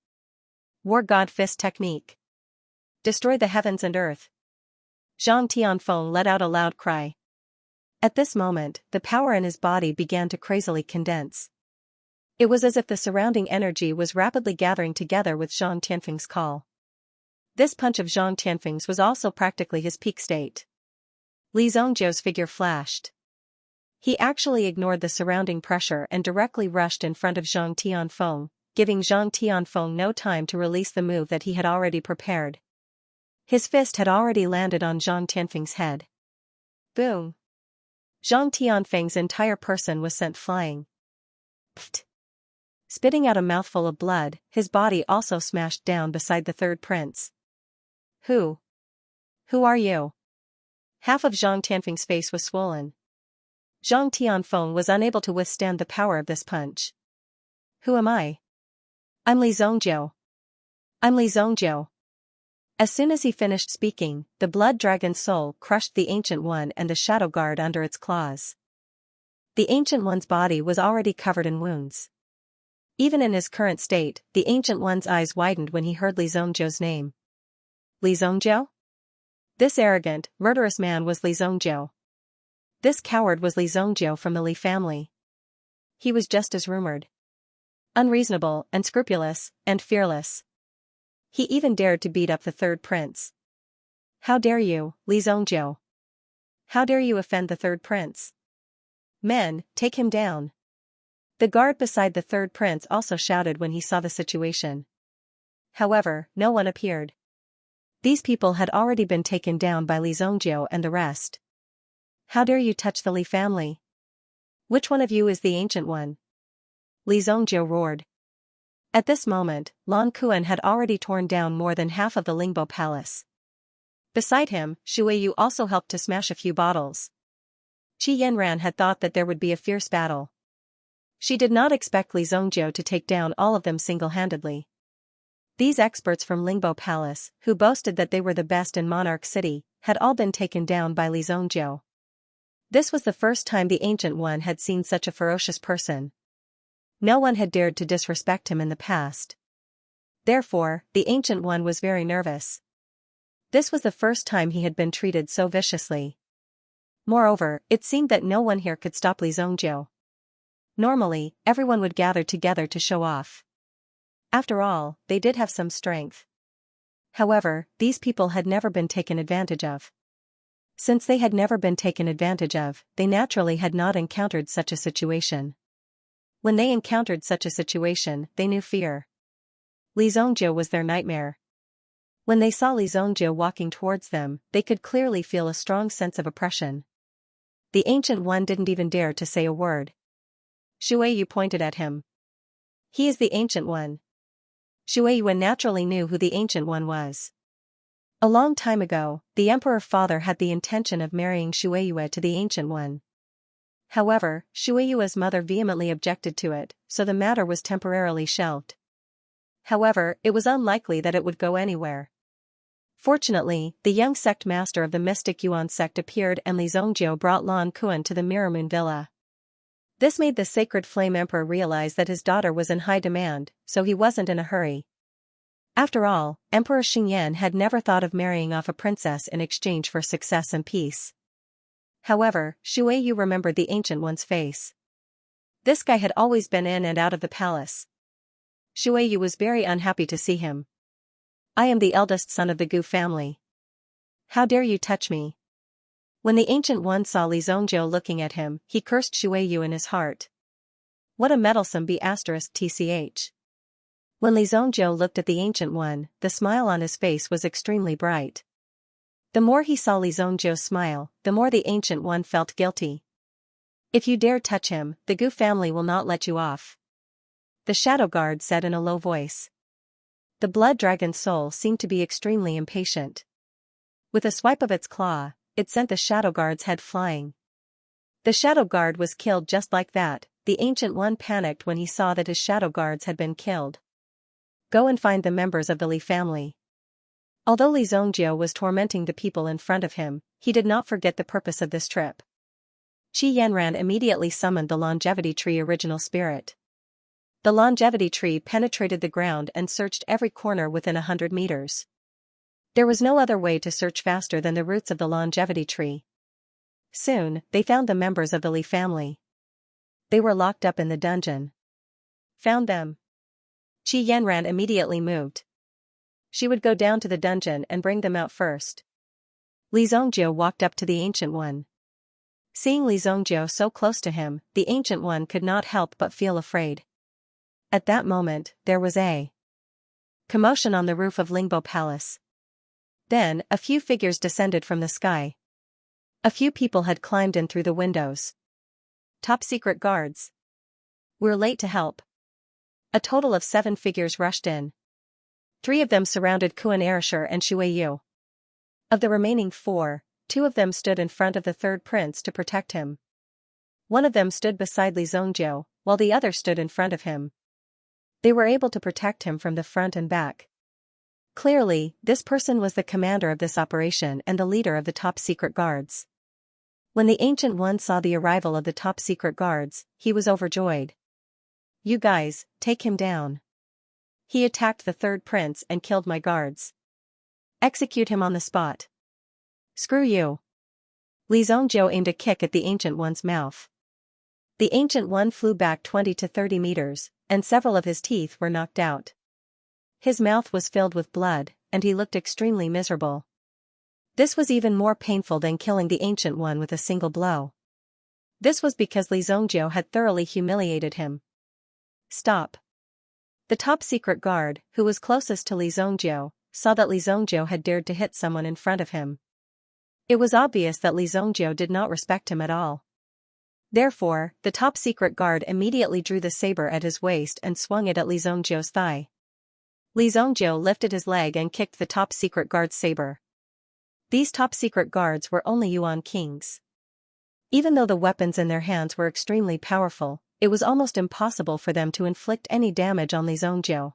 War God Fist Technique. Destroy the heavens and earth. Zhang Tianfeng let out a loud cry. At this moment, the power in his body began to crazily condense. It was as if the surrounding energy was rapidly gathering together with Zhang Tianfeng's call. This punch of Zhang Tianfeng's was also practically his peak state. Li Zhongjiu's figure flashed. He actually ignored the surrounding pressure and directly rushed in front of Zhang Tianfeng, giving Zhang Tianfeng no time to release the move that he had already prepared. His fist had already landed on Zhang Tianfeng's head. Boom! Zhang Tianfeng's entire person was sent flying. Pfft! Spitting out a mouthful of blood, his body also smashed down beside the third prince. Who are you? Half of Zhang Tianfeng's face was swollen. Zhang Tianfeng was unable to withstand the power of this punch. Who am I? I'm Li Zongjiu. I'm Li Zongjiu. As soon as he finished speaking, the blood dragon soul crushed the Ancient One and the Shadow Guard under its claws. The Ancient One's body was already covered in wounds. Even in his current state, the Ancient One's eyes widened when he heard Li Zongjiu's name. Li Zongjiu? This arrogant, murderous man was Li Zongjiu. This coward was Li Zongjiu from the Li family. He was just as rumored. Unreasonable, unscrupulous, and fearless. He even dared to beat up the third prince. How dare you, Li Zongjiu? How dare you offend the third prince? Men, take him down. The guard beside the third prince also shouted when he saw the situation. However, no one appeared. These people had already been taken down by Li Zongjiu and the rest. How dare you touch the Li family? Which one of you is the Ancient One? Li Zongjiu roared. At this moment, Lan Kuan had already torn down more than half of the Lingbo Palace. Beside him, Shuiyu also helped to smash a few bottles. Qi Yanran had thought that there would be a fierce battle. She did not expect Li Zongjiu to take down all of them single-handedly. These experts from Lingbo Palace, who boasted that they were the best in Monarch City, had all been taken down by Li Zongjiu. This was the first time the Ancient One had seen such a ferocious person. No one had dared to disrespect him in the past. Therefore, the Ancient One was very nervous. This was the first time he had been treated so viciously. Moreover, it seemed that no one here could stop Li Zongjiu. Normally, everyone would gather together to show off. After all, they did have some strength. However, these people had never been taken advantage of. Since they had never been taken advantage of, they naturally had not encountered such a situation. When they encountered such a situation, they knew fear. Li Zongjiu was their nightmare. When they saw Li Zongjiu walking towards them, they could clearly feel a strong sense of oppression. The Ancient One didn't even dare to say a word. Shuiyu pointed at him. He is the Ancient One. Shuiyu naturally knew who the Ancient One was. A long time ago, the Emperor Father had the intention of marrying Shuiyu to the Ancient One. However, Shuiyu's mother vehemently objected to it, so the matter was temporarily shelved. However, it was unlikely that it would go anywhere. Fortunately, the young sect master of the mystic Yuan sect appeared and Li Zongjiu brought Lan Kuan to the Mirror Moon Villa. This made the Sacred Flame Emperor realize that his daughter was in high demand, so he wasn't in a hurry. After all, Emperor Xingyan had never thought of marrying off a princess in exchange for success and peace. However, Shuiyu remembered the Ancient One's face. This guy had always been in and out of the palace. Shuiyu was very unhappy to see him. I am the eldest son of the Gu family. How dare you touch me? When the Ancient One saw Li Zongjiu looking at him, he cursed Shuiyu in his heart. What a meddlesome tch. When Li Zongjiu looked at the Ancient One, the smile on his face was extremely bright. The more he saw Li Zongjiu's smile, the more the Ancient One felt guilty. If you dare touch him, the Gu family will not let you off. The Shadow Guard said in a low voice. The blood dragon soul seemed to be extremely impatient. With a swipe of its claw, it sent the Shadow Guard's head flying. The Shadow Guard was killed just like that. The Ancient One panicked when he saw that his Shadow Guards had been killed. Go and find the members of the Li family. Although Li Zongjiu was tormenting the people in front of him, he did not forget the purpose of this trip. Qi Yanran immediately summoned the Longevity Tree Original Spirit. The Longevity Tree penetrated the ground and searched every corner within 100 meters. There was no other way to search faster than the roots of the Longevity Tree. Soon, they found the members of the Li family. They were locked up in the dungeon. Found them. Qi Yanran immediately moved. She would go down to the dungeon and bring them out first. Li Zongjiu walked up to the Ancient One. Seeing Li Zongjiu so close to him, the Ancient One could not help but feel afraid. At that moment, there was a commotion on the roof of Lingbo Palace. Then, a few figures descended from the sky. A few people had climbed in through the windows. Top secret guards. We're late to help. A total of 7 figures rushed in. 3 of them surrounded Kuan Erishur and Shui Yu. Of the remaining 4, 2 of them stood in front of the third prince to protect him. One of them stood beside Li Zhongjiu, while the other stood in front of him. They were able to protect him from the front and back. Clearly, this person was the commander of this operation and the leader of the top secret guards. When the Ancient One saw the arrival of the top secret guards, he was overjoyed. You guys, take him down. He attacked the third prince and killed my guards. Execute him on the spot. Screw you. Li Zhongjiu aimed a kick at the Ancient One's mouth. The Ancient One flew back 20 to 30 meters, and several of his teeth were knocked out. His mouth was filled with blood, and he looked extremely miserable. This was even more painful than killing the Ancient One with a single blow. This was because Li Zhongjiu had thoroughly humiliated him. Stop. The top secret guard, who was closest to Li Zhongjiu, saw that Li Zhongjiu had dared to hit someone in front of him. It was obvious that Li Zhongjiu did not respect him at all. Therefore, the top secret guard immediately drew the saber at his waist and swung it at Li Zhongjiu's thigh. Li Zhongjiu lifted his leg and kicked the top secret guard's saber. These top secret guards were only Yuan kings. Even though the weapons in their hands were extremely powerful, it was almost impossible for them to inflict any damage on Li Zhongjiu.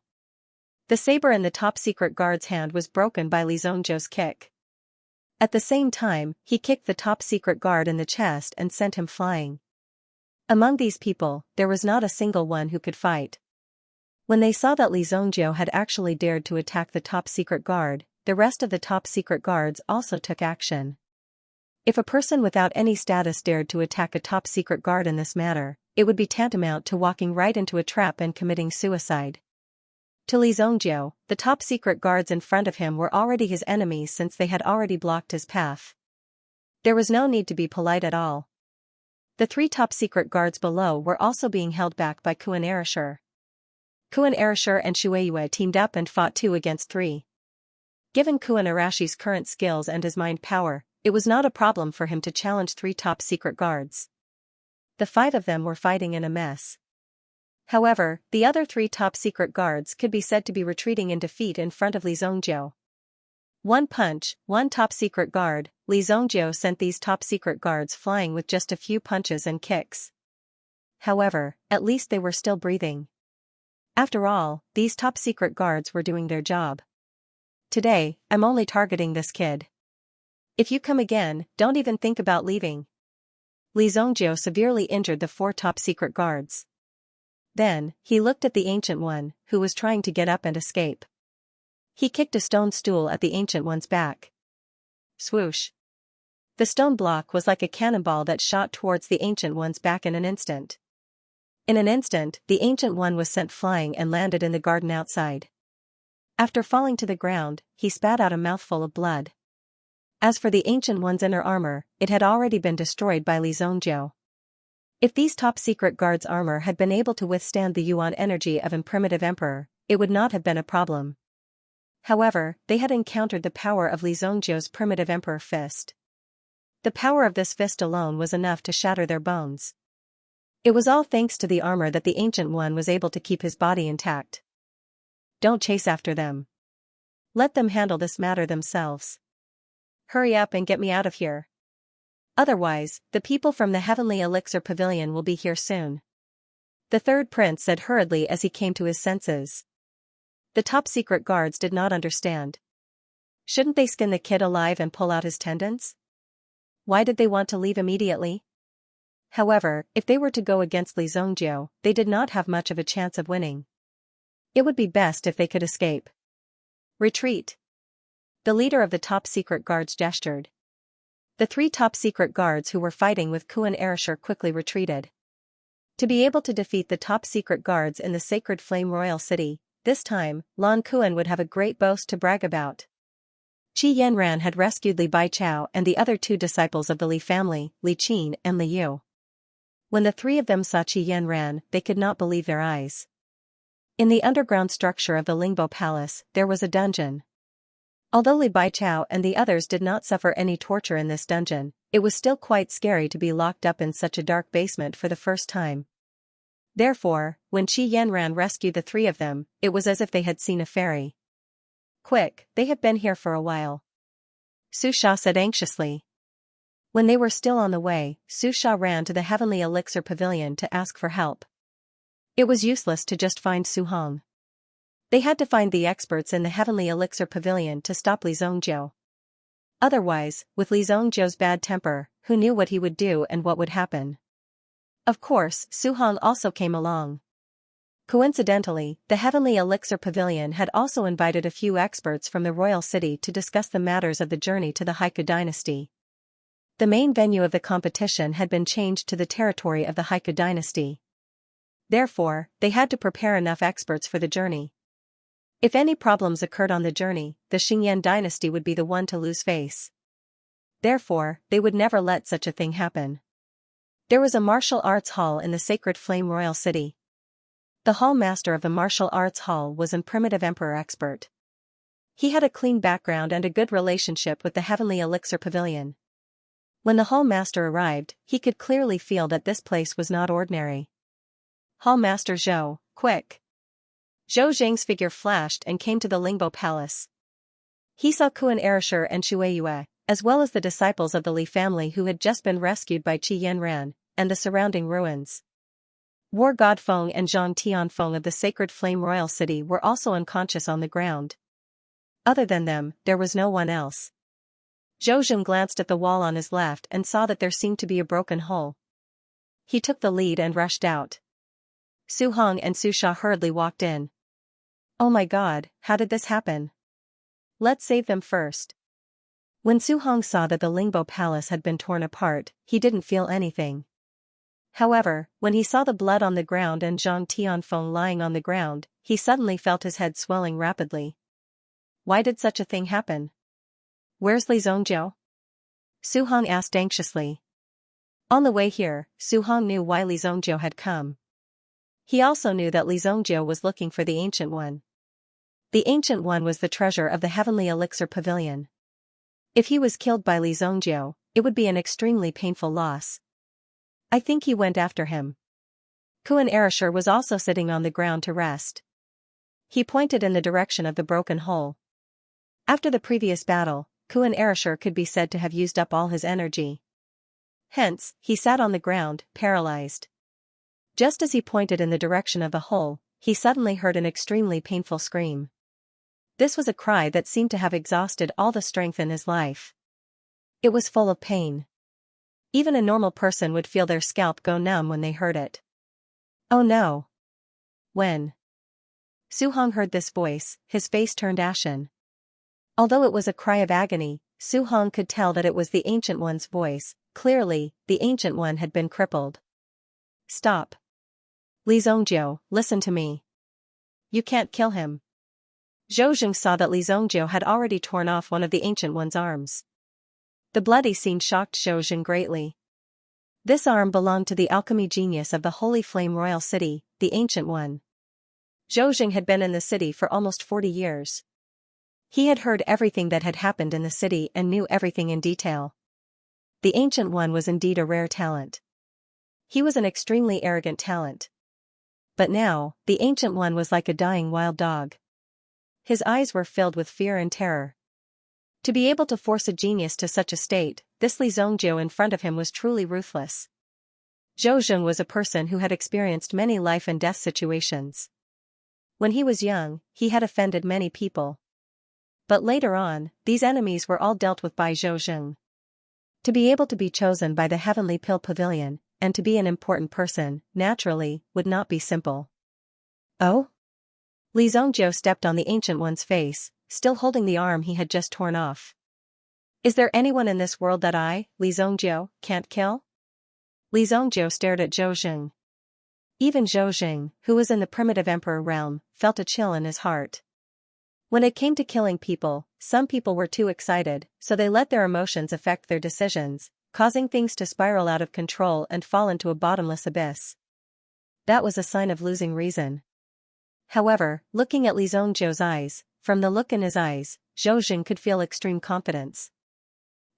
The saber in the top secret guard's hand was broken by Li Zhongjiu's kick. At the same time, he kicked the top secret guard in the chest and sent him flying. Among these people, there was not a single one who could fight. When they saw that Li Zhongjiu had actually dared to attack the top secret guard, the rest of the top secret guards also took action. If a person without any status dared to attack a top secret guard in this manner, it would be tantamount to walking right into a trap and committing suicide. To Li Zhongjiu, the top secret guards in front of him were already his enemies since they had already blocked his path. There was no need to be polite at all. The 3 top secret guards below were also being held back by Kuan Erishur. Kuan Erishur and Shui Yu teamed up and fought 2 against 3. Given Kuan Erashi's current skills and his mind power, it was not a problem for him to challenge 3 top secret guards. The 5 of them were fighting in a mess. However, the other 3 top secret guards could be said to be retreating in defeat in front of Li Zhongjiu. One punch, one top secret guard. Li Zhongjiu sent these top secret guards flying with just a few punches and kicks. However, at least they were still breathing. After all, these top secret guards were doing their job. Today, I'm only targeting this kid. If you come again, don't even think about leaving. Li Zhongjiu severely injured the 4 top secret guards. Then, he looked at the Ancient One, who was trying to get up and escape. He kicked a stone stool at the Ancient One's back. Swoosh. The stone block was like a cannonball that shot towards the Ancient One's back in an instant. In an instant, the Ancient One was sent flying and landed in the garden outside. After falling to the ground, he spat out a mouthful of blood. As for the Ancient One's inner armor, it had already been destroyed by Li Zhongjiu. If these top secret guards' armor had been able to withstand the Yuan energy of a primitive emperor, it would not have been a problem. However, they had encountered the power of Li Zhongjiu's primitive emperor fist. The power of this fist alone was enough to shatter their bones. It was all thanks to the armor that the Ancient One was able to keep his body intact. Don't chase after them. Let them handle this matter themselves. Hurry up and get me out of here. Otherwise, the people from the Heavenly Elixir Pavilion will be here soon. The third prince said hurriedly as he came to his senses. The top secret guards did not understand. Shouldn't they skin the kid alive and pull out his tendons? Why did they want to leave immediately? However, if they were to go against Li Zhongjiu, they did not have much of a chance of winning. It would be best if they could escape. Retreat. The leader of the top secret guards gestured. The 3 top secret guards who were fighting with Kuan Erishur quickly retreated. To be able to defeat the top secret guards in the Sacred Flame Royal City, this time, Lan Kuan would have a great boast to brag about. Qi Yanran had rescued Li Baichao and the other 2 disciples of the Li family, Li Qin and Li Yu. When the 3 of them saw Qi Yanran, they could not believe their eyes. In the underground structure of the Lingbo Palace, there was a dungeon. Although Li Baichao and the others did not suffer any torture in this dungeon, it was still quite scary to be locked up in such a dark basement for the first time. Therefore, when Qi Yanran rescued the three of them, it was as if they had seen a fairy. "Quick, they have been here for a while," Su Sha said anxiously. When they were still on the way, Su Sha ran to the Heavenly Elixir Pavilion to ask for help. It was useless to just find Su Hong. They had to find the experts in the Heavenly Elixir Pavilion to stop Li Zongjiu. Otherwise, with Li Zongjiu's bad temper, who knew what he would do and what would happen? Of course, Su Hong also came along. Coincidentally, the Heavenly Elixir Pavilion had also invited a few experts from the royal city to discuss the matters of the journey to the Haiku dynasty. The main venue of the competition had been changed to the territory of the Haiku dynasty. Therefore, they had to prepare enough experts for the journey. If any problems occurred on the journey, the Xingyan dynasty would be the one to lose face. Therefore, they would never let such a thing happen. There was a martial arts hall in the Sacred Flame Royal City. The hall master of the martial arts hall was an primitive emperor expert. He had a clean background and a good relationship with the Heavenly Elixir Pavilion. When the hall master arrived, he could clearly feel that this place was not ordinary. "Hall Master Zhou, quick!" Zhou Jing's figure flashed and came to the Lingbo Palace. He saw Kuan Erishur and Shueyue, as well as the disciples of the Li family who had just been rescued by Qi Yanran, and the surrounding ruins. War God Feng and Zhang Tianfeng of the Sacred Flame Royal City were also unconscious on the ground. Other than them, there was no one else. Zhou Jing glanced at the wall on his left and saw that there seemed to be a broken hole. He took the lead and rushed out. Su Hong and Su Sha hurriedly walked in. "Oh my God, how did this happen? Let's save them first." When Su Hong saw that the Lingbo Palace had been torn apart, he didn't feel anything. However, when he saw the blood on the ground and Zhang Tianfeng lying on the ground, he suddenly felt his head swelling rapidly. Why did such a thing happen? "Where's Li Zongjiu?" Su Hong asked anxiously. On the way here, Su Hong knew why Li Zongjiu had come. He also knew that Li Zongjiu was looking for the Ancient One. The Ancient One was the treasure of the Heavenly Elixir Pavilion. If he was killed by Li Zongjiu, it would be an extremely painful loss. I think he went after him. Kuan Erishur was also sitting on the ground to rest. He pointed in the direction of the broken hole. After the previous battle, Kuan Erishur could be said to have used up all his energy. Hence, he sat on the ground, paralyzed. Just as he pointed in the direction of the hole, he suddenly heard an extremely painful scream. This was a cry that seemed to have exhausted all the strength in his life. It was full of pain. Even a normal person would feel their scalp go numb when they heard it. Oh no! When Su Hong heard this voice, his face turned ashen. Although it was a cry of agony, Su Hong could tell that it was the Ancient One's voice. Clearly, the Ancient One had been crippled. "Stop. Li Zongjiu, listen to me. You can't kill him." Zhou Jing saw that Li Zongjiu had already torn off one of the Ancient One's arms. The bloody scene shocked Zhou Jing greatly. This arm belonged to the alchemy genius of the Holy Flame Royal City, the Ancient One. Zhou Jing had been in the city for almost 40 years. He had heard everything that had happened in the city and knew everything in detail. The Ancient One was indeed a rare talent. He was an extremely arrogant talent. But now, the Ancient One was like a dying wild dog. His eyes were filled with fear and terror. To be able to force a genius to such a state, this Li Zongjiu in front of him was truly ruthless. Zhou Jing was a person who had experienced many life and death situations. When he was young, he had offended many people. But later on, these enemies were all dealt with by Zhou Jing. To be able to be chosen by the Heavenly Pill Pavilion, and to be an important person, naturally, would not be simple. Oh? Li Zongjiu stepped on the Ancient One's face, still holding the arm he had just torn off. Is there anyone in this world that I, Li Zongjiu, can't kill? Li Zongjiu stared at Zhou Jing. Even Zhou Jing, who was in the primitive emperor realm, felt a chill in his heart. When it came to killing people, some people were too excited, so they let their emotions affect their decisions, causing things to spiral out of control and fall into a bottomless abyss. That was a sign of losing reason. However, looking at Li Zhongzhou's eyes, from the look in his eyes, Zhou Jing could feel extreme confidence.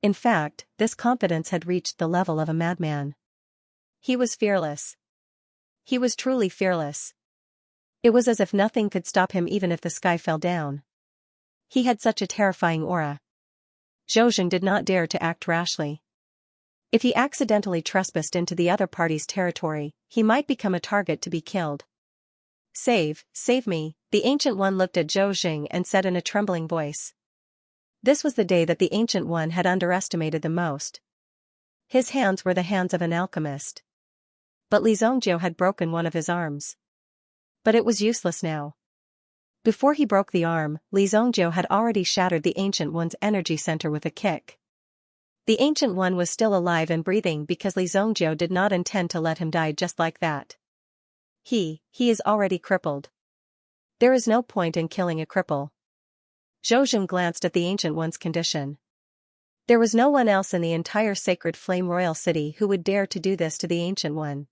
In fact, this confidence had reached the level of a madman. He was fearless. He was truly fearless. It was as if nothing could stop him even if the sky fell down. He had such a terrifying aura. Zhou Jing did not dare to act rashly. If he accidentally trespassed into the other party's territory, he might become a target to be killed. Save me, the Ancient One looked at Zhou Jing and said in a trembling voice. This was the day that the Ancient One had underestimated the most. His hands were the hands of an alchemist. But Li Zhongzhou had broken one of his arms. But it was useless now. Before he broke the arm, Li Zhongzhou had already shattered the Ancient One's energy center with a kick. The Ancient One was still alive and breathing because Li Zhongzhou did not intend to let him die just like that. He is already crippled. There is no point in killing a cripple. Zhou Jing glanced at the Ancient One's condition. There was no one else in the entire Sacred Flame Royal City who would dare to do this to the Ancient One.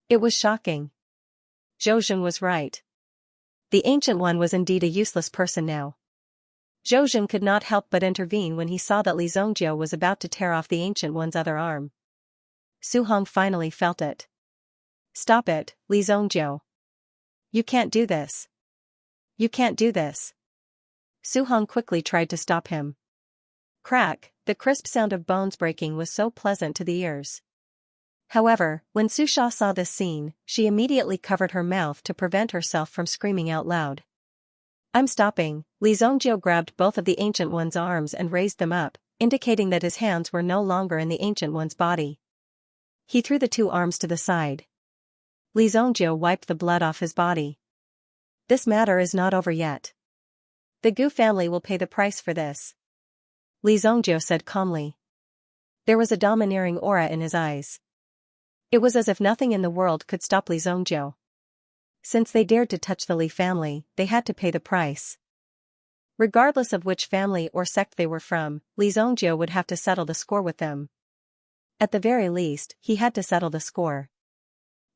It was shocking. Zhou Jing was right. The Ancient One was indeed a useless person now. Zhou Jing could not help but intervene when he saw that Li Zhongzhou was about to tear off the Ancient One's other arm. Su Hong finally felt it. Stop it, Li Zhongzhou. You can't do this. You can't do this. Su Hong quickly tried to stop him. Crack, the crisp sound of bones breaking was so pleasant to the ears. However, when Su Sha saw this scene, she immediately covered her mouth to prevent herself from screaming out loud. I'm stopping. Li Zhongzhou grabbed both of the Ancient One's arms and raised them up, indicating that his hands were no longer in the Ancient One's body. He threw the two arms to the side. Li Zhongzhou wiped the blood off his body. This matter is not over yet. The Gu family will pay the price for this. Li Zhongzhou said calmly. There was a domineering aura in his eyes. It was as if nothing in the world could stop Li Zhongzhou. Since they dared to touch the Li family, they had to pay the price. Regardless of which family or sect they were from, Li Zhongzhou would have to settle the score with them. At the very least, he had to settle the score.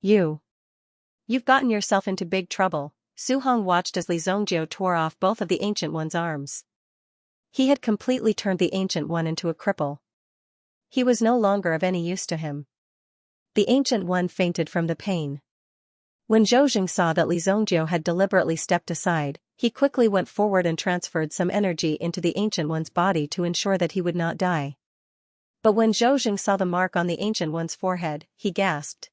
You've gotten yourself into big trouble. Su Hong watched as Li Zhongzhou tore off both of the Ancient One's arms. He had completely turned the Ancient One into a cripple. He was no longer of any use to him. The Ancient One fainted from the pain. When Zhou Jing saw that Li Zhongzhou had deliberately stepped aside, he quickly went forward and transferred some energy into the Ancient One's body to ensure that he would not die. But when Zhou Jing saw the mark on the Ancient One's forehead, he gasped.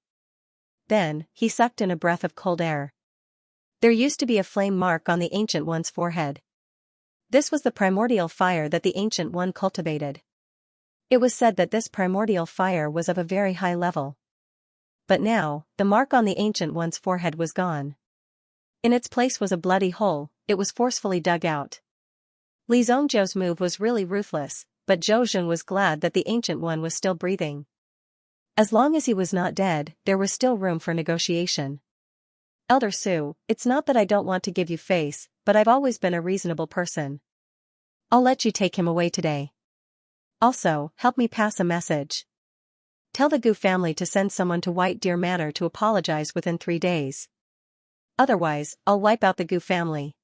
Then, he sucked in a breath of cold air. There used to be a flame mark on the Ancient One's forehead. This was the primordial fire that the Ancient One cultivated. It was said that this primordial fire was of a very high level. But now, the mark on the Ancient One's forehead was gone. In its place was a bloody hole. It was forcefully dug out. Li Zhongzhou's move was really ruthless, but Zhou Jing was glad that the Ancient One was still breathing. As long as he was not dead, there was still room for negotiation. Elder Su, it's not that I don't want to give you face, but I've always been a reasonable person. I'll let you take him away today. Also, help me pass a message. Tell the Gu family to send someone to White Deer Manor to apologize within 3 days. Otherwise, I'll wipe out the Gu family.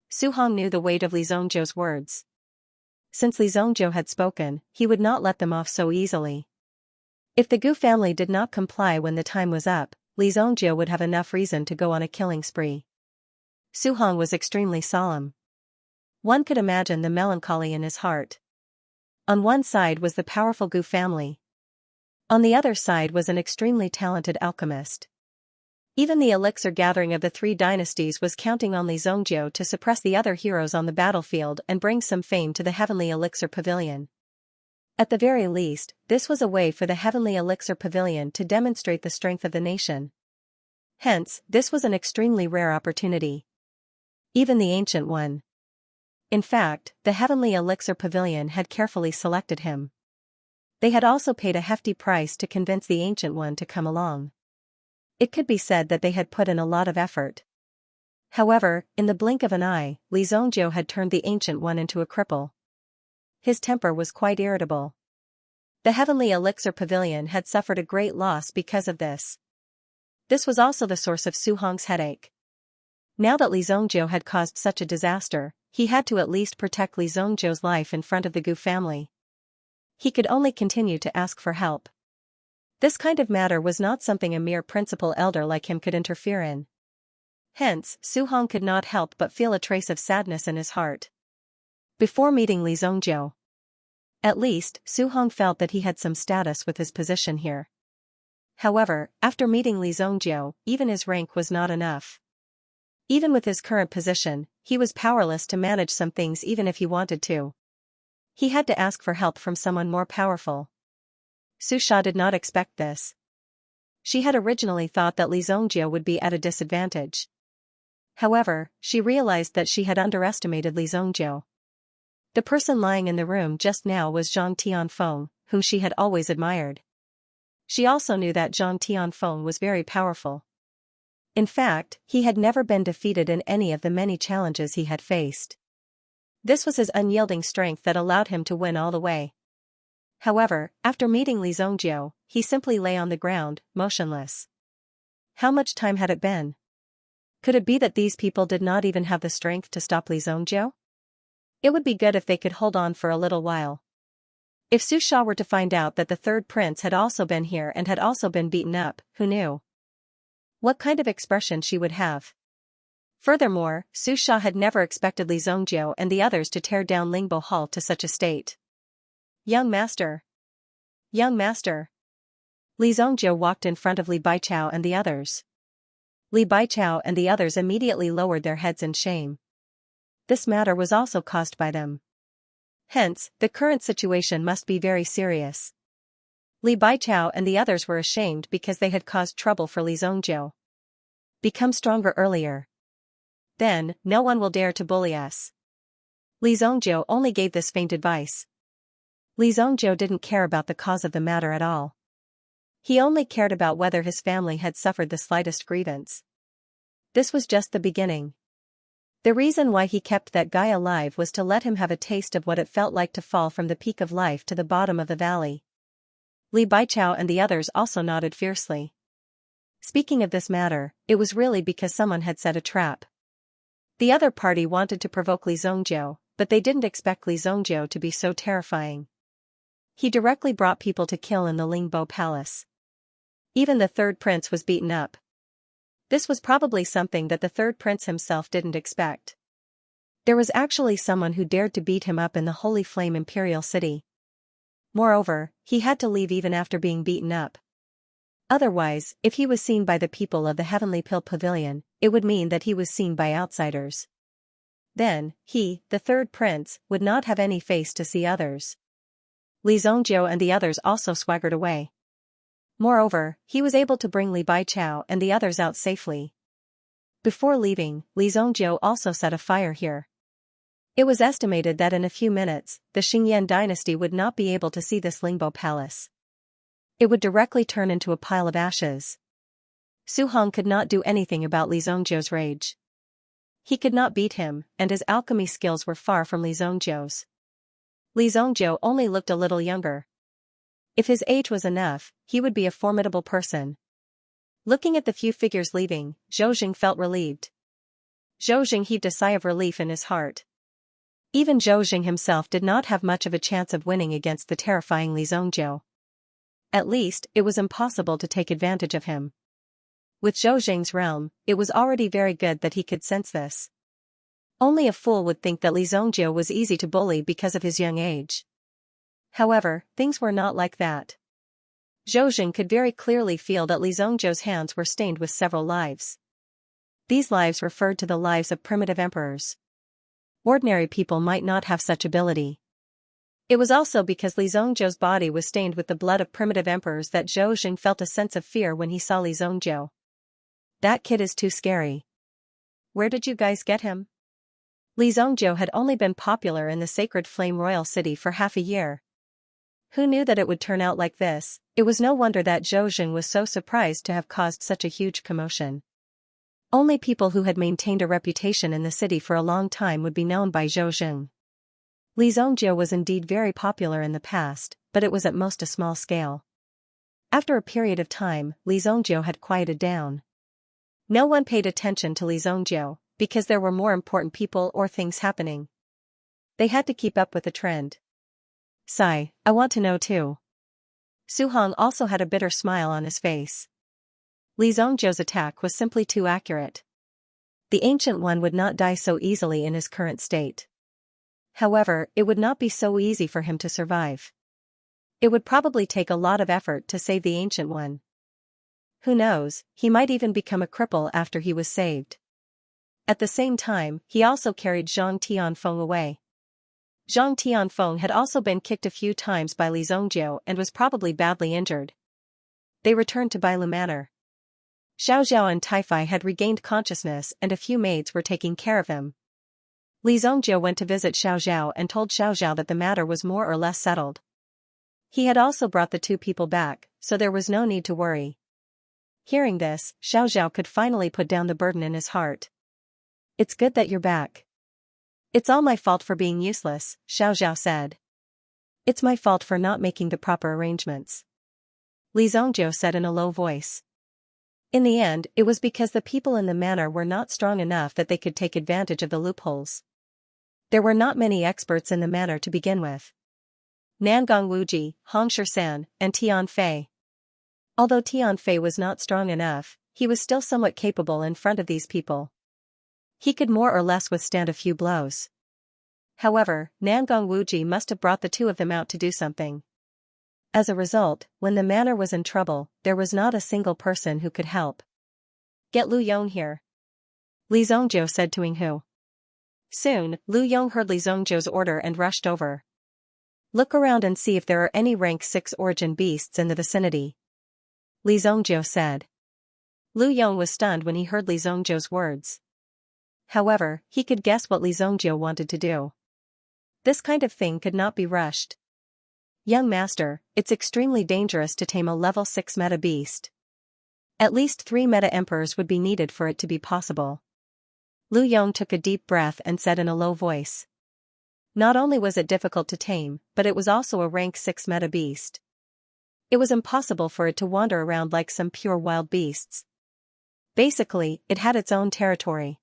Su Hong knew the weight of Li Zhongzhou's words. Since Li Zhongzhou had spoken, he would not let them off so easily. If the Gu family did not comply when the time was up, Li Zhongzhou would have enough reason to go on a killing spree. Su Hong was extremely solemn. One could imagine the melancholy in his heart. On one side was the powerful Gu family. On the other side was an extremely talented alchemist. Even the elixir gathering of the 3 dynasties was counting on Li Zhongzhou to suppress the other heroes on the battlefield and bring some fame to the Heavenly Elixir Pavilion. At the very least, this was a way for the Heavenly Elixir Pavilion to demonstrate the strength of the nation. Hence, this was an extremely rare opportunity. Even the Ancient One. In fact, the Heavenly Elixir Pavilion had carefully selected him. They had also paid a hefty price to convince the Ancient One to come along. It could be said that they had put in a lot of effort. However, in the blink of an eye, Li Zhongzhou had turned the Ancient One into a cripple. His temper was quite irritable. The Heavenly Elixir Pavilion had suffered a great loss because of this. This was also the source of Su Hong's headache. Now that Li Zongjiu had caused such a disaster, he had to at least protect Li Zongjiu's life in front of the Gu family. He could only continue to ask for help. This kind of matter was not something a mere principal elder like him could interfere in. Hence, Su Hong could not help but feel a trace of sadness in his heart. Before meeting Li Zongjiu, at least, Su Hong felt that he had some status with his position here. However, after meeting Li Zongjiu, even his rank was not enough. Even with his current position, he was powerless to manage some things even if he wanted to. He had to ask for help from someone more powerful. Su Sha did not expect this. She had originally thought that Li Zongjiu would be at a disadvantage. However, she realized that she had underestimated Li Zongjiu. The person lying in the room just now was Zhang Tianfeng, whom she had always admired. She also knew that Zhang Tianfeng was very powerful. In fact, he had never been defeated in any of the many challenges he had faced. This was his unyielding strength that allowed him to win all the way. However, after meeting Li Zongjiu, he simply lay on the ground, motionless. How much time had it been? Could it be that these people did not even have the strength to stop Li Zongjiu? It would be good if they could hold on for a little while. If Su Sha were to find out that the third prince had also been here and had also been beaten up, who knew what kind of expression she would have? Furthermore, Su Sha had never expected Li Zongjiu and the others to tear down Lingbo Hall to such a state. Young master! Young master! Li Zongjiu walked in front of Li Baichao and the others. Li Baichao and the others immediately lowered their heads in shame. This matter was also caused by them. Hence, the current situation must be very serious. Li Baichao and the others were ashamed because they had caused trouble for Li Zongjiu. Become stronger earlier. Then, no one will dare to bully us. Li Zongjiu only gave this faint advice. Li Zongjiu didn't care about the cause of the matter at all. He only cared about whether his family had suffered the slightest grievance. This was just the beginning. The reason why he kept that guy alive was to let him have a taste of what it felt like to fall from the peak of life to the bottom of the valley. Li Baichao and the others also nodded fiercely. Speaking of this matter, it was really because someone had set a trap. The other party wanted to provoke Li Zongjiu, but they didn't expect Li Zongjiu to be so terrifying. He directly brought people to kill in the Lingbo Palace. Even the third prince was beaten up. This was probably something that the third prince himself didn't expect. There was actually someone who dared to beat him up in the Holy Flame Imperial City. Moreover, he had to leave even after being beaten up. Otherwise, if he was seen by the people of the Heavenly Pill Pavilion, it would mean that he was seen by outsiders. Then, he, the third prince, would not have any face to see others. Li Zongjiu and the others also swaggered away. Moreover, he was able to bring Li Baichao and the others out safely. Before leaving, Li Zongjiu also set a fire here. It was estimated that in a few minutes, the Xingyan dynasty would not be able to see this Lingbo palace. It would directly turn into a pile of ashes. Su Hong could not do anything about Li Zongjiu's rage. He could not beat him, and his alchemy skills were far from Li Zongjiu's. Li Zongjiu only looked a little younger. If his age was enough, he would be a formidable person. Looking at the few figures leaving, Zhou Jing felt relieved. Zhou Jing heaved a sigh of relief in his heart. Even Zhou Jing himself did not have much of a chance of winning against the terrifying Li Zongjiu. At least, it was impossible to take advantage of him. With Zhou Jing's realm, it was already very good that he could sense this. Only a fool would think that Li Zongjiu was easy to bully because of his young age. However, things were not like that. Zhou Jing could very clearly feel that Li Zongjiu's hands were stained with several lives. These lives referred to the lives of primitive emperors. Ordinary people might not have such ability. It was also because Li Zongjiu's body was stained with the blood of primitive emperors that Zhou Jing felt a sense of fear when he saw Li Zongjiu. That kid is too scary. Where did you guys get him? Li Zongjiu had only been popular in the Sacred Flame Royal City for half a year. Who knew that it would turn out like this? It was no wonder that Zhou Jing was so surprised to have caused such a huge commotion. Only people who had maintained a reputation in the city for a long time would be known by Zhou Jing. Li Zongjiu was indeed very popular in the past, but it was at most a small scale. After a period of time, Li Zongjiu had quieted down. No one paid attention to Li Zongjiu, because there were more important people or things happening. They had to keep up with the trend. Sigh, I want to know too. Su Hong also had a bitter smile on his face. Li Zhongzhou's attack was simply too accurate. The Ancient One would not die so easily in his current state. However, it would not be so easy for him to survive. It would probably take a lot of effort to save the Ancient One. Who knows, he might even become a cripple after he was saved. At the same time, he also carried Zhang Tianfeng away. Zhang Tianfeng had also been kicked a few times by Li Zhongzhou and was probably badly injured. They returned to Bailu Manor. Xiao Zhao and Taifai had regained consciousness and a few maids were taking care of him. Li Zhongzhou went to visit Xiao Zhao and told Xiao Zhao that the matter was more or less settled. He had also brought the two people back, so there was no need to worry. Hearing this, Xiao Zhao could finally put down the burden in his heart. It's good that you're back. It's all my fault for being useless, Xiao Zhao said. It's my fault for not making the proper arrangements. Li Zhongzhou said in a low voice. In the end, it was because the people in the manor were not strong enough that they could take advantage of the loopholes. There were not many experts in the manor to begin with. Nangong Wuji, Hong Shisan, and Tian Fei. Although Tian Fei was not strong enough, he was still somewhat capable in front of these people. He could more or less withstand a few blows. However, Nangong Wuji must have brought the two of them out to do something. As a result, when the manor was in trouble, there was not a single person who could help. Get Lu Yong here. Li Zhongzhou said to Yinghu. Soon, Lu Yong heard Li Zhongzhou's order and rushed over. Look around and see if there are any rank 6 origin beasts in the vicinity. Li Zhongzhou said. Lu Yong was stunned when he heard Li Zhongzhou's words. However, he could guess what Li Zhongzhou wanted to do. This kind of thing could not be rushed. Young master, it's extremely dangerous to tame a level 6 meta beast. At least 3 meta emperors would be needed for it to be possible. Lu Yong took a deep breath and said in a low voice. Not only was it difficult to tame, but it was also a rank 6 meta beast. It was impossible for it to wander around like some pure wild beasts. Basically, it had its own territory.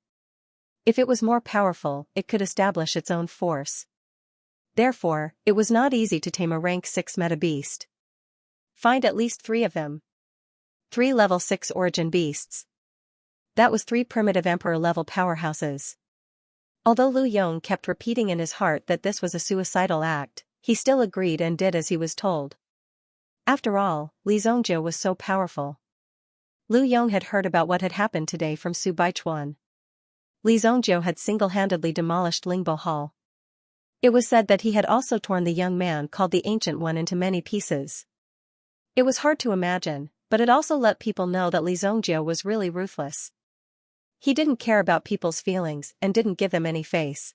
If it was more powerful, it could establish its own force. Therefore, it was not easy to tame a rank 6 meta beast. Find at least 3 of them. 3 level 6 origin beasts. That was 3 primitive emperor level powerhouses. Although Lu Yong kept repeating in his heart that this was a suicidal act, he still agreed and did as he was told. After all, Li Zhongzhou was so powerful. Lu Yong had heard about what had happened today from Su Baichuan. Li Zhongzhou had single-handedly demolished Lingbo Hall. It was said that he had also torn the young man called the Ancient One into many pieces. It was hard to imagine, but it also let people know that Li Zhongzhou was really ruthless. He didn't care about people's feelings and didn't give them any face.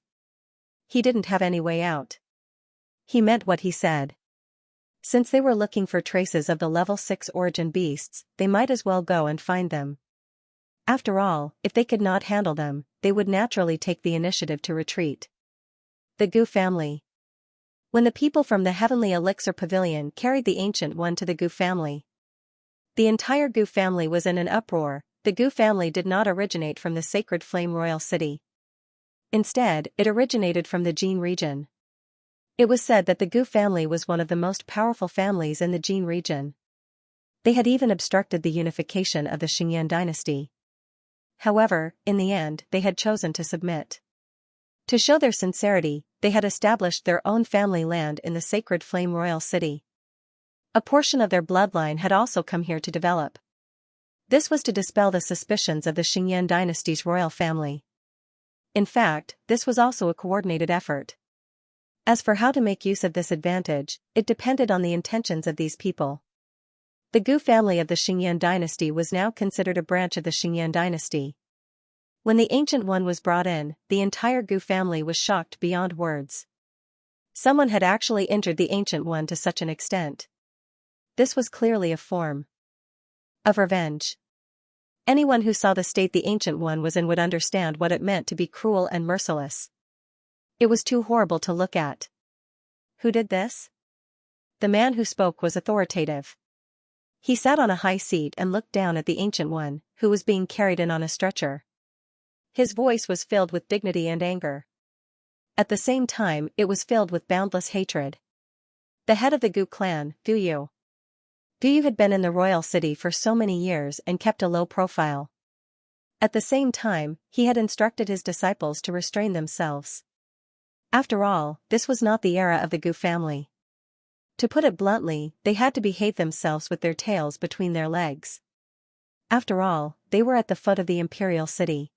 He didn't have any way out. He meant what he said. Since they were looking for traces of the level 6 origin beasts, they might as well go and find them. After all, if they could not handle them, they would naturally take the initiative to retreat. The Gu family. When the people from the Heavenly Elixir Pavilion carried the Ancient One to the Gu family, the entire Gu family was in an uproar. The Gu family did not originate from the Sacred Flame Royal City. Instead, it originated from the Jin region. It was said that the Gu family was one of the most powerful families in the Jin region. They had even obstructed the unification of the Xianxia dynasty. However, in the end, they had chosen to submit. To show their sincerity, they had established their own family land in the Sacred Flame Royal City. A portion of their bloodline had also come here to develop. This was to dispel the suspicions of the Xianxia dynasty's royal family. In fact, this was also a coordinated effort. As for how to make use of this advantage, it depended on the intentions of these people. The Gu family of the Xianxia dynasty was now considered a branch of the Xianxia dynasty. When the Ancient One was brought in, the entire Gu family was shocked beyond words. Someone had actually injured the Ancient One to such an extent. This was clearly a form of revenge. Anyone who saw the state the Ancient One was in would understand what it meant to be cruel and merciless. It was too horrible to look at. Who did this? The man who spoke was authoritative. He sat on a high seat and looked down at the Ancient One, who was being carried in on a stretcher. His voice was filled with dignity and anger. At the same time, it was filled with boundless hatred. The head of the Gu clan, Gu Yu. Gu Yu had been in the royal city for so many years and kept a low profile. At the same time, he had instructed his disciples to restrain themselves. After all, this was not the era of the Gu family. To put it bluntly, they had to behave themselves with their tails between their legs. After all, they were at the foot of the imperial city.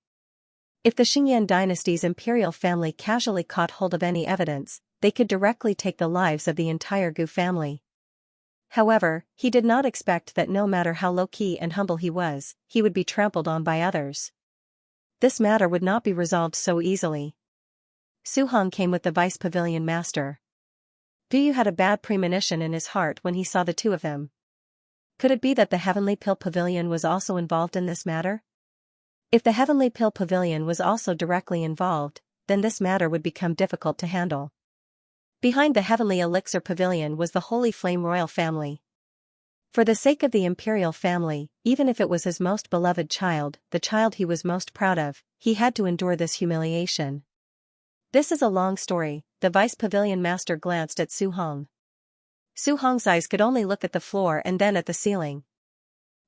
If the Xianxia dynasty's imperial family casually caught hold of any evidence, they could directly take the lives of the entire Gu family. However, he did not expect that no matter how low-key and humble he was, he would be trampled on by others. This matter would not be resolved so easily. Su Hong came with the vice pavilion master. Gu Yu had a bad premonition in his heart when he saw the two of them. Could it be that the Heavenly Pill Pavilion was also involved in this matter? If the Heavenly Pill Pavilion was also directly involved, then this matter would become difficult to handle. Behind the Heavenly Elixir Pavilion was the Holy Flame Royal family. For the sake of the imperial family, even if it was his most beloved child, the child he was most proud of, he had to endure this humiliation. This is a long story. The vice pavilion master glanced at Su Hong. Su Hong's eyes could only look at the floor and then at the ceiling.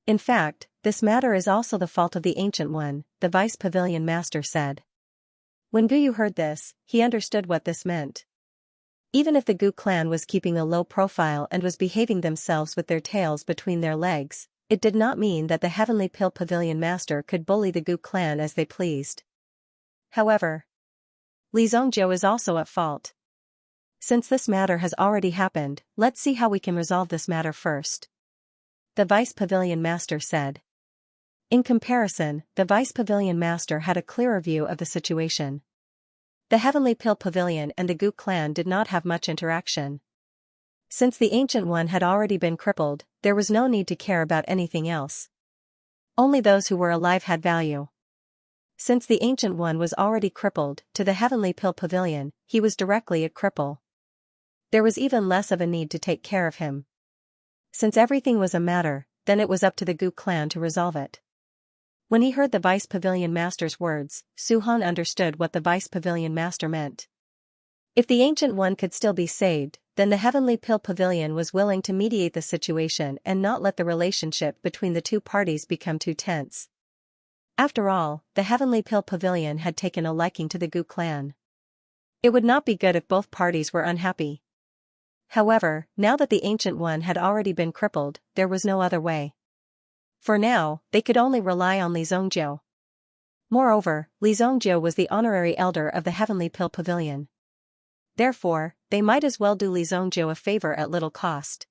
In fact, this matter is also the fault of the Ancient One, the vice pavilion master said. When Gu Yu heard this, he understood what this meant. Even if the Gu clan was keeping a low profile and was behaving themselves with their tails between their legs, it did not mean that the Heavenly Pill Pavilion master could bully the Gu clan as they pleased. However, Li Zongjiu is also at fault. Since this matter has already happened, let's see how we can resolve this matter first. The vice pavilion master said. In comparison, the vice pavilion master had a clearer view of the situation. The Heavenly Pill Pavilion and the Gu clan did not have much interaction. Since the Ancient One had already been crippled, there was no need to care about anything else. Only those who were alive had value. Since the Ancient One was already crippled, to the Heavenly Pill Pavilion, he was directly a cripple. There was even less of a need to take care of him. Since everything was a matter, then it was up to the Gu clan to resolve it. When he heard the vice pavilion master's words, Su Hong understood what the vice pavilion master meant. If the Ancient One could still be saved, then the Heavenly Pill Pavilion was willing to mediate the situation and not let the relationship between the two parties become too tense. After all, the Heavenly Pill Pavilion had taken a liking to the Gu clan. It would not be good if both parties were unhappy. However, now that the Ancient One had already been crippled, there was no other way. For now, they could only rely on Li Zongjiu. Moreover, Li Zongjiu was the honorary elder of the Heavenly Pill Pavilion. Therefore, they might as well do Li Zongjiu a favor at little cost.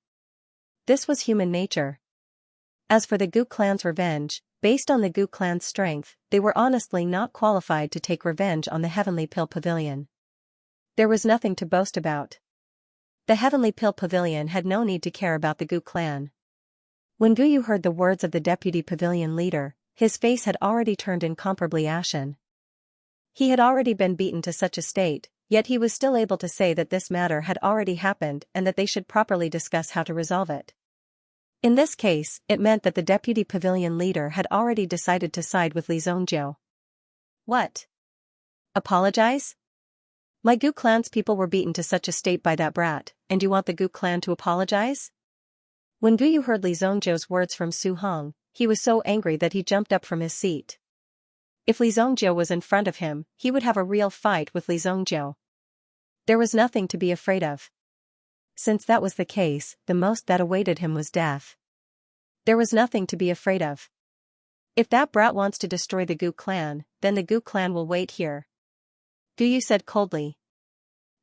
This was human nature. As for the Gu clan's revenge, based on the Gu clan's strength, they were honestly not qualified to take revenge on the Heavenly Pill Pavilion. There was nothing to boast about. The Heavenly Pill Pavilion had no need to care about the Gu clan. When Gu Yu heard the words of the deputy pavilion leader, his face had already turned incomparably ashen. He had already been beaten to such a state, yet he was still able to say that this matter had already happened and that they should properly discuss how to resolve it. In this case, it meant that the deputy pavilion leader had already decided to side with Li Zongjiu. What? Apologize? My Gu clan's people were beaten to such a state by that brat, and you want the Gu clan to apologize? When Gu Yu heard Li Zongjiu's words from Su Hong, he was so angry that he jumped up from his seat. If Li Zongjiu was in front of him, he would have a real fight with Li Zongjiu. There was nothing to be afraid of. Since that was the case, the most that awaited him was death. There was nothing to be afraid of. If that brat wants to destroy the Gu clan, then the Gu clan will wait here. Gu Yu said coldly.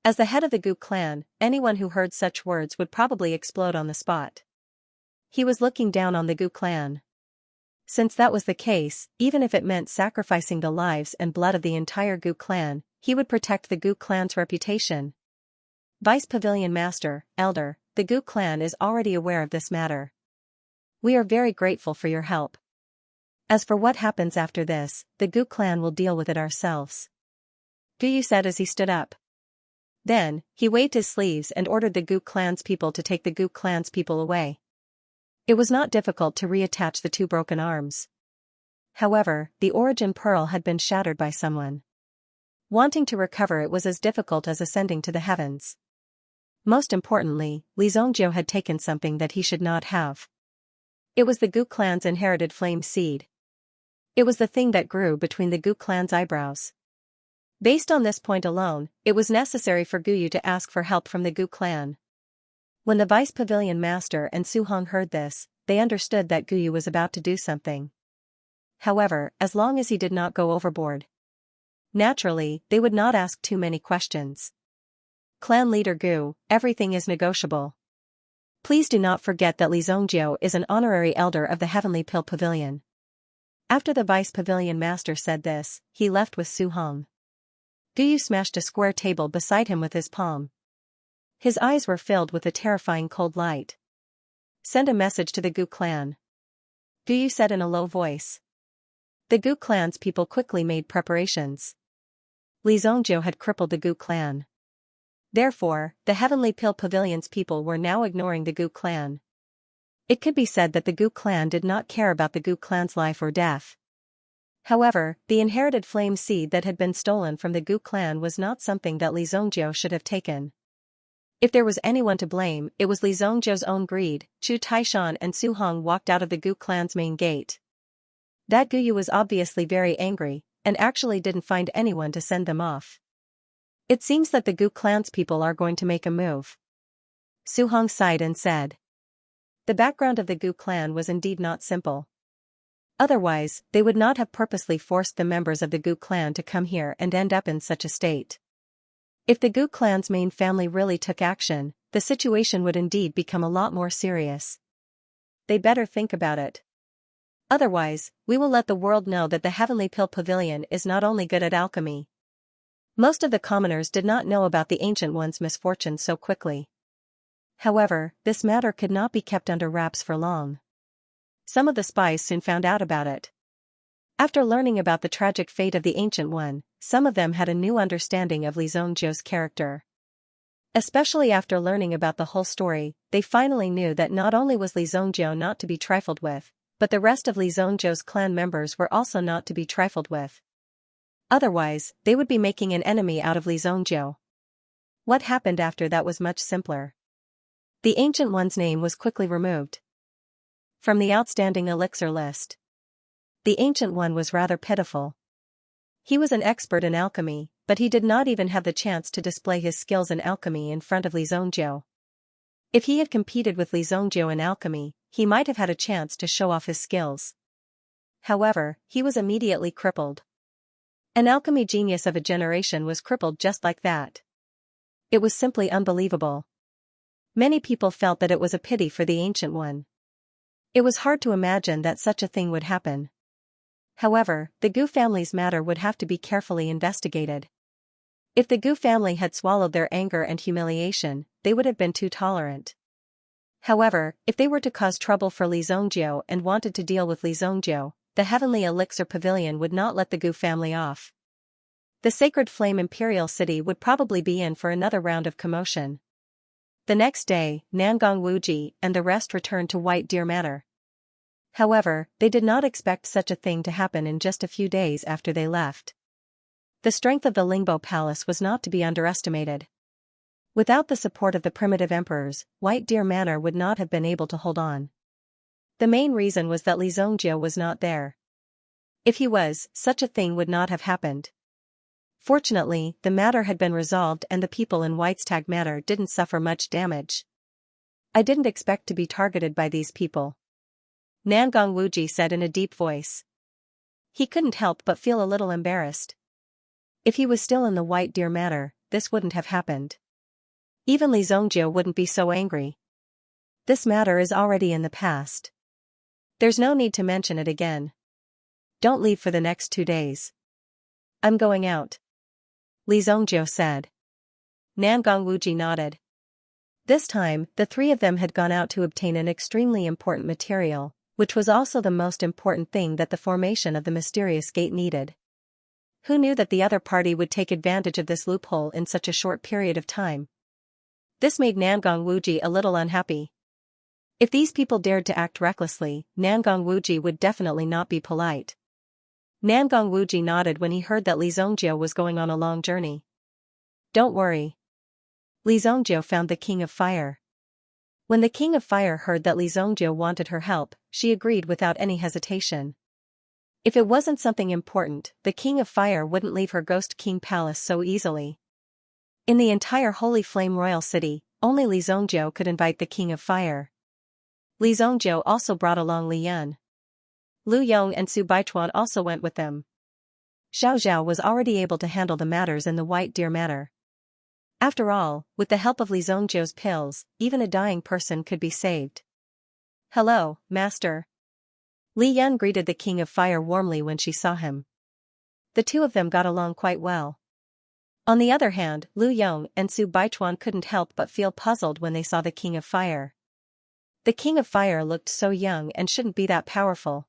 As the head of the Gu clan, anyone who heard such words would probably explode on the spot. He was looking down on the Gu clan. Since that was the case, even if it meant sacrificing the lives and blood of the entire Gu clan, he would protect the Gu clan's reputation. Vice Pavilion Master, Elder, the Gu clan is already aware of this matter. We are very grateful for your help. As for what happens after this, the Gu clan will deal with it ourselves. Gu Yu said as he stood up. Then, he waved his sleeves and ordered the Gu clan's people to take the Gu clan's people away. It was not difficult to reattach the two broken arms. However, the origin pearl had been shattered by someone. Wanting to recover it was as difficult as ascending to the heavens. Most importantly, Li Zongjiu had taken something that he should not have. It was the Gu clan's inherited flame seed. It was the thing that grew between the Gu clan's eyebrows. Based on this point alone, it was necessary for Guyu to ask for help from the Gu clan. When the vice pavilion master and Su Hong heard this, they understood that Guyu was about to do something. However, as long as he did not go overboard. Naturally, they would not ask too many questions. Clan leader Gu, everything is negotiable. Please do not forget that Li Zongjiu is an honorary elder of the Heavenly Pill Pavilion. After the vice pavilion master said this, he left with Su Hong. Guyu smashed a square table beside him with his palm. His eyes were filled with a terrifying cold light. Send a message to the Gu clan. Guyu said in a low voice. The Gu clan's people quickly made preparations. Li Zongjiu had crippled the Gu clan. Therefore, the Heavenly Pill Pavilion's people were now ignoring the Gu clan. It could be said that the Gu clan did not care about the Gu clan's life or death. However, the inherited flame seed that had been stolen from the Gu clan was not something that Li Zongjiu should have taken. If there was anyone to blame, it was Li Zongjiu's own greed. Chu Taishan and Su Hong walked out of the Gu clan's main gate. That Guyu was obviously very angry, and actually didn't find anyone to send them off. It seems that the Gu clan's people are going to make a move. Su Hong sighed and said. The background of the Gu clan was indeed not simple. Otherwise, they would not have purposely forced the members of the Gu clan to come here and end up in such a state. If the Gu clan's main family really took action, the situation would indeed become a lot more serious. They better think about it. Otherwise, we will let the world know that the Heavenly Pill Pavilion is not only good at alchemy. Most of the commoners did not know about the Ancient One's misfortune so quickly. However, this matter could not be kept under wraps for long. Some of the spies soon found out about it. After learning about the tragic fate of the Ancient One, some of them had a new understanding of Li Zongjiu's character. Especially after learning about the whole story, they finally knew that not only was Li Zongjiu not to be trifled with, but the rest of Li Zongjiu's clan members were also not to be trifled with. Otherwise, they would be making an enemy out of Li Zongjiu. What happened after that was much simpler. The Ancient One's name was quickly removed from the outstanding elixir list. The Ancient One was rather pitiful. He was an expert in alchemy, but he did not even have the chance to display his skills in alchemy in front of Li Zongjiu. If he had competed with Li Zongjiu in alchemy, he might have had a chance to show off his skills. However, he was immediately crippled. An alchemy genius of a generation was crippled just like that. It was simply unbelievable. Many people felt that it was a pity for the Ancient One. It was hard to imagine that such a thing would happen. However, the Gu family's matter would have to be carefully investigated. If the Gu family had swallowed their anger and humiliation, they would have been too tolerant. However, if they were to cause trouble for Li Zongjiu and wanted to deal with Li Zongjiu, the Heavenly Elixir Pavilion would not let the Gu family off. The Sacred Flame Imperial City would probably be in for another round of commotion. The next day, Nangong Wuji and the rest returned to White Deer Manor. However, they did not expect such a thing to happen in just a few days after they left. The strength of the Lingbo Palace was not to be underestimated. Without the support of the primitive emperors, White Deer Manor would not have been able to hold on. The main reason was that Li Zongjiu was not there. If he was, such a thing would not have happened. Fortunately, the matter had been resolved and the people in Whitestag Manor didn't suffer much damage. I didn't expect to be targeted by these people, Nangong Wuji said in a deep voice. He couldn't help but feel a little embarrassed. If he was still in the White Deer Manor, this wouldn't have happened. Even Li Zongjiu wouldn't be so angry. This matter is already in the past. There's no need to mention it again. Don't leave for the next 2 days. I'm going out, Li Zongjiu said. Nangong Wuji nodded. This time, the three of them had gone out to obtain an extremely important material, which was also the most important thing that the formation of the mysterious gate needed. Who knew that the other party would take advantage of this loophole in such a short period of time? This made Nangong Wuji a little unhappy. If these people dared to act recklessly, Nangong Wuji would definitely not be polite. Nangong Wuji nodded when he heard that Li Zhongjiu was going on a long journey. Don't worry. Li Zhongjiu found the King of Fire. When the King of Fire heard that Li Zhongjiu wanted her help, she agreed without any hesitation. If it wasn't something important, the King of Fire wouldn't leave her Ghost King Palace so easily. In the entire Holy Flame Royal City, only Li Zhongjiu could invite the King of Fire. Li Zhongjiu also brought along Li Yun. Lu Yong and Su Baichuan also went with them. Xiao Zhao was already able to handle the matters in the White Deer Manor. After all, with the help of Li Zhongjiu's pills, even a dying person could be saved. Hello, Master. Li Yun greeted the King of Fire warmly when she saw him. The two of them got along quite well. On the other hand, Lu Yong and Su Baichuan couldn't help but feel puzzled when they saw the King of Fire. The King of Fire looked so young and shouldn't be that powerful.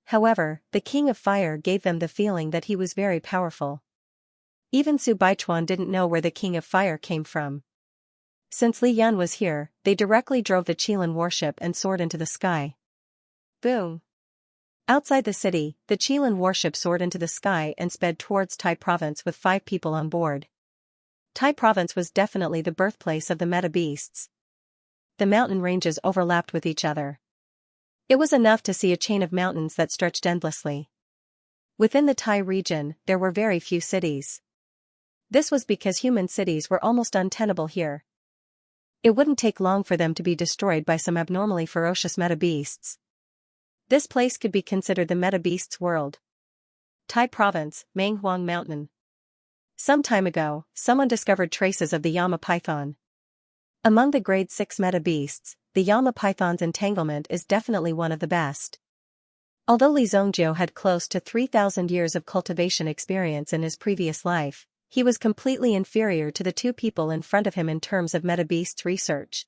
However, the King of Fire gave them the feeling that he was very powerful. Even Su Baichuan didn't know where the King of Fire came from. Since Li Yun was here, they directly drove the Qilin warship and soared into the sky. Boom! Outside the city, the Qilin warship soared into the sky and sped towards Tai Province with 5 people on board. Tai Province was definitely the birthplace of the meta beasts. The mountain ranges overlapped with each other. It was enough to see a chain of mountains that stretched endlessly. Within the Tai region, there were very few cities. This was because human cities were almost untenable here. It wouldn't take long for them to be destroyed by some abnormally ferocious meta beasts. This place could be considered the meta beasts world. Tai Province, Manghuang Mountain. Some time ago, someone discovered traces of the Llama python. Among the grade 6 meta beasts, the Llama python's entanglement is definitely one of the best. Although Li Zhongjiu had close to 3,000 years of cultivation experience in his previous life, he was completely inferior to the 2 people in front of him in terms of meta beasts research.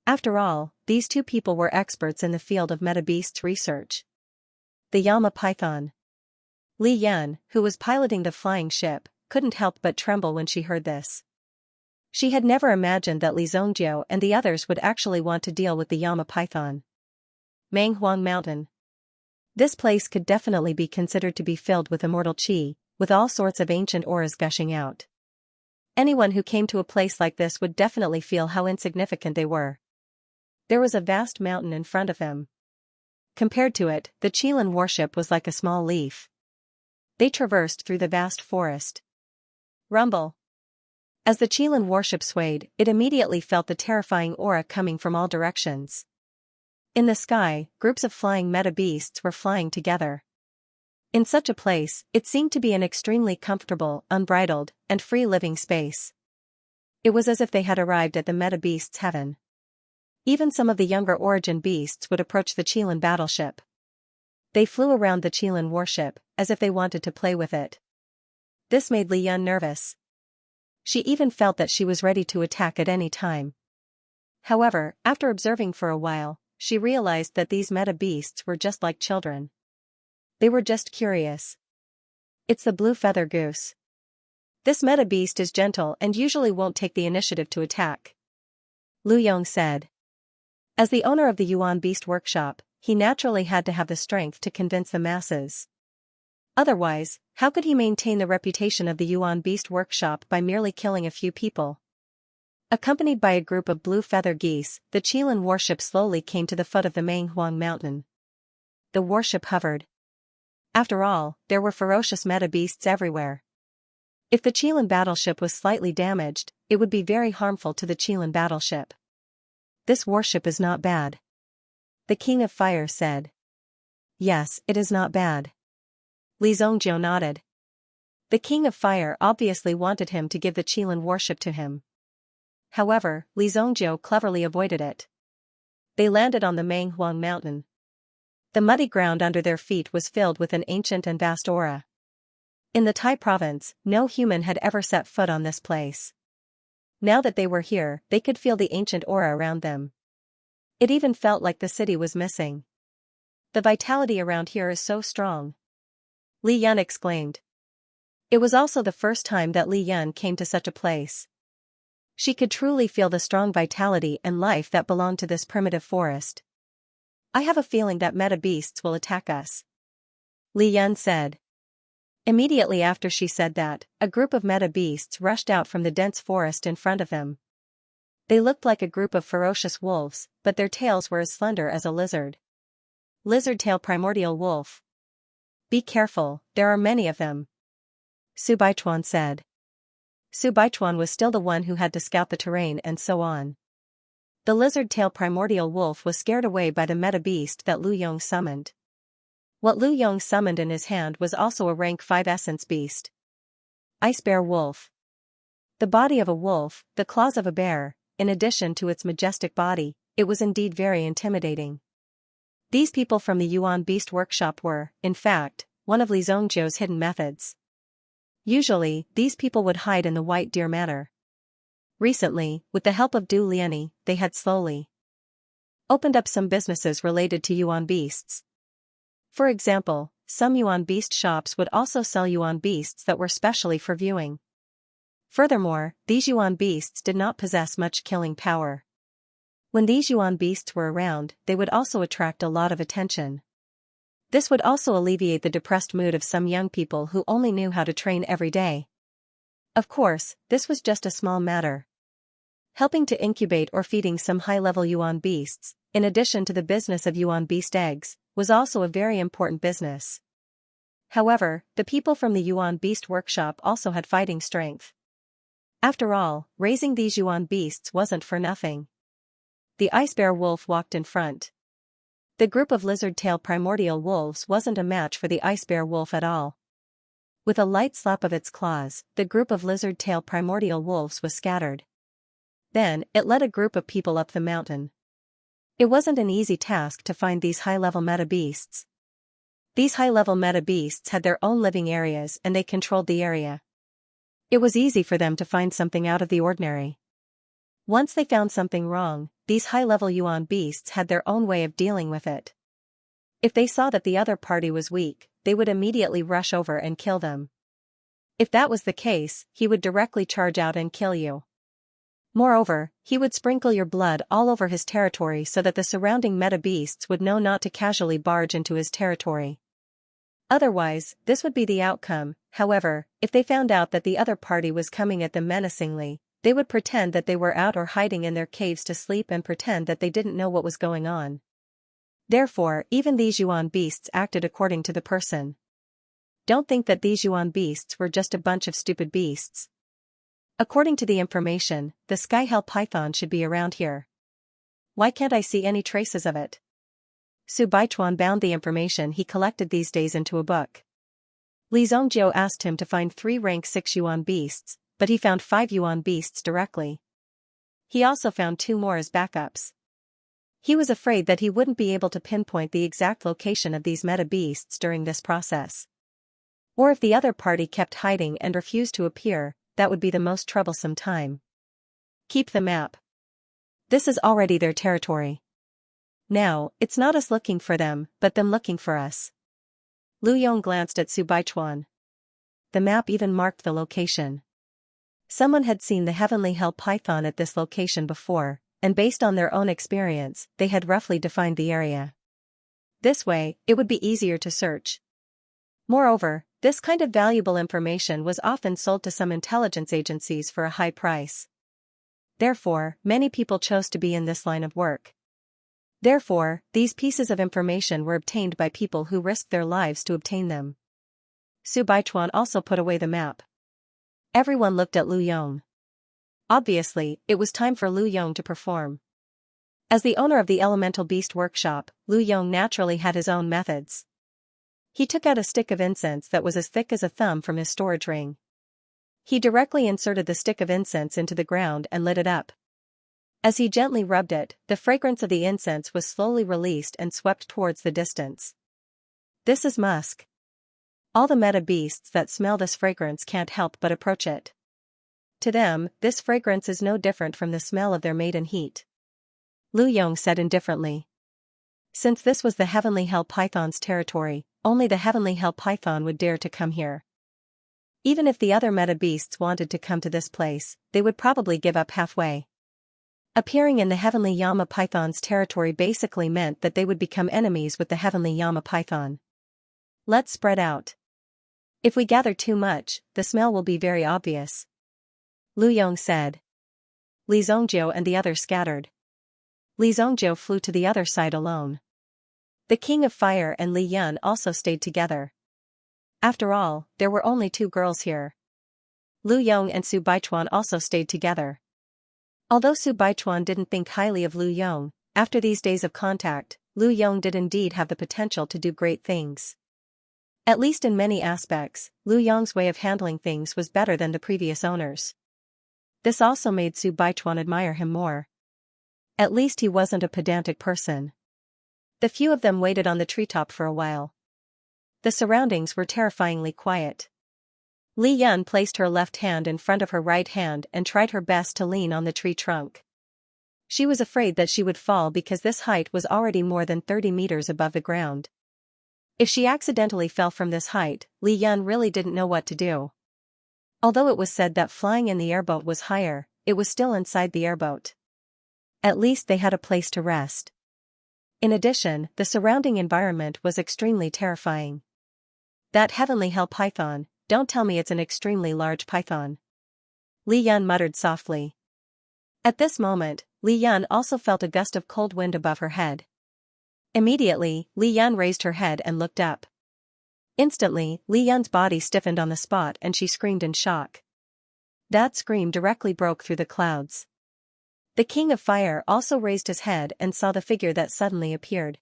After all, these 2 people were experts in the field of meta beasts research. The Llama python. Li Yun, who was piloting the flying ship, couldn't help but tremble when she heard this. She had never imagined that Li Zhongjiu and the others would actually want to deal with the Llama python. Manghuang Mountain. This place could definitely be considered to be filled with immortal qi, with all sorts of ancient auras gushing out. Anyone who came to a place like this would definitely feel how insignificant they were. There was a vast mountain in front of him. Compared to it, the Qilin warship was like a small leaf. They traversed through the vast forest. Rumble. As the Qilin warship swayed, it immediately felt the terrifying aura coming from all directions. In the sky, groups of flying meta beasts were flying together. In such a place, it seemed to be an extremely comfortable, unbridled, and free-living space. It was as if they had arrived at the meta beasts' heaven. Even some of the younger origin beasts would approach the Qilin battleship. They flew around the Qilin warship, as if they wanted to play with it. This made Li Yun nervous. She even felt that she was ready to attack at any time. However, after observing for a while, she realized that these meta beasts were just like children. They were just curious. It's the blue feather goose. This meta beast is gentle and usually won't take the initiative to attack. Lu Yong said. As the owner of the Yuan Beast Workshop, he naturally had to have the strength to convince the masses. Otherwise, how could he maintain the reputation of the Yuan Beast Workshop by merely killing a few people? Accompanied by a group of blue feather geese, the Qilin warship slowly came to the foot of the Manghuang Mountain. The warship hovered. After all, there were ferocious meta beasts everywhere. If the Qilin battleship was slightly damaged, it would be very harmful to the Qilin battleship. This warship is not bad. The King of Fire said. Yes, it is not bad. Li Zhongjiu nodded. The King of Fire obviously wanted him to give the Qilin warship to him. However, Li Zhongjiu cleverly avoided it. They landed on the Manghuang Mountain. The muddy ground under their feet was filled with an ancient and vast aura. In the Tai province, no human had ever set foot on this place. Now that they were here, they could feel the ancient aura around them. It even felt like the city was missing. The vitality around here is so strong. Li Yun exclaimed. It was also the first time that Li Yun came to such a place. She could truly feel the strong vitality and life that belonged to this primitive forest. I have a feeling that meta beasts will attack us. Li Yun said. Immediately after she said that, a group of meta beasts rushed out from the dense forest in front of him. They looked like a group of ferocious wolves, but their tails were as slender as a lizard. Lizard tail primordial wolf. Be careful, there are many of them. Su Baichuan said. Su Baichuan was still the one who had to scout the terrain and so on. The lizard tail primordial wolf was scared away by the meta beast that Lu Yong summoned. What Lu Yong summoned in his hand was also a rank 5 essence beast. Ice bear wolf. The body of a wolf, the claws of a bear, in addition to its majestic body, it was indeed very intimidating. These people from the Yuan Beast Workshop were, in fact, one of Li Zhongjiu's hidden methods. Usually, these people would hide in the White Deer Manor. Recently, with the help of Du Liani, they had slowly opened up some businesses related to Yuan beasts. For example, some Yuan beast shops would also sell Yuan beasts that were specially for viewing. Furthermore, these Yuan beasts did not possess much killing power. When these Yuan beasts were around, they would also attract a lot of attention. This would also alleviate the depressed mood of some young people who only knew how to train every day. Of course, this was just a small matter. Helping to incubate or feeding some high-level Yuan beasts, in addition to the business of Yuan beast eggs, was also a very important business. However, the people from the Yuan Beast Workshop also had fighting strength. After all, raising these Yuan beasts wasn't for nothing. The ice bear wolf walked in front. The group of lizard-tail primordial wolves wasn't a match for the ice bear wolf at all. With a light slap of its claws, the group of lizard-tail primordial wolves was scattered. Then, it led a group of people up the mountain. It wasn't an easy task to find these high-level meta beasts. These high-level meta beasts had their own living areas and they controlled the area. It was easy for them to find something out of the ordinary. Once they found something wrong, these high-level Yuan beasts had their own way of dealing with it. If they saw that the other party was weak, they would immediately rush over and kill them. If that was the case, he would directly charge out and kill you. Moreover, he would sprinkle your blood all over his territory so that the surrounding meta beasts would know not to casually barge into his territory. Otherwise, this would be the outcome. However, if they found out that the other party was coming at them menacingly, they would pretend that they were out or hiding in their caves to sleep and pretend that they didn't know what was going on. Therefore, even these Yuan beasts acted according to the person. Don't think that these Yuan beasts were just a bunch of stupid beasts. According to the information, the sky hell python should be around here. Why can't I see any traces of it? Su Baichuan bound the information he collected these days into a book. Li Zhongjiu asked him to find 3 rank 6 Yuan beasts, but he found 5 Yuan beasts directly. He also found 2 more as backups. He was afraid that he wouldn't be able to pinpoint the exact location of these meta beasts during this process. Or if the other party kept hiding and refused to appear, that would be the most troublesome time. Keep the map. This is already their territory. Now, it's not us looking for them, but them looking for us. Lu Yong glanced at Su Baichuan. The map even marked the location. Someone had seen the heavenly hell python at this location before, and based on their own experience, they had roughly defined the area. This way, it would be easier to search. Moreover, this kind of valuable information was often sold to some intelligence agencies for a high price. Therefore, many people chose to be in this line of work. Therefore, these pieces of information were obtained by people who risked their lives to obtain them. Su Baichuan also put away the map. Everyone looked at Lu Yong. Obviously, it was time for Lu Yong to perform. As the owner of the Elemental Beast Workshop, Lu Yong naturally had his own methods. He took out a stick of incense that was as thick as a thumb from his storage ring. He directly inserted the stick of incense into the ground and lit it up. As he gently rubbed it, the fragrance of the incense was slowly released and swept towards the distance. This is musk. All the meta beasts that smell this fragrance can't help but approach it. To them, this fragrance is no different from the smell of their maiden heat. Lu Yong said indifferently. Since this was the heavenly hell python's territory, only the heavenly hell python would dare to come here. Even if the other meta beasts wanted to come to this place, they would probably give up halfway. Appearing in the heavenly Yama python's territory basically meant that they would become enemies with the heavenly Yama python. Let's spread out. If we gather too much, the smell will be very obvious. Lu Yong said. Li Zhongjiu and the others scattered. Li Zhongjiu flew to the other side alone. The King of Fire and Li Yun also stayed together. After all, there were only 2 girls here. Lu Yong and Su Baichuan also stayed together. Although Su Baichuan didn't think highly of Lu Yong, after these days of contact, Lu Yong did indeed have the potential to do great things. At least in many aspects, Lu Yong's way of handling things was better than the previous owners. This also made Su Baichuan admire him more. At least he wasn't a pedantic person. The few of them waited on the treetop for a while. The surroundings were terrifyingly quiet. Li Yun placed her left hand in front of her right hand and tried her best to lean on the tree trunk. She was afraid that she would fall because this height was already more than 30 meters above the ground. If she accidentally fell from this height, Li Yun really didn't know what to do. Although it was said that flying in the airboat was higher, it was still inside the airboat. At least they had a place to rest. In addition, the surrounding environment was extremely terrifying. That heavenly hell python, don't tell me it's an extremely large python. Li Yun muttered softly. At this moment, Li Yun also felt a gust of cold wind above her head. Immediately, Li Yun raised her head and looked up. Instantly, Li Yun's body stiffened on the spot and she screamed in shock. That scream directly broke through the clouds. The King of Fire also raised his head and saw the figure that suddenly appeared.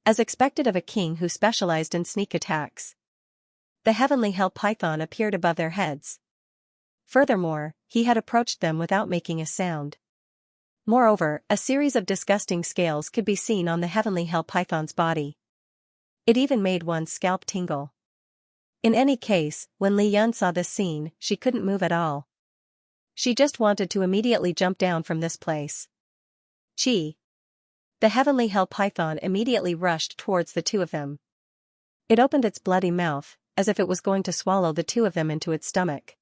As expected of a king who specialized in sneak attacks, the heavenly hell python appeared above their heads. Furthermore, he had approached them without making a sound. Moreover, a series of disgusting scales could be seen on the heavenly hell python's body. It even made one's scalp tingle. In any case, when Li Yun saw this scene, she couldn't move at all. She just wanted to immediately jump down from this place. Chi! The heavenly hell python immediately rushed towards the 2 of them. It opened its bloody mouth, as if it was going to swallow the 2 of them into its stomach.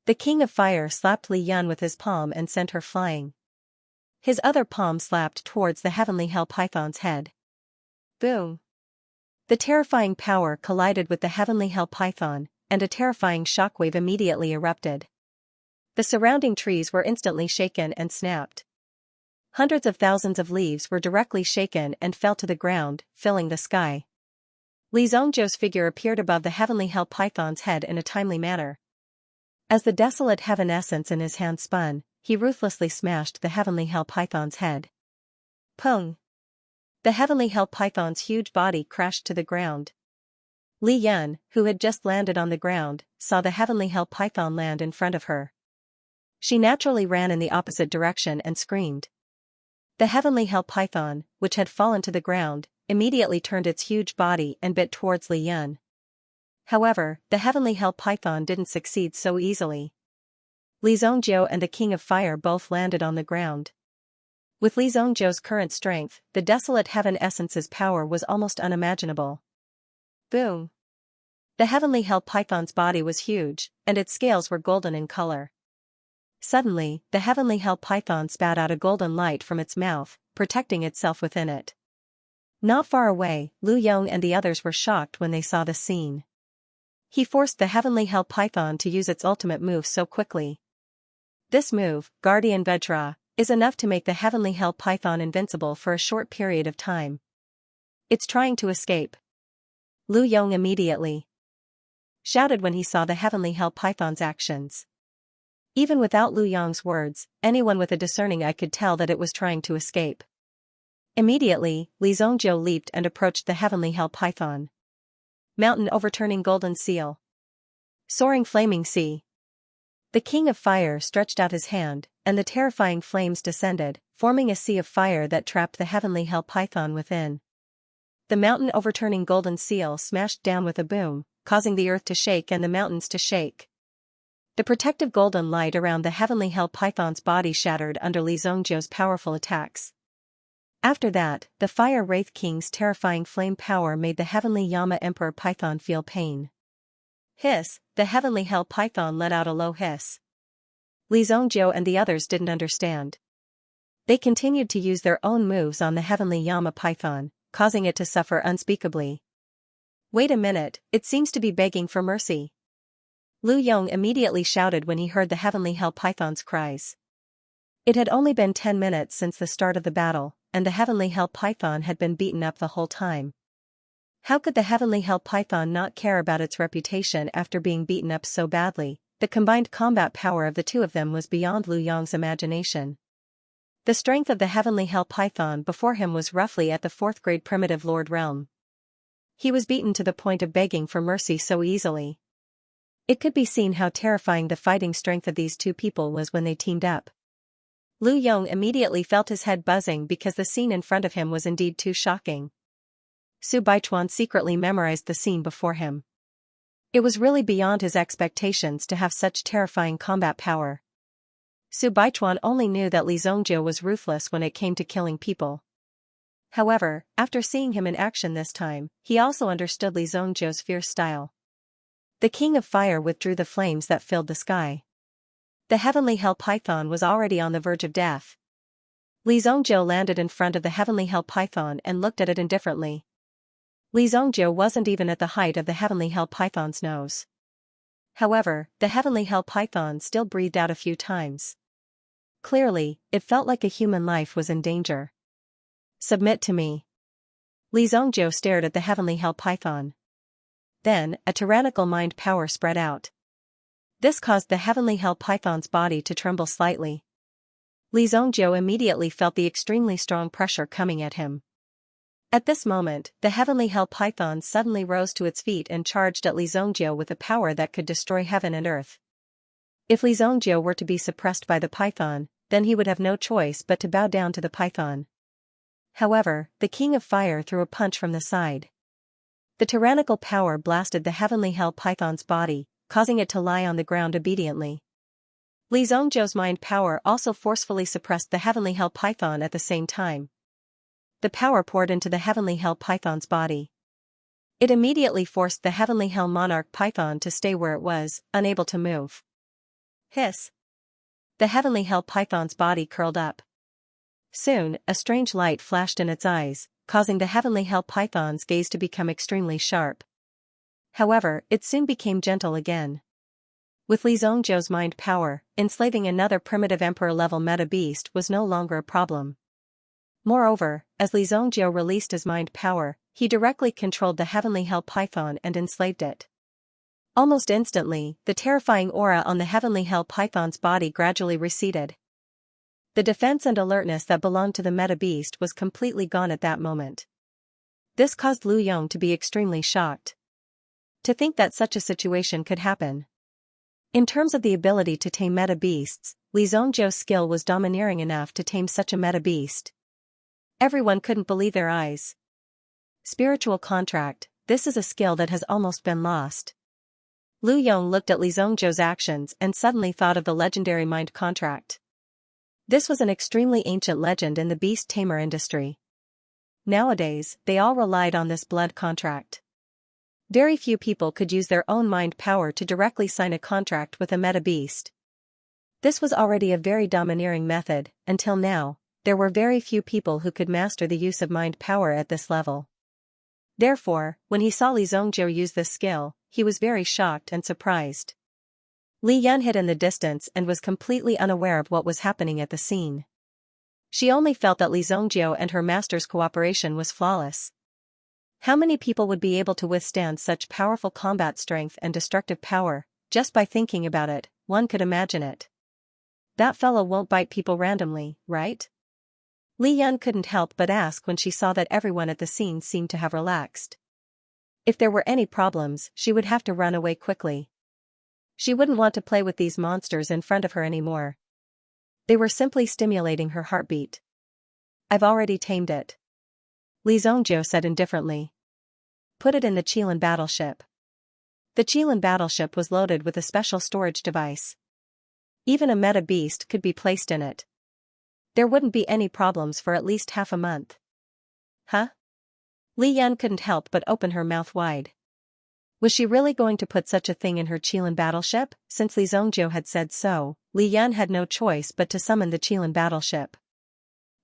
The King of Fire slapped Li Yun with his palm and sent her flying. His other palm slapped towards the heavenly hell python's head. Boom! The terrifying power collided with the heavenly hell python, and a terrifying shockwave immediately erupted. The surrounding trees were instantly shaken and snapped. Hundreds of thousands of leaves were directly shaken and fell to the ground, filling the sky. Li Zhongjiu's figure appeared above the heavenly hell python's head in a timely manner. As the desolate heaven essence in his hand spun, he ruthlessly smashed the heavenly hell python's head. Pung! The heavenly hell python's huge body crashed to the ground. Li Yun, who had just landed on the ground, saw the heavenly hell python land in front of her. She naturally ran in the opposite direction and screamed. The heavenly hell python, which had fallen to the ground, immediately turned its huge body and bit towards Li Yun. However, the heavenly hell python didn't succeed so easily. Li Zhongjiu and the King of Fire both landed on the ground. With Li Zhongjiu's current strength, the desolate heaven essence's power was almost unimaginable. Boom! The heavenly hell python's body was huge, and its scales were golden in color. Suddenly, the heavenly hell python spat out a golden light from its mouth, protecting itself within it. Not far away, Lu Yong and the others were shocked when they saw the scene. He forced the heavenly hell python to use its ultimate move so quickly. This move, Guardian Vajra, is enough to make the heavenly hell python invincible for a short period of time. It's trying to escape. Lu Yong immediately shouted when he saw the heavenly hell python's actions. Even without Lu Yong's words, anyone with a discerning eye could tell that it was trying to escape. Immediately, Li Zhongjiu leaped and approached the heavenly hell python. Mountain overturning golden seal. Soaring flaming sea. The King of Fire stretched out his hand, and the terrifying flames descended, forming a sea of fire that trapped the heavenly hell python within. The mountain overturning golden seal smashed down with a boom, causing the earth to shake and the mountains to shake. The protective golden light around the heavenly hell python's body shattered under Li Zhongjiu's powerful attacks. After that, the Fire Wraith King's terrifying flame power made the heavenly Yama Emperor python feel pain. Hiss! The heavenly hell python let out a low hiss. Li Zhongjiu and the others didn't understand. They continued to use their own moves on the heavenly Yama python, causing it to suffer unspeakably. Wait a minute, it seems to be begging for mercy. Lu Yong immediately shouted when he heard the heavenly hell python's cries. It had only been 10 minutes since the start of the battle, and the heavenly hell python had been beaten up the whole time. How could the heavenly hell python not care about its reputation after being beaten up so badly? The combined combat power of the two of them was beyond Lu Yong's imagination. The strength of the heavenly hell python before him was roughly at the 4th grade primitive lord realm. He was beaten to the point of begging for mercy so easily. It could be seen how terrifying the fighting strength of these two people was when they teamed up. Lu Yong immediately felt his head buzzing because the scene in front of him was indeed too shocking. Su Baichuan secretly memorized the scene before him. It was really beyond his expectations to have such terrifying combat power. Su Baichuan only knew that Li Zhongjiu was ruthless when it came to killing people. However, after seeing him in action this time, he also understood Li Zhongjiu's fierce style. The King of Fire withdrew the flames that filled the sky. The heavenly hell python was already on the verge of death. Li Zhongjiu landed in front of the heavenly hell python and looked at it indifferently. Li Zhongjiu wasn't even at the height of the heavenly hell python's nose. However, the heavenly hell python still breathed out a few times. Clearly, it felt like a human life was in danger. Submit to me. Li Zhongjiu stared at the heavenly hell python. Then, a tyrannical mind power spread out. This caused the heavenly hell python's body to tremble slightly. Li Zhongjiu immediately felt the extremely strong pressure coming at him. At this moment, the heavenly hell python suddenly rose to its feet and charged at Li Zhongjiu with a power that could destroy heaven and earth. If Li Zhongjiu were to be suppressed by the python, then he would have no choice but to bow down to the python. However, the King of Fire threw a punch from the side. The tyrannical power blasted the heavenly hell python's body, causing it to lie on the ground obediently. Li Zhongjiu's mind power also forcefully suppressed the heavenly hell python at the same time. The power poured into the heavenly hell python's body. It immediately forced the heavenly hell monarch python to stay where it was, unable to move. Hiss! The heavenly hell python's body curled up. Soon, a strange light flashed in its eyes, causing the heavenly hell python's gaze to become extremely sharp. However, it soon became gentle again. With Li Zhongjiu's mind power, enslaving another primitive emperor-level meta beast was no longer a problem. Moreover, as Li Zhongjiu released his mind power, he directly controlled the heavenly hell python and enslaved it. Almost instantly, the terrifying aura on the heavenly hell python's body gradually receded. The defense and alertness that belonged to the meta beast was completely gone at that moment. This caused Lu Yong to be extremely shocked. To think that such a situation could happen. In terms of the ability to tame meta beasts, Li Zhongjiu's skill was domineering enough to tame such a meta beast. Everyone couldn't believe their eyes. Spiritual contract, this is a skill that has almost been lost. Lu Yong looked at Li Zhongjiu's actions and suddenly thought of the legendary mind contract. This was an extremely ancient legend in the beast tamer industry. Nowadays, they all relied on this blood contract. Very few people could use their own mind power to directly sign a contract with a meta beast. This was already a very domineering method. Until now, there were very few people who could master the use of mind power at this level. Therefore, when he saw Li Zhongjiu use this skill, he was very shocked and surprised. Li Yan hid in the distance and was completely unaware of what was happening at the scene. She only felt that Li Zhongjiu and her master's cooperation was flawless. How many people would be able to withstand such powerful combat strength and destructive power? Just by thinking about it, one could imagine it. That fellow won't bite people randomly, right? Li Yan couldn't help but ask when she saw that everyone at the scene seemed to have relaxed. If there were any problems, she would have to run away quickly. She wouldn't want to play with these monsters in front of her anymore. They were simply stimulating her heartbeat. I've already tamed it. Li Zhongjiu said indifferently. Put it in the Qilin battleship. The Qilin battleship was loaded with a special storage device. Even a meta beast could be placed in it. There wouldn't be any problems for at least half a month. Huh? Li Yan couldn't help but open her mouth wide. Was she really going to put such a thing in her Qilin battleship? Since Li Zhongjiu had said so, Li Yan had no choice but to summon the Qilin battleship.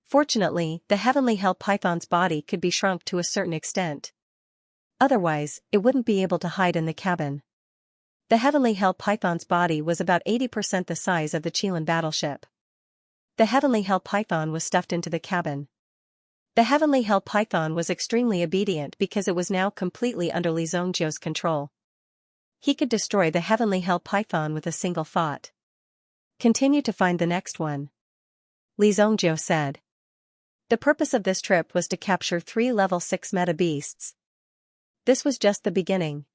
Fortunately, the heavenly hell python's body could be shrunk to a certain extent. Otherwise, it wouldn't be able to hide in the cabin. The Heavenly Hell Python's body was about 80% the size of the Chilan battleship. The Heavenly Hell Python was stuffed into the cabin. The Heavenly Hell Python was extremely obedient because it was now completely under Li Zongjiu's control. He could destroy the Heavenly Hell Python with a single thought. Continue to find the next one, Li Zongjiu said. The purpose of this trip was to capture 3 level 6 meta beasts. This was just the beginning.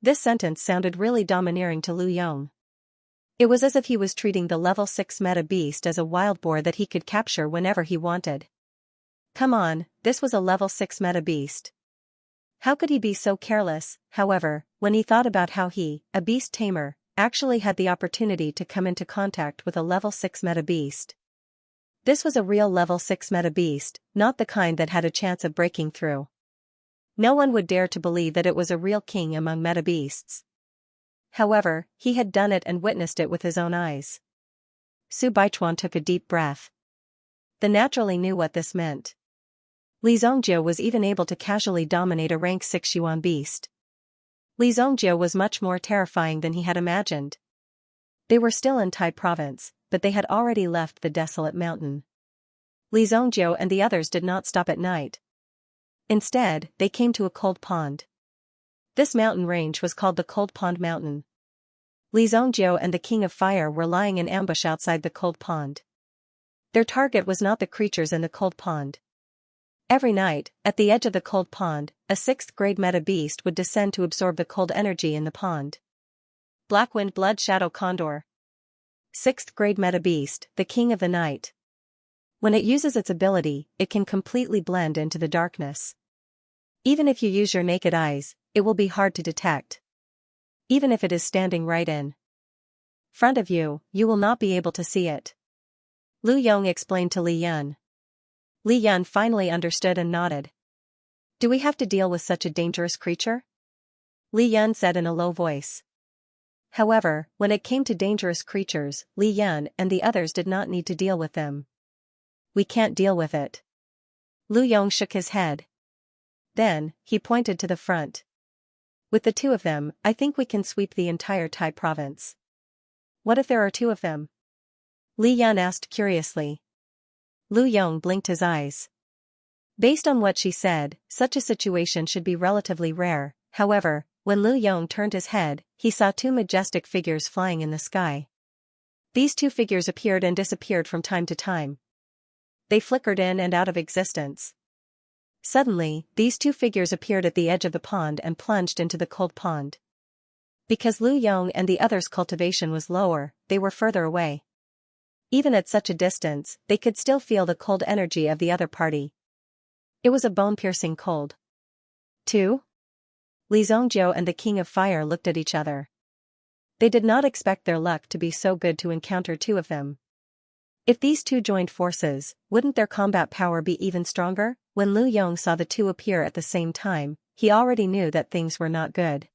This sentence sounded really domineering to Lu Yong. It was as if he was treating the level 6 meta beast as a wild boar that he could capture whenever he wanted. Come on, this was a level 6 meta beast. How could he be so careless, however, when he thought about how he, a beast tamer, actually had the opportunity to come into contact with a level 6 meta beast? This was a real level 6 meta beast, not the kind that had a chance of breaking through. No one would dare to believe that it was a real king among meta beasts. However, he had done it and witnessed it with his own eyes. Su Baichuan took a deep breath. They naturally knew what this meant. Li Zongjiu was even able to casually dominate a rank 6 Yuan beast. Li Zongjiu was much more terrifying than he had imagined. They were still in Tai province, but they had already left the desolate mountain. Li Zongjiu and the others did not stop at night. Instead, they came to a cold pond. This mountain range was called the Cold Pond Mountain. Li Zongjiu and the King of Fire were lying in ambush outside the cold pond. Their target was not the creatures in the cold pond. Every night, at the edge of the cold pond, a 6th grade meta beast would descend to absorb the cold energy in the pond. Blackwind Blood Shadow Condor. 6th grade meta beast, the king of the night. When it uses its ability, it can completely blend into the darkness. Even if you use your naked eyes, it will be hard to detect. Even if it is standing right in front of you, you will not be able to see it. Lu Yong explained to Li Yun. Li Yun finally understood and nodded. Do we have to deal with such a dangerous creature? Li Yun said in a low voice. However, when it came to dangerous creatures, Li Yun and the others did not need to deal with them. We can't deal with it. Lu Yong shook his head. Then, he pointed to the front. With the 2 of them, I think we can sweep the entire Tai province. What if there are 2 of them? Li Yun asked curiously. Lu Yong blinked his eyes. Based on what she said, such a situation should be relatively rare. However, when Lu Yong turned his head, he saw 2 majestic figures flying in the sky. These 2 figures appeared and disappeared from time to time. They flickered in and out of existence. Suddenly, these 2 figures appeared at the edge of the pond and plunged into the cold pond. Because Lu Yong and the others' cultivation was lower, they were further away. Even at such a distance, they could still feel the cold energy of the other party. It was a bone-piercing cold. 2? Li Zongjiu and the King of Fire looked at each other. They did not expect their luck to be so good to encounter 2 of them. If these 2 joined forces, wouldn't their combat power be even stronger? When Lu Yong saw the 2 appear at the same time, he already knew that things were not good.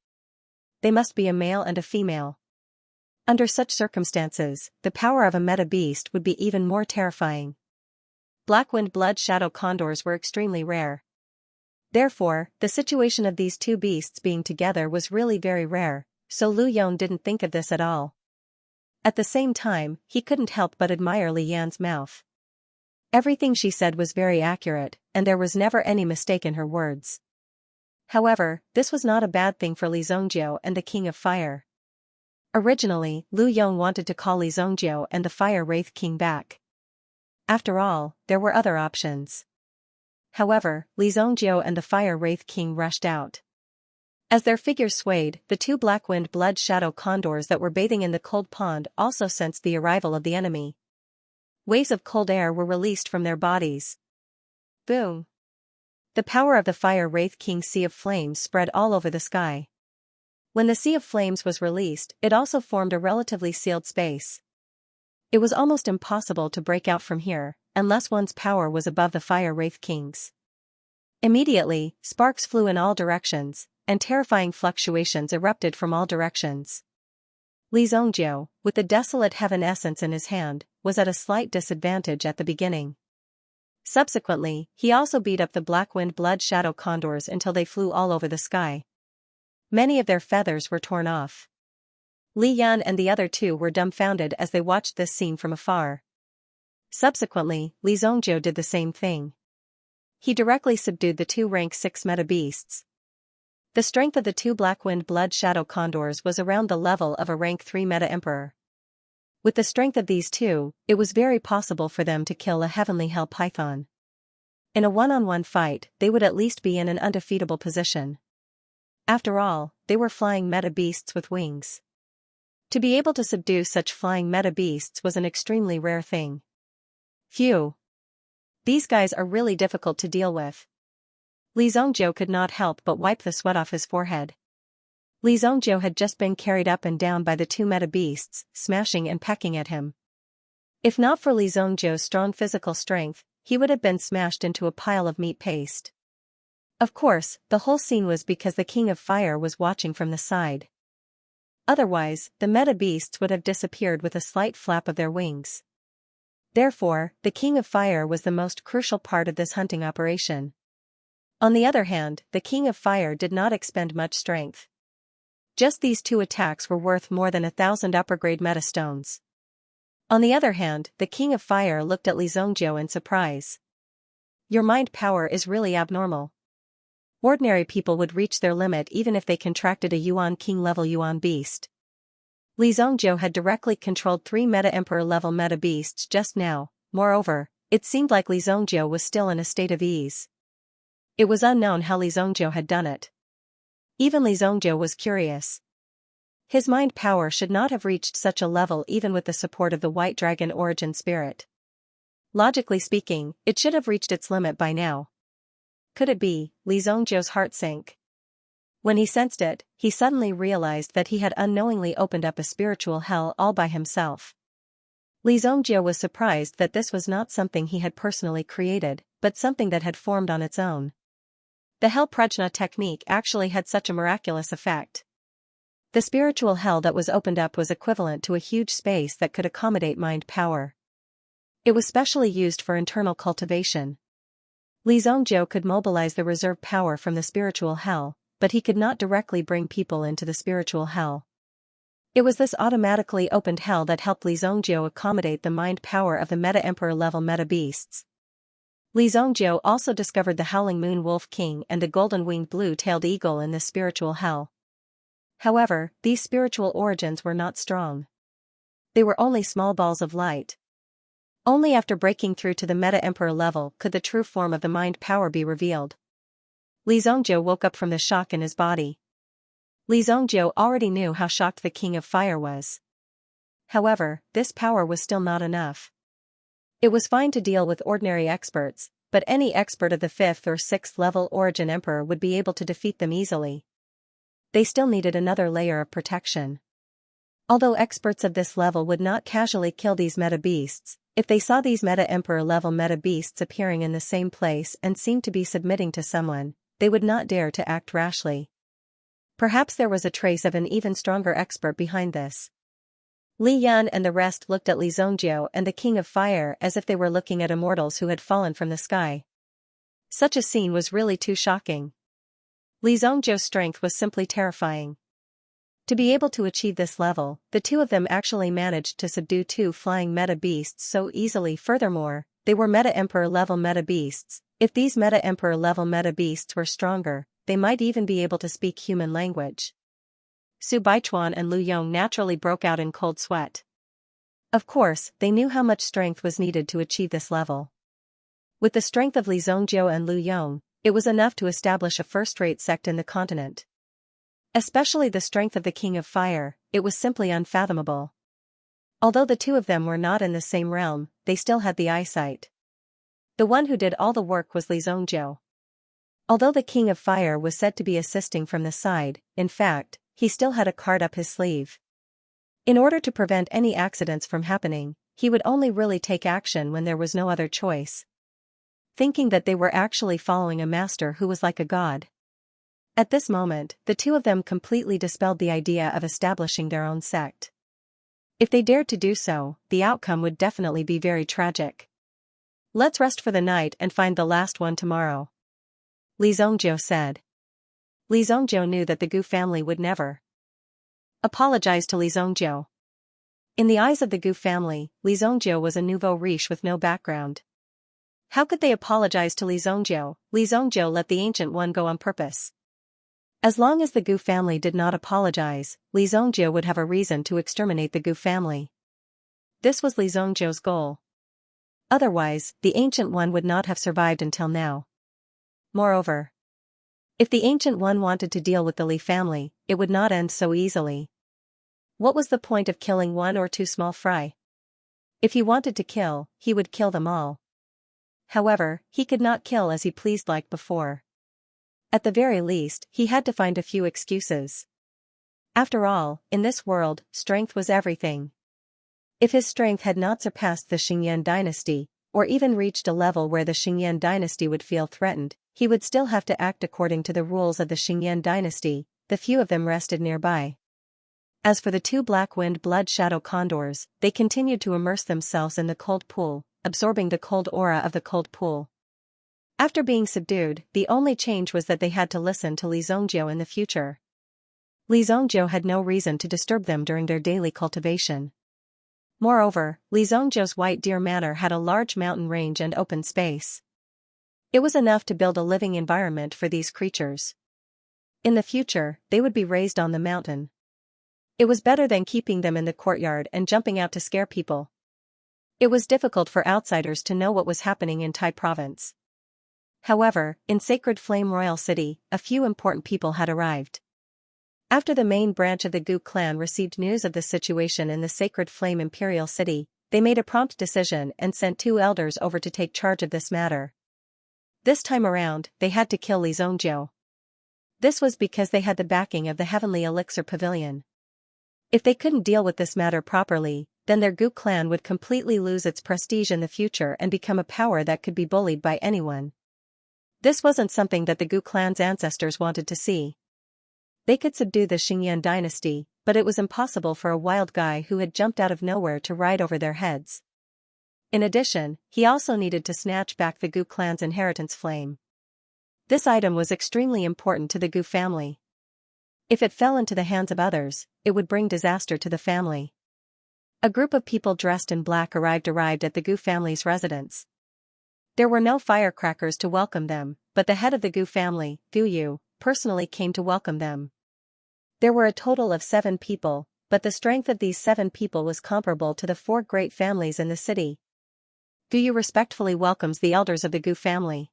They must be a male and a female. Under such circumstances, the power of a meta beast would be even more terrifying. Blackwind Blood Shadow Condors were extremely rare. Therefore, the situation of these 2 beasts being together was really very rare, so Lu Yong didn't think of this at all. At the same time, he couldn't help but admire Li Yan's mouth. Everything she said was very accurate, and there was never any mistake in her words. However, this was not a bad thing for Li Zongjiu and the King of Fire. Originally, Lu Yong wanted to call Li Zongjiu and the Fire Wraith King back. After all, there were other options. However, Li Zongjiu and the Fire Wraith King rushed out. As their figures swayed, the 2 Blackwind Blood Shadow Condors that were bathing in the cold pond also sensed the arrival of the enemy. Waves of cold air were released from their bodies. Boom! The power of the Fire Wraith King's Sea of Flames spread all over the sky. When the Sea of Flames was released, it also formed a relatively sealed space. It was almost impossible to break out from here, unless one's power was above the Fire Wraith King's. Immediately, sparks flew in all directions, and terrifying fluctuations erupted from all directions. Li Zongjiu, with the desolate heaven essence in his hand, was at a slight disadvantage at the beginning. Subsequently, he also beat up the black-winged blood shadow condors until they flew all over the sky. Many of their feathers were torn off. Li Yan and the other two were dumbfounded as they watched this scene from afar. Subsequently, Li Zhongjiu did the same thing. He directly subdued the two rank 6 meta beasts. The strength of the two black-winged blood shadow condors was around the level of a rank 3 meta emperor. With the strength of these two, it was very possible for them to kill a heavenly hell python. In a one-on-one fight, they would at least be in an undefeatable position. After all, they were flying meta beasts with wings. To be able to subdue such flying meta beasts was an extremely rare thing. Phew. These guys are really difficult to deal with. Li Zhongjiu could not help but wipe the sweat off his forehead. Li Zhongjiu had just been carried up and down by the two meta beasts, smashing and pecking at him. If not for Li Zhongjiu's strong physical strength, he would have been smashed into a pile of meat paste. Of course, the whole scene was because the King of Fire was watching from the side. Otherwise, the meta beasts would have disappeared with a slight flap of their wings. Therefore, the King of Fire was the most crucial part of this hunting operation. On the other hand, the King of Fire did not expend much strength. Just these two attacks were worth more than 1,000 upper-grade meta stones. On the other hand, the King of Fire looked at Li Zhongjiu in surprise. Your mind power is really abnormal. Ordinary people would reach their limit even if they contracted a Yuan King-level Yuan beast. Li Zhongjiu had directly controlled 3 meta emperor-level meta beasts just now. Moreover, it seemed like Li Zhongjiu was still in a state of ease. It was unknown how Li Zhongjiu had done it. Even Li Zhongjiu was curious. His mind power should not have reached such a level even with the support of the White Dragon origin spirit. Logically speaking, it should have reached its limit by now. Could it be? Li Zhongjiu's heart sank. When he sensed it, he suddenly realized that he had unknowingly opened up a spiritual hell all by himself. Li Zhongjiu was surprised that this was not something he had personally created, but something that had formed on its own. The Hell Prajna technique actually had such a miraculous effect. The spiritual hell that was opened up was equivalent to a huge space that could accommodate mind power. It was specially used for internal cultivation. Li Zhongjiu could mobilize the reserve power from the spiritual hell, but he could not directly bring people into the spiritual hell. It was this automatically opened hell that helped Li Zhongjiu accommodate the mind power of the meta emperor level meta beasts. Li Zhongjiu also discovered the Howling Moon Wolf King and the golden-winged blue-tailed eagle in this spiritual hell. However, these spiritual origins were not strong. They were only small balls of light. Only after breaking through to the meta emperor level could the true form of the mind power be revealed. Li Zhongjiu woke up from the shock in his body. Li Zhongjiu already knew how shocked the King of Fire was. However, this power was still not enough. It was fine to deal with ordinary experts, but any expert of the 5th or 6th level origin emperor would be able to defeat them easily. They still needed another layer of protection. Although experts of this level would not casually kill these meta beasts, if they saw these meta emperor level meta beasts appearing in the same place and seemed to be submitting to someone, they would not dare to act rashly. Perhaps there was a trace of an even stronger expert behind this. Li Yan and the rest looked at Li Zhongjiu and the King of Fire as if they were looking at immortals who had fallen from the sky. Such a scene was really too shocking. Li Zhongjiu's strength was simply terrifying. To be able to achieve this level, the two of them actually managed to subdue 2 flying meta beasts so easily. Furthermore, they were meta emperor level meta beasts. If these meta emperor level meta beasts were stronger, they might even be able to speak human language. Su Baichuan and Lu Yong naturally broke out in cold sweat. Of course, they knew how much strength was needed to achieve this level. With the strength of Li Zhongjiu and Lu Yong, it was enough to establish a first-rate sect in the continent. Especially the strength of the King of Fire, it was simply unfathomable. Although the two of them were not in the same realm, they still had the eyesight. The one who did all the work was Li Zhongjiu. Although the King of Fire was said to be assisting from the side, in fact, he still had a card up his sleeve. In order to prevent any accidents from happening, he would only really take action when there was no other choice. Thinking that they were actually following a master who was like a god. At this moment, the two of them completely dispelled the idea of establishing their own sect. If they dared to do so, the outcome would definitely be very tragic. Let's rest for the night and find the last one tomorrow, Li Zhongjiu said. Li Zhongjiu knew that the Gu family would never apologize to Li Zhongjiu. In the eyes of the Gu family, Li Zhongjiu was a nouveau riche with no background. How could they apologize to Li Zhongjiu? Li Zhongjiu let the Ancient One go on purpose. As long as the Gu family did not apologize, Li Zhongjiu would have a reason to exterminate the Gu family. This was Li Zhongjiu's goal. Otherwise, the Ancient One would not have survived until now. Moreover, if the Ancient One wanted to deal with the Li family, it would not end so easily. What was the point of killing one or two small fry? If he wanted to kill, he would kill them all. However, he could not kill as he pleased like before. At the very least, he had to find a few excuses. After all, in this world, strength was everything. If his strength had not surpassed the Xingyan dynasty, or even reached a level where the Xingyan dynasty would feel threatened, he would still have to act according to the rules of the Xingyan dynasty. The few of them rested nearby. As for the two black-winged blood shadow condors, they continued to immerse themselves in the cold pool, absorbing the cold aura of the cold pool. After being subdued, the only change was that they had to listen to Li Zhongjiu in the future. Li Zhongjiu had no reason to disturb them during their daily cultivation. Moreover, Li Zhongjiu's White Deer Manor had a large mountain range and open space. It was enough to build a living environment for these creatures. In the future, they would be raised on the mountain. It was better than keeping them in the courtyard and jumping out to scare people. It was difficult for outsiders to know what was happening in Tai Province. However, in Sacred Flame Royal City, a few important people had arrived. After the main branch of the Gu clan received news of the situation in the Sacred Flame Imperial City, they made a prompt decision and sent 2 elders over to take charge of this matter. This time around, they had to kill Li Zhongjiu. This was because they had the backing of the Heavenly Elixir Pavilion. If they couldn't deal with this matter properly, then their Gu clan would completely lose its prestige in the future and become a power that could be bullied by anyone. This wasn't something that the Gu clan's ancestors wanted to see. They could subdue the Xingyan dynasty, but it was impossible for a wild guy who had jumped out of nowhere to ride over their heads. In addition, he also needed to snatch back the Gu clan's inheritance flame. This item was extremely important to the Gu family. If it fell into the hands of others, it would bring disaster to the family. A group of people dressed in black arrived at the Gu family's residence. There were no firecrackers to welcome them, but the head of the Gu family, Gu Yu, personally came to welcome them. There were a total of 7 people, but the strength of these 7 people was comparable to the 4 great families in the city. Gu Yu respectfully welcomes the elders of the Gu family.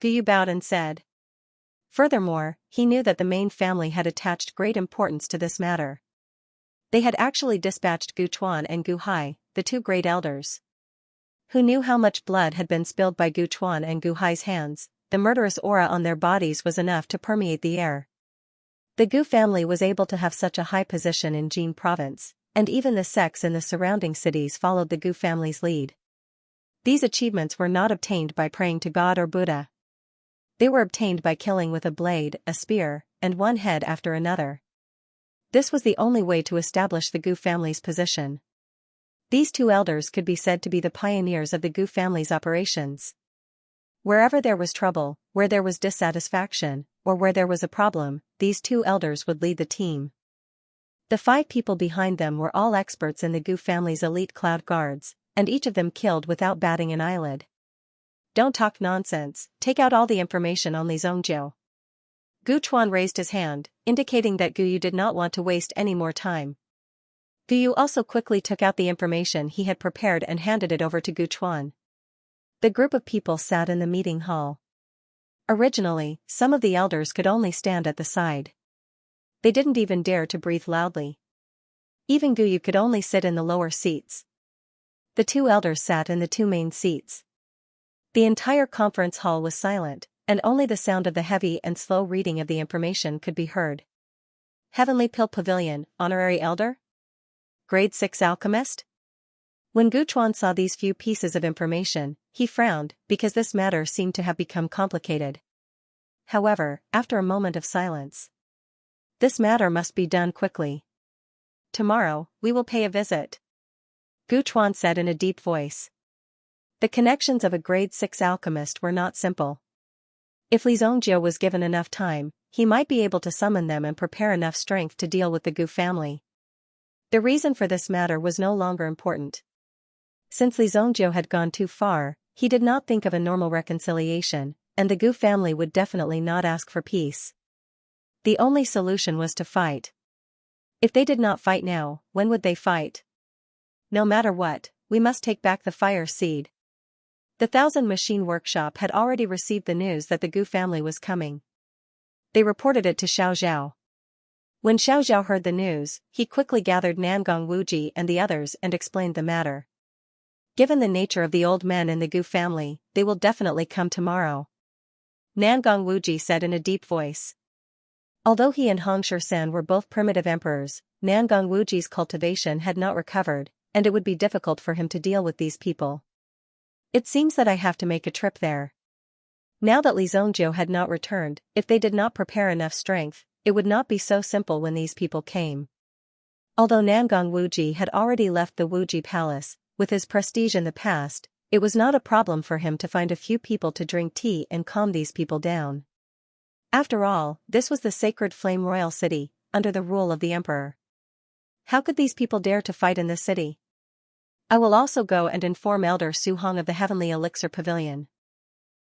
Gu Yu bowed and said. Furthermore, he knew that the main family had attached great importance to this matter. They had actually dispatched Gu Chuan and Gu Hai, the 2 great elders. Who knew how much blood had been spilled by Gu Chuan and Gu Hai's hands? The murderous aura on their bodies was enough to permeate the air. The Gu family was able to have such a high position in Jin province, and even the sects in the surrounding cities followed the Gu family's lead. These achievements were not obtained by praying to God or Buddha. They were obtained by killing with a blade, a spear, and one head after another. This was the only way to establish the Gu family's position. These 2 elders could be said to be the pioneers of the Gu family's operations. Wherever there was trouble, where there was dissatisfaction, or where there was a problem, these 2 elders would lead the team. The 5 people behind them were all experts in the Gu family's elite cloud guards, and each of them killed without batting an eyelid. Don't talk nonsense, take out all the information on Li Zhongjiu. Gu Chuan raised his hand, indicating that Gu Yu did not want to waste any more time. Gu Yu also quickly took out the information he had prepared and handed it over to Gu Chuan. The group of people sat in the meeting hall. Originally, some of the elders could only stand at the side. They didn't even dare to breathe loudly. Even Gu Yu could only sit in the lower seats. The 2 elders sat in the 2 main seats. The entire conference hall was silent, and only the sound of the heavy and slow reading of the information could be heard. Heavenly Pill Pavilion, Honorary Elder? Grade 6 Alchemist? When Gu Chuan saw these few pieces of information, he frowned, because this matter seemed to have become complicated. However, after a moment of silence, this matter must be done quickly. Tomorrow, we will pay a visit, Gu Chuan said in a deep voice. The connections of a grade 6 alchemist were not simple. If Li Zongjie was given enough time, he might be able to summon them and prepare enough strength to deal with the Gu family. The reason for this matter was no longer important. Since Li Zongjie had gone too far, he did not think of a normal reconciliation, and the Gu family would definitely not ask for peace. The only solution was to fight. If they did not fight now, when would they fight? No matter what, we must take back the fire seed. The Thousand Machine Workshop had already received the news that the Gu family was coming. They reported it to Xiao Zhao. When Xiao Zhao heard the news, he quickly gathered Nangong Wuji and the others and explained the matter. Given the nature of the old men in the Gu family, they will definitely come tomorrow, Nangong Wuji said in a deep voice. Although he and Hong Shirsan were both primitive emperors, Nangong Wuji's cultivation had not recovered, and it would be difficult for him to deal with these people. It seems that I have to make a trip there. Now that Li Zongjie had not returned, if they did not prepare enough strength, it would not be so simple when these people came. Although Nangong Wuji had already left the Wuji palace, with his prestige in the past, it was not a problem for him to find a few people to drink tea and calm these people down. After all, this was the sacred flame royal city, under the rule of the emperor. How could these people dare to fight in this city? I will also go and inform Elder Su Hong of the Heavenly Elixir Pavilion.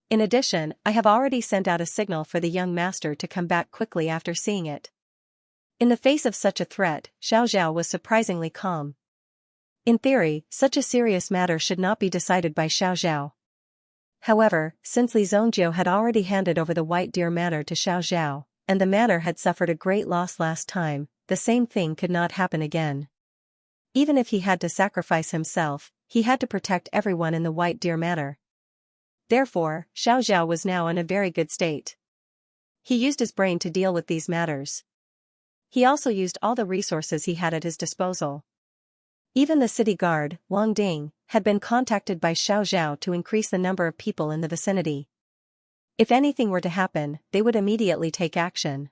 In addition, I have already sent out a signal for the young master to come back quickly after seeing it. In the face of such a threat, Xiao Zhao was surprisingly calm. In theory, such a serious matter should not be decided by Xiao Zhao. However, since Li Zongjie had already handed over the White Deer Manor to Xiao Zhao, and the manor had suffered a great loss last time, the same thing could not happen again. Even if he had to sacrifice himself, he had to protect everyone in the White Deer Manor. Therefore, Xiao Zhao was now in a very good state. He used his brain to deal with these matters. He also used all the resources he had at his disposal. Even the city guard, Wang Ding, had been contacted by Xiao Zhao to increase the number of people in the vicinity. If anything were to happen, they would immediately take action.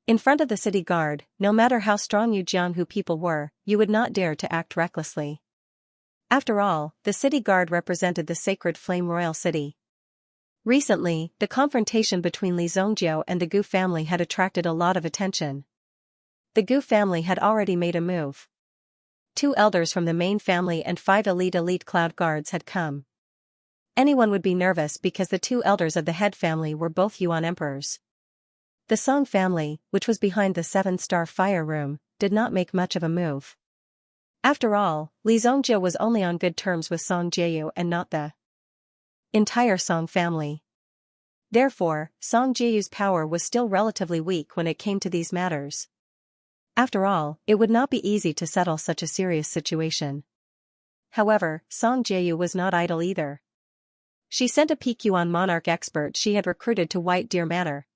In front of the city guard, no matter how strong Yu Jianghu people were, you would not dare to act recklessly. After all, the city guard represented the sacred flame royal city. Recently, the confrontation between Li Zongjie and the Gu family had attracted a lot of attention. The Gu family had already made a move. 2 elders from the main family and 5 elite cloud guards had come. Anyone would be nervous because the 2 elders of the head family were both Yuan emperors. The Song family, which was behind the 7-star fire room, did not make much of a move. After all, Li Zongjie was only on good terms with Song Jieyu and not the entire Song family. Therefore, Song Jieyu's power was still relatively weak when it came to these matters. After all, it would not be easy to settle such a serious situation. However, Song Jieyu was not idle either. She sent a Pekyuan monarch expert she had recruited to White Deer Manor.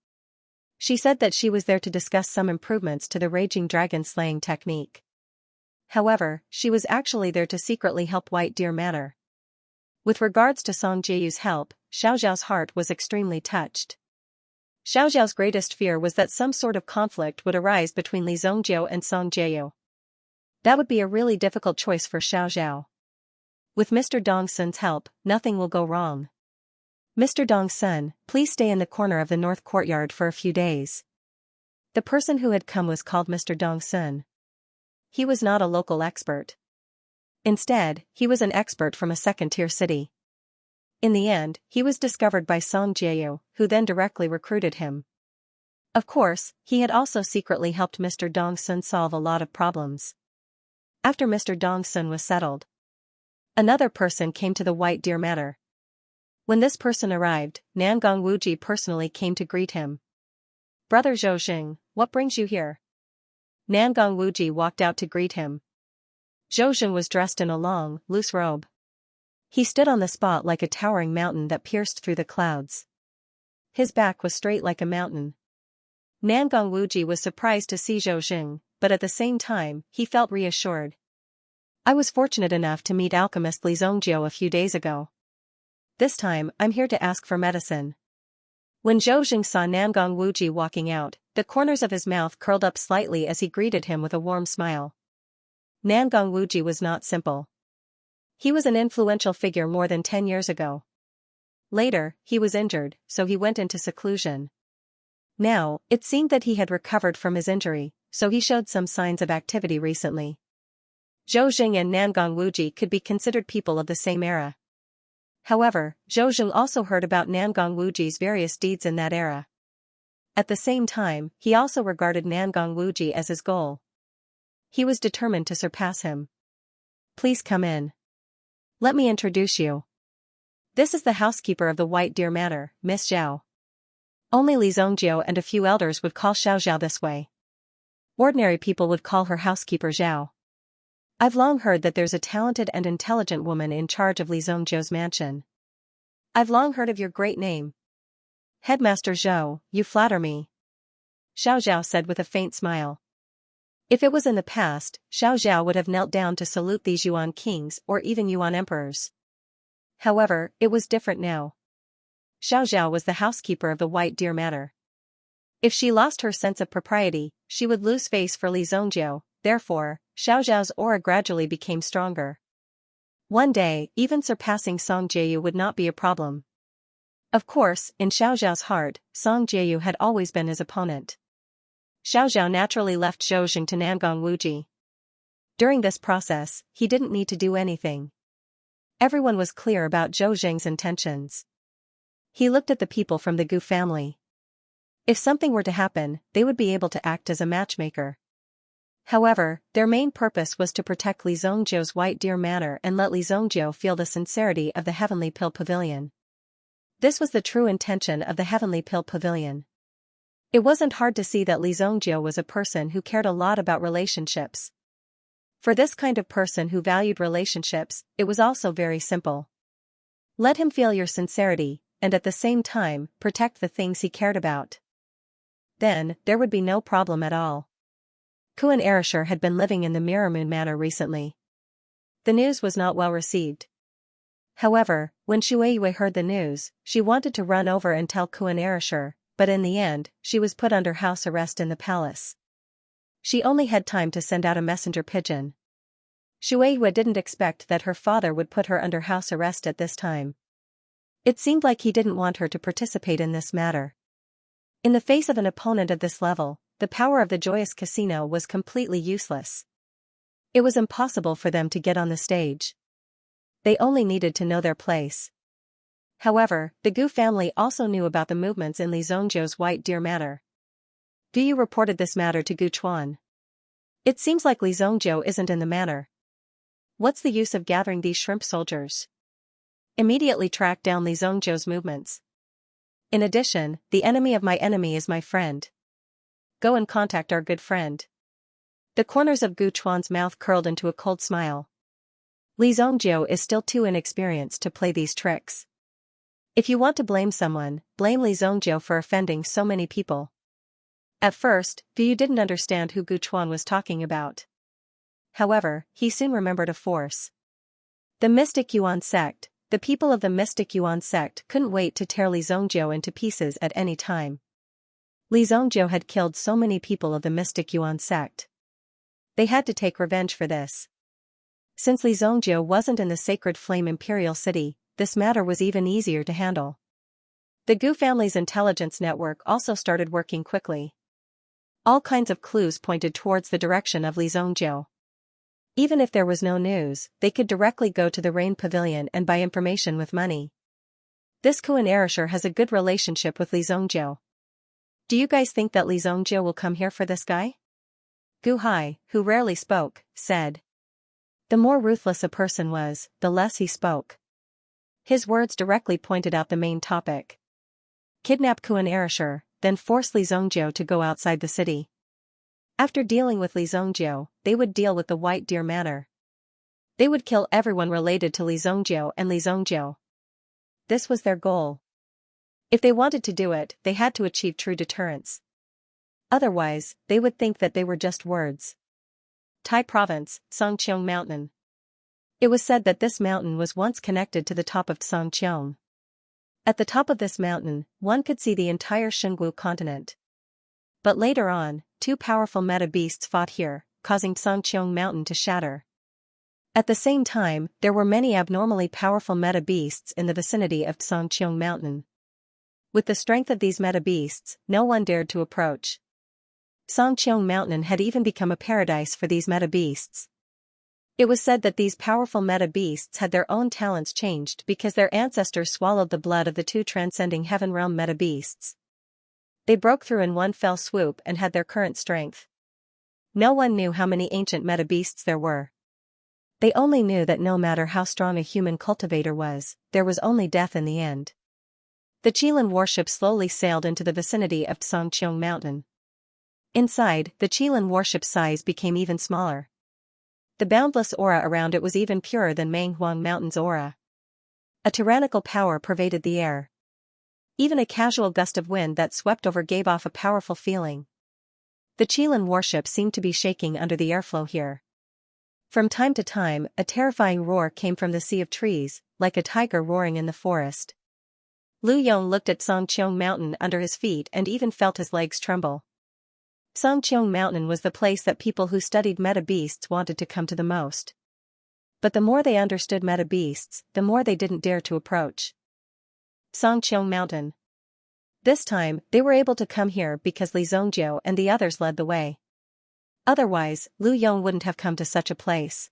She said that she was there to discuss some improvements to the raging dragon slaying technique. However, she was actually there to secretly help White Deer Manor. With regards to Song Jieyu's help, Xiao Zhao's heart was extremely touched. Xiao Zhao's greatest fear was that some sort of conflict would arise between Li Zongjie and Song Jieyu. That would be a really difficult choice for Xiao Zhao. With Mr. Dong Sun's help, nothing will go wrong. Mr. Dong Sun, please stay in the corner of the north courtyard for a few days. The person who had come was called Mr. Dong Sun. He was not a local expert. Instead, he was an expert from a second-tier city. In the end, he was discovered by Song Jieyu, who then directly recruited him. Of course, he had also secretly helped Mr. Dong Sun solve a lot of problems. After Mr. Dong Sun was settled, another person came to the White Deer Manor. When this person arrived, Nangong Wuji personally came to greet him. Brother Zhou, what brings you here? Nangong Wuji walked out to greet him. Zhou was dressed in a long, loose robe. He stood on the spot like a towering mountain that pierced through the clouds. His back was straight like a mountain. Nangong Wuji was surprised to see Zhou, but at the same time, he felt reassured. I was fortunate enough to meet alchemist Li Zongjie a few days ago. This time, I'm here to ask for medicine. When Zhou saw Nangong Wuji walking out, the corners of his mouth curled up slightly as he greeted him with a warm smile. Nangong Wuji was not simple. He was an influential figure more than 10 years ago. Later, he was injured, so he went into seclusion. Now, it seemed that he had recovered from his injury, so he showed some signs of activity recently. Zhou Jing and Nangong Wuji could be considered people of the same era. However, Zhou Jing also heard about Nangong Wuji's various deeds in that era. At the same time, he also regarded Nangong Wuji as his goal. He was determined to surpass him. Please come in. Let me introduce you. This is the housekeeper of the White Deer Manor, Miss Zhao. Only Li Zongjiu and a few elders would call Xiao Zhao this way. Ordinary people would call her housekeeper Zhao. I've long heard that there's a talented and intelligent woman in charge of Li Zongjiu's mansion. I've long heard of your great name. Headmaster Zhou, you flatter me. Xiao Zhao said with a faint smile. If it was in the past, Xiao Zhao would have knelt down to salute these Yuan kings or even Yuan emperors. However, it was different now. Xiao Zhao was the housekeeper of the White Deer Manor. If she lost her sense of propriety, she would lose face for Li Zongjiu, therefore, Xiao Zhao's aura gradually became stronger. One day, even surpassing Song Jieyu would not be a problem. Of course, in Xiao Zhao's heart, Song Jieyu had always been his opponent. Xiao Zhao naturally left Zhou Jing to Nangong Wuji. During this process, he didn't need to do anything. Everyone was clear about Zhou Jing's intentions. He looked at the people from the Gu family. If something were to happen, they would be able to act as a matchmaker. However, their main purpose was to protect Li Zongjiu's White Deer Manor and let Li Zongjiu feel the sincerity of the Heavenly Pill Pavilion. This was the true intention of the Heavenly Pill Pavilion. It wasn't hard to see that Li Zongjiu was a person who cared a lot about relationships. For this kind of person who valued relationships, it was also very simple. Let him feel your sincerity, and at the same time, protect the things he cared about. Then, there would be no problem at all. Kuan Erishur had been living in the Mirror Moon Manor recently. The news was not well received. However, when Shueiyue heard the news, she wanted to run over and tell Kuan Erishur, but in the end, she was put under house arrest in the palace. She only had time to send out a messenger pigeon. Shueiyue didn't expect that her father would put her under house arrest at this time. It seemed like he didn't want her to participate in this matter. In the face of an opponent of this level, the power of the Joyous Casino was completely useless. It was impossible for them to get on the stage. They only needed to know their place. However, the Gu family also knew about the movements in Li Zongjiu's White Deer Manor. Gu Yu reported this matter to Gu Chuan. It seems like Li Zongjiu isn't in the manor. What's the use of gathering these shrimp soldiers? Immediately track down Li Zongjiu's movements. In addition, the enemy of my enemy is my friend. Go and contact our good friend. The corners of Gu Chuan's mouth curled into a cold smile. Li Zongjiu is still too inexperienced to play these tricks. If you want to blame someone, blame Li Zongjiu for offending so many people. At first, Gu Yu didn't understand who Gu Chuan was talking about. However, he soon remembered a force. The Mystic Yuan sect. The people of the Mystic Yuan sect couldn't wait to tear Li Zongjiu into pieces at any time. Li Zongjiu had killed so many people of the Mystic Yuan sect. They had to take revenge for this. Since Li Zongjiu wasn't in the Sacred Flame Imperial City, this matter was even easier to handle. The Gu family's intelligence network also started working quickly. All kinds of clues pointed towards the direction of Li Zongjiu. Even if there was no news, they could directly go to the Rain Pavilion and buy information with money. This Kuan Erishur has a good relationship with Li Zongjiu. Do you guys think that Li Zongjiu will come here for this guy? Gu Hai, who rarely spoke, said. The more ruthless a person was, the less he spoke. His words directly pointed out the main topic. Kidnap Kuan Erishur, then force Li Zongjiu to go outside the city. After dealing with Li Zongjiu, they would deal with the White Deer Manor. They would kill everyone related to Li Zongjiu and Li Zongjiu. This was their goal. If they wanted to do it, they had to achieve true deterrence. Otherwise, they would think that they were just words. Tai Province, Songqiong Mountain. It was said that this mountain was once connected to the top of Songqiong. At the top of this mountain, one could see the entire Shengwu continent. But later on, two powerful meta beasts fought here, causing Songqiong Mountain to shatter. At the same time, there were many abnormally powerful meta-beasts in the vicinity of Xianxia Mountain. With the strength of these meta-beasts, no one dared to approach. Xianxia Mountain had even become a paradise for these meta-beasts. It was said that these powerful meta-beasts had their own talents changed because their ancestors swallowed the blood of the two transcending heaven realm meta-beasts. They broke through in one fell swoop and had their current strength. No one knew how many ancient meta-beasts there were. They only knew that no matter how strong a human cultivator was, there was only death in the end. The Qilin warship slowly sailed into the vicinity of Xianxia Mountain. Inside, the Qilin warship's size became even smaller. The boundless aura around it was even purer than Manghuang Mountain's aura. A tyrannical power pervaded the air. Even a casual gust of wind that swept over gave off a powerful feeling. The Qilin warship seemed to be shaking under the airflow here. From time to time, a terrifying roar came from the sea of trees, like a tiger roaring in the forest. Lu Yong looked at Xianxia Mountain under his feet and even felt his legs tremble. Xianxia Mountain was the place that people who studied meta-beasts wanted to come to the most. But the more they understood meta-beasts, the more they didn't dare to approach Xianxia Mountain. This time, they were able to come here because Li Zhongjiu and the others led the way. Otherwise, Lu Yong wouldn't have come to such a place.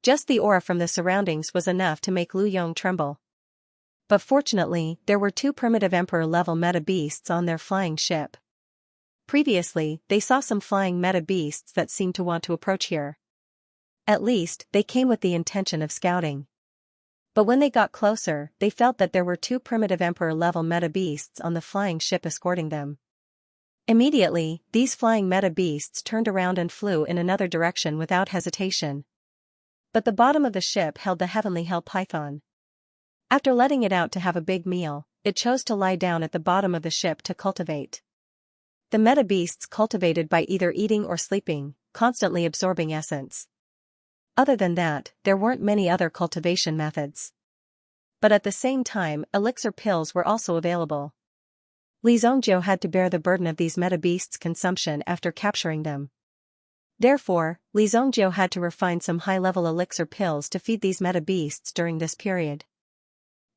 Just the aura from the surroundings was enough to make Lu Yong tremble. But fortunately, there were two primitive emperor-level meta-beasts on their flying ship. Previously, they saw some flying meta-beasts that seemed to want to approach here. At least, they came with the intention of scouting. But when they got closer, they felt that there were two primitive emperor-level meta-beasts on the flying ship escorting them. Immediately, these flying meta-beasts turned around and flew in another direction without hesitation. But the bottom of the ship held the heavenly hell python. After letting it out to have a big meal, it chose to lie down at the bottom of the ship to cultivate. The meta-beasts cultivated by either eating or sleeping, constantly absorbing essence. Other than that, there weren't many other cultivation methods. But at the same time, elixir pills were also available. Li Zhongjiu had to bear the burden of these meta-beasts' consumption after capturing them. Therefore, Li Zhongjiu had to refine some high-level elixir pills to feed these meta-beasts during this period.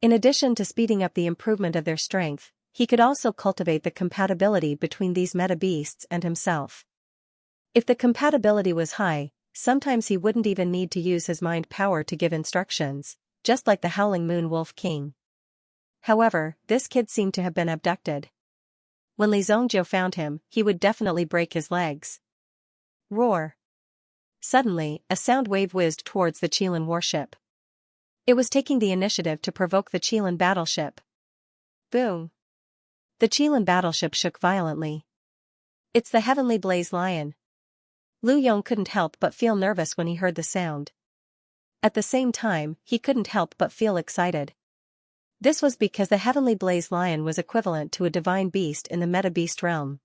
In addition to speeding up the improvement of their strength, he could also cultivate the compatibility between these meta-beasts and himself. If the compatibility was high, sometimes he wouldn't even need to use his mind power to give instructions, just like the Howling Moon Wolf King. However, this kid seemed to have been abducted. When Li Zhongjiu found him, he would definitely break his legs. Roar. Suddenly, a sound wave whizzed towards the Qilin warship. It was taking the initiative to provoke the Qilin battleship. Boom. The Qilin battleship shook violently. It's the heavenly blaze lion. Lu Yong couldn't help but feel nervous when he heard the sound. At the same time, he couldn't help but feel excited. This was because the heavenly blaze lion was equivalent to a divine beast in the meta-beast realm.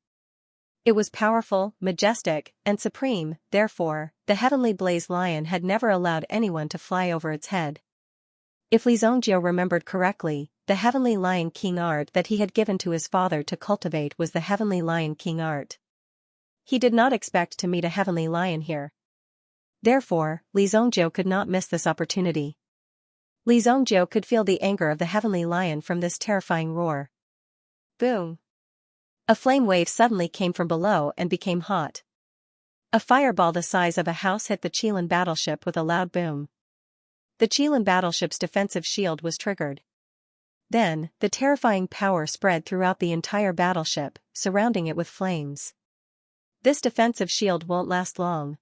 It was powerful, majestic, and supreme, therefore, the heavenly blaze lion had never allowed anyone to fly over its head. If Li Zhongjiu remembered correctly, the heavenly lion king art that he had given to his father to cultivate was the heavenly lion king art. He did not expect to meet a heavenly lion here. Therefore, Li Zhongjiu could not miss this opportunity. Li Zhongjiu could feel the anger of the heavenly lion from this terrifying roar. Boom! A flame wave suddenly came from below and became hot. A fireball the size of a house hit the Qilin battleship with a loud boom. The Qilin battleship's defensive shield was triggered. Then, the terrifying power spread throughout the entire battleship, surrounding it with flames. This defensive shield won't last long,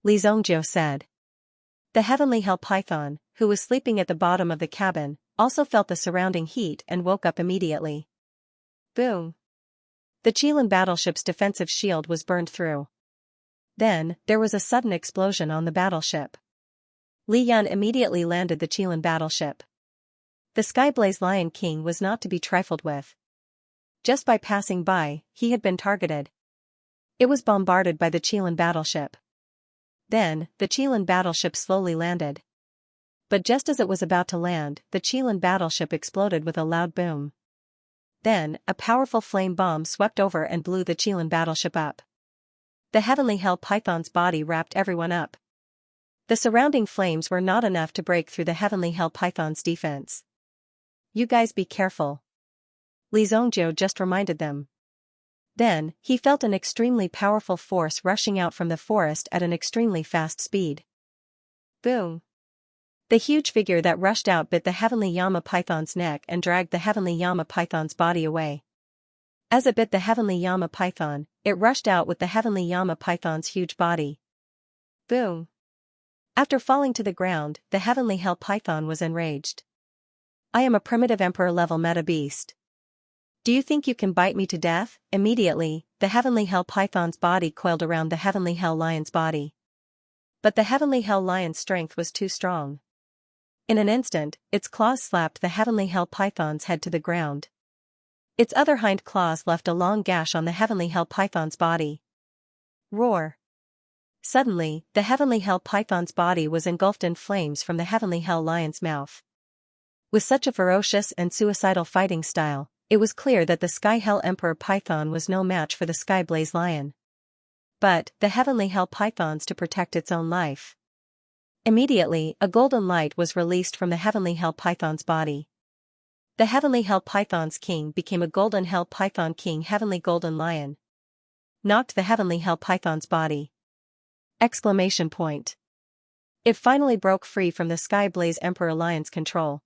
Li Zhongjiu said. The heavenly hell python, who was sleeping at the bottom of the cabin, also felt the surrounding heat and woke up immediately. Boom! The Qilin battleship's defensive shield was burned through. Then, there was a sudden explosion on the battleship. Li Yan immediately landed the Qilin battleship. The Skyblaze Lion King was not to be trifled with. Just by passing by, he had been targeted. It was bombarded by the Qilin battleship. Then, the Qilin battleship slowly landed. But just as it was about to land, the Qilin battleship exploded with a loud boom. Then, a powerful flame bomb swept over and blew the Qilin battleship up. The heavenly hell python's body wrapped everyone up. The surrounding flames were not enough to break through the heavenly hell python's defense. "You guys be careful," Li Zongjiu just reminded them. Then, he felt an extremely powerful force rushing out from the forest at an extremely fast speed. Boom! The huge figure that rushed out bit the heavenly Yama python's neck and dragged the heavenly Yama python's body away. As it bit the heavenly Yama python, it rushed out with the heavenly Yama python's huge body. Boom! After falling to the ground, the heavenly hell python was enraged. "I am a primitive emperor-level meta beast. Do you think you can bite me to death?" Immediately, the heavenly hell python's body coiled around the heavenly hell lion's body. But the heavenly hell lion's strength was too strong. In an instant, its claws slapped the heavenly hell python's head to the ground. Its other hind claws left a long gash on the heavenly hell python's body. Roar! Suddenly, the heavenly hell python's body was engulfed in flames from the heavenly hell lion's mouth. With such a ferocious and suicidal fighting style, it was clear that the Sky Hell Emperor Python was no match for the Sky Blaze Lion. But, the heavenly hell pythons to protect its own life. Immediately, a golden light was released from the heavenly hell python's body. The heavenly hell python's king became a golden hell python king heavenly golden lion. Knocked the heavenly hell python's body. Exclamation point. It finally broke free from the Sky Blaze Emperor Lion's control.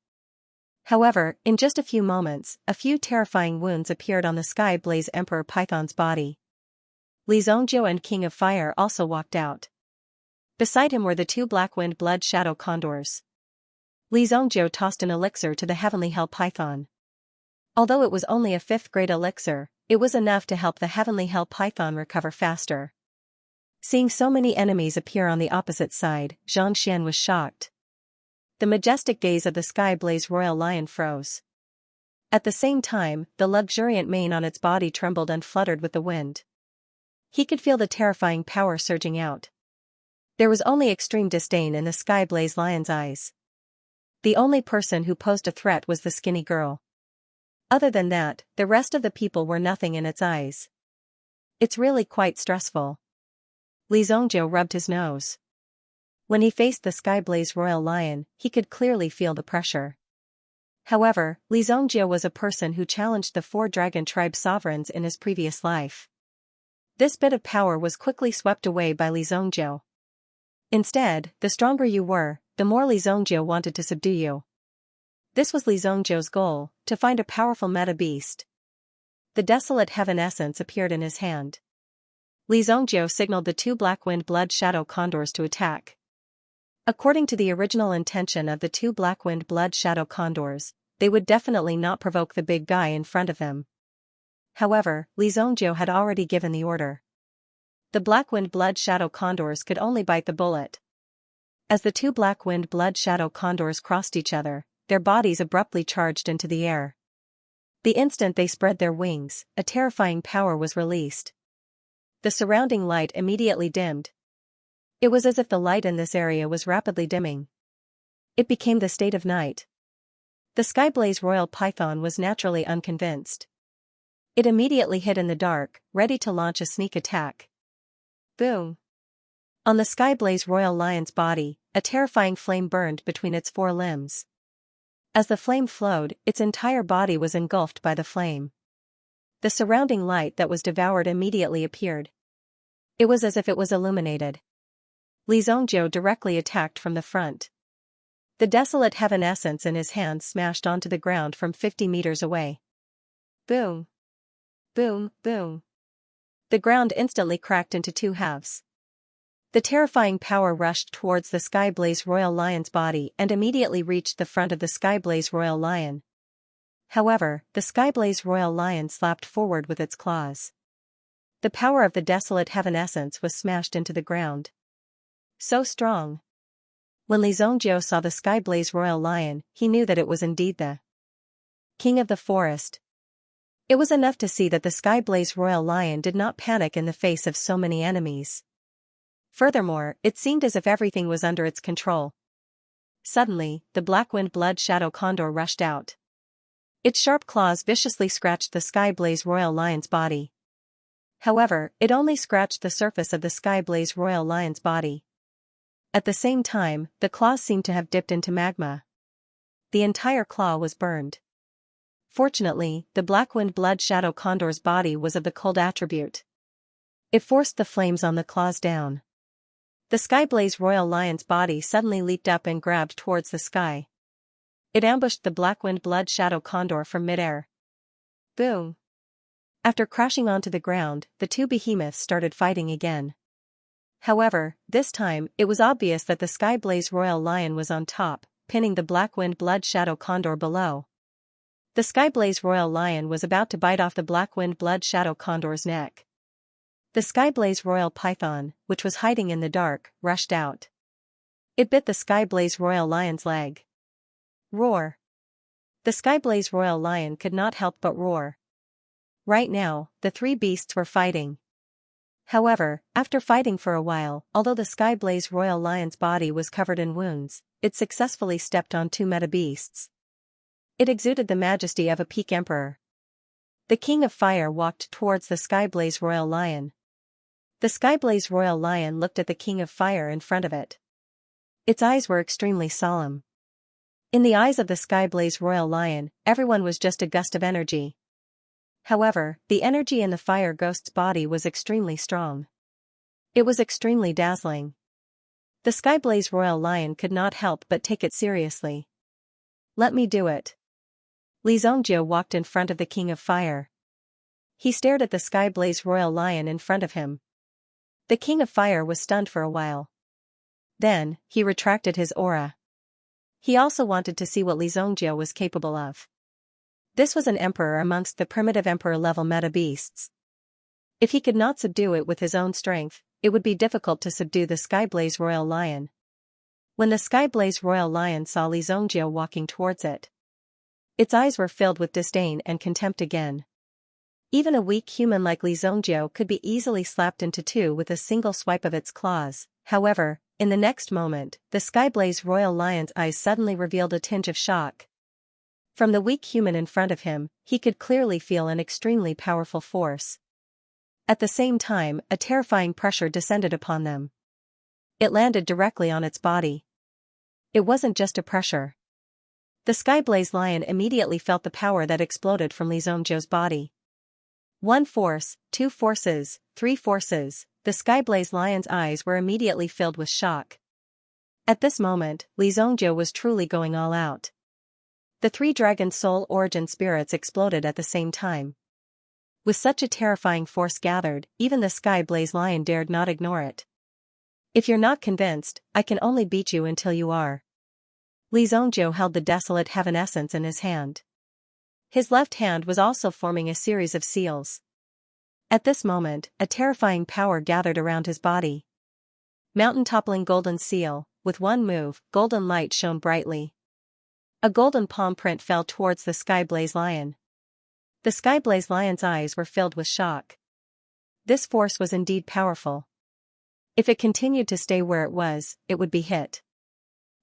However, in just a few moments, a few terrifying wounds appeared on the Sky Blaze Emperor Python's body. Li Zongjiu and King of Fire also walked out. Beside him were the two Black-Wind Blood Shadow Condors. Li Zongjiu tossed an elixir to the heavenly hell python. Although it was only a 5th-grade elixir, it was enough to help the heavenly hell python recover faster. Seeing so many enemies appear on the opposite side, Xianxia was shocked. The majestic gaze of the Sky Blaze Royal Lion froze. At the same time, the luxuriant mane on its body trembled and fluttered with the wind. He could feel the terrifying power surging out. There was only extreme disdain in the Sky Blaze Lion's eyes. The only person who posed a threat was the skinny girl. Other than that, the rest of the people were nothing in its eyes. "It's really quite stressful." Li Zongjiu rubbed his nose. When he faced the Sky Blaze Royal Lion, he could clearly feel the pressure. However, Li Zongjiu was a person who challenged the 4 dragon tribe sovereigns in his previous life. This bit of power was quickly swept away by Li Zongjiu. Instead, the stronger you were, the more Li Zongjiu wanted to subdue you. This was Li Zongjiu's goal, to find a powerful meta beast. The desolate heaven essence appeared in his hand. Li Zongjiu signaled the 2 Black-Wind Blood Shadow Condors to attack. According to the original intention of the 2 Black-Wind Blood Shadow Condors, they would definitely not provoke the big guy in front of them. However, Li Zongjiu had already given the order. The Black-Wind Blood Shadow Condors could only bite the bullet. As the 2 Black-Wind Blood Shadow Condors crossed each other, their bodies abruptly charged into the air. The instant they spread their wings, a terrifying power was released. The surrounding light immediately dimmed. It was as if the light in this area was rapidly dimming. It became the state of night. The Sky Blaze Royal Python was naturally unconvinced. It immediately hid in the dark, ready to launch a sneak attack. Boom! On the Sky Blaze Royal Lion's body, a terrifying flame burned between its 4 limbs. As the flame flowed, its entire body was engulfed by the flame. The surrounding light that was devoured immediately appeared. It was as if it was illuminated. Li Zongjiu directly attacked from the front. The desolate heaven essence in his hand smashed onto the ground from 50 meters away. Boom! Boom, boom. The ground instantly cracked into 2 halves. The terrifying power rushed towards the Sky Blaze Royal Lion's body and immediately reached the front of the Sky Blaze Royal Lion. However, the Sky Blaze Royal Lion slapped forward with its claws. The power of the desolate heaven essence was smashed into the ground. So strong. When Li Zongjiu saw the Sky Blaze Royal Lion, he knew that it was indeed the king of the forest. It was enough to see that the Sky Blaze Royal Lion did not panic in the face of so many enemies. Furthermore, it seemed as if everything was under its control. Suddenly, the Black-Wind Blood Shadow Condor rushed out. Its sharp claws viciously scratched the Sky Blaze Royal Lion's body. However, it only scratched the surface of the Sky Blaze Royal Lion's body. At the same time, the claws seemed to have dipped into magma. The entire claw was burned. Fortunately, the black-winged blood shadow condor's body was of the cold attribute. It forced the flames on the claws down. The sky-blaze royal lion's body suddenly leaped up and grabbed towards the sky. It ambushed the black-winged blood shadow condor from midair. Boom! After crashing onto the ground, the two behemoths started fighting again. However, this time, it was obvious that the sky-blaze royal lion was on top, pinning the black-winged blood shadow condor below. The sky-blaze royal lion was about to bite off the black-winged blood shadow condor's neck. The sky-blaze royal python, which was hiding in the dark, rushed out. It bit the sky-blaze royal lion's leg. Roar! The sky-blaze royal lion could not help but roar. Right now, the three beasts were fighting. However, after fighting for a while, although the sky-blaze royal lion's body was covered in wounds, it successfully stepped on two meta beasts. It exuded the majesty of a peak emperor. The King of Fire walked towards the sky-blaze royal lion. The sky-blaze royal lion looked at the King of Fire in front of it. Its eyes were extremely solemn. In the eyes of the sky-blaze royal lion, everyone was just a gust of energy. However, the energy in the fire ghost's body was extremely strong. It was extremely dazzling. The sky-blaze royal lion could not help but take it seriously. Let me do it. Xianxia walked in front of the King of Fire. He stared at the sky-blaze royal lion in front of him. The King of Fire was stunned for a while. Then, he retracted his aura. He also wanted to see what Xianxia was capable of. This was an emperor amongst the primitive emperor-level meta-beasts. If he could not subdue it with his own strength, it would be difficult to subdue the sky-blaze royal lion. When the sky-blaze royal lion saw Xianxia walking towards it, its eyes were filled with disdain and contempt again. Even a weak human like Xianxia could be easily slapped into two with a single swipe of its claws. However, in the next moment, the sky-blaze royal lion's eyes suddenly revealed a tinge of shock. From the weak human in front of him, he could clearly feel an extremely powerful force. At the same time, a terrifying pressure descended upon them. It landed directly on its body. It wasn't just a pressure. The sky-blaze lion immediately felt the power that exploded from Xianxia's body. One force, two forces, three forces, the sky-blaze lion's eyes were immediately filled with shock. At this moment, Xianxia was truly going all out. The three dragon soul origin spirits exploded at the same time. With such a terrifying force gathered, even the sky-blaze lion dared not ignore it. If you're not convinced, I can only beat you until you are. Xianxia held the desolate heaven essence in his hand. His left hand was also forming a series of seals. At this moment, a terrifying power gathered around his body. Mountain-toppling golden seal, with one move, golden light shone brightly. A golden palm print fell towards the sky-blaze lion. The sky-blaze lion's eyes were filled with shock. This force was indeed powerful. If it continued to stay where it was, it would be hit.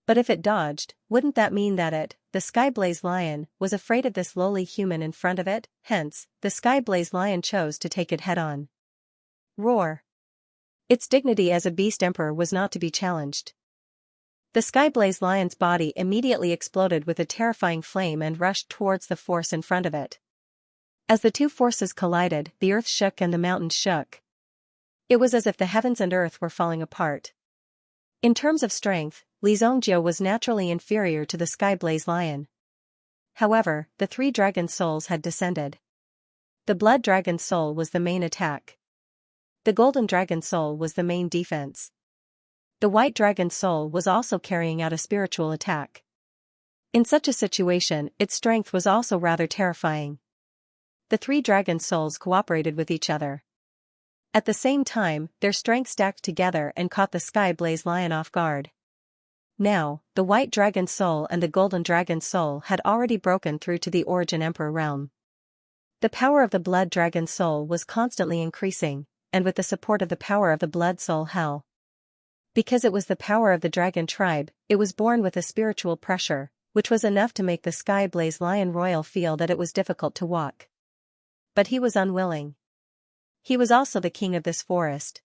But if it dodged, wouldn't that mean that it, the sky-blaze lion, was afraid of this lowly human in front of it? Hence, the sky-blaze lion chose to take it head-on. Roar! Its dignity as a beast emperor was not to be challenged. The sky-blaze lion's body immediately exploded with a terrifying flame and rushed towards the force in front of it. As the two forces collided, the earth shook and the mountains shook. It was as if the heavens and earth were falling apart. In terms of strength, Xianxia was naturally inferior to the sky-blaze lion. However, the three dragon souls had descended. The blood dragon soul was the main attack. The golden dragon soul was the main defense. The white dragon soul was also carrying out a spiritual attack. In such a situation, its strength was also rather terrifying. The three dragon souls cooperated with each other. At the same time, their strength stacked together and caught the sky-blaze lion off guard. Now, the white dragon soul and the golden dragon soul had already broken through to the origin emperor realm. The power of the blood dragon soul was constantly increasing, and with the support of the power of the blood soul hell. Because it was the power of the dragon tribe, it was born with a spiritual pressure, which was enough to make the sky-blaze lion royal feel that it was difficult to walk. But he was unwilling. He was also the king of this forest.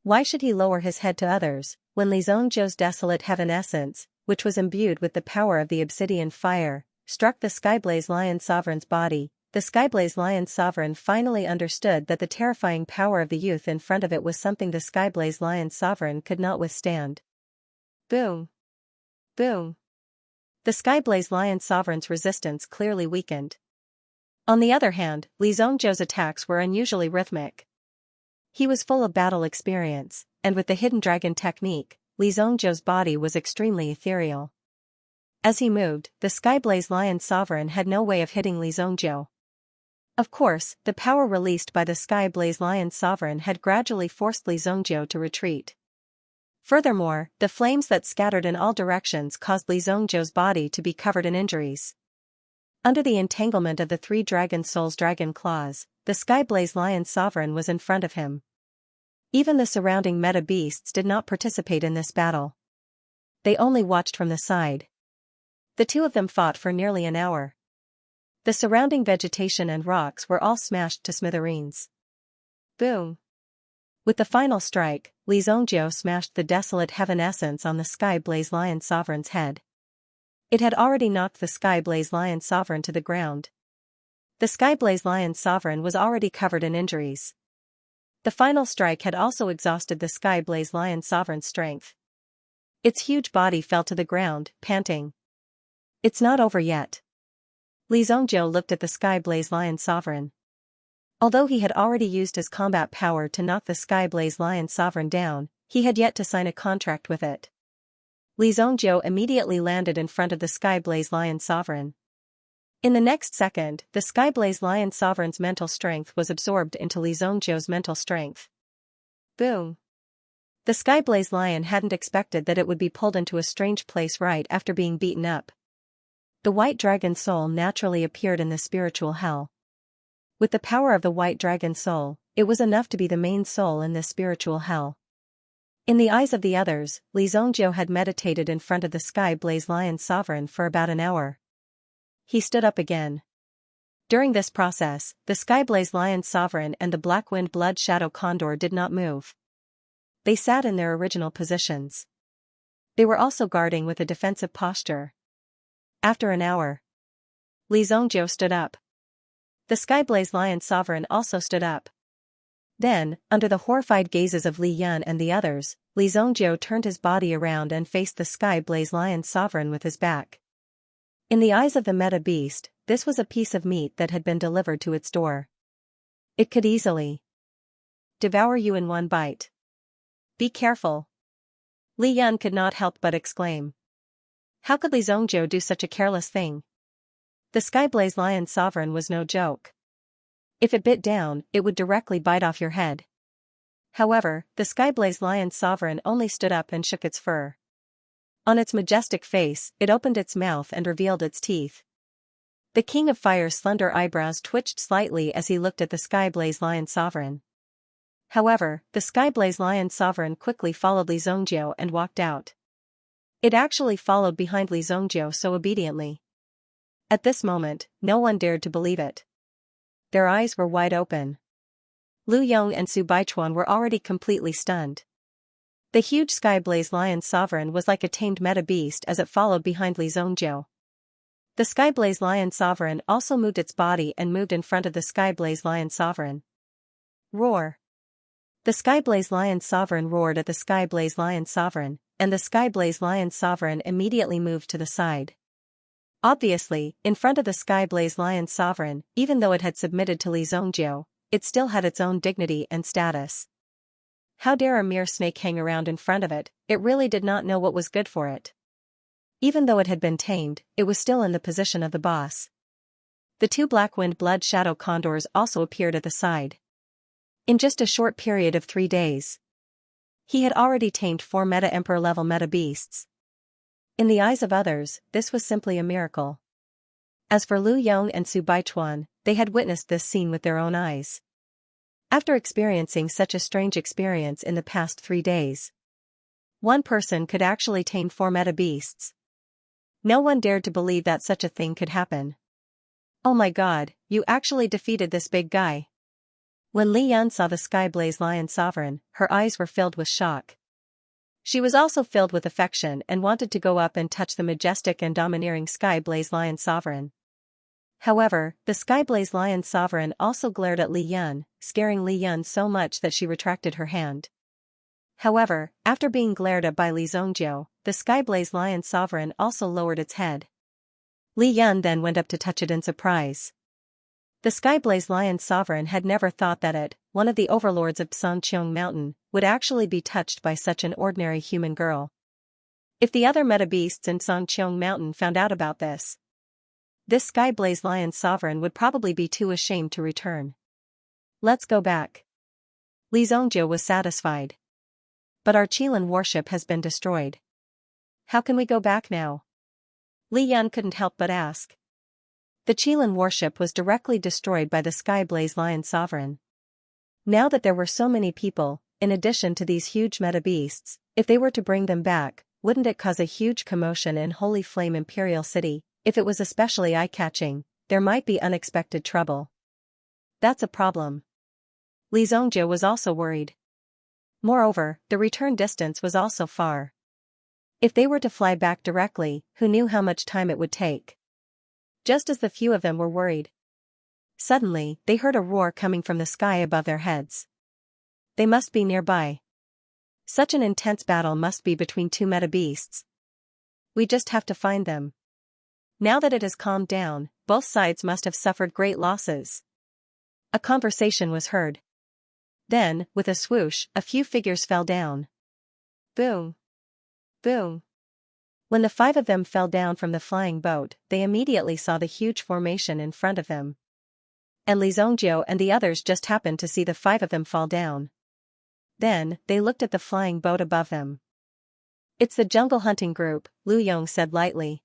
Why should he lower his head to others, when Li Zhongzhou's desolate heaven essence, which was imbued with the power of the obsidian fire, struck the Skyblaze Lion Sovereign's body, the Skyblaze Lion Sovereign finally understood that the terrifying power of the youth in front of it was something the Skyblaze Lion Sovereign could not withstand. Boom! Boom! The Skyblaze Lion Sovereign's resistance clearly weakened. On the other hand, Li Zhongzhou's attacks were unusually rhythmic. He was full of battle experience, and with the hidden dragon technique, Li Zhongzhou's body was extremely ethereal. As he moved, the Skyblaze Lion Sovereign had no way of hitting Li Zhongzhou. Of course, the power released by the Skyblaze Lion Sovereign had gradually forced Li Zhongzhou to retreat. Furthermore, the flames that scattered in all directions caused Li Zhongzhou's body to be covered in injuries. Under the entanglement of the three dragon souls' dragon claws, the Skyblaze Lion Sovereign was in front of him. Even the surrounding meta beasts did not participate in this battle. They only watched from the side. The two of them fought for nearly an hour. The surrounding vegetation and rocks were all smashed to smithereens. Boom! With the final strike, Li Zhongzhou smashed the desolate heaven essence on the Skyblaze Lion Sovereign's head. It had already knocked the Skyblaze Lion Sovereign to the ground. The Skyblaze Lion Sovereign was already covered in injuries. The final strike had also exhausted the Skyblaze Lion Sovereign's strength. Its huge body fell to the ground, panting. It's not over yet. Li Zhongzhou looked at the Skyblaze Lion Sovereign. Although he had already used his combat power to knock the Skyblaze Lion Sovereign down, he had yet to sign a contract with it. Li Zhongzhou immediately landed in front of the Skyblaze Lion Sovereign. In the next second, the Skyblaze Lion Sovereign's mental strength was absorbed into Li Zhongzhou's mental strength. Boom! The Skyblaze Lion hadn't expected that it would be pulled into a strange place right after being beaten up. The White Dragon Soul naturally appeared in the spiritual hell. With the power of the White Dragon Soul, it was enough to be the main soul in this spiritual hell. In the eyes of the others, Li Zhongzhou had meditated in front of the Skyblaze Lion Sovereign for about an hour. He stood up again. During this process, the Skyblaze Lion Sovereign and the Black-Wind Blood Shadow Condor did not move. They sat in their original positions. They were also guarding with a defensive posture. After an hour, Li Zhongzhou stood up. The Skyblaze Lion Sovereign also stood up. Then, under the horrified gazes of Li Yun and the others, Li Zhongzhou turned his body around and faced the Skyblaze Lion Sovereign with his back. In the eyes of the meta beast, this was a piece of meat that had been delivered to its door. It could easily devour you in one bite. Be careful. Li Yun could not help but exclaim. How could Li Zhongzhou do such a careless thing? The Skyblaze Lion Sovereign was no joke. If it bit down, it would directly bite off your head. However, the Skyblaze Lion Sovereign only stood up and shook its fur. On its majestic face, it opened its mouth and revealed its teeth. The King of Fire's slender eyebrows twitched slightly as he looked at the Skyblaze Lion Sovereign. However, the Skyblaze Lion Sovereign quickly followed Li Zhongzhou and walked out. It actually followed behind Li Zhongzhou so obediently. At this moment, no one dared to believe it. Their eyes were wide open. Lu Yong and Su Baichuan were already completely stunned. The huge Skyblaze Lion Sovereign was like a tamed meta beast as it followed behind Li Zhongzhou. The Skyblaze Lion Sovereign also moved its body and moved in front of the Skyblaze Lion Sovereign. Roar! The Skyblaze Lion Sovereign roared at the Skyblaze Lion Sovereign, and the Skyblaze Lion Sovereign immediately moved to the side. Obviously, in front of the Skyblaze Lion Sovereign, even though it had submitted to Li Zhongzhou, it still had its own dignity and status. How dare a mere snake hang around in front of it? It really did not know what was good for it. Even though it had been tamed, it was still in the position of the boss. The two Black-Wind Blood Shadow Condors also appeared at the side. In just a short period of 3 days, he had already tamed 4 Meta-Emperor-level meta-beasts. In the eyes of others, this was simply a miracle. As for Lu Yong and Su Baichuan, they had witnessed this scene with their own eyes. After experiencing such a strange experience in the past 3 days, one person could actually tame 4 meta-beasts. No one dared to believe that such a thing could happen. Oh my god, you actually defeated this big guy. When Li Yun saw the Skyblaze Lion Sovereign, her eyes were filled with shock. She was also filled with affection and wanted to go up and touch the majestic and domineering Sky Blaze Lion Sovereign. However, the Sky Blaze Lion Sovereign also glared at Li Yun, scaring Li Yun so much that she retracted her hand. However, after being glared at by Li Zhongjiu, the Sky Blaze Lion Sovereign also lowered its head. Li Yun then went up to touch it in surprise. The Sky Blaze Lion Sovereign had never thought that it, one of the overlords of Sanqiong Mountain, would actually be touched by such an ordinary human girl. If the other meta beasts in Sanqiong Mountain found out about this Sky Blaze Lion Sovereign would probably be too ashamed to return. Let's go back. Li Zhongjiu was satisfied. But our Qilin warship has been destroyed. How can we go back now? Li Yun couldn't help but ask. The Qilin warship was directly destroyed by the Sky Blaze Lion Sovereign. Now that there were so many people, in addition to these huge meta beasts, if they were to bring them back, wouldn't it cause a huge commotion in Holy Flame Imperial City? If it was especially eye-catching, there might be unexpected trouble. That's a problem. Li Zhongjiu was also worried. Moreover, the return distance was also far. If they were to fly back directly, who knew how much time it would take? Just as the few of them were worried. Suddenly, they heard a roar coming from the sky above their heads. They must be nearby. Such an intense battle must be between two meta beasts. We just have to find them. Now that it has calmed down, both sides must have suffered great losses. A conversation was heard. Then, with a swoosh, a few figures fell down. Boom! Boom! When the five of them fell down from the flying boat, they immediately saw the huge formation in front of them. And Li Zhongjiu and the others just happened to see the five of them fall down. Then, they looked at the flying boat above them. It's the jungle hunting group, Lu Yong said lightly.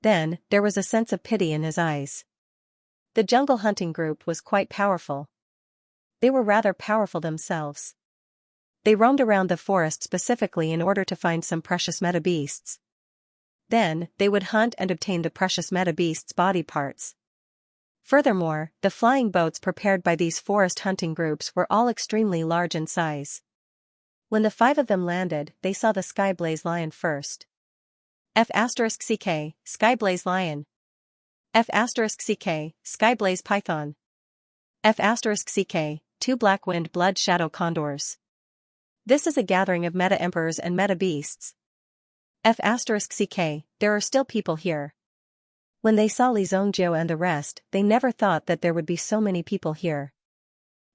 Then, there was a sense of pity in his eyes. The jungle hunting group was quite powerful. They were rather powerful themselves. They roamed around the forest specifically in order to find some precious meta beasts. Then, they would hunt and obtain the precious meta beasts' body parts. Furthermore, the flying boats prepared by these forest hunting groups were all extremely large in size. When the five of them landed, they saw the Sky Blaze Lion first. F*CK, Sky Blaze Lion. F*CK, Sky Blaze Python. F*CK, two black-winged blood shadow condors. This is a gathering of meta emperors and meta beasts. F*CK, there are still people here. When they saw Li Zhongjiu and the rest, they never thought that there would be so many people here.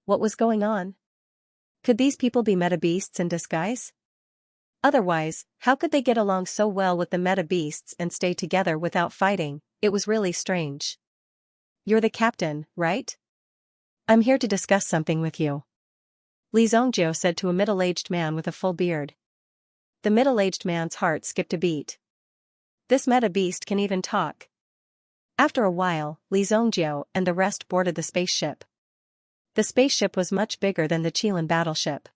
What was going on? Could these people be meta beasts in disguise? Otherwise, how could they get along so well with the meta beasts and stay together without fighting? It was really strange. You're the captain, right? I'm here to discuss something with you. Li Zhongjiu said to a middle-aged man with a full beard. The middle-aged man's heart skipped a beat. This meta beast can even talk. After a while, Li Zhongjiu and the rest boarded the spaceship. The spaceship was much bigger than the Qilin battleship.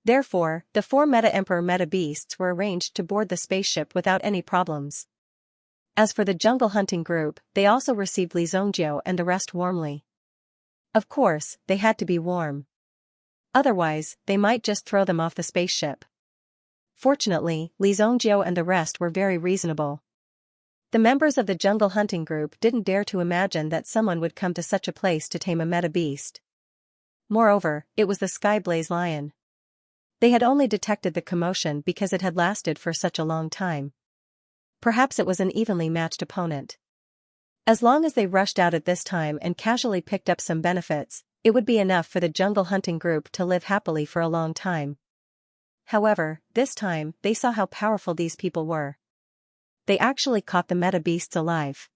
Therefore, the four Meta Emperor Meta Beasts were arranged to board the spaceship without any problems. As for the jungle hunting group, they also received Li Zhongjiu and the rest warmly. Of course, they had to be warm. Otherwise, they might just throw them off the spaceship. Fortunately, Li Zhongjiu and the rest were very reasonable. The members of the jungle hunting group didn't dare to imagine that someone would come to such a place to tame a meta beast. Moreover, it was the Sky Blaze Lion. They had only detected the commotion because it had lasted for such a long time. Perhaps it was an evenly matched opponent. As long as they rushed out at this time and casually picked up some benefits, it would be enough for the jungle hunting group to live happily for a long time. However, this time, they saw how powerful these people were. They actually caught the meta beasts alive.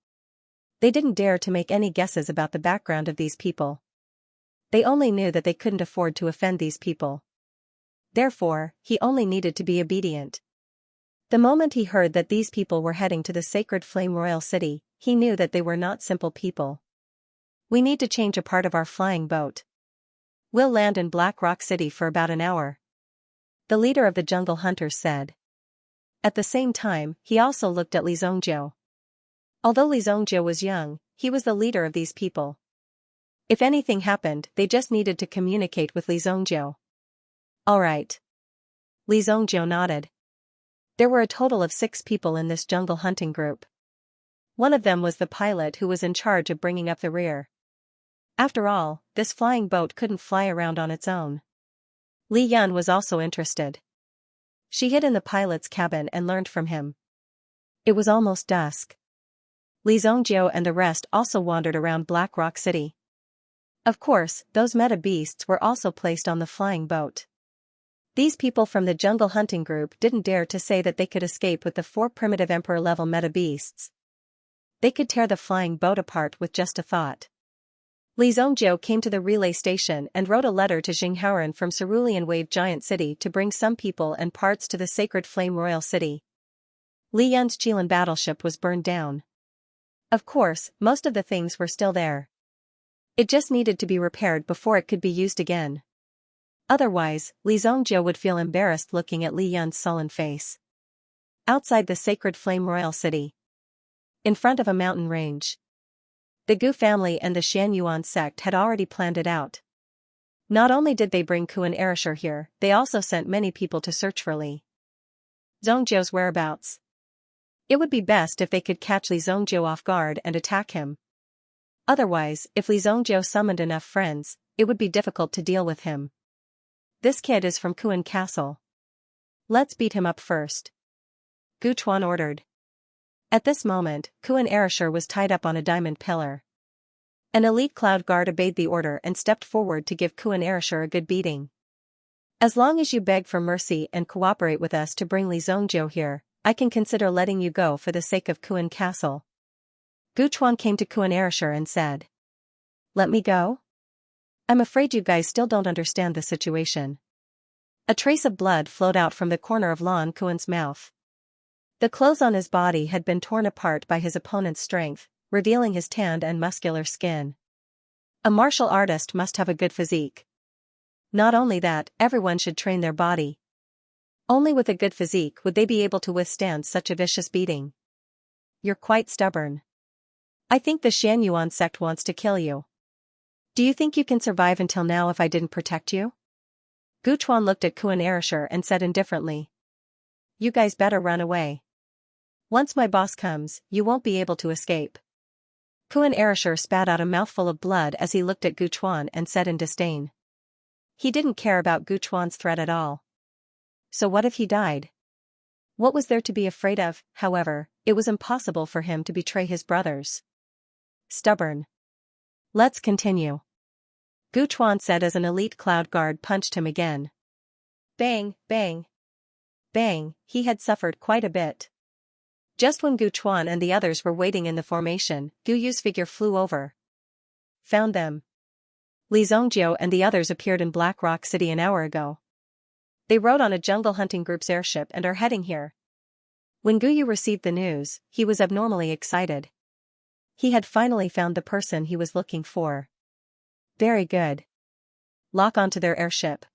They didn't dare to make any guesses about the background of these people. They only knew that they couldn't afford to offend these people. Therefore, he only needed to be obedient. The moment he heard that these people were heading to the sacred Flame Royal City, he knew that they were not simple people. We need to change a part of our flying boat. We'll land in Black Rock City for about an hour. The leader of the jungle hunters said. At the same time, he also looked at Li Zhongjiu. Although Li Zhongjiu was young, he was the leader of these people. If anything happened, they just needed to communicate with Li Zhongjiu. All right. Li Zongjiu nodded. There were a total of 6 people in this jungle hunting group. One of them was the pilot who was in charge of bringing up the rear. After all, this flying boat couldn't fly around on its own. Li Yan was also interested. She hid in the pilot's cabin and learned from him. It was almost dusk. Li Zongjiu and the rest also wandered around Black Rock City. Of course, those meta beasts were also placed on the flying boat. These people from the jungle hunting group didn't dare to say that they could escape with the 4 primitive emperor-level meta beasts. They could tear the flying boat apart with just a thought. Li Zongjiu came to the relay station and wrote a letter to Xianxia from Cerulean Wave Giant City to bring some people and parts to the Sacred Flame Royal City. Li Yan's Qilin battleship was burned down. Of course, most of the things were still there. It just needed to be repaired before it could be used again. Otherwise, Li Zongjiu would feel embarrassed looking at Li Yan's sullen face. Outside the Sacred Flame Royal City. In front of a mountain range. The Gu family and the Xianyuan sect had already planned it out. Not only did they bring Ku and Erishur here, they also sent many people to search for Li Zongjiu's whereabouts. It would be best if they could catch Li Zongjiu off guard and attack him. Otherwise, if Li Zongjiu summoned enough friends, it would be difficult to deal with him. This kid is from Kuan Castle. Let's beat him up first. Gu Chuan ordered. At this moment, Kuan Erishur was tied up on a diamond pillar. An elite cloud guard obeyed the order and stepped forward to give Kuan Erishur a good beating. As long as you beg for mercy and cooperate with us to bring Li Zongjiu here, I can consider letting you go for the sake of Kuan Castle. Gu Chuan came to Kuan Erishur and said. Let me go? I'm afraid you guys still don't understand the situation. A trace of blood flowed out from the corner of Lan Kuan's mouth. The clothes on his body had been torn apart by his opponent's strength, revealing his tanned and muscular skin. A martial artist must have a good physique. Not only that, everyone should train their body. Only with a good physique would they be able to withstand such a vicious beating. You're quite stubborn. I think the Xianyuan sect wants to kill you. Do you think you can survive until now if I didn't protect you? Gu Chuan looked at Kuan Erishur and said indifferently. You guys better run away. Once my boss comes, you won't be able to escape. Kuan Erishur spat out a mouthful of blood as he looked at Gu Chuan and said in disdain. He didn't care about Gu Chuan's threat at all. So what if he died? What was there to be afraid of? However, it was impossible for him to betray his brothers. Stubborn. Let's continue. Gu Chuan said as an elite cloud guard punched him again. Bang, bang. Bang, he had suffered quite a bit. Just when Gu Chuan and the others were waiting in the formation, Gu Yu's figure flew over. Found them. Li Zongjiu and the others appeared in Black Rock City an hour ago. They rode on a jungle hunting group's airship and are heading here. When Gu Yu received the news, he was abnormally excited. He had finally found the person he was looking for. Very good. Lock onto their airship.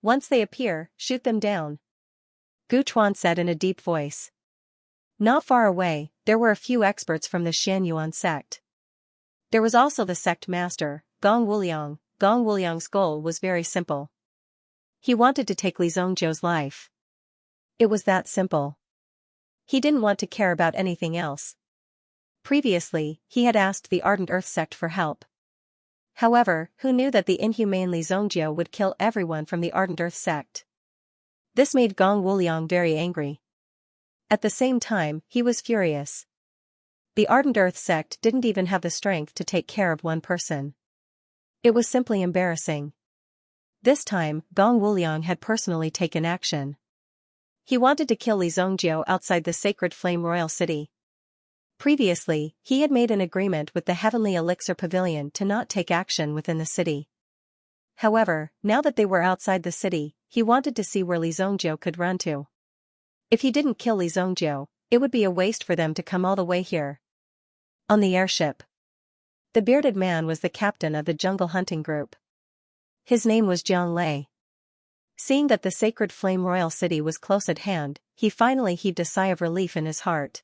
Once they appear, shoot them down. Gu Chuan said in a deep voice. Not far away, there were a few experts from the Xianyuan sect. There was also the sect master, Gong Wuliang. Gong Wuliang's goal was very simple. He wanted to take Li Zongjiu's life. It was that simple. He didn't want to care about anything else. Previously, he had asked the Ardent Earth sect for help. However, who knew that the inhumane Li Zongjiu would kill everyone from the Ardent Earth sect? This made Gong Wuliang very angry. At the same time, he was furious. The Ardent Earth sect didn't even have the strength to take care of one person. It was simply embarrassing. This time, Gong Wuliang had personally taken action. He wanted to kill Li Zongjiu outside the Sacred Flame Royal City. Previously, he had made an agreement with the Heavenly Elixir Pavilion to not take action within the city. However, now that they were outside the city, he wanted to see where Li Zongjiu could run to. If he didn't kill Li Zongjiu, it would be a waste for them to come all the way here. On the airship. The bearded man was the captain of the jungle hunting group. His name was Jiang Lei. Seeing that the Sacred Flame Royal City was close at hand, he finally heaved a sigh of relief in his heart.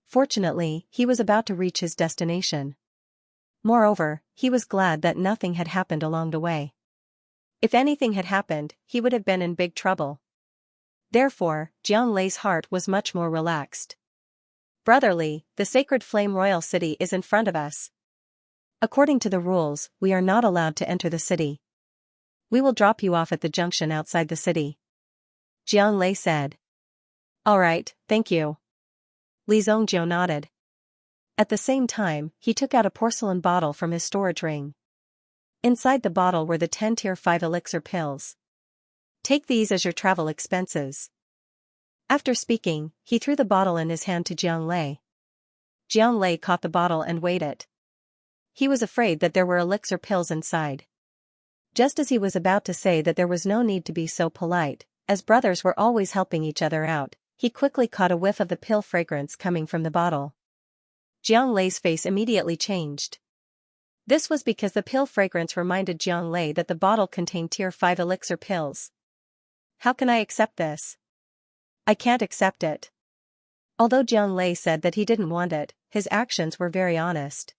Fortunately, he was about to reach his destination. Moreover, he was glad that nothing had happened along the way. If anything had happened, he would have been in big trouble. Therefore, Jiang Lei's heart was much more relaxed. Brotherly, the sacred flame royal city is in front of us. According to the rules, we are not allowed to enter the city. We will drop you off at the junction outside the city. Jiang Lei said. All right, thank you. Li Zongjiu nodded. At the same time, he took out a porcelain bottle from his storage ring. Inside the bottle were the 10 Tier 5 elixir pills. Take these as your travel expenses. After speaking, he threw the bottle in his hand to Jiang Lei. Jiang Lei caught the bottle and weighed it. He was afraid that there were elixir pills inside. Just as he was about to say that there was no need to be so polite, as brothers were always helping each other out, he quickly caught a whiff of the pill fragrance coming from the bottle. Jiang Lei's face immediately changed. This was because the pill fragrance reminded Jiang Lei that the bottle contained Tier 5 elixir pills. How can I accept this? I can't accept it. Although Jiang Lei said that he didn't want it, his actions were very honest.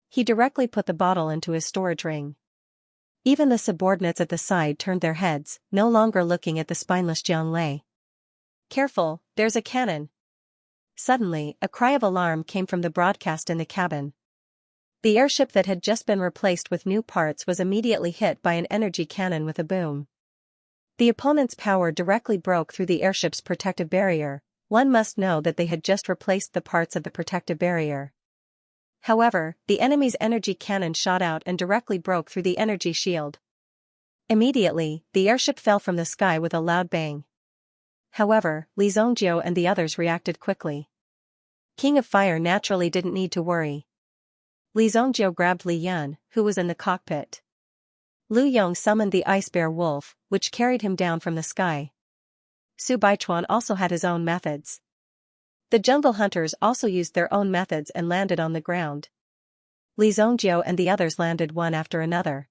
He directly put the bottle into his storage ring. Even the subordinates at the side turned their heads, no longer looking at the spineless Jiang Lei. Careful, there's a cannon. Suddenly, a cry of alarm came from the broadcast in the cabin. The airship that had just been replaced with new parts was immediately hit by an energy cannon with a boom. The opponent's power directly broke through the airship's protective barrier. One must know that they had just replaced the parts of the protective barrier. However, the enemy's energy cannon shot out and directly broke through the energy shield. Immediately, the airship fell from the sky with a loud bang. However, Li Zongjiu and the others reacted quickly. King of Fire naturally didn't need to worry. Li Zongjiu grabbed Li Yan, who was in the cockpit. Lu Yong summoned the ice bear wolf, which carried him down from the sky. Su Baichuan also had his own methods. The jungle hunters also used their own methods and landed on the ground. Li Zongjiu and the others landed one after another.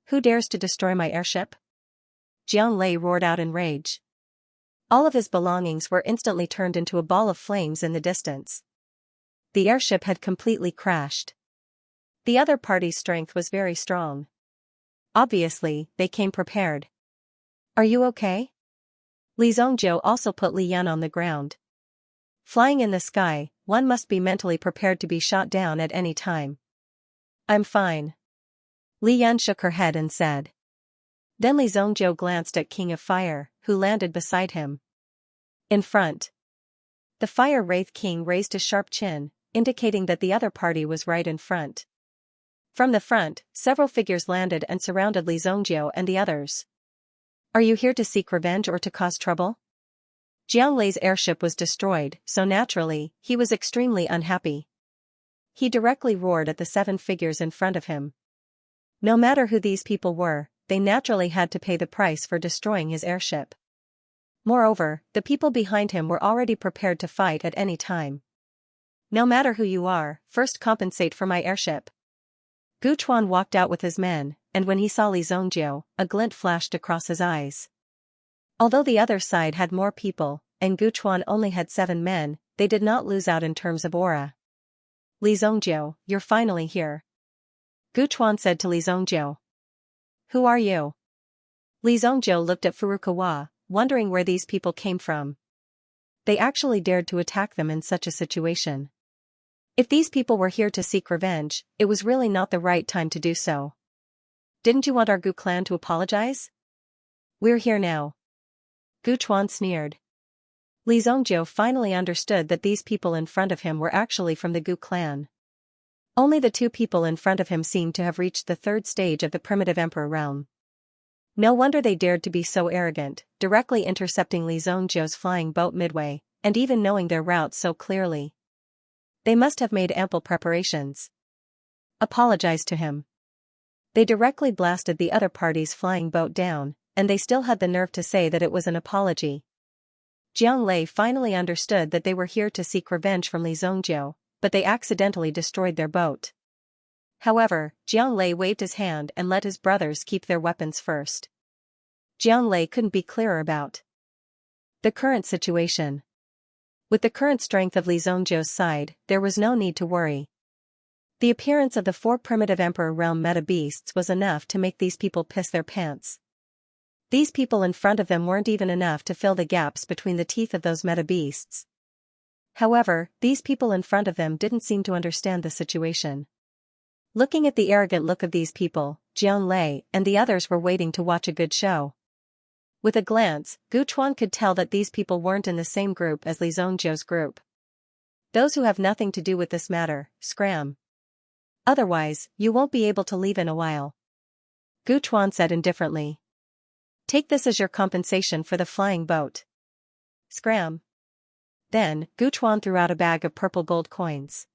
Who dares to destroy my airship? Jiang Lei roared out in rage. All of his belongings were instantly turned into a ball of flames in the distance. The airship had completely crashed. The other party's strength was very strong. Obviously, they came prepared. Are you okay? Li Zongjiu also put Li Yan on the ground. Flying in the sky, one must be mentally prepared to be shot down at any time. I'm fine. Li Yan shook her head and said. Then Li Zongjiu glanced at King of Fire, who landed beside him. In front. The Fire Wraith King raised his sharp chin, indicating that the other party was right in front. From the front, several figures landed and surrounded Li Zongjiu and the others. Are you here to seek revenge or to cause trouble? Jiang Lei's airship was destroyed, so naturally, he was extremely unhappy. He directly roared at the 7 figures in front of him. No matter who these people were, they naturally had to pay the price for destroying his airship. Moreover, the people behind him were already prepared to fight at any time. No matter who you are, first compensate for my airship. Gu Chuan walked out with his men, and when he saw Li Zongjiu, a glint flashed across his eyes. Although the other side had more people, and Gu Chuan only had 7 men, they did not lose out in terms of aura. Li Zongjiu, you're finally here. Gu Chuan said to Li Zongjiu. Who are you? Li Zongjiu looked at Furukawa, wondering where these people came from. They actually dared to attack them in such a situation. If these people were here to seek revenge, it was really not the right time to do so. Didn't you want our Gu clan to apologize? We're here now. Gu Chuan sneered. Li Zongjiu finally understood that these people in front of him were actually from the Gu clan. Only the 2 people in front of him seemed to have reached the 3rd stage of the primitive emperor realm. No wonder they dared to be so arrogant, directly intercepting Li Zongjiu's flying boat midway, and even knowing their route so clearly. They must have made ample preparations. Apologize to him. They directly blasted the other party's flying boat down, and they still had the nerve to say that it was an apology. Jiang Lei finally understood that they were here to seek revenge from Li Zongjiu, but they accidentally destroyed their boat. However, Jiang Lei waved his hand and let his brothers keep their weapons first. Jiang Lei couldn't be clearer about the current situation. With the current strength of Li Zongjiu's side, there was no need to worry. The appearance of the 4 primitive Emperor realm meta beasts was enough to make these people piss their pants. These people in front of them weren't even enough to fill the gaps between the teeth of those meta beasts. However, these people in front of them didn't seem to understand the situation. Looking at the arrogant look of these people, Jiang Lei and the others were waiting to watch a good show. With a glance, Gu Chuan could tell that these people weren't in the same group as Li Zhongzhou's group. Those who have nothing to do with this matter, scram. Otherwise, you won't be able to leave in a while. Gu Chuan said indifferently. Take this as your compensation for the flying boat. Scram. Then, Gu Chuan threw out a bag of purple gold coins.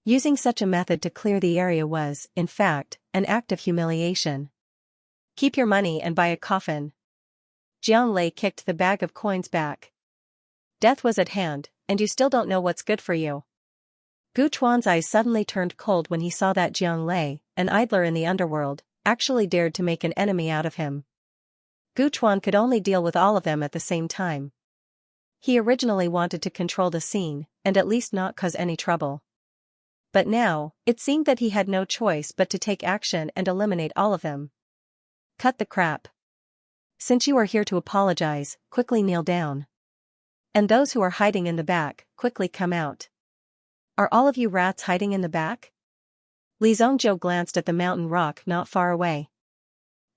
Using such a method to clear the area was, in fact, an act of humiliation. Keep your money and buy a coffin. Jiang Lei kicked the bag of coins back. Death was at hand, and you still don't know what's good for you. Gu Chuan's eyes suddenly turned cold when he saw that Jiang Lei, an idler in the underworld, actually dared to make an enemy out of him. Gu Chuan could only deal with all of them at the same time. He originally wanted to control the scene, and at least not cause any trouble. But now, it seemed that he had no choice but to take action and eliminate all of them. Cut the crap. Since you are here to apologize, quickly kneel down. And those who are hiding in the back, quickly come out. Are all of you rats hiding in the back? Li Zhongzhou glanced at the mountain rock not far away.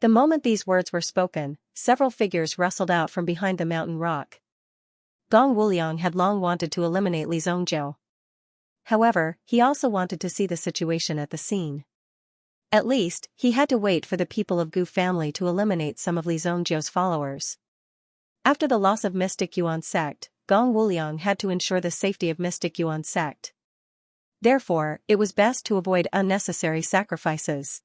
The moment these words were spoken, several figures rustled out from behind the mountain rock. Gong Wuliang had long wanted to eliminate Li Zhongzhou. However, he also wanted to see the situation at the scene. At least, he had to wait for the people of Gu family to eliminate some of Li Zhongzhou's followers. After the loss of Mystic Yuan sect, Gong Wuliang had to ensure the safety of Mystic Yuan sect. Therefore, it was best to avoid unnecessary sacrifices.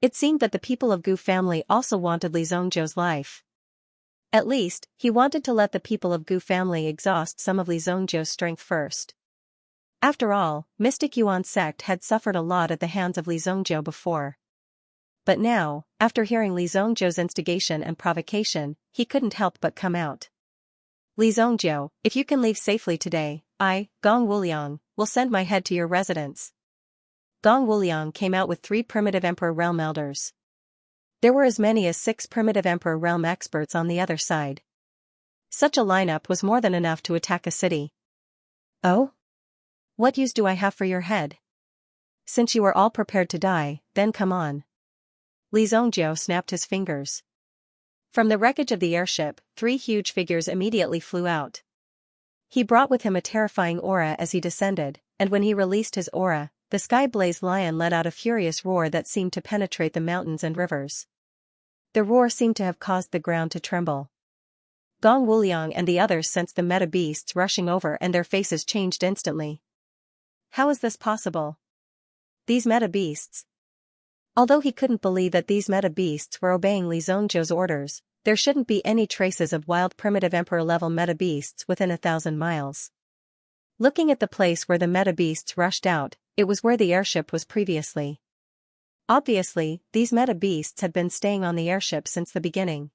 It seemed that the people of Gu family also wanted Li Zhongzhou's life. At least, he wanted to let the people of Gu family exhaust some of Li Zhongzhou's strength first. After all, Mystic Yuan sect had suffered a lot at the hands of Li Zhongzhou before. But now, after hearing Li Zhongzhou's instigation and provocation, he couldn't help but come out. Li Zhongzhou, if you can leave safely today, I, Gong Wuliang, will send my head to your residence. Gong Wuliang came out with 3 primitive Emperor Realm elders. There were as many as 6 primitive Emperor Realm experts on the other side. Such a lineup was more than enough to attack a city. Oh? What use do I have for your head? Since you are all prepared to die, then come on. Li Zhongzhou snapped his fingers. From the wreckage of the airship, 3 huge figures immediately flew out. He brought with him a terrifying aura as he descended, and when he released his aura, the sky-blaze lion let out a furious roar that seemed to penetrate the mountains and rivers. The roar seemed to have caused the ground to tremble. Gong Wuliang and the others sensed the meta beasts rushing over and their faces changed instantly. How is this possible? These meta beasts. Although he couldn't believe that these meta beasts were obeying Li Zhongzhou's orders, there shouldn't be any traces of wild primitive emperor-level meta beasts within 1,000 miles. Looking at the place where the meta beasts rushed out, it was where the airship was previously. Obviously, these meta beasts had been staying on the airship since the beginning.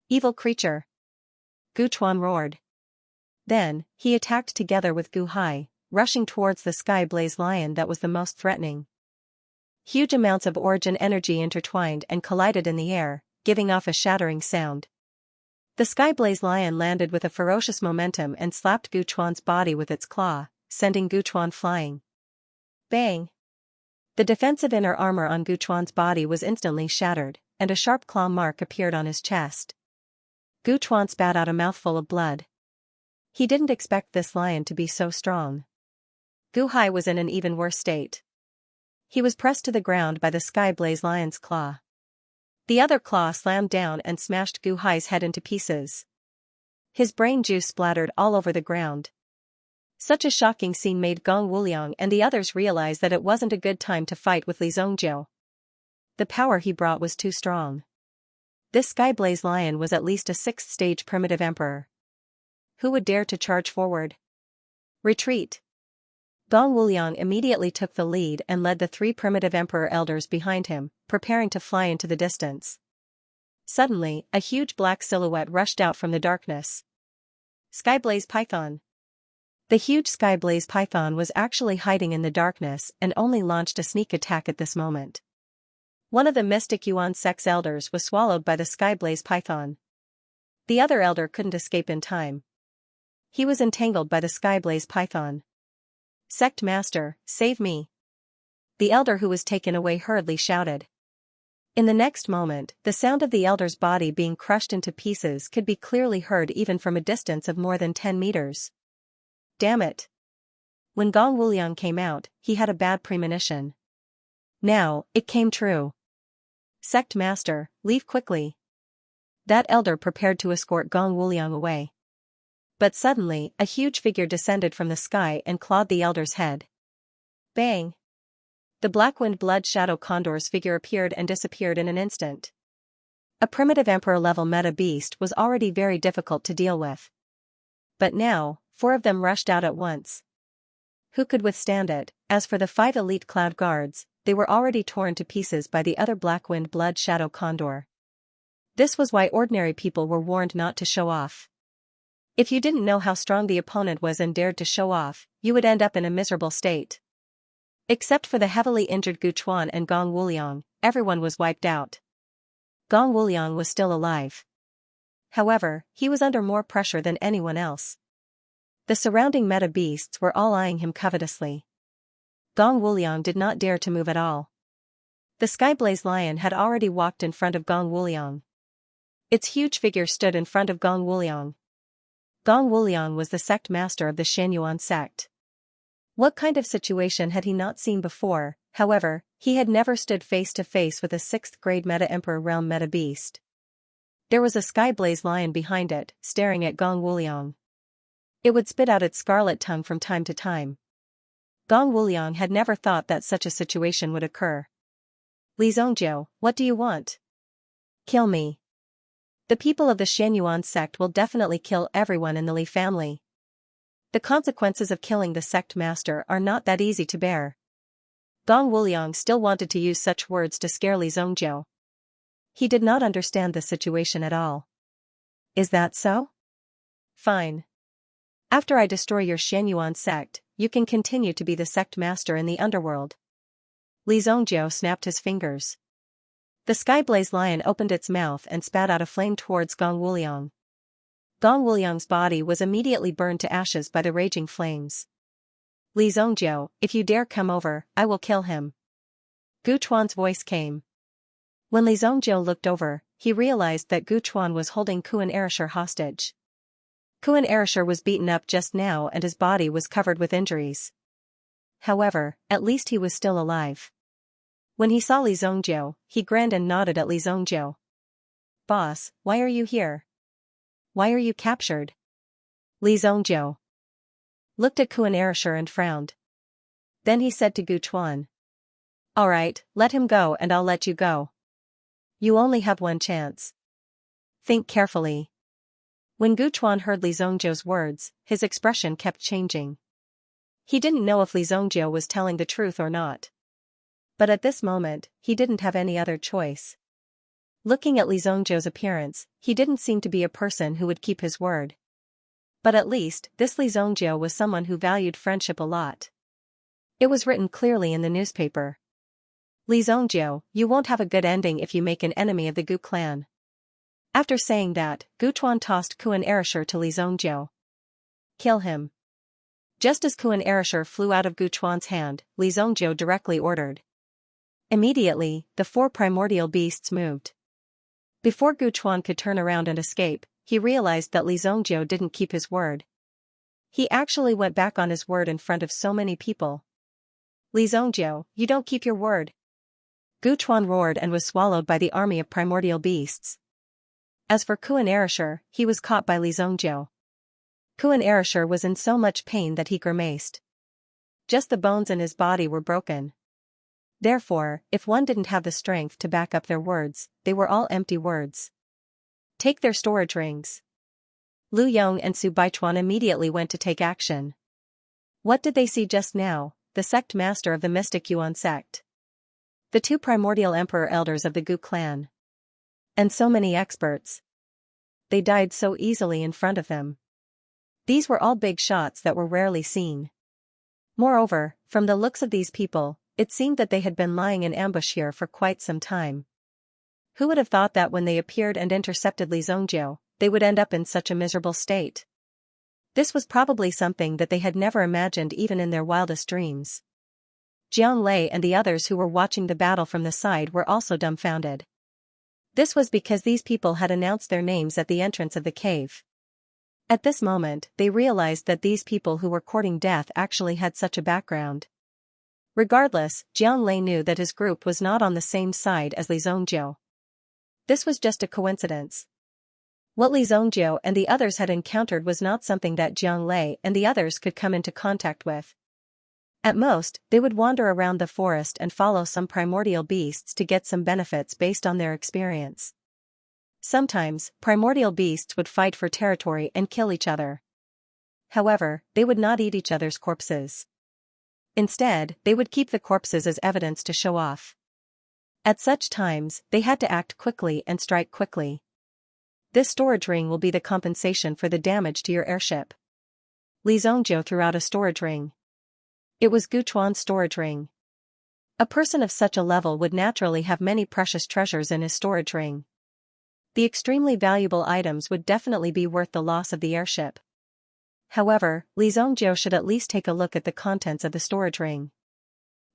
Evil creature! Gu Chuan roared. Then, he attacked together with Gu Hai, rushing towards the sky-blaze lion that was the most threatening. Huge amounts of origin energy intertwined and collided in the air, giving off a shattering sound. The sky-blaze lion landed with a ferocious momentum and slapped Gu Chuan's body with its claw, sending Gu Chuan flying. Bang! The defensive inner armor on Gu Chuan's body was instantly shattered, and a sharp claw mark appeared on his chest. Gu Chuan spat out a mouthful of blood. He didn't expect this lion to be so strong. Gu Hai was in an even worse state. He was pressed to the ground by the sky-blaze lion's claw. The other claw slammed down and smashed Gu Hai's head into pieces. His brain juice splattered all over the ground. Such a shocking scene made Gong Wuliang and the others realize that it wasn't a good time to fight with Li Zhongzhou. The power he brought was too strong. This sky-blaze lion was at least a 6th-stage primitive emperor. Who would dare to charge forward? Retreat! Gong Wuliang immediately took the lead and led the 3 primitive emperor elders behind him, preparing to fly into the distance. Suddenly, a huge black silhouette rushed out from the darkness. Skyblaze Python. The huge Skyblaze Python was actually hiding in the darkness and only launched a sneak attack at this moment. One of the mystic Yuan sect's elders was swallowed by the sky-blaze python. The other elder couldn't escape in time. He was entangled by the sky-blaze python. Sect Master, save me! The elder who was taken away hurriedly shouted. In the next moment, the sound of the elder's body being crushed into pieces could be clearly heard even from a distance of more than 10 meters. Damn it! When Gong Wuliang came out, he had a bad premonition. Now, it came true. Sect Master, leave quickly. That elder prepared to escort Gong Wuliang away. But suddenly, a huge figure descended from the sky and clawed the elder's head. Bang! The black-winged blood shadow condor's figure appeared and disappeared in an instant. A primitive emperor-level meta beast was already very difficult to deal with. But now, 4 of them rushed out at once. Who could withstand it? As for the 5 elite cloud guards, they were already torn to pieces by the other black-winged blood shadow condor. This was why ordinary people were warned not to show off. If you didn't know how strong the opponent was and dared to show off, you would end up in a miserable state. Except for the heavily injured Gu Chuan and Gong Wuliang, everyone was wiped out. Gong Wuliang was still alive. However, he was under more pressure than anyone else. The surrounding meta beasts were all eyeing him covetously. Gong Wuliang did not dare to move at all. The Skyblaze Lion had already walked in front of Gong Wuliang. Its huge figure stood in front of Gong Wuliang. Gong Wuliang was the sect master of the Xianxia sect. What kind of situation had he not seen before? However, he had never stood face to face with a 6th-grade Meta-Emperor realm meta-beast. There was a Skyblaze Lion behind it, staring at Gong Wuliang. It would spit out its scarlet tongue from time to time. Gong Wuliang had never thought that such a situation would occur. Li Zhongjiu, what do you want? Kill me. The people of the Xianxia sect will definitely kill everyone in the Li family. The consequences of killing the sect master are not that easy to bear. Gong Wuliang still wanted to use such words to scare Li Zhongjiu. He did not understand the situation at all. Is that so? Fine. After I destroy your Xianxia sect, you can continue to be the sect master in the underworld. Li Zhongjiu snapped his fingers. The Skyblaze Lion opened its mouth and spat out a flame towards Gong Wuliang. Gong Wuliang's body was immediately burned to ashes by the raging flames. Li Zhongjiu, if you dare come over, I will kill him. Gu Chuan's voice came. When Li Zhongjiu looked over, he realized that Gu Chuan was holding Kuan Erishur hostage. Kuan Erishur was beaten up just now and his body was covered with injuries. However, at least he was still alive. When he saw Li Zhongjiu, he grinned and nodded at Li Zhongjiu. Boss, why are you here? Why are you captured? Li Zhongjiu looked at Kuan Erishur and frowned. Then he said to Gu Chuan. Alright, let him go and I'll let you go. You only have one chance. Think carefully. When Gu Chuan heard Li Zhongjiu's words, his expression kept changing. He didn't know if Li Zhongjiu was telling the truth or not. But at this moment, he didn't have any other choice. Looking at Li Zhongjiu's appearance, he didn't seem to be a person who would keep his word. But at least, this Li Zhongjiu was someone who valued friendship a lot. It was written clearly in the newspaper. Li Zhongjiu, you won't have a good ending if you make an enemy of the Gu clan. After saying that, Gu Chuan tossed Kuan Erishur to Li Zhongjiu. Kill him. Just as Kuan Erishur flew out of Gu Chuan's hand, Li Zhongjiu directly ordered. Immediately, the 4 primordial beasts moved. Before Gu Chuan could turn around and escape, he realized that Li Zhongjiu didn't keep his word. He actually went back on his word in front of so many people. Li Zhongjiu, you don't keep your word. Gu Chuan roared and was swallowed by the army of primordial beasts. As for Kuan Erishur, he was caught by Li Zhongjiu. Kuan Erishur was in so much pain that he grimaced. Just the bones in his body were broken. Therefore, if one didn't have the strength to back up their words, they were all empty words. Take their storage rings. Lu Yong and Su Baichuan immediately went to take action. What did they see just now? The sect master of the mystic Yuan sect. The 2 primordial emperor elders of the Gu clan. And so many experts. They died so easily in front of them. These were all big shots that were rarely seen. Moreover, from the looks of these people, It seemed that they had been lying in ambush here for quite some time. Who would have thought that when they appeared and intercepted Li Zongjiu, they would end up in such a miserable state? This was probably something that they had never imagined even in their wildest dreams. Jiang Lei and the others who were watching the battle from the side were also dumbfounded. This was because these people had announced their names at the entrance of the cave. At this moment, they realized that these people who were courting death actually had such a background. Regardless, Jiang Lei knew that his group was not on the same side as Li Zongjiu. This was just a coincidence. What Li Zongjiu and the others had encountered was not something that Jiang Lei and the others could come into contact with. At most, they would wander around the forest and follow some primordial beasts to get some benefits based on their experience. Sometimes, primordial beasts would fight for territory and kill each other. However, they would not eat each other's corpses. Instead, they would keep the corpses as evidence to show off. At such times, they had to act quickly and strike quickly. This storage ring will be the compensation for the damage to your airship. Li Zongjiu threw out a storage ring. It was Guchuan's storage ring. A person of such a level would naturally have many precious treasures in his storage ring. The extremely valuable items would definitely be worth the loss of the airship. However, Li Zongjiu should at least take a look at the contents of the storage ring.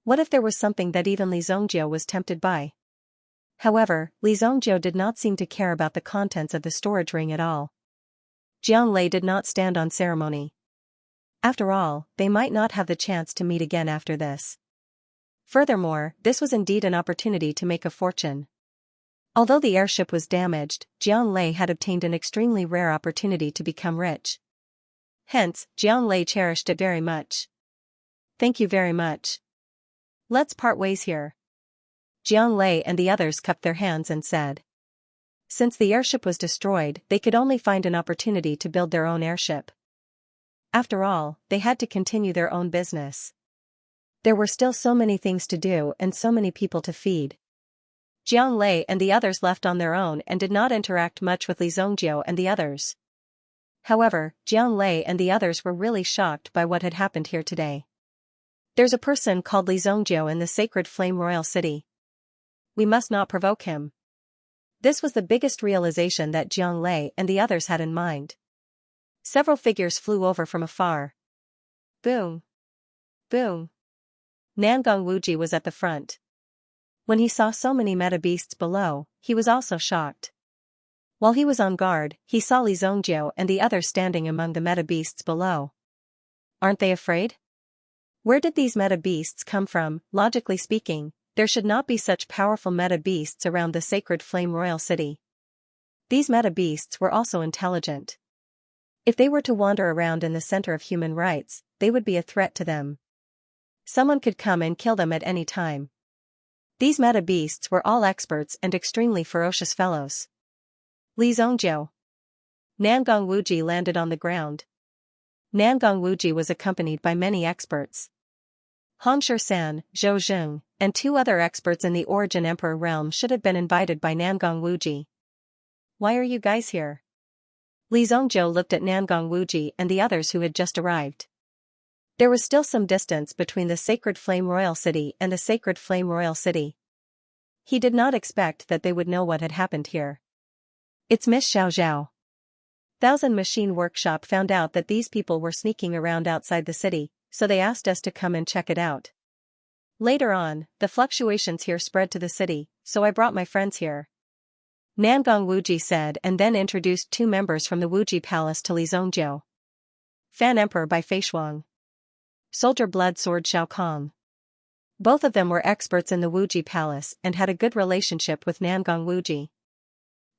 What if there was something that even Li Zongjiu was tempted by? However, Li Zongjiu did not seem to care about the contents of the storage ring at all. Jiang Lei did not stand on ceremony. After all, they might not have the chance to meet again after this. Furthermore, this was indeed an opportunity to make a fortune. Although the airship was damaged, Jiang Lei had obtained an extremely rare opportunity to become rich. Hence, Jiang Lei cherished it very much. Thank you very much. Let's part ways here. Jiang Lei and the others cupped their hands and said. Since the airship was destroyed, they could only find an opportunity to build their own airship. After all, they had to continue their own business. There were still so many things to do and so many people to feed. Jiang Lei and the others left on their own and did not interact much with Li Zongjiu and the others. However, Jiang Lei and the others were really shocked by what had happened here today. There's a person called Li Zongjiu in the sacred flame royal city. We must not provoke him. This was the biggest realization that Jiang Lei and the others had in mind. Several figures flew over from afar. Boom! Boom! Nangong Wuji was at the front. When he saw so many meta beasts below, he was also shocked. While he was on guard, he saw Li Zongjiu and the others standing among the meta beasts below. Aren't they afraid? Where did these meta beasts come from? Logically speaking, there should not be such powerful meta beasts around the sacred flame royal city. These meta beasts were also intelligent. If they were to wander around in the center of human rights, they would be a threat to them. Someone could come and kill them at any time. These meta beasts were all experts and extremely ferocious fellows. Li Zongjiu. Nangong Wuji landed on the ground. Nangong Wuji was accompanied by many experts. Han San, Zhou Zheng, and 2 other experts in the Origin Emperor realm should have been invited by Nangong Wuji. Why are you guys here? Li Zongjiu looked at Nangong Wuji and the others who had just arrived. There was still some distance between the Sacred Flame Royal City and the Sacred Flame Royal City. He did not expect that they would know what had happened here. It's Miss Xiao Zhao. Thousand Machine Workshop found out that these people were sneaking around outside the city, so they asked us to come and check it out. Later on, the fluctuations here spread to the city, so I brought my friends here. Nangong Wuji said and then introduced 2 members from the Wuji Palace to Li Zongjiu. Fan Emperor by Fei Shuang. Soldier Blood Sword Xiao Kong. Both of them were experts in the Wuji Palace and had a good relationship with Nangong Wuji.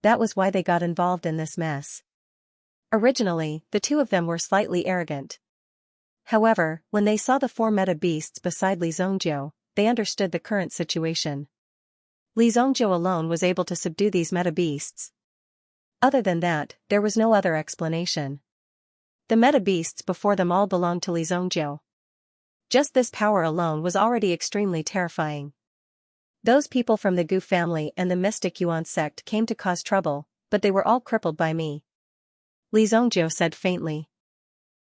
That was why they got involved in this mess. Originally, the 2 of them were slightly arrogant. However, when they saw the 4 meta beasts beside Li Zongjiu, they understood the current situation. Li Zongjiu alone was able to subdue these meta beasts. Other than that, there was no other explanation. The meta beasts before them all belonged to Li Zongjiu. Just this power alone was already extremely terrifying. Those people from the Gu family and the Mystic Yuan sect came to cause trouble, but they were all crippled by me. Li Zongjiu said faintly.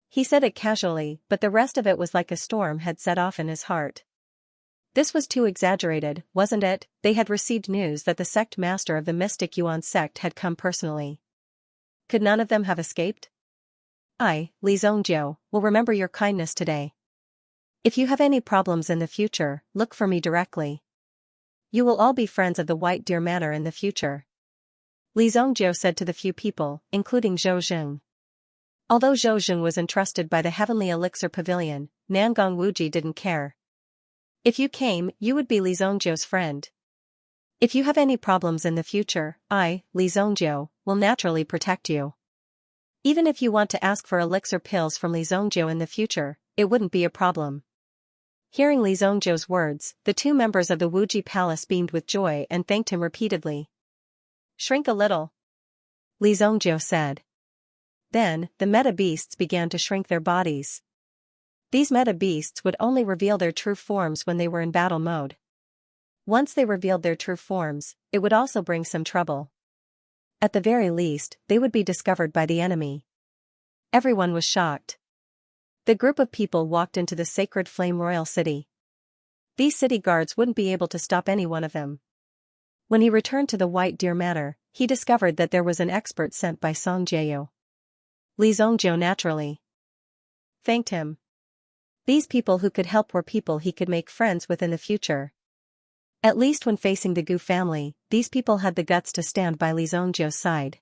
He said it casually, but the rest of it was like a storm had set off in his heart. This was too exaggerated, wasn't it? They had received news that the sect master of the mystic Yuan sect had come personally. Could none of them have escaped? I, Li Zhongjiu, will remember your kindness today. If you have any problems in the future, look for me directly. You will all be friends of the White Deer Manor in the future. Li Zhongjiu said to the few people, including Zhou Zheng. Although Zhou Zheng was entrusted by the Heavenly Elixir Pavilion, Nangong Wuji didn't care. If you came, you would be Li Zhongjiu's friend. If you have any problems in the future, I, Li Zhongjiu, will naturally protect you. Even if you want to ask for elixir pills from Li Zhongjiu in the future, it wouldn't be a problem. Hearing Li Zhongjiu's words, the two members of the Wuji Palace beamed with joy and thanked him repeatedly. Shrink a little, Li Zhongjiu said. Then, the meta-beasts began to shrink their bodies. These meta-beasts would only reveal their true forms when they were in battle mode. Once they revealed their true forms, it would also bring some trouble. At the very least, they would be discovered by the enemy. Everyone was shocked. The group of people walked into the sacred flame royal city. These city guards wouldn't be able to stop any one of them. When he returned to the White Deer Manor, he discovered that there was an expert sent by Song Jieyu. Li Zhongjiu naturally thanked him. These people who could help were people he could make friends with in the future. At least when facing the Gu family, these people had the guts to stand by Li Zhongjiu's side.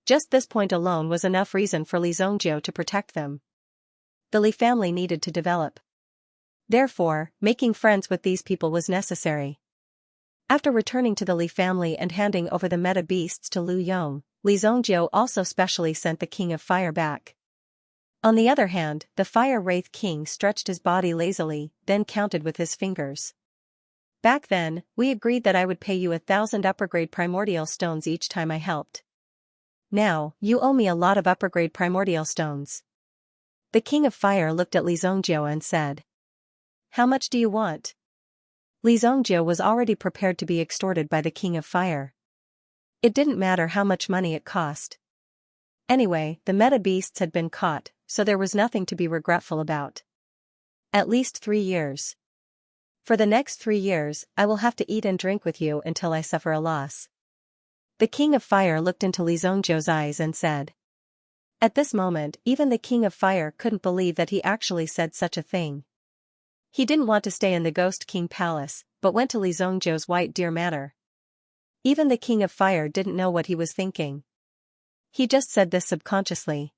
Just this point alone was enough reason for Li Zhongjiu to protect them. The Li family needed to develop. Therefore, making friends with these people was necessary. After returning to the Li family and handing over the meta beasts to Lu Yong, Li Zhongjiu also specially sent the King of Fire back. On the other hand, the Fire Wraith King stretched his body lazily, then counted with his fingers. Back then, we agreed that I would pay you 1,000 upper-grade primordial stones each time I helped. Now, you owe me a lot of upper-grade primordial stones. The King of Fire looked at Li Zhongjiu and said. How much do you want? Li Zhongjiu was already prepared to be extorted by the King of Fire. It didn't matter how much money it cost. Anyway, the meta beasts had been caught, so there was nothing to be regretful about. At least 3 years. For the next 3 years, I will have to eat and drink with you until I suffer a loss. The King of Fire looked into Li Zhongjiu's eyes and said. At this moment, even the King of Fire couldn't believe that he actually said such a thing. He didn't want to stay in the Ghost King Palace, but went to Li Zhongjiu's White Deer Manor. Even the King of Fire didn't know what he was thinking. He just said this subconsciously.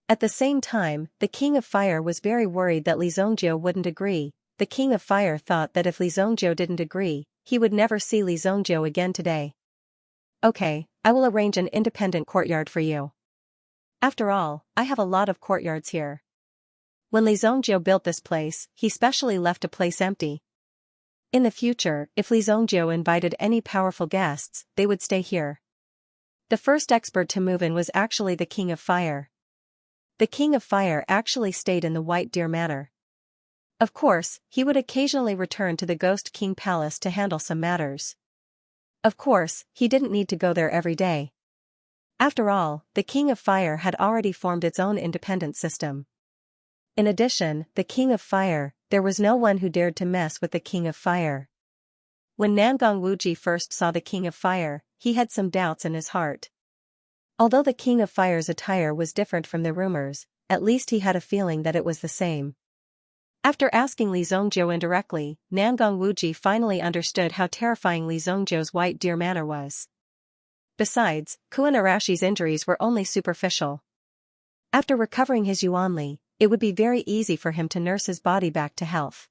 At the same time, the King of Fire was very worried that Li Zhongjiu wouldn't agree. The King of Fire thought that if Li Zhongjiu didn't agree, he would never see Li Zhongjiu again today. Okay, I will arrange an independent courtyard for you. After all, I have a lot of courtyards here. When Li Zhongjiu built this place, he specially left a place empty. In the future, if Li Zhongjiu invited any powerful guests, they would stay here. The first expert to move in was actually the King of Fire. The King of Fire actually stayed in the White Deer Manor. Of course, he would occasionally return to the Ghost King Palace to handle some matters. Of course, he didn't need to go there every day. After all, the King of Fire had already formed its own independent system. In addition, the King of Fire, there was no one who dared to mess with the King of Fire. When Nangong Wuji first saw the King of Fire, he had some doubts in his heart. Although the King of Fire's attire was different from the rumors, at least he had a feeling that it was the same. After asking Li Zhongjiu indirectly, Nangong Wuji finally understood how terrifying Li Zhongjiu's White Deer Manor was. Besides, Kuinarashi's injuries were only superficial. After recovering his Yuanli, it would be very easy for him to nurse his body back to health.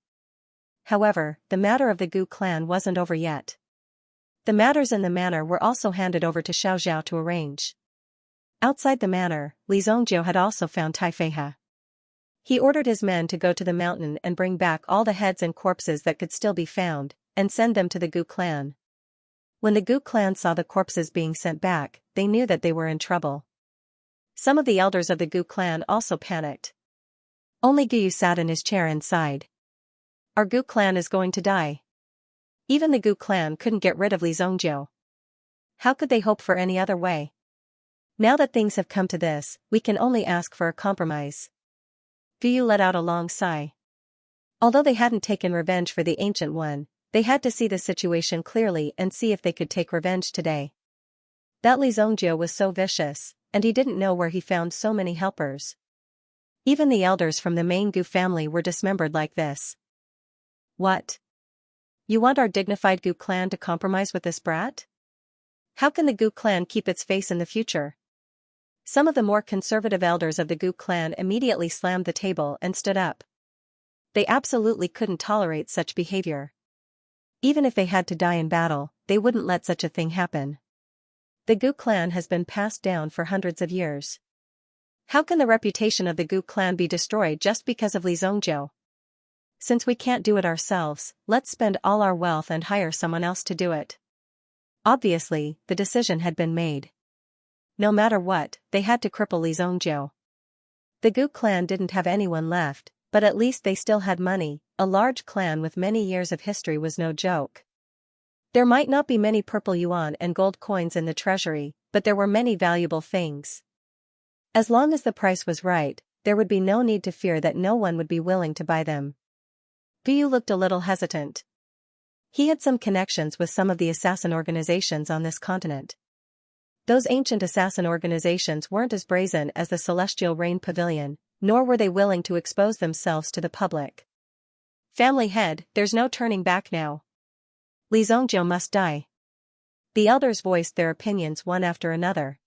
However, the matter of the Gu clan wasn't over yet. The matters in the manor were also handed over to Xiaoxiao to arrange. Outside the manor, Li Zhongjiu had also found Taifeiha. He ordered his men to go to the mountain and bring back all the heads and corpses that could still be found, and send them to the Gu clan. When the Gu clan saw the corpses being sent back, they knew that they were in trouble. Some of the elders of the Gu clan also panicked. Only Guyu sat in his chair inside. Our Gu clan is going to die. Even the Gu clan couldn't get rid of Li Zhongjiu. How could they hope for any other way? Now that things have come to this, we can only ask for a compromise. Guyu let out a long sigh. Although they hadn't taken revenge for the Ancient One, they had to see the situation clearly and see if they could take revenge today. That Li Zongjie was so vicious, and he didn't know where he found so many helpers. Even the elders from the main Gu family were dismembered like this. What? You want our dignified Gu clan to compromise with this brat? How can the Gu clan keep its face in the future? Some of the more conservative elders of the Gu clan immediately slammed the table and stood up. They absolutely couldn't tolerate such behavior. Even if they had to die in battle, they wouldn't let such a thing happen. The Gu clan has been passed down for hundreds of years. How can the reputation of the Gu clan be destroyed just because of Li Zongjie? Since we can't do it ourselves, let's spend all our wealth and hire someone else to do it. Obviously, the decision had been made. No matter what, they had to cripple Li Zongjie. The Gu clan didn't have anyone left, but at least they still had money. A large clan with many years of history was no joke. There might not be many purple yuan and gold coins in the treasury, but there were many valuable things. As long as the price was right, there would be no need to fear that no one would be willing to buy them. Guyu looked a little hesitant. He had some connections with some of the assassin organizations on this continent. Those ancient assassin organizations weren't as brazen as the Celestial Rain Pavilion, nor were they willing to expose themselves to the public. Family head, there's no turning back now. Li Zongjie must die. The elders voiced their opinions one after another.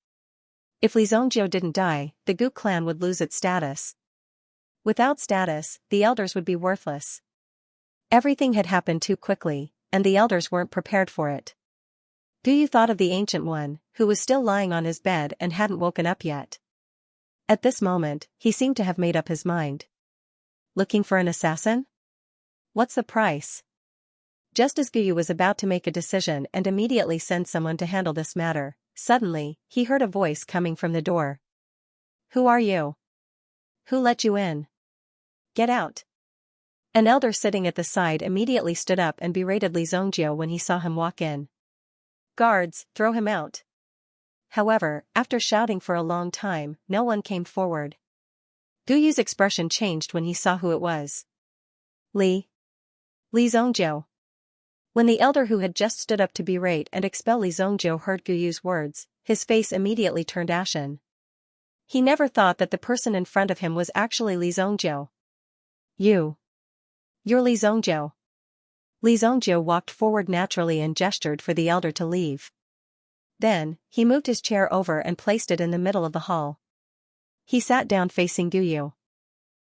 If Li Zongjie didn't die, the Gu clan would lose its status. Without status, the elders would be worthless. Everything had happened too quickly, and the elders weren't prepared for it. Guyu thought of the Ancient One, who was still lying on his bed and hadn't woken up yet. At this moment, he seemed to have made up his mind. Looking for an assassin? What's the price? Just as Guyu was about to make a decision and immediately send someone to handle this matter, suddenly, he heard a voice coming from the door. Who are you? Who let you in? Get out. An elder sitting at the side immediately stood up and berated Li Zongjie when he saw him walk in. Guards, throw him out. However, after shouting for a long time, no one came forward. Guyu's expression changed when he saw who it was. Li Zongjie. When the elder who had just stood up to berate and expel Li Zongjie heard Guyu's words, his face immediately turned ashen. He never thought that the person in front of him was actually Li Zongjie. You're Li Zongjie. Li Zongjie walked forward naturally and gestured for the elder to leave. Then, he moved his chair over and placed it in the middle of the hall. He sat down facing Guyu.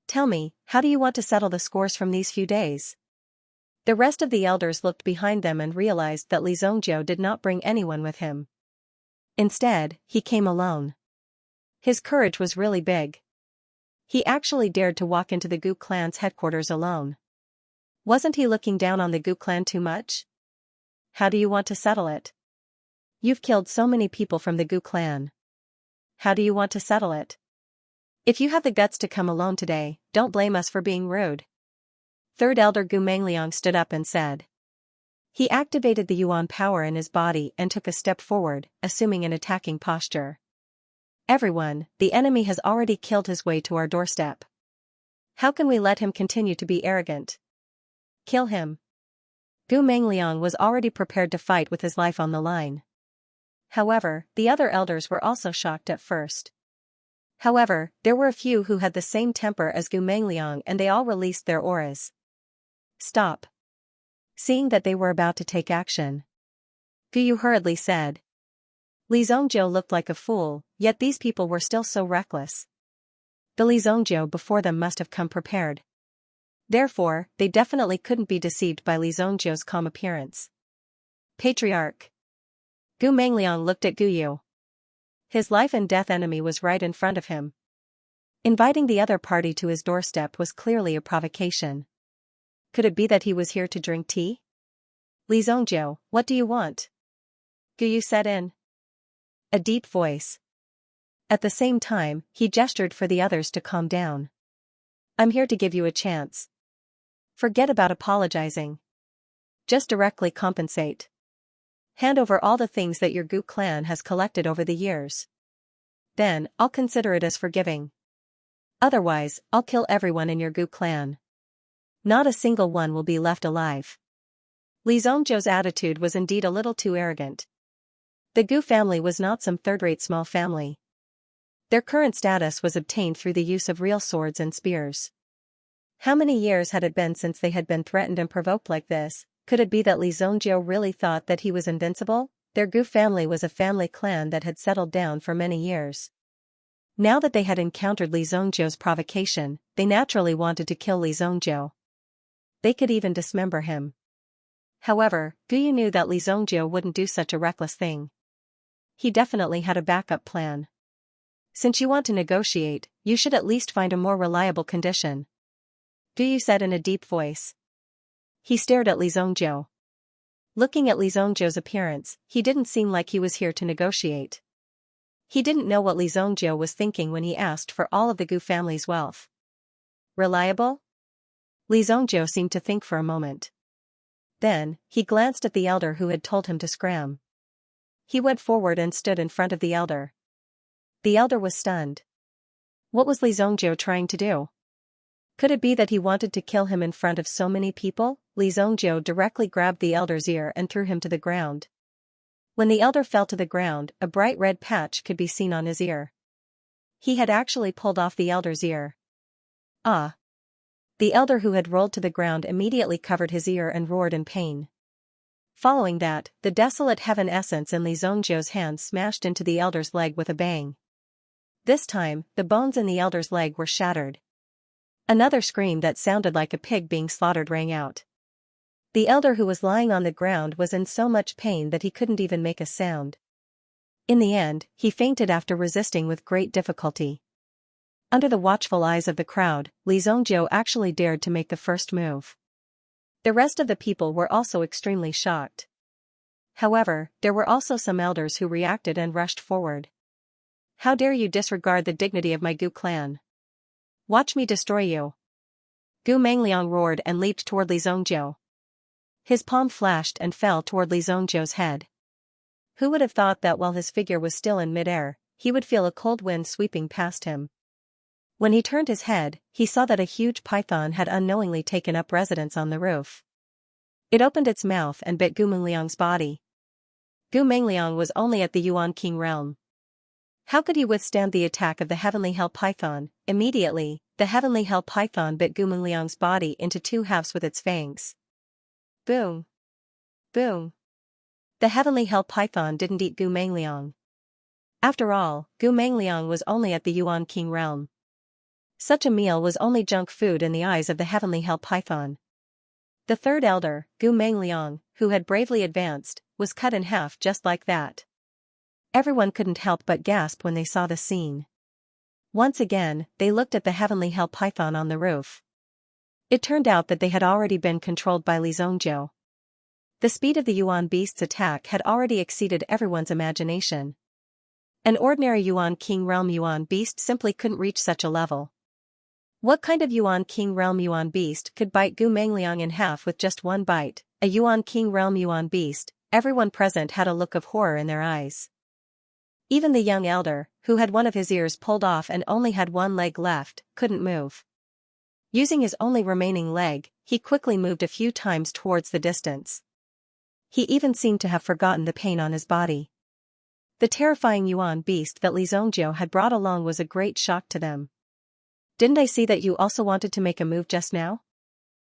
Tell me, how do you want to settle the scores from these few days? The rest of the elders looked behind them and realized that Li Zongjie did not bring anyone with him. Instead, he came alone. His courage was really big. He actually dared to walk into the Gu clan's headquarters alone. Wasn't he looking down on the Gu clan too much? How do you want to settle it? You've killed so many people from the Gu clan. How do you want to settle it? If you have the guts to come alone today, don't blame us for being rude. Third Elder Gu Mangliang stood up and said. He activated the Yuan power in his body and took a step forward, assuming an attacking posture. Everyone, the enemy has already killed his way to our doorstep. How can we let him continue to be arrogant? Kill him. Gu Mangliang was already prepared to fight with his life on the line. However, the other elders were also shocked at first. However, there were a few who had the same temper as Gu Mangliang and they all released their auras. Stop. Seeing that they were about to take action, Guyu hurriedly said. Li Zongjie looked like a fool, yet these people were still so reckless. The Li Zongjie before them must have come prepared. Therefore, they definitely couldn't be deceived by Li Zongjie's calm appearance. Patriarch. Gu Mangliang looked at Guyu. His life and death enemy was right in front of him. Inviting the other party to his doorstep was clearly a provocation. Could it be that he was here to drink tea? Li Zongjie, what do you want? Guyu said in a deep voice. At the same time, he gestured for the others to calm down. I'm here to give you a chance. Forget about apologizing. Just directly compensate. Hand over all the things that your Gu clan has collected over the years. Then, I'll consider it as forgiving. Otherwise, I'll kill everyone in your Gu clan. Not a single one will be left alive. Li Zhongzhou's attitude was indeed a little too arrogant. The Gu family was not some third-rate small family. Their current status was obtained through the use of real swords and spears. How many years had it been since they had been threatened and provoked like this? Could it be that Li Zhongzhou really thought that he was invincible? Their Gu family was a family clan that had settled down for many years. Now that they had encountered Li Zhongzhou's provocation, they naturally wanted to kill Li Zhongzhou. They could even dismember him. However, Guyu knew that Li Zhongzhou wouldn't do such a reckless thing. He definitely had a backup plan. Since you want to negotiate, you should at least find a more reliable condition, Guyu said in a deep voice. He stared at Li Zhongzhou. Looking at Li Zhongzhou's appearance, he didn't seem like he was here to negotiate. He didn't know what Li Zhongzhou was thinking when he asked for all of the Gu family's wealth. Reliable? Li Zhongzhou seemed to think for a moment. Then, he glanced at the elder who had told him to scram. He went forward and stood in front of the elder. The elder was stunned. What was Li Zhongzhou trying to do? Could it be that he wanted to kill him in front of so many people? Li Zhongzhou directly grabbed the elder's ear and threw him to the ground. When the elder fell to the ground, a bright red patch could be seen on his ear. He had actually pulled off the elder's ear. Ah! The elder who had rolled to the ground immediately covered his ear and roared in pain. Following that, the desolate heaven essence in Li Zhongzhou's hand smashed into the elder's leg with a bang. This time, the bones in the elder's leg were shattered. Another scream that sounded like a pig being slaughtered rang out. The elder who was lying on the ground was in so much pain that he couldn't even make a sound. In the end, he fainted after resisting with great difficulty. Under the watchful eyes of the crowd, Li Zhongzhou actually dared to make the first move. The rest of the people were also extremely shocked. However, there were also some elders who reacted and rushed forward. How dare you disregard the dignity of my Gu clan? Watch me destroy you. Gu Mangliang roared and leaped toward Li Zhongzhou. His palm flashed and fell toward Li Zhongzhou's head. Who would have thought that while his figure was still in midair, he would feel a cold wind sweeping past him? When he turned his head, he saw that a huge python had unknowingly taken up residence on the roof. It opened its mouth and bit Gu Mangliang's body. Gu Mangliang was only at the Yuan King realm. How could he withstand the attack of the heavenly hell python? Immediately, the heavenly hell python bit Gu Mangliang's body into two halves with its fangs. Boom! Boom! The heavenly hell python didn't eat Gu Mangliang. After all, Gu Mangliang was only at the Yuan King realm. Such a meal was only junk food in the eyes of the heavenly hell python. The third elder, Gu Mangliang, who had bravely advanced, was cut in half just like that. Everyone couldn't help but gasp when they saw the scene. Once again, they looked at the heavenly hell python on the roof. It turned out that they had already been controlled by Li Zhongzhou. The speed of the Yuan beast's attack had already exceeded everyone's imagination. An ordinary Yuan King realm Yuan beast simply couldn't reach such a level. What kind of Yuan King realm Yuan beast could bite Gu Mangliang in half with just one bite? A Yuan King realm Yuan beast? Everyone present had a look of horror in their eyes. Even the young elder, who had one of his ears pulled off and only had one leg left, couldn't move. Using his only remaining leg, he quickly moved a few times towards the distance. He even seemed to have forgotten the pain on his body. The terrifying Yuan beast that Li Zhongzhou had brought along was a great shock to them. Didn't I see that you also wanted to make a move just now?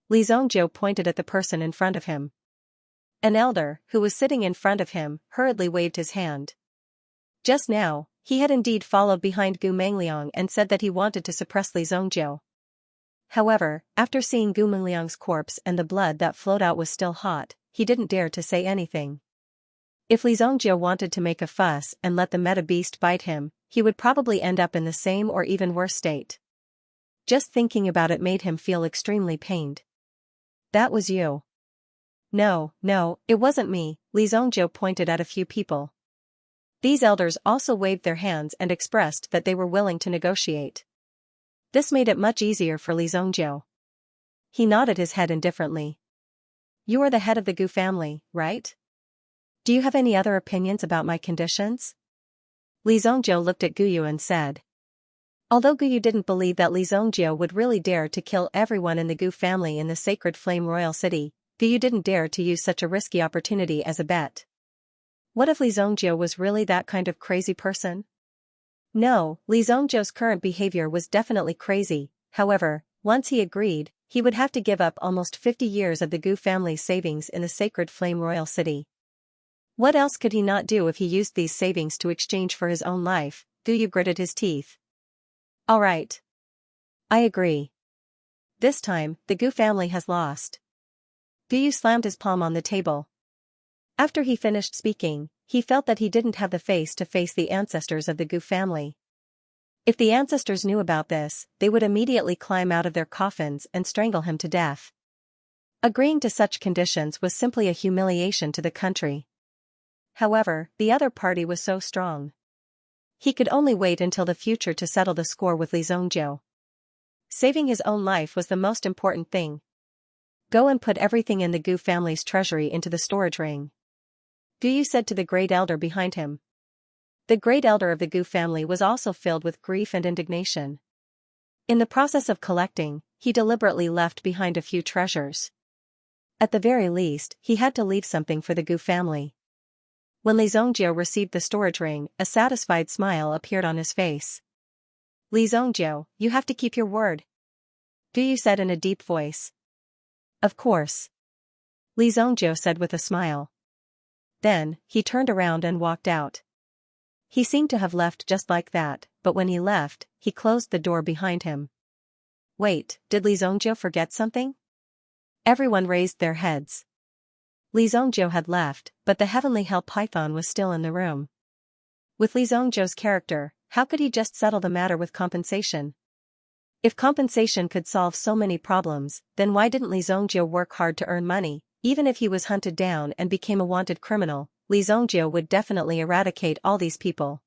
Li Zhongzhou pointed at the person in front of him. An elder, who was sitting in front of him, hurriedly waved his hand. Just now, he had indeed followed behind Gu Mangliang and said that he wanted to suppress Li Zhongzhou. However, after seeing Gu Mangliang's corpse and the blood that flowed out was still hot, he didn't dare to say anything. If Li Zhongzhou wanted to make a fuss and let the meta beast bite him, he would probably end up in the same or even worse state. Just thinking about it made him feel extremely pained. That was you. No, it wasn't me, Li Zhongzhou pointed at a few people. These elders also waved their hands and expressed that they were willing to negotiate. This made it much easier for Li Zhongzhou. He nodded his head indifferently. You are the head of the Gu family, right? Do you have any other opinions about my conditions? Li Zhongzhou looked at Guyu and said. Although Guyu didn't believe that Li Zongjie would really dare to kill everyone in the Gu family in the Sacred Flame Royal City, Guyu didn't dare to use such a risky opportunity as a bet. What if Li Zongjie was really that kind of crazy person? No, Li Zongjie's current behavior was definitely crazy. However, once he agreed, he would have to give up almost 50 years of the Gu family's savings in the Sacred Flame Royal City. What else could he not do if he used these savings to exchange for his own life? Guyu gritted his teeth. All right. I agree. This time, the Gu family has lost. Guyu slammed his palm on the table. After he finished speaking, he felt that he didn't have the face to face the ancestors of the Gu family. If the ancestors knew about this, they would immediately climb out of their coffins and strangle him to death. Agreeing to such conditions was simply a humiliation to the country. However, the other party was so strong. He could only wait until the future to settle the score with Li Zongjie. Saving his own life was the most important thing. Go and put everything in the Gu family's treasury into the storage ring. Guyu said to the great elder behind him. The great elder of the Gu family was also filled with grief and indignation. In the process of collecting, he deliberately left behind a few treasures. At the very least, he had to leave something for the Gu family. When Li Zongjie received the storage ring, a satisfied smile appeared on his face. Li Zongjie, you have to keep your word. Guyu said in a deep voice. Of course. Li Zongjie said with a smile. Then, he turned around and walked out. He seemed to have left just like that, but when he left, he closed the door behind him. Wait, did Li Zongjie forget something? Everyone raised their heads. Li Zongjie had left, but the heavenly hell python was still in the room. With Li Zongjie's character, how could he just settle the matter with compensation? If compensation could solve so many problems, then why didn't Li Zongjie work hard to earn money? Even if he was hunted down and became a wanted criminal, Li Zongjie would definitely eradicate all these people.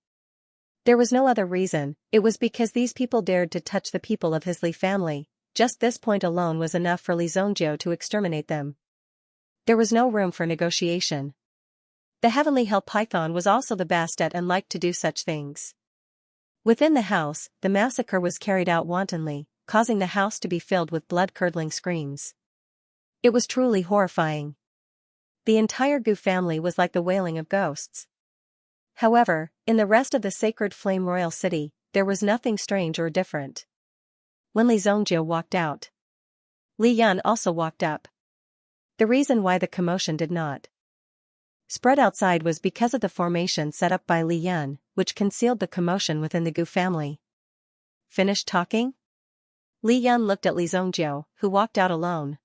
There was no other reason, it was because these people dared to touch the people of his Li family. Just this point alone was enough for Li Zongjie to exterminate them. There was no room for negotiation. The heavenly hell python was also the best at and liked to do such things. Within the house, the massacre was carried out wantonly, causing the house to be filled with blood-curdling screams. It was truly horrifying. The entire Gu family was like the wailing of ghosts. However, in the rest of the Sacred Flame Royal City, there was nothing strange or different. When Li Zongjie walked out, Li Yan also walked up. The reason why the commotion did not spread outside was because of the formation set up by Li Yan, which concealed the commotion within the Gu family. Finished talking? Li Yan looked at Li Zongjie, who walked out alone.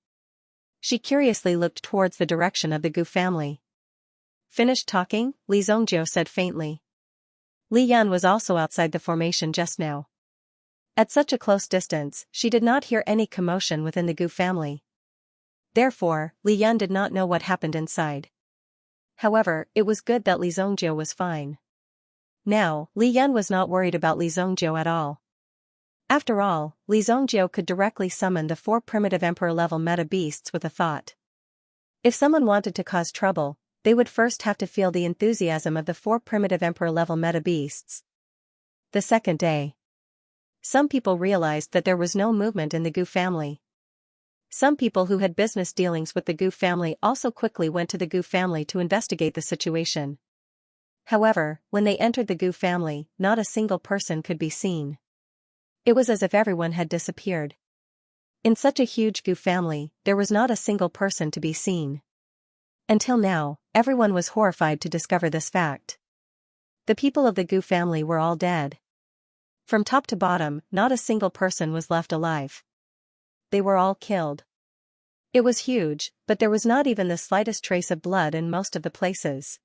She curiously looked towards the direction of the Gu family. Finished talking? Li Zongjie said faintly. Li Yan was also outside the formation just now. At such a close distance, she did not hear any commotion within the Gu family. Therefore, Li Yan did not know what happened inside. However, it was good that Li Zongjie was fine. Now, Li Yan was not worried about Li Zongjie at all. After all, Li Zongjie could directly summon the 4 primitive emperor-level meta beasts with a thought. If someone wanted to cause trouble, they would first have to feel the enthusiasm of the 4 primitive emperor-level meta beasts. The second day, some people realized that there was no movement in the Gu family. Some people who had business dealings with the Gu family also quickly went to the Gu family to investigate the situation. However, when they entered the Gu family, not a single person could be seen. It was as if everyone had disappeared. In such a huge Gu family, there was not a single person to be seen. Until now, everyone was horrified to discover this fact. The people of the Gu family were all dead. From top to bottom, not a single person was left alive. They were all killed. It was huge, but there was not even the slightest trace of blood in most of the places.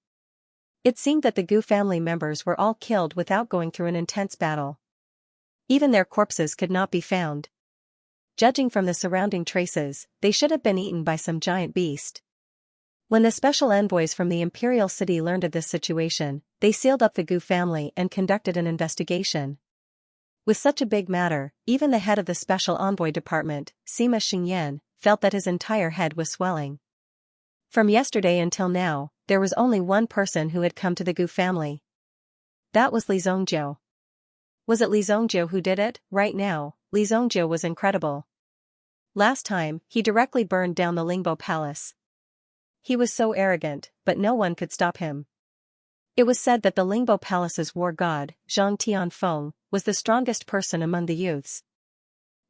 It seemed that the Gu family members were all killed without going through an intense battle. Even their corpses could not be found. Judging from the surrounding traces, they should have been eaten by some giant beast. When the special envoys from the imperial city learned of this situation, they sealed up the Gu family and conducted an investigation. With such a big matter, even the head of the special envoy department, Sima Xingyan, felt that his entire head was swelling. From yesterday until now, there was only one person who had come to the Gu family. That was Li Zongjie. Was it Li Zhongjiu who did it? Right now, Li Zhongjiu was incredible. Last time, he directly burned down the Lingbo palace. He was so arrogant, but no one could stop him. It was said that the Lingbo palace's war god, Zhang Tianfeng, was the strongest person among the youths.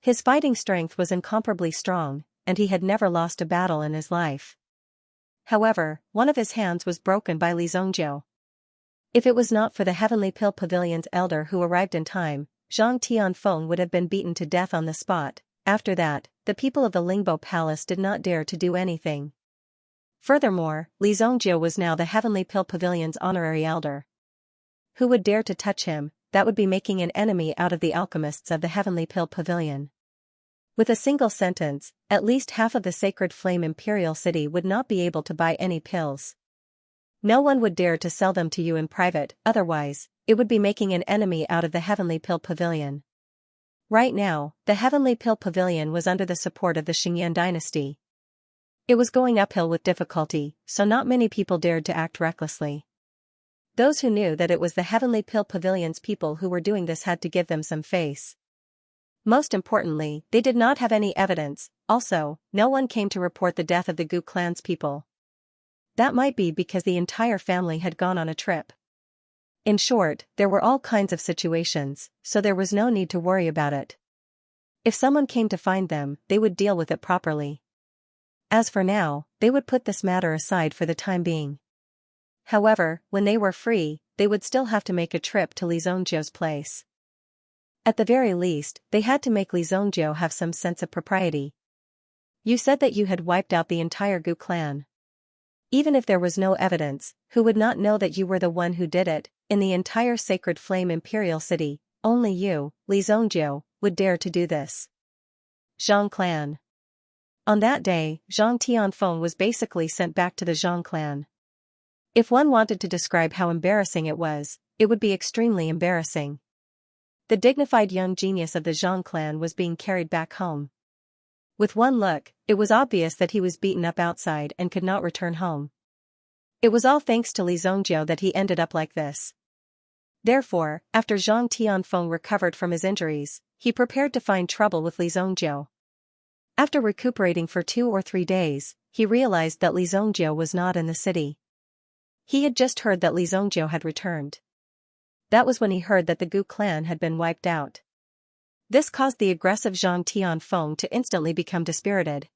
His fighting strength was incomparably strong, and he had never lost a battle in his life. However, one of his hands was broken by Li Zhongjiu. If it was not for the Heavenly Pill Pavilion's elder who arrived in time, Zhang Tianfeng would have been beaten to death on the spot. After that, the people of the Lingbo Palace did not dare to do anything. Furthermore, Li Zhongjiu was now the Heavenly Pill Pavilion's honorary elder. Who would dare to touch him? That would be making an enemy out of the alchemists of the Heavenly Pill Pavilion. With a single sentence, at least half of the Sacred Flame Imperial City would not be able to buy any pills. No one would dare to sell them to you in private, otherwise, it would be making an enemy out of the Heavenly Pill Pavilion. Right now, the Heavenly Pill Pavilion was under the support of the Xianxia dynasty. It was going uphill with difficulty, so not many people dared to act recklessly. Those who knew that it was the Heavenly Pill Pavilion's people who were doing this had to give them some face. Most importantly, they did not have any evidence. Also, no one came to report the death of the Gu clan's people. That might be because the entire family had gone on a trip. In short, there were all kinds of situations, so there was no need to worry about it. If someone came to find them, they would deal with it properly. As for now, they would put this matter aside for the time being. However, when they were free, they would still have to make a trip to Li Zhongjiu's place. At the very least, they had to make Li Zhongjiu have some sense of propriety. You said that you had wiped out the entire Gu clan. Even if there was no evidence, who would not know that you were the one who did it? In the entire Sacred Flame Imperial City, only you, Li Zhongjiu, would dare to do this. Zhang clan. On that day, Zhang Tianfeng was basically sent back to the Zhang clan. If one wanted to describe how embarrassing it would be extremely embarrassing. The dignified young genius of the Zhang clan was being carried back home. With one look, it was obvious that he was beaten up outside and could not return home. It was all thanks to Li Zhongjiu that he ended up like this. Therefore, after Zhang Tianfeng recovered from his injuries, he prepared to find trouble with Li Zhongjiu. After recuperating for 2 or 3 days, he realized that Li Zhongjiu was not in the city. He had just heard that Li Zhongjiu had returned. That was when he heard that the Gu clan had been wiped out. This caused the aggressive Zhang Tianfeng to instantly become dispirited.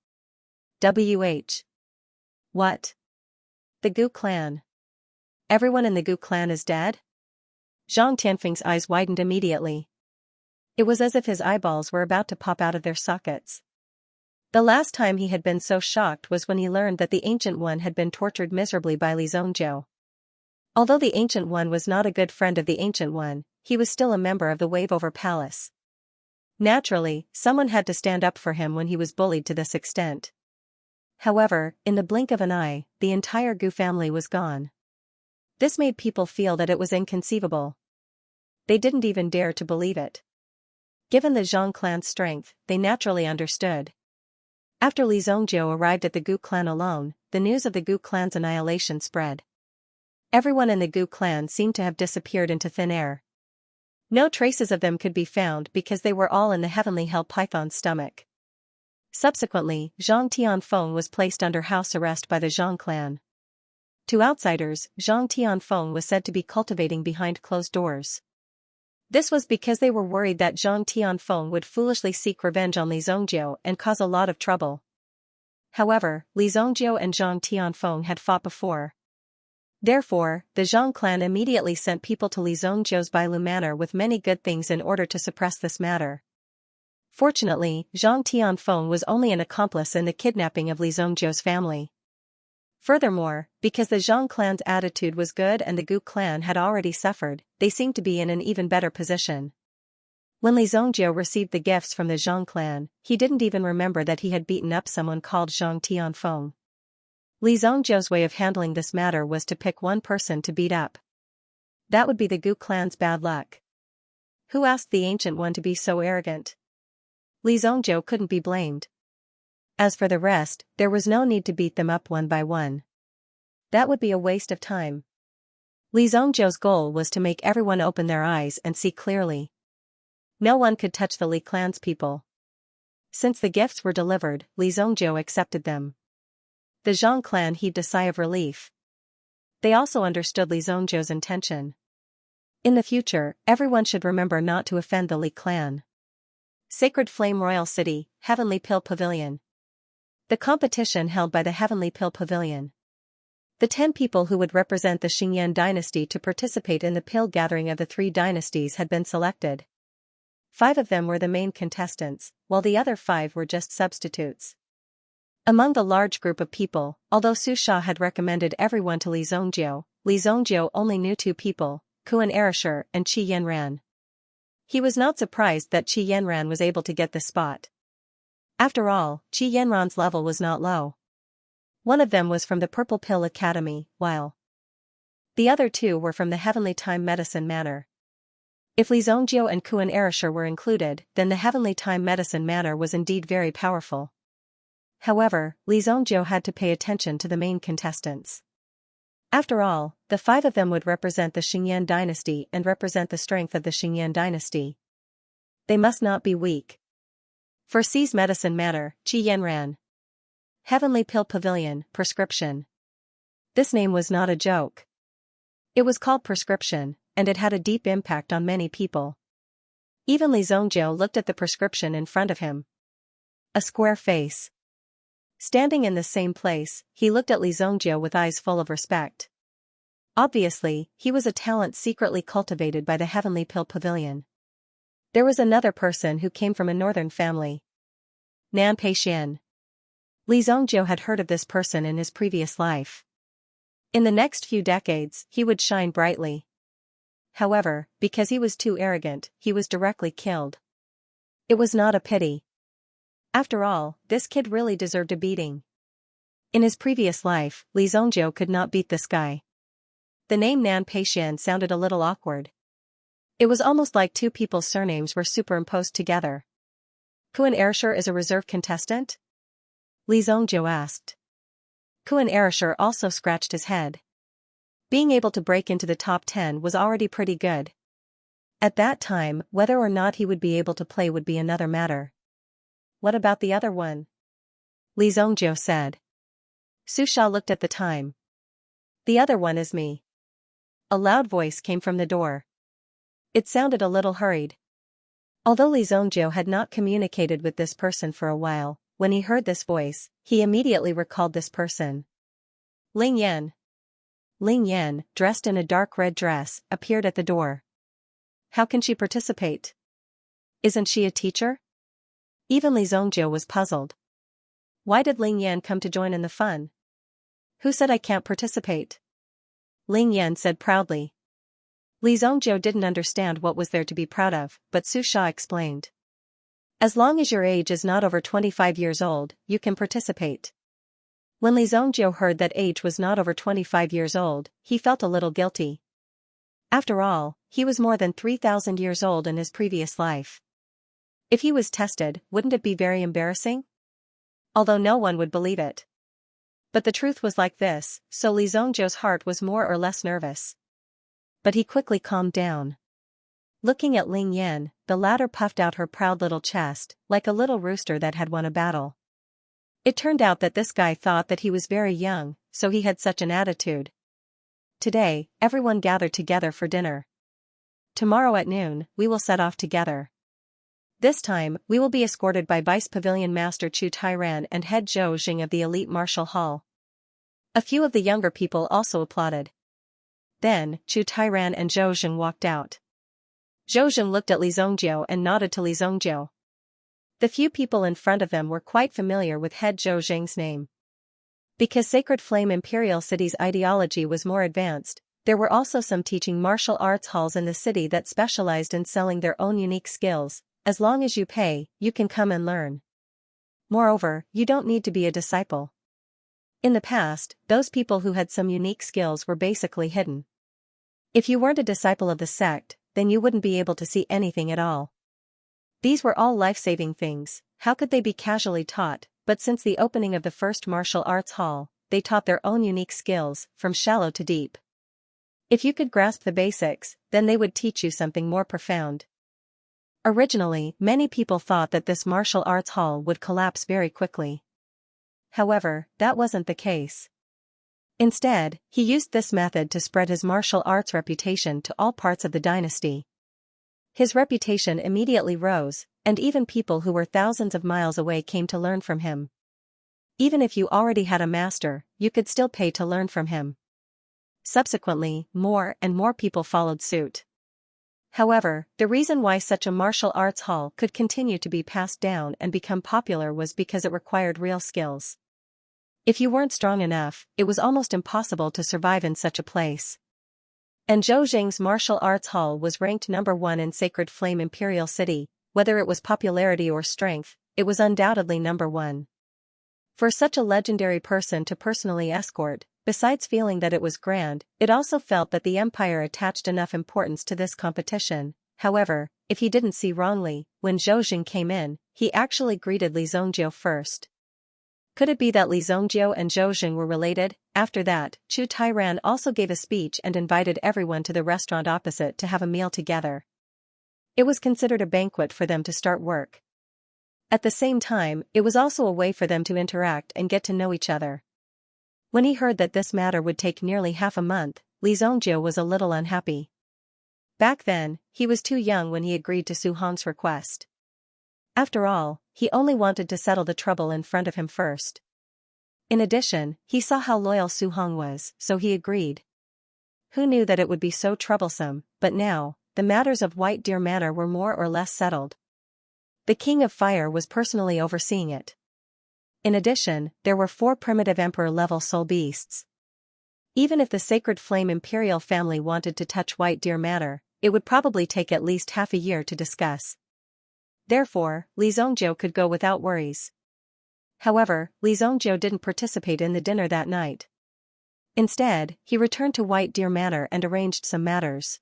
What? The Gu clan? Everyone in the Gu clan is dead? Zhang Tianfeng's eyes widened immediately. It was as if his eyeballs were about to pop out of their sockets. The last time he had been so shocked was when he learned that the Ancient One had been tortured miserably by Li Zhongjiu. Although the Ancient One was not a good friend of the Ancient One, he was still a member of the Wave-Over Palace. Naturally, someone had to stand up for him when he was bullied to this extent. However, in the blink of an eye, the entire Gu family was gone. This made people feel that it was inconceivable. They didn't even dare to believe it. Given the Zhang clan's strength, they naturally understood. After Li Zhongjiu arrived at the Gu clan alone, the news of the Gu clan's annihilation spread. Everyone in the Gu clan seemed to have disappeared into thin air. No traces of them could be found because they were all in the heavenly hell python's stomach. Subsequently, Zhang Tianfeng was placed under house arrest by the Zhang clan. To outsiders, Zhang Tianfeng was said to be cultivating behind closed doors. This was because they were worried that Zhang Tianfeng would foolishly seek revenge on Li Zhongjiu and cause a lot of trouble. However, Li Zhongjiu and Zhang Tianfeng had fought before. Therefore, the Zhang clan immediately sent people to Li Zhongjiu's Bailu Manor with many good things in order to suppress this matter. Fortunately, Zhang Tianfeng was only an accomplice in the kidnapping of Li Zhongjiu's family. Furthermore, because the Zhang clan's attitude was good and the Gu clan had already suffered, they seemed to be in an even better position. When Li Zhongjiu received the gifts from the Zhang clan, he didn't even remember that he had beaten up someone called Zhang Tianfeng. Li Zhongjiu's way of handling this matter was to pick one person to beat up. That would be the Gu clan's bad luck. Who asked the Ancient One to be so arrogant? Li Zhongjiu couldn't be blamed. As for the rest, there was no need to beat them up one by one. That would be a waste of time. Li Zhongjiu's goal was to make everyone open their eyes and see clearly. No one could touch the Li clan's people. Since the gifts were delivered, Li Zongjiu accepted them. The Zhang clan heaved a sigh of relief. They also understood Li Zongjiu's intention. In the future, everyone should remember not to offend the Li clan. Sacred Flame Royal City, Heavenly Pill Pavilion. The competition held by the Heavenly Pill Pavilion. The 10 people who would represent the Xingyan dynasty to participate in the pill gathering of the 3 dynasties had been selected. 5 of them were the main contestants, while the other 5 were just substitutes. Among the large group of people, although Su Sha had recommended everyone to Li Zongjiu only knew 2 people, Kuan Erishur and Qi Yanran. He was not surprised that Qi Yanran was able to get the spot. After all, Qi Yanran's level was not low. One of them was from the Purple Pill Academy, while the other 2 were from the Heavenly Time Medicine Manor. If Li Zongjiu and Kuan Erishur were included, then the Heavenly Time Medicine Manor was indeed very powerful. However, Li Zongjiu had to pay attention to the main contestants. After all, the 5 of them would represent the Xingyan dynasty and represent the strength of the Xingyan dynasty. They must not be weak. For Xi's Medicine Manor, Qi Yanran. Heavenly Pill Pavilion, Prescription. This name was not a joke. It was called Prescription, and it had a deep impact on many people. Even Li Zongjiu looked at the prescription in front of him. A square face. Standing in the same place, he looked at Li Zongjiu with eyes full of respect. Obviously, he was a talent secretly cultivated by the Heavenly Pill Pavilion. There was another person who came from a northern family. Nan Peixian. Li Zongjiu had heard of this person in his previous life. In the next few decades, he would shine brightly. However, because he was too arrogant, he was directly killed. It was not a pity. After all, this kid really deserved a beating. In his previous life, Li Zongjiu could not beat this guy. The name Nan Peixian sounded a little awkward. It was almost like 2 people's surnames were superimposed together. Kuan Erishur is a reserve contestant? Li Zongjiu asked. Kuan Erishur also scratched his head. Being able to break into the top 10 was already pretty good. At that time, whether or not he would be able to play would be another matter. What about the other one? Li Zongjiu said. Su Sha looked at the time. The other one is me. A loud voice came from the door. It sounded a little hurried. Although Li Zongjiu had not communicated with this person for a while, when he heard this voice, he immediately recalled this person. Ling Yan. Ling Yan, dressed in a dark red dress, appeared at the door. How can she participate? Isn't she a teacher? Even Li Zongjiu was puzzled. Why did Ling Yan come to join in the fun? Who said I can't participate? Ling Yan said proudly. Li Zongjiu didn't understand what was there to be proud of, but Su Sha explained. As long as your age is not over 25 years old, you can participate. When Li Zongjiu heard that age was not over 25 years old, he felt a little guilty. After all, he was more than 3,000 years old in his previous life. If he was tested, wouldn't it be very embarrassing? Although no one would believe it. But the truth was like this, so Li Zongjiu's heart was more or less nervous. But he quickly calmed down. Looking at Ling Yan, the latter puffed out her proud little chest, like a little rooster that had won a battle. It turned out that this guy thought that he was very young, so he had such an attitude. Today, everyone gathered together for dinner. Tomorrow at noon, we will set off together. This time, we will be escorted by Vice Pavilion Master Chu Tairan and Head Zhou Jing of the Elite Martial Hall. A few of the younger people also applauded. Then, Chu Tairan and Zhou Jing walked out. Zhou Jing looked at Li Zongjiu and nodded to Li Zongjiu. The few people in front of them were quite familiar with Head Zhou Jing's name. Because Sacred Flame Imperial City's ideology was more advanced, there were also some teaching martial arts halls in the city that specialized in selling their own unique skills. As long as you pay, you can come and learn. Moreover, you don't need to be a disciple. In the past, those people who had some unique skills were basically hidden. If you weren't a disciple of the sect, then you wouldn't be able to see anything at all. These were all life-saving things. How could they be casually taught? But since the opening of the first martial arts hall, they taught their own unique skills, from shallow to deep. If you could grasp the basics, then they would teach you something more profound. Originally, many people thought that this martial arts hall would collapse very quickly. However, that wasn't the case. Instead, he used this method to spread his martial arts reputation to all parts of the dynasty. His reputation immediately rose, and even people who were thousands of miles away came to learn from him. Even if you already had a master, you could still pay to learn from him. Subsequently, more and more people followed suit. However, the reason why such a martial arts hall could continue to be passed down and become popular was because it required real skills. If you weren't strong enough, it was almost impossible to survive in such a place. And Zhou Jing's martial arts hall was ranked number 1 in Sacred Flame Imperial City. Whether it was popularity or strength, it was undoubtedly number 1. For such a legendary person to personally escort, besides feeling that it was grand, it also felt that the empire attached enough importance to this competition. However, if he didn't see wrongly, when Zhou Jing came in, he actually greeted Li Zongjiu first. Could it be that Li Zongjiu and Zhou Jing were related? After that, Chu Tairan also gave a speech and invited everyone to the restaurant opposite to have a meal together. It was considered a banquet for them to start work. At the same time, it was also a way for them to interact and get to know each other. When he heard that this matter would take nearly half a month, Li Zongjiu was a little unhappy. Back then, he was too young when he agreed to Su Hong's request. After all, he only wanted to settle the trouble in front of him first. In addition, he saw how loyal Su Hong was, so he agreed. Who knew that it would be so troublesome? But now, the matters of White Deer Manor were more or less settled. The King of Fire was personally overseeing it. In addition, there were 4 primitive Emperor-level soul beasts. Even if the Sacred Flame Imperial family wanted to touch White Deer Manor, it would probably take at least half a year to discuss. Therefore, Li Zongjiu could go without worries. However, Li Zongjiu didn't participate in the dinner that night. Instead, he returned to White Deer Manor and arranged some matters.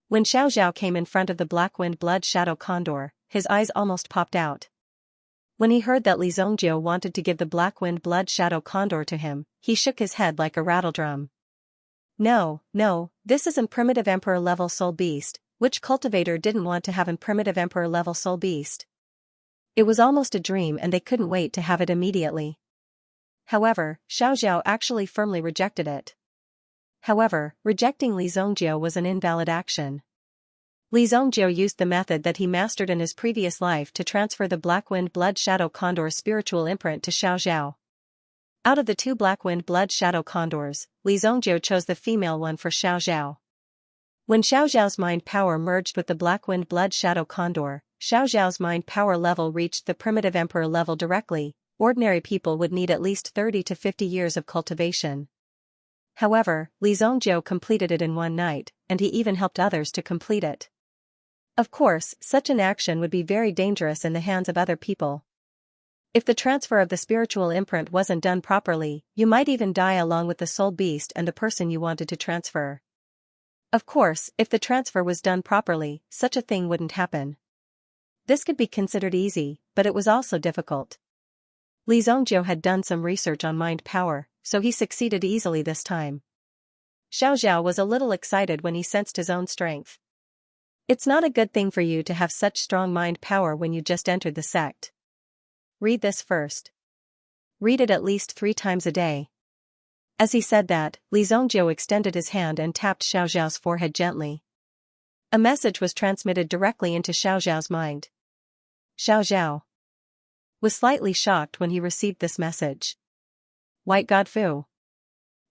When Xiao Zhao came in front of the Black-Wind Blood Shadow Condor, his eyes almost popped out. When he heard that Li Zongjiu wanted to give the Black-Wind Blood Shadow Condor to him, he shook his head like a rattledrum. No, this isn't primitive Emperor-level soul beast. Which cultivator didn't want to have a primitive Emperor-level soul beast? It was almost a dream and they couldn't wait to have it immediately. However, Xiao Zhao actually firmly rejected it. However, rejecting Li Zongjiu was an invalid action. Li Zongjiu used the method that he mastered in his previous life to transfer the Black-Wind Blood Shadow Condor's spiritual imprint to Xiao Zhao. Out of the 2 Black-Wind Blood Shadow Condors, Li Zongjiu chose the female one for Xiao Zhao. When Xiao Zhao's mind power merged with the Black-Wind Blood Shadow Condor, Xiao Zhao's mind power level reached the primitive Emperor level directly. Ordinary people would need at least 30 to 50 years of cultivation. However, Li Zongjiu completed it in one night, and he even helped others to complete it. Of course, such an action would be very dangerous in the hands of other people. If the transfer of the spiritual imprint wasn't done properly, you might even die along with the soul beast and the person you wanted to transfer. Of course, if the transfer was done properly, such a thing wouldn't happen. This could be considered easy, but it was also difficult. Li Zongjiu had done some research on mind power, so he succeeded easily this time. Xiao Zhao was a little excited when he sensed his own strength. It's not a good thing for you to have such strong mind power when you just entered the sect. Read this first. Read it at least 3 times a day. As he said that, Li Zongjiu extended his hand and tapped Xiao Zhao's forehead gently. A message was transmitted directly into Xiao Zhao's mind. Xiao Zhao was slightly shocked when he received this message. White God Fu.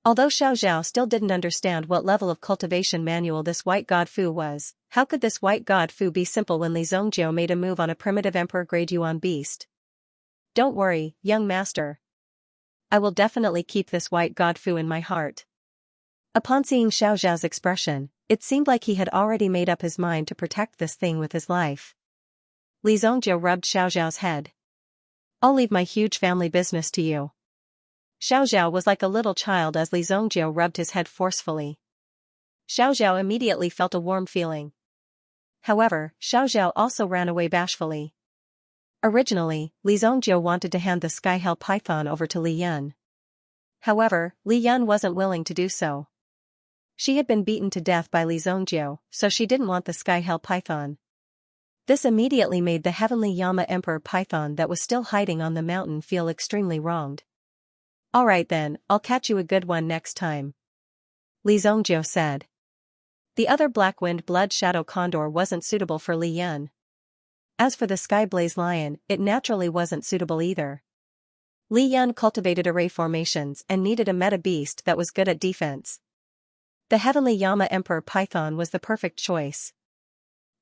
Although Xiao Zhao still didn't understand what level of cultivation manual this White God Fu was, how could this White God Fu be simple when Li Zongjiu made a move on a primitive Emperor grade Yuan beast? Don't worry, young master. I will definitely keep this White God Fu in my heart. Upon seeing Xiao Zhao's expression, it seemed like he had already made up his mind to protect this thing with his life. Li Zongjiu rubbed Xiao Zhao's head. I'll leave my huge family business to you. Xiao Zhao was like a little child as Li Zongjiu rubbed his head forcefully. Xiao Zhao immediately felt a warm feeling. However, Xiao Zhao also ran away bashfully. Originally, Li Zongjiu wanted to hand the Sky Hell Python over to Li Yun. However, Li Yun wasn't willing to do so. She had been beaten to death by Li Zongjiu, so she didn't want the Sky Hell Python. This immediately made the heavenly Yama Emperor Python that was still hiding on the mountain feel extremely wronged. Alright then, I'll catch you a good one next time, Li Zhongjiu said. The other black-winged blood shadow condor wasn't suitable for Li Yan. As for the sky-blaze lion, it naturally wasn't suitable either. Li Yan cultivated array formations and needed a meta beast that was good at defense. The heavenly Yama Emperor Python was the perfect choice.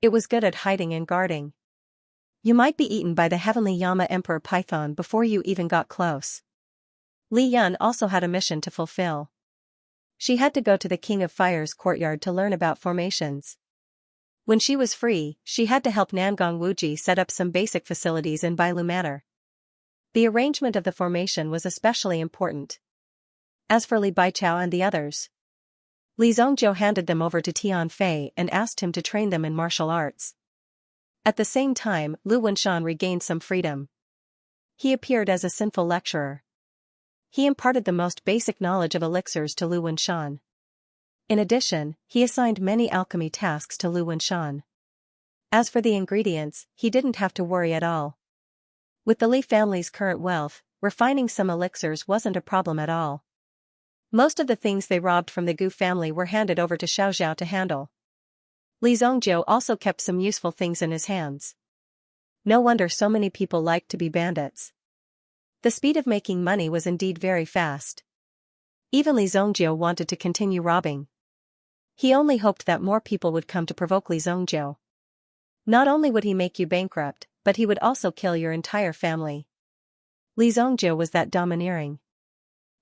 It was good at hiding and guarding. You might be eaten by the heavenly Yama Emperor Python before you even got close. Li Yan also had a mission to fulfill. She had to go to the King of Fire's courtyard to learn about formations. When she was free, she had to help Nangong Wuji set up some basic facilities in Bailu Manor. The arrangement of the formation was especially important. As for Li Baichao and the others, Li Zhongjiu handed them over to Tian Fei and asked him to train them in martial arts. At the same time, Lu Wenshan regained some freedom. He appeared as a sinful lecturer. He imparted the most basic knowledge of elixirs to Lu Wenshan. In addition, he assigned many alchemy tasks to Lu Wenshan. As for the ingredients, he didn't have to worry at all. With the Li family's current wealth, refining some elixirs wasn't a problem at all. Most of the things they robbed from the Gu family were handed over to Xiaoxiao to handle. Li Zhongjiu also kept some useful things in his hands. No wonder so many people liked to be bandits. The speed of making money was indeed very fast. Even Li Zhongjiu wanted to continue robbing. He only hoped that more people would come to provoke Li Zhongjiu. Not only would he make you bankrupt, but he would also kill your entire family. Li Zhongjiu was that domineering.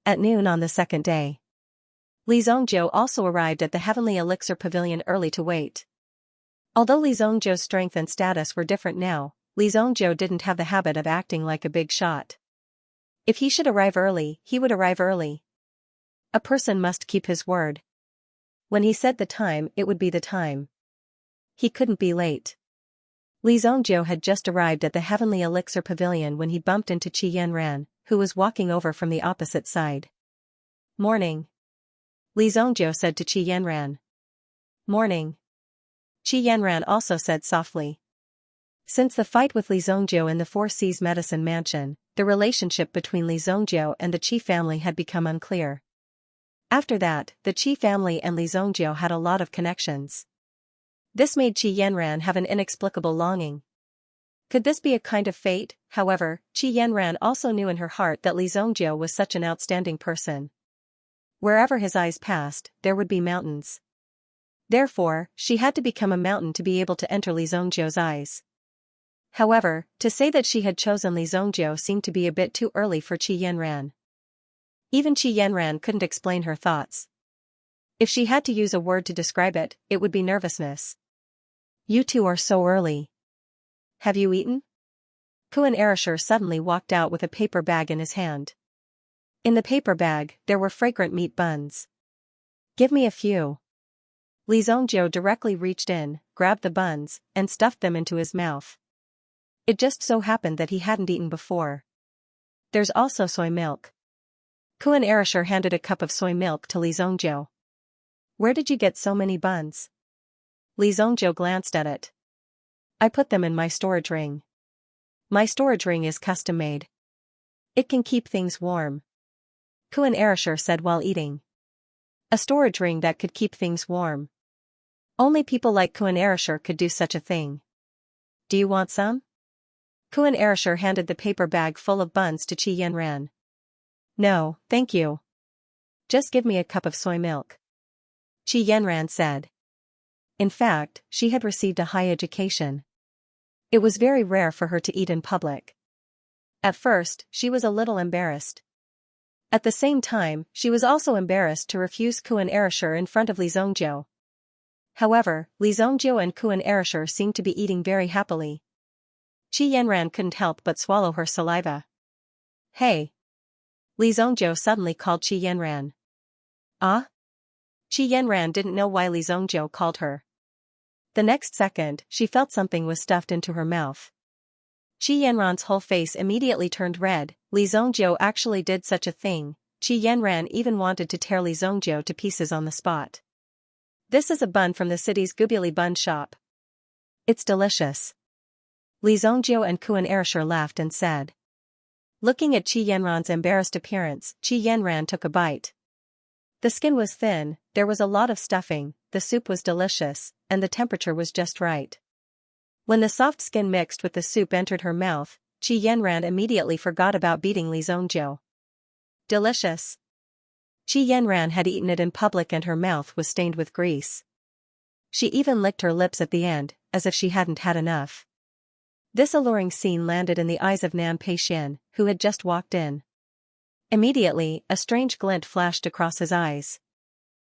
At noon on the second day, Li Zhongjiu also arrived at the Heavenly Elixir Pavilion early to wait. Although Li Zhongjiu's strength and status were different now, Li Zhongjiu didn't have the habit of acting like a big shot. If he should arrive early, he would arrive early. A person must keep his word. When he said the time, it would be the time. He couldn't be late. Li Zhongjiu had just arrived at the Heavenly Elixir Pavilion when he bumped into Qi Yanran, who was walking over from the opposite side. Morning, Li Zhongjiu said to Qi Yanran. Morning, Qi Yanran also said softly. Since the fight with Li Zhongjiu in the Four Seas Medicine Mansion, the relationship between Li Zhongjiu and the Qi family had become unclear. After that, the Qi family and Li Zhongjiu had a lot of connections. This made Qi Yanran have an inexplicable longing. Could this be a kind of fate? However, Qi Yanran also knew in her heart that Li Zhongjiu was such an outstanding person. Wherever his eyes passed, there would be mountains. Therefore, she had to become a mountain to be able to enter Li Zhongjiu's eyes. However, to say that she had chosen Li Zhongjiu seemed to be a bit too early for Qi Yanran. Even Qi Yanran couldn't explain her thoughts. If she had to use a word to describe it, it would be nervousness. You two are so early. Have you eaten? Kuan Erishur suddenly walked out with a paper bag in his hand. In the paper bag, there were fragrant meat buns. Give me a few. Li Zhongjiu directly reached in, grabbed the buns, and stuffed them into his mouth. It just so happened that he hadn't eaten before. There's also soy milk. Kuan Erishur handed a cup of soy milk to Li Zhongjiu. Where did you get so many buns? Li Zhongjiu glanced at it. I put them in my storage ring. My storage ring is custom-made. It can keep things warm. Kuan Erishur said while eating. A storage ring that could keep things warm. Only people like Kuan Erishur could do such a thing. Do you want some? Kuan Erishur handed the paper bag full of buns to Qi Yanran. No, thank you. Just give me a cup of soy milk. Qi Yanran said. In fact, she had received a high education. It was very rare for her to eat in public. At first, she was a little embarrassed. At the same time, she was also embarrassed to refuse Kuan Erishur in front of Li Zhongjiu. However, Li Zhongjiu and Kuan Erishur seemed to be eating very happily. Qi Yanran couldn't help but swallow her saliva. Hey! Li Zhongjiu suddenly called Qi Yanran. Ah? Qi Yanran didn't know why Li Zhongjiu called her. The next second, she felt something was stuffed into her mouth. Qi Yanran's whole face immediately turned red. Li Zhongjiu actually did such a thing. Qi Yanran even wanted to tear Li Zhongjiu to pieces on the spot. This is a bun from the city's Gubili bun shop. It's delicious. Li Zongjiu and Kuan Erishur laughed and said. Looking at Qi Yanran's embarrassed appearance, Qi Yanran took a bite. The skin was thin, there was a lot of stuffing, the soup was delicious, and the temperature was just right. When the soft skin mixed with the soup entered her mouth, Qi Yanran immediately forgot about beating Li Zongjiu. Delicious. Qi Yanran had eaten it in public and her mouth was stained with grease. She even licked her lips at the end, as if she hadn't had enough. This alluring scene landed in the eyes of Nan Peixian, who had just walked in. Immediately, a strange glint flashed across his eyes.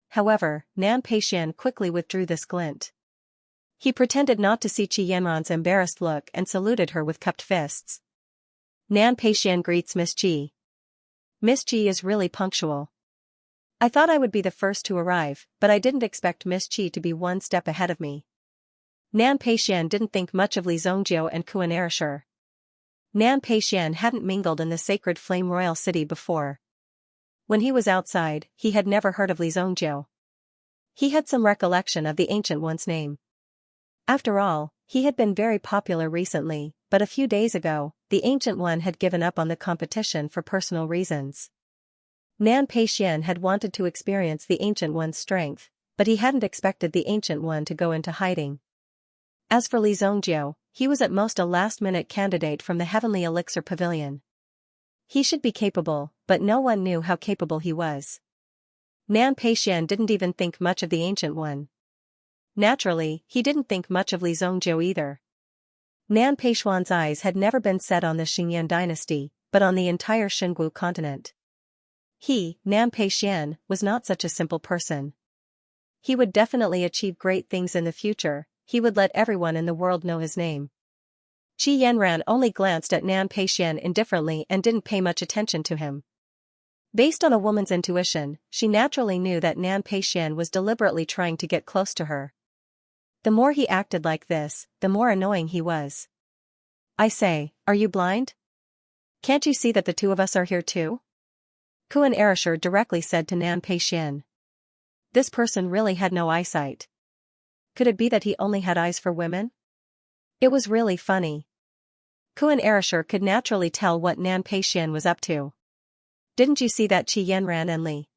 However, Nan Peixian quickly withdrew this glint. He pretended not to see Qi Yanran's embarrassed look and saluted her with cupped fists. Nan Peixian greets Miss Qi. Miss Qi is really punctual. I thought I would be the first to arrive, but I didn't expect Miss Qi to be one step ahead of me. Nan Peixian didn't think much of Li Zongjiu and Kuan Erishur. Nan Peixian hadn't mingled in the sacred flame royal city before. When he was outside, he had never heard of Li Zongjiu. He had some recollection of the Ancient One's name. After all, he had been very popular recently, but a few days ago, the Ancient One had given up on the competition for personal reasons. Nan Peixian had wanted to experience the Ancient One's strength, but he hadn't expected the Ancient One to go into hiding. As for Li Zongjiu, he was at most a last-minute candidate from the Heavenly Elixir Pavilion. He should be capable, but no one knew how capable he was. Nan Peixian didn't even think much of the Ancient One. Naturally, he didn't think much of Li Zongjiu either. Nan Peixian's eyes had never been set on the Xingyan dynasty, but on the entire Xingu continent. He, Nan Peixian, was not such a simple person. He would definitely achieve great things in the future, he would let everyone in the world know his name. Qi Yanran only glanced at Nan Peixian indifferently and didn't pay much attention to him. Based on a woman's intuition, she naturally knew that Nan Peixian was deliberately trying to get close to her. The more he acted like this, the more annoying he was. I say, are you blind? Can't you see that the two of us are here too? Kuan Erishur directly said to Nan Peixian. This person really had no eyesight. Could it be that he only had eyes for women? It was really funny. Kuan Erishur could naturally tell what Nan Peixian was up to. Didn't you see that Qi Yanran and Li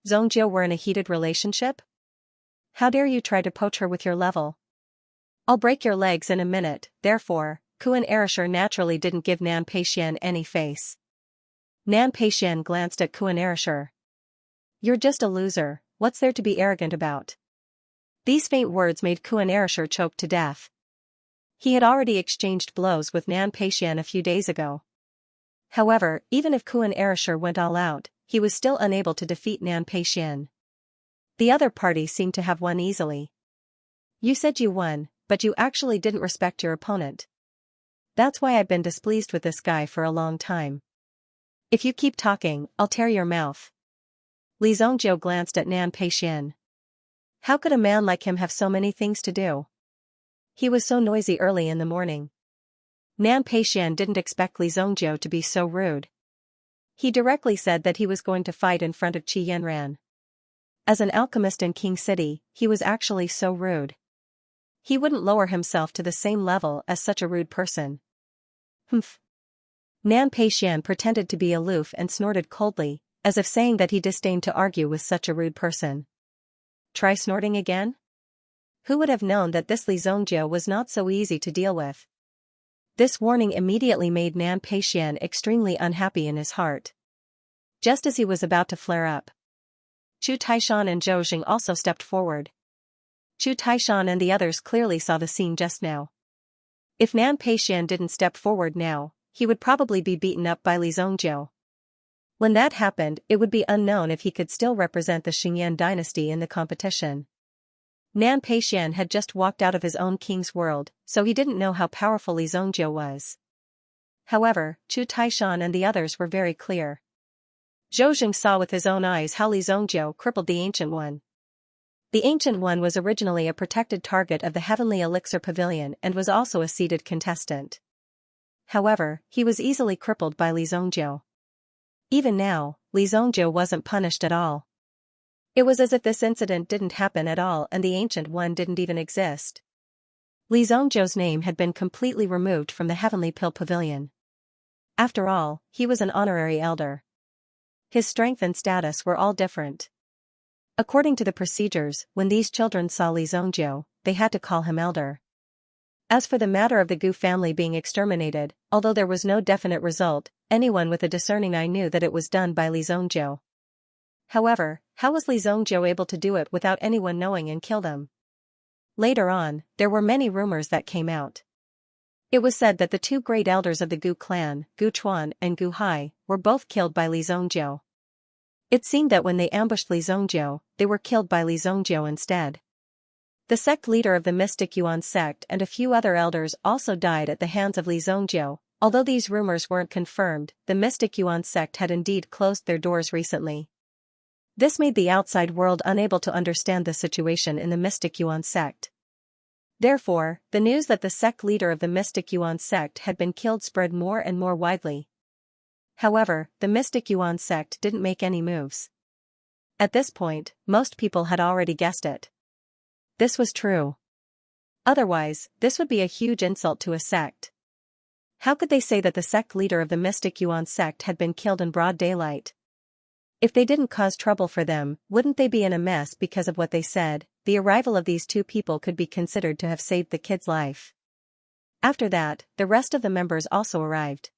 Zongjiu were in a heated relationship? How dare you try to poach her with your level? I'll break your legs in a minute. Therefore, Kuan Erishur naturally didn't give Nan Peixian any face. Nan Peixian glanced at Kuan Erishur. You're just a loser, what's there to be arrogant about? These faint words made Kuan Erishur choke to death. He had already exchanged blows with Nan Peixian a few days ago. However, even if Kuan Erishur went all out, he was still unable to defeat Nan Peixian. The other party seemed to have won easily. You said you won, but you actually didn't respect your opponent. That's why I've been displeased with this guy for a long time. If you keep talking, I'll tear your mouth. Li Zongjiu glanced at Nan Peixian. How could a man like him have so many things to do? He was so noisy early in the morning. Nan Peixian didn't expect Li Zongjiu to be so rude. He directly said that he was going to fight in front of Qi Yanran. As an alchemist in King City, he was actually so rude. He wouldn't lower himself to the same level as such a rude person. Humph. Nan Peixian pretended to be aloof and snorted coldly, as if saying that he disdained to argue with such a rude person. Try snorting again? Who would have known that this Li Zongjiu was not so easy to deal with? This warning immediately made Nan Peixian extremely unhappy in his heart. Just as he was about to flare up, Chu Taishan and Zhou Jing also stepped forward. Chu Taishan and the others clearly saw the scene just now. If Nan Peixian didn't step forward now, he would probably be beaten up by Li Zongjiu. When that happened, it would be unknown if he could still represent the Xingyan dynasty in the competition. Nan Peixian had just walked out of his own king's world, so he didn't know how powerful Li Zongjiu was. However, Chu Taishan and the others were very clear. Zhou Jing saw with his own eyes how Li Zongjiu crippled the Ancient One. The Ancient One was originally a protected target of the Heavenly Elixir Pavilion and was also a seeded contestant. However, he was easily crippled by Li Zongjiu. Even now, Li Zongjiu wasn't punished at all. It was as if this incident didn't happen at all and the Ancient One didn't even exist. Li Zhongzhou's name had been completely removed from the Heavenly Pill Pavilion. After all, he was an honorary elder. His strength and status were all different. According to the procedures, when these children saw Li Zhongzhou, they had to call him elder. As for the matter of the Gu family being exterminated, although there was no definite result, anyone with a discerning eye knew that it was done by Li Zhongzhou. However, how was Li Zhongzhou able to do it without anyone knowing and kill them? Later on, there were many rumors that came out. It was said that the two great elders of the Gu clan, Gu Chuan and Gu Hai, were both killed by Li Zhongzhou. It seemed that when they ambushed Li Zhongzhou, they were killed by Li Zhongzhou instead. The sect leader of the mystic Yuan sect and a few other elders also died at the hands of Li Zhongzhou. Although these rumors weren't confirmed, the mystic Yuan sect had indeed closed their doors recently. This made the outside world unable to understand the situation in the mystic Yuan sect. Therefore, the news that the sect leader of the mystic Yuan sect had been killed spread more and more widely. However, the mystic Yuan sect didn't make any moves. At this point, most people had already guessed it. This was true. Otherwise, this would be a huge insult to a sect. How could they say that the sect leader of the mystic Yuan sect had been killed in broad daylight? If they didn't cause trouble for them, wouldn't they be in a mess because of what they said? The arrival of these two people could be considered to have saved the kid's life. After that, the rest of the members also arrived.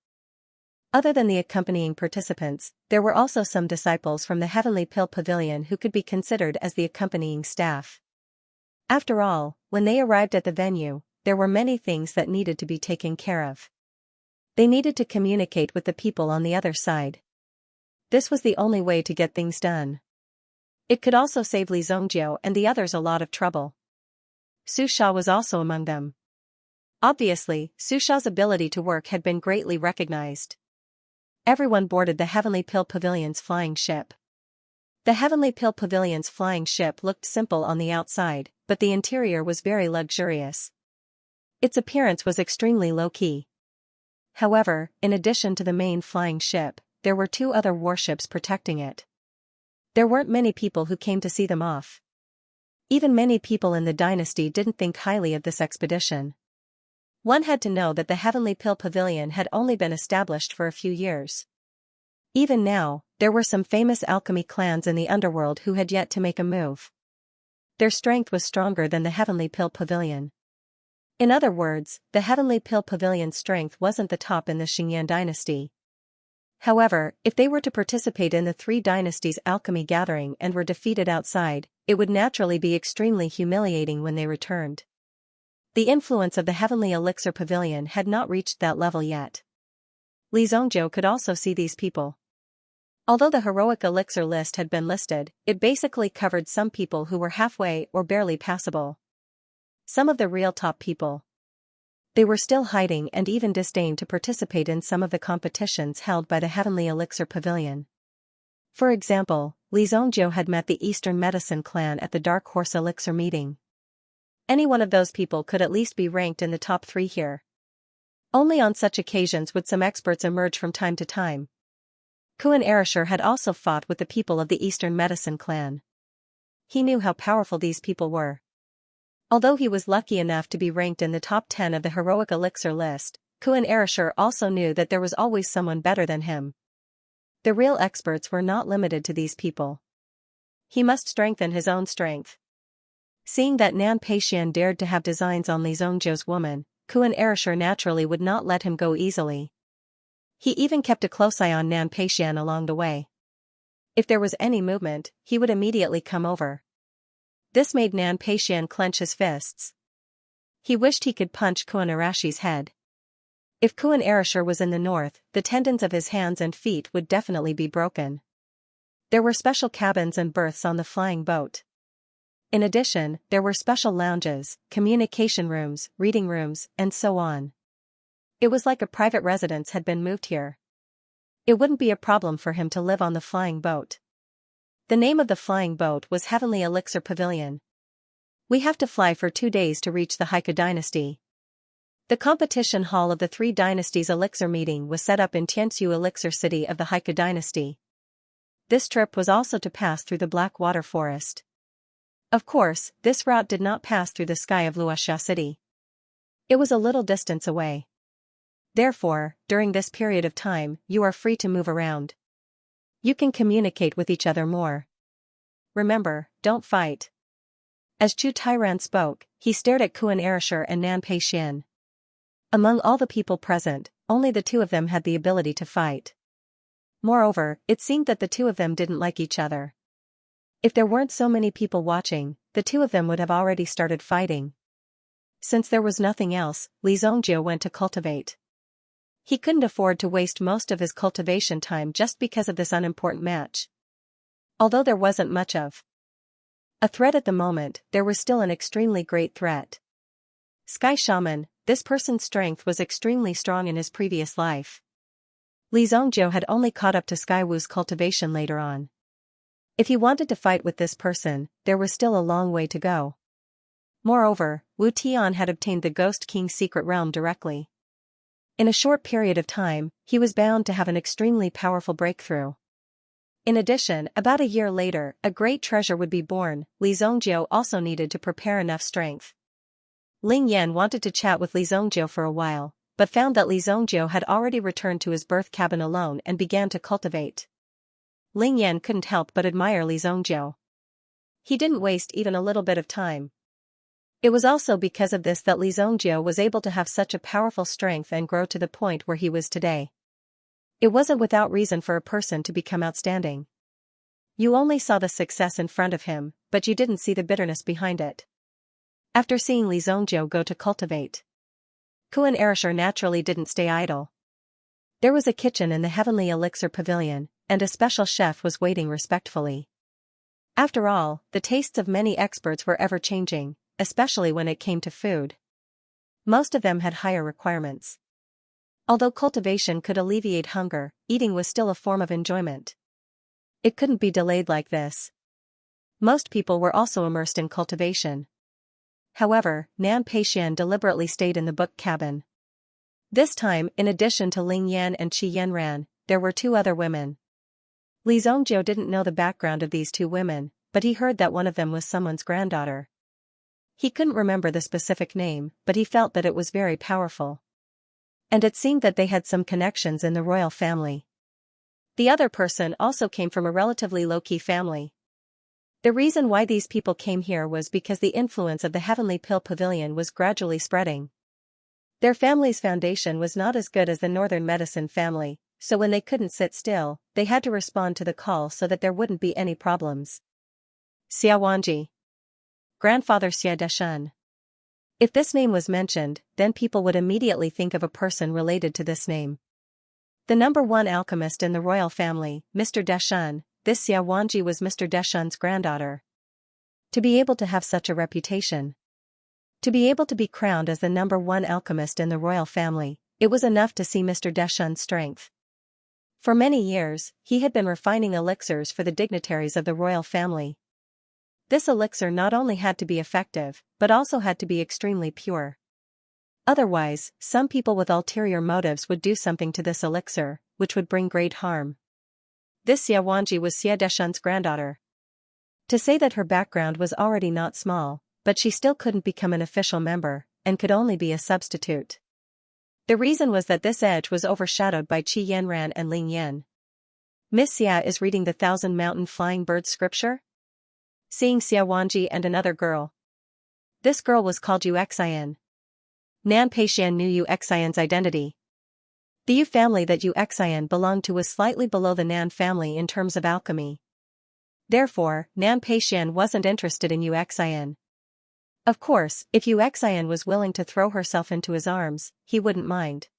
Other than the accompanying participants, there were also some disciples from the Heavenly Pill Pavilion who could be considered as the accompanying staff. After all, when they arrived at the venue, there were many things that needed to be taken care of. They needed to communicate with the people on the other side. This was the only way to get things done. It could also save Li Zhongzhou and the others a lot of trouble. Su Sha was also among them. Obviously, Su Sha's ability to work had been greatly recognized. Everyone boarded the Heavenly Pill Pavilion's flying ship. The Heavenly Pill Pavilion's flying ship looked simple on the outside, but the interior was very luxurious. Its appearance was extremely low-key. However, in addition to the main flying ship, there were two other warships protecting it. There weren't many people who came to see them off. Even many people in the dynasty didn't think highly of this expedition. One had to know that the Heavenly Pill Pavilion had only been established for a few years. Even now, there were some famous alchemy clans in the underworld who had yet to make a move. Their strength was stronger than the Heavenly Pill Pavilion. In other words, the Heavenly Pill Pavilion's strength wasn't the top in the Xingyan dynasty. However, if they were to participate in the three dynasties' alchemy gathering and were defeated outside, it would naturally be extremely humiliating when they returned. The influence of the Heavenly Elixir Pavilion had not reached that level yet. Li Zhongzhou could also see these people. Although the heroic elixir list had been listed, it basically covered some people who were halfway or barely passable. Some of the real top people. They were still hiding and even disdained to participate in some of the competitions held by the Heavenly Elixir Pavilion. For example, Li Zhongzhou had met the Eastern Medicine clan at the Dark Horse Elixir meeting. Any one of those people could at least be ranked in the top 3 here. Only on such occasions would some experts emerge from time to time. Kuan Erishur had also fought with the people of the Eastern Medicine clan. He knew how powerful these people were. Although he was lucky enough to be ranked in the top 10 of the heroic elixir list, Kuan Erishur also knew that there was always someone better than him. The real experts were not limited to these people. He must strengthen his own strength. Seeing that Nan Peixian dared to have designs on Li Zhongzhou's woman, Kuan Erishur naturally would not let him go easily. He even kept a close eye on Nan Peixian along the way. If there was any movement, he would immediately come over. This made Nan Peixian clench his fists. He wished he could punch Kuan Arashi's head. If Kuan Erishur was in the north, the tendons of his hands and feet would definitely be broken. There were special cabins and berths on the flying boat. In addition, there were special lounges, communication rooms, reading rooms, and so on. It was like a private residence had been moved here. It wouldn't be a problem for him to live on the flying boat. The name of the flying boat was Heavenly Elixir Pavilion. We have to fly for 2 days to reach the Haika dynasty. The competition hall of the 3 dynasties elixir meeting was set up in Tianxiu Elixir City of the Haika dynasty. This trip was also to pass through the Black Water Forest. Of course, this route did not pass through the sky of Luoxia City. It was a little distance away. Therefore, during this period of time, you are free to move around. You can communicate with each other more. Remember, don't fight. As Chu Tairan spoke, he stared at Kuan Erishur and Nan Peixian. Among all the people present, only the two of them had the ability to fight. Moreover, it seemed that the two of them didn't like each other. If there weren't so many people watching, the two of them would have already started fighting. Since there was nothing else, Li Zongjie went to cultivate. He couldn't afford to waste most of his cultivation time just because of this unimportant match. Although there wasn't much of a threat at the moment, there was still an extremely great threat. Sky Shaman, this person's strength was extremely strong in his previous life. Li Zongjie had only caught up to Sky Wu's cultivation later on. If he wanted to fight with this person, there was still a long way to go. Moreover, Wu Tian had obtained the Ghost King's secret realm directly. In a short period of time, he was bound to have an extremely powerful breakthrough. In addition, about a year later, a great treasure would be born. Li Zongjie also needed to prepare enough strength. Ling Yan wanted to chat with Li Zongjie for a while, but found that Li Zongjie had already returned to his birth cabin alone and began to cultivate. Ling Yan couldn't help but admire Li Zongjie. He didn't waste even a little bit of time. It was also because of this that Li Zongjie was able to have such a powerful strength and grow to the point where he was today. It wasn't without reason for a person to become outstanding. You only saw the success in front of him, but you didn't see the bitterness behind it. After seeing Li Zongjie go to cultivate, Kuan Erishur naturally didn't stay idle. There was a kitchen in the Heavenly Elixir Pavilion, and a special chef was waiting respectfully. After all, the tastes of many experts were ever-changing, especially when it came to food. Most of them had higher requirements. Although cultivation could alleviate hunger, eating was still a form of enjoyment. It couldn't be delayed like this. Most people were also immersed in cultivation. However, Nan Peixian deliberately stayed in the book cabin. This time, in addition to Ling Yan and Qi Yanran, there were two other women. Li Zongjie didn't know the background of these two women, but he heard that one of them was someone's granddaughter. He couldn't remember the specific name, but he felt that it was very powerful. And it seemed that they had some connections in the royal family. The other person also came from a relatively low-key family. The reason why these people came here was because the influence of the Heavenly Pill Pavilion was gradually spreading. Their family's foundation was not as good as the Northern Medicine family, so when they couldn't sit still, they had to respond to the call so that there wouldn't be any problems. Xia Wanji. Grandfather Xia Deshun. If this name was mentioned, then people would immediately think of a person related to this name. The number one alchemist in the royal family, Mr. Deshun, this Xia Wanji was Mr. Deshun's granddaughter. To be able to have such a reputation, to be able to be crowned as the number one alchemist in the royal family, it was enough to see Mr. Deshun's strength. For many years, he had been refining elixirs for the dignitaries of the royal family. This elixir not only had to be effective, but also had to be extremely pure. Otherwise, some people with ulterior motives would do something to this elixir, which would bring great harm. This Xia Wanji was Xia Deshun's granddaughter. To say that her background was already not small, but she still couldn't become an official member, and could only be a substitute. The reason was that this edge was overshadowed by Qi Yanran and Ling Yan. Miss Xia is reading the Thousand Mountain Flying Bird scripture? Seeing Xia Wanji and another girl. This girl was called Yu Xian. Nan Peixian knew Yu Xian's identity. The Yu family that Yu Xian belonged to was slightly below the Nan family in terms of alchemy. Therefore, Nan Peixian wasn't interested in Yu Xian. Of course, if Yu Xian was willing to throw herself into his arms, he wouldn't mind.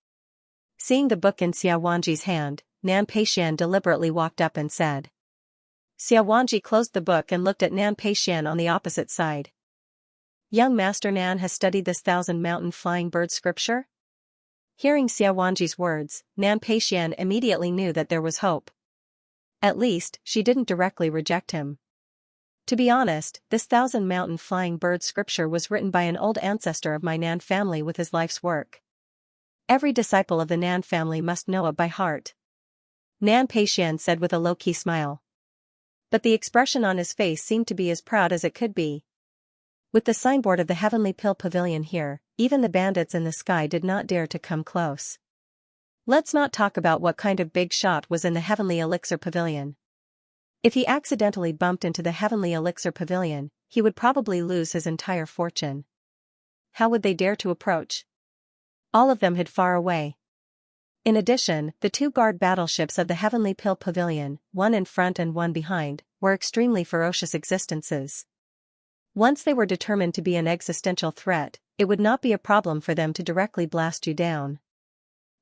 Seeing the book in Xia Wanji's hand, Nan Peixian deliberately walked up and said. Xia Wanji closed the book and looked at Nan Peixian on the opposite side. Young Master Nan has studied this Thousand Mountain Flying Bird scripture? Hearing Xia Wanji's words, Nan Peixian immediately knew that there was hope. At least, she didn't directly reject him. To be honest, this Thousand Mountain Flying Bird scripture was written by an old ancestor of my Nan family with his life's work. Every disciple of the Nan family must know it by heart. Nan Peixian said with a low-key smile. But the expression on his face seemed to be as proud as it could be. With the signboard of the Heavenly Pill Pavilion here, even the bandits in the sky did not dare to come close. Let's not talk about what kind of big shot was in the Heavenly Elixir Pavilion. If he accidentally bumped into the Heavenly Elixir Pavilion, he would probably lose his entire fortune. How would they dare to approach? All of them hid far away. In addition, the two guard battleships of the Heavenly Pill Pavilion, one in front and one behind, were extremely ferocious existences. Once they were determined to be an existential threat, it would not be a problem for them to directly blast you down.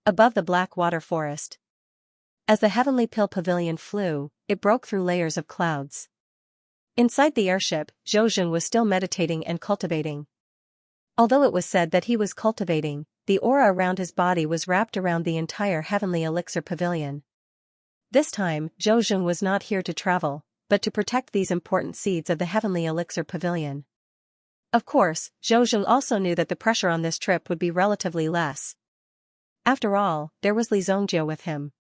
Above the black water forest. As the Heavenly Pill Pavilion flew, it broke through layers of clouds. Inside the airship, Zhou was still meditating and cultivating. Although it was said that he was cultivating, the aura around his body was wrapped around the entire Heavenly Elixir Pavilion. This time, Zhou was not here to travel, but to protect these important seeds of the Heavenly Elixir Pavilion. Of course, Zhou also knew that the pressure on this trip would be relatively less. After all, there was Li Zongjiu with him.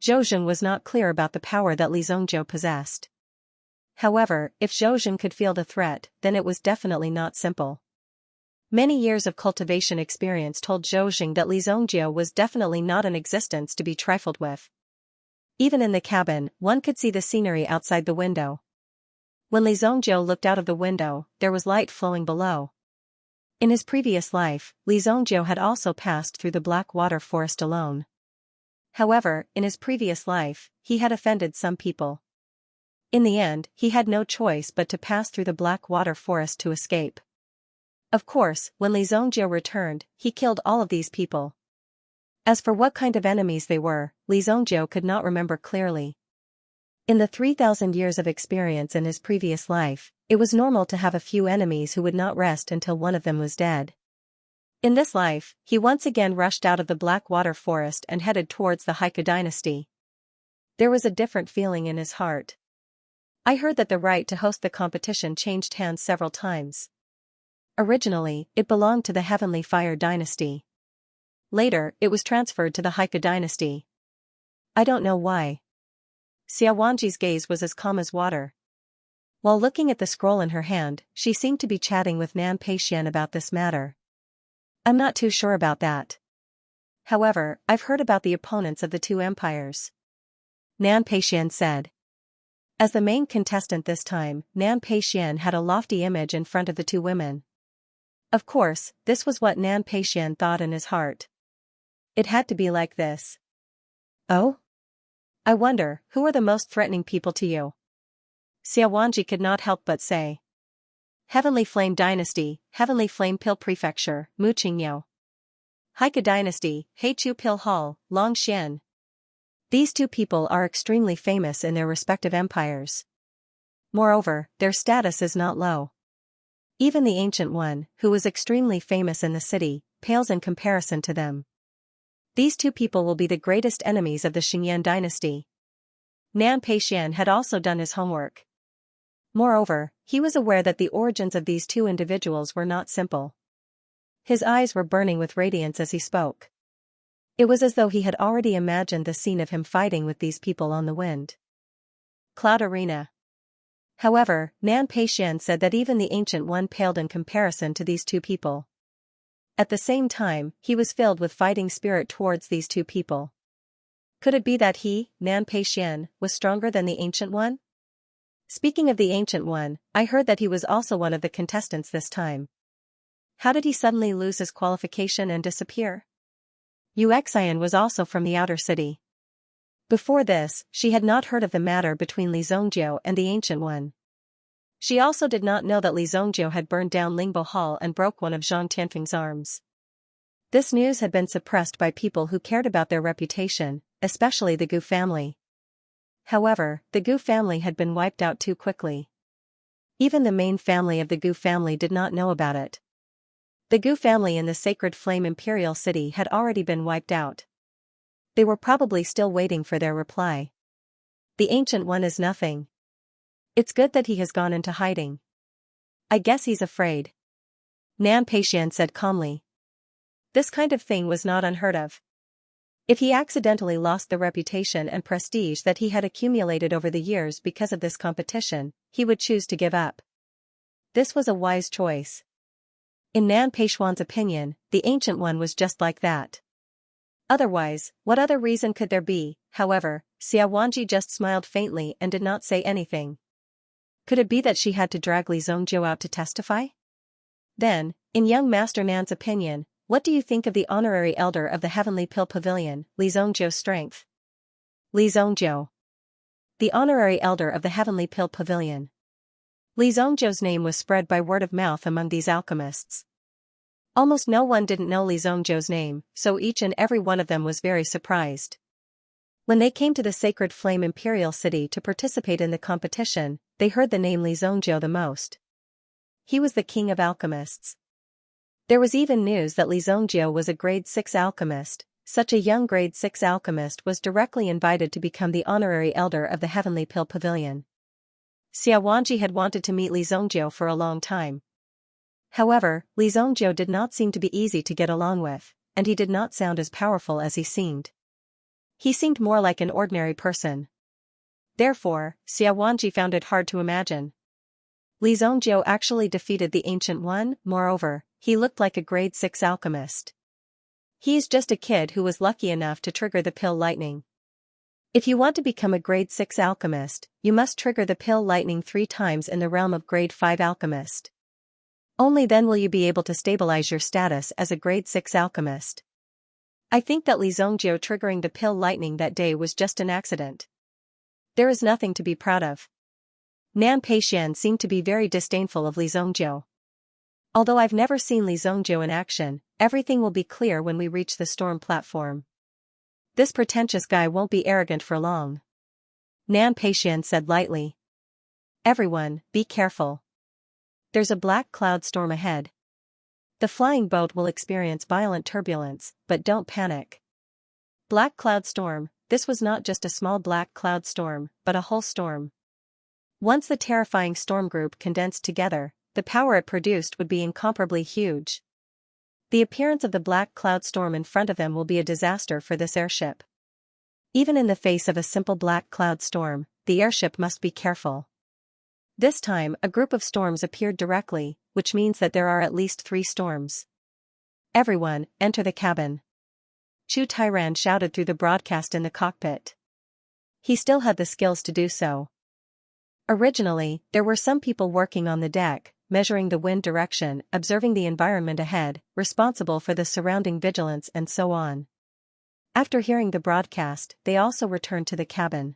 Zhou was not clear about the power that Li Zongjiu possessed. However, if Zhou could feel the threat, then it was definitely not simple. Many years of cultivation experience told Zhou that Li Zongjiu was definitely not an existence to be trifled with. Even in the cabin, one could see the scenery outside the window. When Li Zongjiu looked out of the window, there was light flowing below. In his previous life, Li Zongjiu had also passed through the black water forest alone. However, in his previous life, he had offended some people. In the end, he had no choice but to pass through the black water forest to escape. Of course, when Li Zongjiu returned, he killed all of these people. As for what kind of enemies they were, Li Zongjiu could not remember clearly. In the 3,000 years of experience in his previous life, it was normal to have a few enemies who would not rest until one of them was dead. In this life, he once again rushed out of the black water forest and headed towards the Haiku dynasty. There was a different feeling in his heart. I heard that the right to host the competition changed hands several times. Originally, it belonged to the Heavenly Fire dynasty. Later, it was transferred to the Haiku dynasty. I don't know why. Xiaowanji's gaze was as calm as water. While looking at the scroll in her hand, she seemed to be chatting with Nan Peixian about this matter. I'm not too sure about that. However, I've heard about the opponents of the two empires. Nan Peixian said. As the main contestant this time, Nan Peixian had a lofty image in front of the two women. Of course, this was what Nan Peixian thought in his heart. It had to be like this. Oh? I wonder, who are the most threatening people to you? Xiaowanji could not help but say. Heavenly Flame Dynasty, Heavenly Flame Pill Prefecture, Mu Qingyou. Haiku Dynasty, Heichu Pill Hall, Longxian. These two people are extremely famous in their respective empires. Moreover, their status is not low. Even the Ancient One, who was extremely famous in the city, pales in comparison to them. These two people will be the greatest enemies of the Xingyan dynasty. Nan Peixian had also done his homework. Moreover, he was aware that the origins of these two individuals were not simple. His eyes were burning with radiance as he spoke. It was as though he had already imagined the scene of him fighting with these people on the wind. Cloud Arena. However, Nan Peixian said that even the Ancient One paled in comparison to these two people. At the same time, he was filled with fighting spirit towards these two people. Could it be that he, Nan Peixian, was stronger than the Ancient One? Speaking of the Ancient One, I heard that he was also one of the contestants this time. How did he suddenly lose his qualification and disappear? Xian was also from the outer city. Before this, she had not heard of the matter between Li Zongjiu and the Ancient One. She also did not know that Li Zongjiu had burned down Lingbo Hall and broke one of Zhang Tianfeng's arms. This news had been suppressed by people who cared about their reputation, especially the Gu family. However, the Gu family had been wiped out too quickly. Even the main family of the Gu family did not know about it. The Gu family in the Sacred Flame Imperial City had already been wiped out. They were probably still waiting for their reply. The Ancient One is nothing. It's good that he has gone into hiding. I guess he's afraid. Nan Peixian said calmly. This kind of thing was not unheard of. If he accidentally lost the reputation and prestige that he had accumulated over the years because of this competition, he would choose to give up. This was a wise choice. In Nan Peishuan's opinion, the Ancient One was just like that. Otherwise, what other reason could there be? However, Xiaowanji just smiled faintly and did not say anything. Could it be that she had to drag Li Zongjiu out to testify? Then, in young Master Nan's opinion, what do you think of the honorary elder of the Heavenly Pill Pavilion, Li Zongjiu's strength? Li Zongjiu, the honorary elder of the Heavenly Pill Pavilion. Li Zongjiu's name was spread by word of mouth among these alchemists. Almost no one didn't know Li Zongjiu's name, so each and every one of them was very surprised. When they came to the Sacred Flame Imperial City to participate in the competition, they heard the name Li Zongjiu the most. He was the king of alchemists. There was even news that Li Zongjiu was a grade 6 alchemist. Such a young grade 6 alchemist was directly invited to become the honorary elder of the Heavenly Pill Pavilion. Xiaowanji had wanted to meet Li Zongjiu for a long time. However, Li Zongjiu did not seem to be easy to get along with, and he did not sound as powerful as he seemed. He seemed more like an ordinary person. Therefore, Xiaowanji found it hard to imagine. Li Zongjiu actually defeated the Ancient One. Moreover, he looked like a grade 6 alchemist. He's just a kid who was lucky enough to trigger the pill lightning. If you want to become a grade 6 alchemist, you must trigger the pill lightning 3 times in the realm of grade 5 alchemist. Only then will you be able to stabilize your status as a grade 6 alchemist. I think that Li Zongjiu triggering the pill lightning that day was just an accident. There is nothing to be proud of. Nan Peixian seemed to be very disdainful of Li Zongjiu. Although I've never seen Li Zongjiu in action, everything will be clear when we reach the storm platform. This pretentious guy won't be arrogant for long. Nan Peixian said lightly. Everyone, be careful. There's a black cloud storm ahead. The flying boat will experience violent turbulence, but don't panic. Black cloud storm, this was not just a small black cloud storm, but a whole storm. Once the terrifying storm group condensed together, the power it produced would be incomparably huge. The appearance of the black cloud storm in front of them will be a disaster for this airship. Even in the face of a simple black cloud storm, the airship must be careful. This time, a group of storms appeared directly, which means that there are at least 3 storms. Everyone, enter the cabin. Chu Tairan shouted through the broadcast in the cockpit. He still had the skills to do so. Originally, there were some people working on the deck, measuring the wind direction, observing the environment ahead, responsible for the surrounding vigilance and so on. After hearing the broadcast, they also returned to the cabin.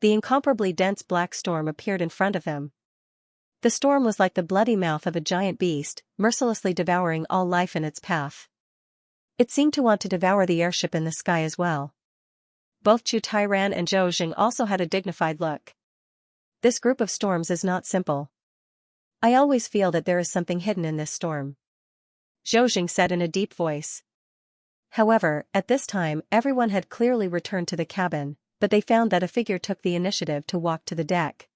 The incomparably dense black storm appeared in front of them. The storm was like the bloody mouth of a giant beast, mercilessly devouring all life in its path. It seemed to want to devour the airship in the sky as well. Both Chu Tairan and Zhou Jing also had a dignified look. This group of storms is not simple. I always feel that there is something hidden in this storm. Zhou Jing said in a deep voice. However, at this time everyone had clearly returned to the cabin, but they found that a figure took the initiative to walk to the deck.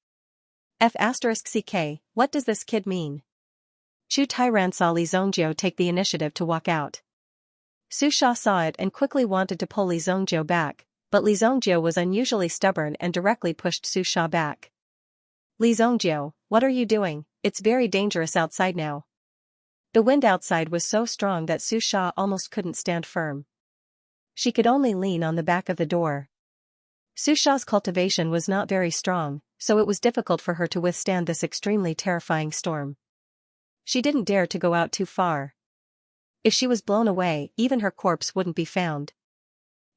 F***CK, what does this kid mean? Chu Tairan saw Li Zongjiu take the initiative to walk out. Su Sha saw it and quickly wanted to pull Li Zongjiu back, but Li Zongjiu was unusually stubborn and directly pushed Su Sha back. Li Zongjiu, what are you doing? It's very dangerous outside now. The wind outside was so strong that Su Sha almost couldn't stand firm. She could only lean on the back of the door. Su Sha's cultivation was not very strong, so it was difficult for her to withstand this extremely terrifying storm. She didn't dare to go out too far. If she was blown away, even her corpse wouldn't be found.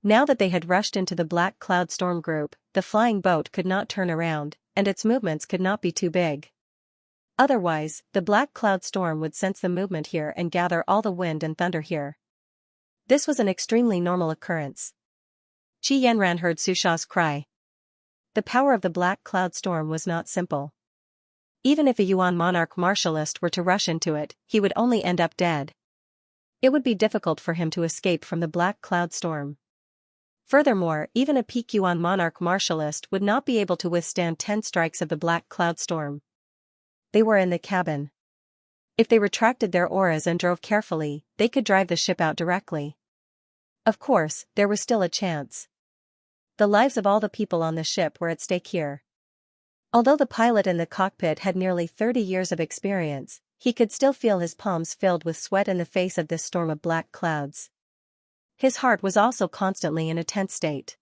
Now that they had rushed into the black cloud storm group, the flying boat could not turn around, and its movements could not be too big. Otherwise, the black cloud storm would sense the movement here and gather all the wind and thunder here. This was an extremely normal occurrence. Qi Yanran heard Su Sha's cry. The power of the black cloud storm was not simple. Even if a Yuan monarch martialist were to rush into it, he would only end up dead. It would be difficult for him to escape from the black cloud storm. Furthermore, even a peak Yuan monarch martialist would not be able to withstand 10 strikes of the black cloud storm. They were in the cabin. If they retracted their auras and drove carefully, they could drive the ship out directly. Of course, there was still a chance. The lives of all the people on the ship were at stake here. Although the pilot in the cockpit had nearly 30 years of experience, he could still feel his palms filled with sweat in the face of this storm of black clouds. His heart was also constantly in a tense state.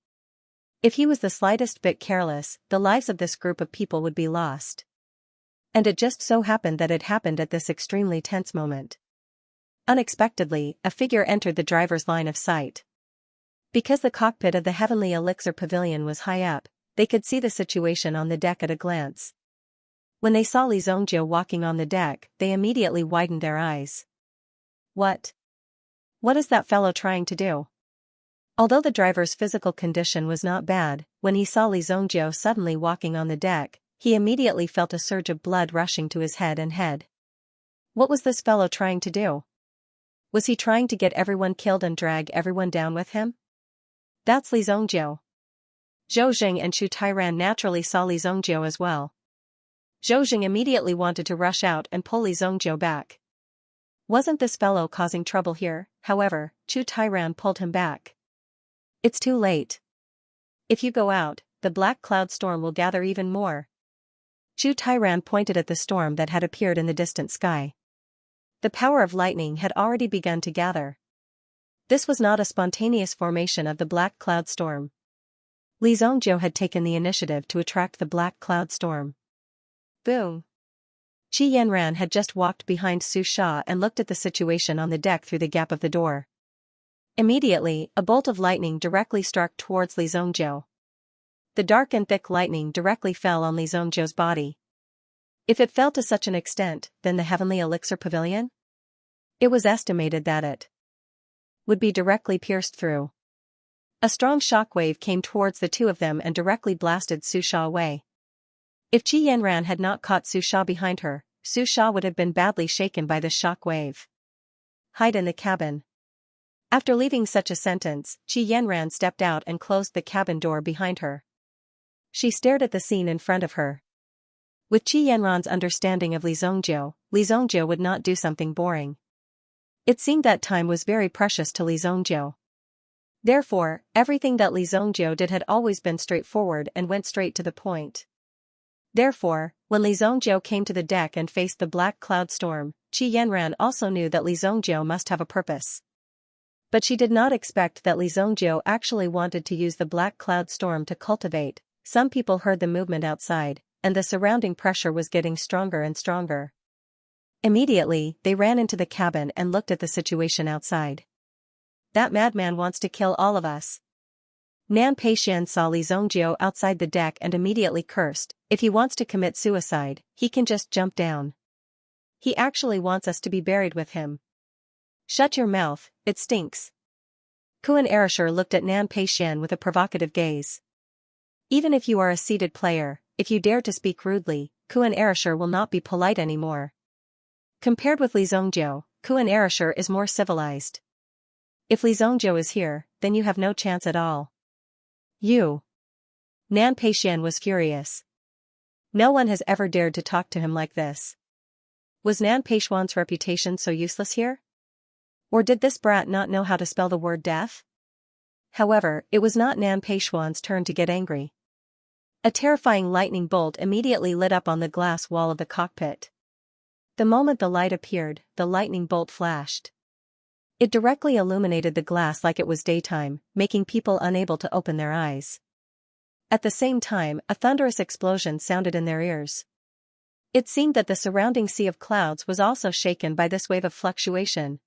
If he was the slightest bit careless, the lives of this group of people would be lost. And it just so happened that it happened at this extremely tense moment. Unexpectedly, a figure entered the driver's line of sight. Because the cockpit of the Heavenly Elixir Pavilion was high up, they could see the situation on the deck at a glance. When they saw Li Zhongjiu walking on the deck, they immediately widened their eyes. What? What is that fellow trying to do? Although the driver's physical condition was not bad, when he saw Li Zhongjiu suddenly walking on the deck, he immediately felt a surge of blood rushing to his head and head. What was this fellow trying to do? Was he trying to get everyone killed and drag everyone down with him? That's Li Zhongjiu. Zhou Jing and Chu Tairan naturally saw Li Zhongjiu as well. Zhou Jing immediately wanted to rush out and pull Li Zhongjiu back. Wasn't this fellow causing trouble here? However, Chu Tairan pulled him back. It's too late. If you go out, the black cloud storm will gather even more. Chu Tairan pointed at the storm that had appeared in the distant sky. The power of lightning had already begun to gather. This was not a spontaneous formation of the black cloud storm. Li Zhongjiu had taken the initiative to attract the black cloud storm. Boom! Qi Yanran had just walked behind Su Sha and looked at the situation on the deck through the gap of the door. Immediately, a bolt of lightning directly struck towards Li Zhongjiu. The dark and thick lightning directly fell on Li Zhongjiu's body. If it fell to such an extent, then the Heavenly Elixir Pavilion? It was estimated that it would be directly pierced through. A strong shockwave came towards the two of them and directly blasted Su Sha away. If Qi Yanran had not caught Su Sha behind her, Su Sha would have been badly shaken by this shockwave. Hide in the cabin. After leaving such a sentence, Qi Yanran stepped out and closed the cabin door behind her. She stared at the scene in front of her. With Qi Yanran's understanding of Li Zhongjiu would not do something boring. It seemed that time was very precious to Li Zhongjiu. Therefore, everything that Li Zhongjiu did had always been straightforward and went straight to the point. Therefore, when Li Zhongjiu came to the deck and faced the black cloud storm, Qi Yanran also knew that Li Zhongjiu must have a purpose. But she did not expect that Li Zhongjiu actually wanted to use the black cloud storm to cultivate. Some people heard the movement outside, and the surrounding pressure was getting stronger and stronger. Immediately, they ran into the cabin and looked at the situation outside. That madman wants to kill all of us. Nan Peixian saw Li Zhongjiu outside the deck and immediately cursed. If he wants to commit suicide, he can just jump down. He actually wants us to be buried with him. Shut your mouth, it stinks. Kuan Erishur looked at Nan Peixian with a provocative gaze. Even if you are a seated player, if you dare to speak rudely, Kuan Erishur will not be polite anymore. Compared with Li Zhongjiu, Kuan Erishur is more civilized. If Li Zhongjiu is here, then you have no chance at all. You. Nan Peixian was furious. No one has ever dared to talk to him like this. Was Nan Peixian's reputation so useless here? Or did this brat not know how to spell the word death? However, it was not Nan Peixian's turn to get angry. A terrifying lightning bolt immediately lit up on the glass wall of the cockpit. The moment the light appeared, the lightning bolt flashed. It directly illuminated the glass like it was daytime, making people unable to open their eyes. At the same time, a thunderous explosion sounded in their ears. It seemed that the surrounding sea of clouds was also shaken by this wave of fluctuation.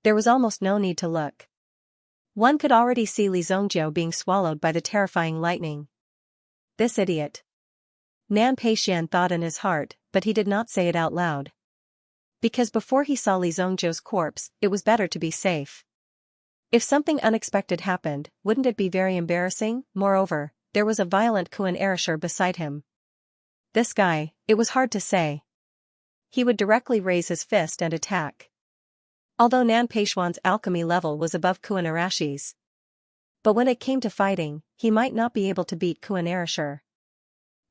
There was almost no need to look. One could already see Li Zhongjiu being swallowed by the terrifying lightning. This idiot. Nan Peixian thought in his heart, but he did not say it out loud. Because before he saw Li Zhongjiu's corpse, it was better to be safe. If something unexpected happened, wouldn't it be very embarrassing? Moreover, there was a violent Kuan Erishur beside him. This guy, it was hard to say. He would directly raise his fist and attack. Although Nan Peixian's alchemy level was above Kuan Erashi's. But when it came to fighting, he might not be able to beat Kuan Erishur.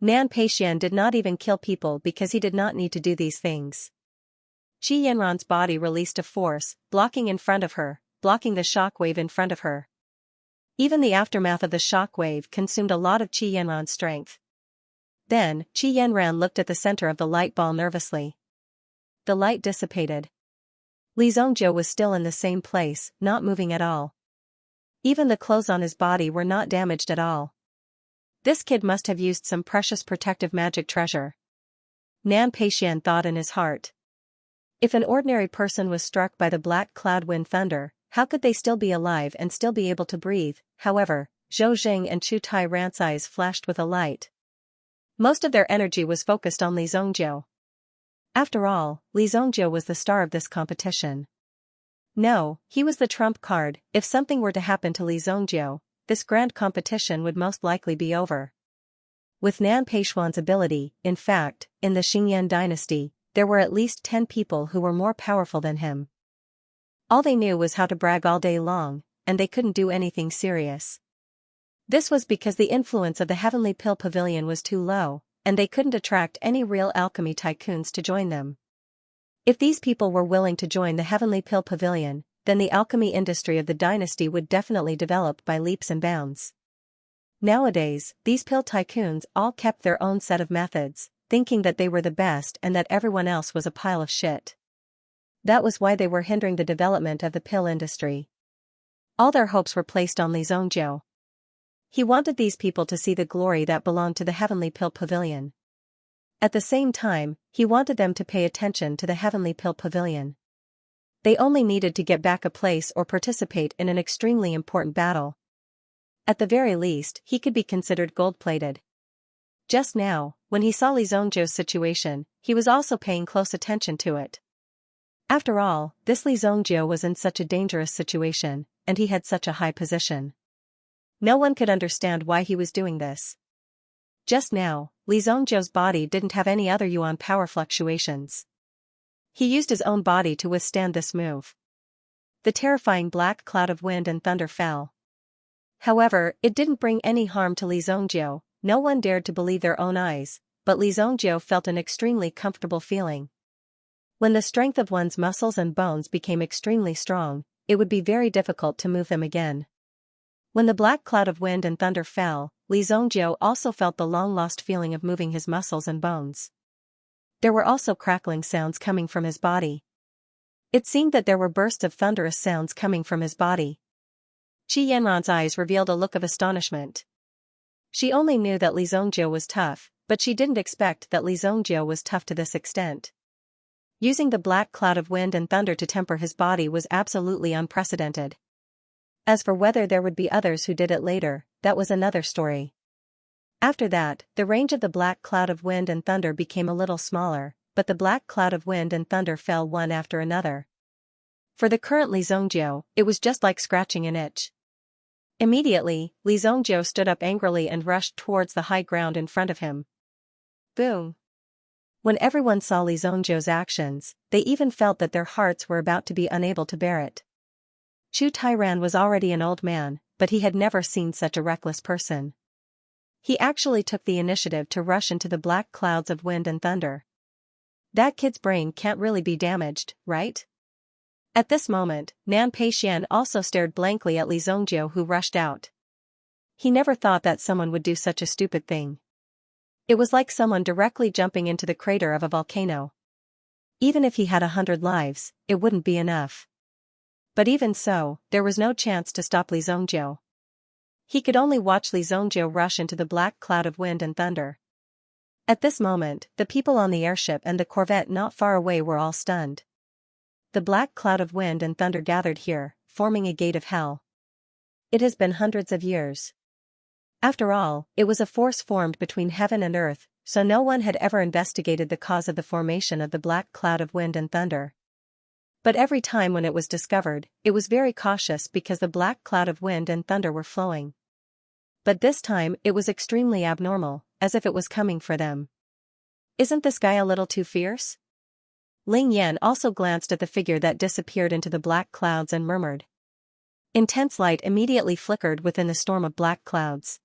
Nan Peixian did not even kill people because he did not need to do these things. Qi Yanran's body released a force, blocking in front of her, blocking the shockwave in front of her. Even the aftermath of the shockwave consumed a lot of Qi Yanran's strength. Then, Qi Yanran looked at the center of the light ball nervously. The light dissipated. Li Zhongjiu was still in the same place, not moving at all. Even the clothes on his body were not damaged at all. This kid must have used some precious protective magic treasure. Nan Peixian thought in his heart. If an ordinary person was struck by the black cloud wind thunder, how could they still be alive and still be able to breathe? However, Zhou Jing and Chu Tai Ran's eyes flashed with a light. Most of their energy was focused on Li Zhongjiu. After all, Li Zhongjiu was the star of this competition. No, he was the trump card. If something were to happen to Li Zhongjiu, this grand competition would most likely be over. With Nan Peishuan's ability, in fact, in the Xingyan dynasty, there were at least 10 people who were more powerful than him. All they knew was how to brag all day long, and they couldn't do anything serious. This was because the influence of the Heavenly Pill Pavilion was too low, and they couldn't attract any real alchemy tycoons to join them. If these people were willing to join the Heavenly Pill Pavilion, then the alchemy industry of the dynasty would definitely develop by leaps and bounds. Nowadays, these pill tycoons all kept their own set of methods, thinking that they were the best and that everyone else was a pile of shit. That was why they were hindering the development of the pill industry. All their hopes were placed on Li Zhongjiu. He wanted these people to see the glory that belonged to the Heavenly Pill Pavilion. At the same time, he wanted them to pay attention to the Heavenly Pill Pavilion. They only needed to get back a place or participate in an extremely important battle. At the very least, he could be considered gold-plated. Just now, when he saw Li Zhongjiu's situation, he was also paying close attention to it. After all, this Li Zhongjiu was in such a dangerous situation, and he had such a high position. No one could understand why he was doing this. Just now, Li Zhongjiu's body didn't have any other yuan power fluctuations. He used his own body to withstand this move. The terrifying black cloud of wind and thunder fell. However, it didn't bring any harm to Li Zhongjiu. No one dared to believe their own eyes, but Li Zhongjiu felt an extremely comfortable feeling. When the strength of one's muscles and bones became extremely strong, it would be very difficult to move them again. When the black cloud of wind and thunder fell, Li Zhongjiu also felt the long-lost feeling of moving his muscles and bones. There were also crackling sounds coming from his body. It seemed that there were bursts of thunderous sounds coming from his body. Qi Yanran's eyes revealed a look of astonishment. She only knew that Li Zhongjiu was tough, but she didn't expect that Li Zhongjiu was tough to this extent. Using the black cloud of wind and thunder to temper his body was absolutely unprecedented. As for whether there would be others who did it later, that was another story. After that, the range of the black cloud of wind and thunder became a little smaller, but the black cloud of wind and thunder fell one after another. For the current Li Zhongjiu, it was just like scratching an itch. Immediately, Li Zhongjiu stood up angrily and rushed towards the high ground in front of him. Boom! When everyone saw Li Zhongjiu's actions, they even felt that their hearts were about to be unable to bear it. Chu Tairan was already an old man, but he had never seen such a reckless person. He actually took the initiative to rush into the black clouds of wind and thunder. That kid's brain can't really be damaged, right? At this moment, Nan Peixian also stared blankly at Li Zhongjiu, who rushed out. He never thought that someone would do such a stupid thing. It was like someone directly jumping into the crater of a volcano. Even if he had 100 lives, it wouldn't be enough. But even so, there was no chance to stop Li Zhongjiu. He could only watch Li Zhongjiu rush into the black cloud of wind and thunder. At this moment, the people on the airship and the corvette not far away were all stunned. The black cloud of wind and thunder gathered here, forming a gate of hell. It has been hundreds of years. After all, it was a force formed between heaven and earth, so no one had ever investigated the cause of the formation of the black cloud of wind and thunder. But every time when it was discovered, it was very cautious because the black cloud of wind and thunder were flowing. But this time it was extremely abnormal, as if it was coming for them. Isn't this guy a little too fierce? Ling Yan also glanced at the figure that disappeared into the black clouds and murmured. Intense light immediately flickered within the storm of black clouds.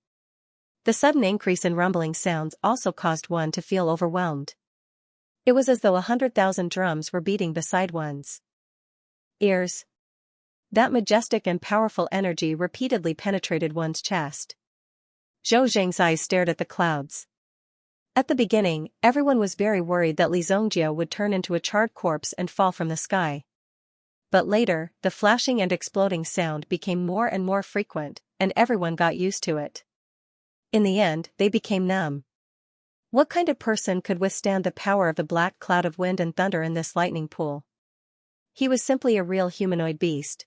The sudden increase in rumbling sounds also caused one to feel overwhelmed. It was as though 100,000 drums were beating beside one's ears. That majestic and powerful energy repeatedly penetrated one's chest. Zhou Zheng's eyes stared at the clouds. At the beginning, everyone was very worried that Li Zongjie would turn into a charred corpse and fall from the sky. But later, the flashing and exploding sound became more and more frequent, and everyone got used to it. In the end, they became numb. What kind of person could withstand the power of the black cloud of wind and thunder in this lightning pool? He was simply a real humanoid beast.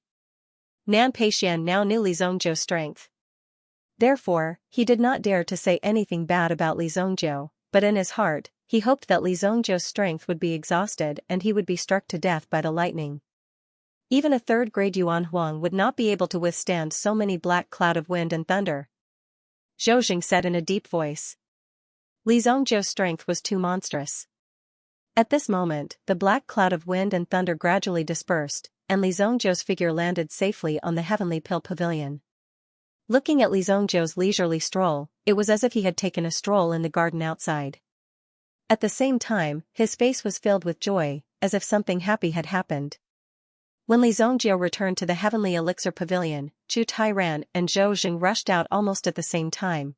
Nan Peixian now knew Li Zongjie's strength. Therefore, he did not dare to say anything bad about Li Zongjie, but in his heart, he hoped that Li Zongjie's strength would be exhausted and he would be struck to death by the lightning. Even a third-grade Yuan Huang would not be able to withstand so many black cloud of wind and thunder. Zhou Jing said in a deep voice. Li Zongjie's strength was too monstrous. At this moment, the black cloud of wind and thunder gradually dispersed, and Li Zongjie's figure landed safely on the heavenly pill pavilion. Looking at Li Zongjie's leisurely stroll, it was as if he had taken a stroll in the garden outside. At the same time, his face was filled with joy, as if something happy had happened. When Li Zongjie returned to the heavenly elixir pavilion, Chu Tairan and Zhou Jing rushed out almost at the same time.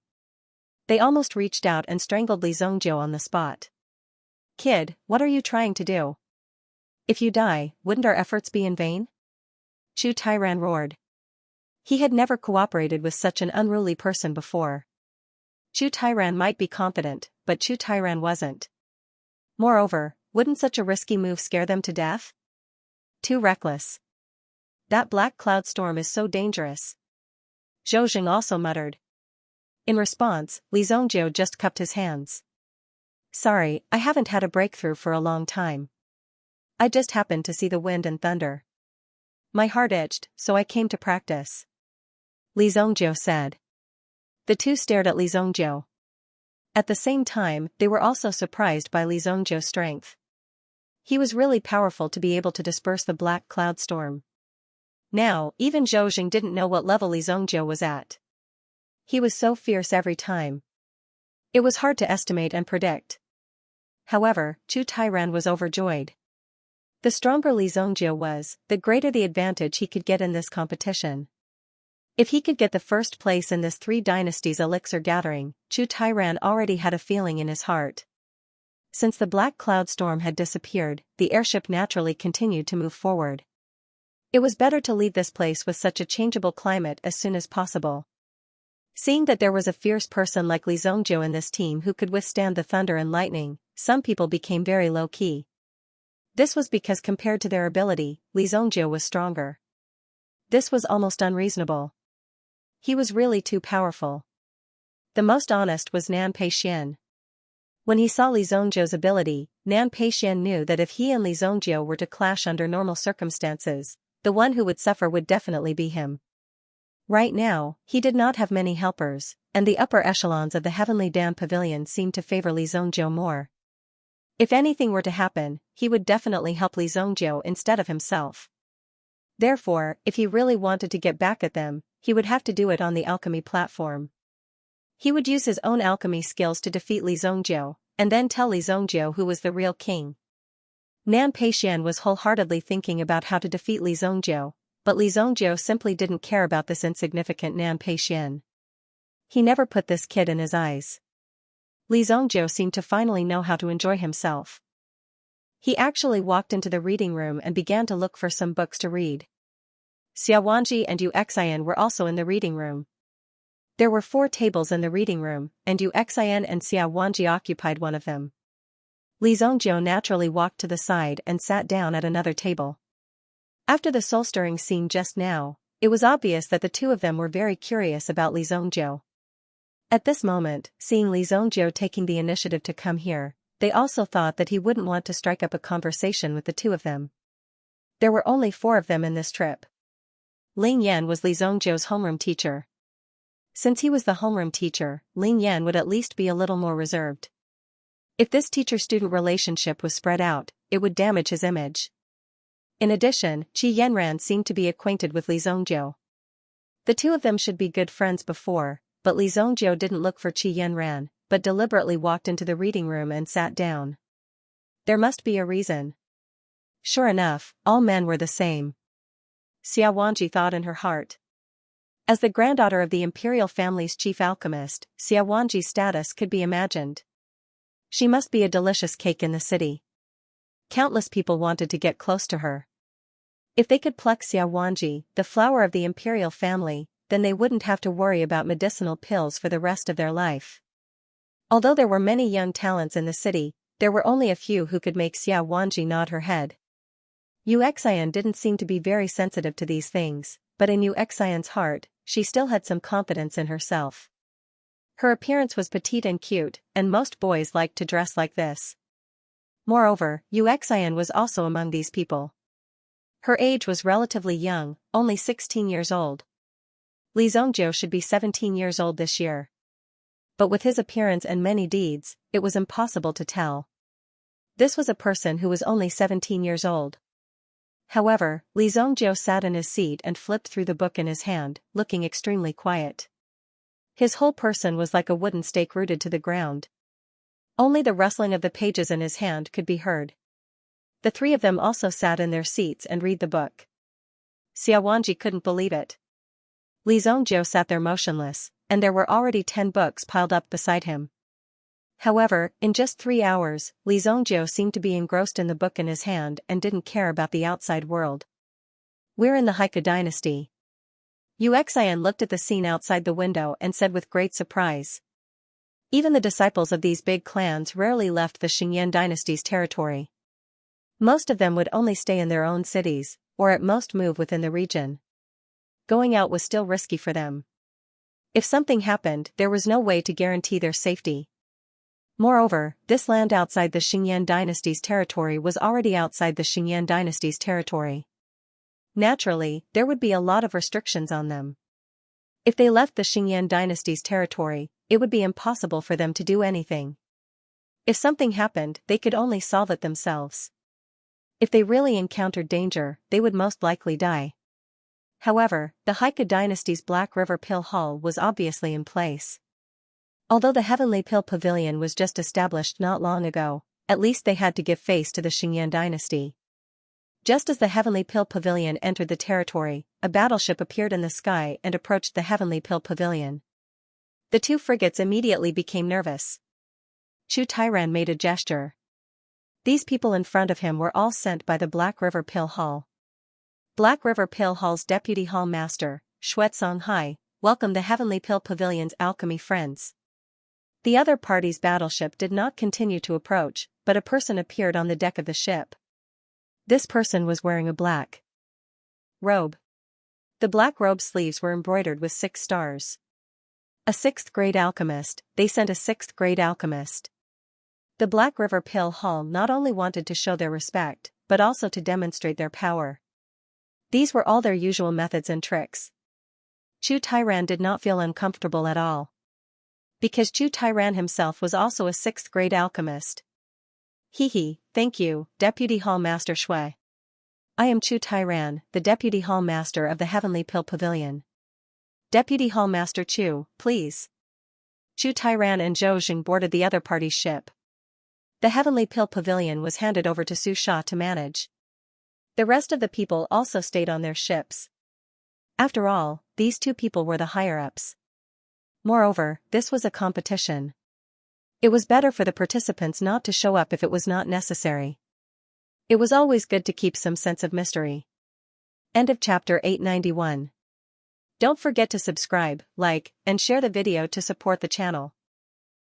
They almost reached out and strangled Li Zongjie on the spot. "Kid, what are you trying to do? If you die, wouldn't our efforts be in vain?" Chu Tairan roared. He had never cooperated with such an unruly person before. Chu Tairan might be confident, but Chu Tairan wasn't. Moreover, wouldn't such a risky move scare them to death? Too reckless. That black cloud storm is so dangerous. Zhou Jing also muttered. In response, Li Zongjie just cupped his hands. Sorry, I haven't had a breakthrough for a long time. I just happened to see the wind and thunder. My heart itched, so I came to practice. Li Zongjie said. The two stared at Li Zongjie. At the same time, they were also surprised by Li Zongjie's strength. He was really powerful to be able to disperse the black cloud storm. Now, even Zhou Jing didn't know what level Li Zongjie was at. He was so fierce every time. It was hard to estimate and predict. However, Chu Tairan was overjoyed. The stronger Li Zongjie was, the greater the advantage he could get in this competition. If he could get the first place in this 3 dynasties elixir gathering, Chu Tairan already had a feeling in his heart. Since the black cloud storm had disappeared, the airship naturally continued to move forward. It was better to leave this place with such a changeable climate as soon as possible. Seeing that there was a fierce person like Li Zongjie in this team who could withstand the thunder and lightning, some people became very low-key. This was because compared to their ability, Li Zongjie was stronger. This was almost unreasonable. He was really too powerful. The most honest was Nan Peixian. When he saw Li Zongjie's ability, Nan Peixian knew that if he and Li Zongjie were to clash under normal circumstances, the one who would suffer would definitely be him. Right now, he did not have many helpers, and the upper echelons of the Heavenly Dam Pavilion seemed to favor Li Zongjie more. If anything were to happen, he would definitely help Li Zongjie instead of himself. Therefore, if he really wanted to get back at them, he would have to do it on the alchemy platform. He would use his own alchemy skills to defeat Li Zongjie, and then tell Li Zongjie who was the real king. Nan Peixian was wholeheartedly thinking about how to defeat Li Zongjie, but Li Zongjie simply didn't care about this insignificant Nan Peixian. He never put this kid in his eyes. Li Zongjie seemed to finally know how to enjoy himself. He actually walked into the reading room and began to look for some books to read. Xianxia and Xian were also in the reading room. There were 4 tables in the reading room, and Xian and Xianxia occupied one of them. Li Zongjie naturally walked to the side and sat down at another table. After the soul-stirring scene just now, it was obvious that the two of them were very curious about Li Zongjie. At this moment, seeing Li Zongjie taking the initiative to come here, they also thought that he wouldn't want to strike up a conversation with the two of them. There were only 4 of them in this trip. Ling Yan was Li Zongjie's homeroom teacher. Since he was the homeroom teacher, Ling Yan would at least be a little more reserved. If this teacher-student relationship was spread out, it would damage his image. In addition, Qi Yanran seemed to be acquainted with Li Zongjie. The two of them should be good friends before, but Li Zongjie didn't look for Qi Yanran, but deliberately walked into the reading room and sat down. There must be a reason. Sure enough, all men were the same. Xiaowanji thought in her heart. As the granddaughter of the imperial family's chief alchemist, Xiaowanji's status could be imagined. She must be a delicious cake in the city. Countless people wanted to get close to her. If they could pluck Xianxia, the flower of the imperial family, then they wouldn't have to worry about medicinal pills for the rest of their life. Although there were many young talents in the city, there were only a few who could make Xianxia nod her head. Xian didn't seem to be very sensitive to these things, but in Xian's heart, she still had some confidence in herself. Her appearance was petite and cute, and most boys liked to dress like this. Moreover, Xian was also among these people. Her age was relatively young, only 16 years old. Li Zhongjiu should be 17 years old this year. But with his appearance and many deeds, it was impossible to tell. This was a person who was only 17 years old. However, Li Zhongjiu sat in his seat and flipped through the book in his hand, looking extremely quiet. His whole person was like a wooden stake rooted to the ground. Only the rustling of the pages in his hand could be heard. The three of them also sat in their seats and read the book. Xianxia couldn't believe it. Li Zhongjiu sat there motionless, and there were already 10 books piled up beside him. However, in just 3 hours, Li Zhongjiu seemed to be engrossed in the book in his hand and didn't care about the outside world. "We're in the Heique dynasty." Xian looked at the scene outside the window and said with great surprise. Even the disciples of these big clans rarely left the Xianxia dynasty's territory. Most of them would only stay in their own cities, or at most move within the region. Going out was still risky for them. If something happened, there was no way to guarantee their safety. Moreover, this land outside the Xianxia dynasty's territory was already outside the Xianxia dynasty's territory. Naturally, there would be a lot of restrictions on them. If they left the Xianxia dynasty's territory, it would be impossible for them to do anything. If something happened, they could only solve it themselves. If they really encountered danger, they would most likely die. However, the Heique dynasty's Black River Pill Hall was obviously in place. Although the Heavenly Pill Pavilion was just established not long ago, at least they had to give face to the Xianxia dynasty. Just as the Heavenly Pill Pavilion entered the territory, a battleship appeared in the sky and approached the Heavenly Pill Pavilion. The 2 frigates immediately became nervous. Chu Tairan made a gesture. These people in front of him were all sent by the Black River Pill Hall. Black River Pill Hall's Deputy Hall Master, Xianxia, welcomed the Heavenly Pill Pavilion's alchemy friends. The other party's battleship did not continue to approach, but a person appeared on the deck of the ship. This person was wearing a black robe. The black robe sleeves were embroidered with 6 stars. A 6th grade alchemist, they sent a 6th grade alchemist. The Black River Pill Hall not only wanted to show their respect, but also to demonstrate their power. These were all their usual methods and tricks. Chu Tairan did not feel uncomfortable at all. Because Chu Tairan himself was also a 6th grade alchemist. Thank you, Deputy Hall Master Shui. I am Chu Tairan, the Deputy Hall Master of the Heavenly Pill Pavilion. Deputy Hall Master Chu, please. Chu Tairan and Zhou Jing boarded the other party's ship. The Heavenly Pill Pavilion was handed over to Su Sha to manage. The rest of the people also stayed on their ships. After all, these 2 people were the higher-ups. Moreover, this was a competition. It was better for the participants not to show up if it was not necessary. It was always good to keep some sense of mystery. End of chapter 891. Don't forget to subscribe, like, and share the video to support the channel.